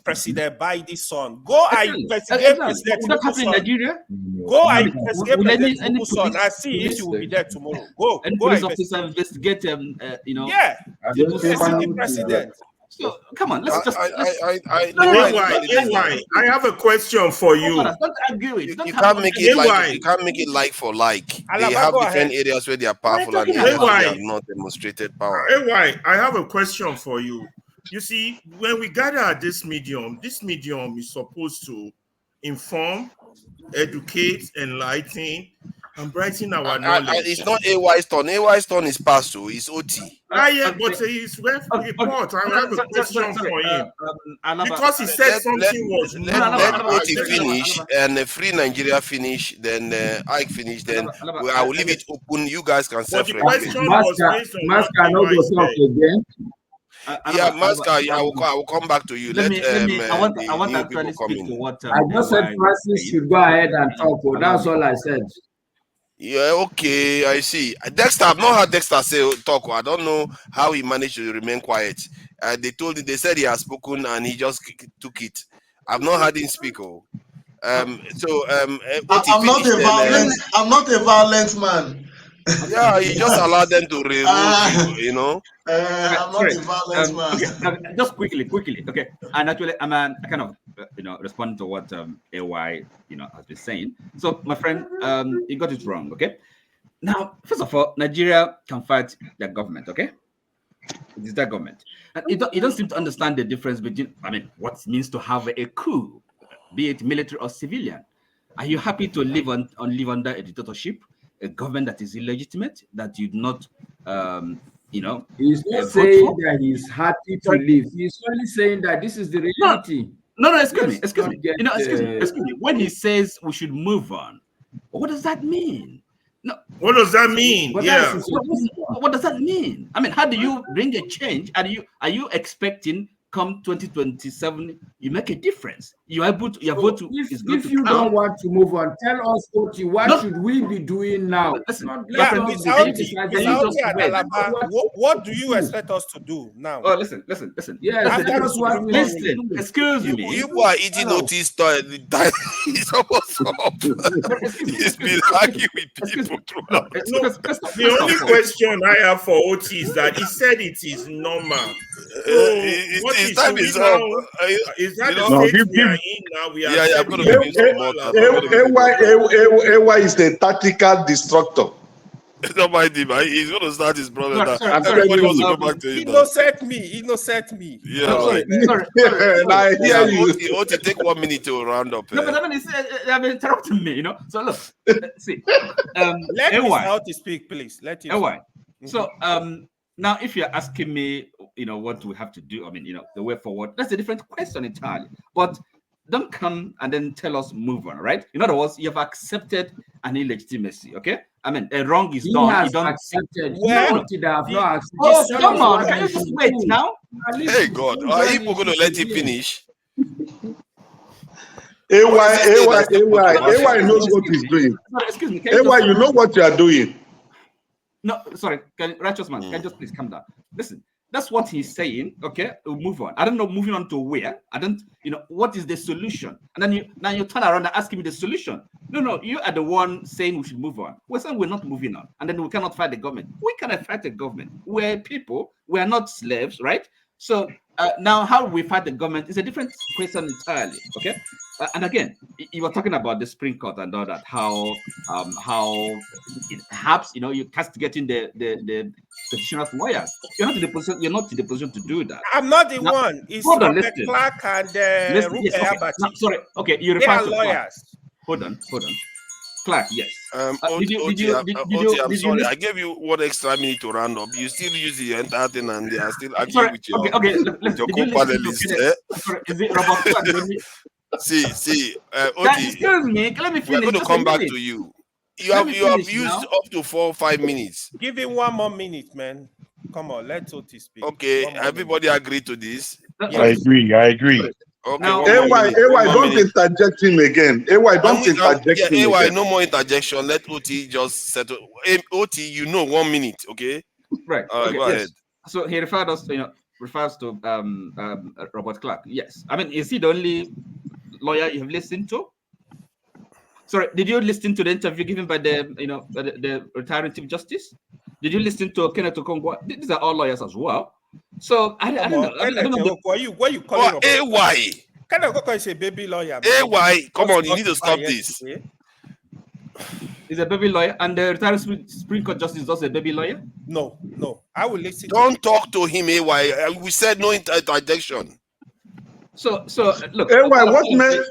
A: President Biden's son. Go and investigate President
I: Would that happen in
A: son.
I: Nigeria?
A: Go and investigate President
I: any
A: son and see if you will be there tomorrow. Go. Go
I: police officer investigate
A: yeah, the president.
I: So come on, let's just.
P: I have a question for you.
I: Don't argue it.
O: You can't make it like you can't make it like for like. They have different areas where they are powerful and areas where they have not demonstrated power.
P: I have a question for you. You see, when we gather at this medium is supposed to inform, educate, enlighten, and brighten our knowledge.
O: It's not AY's turn. AY's turn is past, so it's OT.
P: Yeah, but it's report. I have a question for him. Because he said something was
O: let OT finish and Free Nigeria finish, then Ike finish, then I will leave it open. You guys can self-regulate.
V: Maska no go talk again.
O: Yeah, Maska, I will come back to you.
I: I want to actually speak to what
V: I just said Francis should go ahead and talk. Well, that's all I said.
O: Yeah, okay, I see. Dexter, I've not heard Dexter say talk. I don't know how he managed to remain quiet. They said he has spoken and he just took it. I've not heard him speak.
B: I'm not a violent man.
O: Yeah, you just allow them to remove you know.
B: I'm not a violent man.
I: Okay, just quickly. Okay, and actually, I'm kind of responding to what AY has been saying. So, my friend, you got it wrong. Okay, now first of all, Nigeria can fight their government. Okay, it is their government, and you don't seem to understand the difference between what it means to have a coup, be it military or civilian. Are you happy to live under a dictatorship? A government that is illegitimate, that you do not,
V: he's not saying that he's happy to live. He's only saying that this is the reality.
I: No, excuse me. Excuse me. When he says we should move on, what does that mean? No.
P: What does that mean?
I: What does that mean? How do you bring a change? Are you expecting come 2027 you make a difference? You are able to
V: if you don't want to move on, tell us what should we be doing now?
A: What do you expect us to do now?
I: Oh, listen.
V: Yes,
I: listen. Excuse me.
O: You are eating notice. It's almost up. He's been arguing with people throughout.
P: The only question I have for OT is that he said it is normal.
V: His
P: time is up. Is that the state we are in now? We are
N: AY is the tactical destructor.
O: Don't mind him. He's going to start his brother. Everybody wants to go back to him.
A: Innocent me.
O: Yeah.
N: I hear you.
O: Oti, take 1 minute to round up.
I: No, but they've been interrupting me, So look, see.
A: Let him speak, please. Let him.
I: So now, if you're asking me, what do we have to do? The way forward. That's a different question entirely. But don't come and then tell us move on, right? In other words, you have accepted an illegitimacy, okay? A wrong is done.
V: He has accepted.
I: Come on, can you just wait now?
O: Hey God, are you going to let him finish?
N: AY knows what he's doing.
I: Excuse me.
N: AY, you know what you are doing.
I: No, sorry, righteous man, can you just please calm down? Listen, that's what he's saying. Okay, we'll move on. I don't know, moving on to where? I don't, what is the solution? And then you turn around and ask me the solution. No, you are the one saying we should move on. We're saying we're not moving on, and then we cannot fight the government. We cannot fight the government. We're people. We are not slaves, right? So now, how we fight the government is a different question entirely. Okay, and again, you were talking about the Supreme Court and all that. How perhaps you're castigating the petitioners' lawyers. You're not in the position to do that.
A: I'm not the one. It's Clark and
I: sorry. Okay, you refer to lawyers. Hold on. Clark, yes.
O: I'm sorry. I gave you 1 extra minute to round up. You still use the entire thing, and they are still arguing with your co-panelists.
I: Is it Robert Clark?
O: See.
I: Excuse me. Let me finish.
O: We're going to come back to you. You have used up to 4 or 5 minutes.
A: Give him 1 more minute, man. Come on, let Oti speak.
O: Okay, everybody agree to this.
L: I agree.
O: Okay,
N: now,
O: one more minute.
N: don't interject him again. Don't interject him
O: AY,
N: again.
O: no more interjection. Let OT just settle. OT, 1 minute, okay?
I: Right.
O: Okay, go ahead.
I: So he refers to Robert Clark. Yes. I mean, is he the only lawyer you have listened to? Sorry, did you listen to the interview given by the retiring Chief Justice? Did you listen to Kenneth Okongwa? These are all lawyers as well. So I don't know. I don't know.
A: What you calling
O: AY?
A: Kenneth Okongwa is a baby lawyer.
O: AY, come on, you need to stop this.
I: Is a baby lawyer, and the retired Supreme Court Justice is also a baby lawyer?
A: No. I will listen.
O: Don't talk to him, AY. We said no interjection.
I: So look.
N: AY,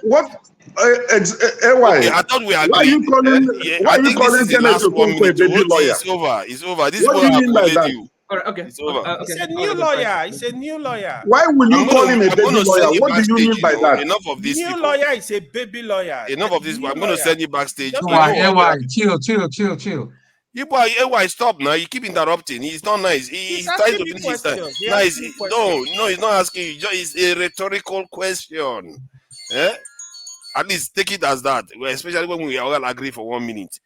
N: what?
O: Okay, I thought we agreed.
N: Why are you calling? Why are you calling Kenneth Okongwa a baby lawyer?
O: It's over. This
N: what
O: is
N: do you mean by that?
I: All right, okay.
O: It's over.
A: He's a new lawyer. He's a new lawyer.
N: Why will you call him a baby lawyer? What do you mean by that?
O: Enough of this.
A: New lawyer is a baby lawyer.
O: Enough of this. I'm going to send you backstage.
Q: AY, chill.
O: AY, stop now. You keep interrupting. He's not nice. He's trying to finish his time. No, he's not asking you. It's a rhetorical question. At least take it as that, especially when we all agree for 1 minute.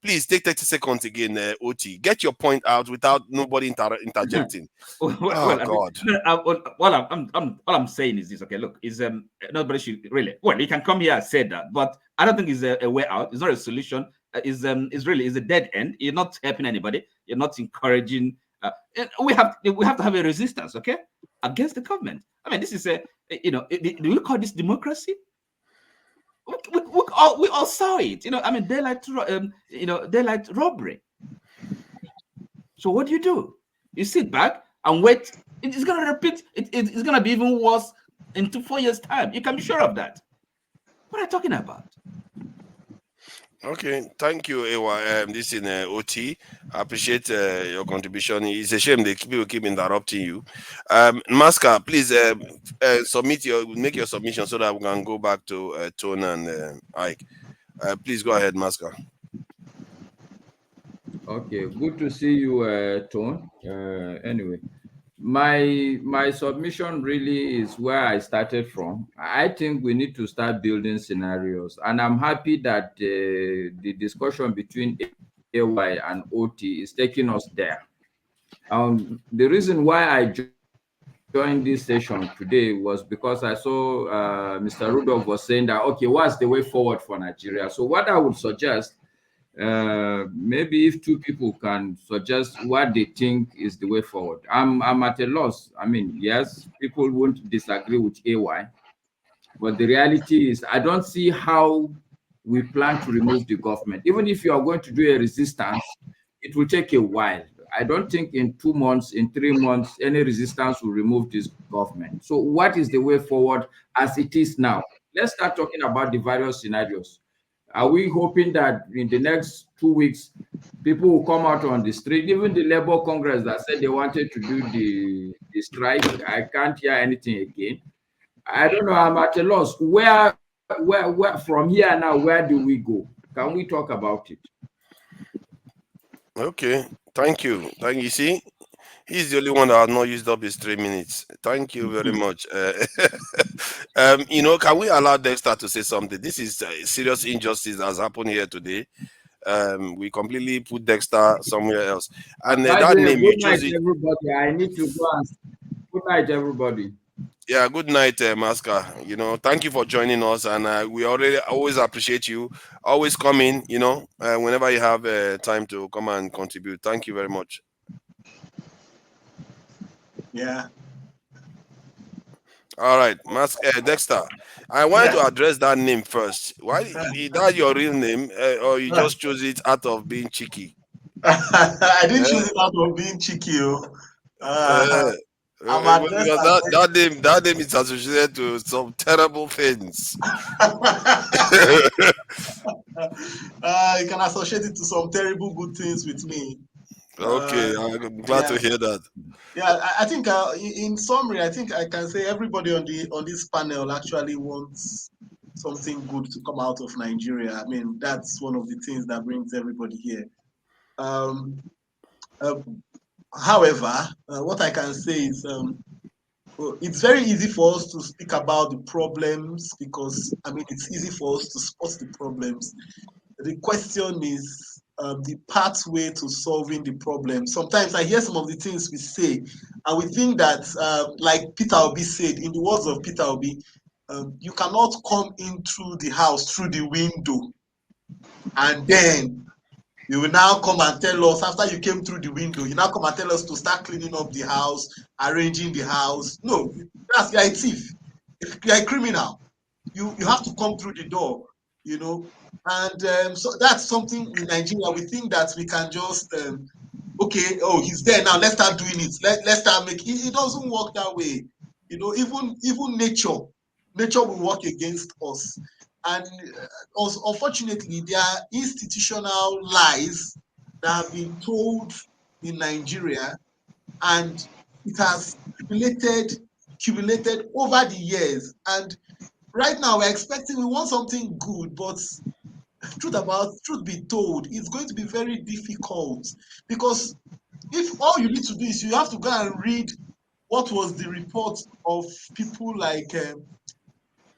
O: Please take 30 seconds again, OT. Get your point out without nobody interjecting.
I: God. All I'm saying is this. Okay, look, is nobody should really. Well, you can come here and say that, but I don't think it's a way out. It's not a solution. Is a dead end. You're not helping anybody. You're not encouraging. We have to have a resistance, okay, against the government. I mean, this is do we call this democracy? We all saw it. I mean, daylight robbery. So what do? You sit back and wait. It's going to repeat. It's going to be even worse in 4 years' time. You can be sure of that. What are you talking about?
O: Okay, thank you, AY. This is OT. I appreciate your contribution. It's a shame people keep interrupting you. Masca, please make your submission so that we can go back to Tone and Ike. Please go ahead, Masca.
V: Okay, good to see you, Tone. Anyway, my submission really is where I started from. I think we need to start building scenarios, and I'm happy that the discussion between AY and OT is taking us there. The reason why I joined this session today was because I saw Mr. Rudolph was saying that, okay, what's the way forward for Nigeria? So what I would suggest, maybe if two people can suggest what they think is the way forward. I'm at a loss. I mean, yes, people won't disagree with AY, but the reality is I don't see how we plan to remove the government. Even if you are going to do a resistance, it will take a while. I don't think in 2 months, in 3 months, any resistance will remove this government. So what is the way forward as it is now? Let's start talking about the various scenarios. Are we hoping that in the next 2 weeks, people will come out on the street? Even the Labour Congress that said they wanted to do the strike, I can't hear anything again. I don't know. I'm at a loss. Where from here now, where do we go? Can we talk about it?
O: Okay, thank you. You see, he's the only one that has not used up his 3 minutes. Thank you very much. Can we allow Dexter to say something? This is a serious injustice that has happened here today. We completely put Dexter somewhere else. And that name you chose it.
V: Everybody, I need to go and good night, everybody.
O: Yeah, good night, Masca. Thank you for joining us, and we always appreciate you. Always come in, whenever you have time to come and contribute. Thank you very much.
B: Yeah.
O: All right, Dexter. I wanted to address that name first. Why is that your real name, or you just chose it out of being cheeky?
B: I didn't choose it out of being cheeky.
O: Because that name is associated to some terrible things.
B: You can associate it to some terrible good things with me.
O: Okay, I'm glad to hear that.
B: Yeah, I think in summary, I think I can say everybody on this panel actually wants something good to come out of Nigeria. I mean, that's one of the things that brings everybody here. However, what I can say is it's very easy for us to speak about the problems because, I mean, it's easy for us to spot the problems. The question is the pathway to solving the problem. Sometimes I hear some of the things we say, and we think that, like Peter Obi said, in the words of Peter Obi, you cannot come in through the house through the window, and then you will now come and tell us, after you came through the window, you now come and tell us to start cleaning up the house, arranging the house. No, that's, you're a thief. If you're a criminal, you have to come through the door, you know. And so that's something in Nigeria. We think that we can just, okay, oh, he's there now, let's start doing it. Let's start making it. It doesn't work that way. You know, even nature will work against us. And also, unfortunately, there are institutional lies that have been told in Nigeria, and it has accumulated over the years. And right now, we want something good, but truth be told, it's going to be very difficult, because if all you need to do is you have to go and read what was the report of people like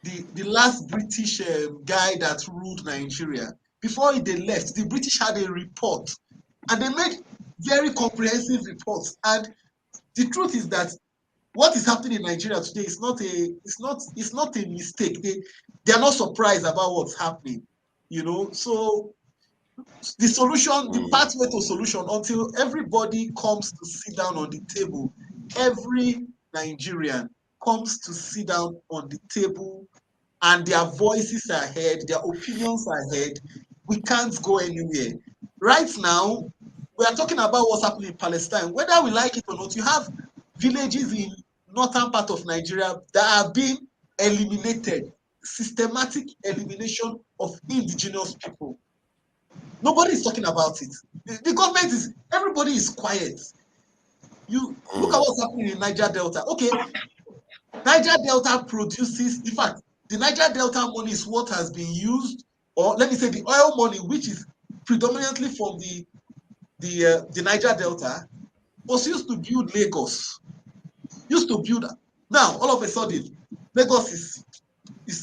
B: the last British guy that ruled Nigeria. Before they left, the British had a report, and they made very comprehensive reports. And the truth is that what is happening in Nigeria today is not a mistake. They are not surprised about what's happening, you know. So the solution, the pathway to solution, until everybody comes to sit down on the table, every Nigerian comes to sit down on the table, and their voices are heard, their opinions are heard, we can't go anywhere. Right now, we are talking about what's happening in Palestine. Whether we like it or not, you have villages in northern part of Nigeria that are being eliminated, systematic elimination of indigenous people. Nobody is talking about it. The government is, everybody is quiet. You look at what's happening in Niger Delta. Okay, Niger Delta produces, in fact, the Niger Delta money is what has been used, or let me say the oil money, which is predominantly from the Niger Delta, was used to build Lagos. Now, all of a sudden, Lagos is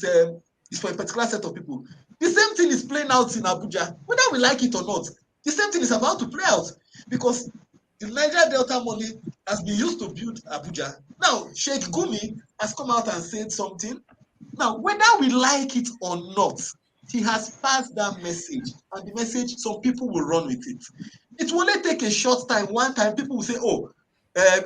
B: for a particular set of people. The same thing is playing out in Abuja. Whether we like it or not, the same thing is about to play out, because the Niger Delta money has been used to build Abuja. Now, Sheikh Gumi has come out and said something. Now, whether we like it or not, he has passed that message, and the message, some people will run with it. It will only take a short time. One time, people will say, oh,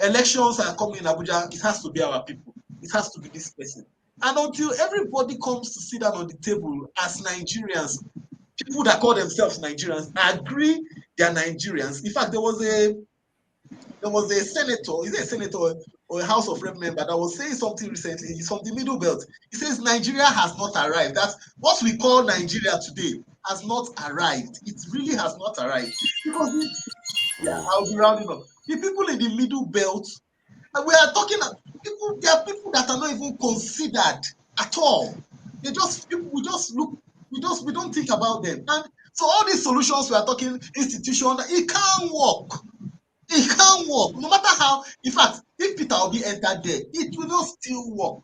B: elections are coming in Abuja, it has to be our people. It has to be this person. And until everybody comes to sit down on the table as Nigerians, people that call themselves Nigerians agree they are Nigerians. In fact, there was a senator, is it a senator or a House of Rep member that was saying something recently? He's from the Middle Belt. He says Nigeria has not arrived. That what we call Nigeria today has not arrived. It really has not arrived. Because I'll be rounding up. The people in the Middle Belt, and we are talking people, there are people that are not even considered at all. We don't think about them. And so all these solutions we are talking, institution, it can't work. It can't work. No matter how, in fact, if Peter Obi entered there, it will not still work.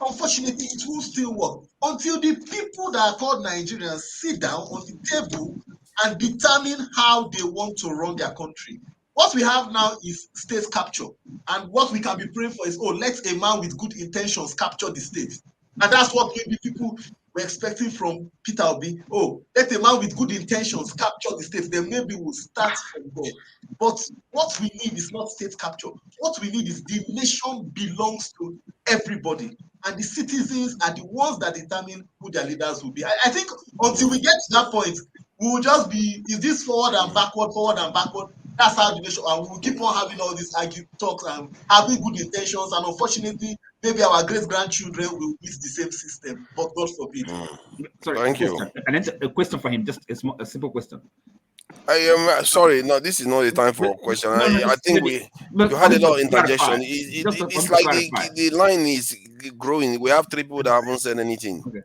B: Unfortunately, it will still work until the people that are called Nigerians sit down on the table and determine how they want to run their country. What we have now is state capture. And what we can be praying for is, oh, let a man with good intentions capture the state. And that's what maybe people were expecting from Peter Obi. Oh, let a man with good intentions capture the state. Then maybe we'll start from there. But what we need is not state capture. What we need is the nation belongs to everybody. And the citizens are the ones that determine who their leaders will be. I think until we get to that point, we will just be, is this forward and backward, forward and backward? That's how the nation, and we will keep on having all these talks and having good intentions. And unfortunately, maybe our great-grandchildren will use the same system, but God forbid.
I: Sorry,
O: Thank you.
I: A question for him, just a simple question.
O: I am sorry. No, this is not the time for a question. I think you had a lot of interjection. It's like the line is growing. We have 3 people that haven't said anything.
I: Okay.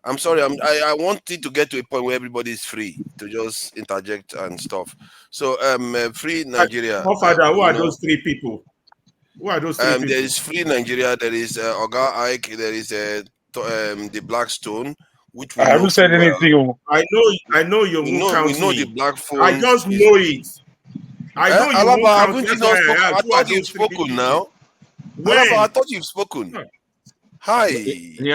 O: I'm sorry. I want it to get to a point where everybody is free to just interject and stuff. So, free Nigeria.
P: Father, who are those 3 people? Who are those three people?
O: There is Free Nigeria, there is Oga Ike, there is the Blackstone, which we
L: I haven't said anything.
P: I know you won't count
O: we know
P: me.
O: the Black Phone.
P: I just know it. I know you won't
O: Alaba,
P: count
O: haven't
P: me.
O: you not spoken? I thought you've spoken now. Alaba, I thought you've spoken. Hi.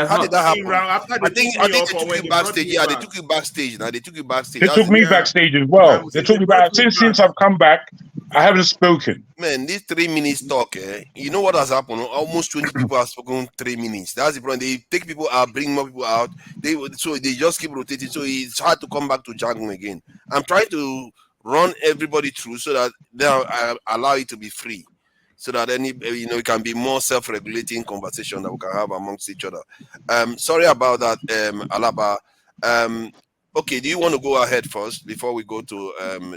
O: How did that happen? I think they took you backstage. Yeah, they took you backstage. Now they took you backstage.
L: They took me backstage as well. They took me back. Since I've come back, I haven't spoken.
O: Man, this 3 minutes talk, you know what has happened? Almost 20 people have spoken 3 minutes. That's the problem. They take people out, bring more people out. So they just keep rotating. So it's hard to come back to jargon again. I'm trying to run everybody through so that they'll allow it to be free. So that it can be more self-regulating conversation that we can have amongst each other. Sorry about that, Alaba. Okay, do you want to go ahead first before we go to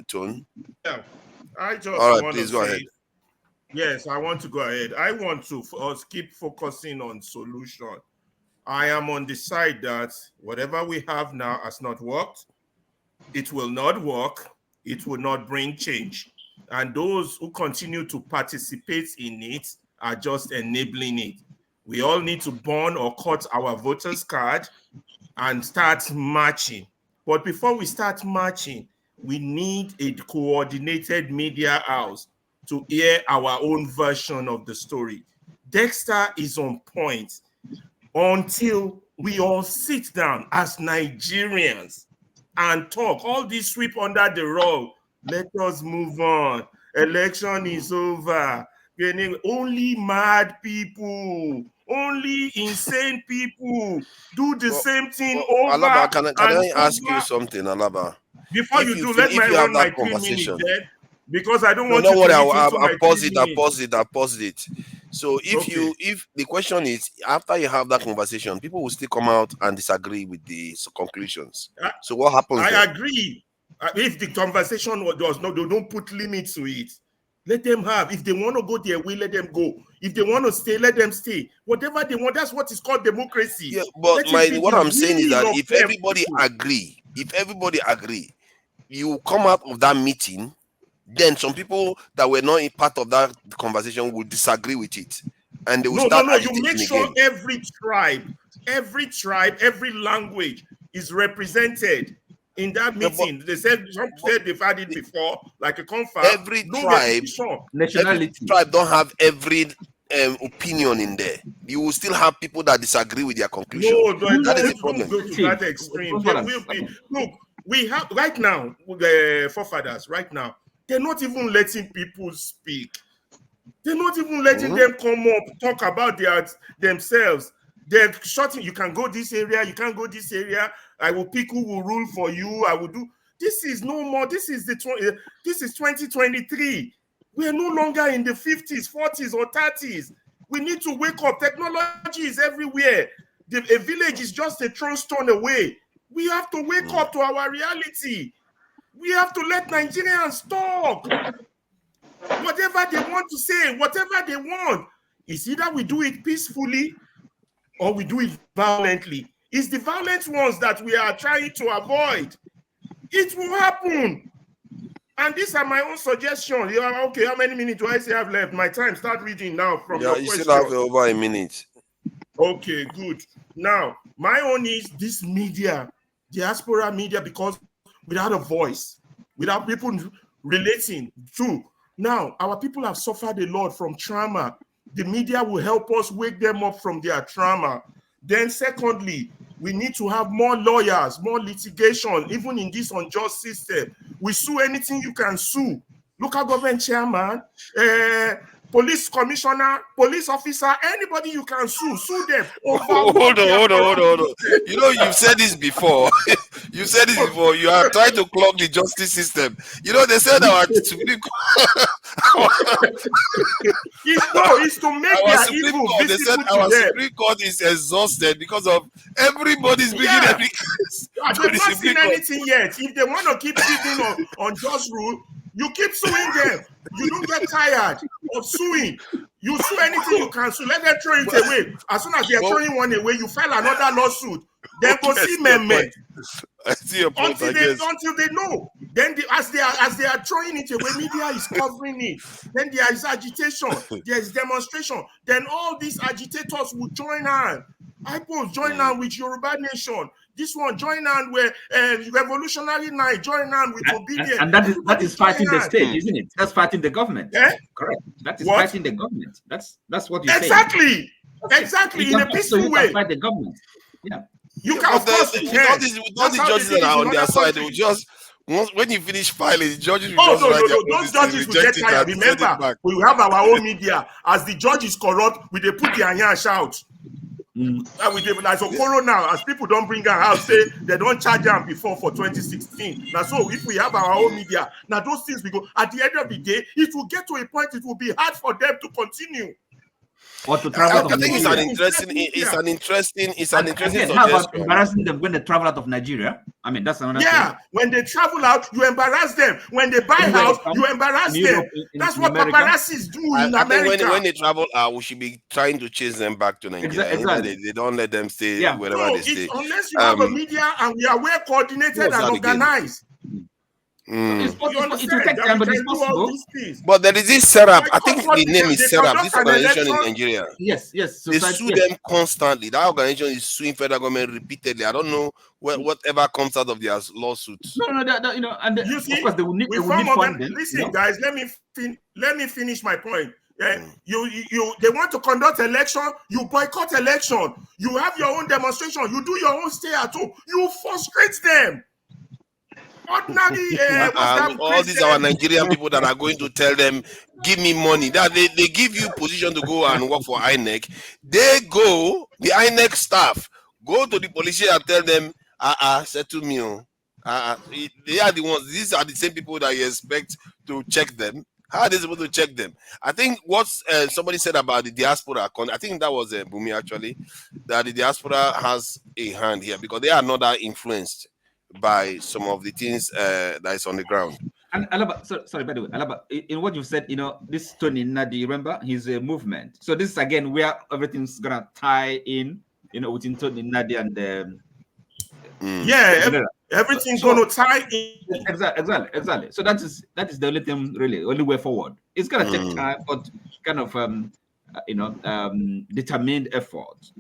O: Tone?
P: Yeah, I just
O: all right.
P: want
O: Please
P: to
O: go
P: say,
O: ahead.
P: Yes, I want to go ahead. I want to keep focusing on solution. I am on the side that whatever we have now has not worked. It will not work. It will not bring change. And those who continue to participate in it are just enabling it. We all need to burn or cut our voters' card and start marching. But before we start marching, we need a coordinated media house to hear our own version of the story. Dexter is on point until we all sit down as Nigerians and talk. All this sweep under the rug. Let us move on. Election is over. Only mad people, only insane people do the same thing over.
O: Alaba, can I ask you something, Alaba?
P: Before you do, let me run my 3 minutes there, because I don't want
O: you
P: to
O: worry,
P: I'll
O: pause it. So if the question is, after you have that conversation, people will still come out and disagree with the conclusions. So what happens?
P: I agree. If the conversation does not, they don't put limits to it. Let them have. If they want to go their way, let them go. If they want to stay, let them stay. Whatever they want, that's what is called democracy.
O: Yeah, but what I'm saying is that if everybody agree, you come out of that meeting, then some people that were not a part of that conversation will disagree with it, and they will start agitating
P: you make sure
O: again.
P: every language is represented in that meeting. They said they've had it before, like a conference.
O: Every tribe don't have every opinion in there. You will still have people that disagree with their conclusion. That is the problem.
P: Don't go to that extreme. There will be. Look, we have right now the forefathers. Right now, they're not even letting people speak. They're not even letting them come up, talk about themselves. They're shutting. You can go this area. You can't go this area. I will pick who will rule for you. I will do. This is no more. This is 2023. We are no longer in the 50s, 40s, or 30s. We need to wake up. Technology is everywhere. A village is just a stone away. We have to wake up to our reality. We have to let Nigerians talk. Whatever they want to say, whatever they want, is either we do it peacefully or we do it violently. It's the violent ones that we are trying to avoid. It will happen. And these are my own suggestions. Okay, how many minutes do I say I have left? My time, start reading now from your question.
O: You still have over a minute.
P: Okay, good. Now, my own is this media, diaspora media, because without a voice, without people relating to. Now, our people have suffered a lot from trauma. The media will help us wake them up from their trauma. Then secondly, we need to have more lawyers, more litigation, even in this unjust system. We sue anything you can sue. Local government chairman, police commissioner, police officer, anybody you can sue them.
O: Hold on. You know, you've said this before. You said this before. You are trying to clog the justice system. You know, they said our Supreme Court.
P: It's to make their evil
O: Court, they said our Supreme Court is exhausted because of everybody's bringing every case.
P: They've not seen anything yet. If they want to keep sitting on just rule, you keep suing them. You don't get tired of suing. You sue anything you can sue. Let them throw it away. As soon as they're throwing one away, you file another lawsuit. Then go see men.
O: I see your point.
P: Until they know.
C: Then as they are throwing it away, media is covering it. Then there is agitation, there is demonstration. Then all these agitators will join hand. IPOs join hand with Yoruba Nation. This one join hand with Revolutionary Night, join hand with Obedient.
I: And that is fighting the state, isn't it? That's fighting the government. Correct. That is fighting the government. That's what you say.
C: Exactly. In a peaceful way.
I: Fight the government. Yeah.
C: You can, of course,
O: with all these judges that are on their side, they will just when you finish filing, the judges will just write their
C: those judges will get tired. Remember, we have our own media. As the judge is corrupt, we they put their hand shout. And we dey like so now, as people don't bring her out, say they don't charge them before for 2016. Now, so if we have our own media, now those things we go at the end of the day, it will get to a point. It will be hard for them to continue.
I: Or to travel
O: I think it's an interesting
I: suggestion. How about embarrassing them when they travel out of Nigeria? I mean, that's another thing.
C: When they travel out, you embarrass them. When they buy house, you embarrass them. That's what paparazzis do in America.
O: When they travel out, we should be trying to chase them back to Nigeria. Exactly. They don't let them stay wherever they stay.
C: Unless you have a media and we are well coordinated and organized.
I: It will take time, but it's possible.
O: But there is this setup. I think the name is setup. This organization in Nigeria.
I: Yes.
O: They sue them constantly. That organization is suing federal government repeatedly. I don't know whatever comes out of their lawsuits.
I: No, and
C: you see,
I: of course they will need funding.
C: Listen, guys, let me finish my point. They want to conduct election, you boycott election, you have your own demonstration, you do your own stay at home, you frustrate them.
O: All these are Nigerian people that are going to tell them, give me money. That they give you position to go and work for INEC. They go, the INEC staff go to the police and tell them, settle me. They are the ones. These are the same people that you expect to check them. How are they supposed to check them? I think what somebody said about the diaspora, I think that was Bumi actually, that the diaspora has a hand here because they are not that influenced by some of the things that is on the ground.
I: And Alaba, sorry, by the way, Alaba, in what you said, this Tony Nadi, remember, he's a movement. So this is again where everything's gonna tie in, within Tony Nadi and
C: everything's gonna tie in.
I: Exactly. So that is the only thing, really, only way forward. It's gonna take time, but kind of determined effort.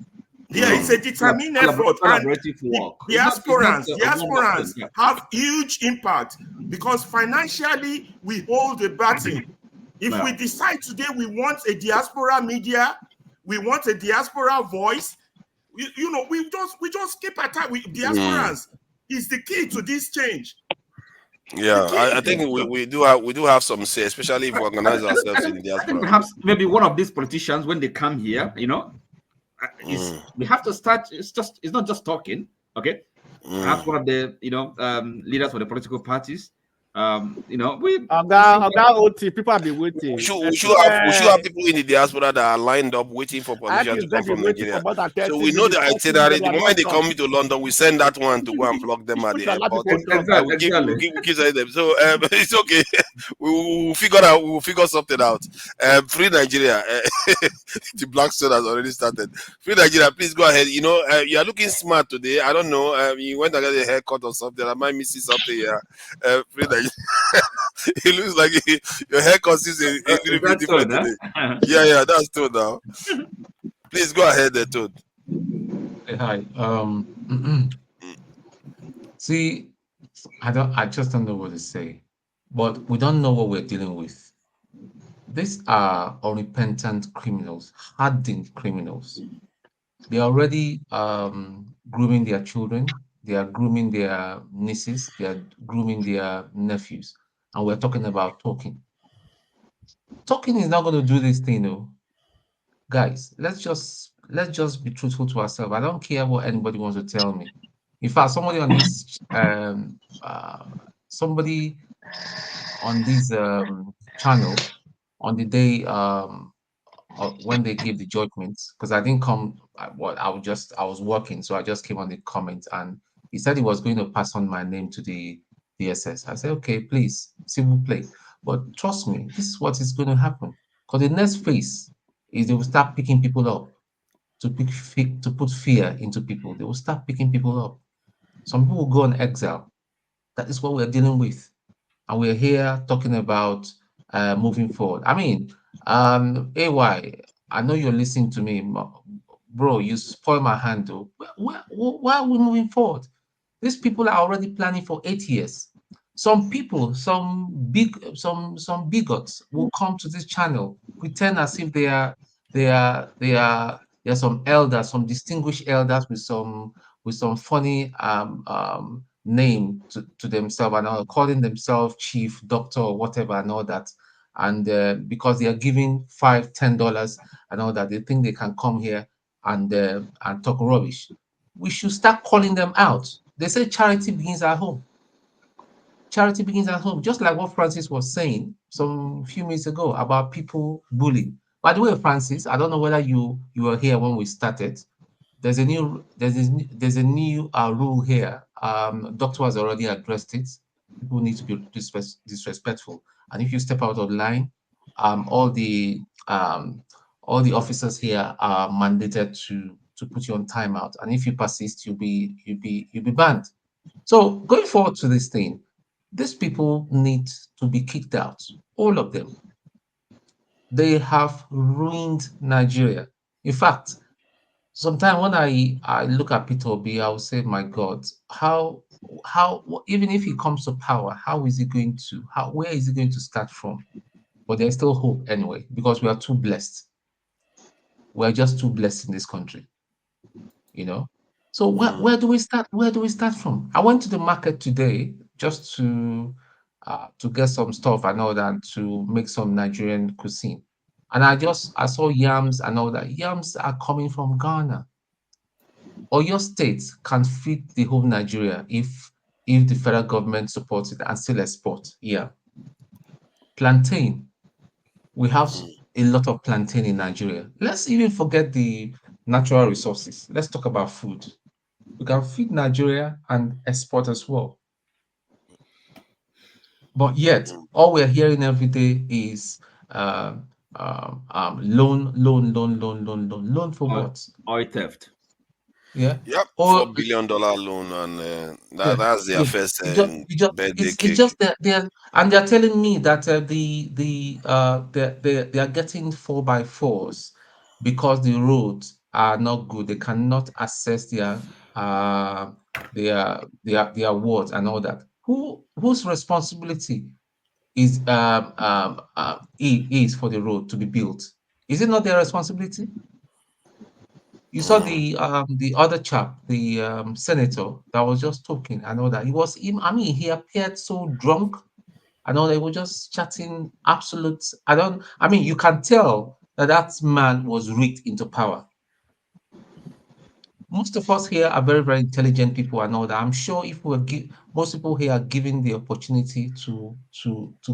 C: It's a determined effort. Diasporans have huge impact because financially we hold the baton. If we decide today we want a diaspora media, we want a diaspora voice, we just keep attacking with diasporans. Is the key to this change.
O: Yeah, I think we do have some say, especially if we organize ourselves in the diaspora.
I: I think perhaps maybe one of these politicians, when they come here, we have to start. It's not just talking, okay? Perhaps one of the leaders for the political parties.
E: People have been waiting.
O: We should have people in the diaspora that are lined up waiting for politicians to come from Nigeria. So we know the itinerary. The moment they come into London, we send that one to go and block them at the airport. We keep saying them. So it's okay. We'll figure something out. Free Nigeria. The Black Stone has already started. Free Nigeria, please go ahead. You are looking smart today. I don't know. You went and got a haircut or something. I might miss something here. Free Nigeria. It looks like your hair consists a little bit different today. Yeah, that's Toad now. Please go ahead there, Toad.
F: Hey, hi. See, I just don't know what to say. But we don't know what we're dealing with. These are unrepentant criminals, hardened criminals. They are already grooming their children. They are grooming their nieces. They are grooming their nephews. And we're talking about talking. Talking is not going to do this thing, though. Guys, let's just be truthful to ourselves. I don't care what anybody wants to tell me. In fact, somebody on this channel on the day when they gave the judgments, because I didn't come. I was working, so I just came on the comment, and he said he was going to pass on my name to the DSS. I said, okay, please, civil play. But trust me, this is what is going to happen. Because the next phase is they will start picking people up to put fear into people. They will start picking people up. Some people will go on exile. That is what we're dealing with. and we're here talking about moving forward. I mean, AY, I know you're listening to me, bro. You spoil my handle. Why are we moving forward? These people are already planning for 8 years. Some people, some bigots will come to this channel, pretend as if they are some elders, some distinguished elders with some funny name to themselves, and are calling themselves chief, doctor, or whatever, and all that. And because they are giving $5, $10 and all that, they think they can come here and talk rubbish. We should start calling them out. They say charity begins at home. Charity begins at home, just like what Francis was saying some few minutes ago about people bullying. By the way, Francis, I don't know whether you were here when we started. There's a new rule here. Doctor has already addressed it. People need to be disrespectful, and if you step out of line, all the officers here are mandated to put you on timeout, and if you persist, you'll be banned. So going forward to this thing, these people need to be kicked out, all of them. They have ruined Nigeria. In fact, sometimes when I look at Peter Obi, I'll say, my God, how even if he comes to power, where is he going to start from? But there's still hope anyway, because we are too blessed. We're just too blessed in this country, you know. So where do we start? Where do we start from? I went to the market today just to get some stuff and all that, to make some Nigerian cuisine. And I saw yams and all that. Yams are coming from Ghana. Or your state can feed the whole Nigeria if the federal government supports it and still export. Yeah. Plantain. We have a lot of plantain in Nigeria. Let's even forget the natural resources. Let's talk about food. We can feed Nigeria and export as well. But yet, all we're hearing every day is loan for what?
I: Oil theft.
F: Yeah.
O: Yep.
F: Or
O: $4 billion loan, and that's their first birthday
F: it's
O: cake.
F: just that they're telling me that they are getting 4x4s because the roads are not good. They cannot access their wards and all that. Whose responsibility is for the road to be built? Is it not their responsibility? You saw the other chap, the senator that was just talking and all that. He appeared so drunk and all that. He was just chatting absolute. You can tell that man was rigged into power. Most of us here are very, very intelligent people and all that. I'm sure if most people here are given the opportunity to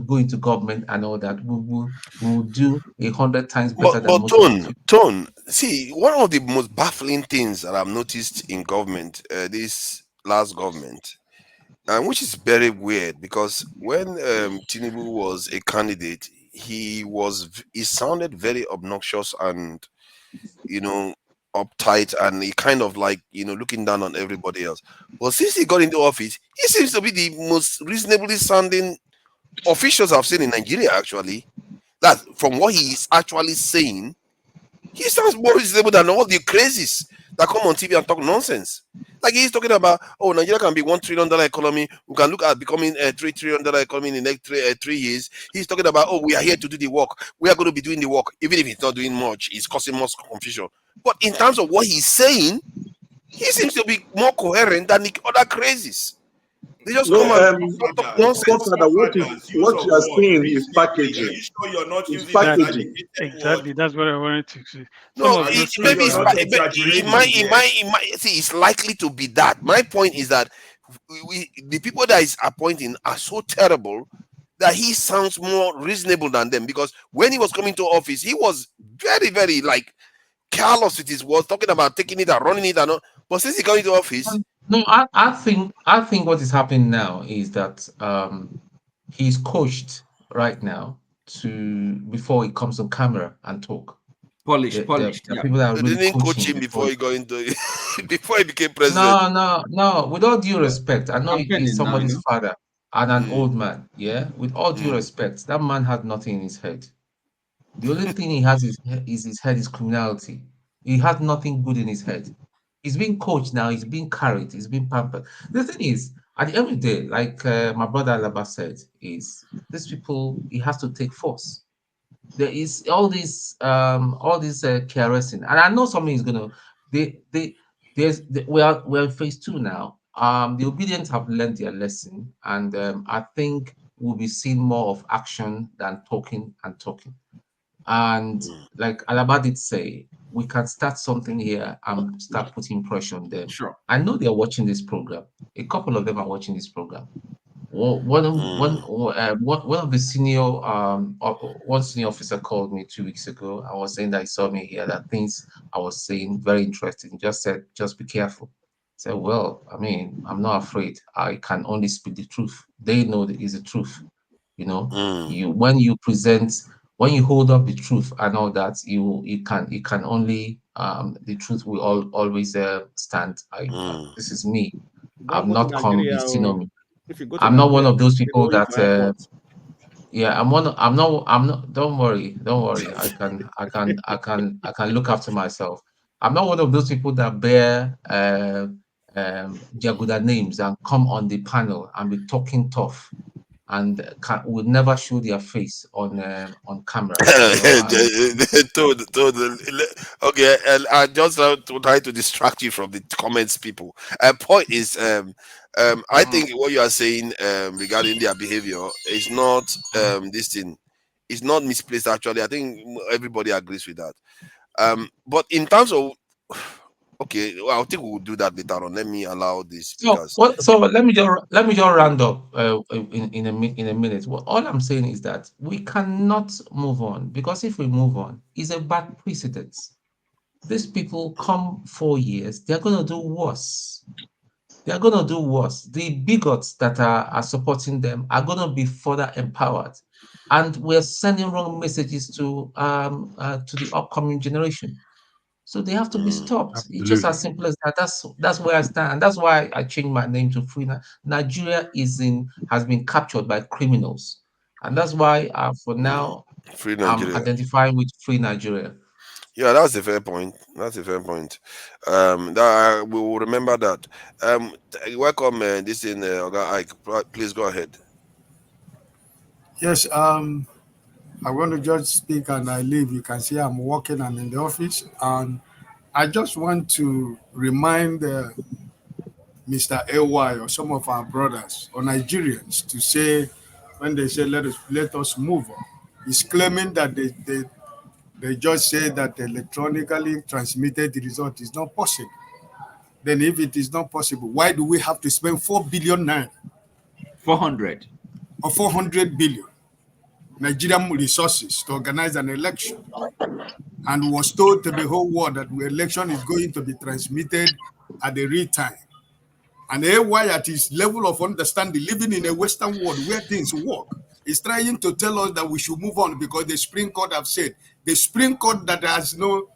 F: go into government and all that, we will do 100 times better than most of us.
O: Tone. See, one of the most baffling things that I've noticed in government, this last government, which is very weird, because when Tinubu was a candidate, he sounded very obnoxious and, uptight, and he kind of like, looking down on everybody else. But since he got into office, he seems to be the most reasonably sounding officials I've seen in Nigeria, actually. That from what he is actually saying, he sounds more reasonable than all the crazies that come on TV and talk nonsense. Like he's talking about, Nigeria can be $1 trillion economy. We can look at becoming a $3 trillion economy in the next 3 years. He's talking about, we are here to do the work. We are going to be doing the work. Even if he's not doing much, it's causing much confusion. But in terms of what he's saying, he seems to be more coherent than the other crazies. They just come and talk nonsense.
N: What you are saying is packaging.
P: Are you sure you're not using
N: packaging?
J: Exactly. That's what I wanted to say.
O: No, it might see, it's likely to be that. My point is that the people that he's appointing are so terrible that he sounds more reasonable than them, because when he was coming to office, he was very, very careless with his words, talking about taking it and running it and all. But since he got into office,
F: no, I think what is happening now is that he's coached right now before he comes on camera and talk.
I: Polished.
O: Yeah.
F: People that are really
O: they didn't coach him before he got into before he became president.
F: No. With all due respect, I know he's somebody's father. and an old man. Yeah, with all due respect, that man had nothing in his head. The only thing he has is his head is criminality. He has nothing good in his head. He's being coached now. He's being carried. He's being pampered. The thing is, at the end of the day, like my brother Alaba said, is these people he has to take force. There is all this caressing, and I know something is gonna. We're in phase 2 now. The obedient have learned their lesson, and I think we'll be seeing more of action than talking and talking. And like Alaba did say, we can start something here and start putting pressure on them.
I: Sure.
F: I know they're watching this program. A couple of them are watching this program. Well, one of the one senior officer called me 2 weeks ago. I was saying that he saw me here, that things I was saying very interesting. Just said, just be careful. I said, well, I mean, I'm not afraid. I can only speak the truth. They know that it's the truth. You know, when you hold up the truth and all that, you can only the truth will always stand. This is me. I'm not come me.
E: If you go to
F: I'm not one
E: Nigeria,
F: of those
E: they
F: people
E: know you for airport.
F: yeah, I'm not, don't worry. I can look after myself. I'm not one of those people that bear Jaguda names and come on the panel and be talking tough and will never show their face on camera.
O: Okay, and I just want to try to distract you from the comments, people. Point is, I think what you are saying regarding their behavior is not this thing. It's not misplaced. Actually, I think everybody agrees with that. But in terms of okay, well, I think we'll do that later on. Let me allow this because
F: So let me just round up in a minute. Well, all I'm saying is that we cannot move on, because if we move on, it's a bad precedent. These people come 4 years, they're gonna do worse. They're gonna do worse. The bigots that are supporting them are gonna be further empowered, and we're sending wrong messages to the upcoming generation. So they have to be stopped. It's just as simple as that. That's where I stand. That's why I changed my name to Free Nigeria. Has been captured by criminals, and that's why for now
O: Free
F: I'm
O: Nigeria.
F: identifying with Free Nigeria.
O: Yeah, that's a fair point. That's a fair point. That we will remember that. Welcome. This in Oga Ike. Please go ahead.
D: Yes. I want to just speak and I leave. You can see I'm working. I'm in the office, and I just want to remind Mr. AY or some of our brothers or Nigerians to say, when they say let us move on, he's claiming that they just say that the electronically transmitted result is not possible. Then if it is not possible, why do we have to spend 4 billion naira?
I: 400
D: or 400 billion Nigerian resources to organize an election, and was told to the whole world that the election is going to be transmitted at the real time. And AY, at his level of understanding, living in a Western world where things work, is trying to tell us that we should move on because the Supreme Court have said, the Supreme Court that has no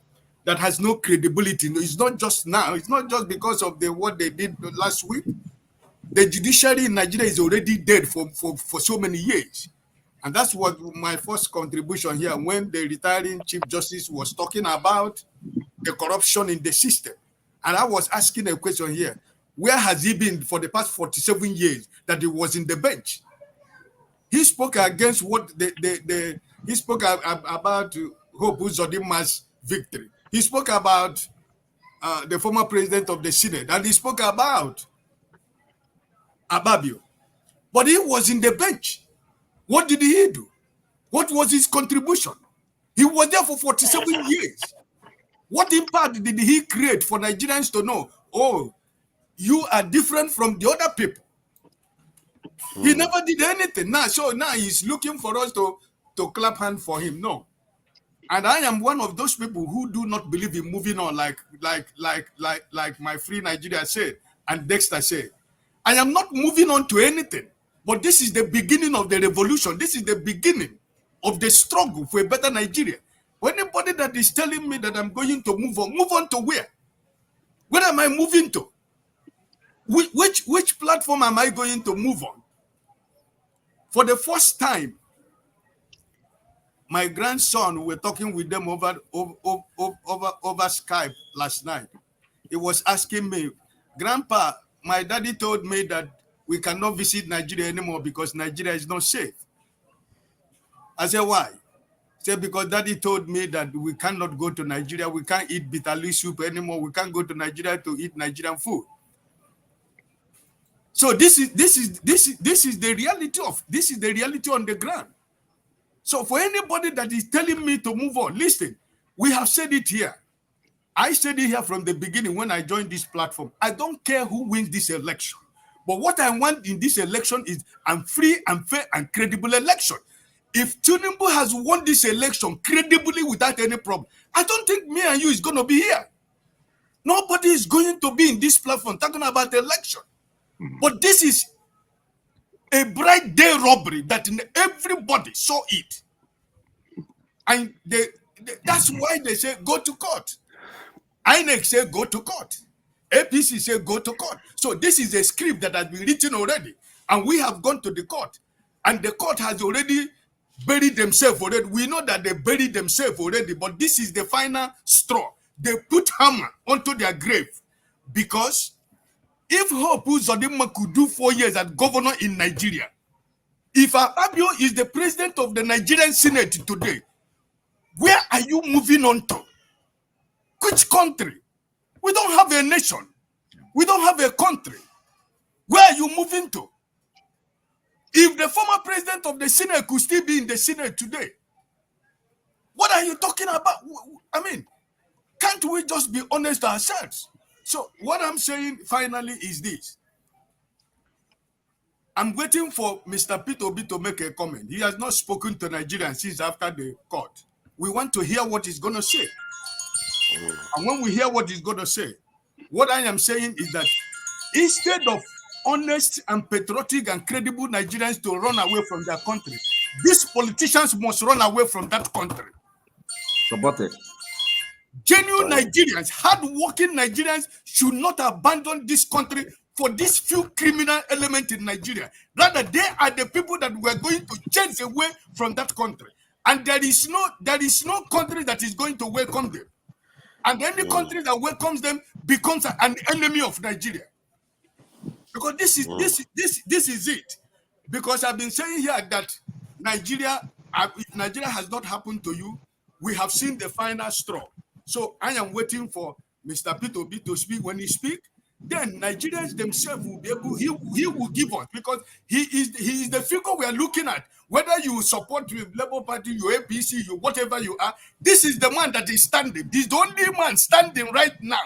D: credibility. It's not just now. It's not just because of what they did last week. The judiciary in Nigeria is already dead for so many years. And that's what my first contribution here, when the retiring Chief Justice was talking about the corruption in the system. And I was asking a question here, where has he been for the past 47 years that he was in the bench? He spoke against what he spoke about Hope Uzodinma's victory. He spoke about the former president of the Senate, and he spoke about Ababio. But he was in the bench. What did he do? What was his contribution? He was there for 47 years. What impact did he create for Nigerians to know, oh, you are different from the other people? He never did anything. So now he's looking for us to clap hands for him. No. And I am one of those people who do not believe in moving on, like my Free Nigeria said and Dexter said. I am not moving on to anything. But this is the beginning of the revolution. This is the beginning of the struggle for a better Nigeria. Anybody that is telling me that I'm going to move on to where? Where am I moving to? Which platform am I going to move on? For the first time, my grandson, we were talking with them over Skype last night. He was asking me, Grandpa, my daddy told me that we cannot visit Nigeria anymore because Nigeria is not safe. I said, why? He said, because daddy told me that we cannot go to Nigeria. We can't eat bitter leaf soup anymore. We can't go to Nigeria to eat Nigerian food. So this is the reality on the ground. So for anybody that is telling me to move on, listen, we have said it here. I said it here from the beginning when I joined this platform. I don't care who wins this election. But what I want in this election is a free and fair and credible election. If Tinubu has won this election credibly without any problem, I don't think me and you is going to be here. Nobody is going to be in this platform talking about the election. But this is a bright day robbery that everybody saw it. And that's why they say go to court. INEC say go to court. APC say go to court. So this is a script that has been written already. And we have gone to the court. And the court has already buried themselves already. We know that they buried themselves already. But this is the final straw. They put hammer onto their grave. Because if Hope Uzodinma could do 4 years as governor in Nigeria, if Abio is the president of the Nigerian Senate today, where are you moving on to? Which country? We don't have a nation. We don't have a country. Where are you moving to? If the former president of the Senate could still be in the Senate today, what are you talking about? I mean, can't we just be honest ourselves? So what I'm saying finally is this. I'm waiting for Mr. Peter Obi to make a comment. He has not spoken to Nigerians since after the court. We want to hear what he's going to say. And when we hear what he's going to say, what I am saying is that instead of honest and patriotic and credible Nigerians to run away from their country, these politicians must run away from that country.
I: Supported.
D: Genuine Nigerians, hard-working Nigerians should not abandon this country for these few criminal elements in Nigeria. Rather, they are the people that we are going to chase away from that country. And there is no country that is going to welcome them. And any country that welcomes them becomes an enemy of Nigeria. Because this is it. Because I've been saying here that Nigeria, if Nigeria has not happened to you, we have seen the final straw. So I am waiting for Mr. Peter Obi to speak. When he speaks, then Nigerians themselves will be able, he will give us, because he is the figure we are looking at. Whether you support with Labour Party, your APC, you whatever you are, this is the man that is standing. This is the only man standing right now.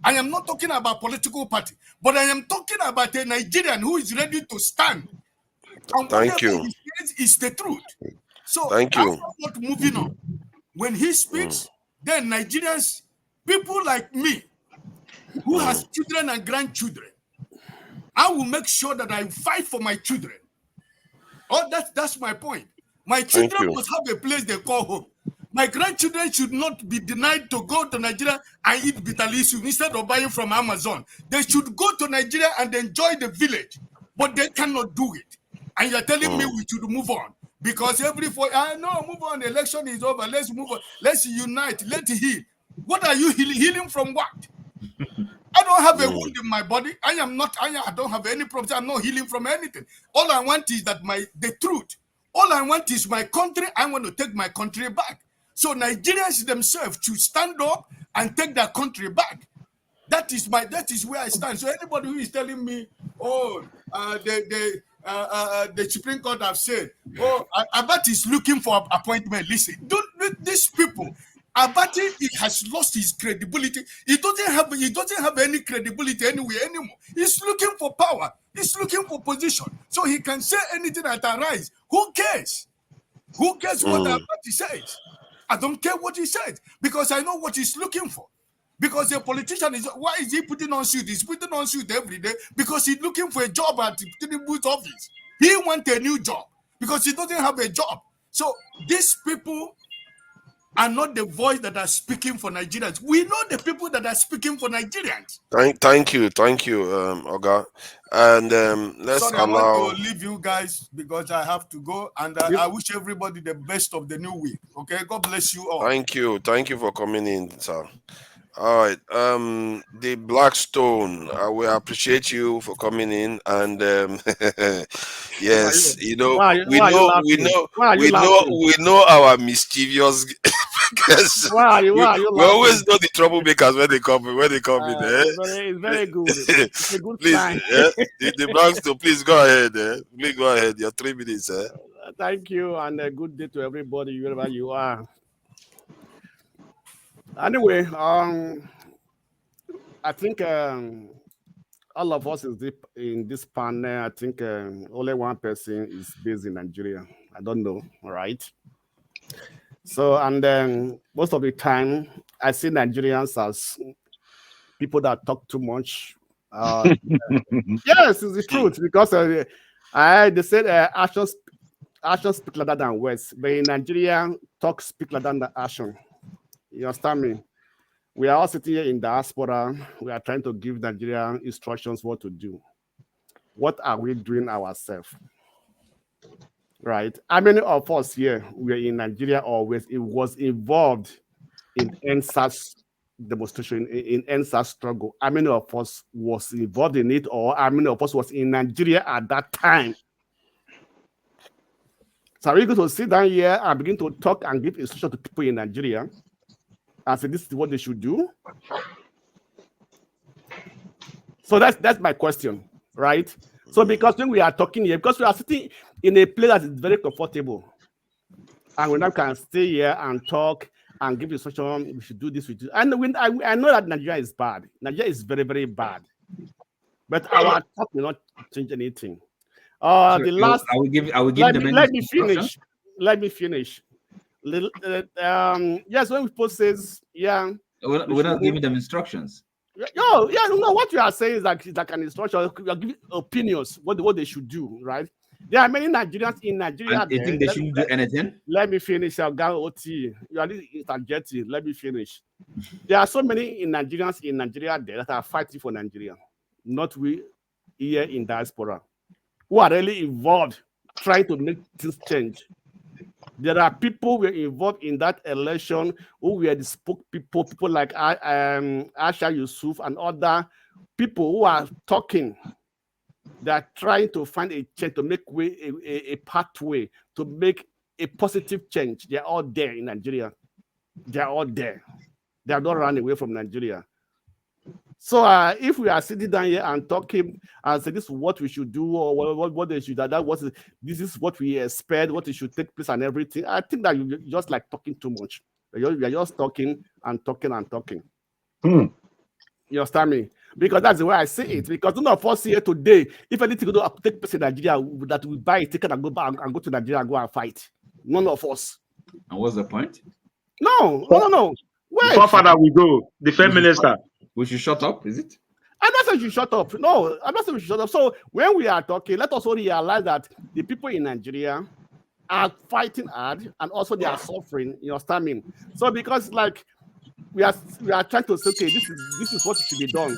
D: I am not talking about political party, but I am talking about a Nigerian who is ready to stand. And
O: Thank you.
D: He says is the truth. So
O: Thank you.
D: I'm not moving on. When he speaks, then Nigerians, people like me, who has children and grandchildren, I will make sure that I fight for my children. Oh, that's my point. My children must have a place they call home. My grandchildren should not be denied to go to Nigeria and eat bitter leaf instead of buying from Amazon. They should go to Nigeria and enjoy the village, but they cannot do it. And you're telling me we should move on because move on. The election is over. Let's move on. Let's unite. Let's heal. What are you healing? Healing from what? I don't have a wound in my body. I don't have any problem. I'm not healing from anything. All I want is the truth. All I want is my country. I want to take my country back. So Nigerians themselves should stand up and take their country back. That is where I stand. So anybody who is telling me, the Supreme Court have said, Abati is looking for appointment. Listen, these people. Abati has lost his credibility. He doesn't have any credibility anywhere anymore. He's looking for power. He's looking for position. So he can say anything that arises. Who cares? Who cares what Abati says? I don't care what he says because I know what he's looking for. Because a politician why is he putting on suit? He's putting on suit every day because he's looking for a job at Tinubu's office. He wants a new job because he doesn't have a job. So these people are not the voice that are speaking for Nigerians. We know the people that are speaking for Nigerians.
O: Thank you, Oga. And let's
D: Sorry, I
O: allow.
D: want to leave you guys because I have to go, and I wish everybody the best of the new week. Okay, God bless you all.
O: Thank you for coming in, sir. All right, the Blackstone, we appreciate you for coming in, and yes, you know, we know our mischievous guests. We always know the troublemakers when they come in.
E: It's very good. It's a good
O: Please,
E: sign.
O: the Blackstone, please go ahead. Please go ahead. Your 3 minutes.
E: Thank you, and a good day to everybody wherever you are. Anyway, I think all of us is deep in this panel. I think only one person is based in Nigeria. I don't know, all right? So, and then most of the time, I see Nigerians as people that talk too much. Yes, it's the truth, because they said actions speak louder than words, but in Nigeria, talk speak louder than action. You understand me? We are all sitting here in diaspora. We are trying to give Nigeria instructions what to do. What are we doing ourselves? Right? How many of us here were in Nigeria always? It was involved in NSAS demonstration, in NSAS struggle. How many of us was involved in it, or how many of us was in Nigeria at that time? So are we going to sit down here and begin to talk and give instructions to people in Nigeria and say this is what they should do? So that's my question, right? So because when we are talking here, because we are sitting in a place that is very comfortable, and we now can stay here and talk and give instruction, we should do this, we do. And I know that Nigeria is bad. Nigeria is very, very bad. But our talk will not change anything.
I: Sorry,
E: the last,
I: I will give them.
E: let me finish. Let me finish. Yes, when people says, yeah,
I: we're not giving them instructions.
E: No, what you are saying is like an instruction. You are giving opinions what they should do, right? There are many Nigerians in Nigeria.
I: You think they shouldn't do anything?
E: Let me finish. You are interjecting. Let me finish. There are so many Nigerians in Nigeria there that are fighting for Nigeria, not we here in diaspora, who are really involved trying to make things change. There are people who were involved in that election who were the people like Asha Yusuf and other people who are talking. They are trying to find a change, to make a pathway, to make a positive change. They are all there in Nigeria. They are all there. They have not run away from Nigeria. So if we are sitting down here and talking and say this is what we should do, or what they should do, this is what we expect, what it should take place and everything, I think that you're just like talking too much. You're just talking and talking and talking. You understand me? Because that's the way I see it. Because none of us here today, if anything go to take place in Nigeria, that we buy a ticket and go back and go to Nigeria and go and fight. None of us.
I: And what's the point?
E: No. Wait.
G: Before further we go, the Prime Minister.
I: We should shut up, is it?
E: I'm not saying you shut up. No, I'm not saying you shut up. So when we are talking, let us also realize that the people in Nigeria are fighting hard and also they are suffering, you understand me? So because like we are trying to say, okay, this is what should be done.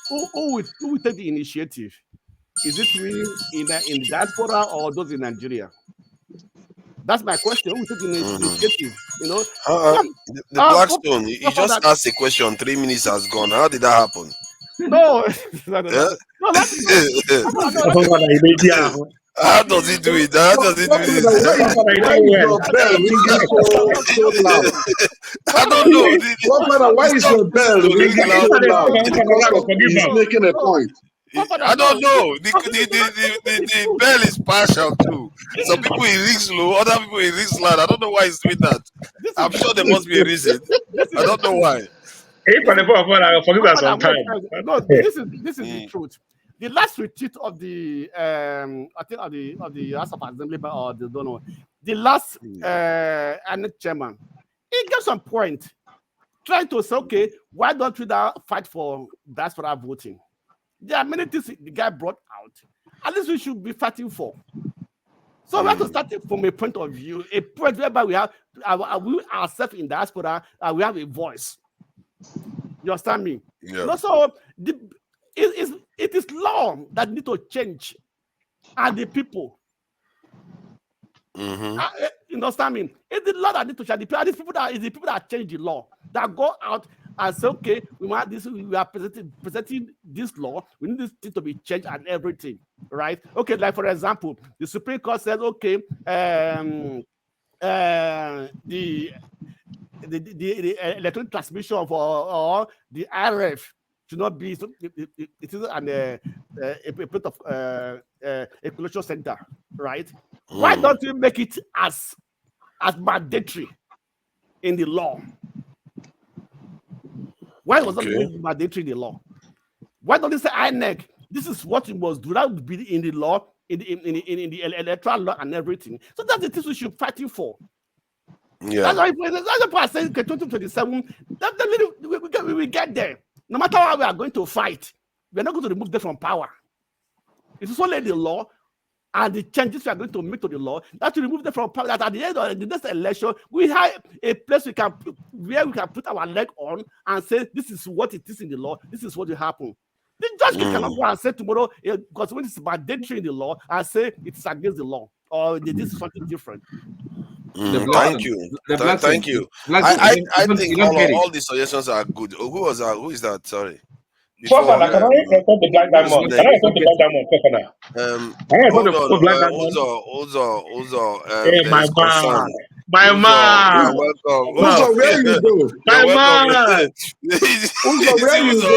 E: Who will take the initiative? Is it we in the diaspora or those in Nigeria? That's my question. Who will take the initiative? You know,
O: the Blackstone. You just asked a question. 3 minutes has gone. How did that happen?
E: No.
O: How does he do it? How does he do this? I don't know.
N: Why is your bell ringing so loud? He's making a point.
O: I don't know. The bell is partial too. Some people it rings low, other people it rings loud. I don't know why he's doing that. I'm sure there must be a reason. I don't know why.
E: No, this is the truth. The last retreat of the I think of the House of Assembly or the don't know, the last chairman, he gave some point, trying to say, okay, why don't we now fight for diaspora voting? There are many things the guy brought out. At least we should be fighting for. So we have to start from a point of view, a point whereby we have we ourselves in diaspora, we have a voice. You understand me?
O: Yeah.
E: And also, it is law that need to change, and the people. You understand me? It's the law that need to change. The people that change the law, that go out and say, okay, we want this. We are presenting this law. We need this thing to be changed and everything, right? Okay, like for example, the Supreme Court says, okay, the electronic transmission of or the RF should not be. It is a bit of a collection center, right? Why don't you make it as mandatory in the law? Why was it made mandatory in the law? Why don't they say INEC? This is what you must do. That would be in the law, in the electoral law and everything. So that's the things we should fighting for.
O: Yeah.
E: That's why I say 2027. We will get there. No matter how we are going to fight, we are not going to remove them from power. It is only the law and the changes we are going to make to the law that will remove them from power. That at the end of the next election, we have a place where we can put our leg on and say, this is what it is in the law, this is what will happen. The judge cannot go and say tomorrow, because when it's mandatory in the law, and say it's against the law, or this is something different.
O: Thank you. Thank you. I think all the suggestions are good. Who is that? Sorry.
G: Can I respond to Black Diamond? Can I respond to Black Diamond?
O: Hold on.
G: Hey, my man. My man.
O: Welcome.
G: Where you go? My man.
O: Where you go?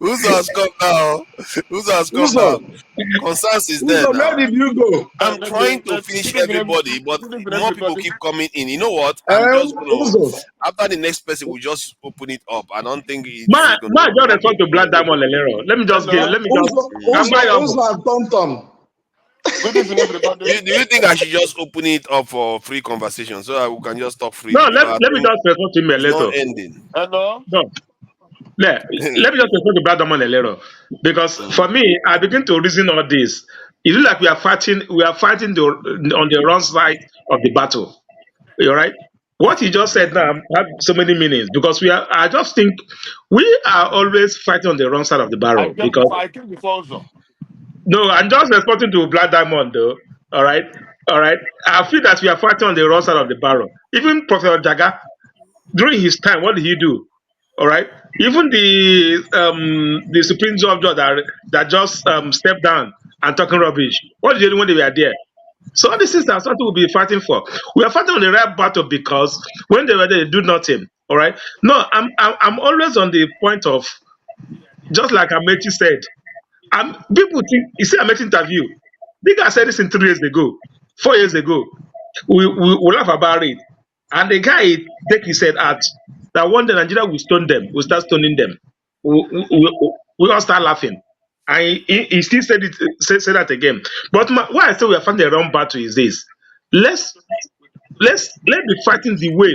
O: Who's has come now? Who's has come now? Constance is there now.
G: Where did you go?
O: I'm trying to finish everybody, but more people keep coming in. You know what? I'm just going after the next person, we just open it up. I don't think it's
G: man, just respond to Black Diamond Lelero. Let me just
O: Good evening, everybody. Do you think I should just open it up for free conversation so that we can just talk free?
G: No, let me just respond to him a little.
O: Not ending.
G: Hello? No. Let me just respond to Black Diamond a little. Because for me, I begin to reason all this. It looks like we are fighting on the wrong side of the battle. All right? What he just said now have so many meanings because I just think we are always fighting on the wrong side of the barrel.
H: I came before also.
G: No, I'm just responding to Black Diamond though. All right. I feel that we are fighting on the wrong side of the barrel. Even Professor Jaga, during his time, what did he do? All right. Even the Supreme Judge that just stepped down and talking rubbish. What did they do when they were there? So all these things are something we'll be fighting for. We are fighting on the right battle because when they were there, they do nothing. All right. No, I'm always on the point of just like Amechi said. People think you see Amechi interview. The guy said this in 3 years ago, 4 years ago. We laugh about it, and the guy take his head out that one day Nigeria will stone them. We'll start stoning them. We all start laughing. And he still said that again. But why I say we are fighting the wrong battle is this: let's be fighting the way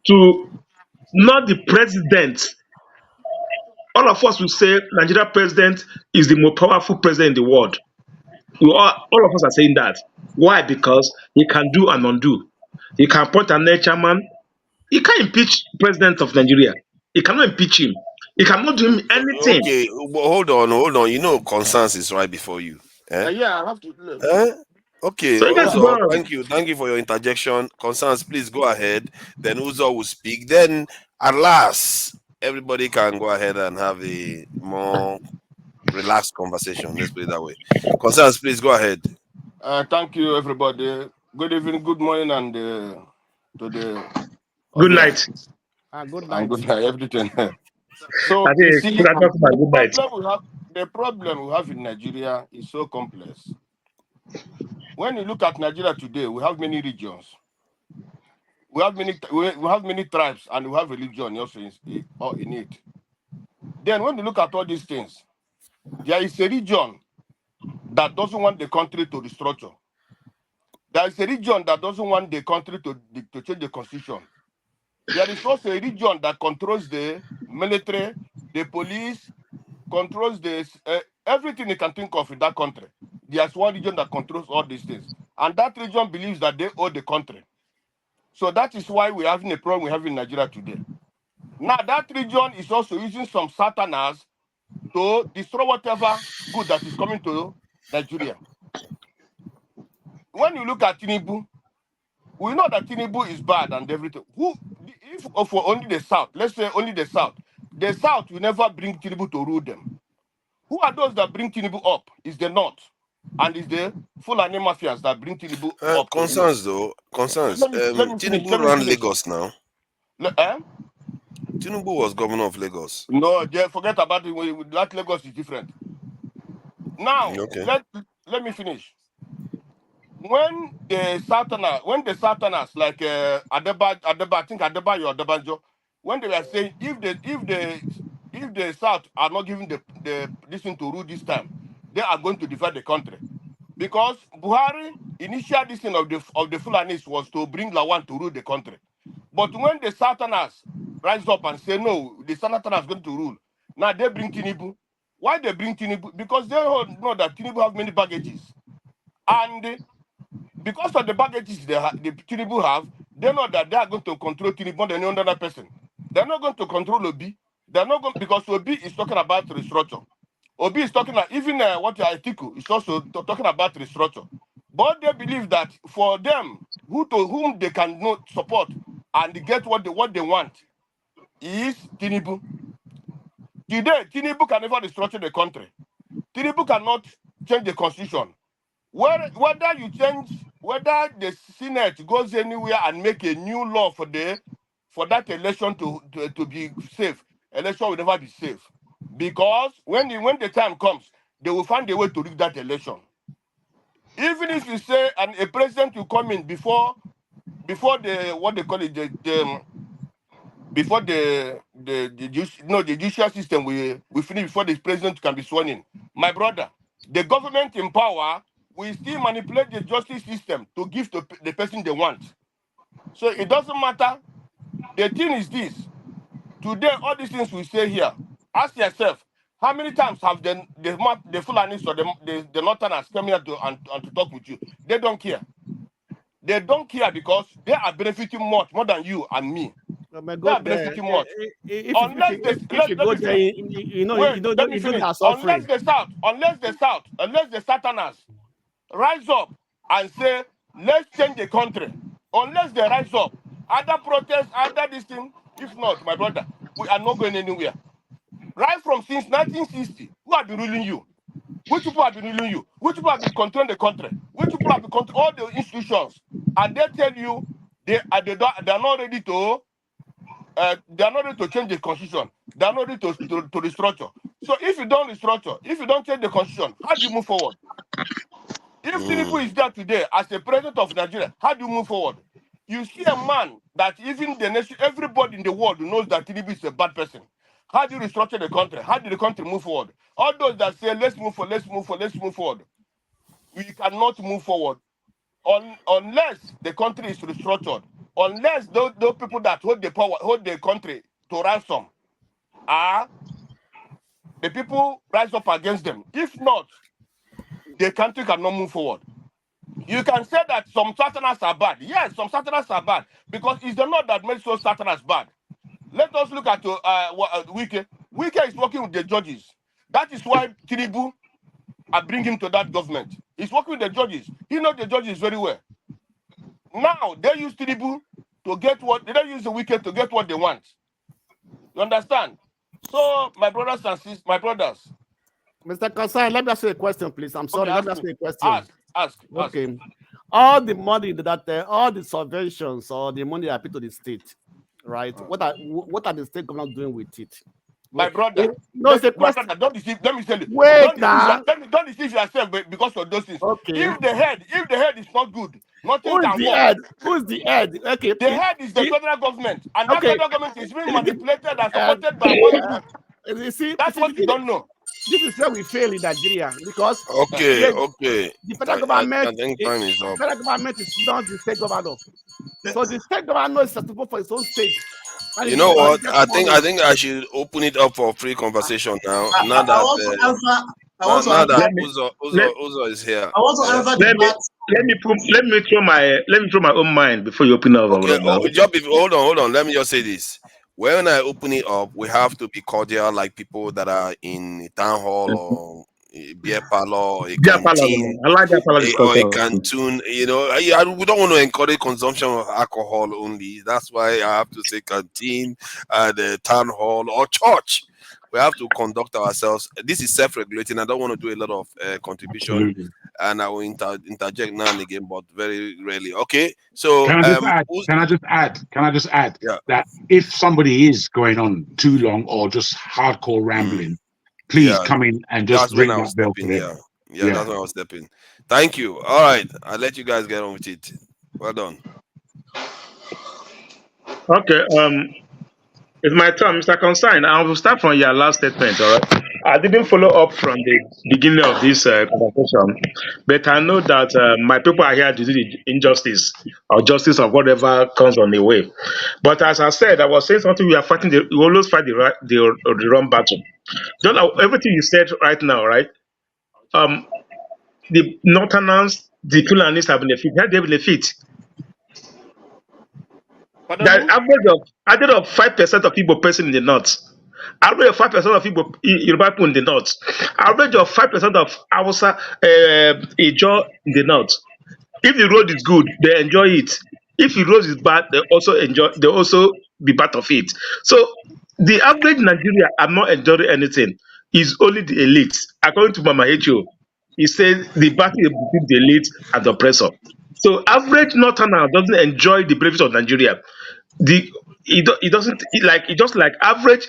G: to not the president. All of us will say Nigeria president is the most powerful president in the world. All of us are saying that. Why? Because he can do and undo. He can appoint a chairman. He can't impeach president of Nigeria. He cannot impeach him. He cannot do him anything.
O: Okay, hold on. You know, Constance is right before you.
H: Yeah, I have to.
O: Okay,
G: so
O: Uzo, thank you for your interjection. Constance, please go ahead. Then Uzo will speak. Then, at last, everybody can go ahead and have a more relaxed conversation. Let's put it that way. Constance, please go ahead.
H: Thank you, everybody. Good evening, good morning, and to the
G: good night.
E: Good night.
H: Good night, everything. So you see, the problem we have in Nigeria is so complex. When you look at Nigeria today, we have many regions. We have many tribes, and we have religion also in it. Then when you look at all these things, there is a region that doesn't want the country to restructure. There is a region that doesn't want the country to change the constitution. There is also a region that controls the military, the police, controls everything you can think of in that country. there's one region that controls all these things. And that region believes that they own the country. So that is why we're having a problem we have in Nigeria today. Now, that region is also using some satanas to destroy whatever good that is coming to Nigeria. When you look at Tinubu, we know that Tinubu is bad and everything. If for only the South, let's say only the South will never bring Tinubu to rule them. Who are those that bring Tinubu up? Is the North. And it's the Fulani mafias that bring Tinubu up.
O: Concerns though, concerns. Tinubu ran Lagos now. Tinubu was governor of Lagos.
H: No, forget about it. That Lagos is different. Now, let me finish. When the Southerners like Adeba, I think Adebayo or Adebanjo, when they were saying if the South are not giving this thing to rule this time, they are going to divide the country. Because Buhari initial this thing of the Fulanis was to bring Lawan to rule the country. But when the Southerners rise up and say no, the Southerners are going to rule, now they bring Tinubu. Why they bring Tinubu? Because they know that Tinubu have many baggages. And because of the baggages the Tinubu have, they know that they are going to control Tinubu more than any other person. They're not going to control Obi. They're not going because Obi is talking about restructure. Obi is talking about even what Atiku is also talking about restructure. But they believe that for them, whom they can not support and get what they want is Tinubu. Today, Tinubu can never restructure the country. Tinubu cannot change the constitution. Whether the Senate goes anywhere and make a new law for that election to be safe, election will never be safe. Because when the time comes, they will find a way to rig that election. Even if you say a president will come in before the judicial system we finish before the president can be sworn in. My brother, the government in power will still manipulate the justice system to give to the person they want. So it doesn't matter. The thing is this. Today, all these things we say here, ask yourself, how many times have the Fulanis or the Northerners come here to talk with you? They don't care. They don't care because they are benefiting much more than you and me. They are benefiting much. Unless the Southerners rise up and say, let's change the country. Unless they rise up, other protests, other this thing. If not, my brother, we are not going anywhere. Right from since 1960, who have been ruling you? Which people have been ruling you? Which people have been controlling the country? Which people have been controlling all the institutions? And they tell you they are not ready to change the constitution. They are not ready to restructure. So if you don't restructure, if you don't change the constitution, how do you move forward? If Tinubu is there today as the president of Nigeria, how do you move forward? You see a man that even the nation, everybody in the world knows that Tinubu is a bad person. How do you restructure the country? How do the country move forward? All those that say, let's move forward. We cannot move forward unless the country is restructured. Unless those people that hold the power, hold the country to ransom, the people rise up against them. If not, the country cannot move forward. You can say that some Southerners are bad. Yes, some Southerners are bad because it's the North that makes those Southerners bad. Let us look at Wike. Wike is working with the judges. That is why Tinubu are bringing him to that government. He's working with the judges. He knows the judges very well. Now they use Tinubu to get they don't use the Wike to get what they want. You understand? So, my brothers and sisters,
E: Mr. Kasai, let me ask you a question, please. I'm sorry, let me ask you a question.
H: Ask.
E: Okay. All the money all the subventions or the money I pay to the state, right? What are the state government doing with it?
H: My brother,
E: no, it's a question.
H: Don't deceive. Let me tell you.
E: Wait now.
H: Don't deceive yourself because of those things.
E: Okay.
H: If the head is not good, nothing can work.
E: Who's the head? Okay.
H: The head is the federal government, and that federal government is being manipulated and supported by one group.
E: You see,
H: that's what you don't know.
E: This is where we fail in Nigeria because
O: okay.
E: The federal government,
O: I think time is up.
E: Federal government is not the state government. So the state government is to vote for its own state.
O: You know what? I think I should open it up for free conversation now. Now that
B: I want to
O: Now
B: answer.
O: that
G: let,
O: Uzo is here.
B: I want to answer the bad.
G: let me throw my own mind before you open up.
O: Okay,
G: Now.
O: hold on. Let me just say this. When I open it up, we have to be cordial, like people that are in a town hall or a beer parlor, or a canteen,
G: I like that
O: or a
G: discussion.
O: canteen. You know, we don't want to encourage consumption of alcohol only. That's why I have to say canteen, the town hall, or church. We have to conduct ourselves. This is self-regulating. I don't want to do a lot of contribution.
L: Absolutely.
O: And I will interject now and again, but very rarely. Okay, so
L: Can I just add that if somebody is going on too long or just hardcore rambling, please come in and just ring that bell for them.
O: Yeah, that's when I was stepping. Thank you. All right, I'll let you guys get on with it. Well done.
G: Okay, it's my turn, Mr. Consign. I will start from your last statement. All right, I didn't follow up from the beginning of this conversation, but I know that my people are here to do the injustice or justice of whatever comes on the way. But as I said, I was saying something. We are fighting. We always fight the wrong battle. Just like everything you said right now, right? The Northerners, the Fulanis have benefit. How they benefit? The average of 5% of people person in the north. Average of 5% of people Yoruba people in the north. Average of 5% of Hausa Ijaw in the north. If the road is good, they enjoy it. If the road is bad, they also be part of it. So the average Nigeria are not enjoying anything. It's only the elite. According to Mama H.O., he says the battle is between the elite and the oppressor. So average Northerner doesn't enjoy the benefits of Nigeria. Just like average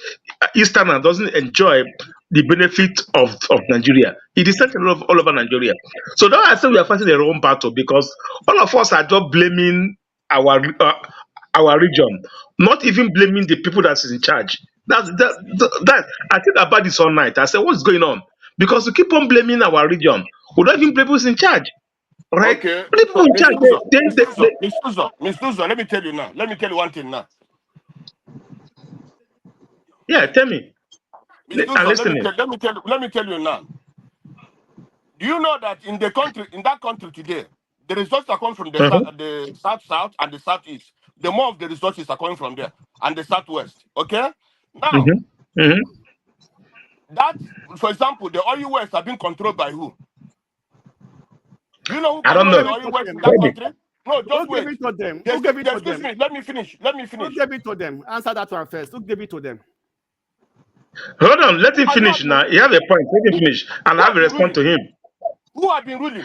G: Easterner doesn't enjoy the benefit of Nigeria. It is centered all over Nigeria. So now I say we are fighting the wrong battle because all of us are just blaming our region, not even blaming the people that is in charge. That I think about this all night. I said, what's going on? Because we keep on blaming our region. We don't even blame who's in charge. Right?
H: Okay.
G: People in charge.
H: Miss Luzo, let me tell you now. Let me tell you one thing now.
G: Yeah, tell me.
H: I'm listening. Let me tell you now. Do you know that in that country today, the resources are coming from the south and the southeast. The more of the resources are coming from there and the southwest. Okay? Now, that, for example, the oil wells are being controlled by who? Do you know who controls the oil wells in that country? No, just wait.
E: Give it to them.
H: Who
E: gave it to
H: excuse
E: them?
H: me. Let me finish.
E: Who gave it to them? Answer that one first. Who gave it to them?
G: Hold on, let him finish now. He have a point. Let him finish. And I have a response to him.
H: Who have been ruling?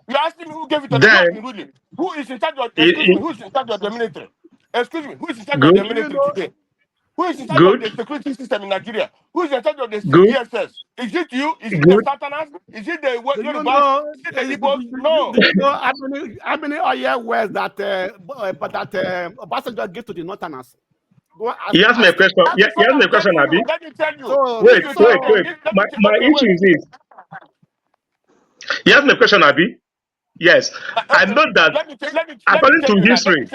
H: You asking me who gave it to them? Who have been ruling? Who is in charge of who is in charge of the military? Excuse me, who is in charge of the military today? Who is in charge of the security system in Nigeria? Who is in charge of the DSS? Is it you? Is it the Southerners? Is it the Yorubas? Is it the Igbos? No.
E: Do you know how many oil wells that Obasanjo gave to the Northerners?
G: He asked me a question. He asked me a question, Abi.
H: Let me tell you.
E: So,
G: wait. My issue is this. He asked me a question, Abi. Yes. I know that according to history.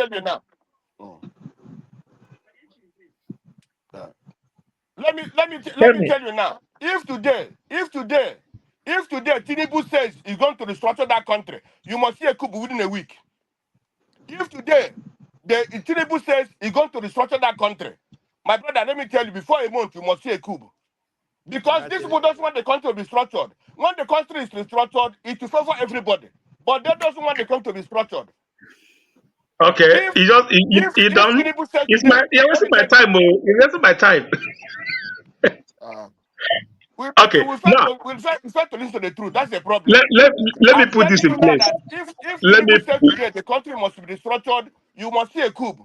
H: Let me tell you now. If today Tinubu says he's going to restructure that country, you must see a coup within a week. If today Tinubu says he's going to restructure that country, my brother, let me tell you, before a month you must see a coup. Because these people don't want the country to be structured. When the country is restructured, it will favor everybody. But they don't want the country to be structured.
G: Okay, he done. It's wasting my time, It's wasting my time. Okay, now
H: we'll try to listen to the truth. That's the problem.
G: Let me put this in place.
H: If Tinubu says today the country must be restructured, you must see a coup.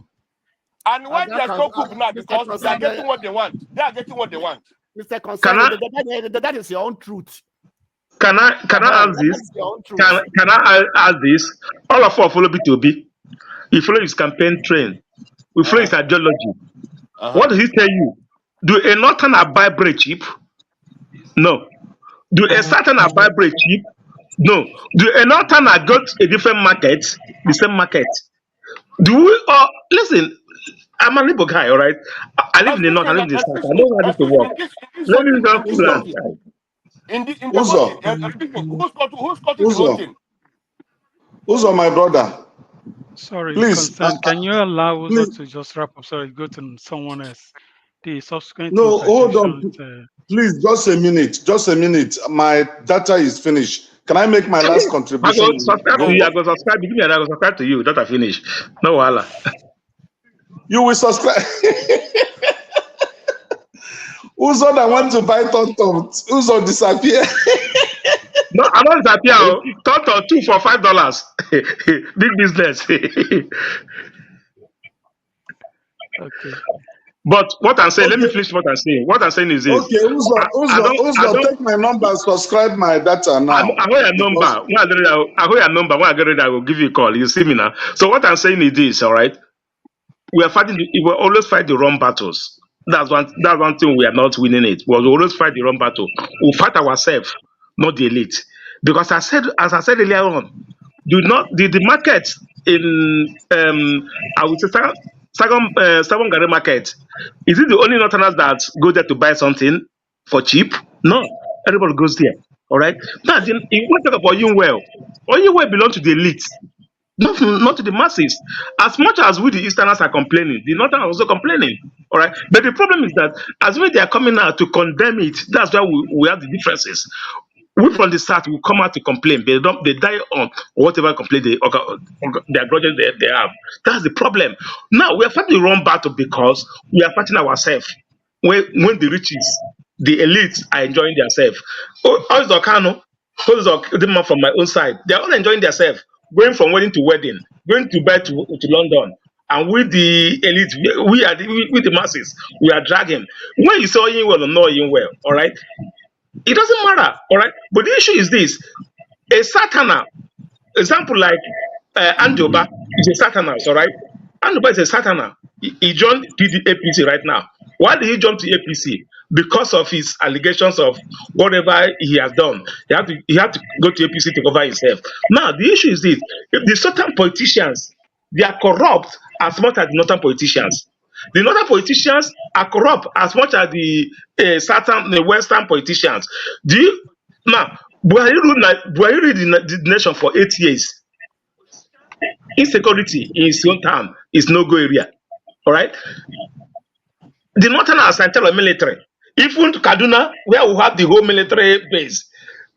H: And why there's no coup now? Because they are getting what they want. They are getting what they want.
E: Mr. Consign, that is your own truth.
G: Can I ask this? Can I ask this? All of us follow B2B. We follow his campaign train. We follow his ideology. What does he tell you? Do a Northerner buy bread cheap? No. Do a Southerner buy bread cheap? No. Do a Northerner go to a different market? The same market? Do we all listen? I'm a liberal guy, all right. I live in the north. I live in the south. I know how this will work. Let me just plan.
U: in the
N: Uzo.
U: voting, who's cutting the whole thing?
N: Uzo, my brother.
J: Sorry,
N: Please,
J: concern. Can you allow Uzo
N: please.
J: to just wrap up? Sorry, go to someone else. The subsequent
N: No, hold on.
J: interjections.
N: Please, just a minute. Just a minute. My data is finished. Can I make my last
G: I
N: contribution?
G: go subscribe to you. I go subscribe. Give me and I go subscribe to you. That I finish. No wahala.
N: You will subscribe. Uzo that want to buy Tonton. Uzo disappear.
G: No, I don't disappear. Total 2 for $5. Big business.
J: Okay.
G: But what I'm saying,
N: Okay.
G: let me finish what I'm saying. What I'm saying is this.
N: Okay, Uzo, take my number, subscribe my data now.
G: I hold your number. When I hold your number. When I get ready, I will give you a call. You see me now. So what I'm saying is this, all right? We are fighting. We will always fight the wrong battles. That's one thing we are not winning it. We will always fight the wrong battle. We fight ourselves, not the elite. Because as I said earlier on, the market in I would say second Gary market, is it the only northerners that go there to buy something for cheap? No, everybody goes there. All right. Now, if you want to talk about Oyinwe belongs to the elite. Not to the masses. As much as we, the Easterners, are complaining, the Northerners are also complaining. All right. But the problem is that as when they are coming out to condemn it, that's why we have the differences. We from the South will come out to complain, but they die on whatever complaint their grudges they have. That's the problem. Now we are fighting the wrong battle because we are fighting ourselves. When the riches, the elites are enjoying themselves. Also, Kano, the man from my own side, they are all enjoying themselves. Going from wedding to wedding, going to bed to London, and with the elite, we are with the masses, we are dragging. When you say Oyinwe well or not Oyinwe well, all right, it doesn't matter, all right. But the issue is this: a Sataner, example like Andoba is a Satanist, all right. Andoba is a Sataner. He joined APC right now. Why did he jump to APC? Because of his allegations of whatever he has done. He had to go to APC to cover himself. Now, the issue is this. If the certain politicians, they are corrupt as much as the northern politicians. The northern politicians are corrupt as much as the western politicians. Now, Buhari ruled the nation for 8 years. Insecurity in his own town is no-go area. All right? The northerners are tell military. Even to Kaduna, where we have the whole military base,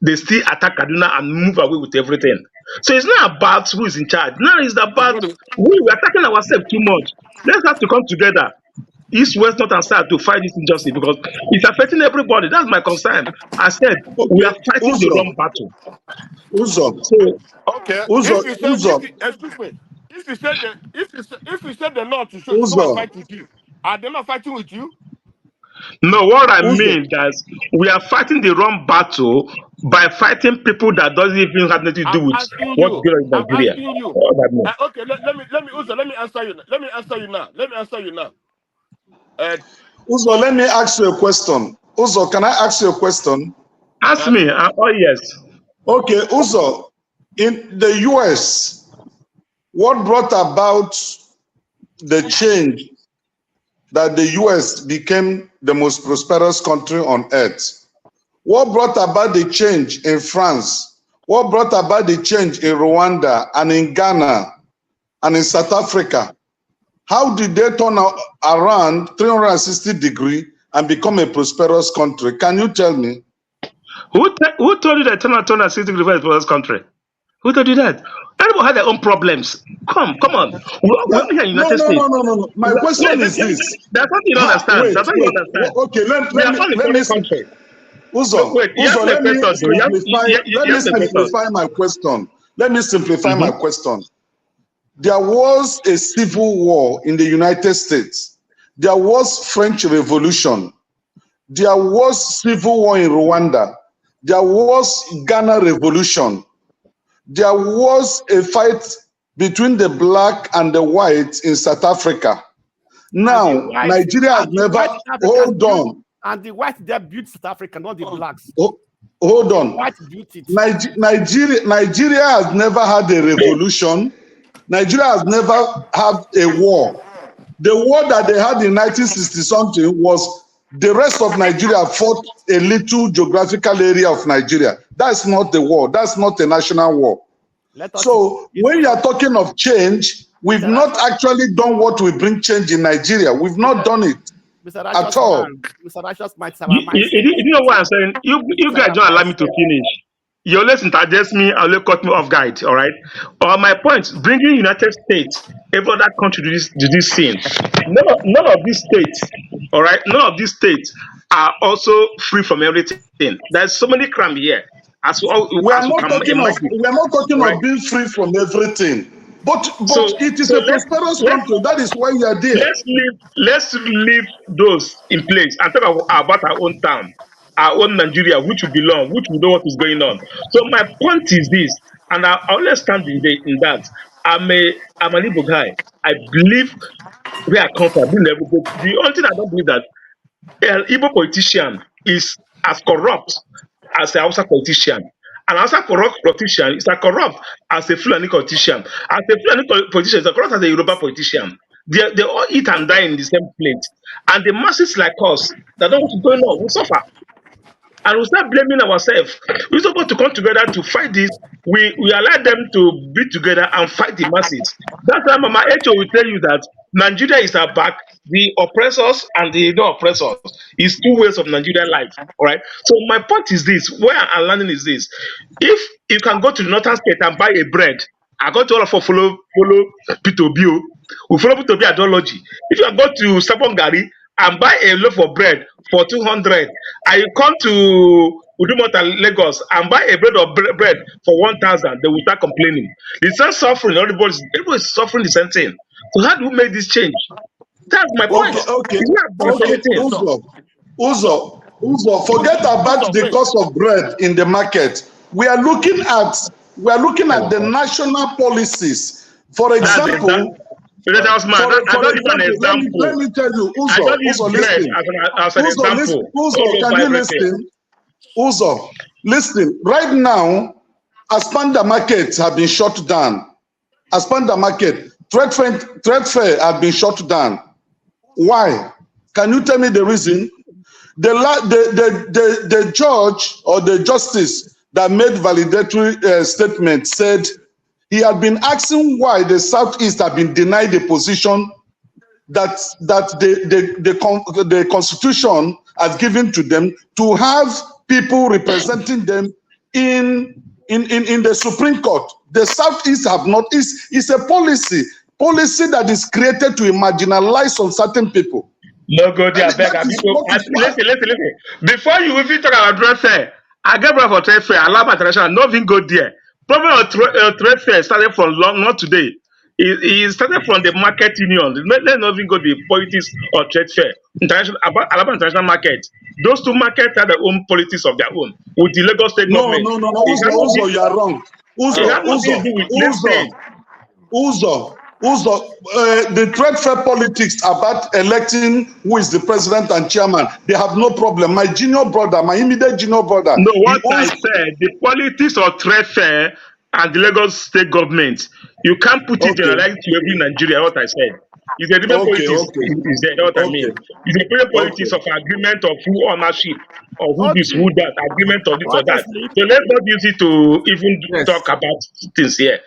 G: they still attack Kaduna and move away with everything. So it's not about who is in charge. Now it's about we are attacking ourselves too much. Let's have to come together, East, West, North, and South, to fight this injustice because it's affecting everybody. That's my concern. I said we are fighting the wrong battle.
N: Uzo.
U: So, okay.
N: Uzo.
U: Excuse me. If you said the Lord to show come and fight with you, are they not fighting with you?
G: No, what I mean is we are fighting the wrong battle by fighting people that doesn't even have nothing to do with what's going on in Nigeria.
U: I'm asking you. Okay, let me answer you. Let me answer you now.
N: Uzo, let me ask you a question. Uzo, can I ask you a question?
G: Ask me. Oh yes.
N: Okay, Uzo, in the US, what brought about the change that the US became the most prosperous country on earth? What brought about the change in France? What brought about the change in Rwanda and in Ghana and in South Africa? How did they turn around 360 degrees and become a prosperous country? Can you tell me?
G: Who told you that turn 360 degrees is a prosperous country? Who told you that? Everybody had their own problems. Come on. We're here in the United States.
N: No. My question is this.
G: That's what you don't understand. That's what you understand.
N: Okay, let me
G: country.
N: Uzo, let me simplify my question. Let me simplify my question. There was a civil war in the United States. There was French Revolution. There was civil war in Rwanda. There was Ghana Revolution. There was a fight between the black and the white in South Africa. Now, Nigeria has never, hold on.
E: And the white, they built South Africa, not the blacks.
N: Hold on.
E: The white built it.
N: Nigeria has never had a revolution. Nigeria has never had a war. The war that they had in 1960 something was The rest of Nigeria fought a little geographical area of Nigeria. That's not a war. That's not a national war. So when you are talking of change, we've not actually done what will bring change in Nigeria. We've not done it at all.
E: Mr. Righteous might have
G: You know what I'm saying? You guys don't allow me to finish. You always interject me, always cut me off guard, all right? My point, bringing United States, every other country to this scene. None of these states, all right? None of these states are also free from everything. There's so many crime here.
N: We are not talking of being free from everything. But it is a prosperous country. That is why we are there.
G: Let's leave those in place and talk about our own town, our own Nigeria, which we belong, which we know what is going on. So my point is this, and I always stand in that. I'm an Igbo guy. I believe where I come from. The only thing I don't believe that an Igbo politician is as corrupt as a Hausa politician. An Hausa corrupt politician is as corrupt as a Fulani politician. As a Fulani politician is as corrupt as a Yoruba politician. They all eat and die in the same plate. And the masses like us that don't know what's going on will suffer. And we start blaming ourselves. We're supposed to come together to fight this. We allow them to be together and fight the masses. That's why Mama Echo will tell you that Nigeria is our back. The oppressors and the non-oppressors is two ways of Nigerian life. All right. So my point is this: where I'm landing is this: if you can go to the northern state and buy a bread, I got to all of follow P2B. We follow P2B ideology. If you go to Sabongari and buy a loaf of bread for 200, and you come to Udumota, Lagos, and buy a bread for 1,000, they will start complaining. The same suffering, everybody is suffering the same thing. So how do we make this change? That's my point.
N: Okay. Uzo, forget about the cost of bread in the market. We are looking at the national policies. For example,
G: let me
N: tell you, Uzo, listen. Uzo, can you listen? Uzo, listen. Right now, Aspanda markets have been shut down. Aspanda market, trade fair have been shut down. Why? Can you tell me the reason? The judge or the justice that made validatory statement said he had been asking why the Southeast have been denied the position that the Constitution has given to them to have people representing them in the Supreme Court. The Southeast have not. It's a policy that is created to marginalize on certain people.
G: No go there, listen. Before you even talk about trade fair, I get for trade fair. Alaba International, not even go there. Problem of trade fair started from not today. It started from the market union. Let's not even go to the politics of trade fair. Alaba International Market. Those two markets have their own politics of their own with the Lagos state government.
N: No. Uzo, you are wrong. Uzo, the trade fair politics about electing who is the president and chairman, they have no problem. My immediate junior brother.
G: No, what I said, the politics of trade fair and the Lagos state government, you can't put it in like to every Nigeria, what I said. It's a different politics. Is that what I mean? It's a different politics of agreement of who ownership or who this, who that, agreement of this or that. So let's not use it to even talk about things here.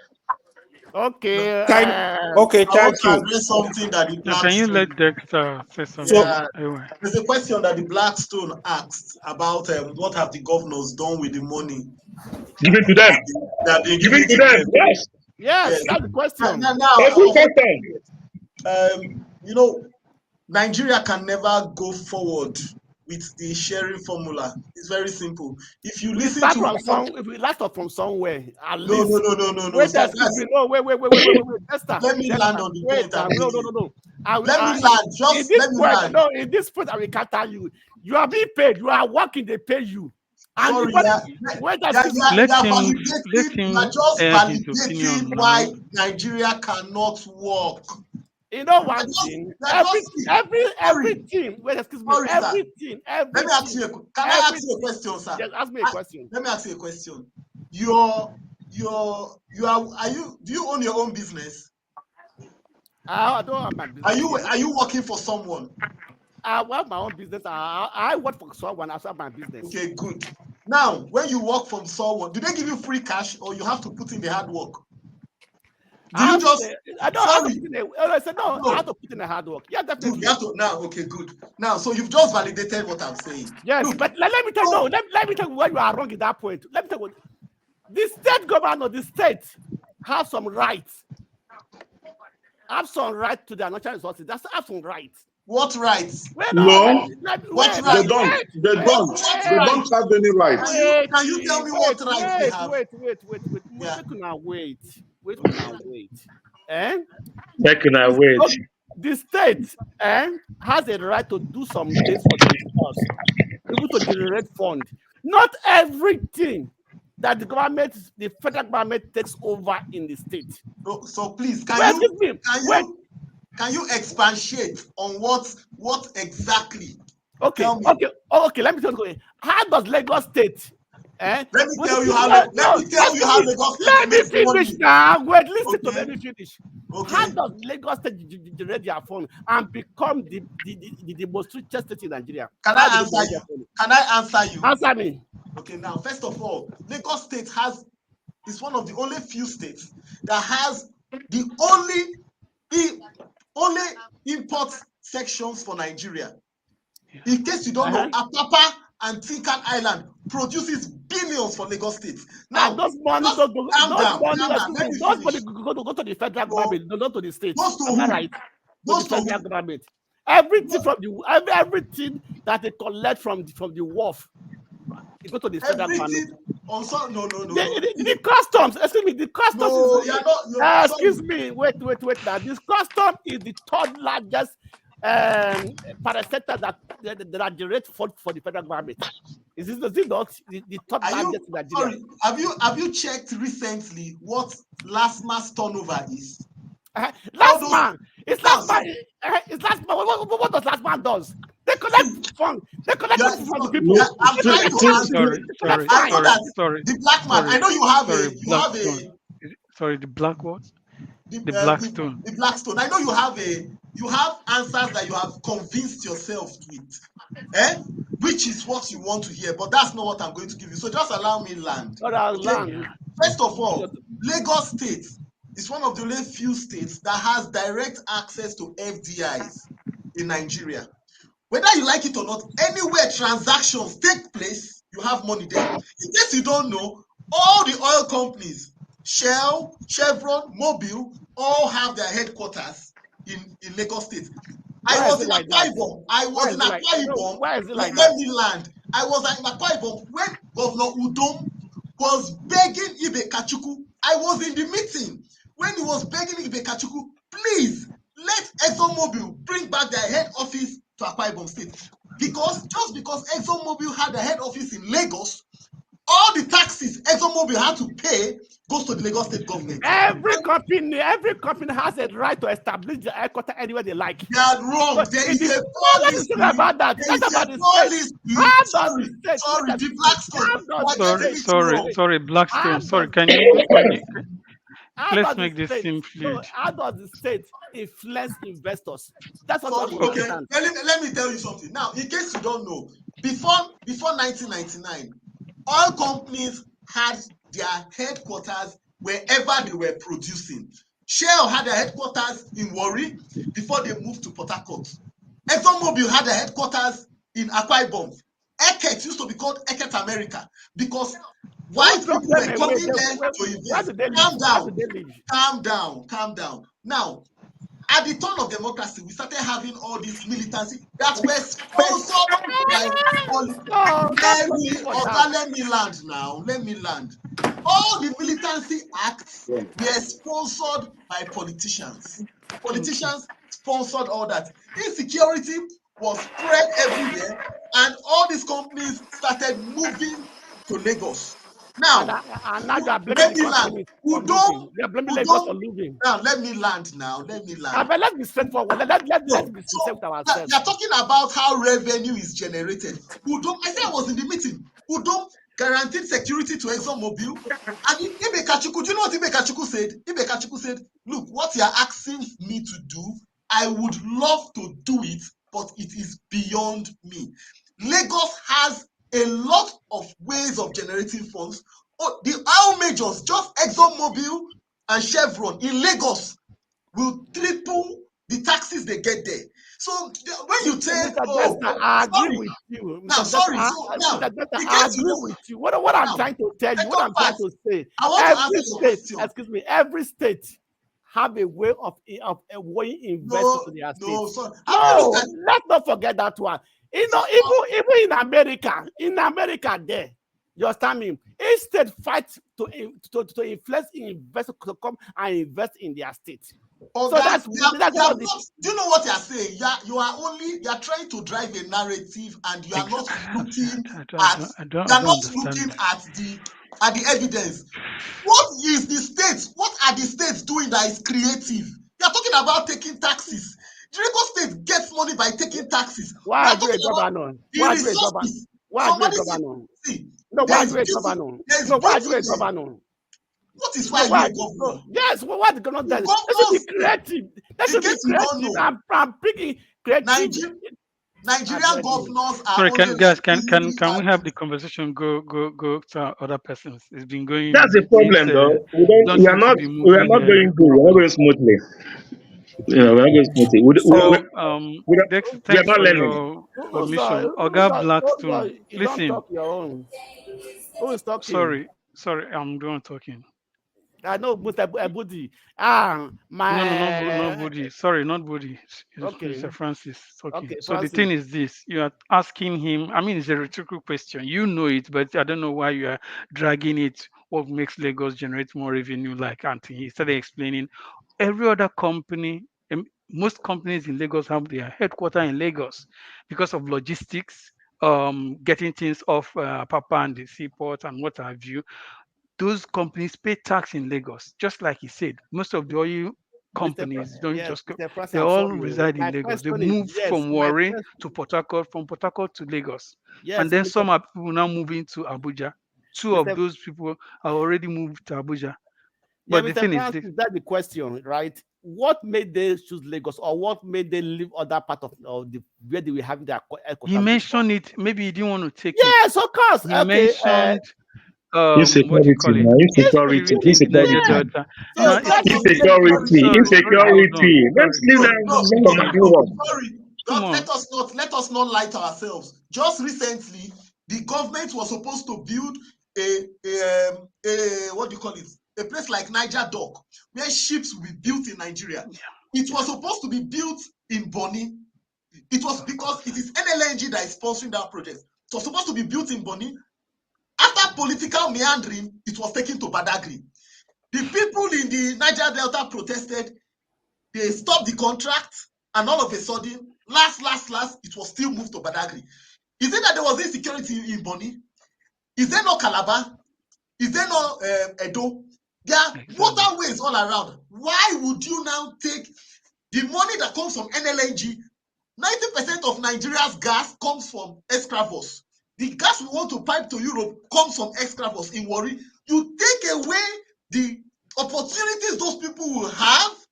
A: Okay. Thank you.
B: Something that the
J: Can you let Dexter say something?
B: There's a question that the Blackstone asked about what have the governors done with the money?
G: Give it to them. Give it to them.
E: Yes, that's the question.
B: Nigeria can never go forward with the sharing formula. It's very simple. If you listen
E: if we last up from somewhere, at least.
B: No.
E: Wait,
B: let me land on the point.
E: No.
B: Let me land.
E: No, in this point, I will counter you. You are being paid. You are working. They pay you. And
J: let him air his opinion.
B: Why Nigeria cannot work.
E: You know one thing. Every team. Wait, excuse me. Every team.
B: Let me ask you. Can I ask you a question, sir?
E: Yes, ask me a question.
B: Let me ask you a question. Do you own your own business?
E: I don't have my business.
B: Are you working for someone?
E: I have my own business. I work for someone. I have my business.
B: Okay, good. Now, when you work from someone, do they give you free cash or you have to put in the hard work? Do you just?
E: I don't have to put in I said no. I have to put in the hard work. Yeah, definitely.
B: Good, you have to now. Okay, good. Now, so you've just validated what I'm saying.
E: Yes,
B: Look,
E: but let me tell you. No, let me tell you where you are wrong at that point. Let me tell you. The state government of the state have some rights. Have some right to their natural resources. That's have some rights.
B: What rights?
N: What rights? They don't have any rights.
B: Can you tell me what rights they have?
E: Wait.
G: Wait.
E: The state has a right to do some things for themselves, even to generate funds. Not everything that the federal government takes over in the state.
B: So please, can you expatiate on what exactly?
E: Okay. Let me tell you. How does Lagos State?
B: Let me tell you how Lagos State.
E: Let me finish now. Wait, listen to let me finish. Okay. How does Lagos State generate their fund and become the most richest state in Nigeria?
B: Can I answer you? Can I answer you?
E: Answer me.
B: Okay, now first of all, Lagos State is one of the only few states that has the only import sections for Nigeria. In case you don't know, Apapa and Tinkan Island produces billions for Lagos State. Now,
E: those money go to the federal government, not to the state. Am I right? To the federal government. Everything everything that they collect from the wharf, it goes to the federal government.
B: No.
E: The customs, excuse me, the customs excuse me, wait. Now, this custom is the third largest parastatal that generate for the federal government. Is it not the third largest in Nigeria?
B: Sorry, have you checked recently what last month's turnover is?
E: Last month. What does last month does? They collect funds. They collect from the people.
B: I'm trying to answer.
J: Sorry.
B: The black man. I know you have
J: Sorry, the black what?
B: The
J: black stone.
B: The black stone. I know you have answers that you have convinced yourself with, which is what you want to hear, but that's not what I'm going to give you. So just allow me land. First of all, Lagos State is one of the only few states that has direct access to FDIs in Nigeria. Whether you like it or not, anywhere transactions take place, you have money there. In case you don't know, all the oil companies, Shell, Chevron, Mobil, all have their headquarters in Lagos State. I was in Akwa Ibom. Let me land. I was in Akwa Ibom when Governor Udom was begging Ibe Kachuku. I was in the meeting when he was begging Ibe Kachuku, please let ExxonMobil bring back their head office to Akwa Ibom State. Because ExxonMobil had a head office in Lagos, all the taxes ExxonMobil had to pay goes to the Lagos State government.
E: Every company has a right to establish the headquarters anywhere they like.
B: They are wrong. There is a policy
E: about that.
B: There is a policy. Sorry, the Blackstone.
J: Sorry, Blackstone. Sorry, can you let's make this simple.
E: So how does the state influence investors? That's what
B: okay. Let me tell you something. Now, in case you don't know, before 1999, oil companies had their headquarters wherever they were producing. Shell had their headquarters in Warri before they moved to Port Harcourt. ExxonMobil had their headquarters in Akwa Ibom. Eket used to be called Eket America because white people were coming there to invest. Calm down. Now, at the turn of democracy, we started having all these militancy that were sponsored by let me land. All the militancy acts were sponsored by politicians. Politicians sponsored all that. Insecurity was spread everywhere, and all these companies started moving to Lagos. Now,
E: let me land.
B: Now, let me land.
E: But let's be straightforward. Let's be straightforward ourselves.
B: You're talking about how revenue is generated. I said I was in the meeting. Udom guaranteed security to ExxonMobil. And Ibe Kachuku, do you know what Ibe Kachuku said? Ibe Kachuku said, look, what you're asking me to do, I would love to do it, but it is beyond me. Lagos has a lot of ways of generating funds. Oh, the oil majors, just ExxonMobil and Chevron in Lagos, will triple the taxes they get there. So when you say, oh,
E: I agree
B: sorry,
E: with you.
B: now sorry, so now
E: I agree with you. What I'm trying to tell you, what I'm trying to say,
B: I want to
E: every
B: answer your
E: state,
B: question.
E: excuse me, every state have a way of investing to their states. No, let's not forget that one. You know, even in America there, you understand me? Each state fights to influence investors to come and invest in their state.
B: Oh,
E: so that's
B: do you know what you are saying? You are trying to drive a narrative, and you are not looking at the evidence. What is the states? What are the states doing that is creative? You are talking about taking taxes. The Lagos state gets money by taking taxes.
E: Why are you a governor?
B: Why are you a governor?
E: Why are you a governor? No, why are you a governor? No, why are you a governor?
B: What is why you a governor?
E: Yes, what the governor does? That should be creative. That should be creative. I'm picking creative.
B: Nigerian governors are
J: sorry,
B: only
J: can we have the conversation go to other persons? It's been going.
G: That's the problem, though. We are not going good. We are not going smoothly. You know, we are not going smoothly.
J: Thanks
G: not
J: for
G: learning.
J: your submission. Oga Blackstone, listen.
E: Who is talking?
J: Sorry, I'm the one talking.
E: I know, Mr. Budi.
J: No, Budi. Sorry, not Budi.
E: Okay.
J: Mr. Francis talking.
E: Okay,
J: so
E: Francis.
J: the thing is this: you are asking him. I mean, it's a rhetorical question. You know it, but I don't know why you are dragging it. What makes Lagos generate more revenue? Like Anthony, he started explaining. Every other company, most companies in Lagos have their headquarters in Lagos because of logistics, getting things off Papa and the seaport and what have you. Those companies pay tax in Lagos, just like he said. Most of the oil companies don't just go; they all reside in Lagos. They move from Warri to Port Harcourt, from Port Harcourt to Lagos, and then some are people now moving to Abuja. Two of those people are already moved to Abuja. But the thing is,
E: that's the question, right? What made they choose Lagos, or what made they leave other part of the where they were having their headquarters?
J: He mentioned it. Maybe he didn't want to take
E: it. Yes, of course.
J: He mentioned.
G: Insecurity, insecurity. Let's leave
B: that. Let us not lie to ourselves. Just recently, the government was supposed to build a place like Niger Dock, where ships will be built in Nigeria. It was supposed to be built in Bonny. It was because it is NLNG that is sponsoring that project. It was supposed to be built in Bonny. After political meandering, it was taken to Badagry. The people in the Niger Delta protested. They stopped the contract, and all of a sudden, last, it was still moved to Badagry. Is it that there was insecurity in Bonny? Is there no Calabar? Is there no Edo? There are waterways all around. Why would you now take the money that comes from NLNG? 90% of Nigeria's gas comes from Escravos. The gas we want to pipe to Europe comes from Escravos in Warri. You take away the opportunities those people will have,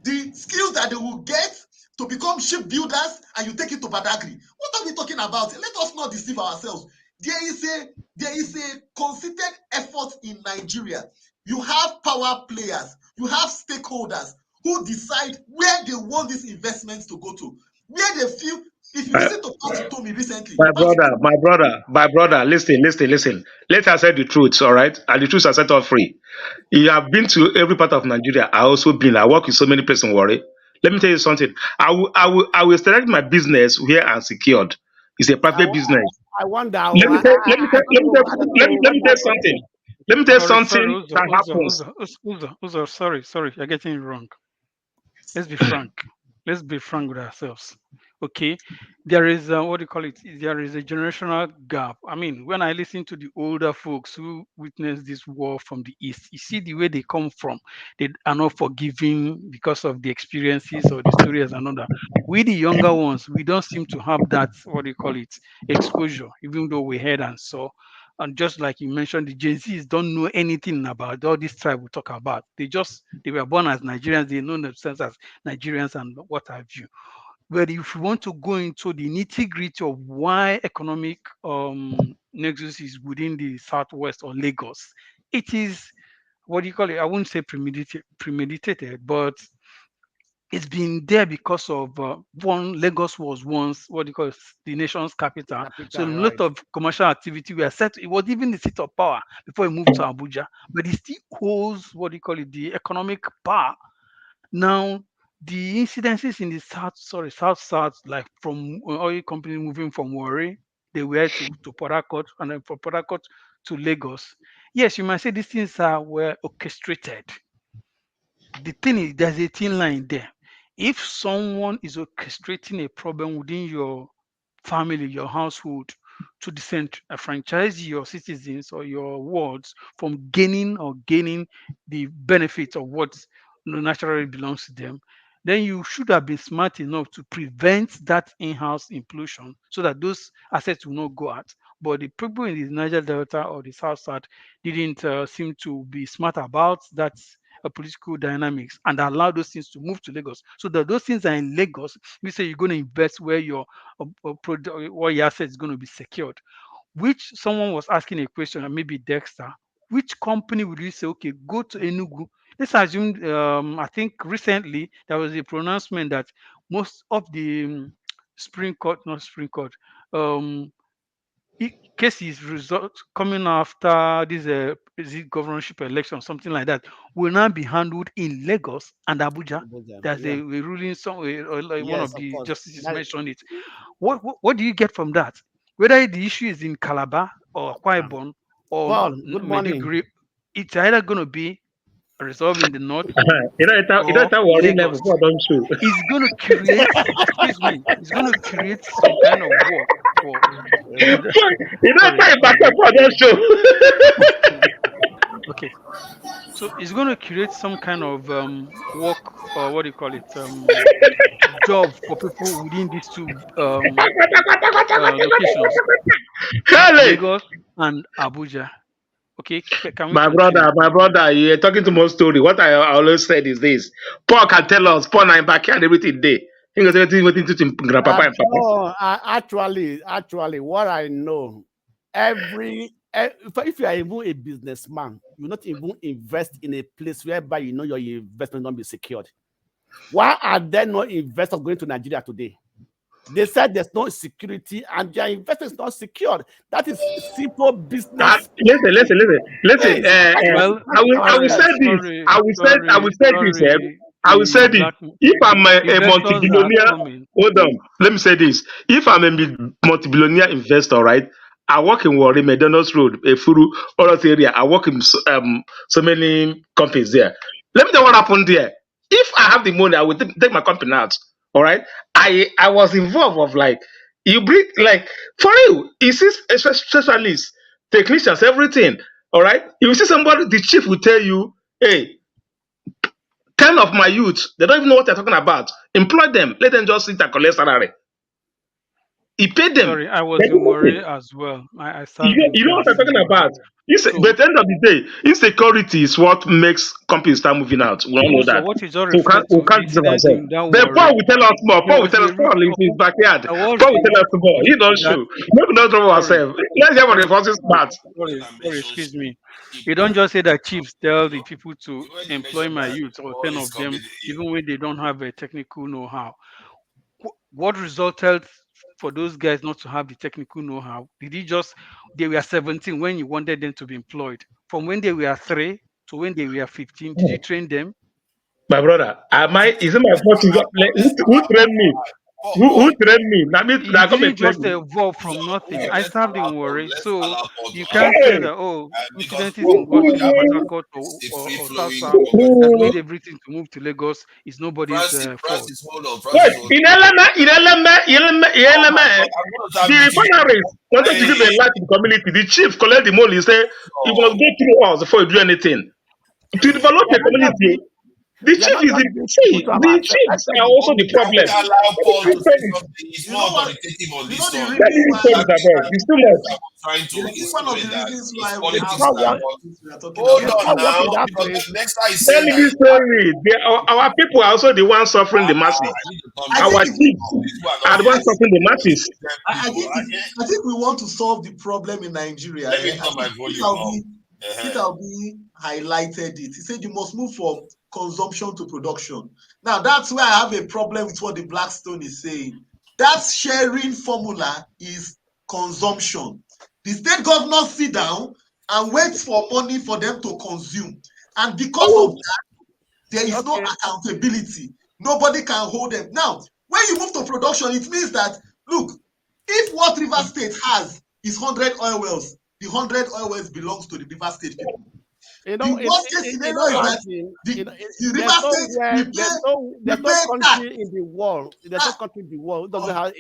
B: the skills that they will get to become shipbuilders, and you take it to Badagry. What are we talking about? Let us not deceive ourselves. There is a concerted effort in Nigeria. You have power players, you have stakeholders who decide where they want these investments to go to, where they feel. If you listen to what you told me recently,
G: my brother, listen. Let us say the truth, all right? And the truth are set us free. You have been to every part of Nigeria. I also been. I work with so many places in Warri. Let me tell you something. I will start my business where I'm secured. It's a private business.
E: I wonder.
G: Let me tell something. Let me tell you something that happens.
J: Uzo, sorry, you're getting it wrong. Let's be frank. Let's be frank with ourselves. Okay, there is what do you call it? There is a generational gap. I mean, when I listen to the older folks who witnessed this war from the East, you see the way they come from. They are not forgiving because of the experiences or the stories and other. We, the younger ones, we don't seem to have that, what do you call it, exposure, even though we heard and saw. And just like you mentioned, the Gen Zs don't know anything about all this tribe we talk about. They were born as Nigerians. They know themselves as Nigerians and what have you. But if you want to go into the nitty-gritty of why economic nexus is within the Southwest or Lagos, it is, what do you call it? I wouldn't say premeditated, but it's been there because of one. Lagos was once, what do you call it, the nation's capital. So a lot of commercial activity were set. It was even the seat of power before it moved to Abuja, but it still holds, what do you call it, the economic power. Now, the incidences in the south, like from oil company moving from Warri, they were to Port Harcourt, and then from Port Harcourt to Lagos. Yes, you might say these things were orchestrated. The thing is, there's a thin line there. If someone is orchestrating a problem within your family, your household, to disenfranchise your citizens or your wards from gaining the benefits of what naturally belongs to them, then you should have been smart enough to prevent that in-house implosion so that those assets will not go out. But the people in the Niger Delta or the South didn't seem to be smart about that political dynamics and allow those things to move to Lagos. So that those things are in Lagos, we say you're going to invest where your asset is going to be secured. Which someone was asking a question, and maybe Dexter, which company would you say, okay, go to Enugu? Let's assume, I think recently there was a pronouncement that most of the cases results coming after this governorship election, something like that, will now be handled in Lagos and Abuja. There's a ruling somewhere, like one of the justices mentioned it. What do you get from that? Whether the issue is in Calabar or Akwa Ibom or
E: Well, good morning.
J: Maiduguri, it's either going to be resolved in the north
G: You know, it's a worry level.
J: Lagos. It's going to create, excuse me, it's going to create some kind of work for.
G: You know, don't show.
J: Okay, so it's going to create some kind of work, or what do you call it, job for people within these two locations, Lagos and Abuja. Okay, can we
G: My
J: continue?
G: brother, you're talking to more story. What I always said is this: Paul can tell us, Paul and backyard everything day. He goes everything to grandpapa and papa.
E: Actually, what I know, if you are even a businessman, you not even invest in a place whereby you know your investment not be secured. Why are there no investors going to Nigeria today? They said there's no security and their investment is not secured. That is simple business.
G: Listen. I will say this. I will say this. If I'm a multi-billionaire, hold on. Let me say this. If I'm a multi-billionaire investor, right? I work in Warri, McDonald's Road, Efuru, all that area. I work in so many companies there. Let me tell you what happened there. If I have the money, I will take my company out. All right. I was involved of like, you bring like, for you, you see specialists, technicians, everything. All right. You see somebody, the chief will tell you, hey, 10 of my youth, they don't even know what they're talking about. Employ them. Let them just sit and collect salary. He paid them.
J: Sorry, I was in Warri as well.
G: You know what I'm talking about? But at the end of the day, insecurity is what makes companies start moving out. We all know that.
J: What is all
G: So we can't do ourselves. Then Paul will tell us more. Paul will tell us more in his backyard. Paul will tell us more. He don't show. Maybe not trouble ourselves. Let's hear what the forces part.
J: Sorry, excuse me. You don't just say that chiefs tell the people to employ my youth or 10 of them, even when they don't have a technical know-how. What resulted for those guys not to have the technical know-how? They were 17 when you wanted them to be employed? From when they were 3 to when they were 15, did you train them?
G: My brother, is it my fault? Who trained me? Who trained me?
J: You didn't just evolve from nothing. I served in Warri, so you can't say that, incidences in Port Harcourt or South that made everything to move to Lagos is nobody's fault.
G: Wait, in LMA, the refineries wanted to give a light to the community. The chief collect the money. He say, you must go through us before you do anything. To develop the community. The chief is the chiefs are also the problem.
M: Allow Paul to say
G: Let
M: something. He's more authoritative on this one.
G: me use credit abeg. It's too much.
M: Trying to
B: one of the
M: insinuate that
B: reasons
M: it's
B: why we
M: politics
B: have
M: now. Hold on now, because the next time he's
G: Let
M: saying
G: me
M: that
G: use story. Our people are also the ones suffering the masses. Our chiefs are the ones suffering the masses.
B: I think we want to solve the problem in Nigeria.
M: Let me turn my volume up.
B: Peter Obi highlighted it. He said you must move from consumption to production. Now that's where I have a problem with what the Blackstone is saying. That sharing formula is consumption. The state governors sit down and wait for money for them to consume. And because of that, there is no accountability. Nobody can hold them. Now, when you move to production, it means that, look, if what River State has is 100 oil wells, the 100 oil wells belongs to the River State people. The worst case scenario is that the River State
E: there's no country in the world. There's no country in the world that doesn't have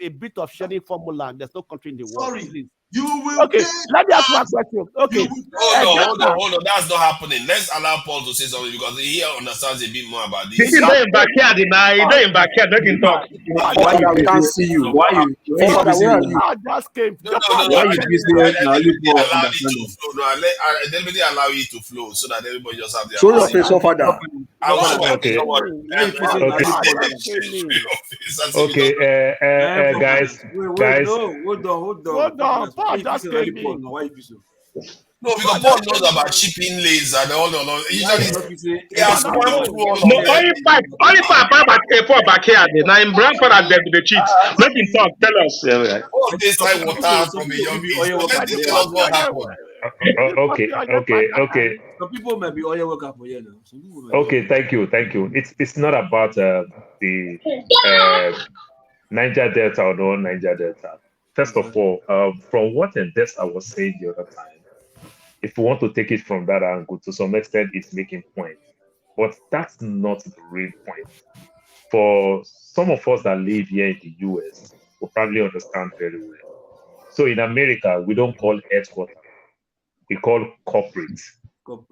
E: a bit of sharing formula. There's no country in the world.
B: Sorry,
E: please.
B: You will.
E: Okay, let me ask one question. Okay,
M: hold on. That's not happening. Let's allow Paul to say something because he understands a bit more about this.
G: This is not in backyard now. He's not in backyard. Let him talk.
S: Why you can't see you? Why you busy?
E: I just came.
M: No.
S: Why you busy right now? You go
M: Let me allow you to flow so that everybody just have their.
S: Show your face, father.
T: Okay, guys.
E: Hold on. Paul just came in.
M: No, because Paul knows about shipping lanes and all the usually he has gone through all of
G: No,
M: them.
G: only for backyard. Now in Brantford and the cheats. Let him talk. Tell us.
M: Oh, this time water from a young age. Let him tell us what happened.
T: Okay.
S: Some people may be oil worker for you.
T: Okay, thank you. It's not about the Niger Delta or no Niger Delta. First of all, from what Desta was saying the other time, if we want to take it from that angle, to some extent, it's making points. But that's not the real point. For some of us that live here in the US, will probably understand very well. So in America, we don't call headquarters. We call corporate.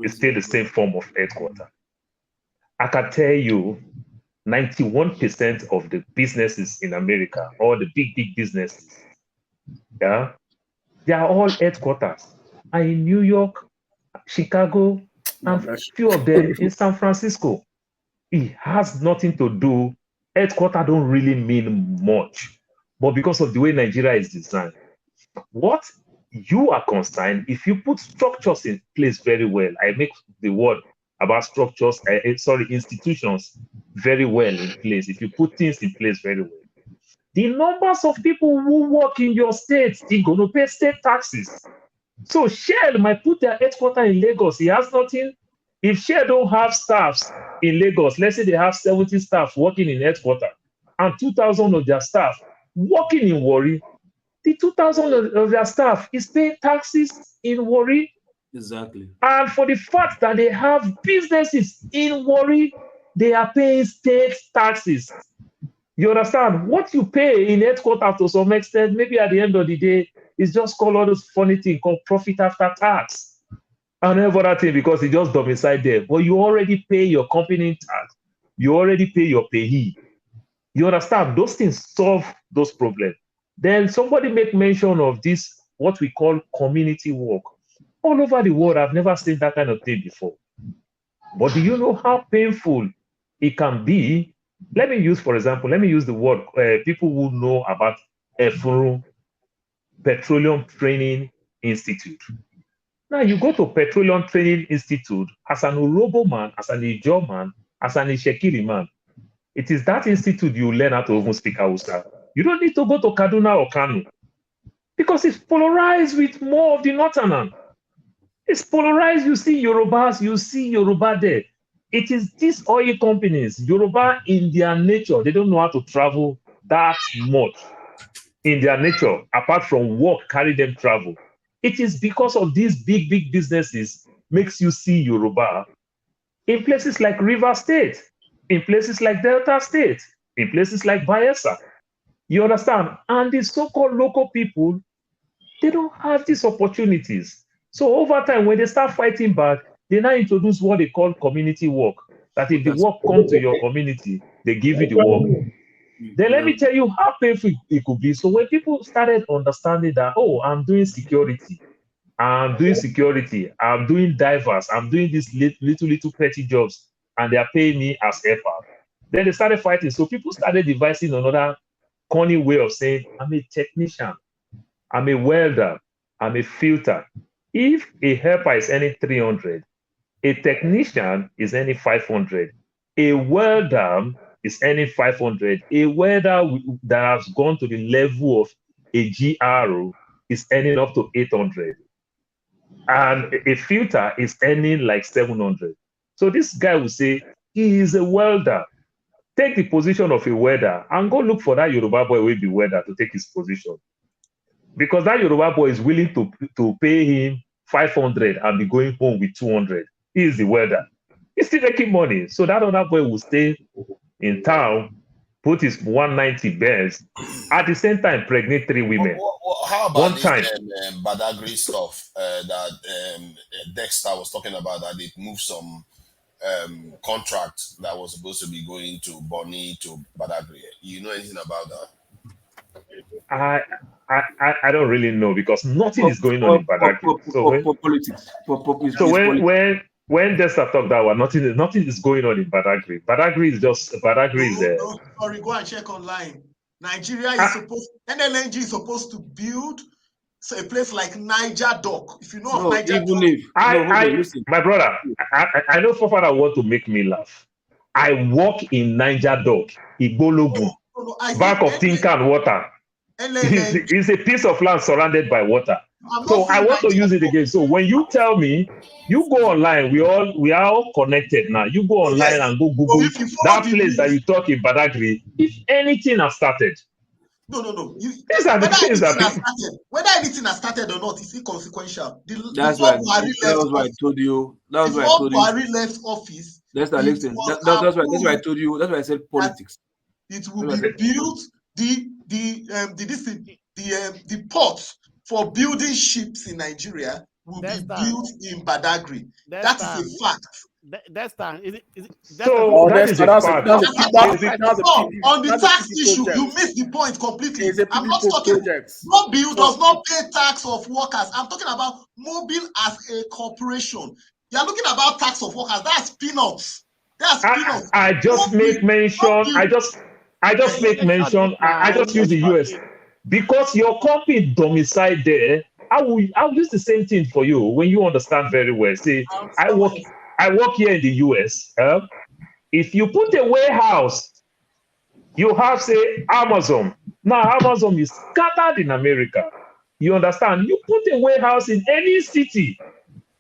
T: It's still the same form of headquarters. I can tell you 91% of the businesses in America, all the big businesses, they are all headquarters. Are in New York, Chicago, and a few of them in San Francisco. It has nothing to do. Headquarters don't really mean much, but because of the way Nigeria is designed, what you are concerned, if you put structures in place very well, I make the word about structures, institutions very well in place. If you put things in place very well, the numbers of people who work in your state, they're going to pay state taxes. So Shell might put their headquarters in Lagos. It has nothing. If Shell don't have staffs in Lagos, let's say they have 70 staff working in headquarters and 2,000 of their staff working in Warri, the 2,000 of their staff is paying taxes in Warri.
S: Exactly.
T: And for the fact that they have businesses in Warri, they are paying state taxes. You understand? What you pay in headquarters to some extent, maybe at the end of the day, is just called all those funny things called profit after tax. And every other thing because it just domicile there. But you already pay your company tax. You already pay your payee. You understand? Those things solve those problems. Then somebody make mention of this, what we call community work. All over the world, I've never seen that kind of thing before. But do you know how painful it can be? Let me use the word, people who know about EFCC, Petroleum Training Institute. Now you go to Petroleum Training Institute as an Urobo man, as an Ijo man, as an Ishekiri man. It is that institute you learn how to even speak Hausa. You don't need to go to Kaduna or Kano because it's polarized with more of the northern. It's polarized. You see Yorubas, you see Yoruba there. It is these oil companies, Yoruba in their nature, they don't know how to travel that much in their nature, apart from work, carry them travel. It is because of these big businesses makes you see Yoruba in places like River State, in places like Delta State, in places like Bayelsa. You understand? And the so-called local people, they don't have these opportunities. So over time, when they start fighting back, they now introduce what they call community work. That if the work comes to your community, they give you the work. Then let me tell you how painful it could be. So when people started understanding that, oh, I'm doing security, I'm doing divers, I'm doing these little petty jobs, and they are paying me as effort. Then they started fighting. So people started devising another corny way of saying, I'm a technician, I'm a welder, I'm a filter. If a helper is earning 300, a technician is earning 500, a welder is earning 500, a welder that has gone to the level of a GRO is earning up to 800, and a filter is earning like 700. So this guy will say he is a welder. Take the position of a welder and go look for that Yoruba boy will be welder to take his position, because that Yoruba boy is willing to pay him 500 and be going home with 200. He is the welder. He's still making money. So that other boy will stay in town, put his 190 beds, at the same time pregnant 3 women.
M: How about
T: One
M: this
T: time.
M: Badagry stuff that Dexter was talking about, that they moved some contract that was supposed to be going to Bonny to Badagry? You know anything about that?
T: I don't really know, because nothing is going on in Badagry. So when Dexter talked that one, nothing is going on in Badagry. Badagry is
B: Sorry, go and check online. Nigeria is supposed, NLNG is supposed to build a place like Niger Dock. If you know of Niger Dock.
T: My brother, I know Fofana want to make me laugh. I walk in Niger Dock, Igbologun, back of Tinkan water. It's a piece of land surrounded by water. So I want to use it again. So when you tell me, you go online, we are all connected now. You go online and go Google that place that you talk in Badagry. If anything has started.
B: No.
T: These are the things that
B: whether anything has started or not is inconsequential.
S: That's why I told you. That's why I told you.
B: Buhari left office.
S: That's why I told you. That's why I said politics.
B: It will be built. The port for building ships in Nigeria will be built in Badagry. That is a fact.
E: That's time.
B: So that is a fact. On the tax issue, you missed the point completely. I'm not talking. Mobile does not pay tax of workers. I'm talking about Mobile as a corporation. You are looking about tax of workers. That's peanuts. That's peanuts.
T: I just make mention. I just make mention. I just use the US because your company domicile there. I'll use the same thing for you when you understand very well. See, I work here in the US. If you put a warehouse, you have, say, Amazon. Now, Amazon is scattered in America. You understand? You put a warehouse in any city,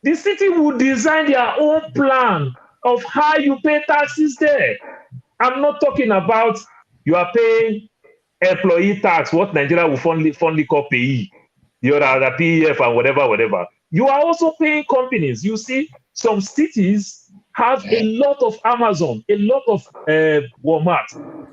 T: the city will design their own plan of how you pay taxes there. I'm not talking about you are paying employee tax, what Nigeria will fondly call PE, the PEF and whatever. You are also paying companies. You see, some cities have a lot of Amazon, a lot of Walmart.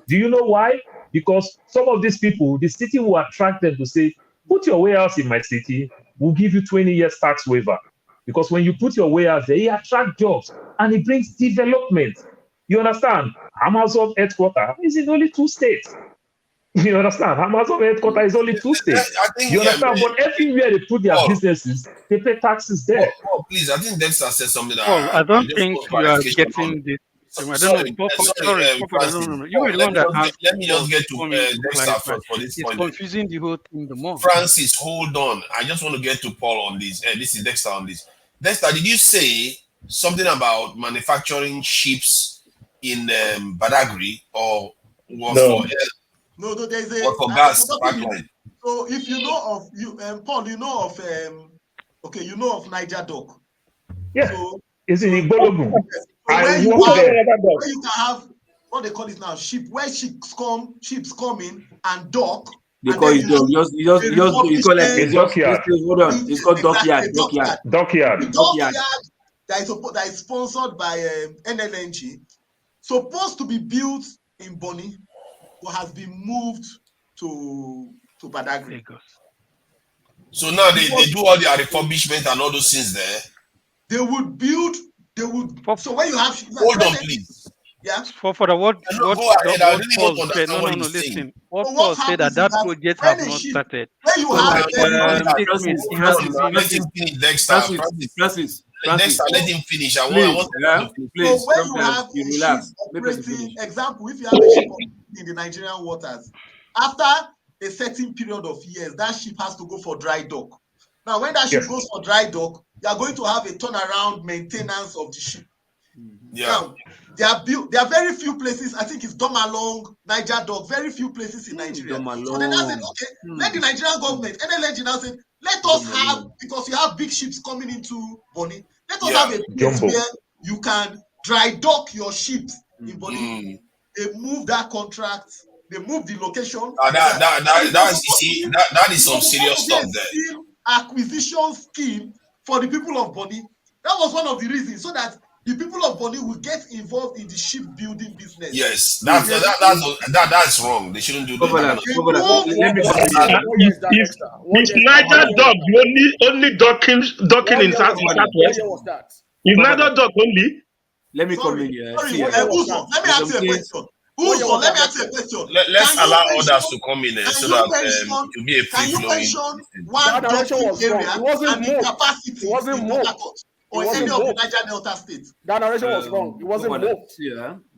T: Do you know why? Because some of these people, the city will attract them to say, put your warehouse in my city, we'll give you 20 years tax waiver. Because when you put your warehouse there, it attracts jobs and it brings development. You understand? Amazon headquarters is in only 2 states. You understand? Amazon headquarters is only 2 states. You understand? But everywhere they put their businesses, they pay taxes there.
M: Please, I think Dexter said something.
J: I don't think you are getting this. I don't know. Sorry, no. You were the one that asked.
M: Let me just get to Dexter for this point.
J: It's confusing the whole thing the more.
M: Francis, hold on. I just want to get to Paul on this. This is Dexter on this. Dexter, did you say something about manufacturing ships in Badagry or
B: no, there's a
M: for gas pipeline?
B: So if you know of Paul, you know of you know of Niger Dock.
T: Yeah, so, it's in Igbologun.
B: Where you can have what they call it now, where ships come in and dock.
S: They call it dock. You call it dockyard. Hold on, it's called dockyard.
B: Dockyard that is sponsored by NLNG, supposed to be built in Bonny, but has been moved to Badagry.
M: So now they do all their refurbishment and all those things there.
B: They would build they would. So when you have
M: hold on, please.
B: Yeah.
J: For the what
M: No, go ahead. I really want to
J: Paul said,
M: understand what
J: no,
M: he's saying.
J: listen. What
B: So
J: Paul said that project have not started.
B: When you
J: So
B: have
J: my
B: a
J: statement,
M: Let him finish, Dexter.
S: Francis,
M: Dexter, let him finish. I
S: please,
M: want
S: yeah,
M: to finish.
S: please,
B: so when you
S: sometimes
B: have
S: you
B: a
S: relax.
B: ship
S: Let person
B: operating,
S: finish.
B: example, if you have a ship operating in the Nigerian waters, after a certain period of years, that ship has to go for dry dock. Now, when that ship goes for dry dock, you are going to have a turnaround maintenance of the ship.
M: Yeah.
B: Now, there are very few places. I think it's Domalong, Niger Dock, very few places in Nigeria. So then I said, okay, let the Nigerian government, NLNG now said, let us have, because you have big ships coming into Bonny, let us have a place where you can dry dock your ships in Bonny. They move that contract, they move the location.
M: That is some serious stuff there.
B: Acquisition scheme for the people of Bonny. That was one of the reasons, so that the people of Bonny will get involved in the shipbuilding business.
M: Yes, that's wrong. They shouldn't do that.
G: Is Niger dock the only docking in Southwest? Is Niger dock only?
S: Let me come in here.
B: Sorry, Uzo, let me ask you a question. Uzo, let me ask you a question.
M: Let's allow others to come in so that it will be a free flowing.
B: Can you mention one docking area and the capacity in Port Harcourt or any of the Niger Delta states?
K: That narration was wrong. It wasn't moved.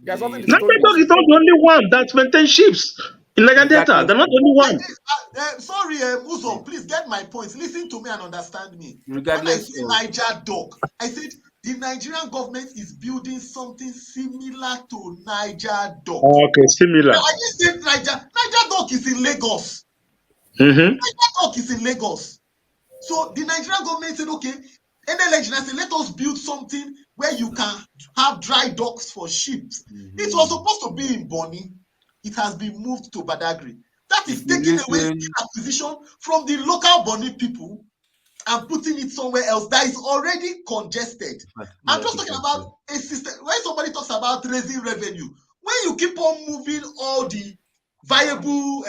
K: There's nothing to
G: Niger dock is not the only one that maintains ships in Niger Delta. They're not the only one.
B: Sorry, Uzo, please get my point. Listen to me and understand me.
S: Regardless
B: when I say Niger dock, I said the Nigerian government is building something similar to Niger dock.
G: Okay, similar.
B: Now, I just said Niger dock is in Lagos.
G: Niger
B: dock is in Lagos. So the Nigerian government said, okay, NLNG said, let us build something where you can have dry docks for ships. It was supposed to be in Bonny. It has been moved to Badagry. That is taking away the acquisition from the local Bonny people and putting it somewhere else that is already congested. I'm just talking about a system. When somebody talks about raising revenue, when you keep on moving all the viable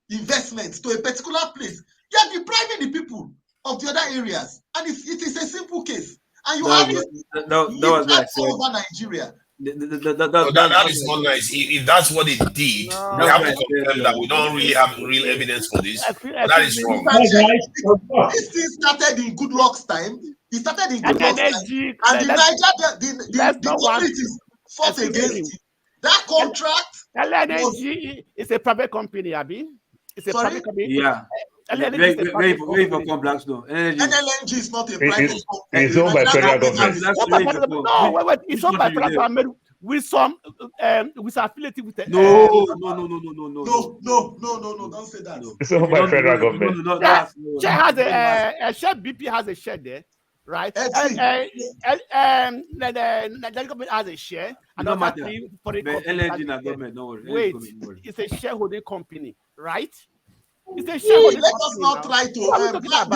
B: investments to a particular place, you are depriving the people of the other areas. And it is a simple case. And you have this all over Nigeria.
M: That is not nice. If that's what it did, we have to confirm that we don't really have real evidence for this. That is wrong.
B: This thing started in Goodluck's time. It started in Goodluck's time. And the communities fought against it. That contract
E: LNG is a private company, Abi. It's a private company.
S: Yeah.
B: NLNG is not a private company.
R: It's owned by federal government.
E: No, wait. It's owned by federal government with some affiliated with the.
S: No.
B: Don't say that.
R: It's owned by federal government.
E: Shell has a share. BP has a share there, right? The government has a share. And
S: no matter. LNG government, no worry.
E: Wait, it's a shareholding company, right?
B: Let us not try to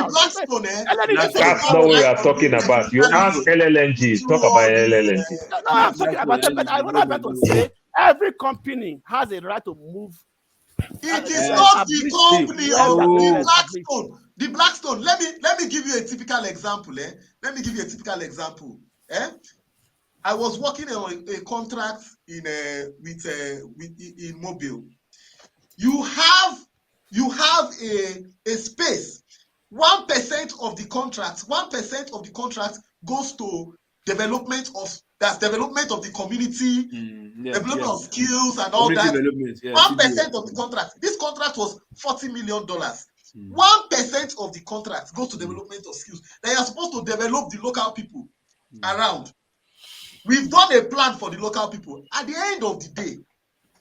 B: Blackstone.
R: That's not what we are talking about. You ask LLNG, talk about LLNG.
E: No, I'm talking about that, but I want to say every company has a right to move.
B: It is not the company of the Blackstone. The Blackstone. Let me give you a typical example. Let me give you a typical example. I was working on a contract in Mobile. You have a space. 1% of the contract goes to development of the community, development of skills and all that. 1% of the contract. This contract was $40 million. 1% of the contract goes to development of skills. They are supposed to develop the local people around. We've done a plan for the local people. At the end of the day,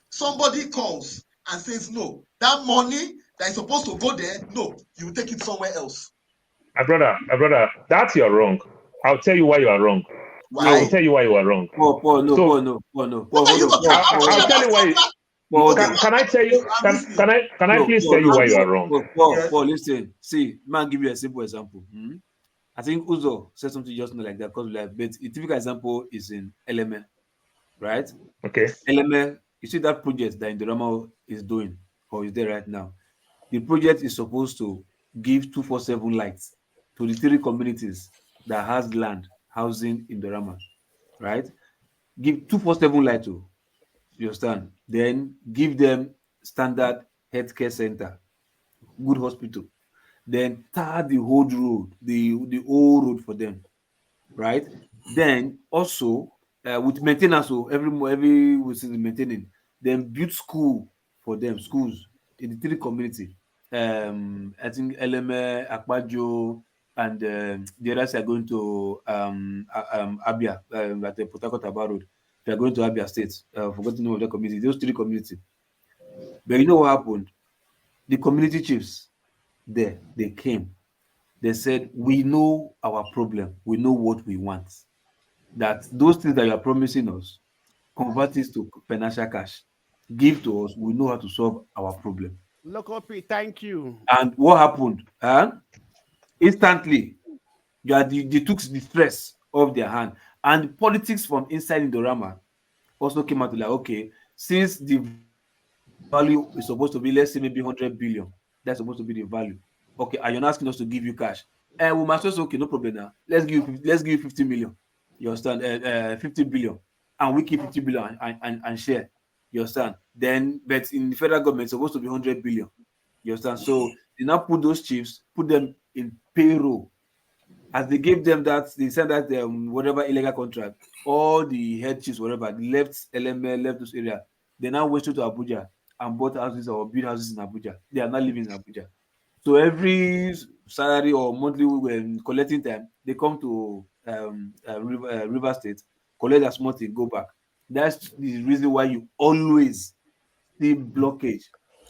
B: somebody calls and says, no, that money that is supposed to go there, no, you take it somewhere else.
R: My brother, that's you're wrong. I'll tell you why you are wrong.
B: Why?
R: I will tell you why you are wrong.
S: Paul, no.
R: I'll tell you why. Can I tell you? Can I please tell you why you are wrong?
S: Paul, listen. See, man, give you a simple example. I think Uzo said something just not like that because but a typical example is in LMA, right?
R: Okay.
S: LMA, you see that project that Indorama is doing or is there right now. The project is supposed to give 247 lights to the 3 communities that has land housing in Indorama. right? Give 247 light to, you understand? Then give them standard healthcare center, good hospital. Then tar the whole road, the whole road for them, right? Then also with maintenance, so every we see the maintaining. Then build school for them, schools in the 3 community. I think Eleme, Akpajo, and the others are going to Abia at the Port Harcourt Aba Road. They are going to Abia State. Forgot the name of the community. Those 3 communities. But you know what happened? The community chiefs there, they came. They said, we know our problem. We know what we want. That those things that you are promising us, convert it to financial cash. Give to us. We know how to solve our problem.
E: Local P, thank you.
S: And what happened? Instantly, they took the stress off their hand. And politics from inside Indorama also came out like, okay, since the value is supposed to be, let's say, maybe 100 billion, that's supposed to be the value. Okay, and you're not asking us to give you cash. And we must say, okay, no problem now. Let's give you 50 million. You understand? 50 billion. And we keep 50 billion and share. You understand? Then, but in the federal government, it's supposed to be 100 billion. You understand? So they now put those chiefs, put them in payroll. As they gave them that, they said that whatever illegal contract, all the head chiefs, whatever, left LML, left this area. They now went to Abuja and bought houses or built houses in Abuja. They are not living in Abuja. So every salary or monthly when collecting time, they come to River State, collect their small thing, go back. That's the reason why you always see blockage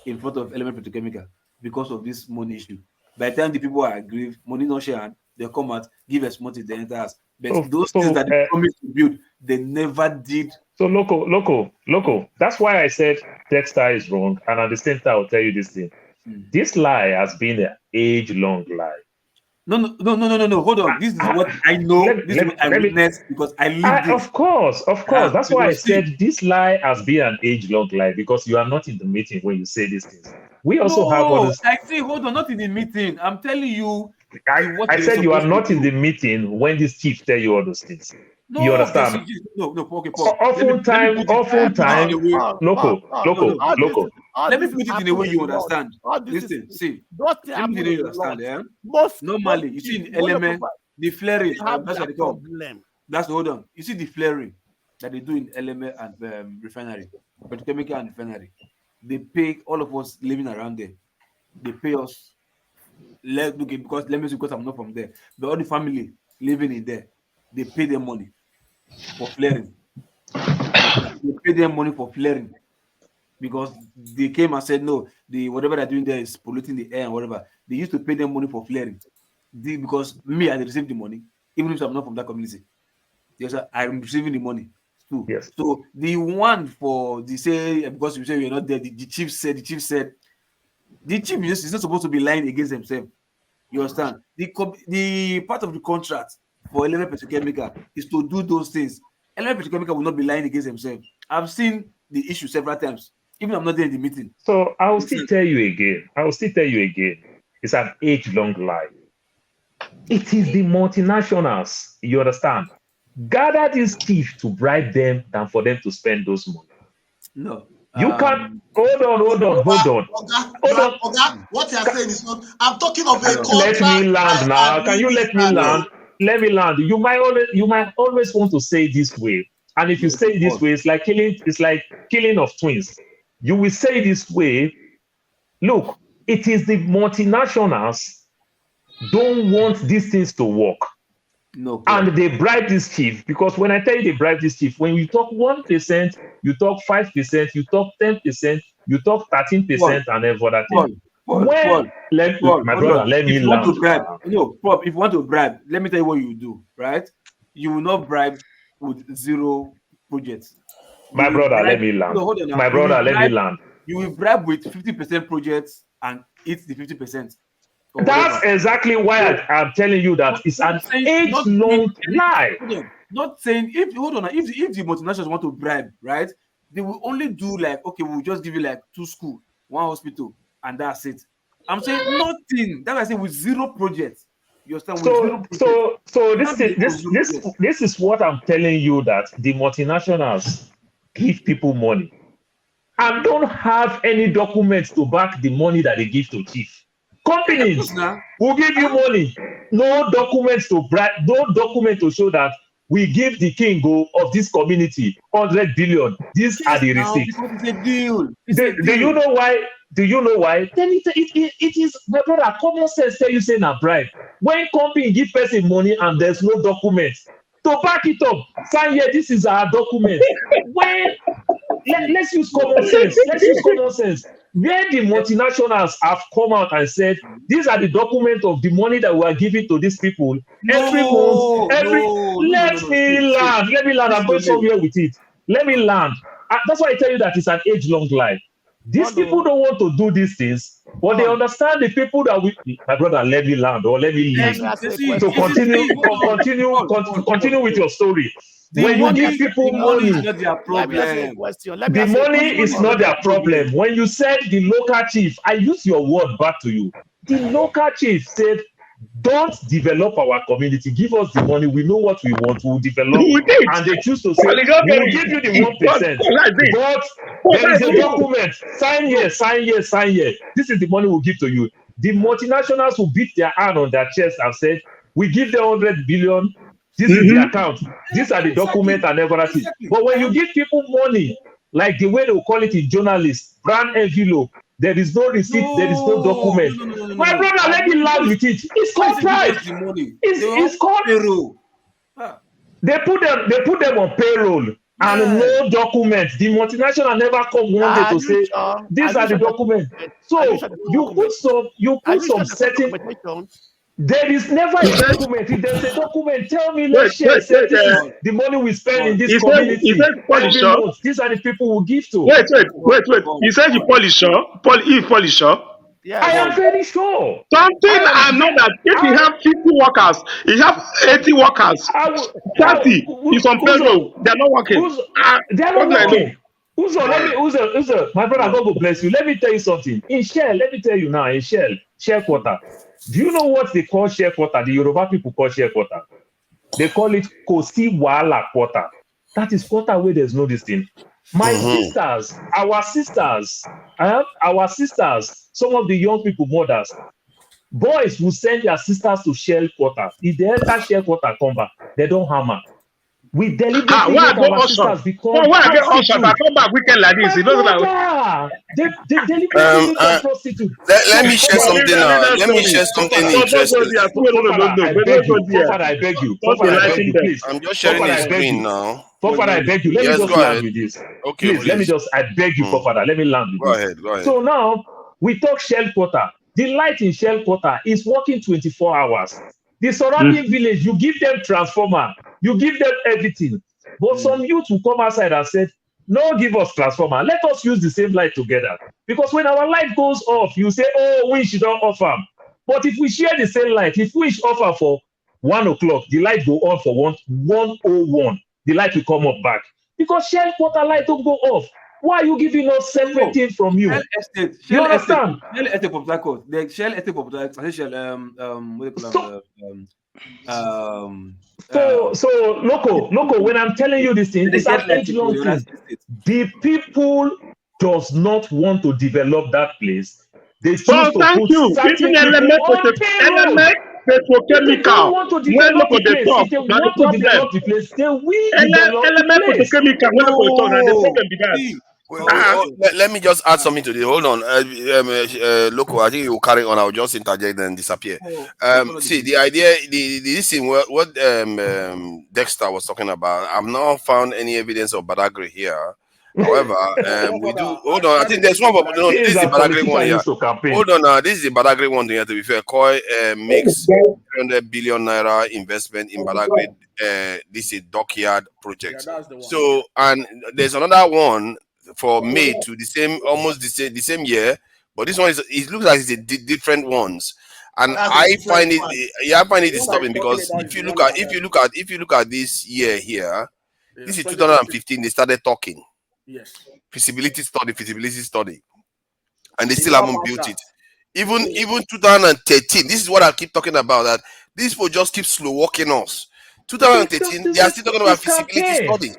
S: in front of Element Petrochemical because of this money issue. By the time the people are aggrieved, money not shared, they come out, give us money to the entire. But those things that they promised to build, they never did.
T: So local. That's why I said Dexter is wrong. And at the same time, I'll tell you this thing. This lie has been an age-long lie.
S: No. Hold on. This is what I know. This is what I witnessed because I lived it.
T: Of course. That's why I said this lie has been an age-long lie because you are not in the meeting when you say these things. We also have others.
S: I say, hold on, not in the meeting. I'm telling you.
T: I said you are not in the meeting when this chief tell you all those things.
S: No,
T: you understand?
S: Okay,
T: oftentimes, local.
S: Let me put it in a way you understand. Listen, see. Let me put it in a way you understand. Normally, you see in element, the flaring, that's what they call. Hold on. You see the flaring that they do in element and refinery, petrochemical and refinery. They pay all of us living around there. They pay us. Because I'm not from there. But all the family living in there, they pay them money for flaring. They pay them money for flaring because they came and said no, whatever they're doing there is polluting the air and whatever. They used to pay them money for flaring. Because me, I received the money, even if I'm not from that community. Yes, I'm receiving the money too.
T: Yes.
S: So the one for the say because you say you're not there, the chief said the chief is not supposed to be lying against himself. You understand? The part of the contract for Element Petrochemical is to do those things. Element Petrochemical will not be lying against himself. I've seen the issue several times. Even I'm not there in the meeting.
T: So I will still tell you again. It's an age-long lie. It is the multinationals, you understand, gather these chiefs to bribe them than for them to spend those money.
S: No.
T: You can't hold on.
B: What you are saying is not. I'm talking of a contract.
T: Let me land now. Can you let me land? Let me land. You might always want to say this way, and if you say it this way, it's like killing of twins. You will say this way. Look, it is the multinationals don't want these things to work.
S: No,
T: and they bribe this chief because when I tell you they bribe this chief, when you talk 1%, you talk 5%, you talk 10%, you talk 13%, and every other thing. My brother, let me land.
S: If you want to bribe, let me tell you what you do, right? You will not bribe with 0 projects.
T: My brother, let me land. My brother, let me land.
S: You will bribe with 50% projects and it's the 50%.
T: That's exactly why I'm telling you that it's an age-long lie.
S: Not saying if the multinationals want to bribe, right? They will only do like, okay, we'll just give you like 2 schools, 1 hospital, and that's it. I'm saying nothing. That's why I say with 0 projects. You understand?
T: So this is what I'm telling you, that the multinationals give people money and don't have any documents to back the money that they give to chief. Companies will give you money, no documents to no document to show that we give the king of this community 100 billion. These are the receipts.
S: It's a deal.
T: Do you know why? Do you know why? Then it is, my brother, common sense tell you say na bribe. When company give person money and there's no documents to back it up, sign here, this is our document. When let's use common sense. Let's use common sense. Where the multinationals have come out and said, these are the documents of the money that we are giving to these people every month. Let me land. I'm going somewhere with it. Let me land. That's why I tell you that it's an age-long lie. These people don't want to do these things, but they understand the people that my brother, let me land or let me leave. So continue with your story. When you give people money, the money is not their problem. When you said the local chief, I use your word back to you. The local chief said, don't develop our community. Give us the money. We know what we want. We'll develop. And they choose to say, we'll give you the 1%. But there is a document. Sign here, sign here, sign here. This is the money we'll give to you. The multinationals who beat their hand on their chest have said, we give them 100 billion. This is the account. These are the documents and everything. But when you give people money, like the way they will call it in journalists, brand envelope, there is no receipt, there is no document. My brother, let me laugh with it. It's called pride. It's called payroll. They put them on payroll and no documents. The multinational never come one day to say these are the documents. So you put some certain. There is never a document. If there's a document, tell me, let's share. This is the money we spend in this community. These are the people we give to.
G: Wait. You said you polisher? Polisher?
T: Yeah, I am very sure.
G: Something I know that if you have 50 workers, you have 80 workers, 30 is on payroll. They're not working.
T: They're not working. Uzo, my brother, God bless you. Let me tell you something. In Shell, let me tell you now, in Shell quarter. Do you know what they call share quarter? The Yoruba people call share quarter. They call it Kosi Wala quarter. That is quarter where there's no this thing. My sisters, our sisters, some of the young people, mothers, boys will send their sisters to shell quarter. If they enter shell quarter, come back, they don't hammer. We deliberately make our sisters become prostitutes.
G: I come back weekend like this. They
T: deliberately make them prostitutes.
O: Let me share something now. Let me share something interesting.
T: I beg you, please.
O: I'm just sharing the screen now.
T: Father, I beg you. Let me just land with this.
O: Okay,
T: please. Let me just. I beg you, Father. Let me land with this.
O: Go ahead.
T: So now we talk shell quarter. The light in shell quarter is working 24 hours. The surrounding village, you give them transformer, you give them everything. But some youth will come outside and say, no, give us transformer. Let us use the same light together. Because when our light goes off, you say, oh, we should not offer. But if we share the same light, if we offer for 1 o'clock, the light go on for 1:01. The light will come up back. Because shell quarter light don't go off. Why are you giving us separate thing from you? You understand?
S: Shell estate of Blackcoat. The Shell estate of Blackcoat.
T: So loco, when I'm telling you this thing, it's an age-long thing. The people does not want to develop that place. They choose to put certain people on payroll.
G: Petrochemical.
T: When look at the top, they want to develop the place. They will develop the place.
O: Let me just add something to this. Hold on, Loco. I think you will carry on. I'll just interject and disappear. See, the idea, this thing, what Dexter was talking about. I've not found any evidence of Badagry here. However, we do. Hold on, I think there's one. No, this is the Badagry one here. Hold on, now this is the Badagry one here. To be fair, Koi makes 300 billion naira investment in Badagry. This is dockyard project. So, and there's another one for May to the same, almost the same year, but this one is. It looks like it's a different ones. And I find it disturbing because if you look at this year here, this is 2015. They started talking.
K: Yes.
O: Feasibility study, and they still haven't built it. Even 2013. This is what I keep talking about. That These people just keep slow walking us. 2013, they are still talking about feasibility studies.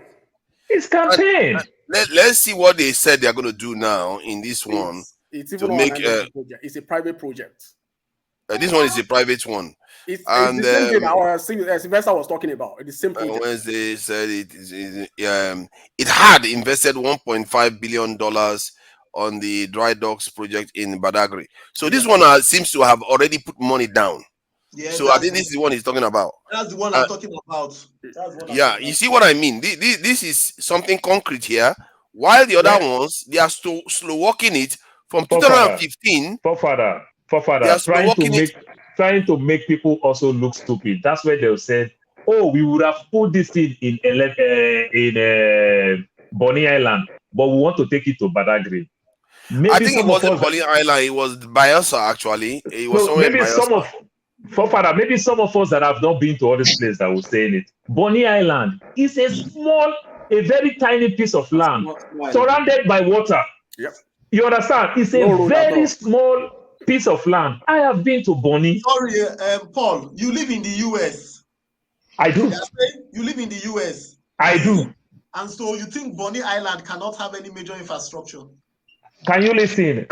T: It's campaign.
O: Let's see what they said they're going to do now in this one.
K: It's
O: to
K: even
O: make
K: project. It's a private project.
O: This one is a private one.
K: It's the same thing our Sylvester was talking about. It's the same project.
O: Wednesday said it had invested $1.5 billion on the dry docks project in Badagry. So this one seems to have already put money down.
B: Yeah,
O: so I think this is the one he's talking about.
B: That's the one I'm talking about.
O: You see what I mean? This is something concrete here. While the other ones, they are slow walking it from 2015.
T: Forefather, trying to make people also look stupid. That's where they'll say, "Oh, we would have put this in Bonny Island, but we want to take it to Badagry." Maybe
O: I think it wasn't Bonny Island. It was Bayelsa actually. It was somewhere
T: maybe
O: in Bayelsa.
T: Maybe some of us that have not been to all these places that will saying it. Bonny Island is a very tiny piece of land surrounded by water.
K: Yep.
T: You understand? It's a very small piece of land. I have been to Bonny.
B: Sorry, Paul, you live in the US.
T: I do.
B: You live in the US.
T: I do.
B: And so you think Bonny Island cannot have any major infrastructure?
T: Can you listen?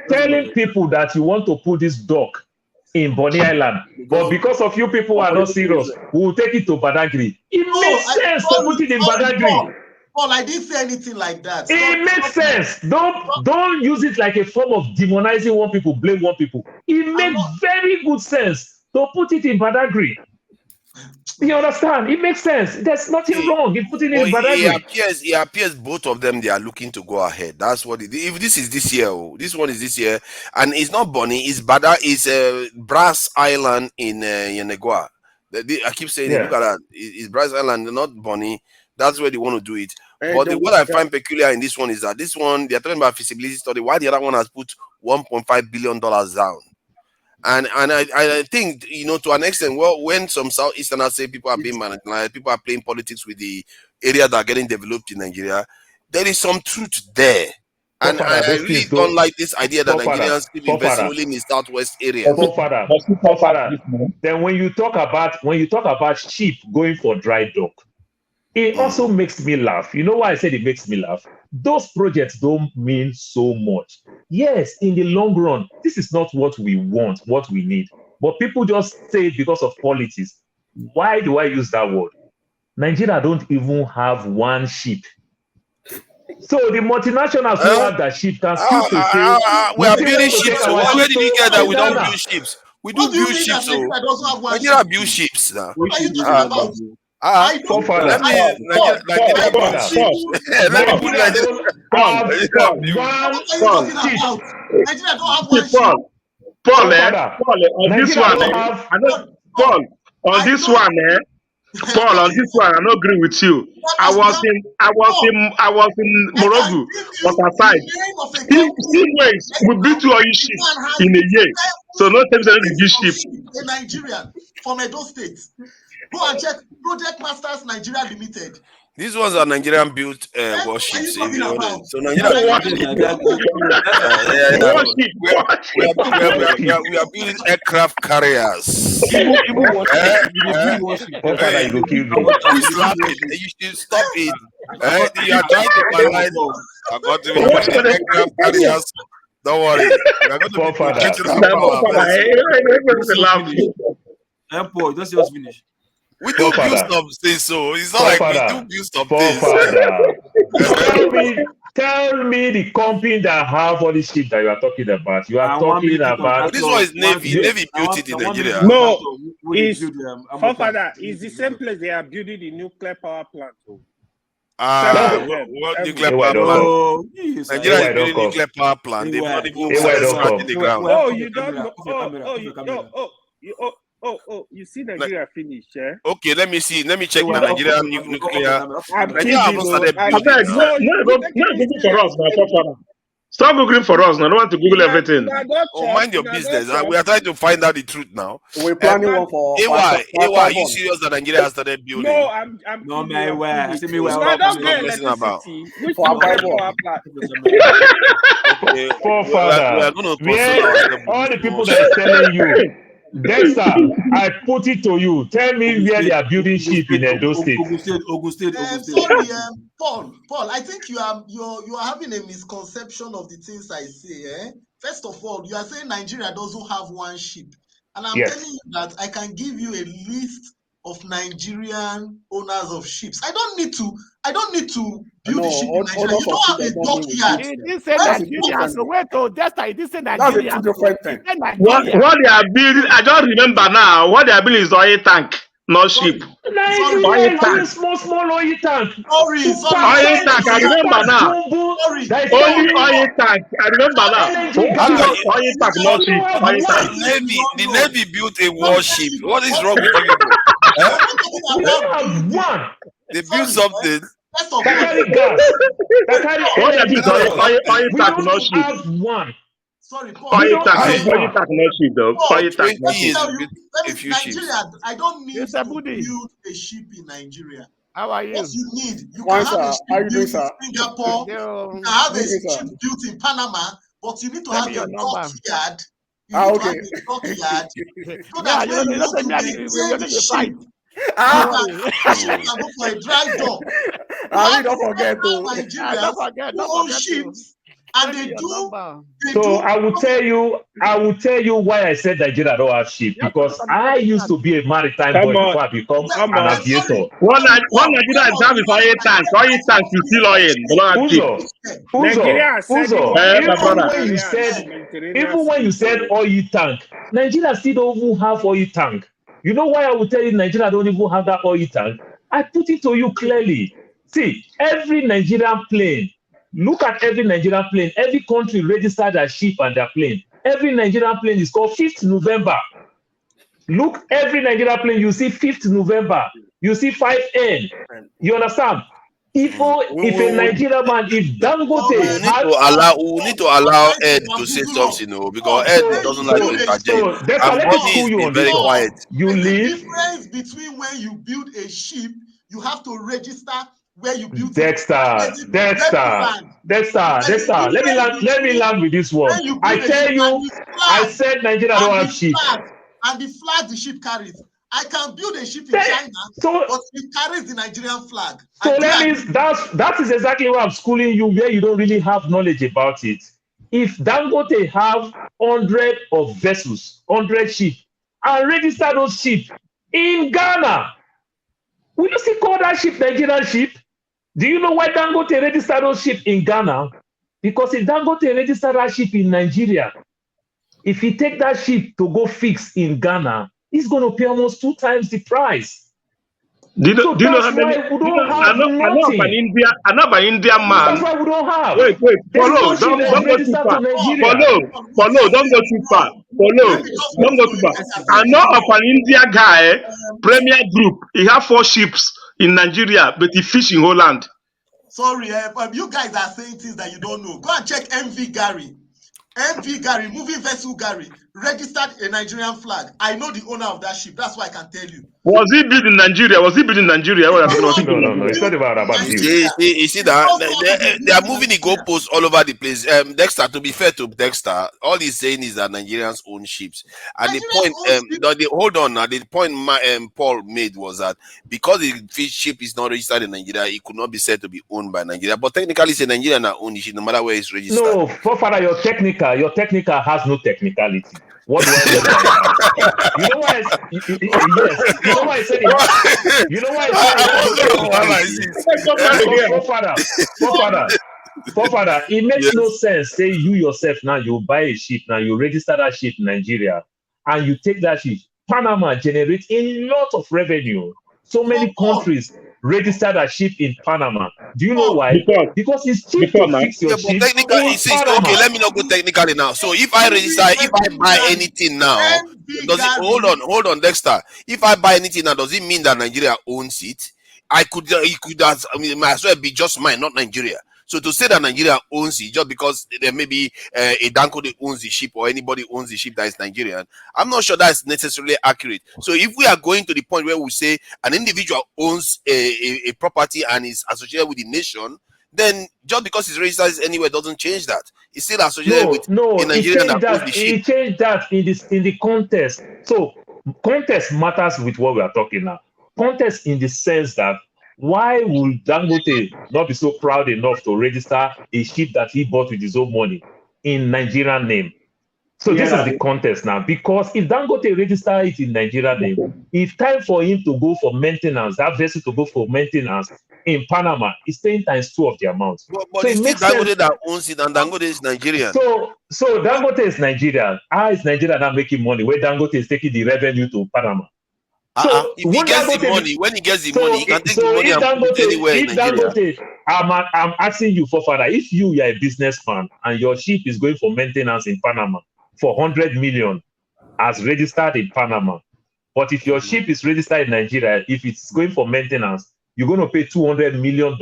T: Telling people that you want to put this dock in Bonny Island, but because of you people are not serious, we will take it to Badagry. It makes sense to put it in Badagry.
B: Paul, I didn't say anything like that.
T: It makes sense. Don't use it like a form of demonizing one people, blame one people. It makes very good sense to put it in Badagry. You understand? It makes sense. There's nothing wrong in putting it in Badagry.
O: It appears both of them, they are looking to go ahead. That's what it is. If this is this year, this one is this year, and it's not Bonny, it's Brass Island in Yenegua. I keep saying it, look at that. It's Brass Island, not Bonny. That's where they want to do it. But what I find peculiar in this one is that this one, they're talking about feasibility study, while the other one has put $1.5 billion down. And I think, to an extent, well, when some Southeasterners say people are being manipulated, people are playing politics with the area that are getting developed in Nigeria, there is some truth there. And I really don't like this idea that Nigerians keep investing only in the southwest area.
T: Then when you talk about sheep going for dry dock, it also makes me laugh. You know why I said it makes me laugh? Those projects don't mean so much. Yes, in the long run, this is not what we want, what we need. But people just say it because of politics. Why do I use that word? Nigeria don't even have one sheep. So the multinationals who have that sheep can still say
O: we are building ships. Where did you get that we don't build ships? We do build ships. Nigeria build ships now.
B: What are you talking about?
O: Let me put
G: Paul, on this one, Paul, on this one, I don't agree with you. I was in Morogu, but aside, he ways we build 2 oil ships in a year. So no time to build ships.
B: A Nigerian from Edo State. Go and check Project Masters Nigeria Limited.
O: These ones are Nigerian built warships. So Nigeria we are building aircraft carriers. You should stop it. You are trying to analyze. I got to be aircraft carriers. Don't worry. We are going to
S: be just finish.
O: We do build some things, so it's not like we do build some things.
T: Tell me the company that have all this shit that you are talking about. You are talking about
O: this one is Navy. Navy built it in Nigeria.
Q: No, it's it's the same place they are building the nuclear power plant.
O: What nuclear power plant? Nigeria is building nuclear power plant. They've not even started the ground.
Q: Oh, you don't know. You see Nigeria finish, eh?
O: Okay, let me see. Let me check the Nigerian nuclear. Nigeria haven't started
G: building. Google for us now. Stop googling for us now. I don't want to Google everything.
O: Oh, mind your business. We are trying to find out the truth now.
K: We're planning one for
O: AY, are you serious that Nigeria has started building?
Q: No, I'm
S: no, man, where?
Q: I don't get electricity. Which power plant?
T: Forefather, all the people that are telling you Dexter, I put it to you. Tell me where they are building ship in Edo State.
S: Ogun State.
B: Sorry, Paul. I think you are having a misconception of the things I say. First of all, you are saying Nigeria doesn't have one ship, and I'm telling you that I can give you a list of Nigerian owners of ships. I don't need to build a ship in Nigeria. You don't have a dockyard.
E: He didn't say Nigeria. So wait, Dexter, he didn't say Nigeria.
R: That's a different thing.
G: What they are building, I don't remember now. What they are building is oil tank, not ship.
T: Nigeria is a small oil tank.
G: Oil tank, I remember now. Only oil tank, I remember now. Oil tank, not ship. Oil tank.
O: The Navy built a warship. What is wrong with you people?
T: We don't have one.
O: They built something.
T: That carry gas. That carry energy. We don't
G: not ship.
T: have one.
B: Sorry, Paul.
G: Oil tank, not ship though. Oil tank, not ship.
B: Nigeria, I don't need to build a ship in Nigeria.
E: How are you?
B: What you need, you can have a ship built in Singapore, you can have a ship built in Panama, but you need to have a dockyard. You need to have a dockyard so that when you want to maintain the ship, you can go for a dry dock.
R: Don't forget
B: Nigeria own ships. And they do.
T: So I will tell you why I said Nigeria don't have ship, because I used to be a maritime boy before I become an aviator.
G: One Nigeria is having oil tanks. Oil tanks to steal oil.
T: Even when you said oil tank, Nigeria still don't even have oil tank. You know why I will tell you Nigeria don't even have that oil tank? I put it to you clearly. See, every Nigerian plane. Look at every Nigerian plane. Every country registered their ship and their plane. Every Nigerian plane is called 5th November. Look, every Nigerian plane, you see 5th November. You see 5N. You understand? If a Nigerian man, if Dangote...
O: We need to allow Ed to say something, because Ed doesn't like to interject. And Bonnie is very quiet.
T: You live...
B: The difference between when you build a ship, you have to register where you build
T: Dexter. Let me land with this one. I tell you, I said Nigeria don't have ship.
B: And the flag the ship carries. I can build a ship in China, but it carries the Nigerian flag.
T: So that is exactly why I'm schooling you, where you don't really have knowledge about it. If Dangote have 100 of vessels, 100 ships, and register those ships in Ghana, will you still call that ship Nigerian ship? Do you know why Dangote registered those ships in Ghana? Because if Dangote registered that ship in Nigeria, if he take that ship to go fix in Ghana, he's going to pay almost 2 times the price.
G: Do you know how many? I know of an Indian man.
T: That's why we don't have.
G: Wait, follow. Don't go too far. Follow. Don't go too far. Don't go too far. I know of an Indian guy, Premier Group. He have 4 ships in Nigeria, but he fish in Holland.
B: Sorry, you guys are saying things that you don't know. Go and check MV Gary. MV Gary, moving vessel Gary, registered a Nigerian flag. I know the owner of that ship. That's why I can tell you.
G: Was he built in Nigeria?
T: No, it's not about
O: you see that they are moving the goalposts all over the place. Dexter, to be fair to Dexter, all he's saying is that Nigerians own ships. And the point, the point Paul made was that because the fish ship is not registered in Nigeria, it could not be said to be owned by Nigeria. But technically, it's a Nigerian that owns ship, no matter where it's registered.
T: No, Father, your technical has no technicality. What do I do? You know why? Yes. You know why I said it? You know why I said it? Father, it makes no sense. Say you yourself now, you buy a ship, now you register that ship in Nigeria, and you take that ship. Panama generates a lot of revenue. So many countries register that ship in Panama. Do you know why? Because it's cheap to fix your ship.
O: Okay, let me not go technically now. So if I register, if I buy anything now, does it hold on, Dexter? If I buy anything now, does it mean that Nigeria owns it? It might as well be just mine, not Nigeria. So to say that Nigeria owns it just because there may be a Dangote owns the ship or anybody owns the ship that is Nigerian, I'm not sure that's necessarily accurate. So if we are going to the point where we say an individual owns a property and is associated with the nation, then just because it's registered anywhere doesn't change that. It's still associated with
T: no,
O: a Nigerian that owns the ship.
T: He changed that in the context. So context matters with what we are talking now. Context in the sense that why would Dangote not be so proud enough to register a ship that he bought with his own money in Nigerian name? So this is the context now, because if Dangote register it in Nigerian name, it's time for him to go for maintenance, that vessel to go for maintenance in Panama, it's paying times 2 of the amount.
O: But
T: so
O: it's
T: it
O: still
T: makes
O: Dangote
T: sense.
O: that owns it, and Dangote is Nigerian.
T: So Dangote is Nigerian. How is Nigeria not making money where Dangote is taking the revenue to Panama? So
O: If he gets the money, when he gets the money, he can take the money
T: if
O: and put it anywhere in Nigeria.
T: Dangote, I'm asking you, Forefather, if you are a businessman and your ship is going for maintenance in Panama for 100 million as registered in Panama, but if your ship is registered in Nigeria, if it's going for maintenance, you're going to pay $200 million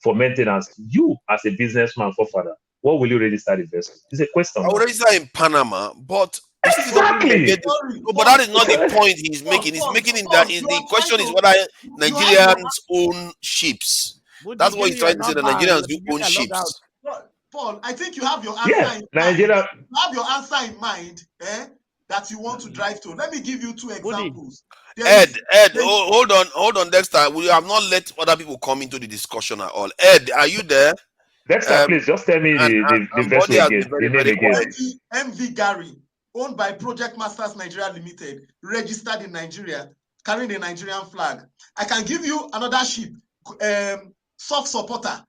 T: for maintenance. You, as a businessman, Forefather, what will you register the vessel? It's a question.
O: I will register in Panama, but
T: exactly.
O: But that is not the point he's making. He's making in that the question is whether Nigerians own ships. That's what he's trying to say. The Nigerians do own ships.
B: Paul, I think you have your answer.
T: Yeah, Nigeria.
B: You have your answer in mind, that you want to drive to. Let me give you 2 examples.
O: Ed, hold on, Dexter. We have not let other people come into the discussion at all. Ed, are you there?
T: Dexter, please just tell me the vessel again, the name again.
B: MV Gary, owned by Project Masters Nigeria Limited, registered in Nigeria, carrying the Nigerian flag. I can give you another ship, Soft Supporter,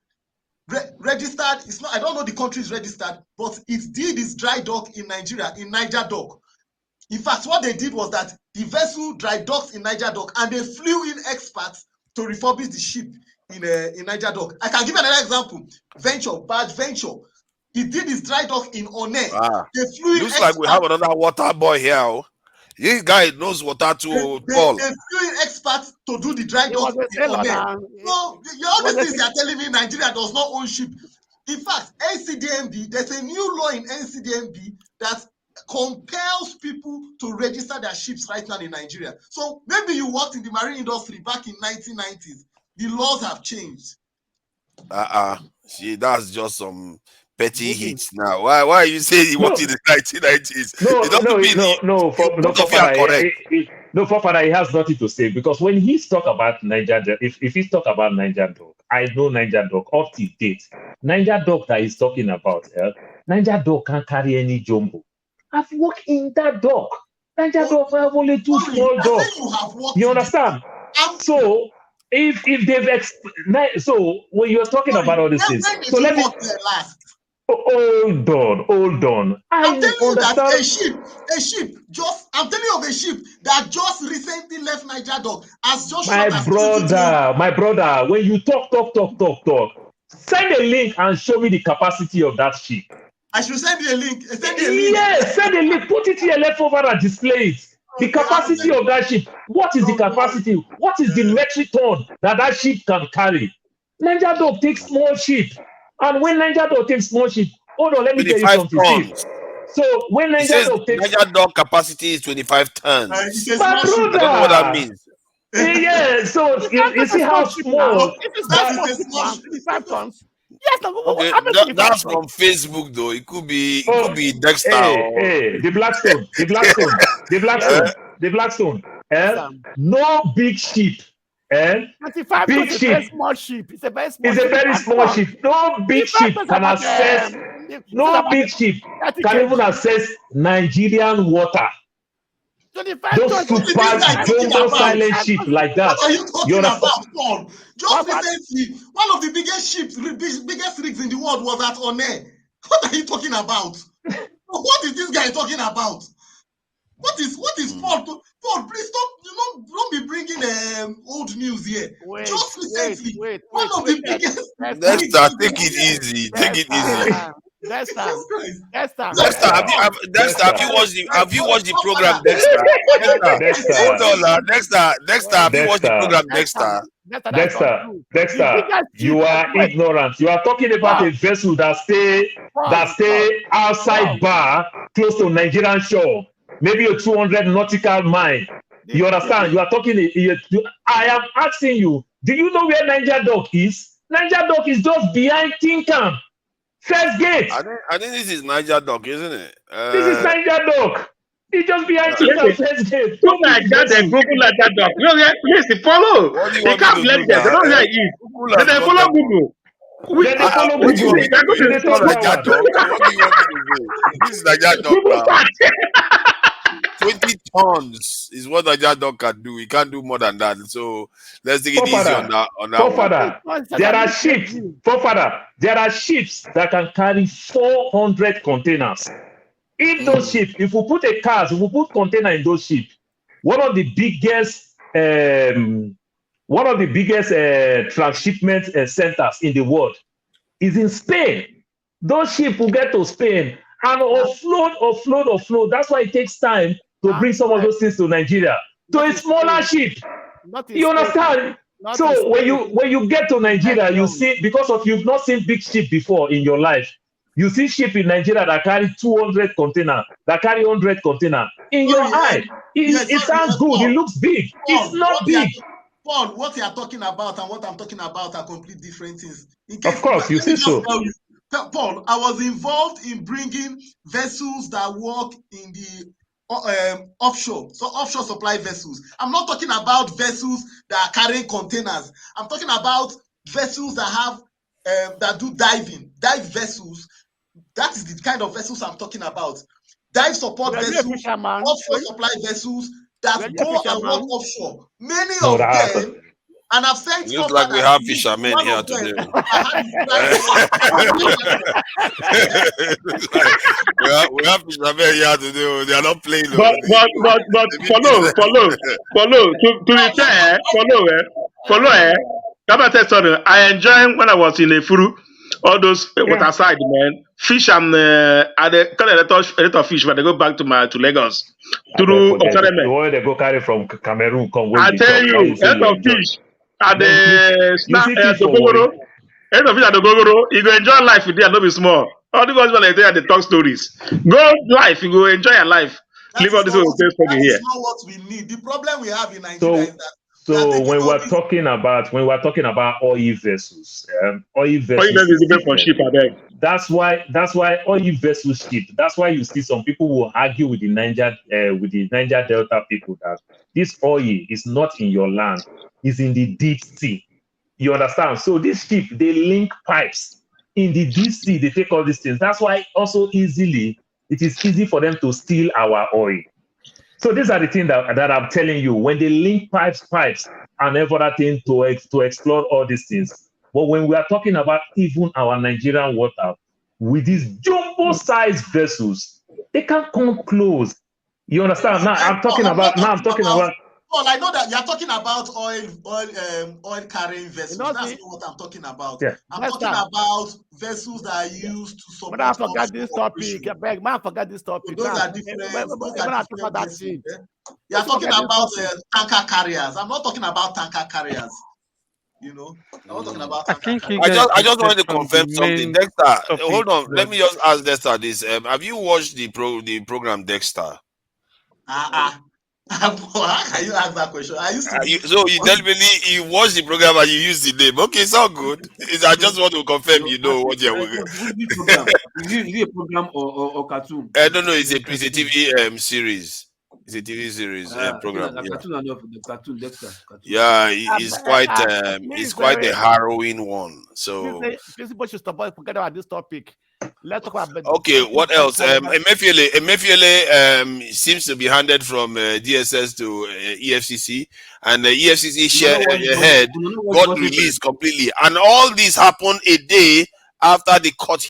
B: registered. It's not. I don't know the country is registered, but it did its dry dock in Nigeria, in Niger Dock. In fact, what they did was that the vessel dry docks in Niger Dock, and they flew in experts to refurbish the ship in Niger Dock. I can give you another example. Badge Venture. He did his dry dock in One. They flew in
O: Looks like we have another water boy here. Oh. This guy knows water too, Paul.
B: They flew in experts to do the dry dock in One. So all these things you are telling me Nigeria does not own ship. In fact, NCDMB, there's a new law in NCDMB that compels people to register their ships right now in Nigeria. So maybe you worked in the marine industry back in 1990s. The laws have changed.
O: See, that's just some petty hits now. Why are you saying he worked in the 1990s?
T: No, Forefather, he has nothing to say, because when he's talk about Niger, if he's talk about Niger Dock, I know Niger Dock up to date. Niger Dock that he's talking about, Niger Dock can't carry any jumbo. I've worked in that dock. Niger Dock have only 2 small docks. You understand? So if they've so when you're talking about all these things, so let me hold on.
B: I'm telling you that a ship just, I'm telling you of a ship that just recently left Niger Dock as just
T: my brother, when you talk, send a link and show me the capacity of that ship.
B: I should send you a link.
T: Yes, send a link. Put it here, left over and display it. The capacity of that ship. What is the capacity? What is the metric ton that ship can carry? Niger Dock takes small ship. And when Niger Dock takes small ship, hold on, let me tell you something. So when Niger
O: Dock capacity is 25 tons.
T: My brother.
O: I don't know what that means.
T: Yeah, so you see how small.
E: That is small. 25 tons. Yes,
O: okay, that's from Facebook though. It could be Dexter.
T: Hey, the Blackstone. No big ship.
E: 25
T: big
E: ship.
T: Ship.
E: A very small ship. It's a very small.
T: It's a very small ship. No big ship can access. No big ship can even access Nigerian water. Those super jumbo silent ship like that.
B: What are you talking about, Paul? Just recently, one of the biggest ships, biggest rigs in the world was at One. What are you talking about? What is this guy talking about? What is Paul? Paul, please stop. Don't be bringing old news here. Just recently, one of the biggest.
O: Dexter, take it easy. Take it easy.
E: Dexter,
O: have you watched the program, Dexter? Hold on, Dexter, have you watched the program,
T: Dexter, you are ignorant. You are talking about a vessel that stay outside bar close to Nigerian shore, maybe a 200 nautical mile. You understand? You are talking. I am asking you. Do you know where Niger Dock is? Niger Dock is just behind Tinkham. First gate.
O: I think this is Niger Dock, isn't it?
T: This is Niger Dock. It's just behind Tinkham first gate.
G: So Niger, they Google Niger Dock. You know, please follow.
O: What do you
G: They
O: want me
G: can't
O: to
G: blame
O: do
G: them. They
O: now?
G: don't know where it is.
O: Google
G: Then they follow Google.
T: Then they follow
O: What do you
T: Google.
O: want me to do?
T: They
O: It's not
T: talk
O: Niger
T: forward.
O: Dock. What do you want me to do? This is Niger Dock
G: Google
O: now.
G: search.
O: 20 tons is what Niger Dock can do. He can't do more than that. So let's take it easy on that one.
T: Forefather, there are ships. Forefather, there are ships that can carry 400 containers. In those ships, if we put a car, if we put container in those ships, one of the biggest transshipment centers in the world is in Spain. Those ships will get to Spain and offload. That's why it takes time to bring some of those things to Nigeria. To a smaller ship. You understand? So when you get to Nigeria, you see, because of you've not seen big ship before in your life, you see ship in Nigeria that carry 200 container, that carry 100 container. In your eye, it sounds good. It looks big. It's not big.
B: Paul, what you are talking about and what I'm talking about are complete different things.
T: Of course, you see so.
B: Paul, I was involved in bringing vessels that work in the offshore, so offshore supply vessels. I'm not talking about vessels that are carrying containers. I'm talking about vessels that have that do dive vessels. That is the kind of vessels I'm talking about. Dive support vessels, offshore supply vessels that go and work offshore. Many of them, and I've sent.
O: Looks like we have fishermen here today. we have fishermen here today. They are not playing.
G: But follow. To be fair, follow. I enjoy when I was in a furu, all those water side, man. Fish and I kind of a lot of fish when they go back to Lagos.
T: The one they go carry from Cameroon come.
G: I tell you, a lot of fish at the snap at the Gogoro. A lot of fish at the Gogoro. You go enjoy life with there, not be small. All the guys when they there, they talk stories. Go life, you go enjoy your life. Leave all this here.
B: That's not what we need. The problem we have in Nigeria is that.
T: So when we're talking about oil vessels, oil vessels
G: is different from ship, I beg.
T: That's why oil vessels ship. That's why you see some people will argue with the Niger Delta people that this oil is not in your land, it's in the deep sea. You understand? So this ship, they link pipes in the deep sea. They take all these things. That's why also it is easy for them to steal our oil. So these are the things that I'm telling you. When they link pipes and everything to explore all these things. But when we are talking about even our Nigerian water, with these jumbo-sized vessels, they can't come close. You understand? Now I'm talking about.
B: Paul, I know that you're talking about oil carrying vessels. That's not what I'm talking about.
E: Yeah.
B: I'm talking about vessels that are used to support.
E: But I forgot this topic. I beg, man, I forgot this topic.
B: Those are different. You're talking about tanker carriers. I'm not talking about tanker carriers. You know, I'm not talking about tanker carriers.
O: I just wanted to confirm something. Dexter, hold on. Let me just ask Dexter this. Have you watched the program Dexter?
B: How can you ask that question?
O: So you tell me you watch the program and you use the name. Okay, it's all good. I just want to confirm you know what you're working.
S: Is it a program or cartoon?
O: No, it's a TV series. It's a TV series program.
S: Cartoon, Dexter.
O: Yeah, it's quite a harrowing one. So
E: people should stop forget about this topic. Let's talk about.
O: Okay, what else? Emefiele seems to be handed from DSS to EFCC, and the EFCC head got released completely. And all this happened a day after the court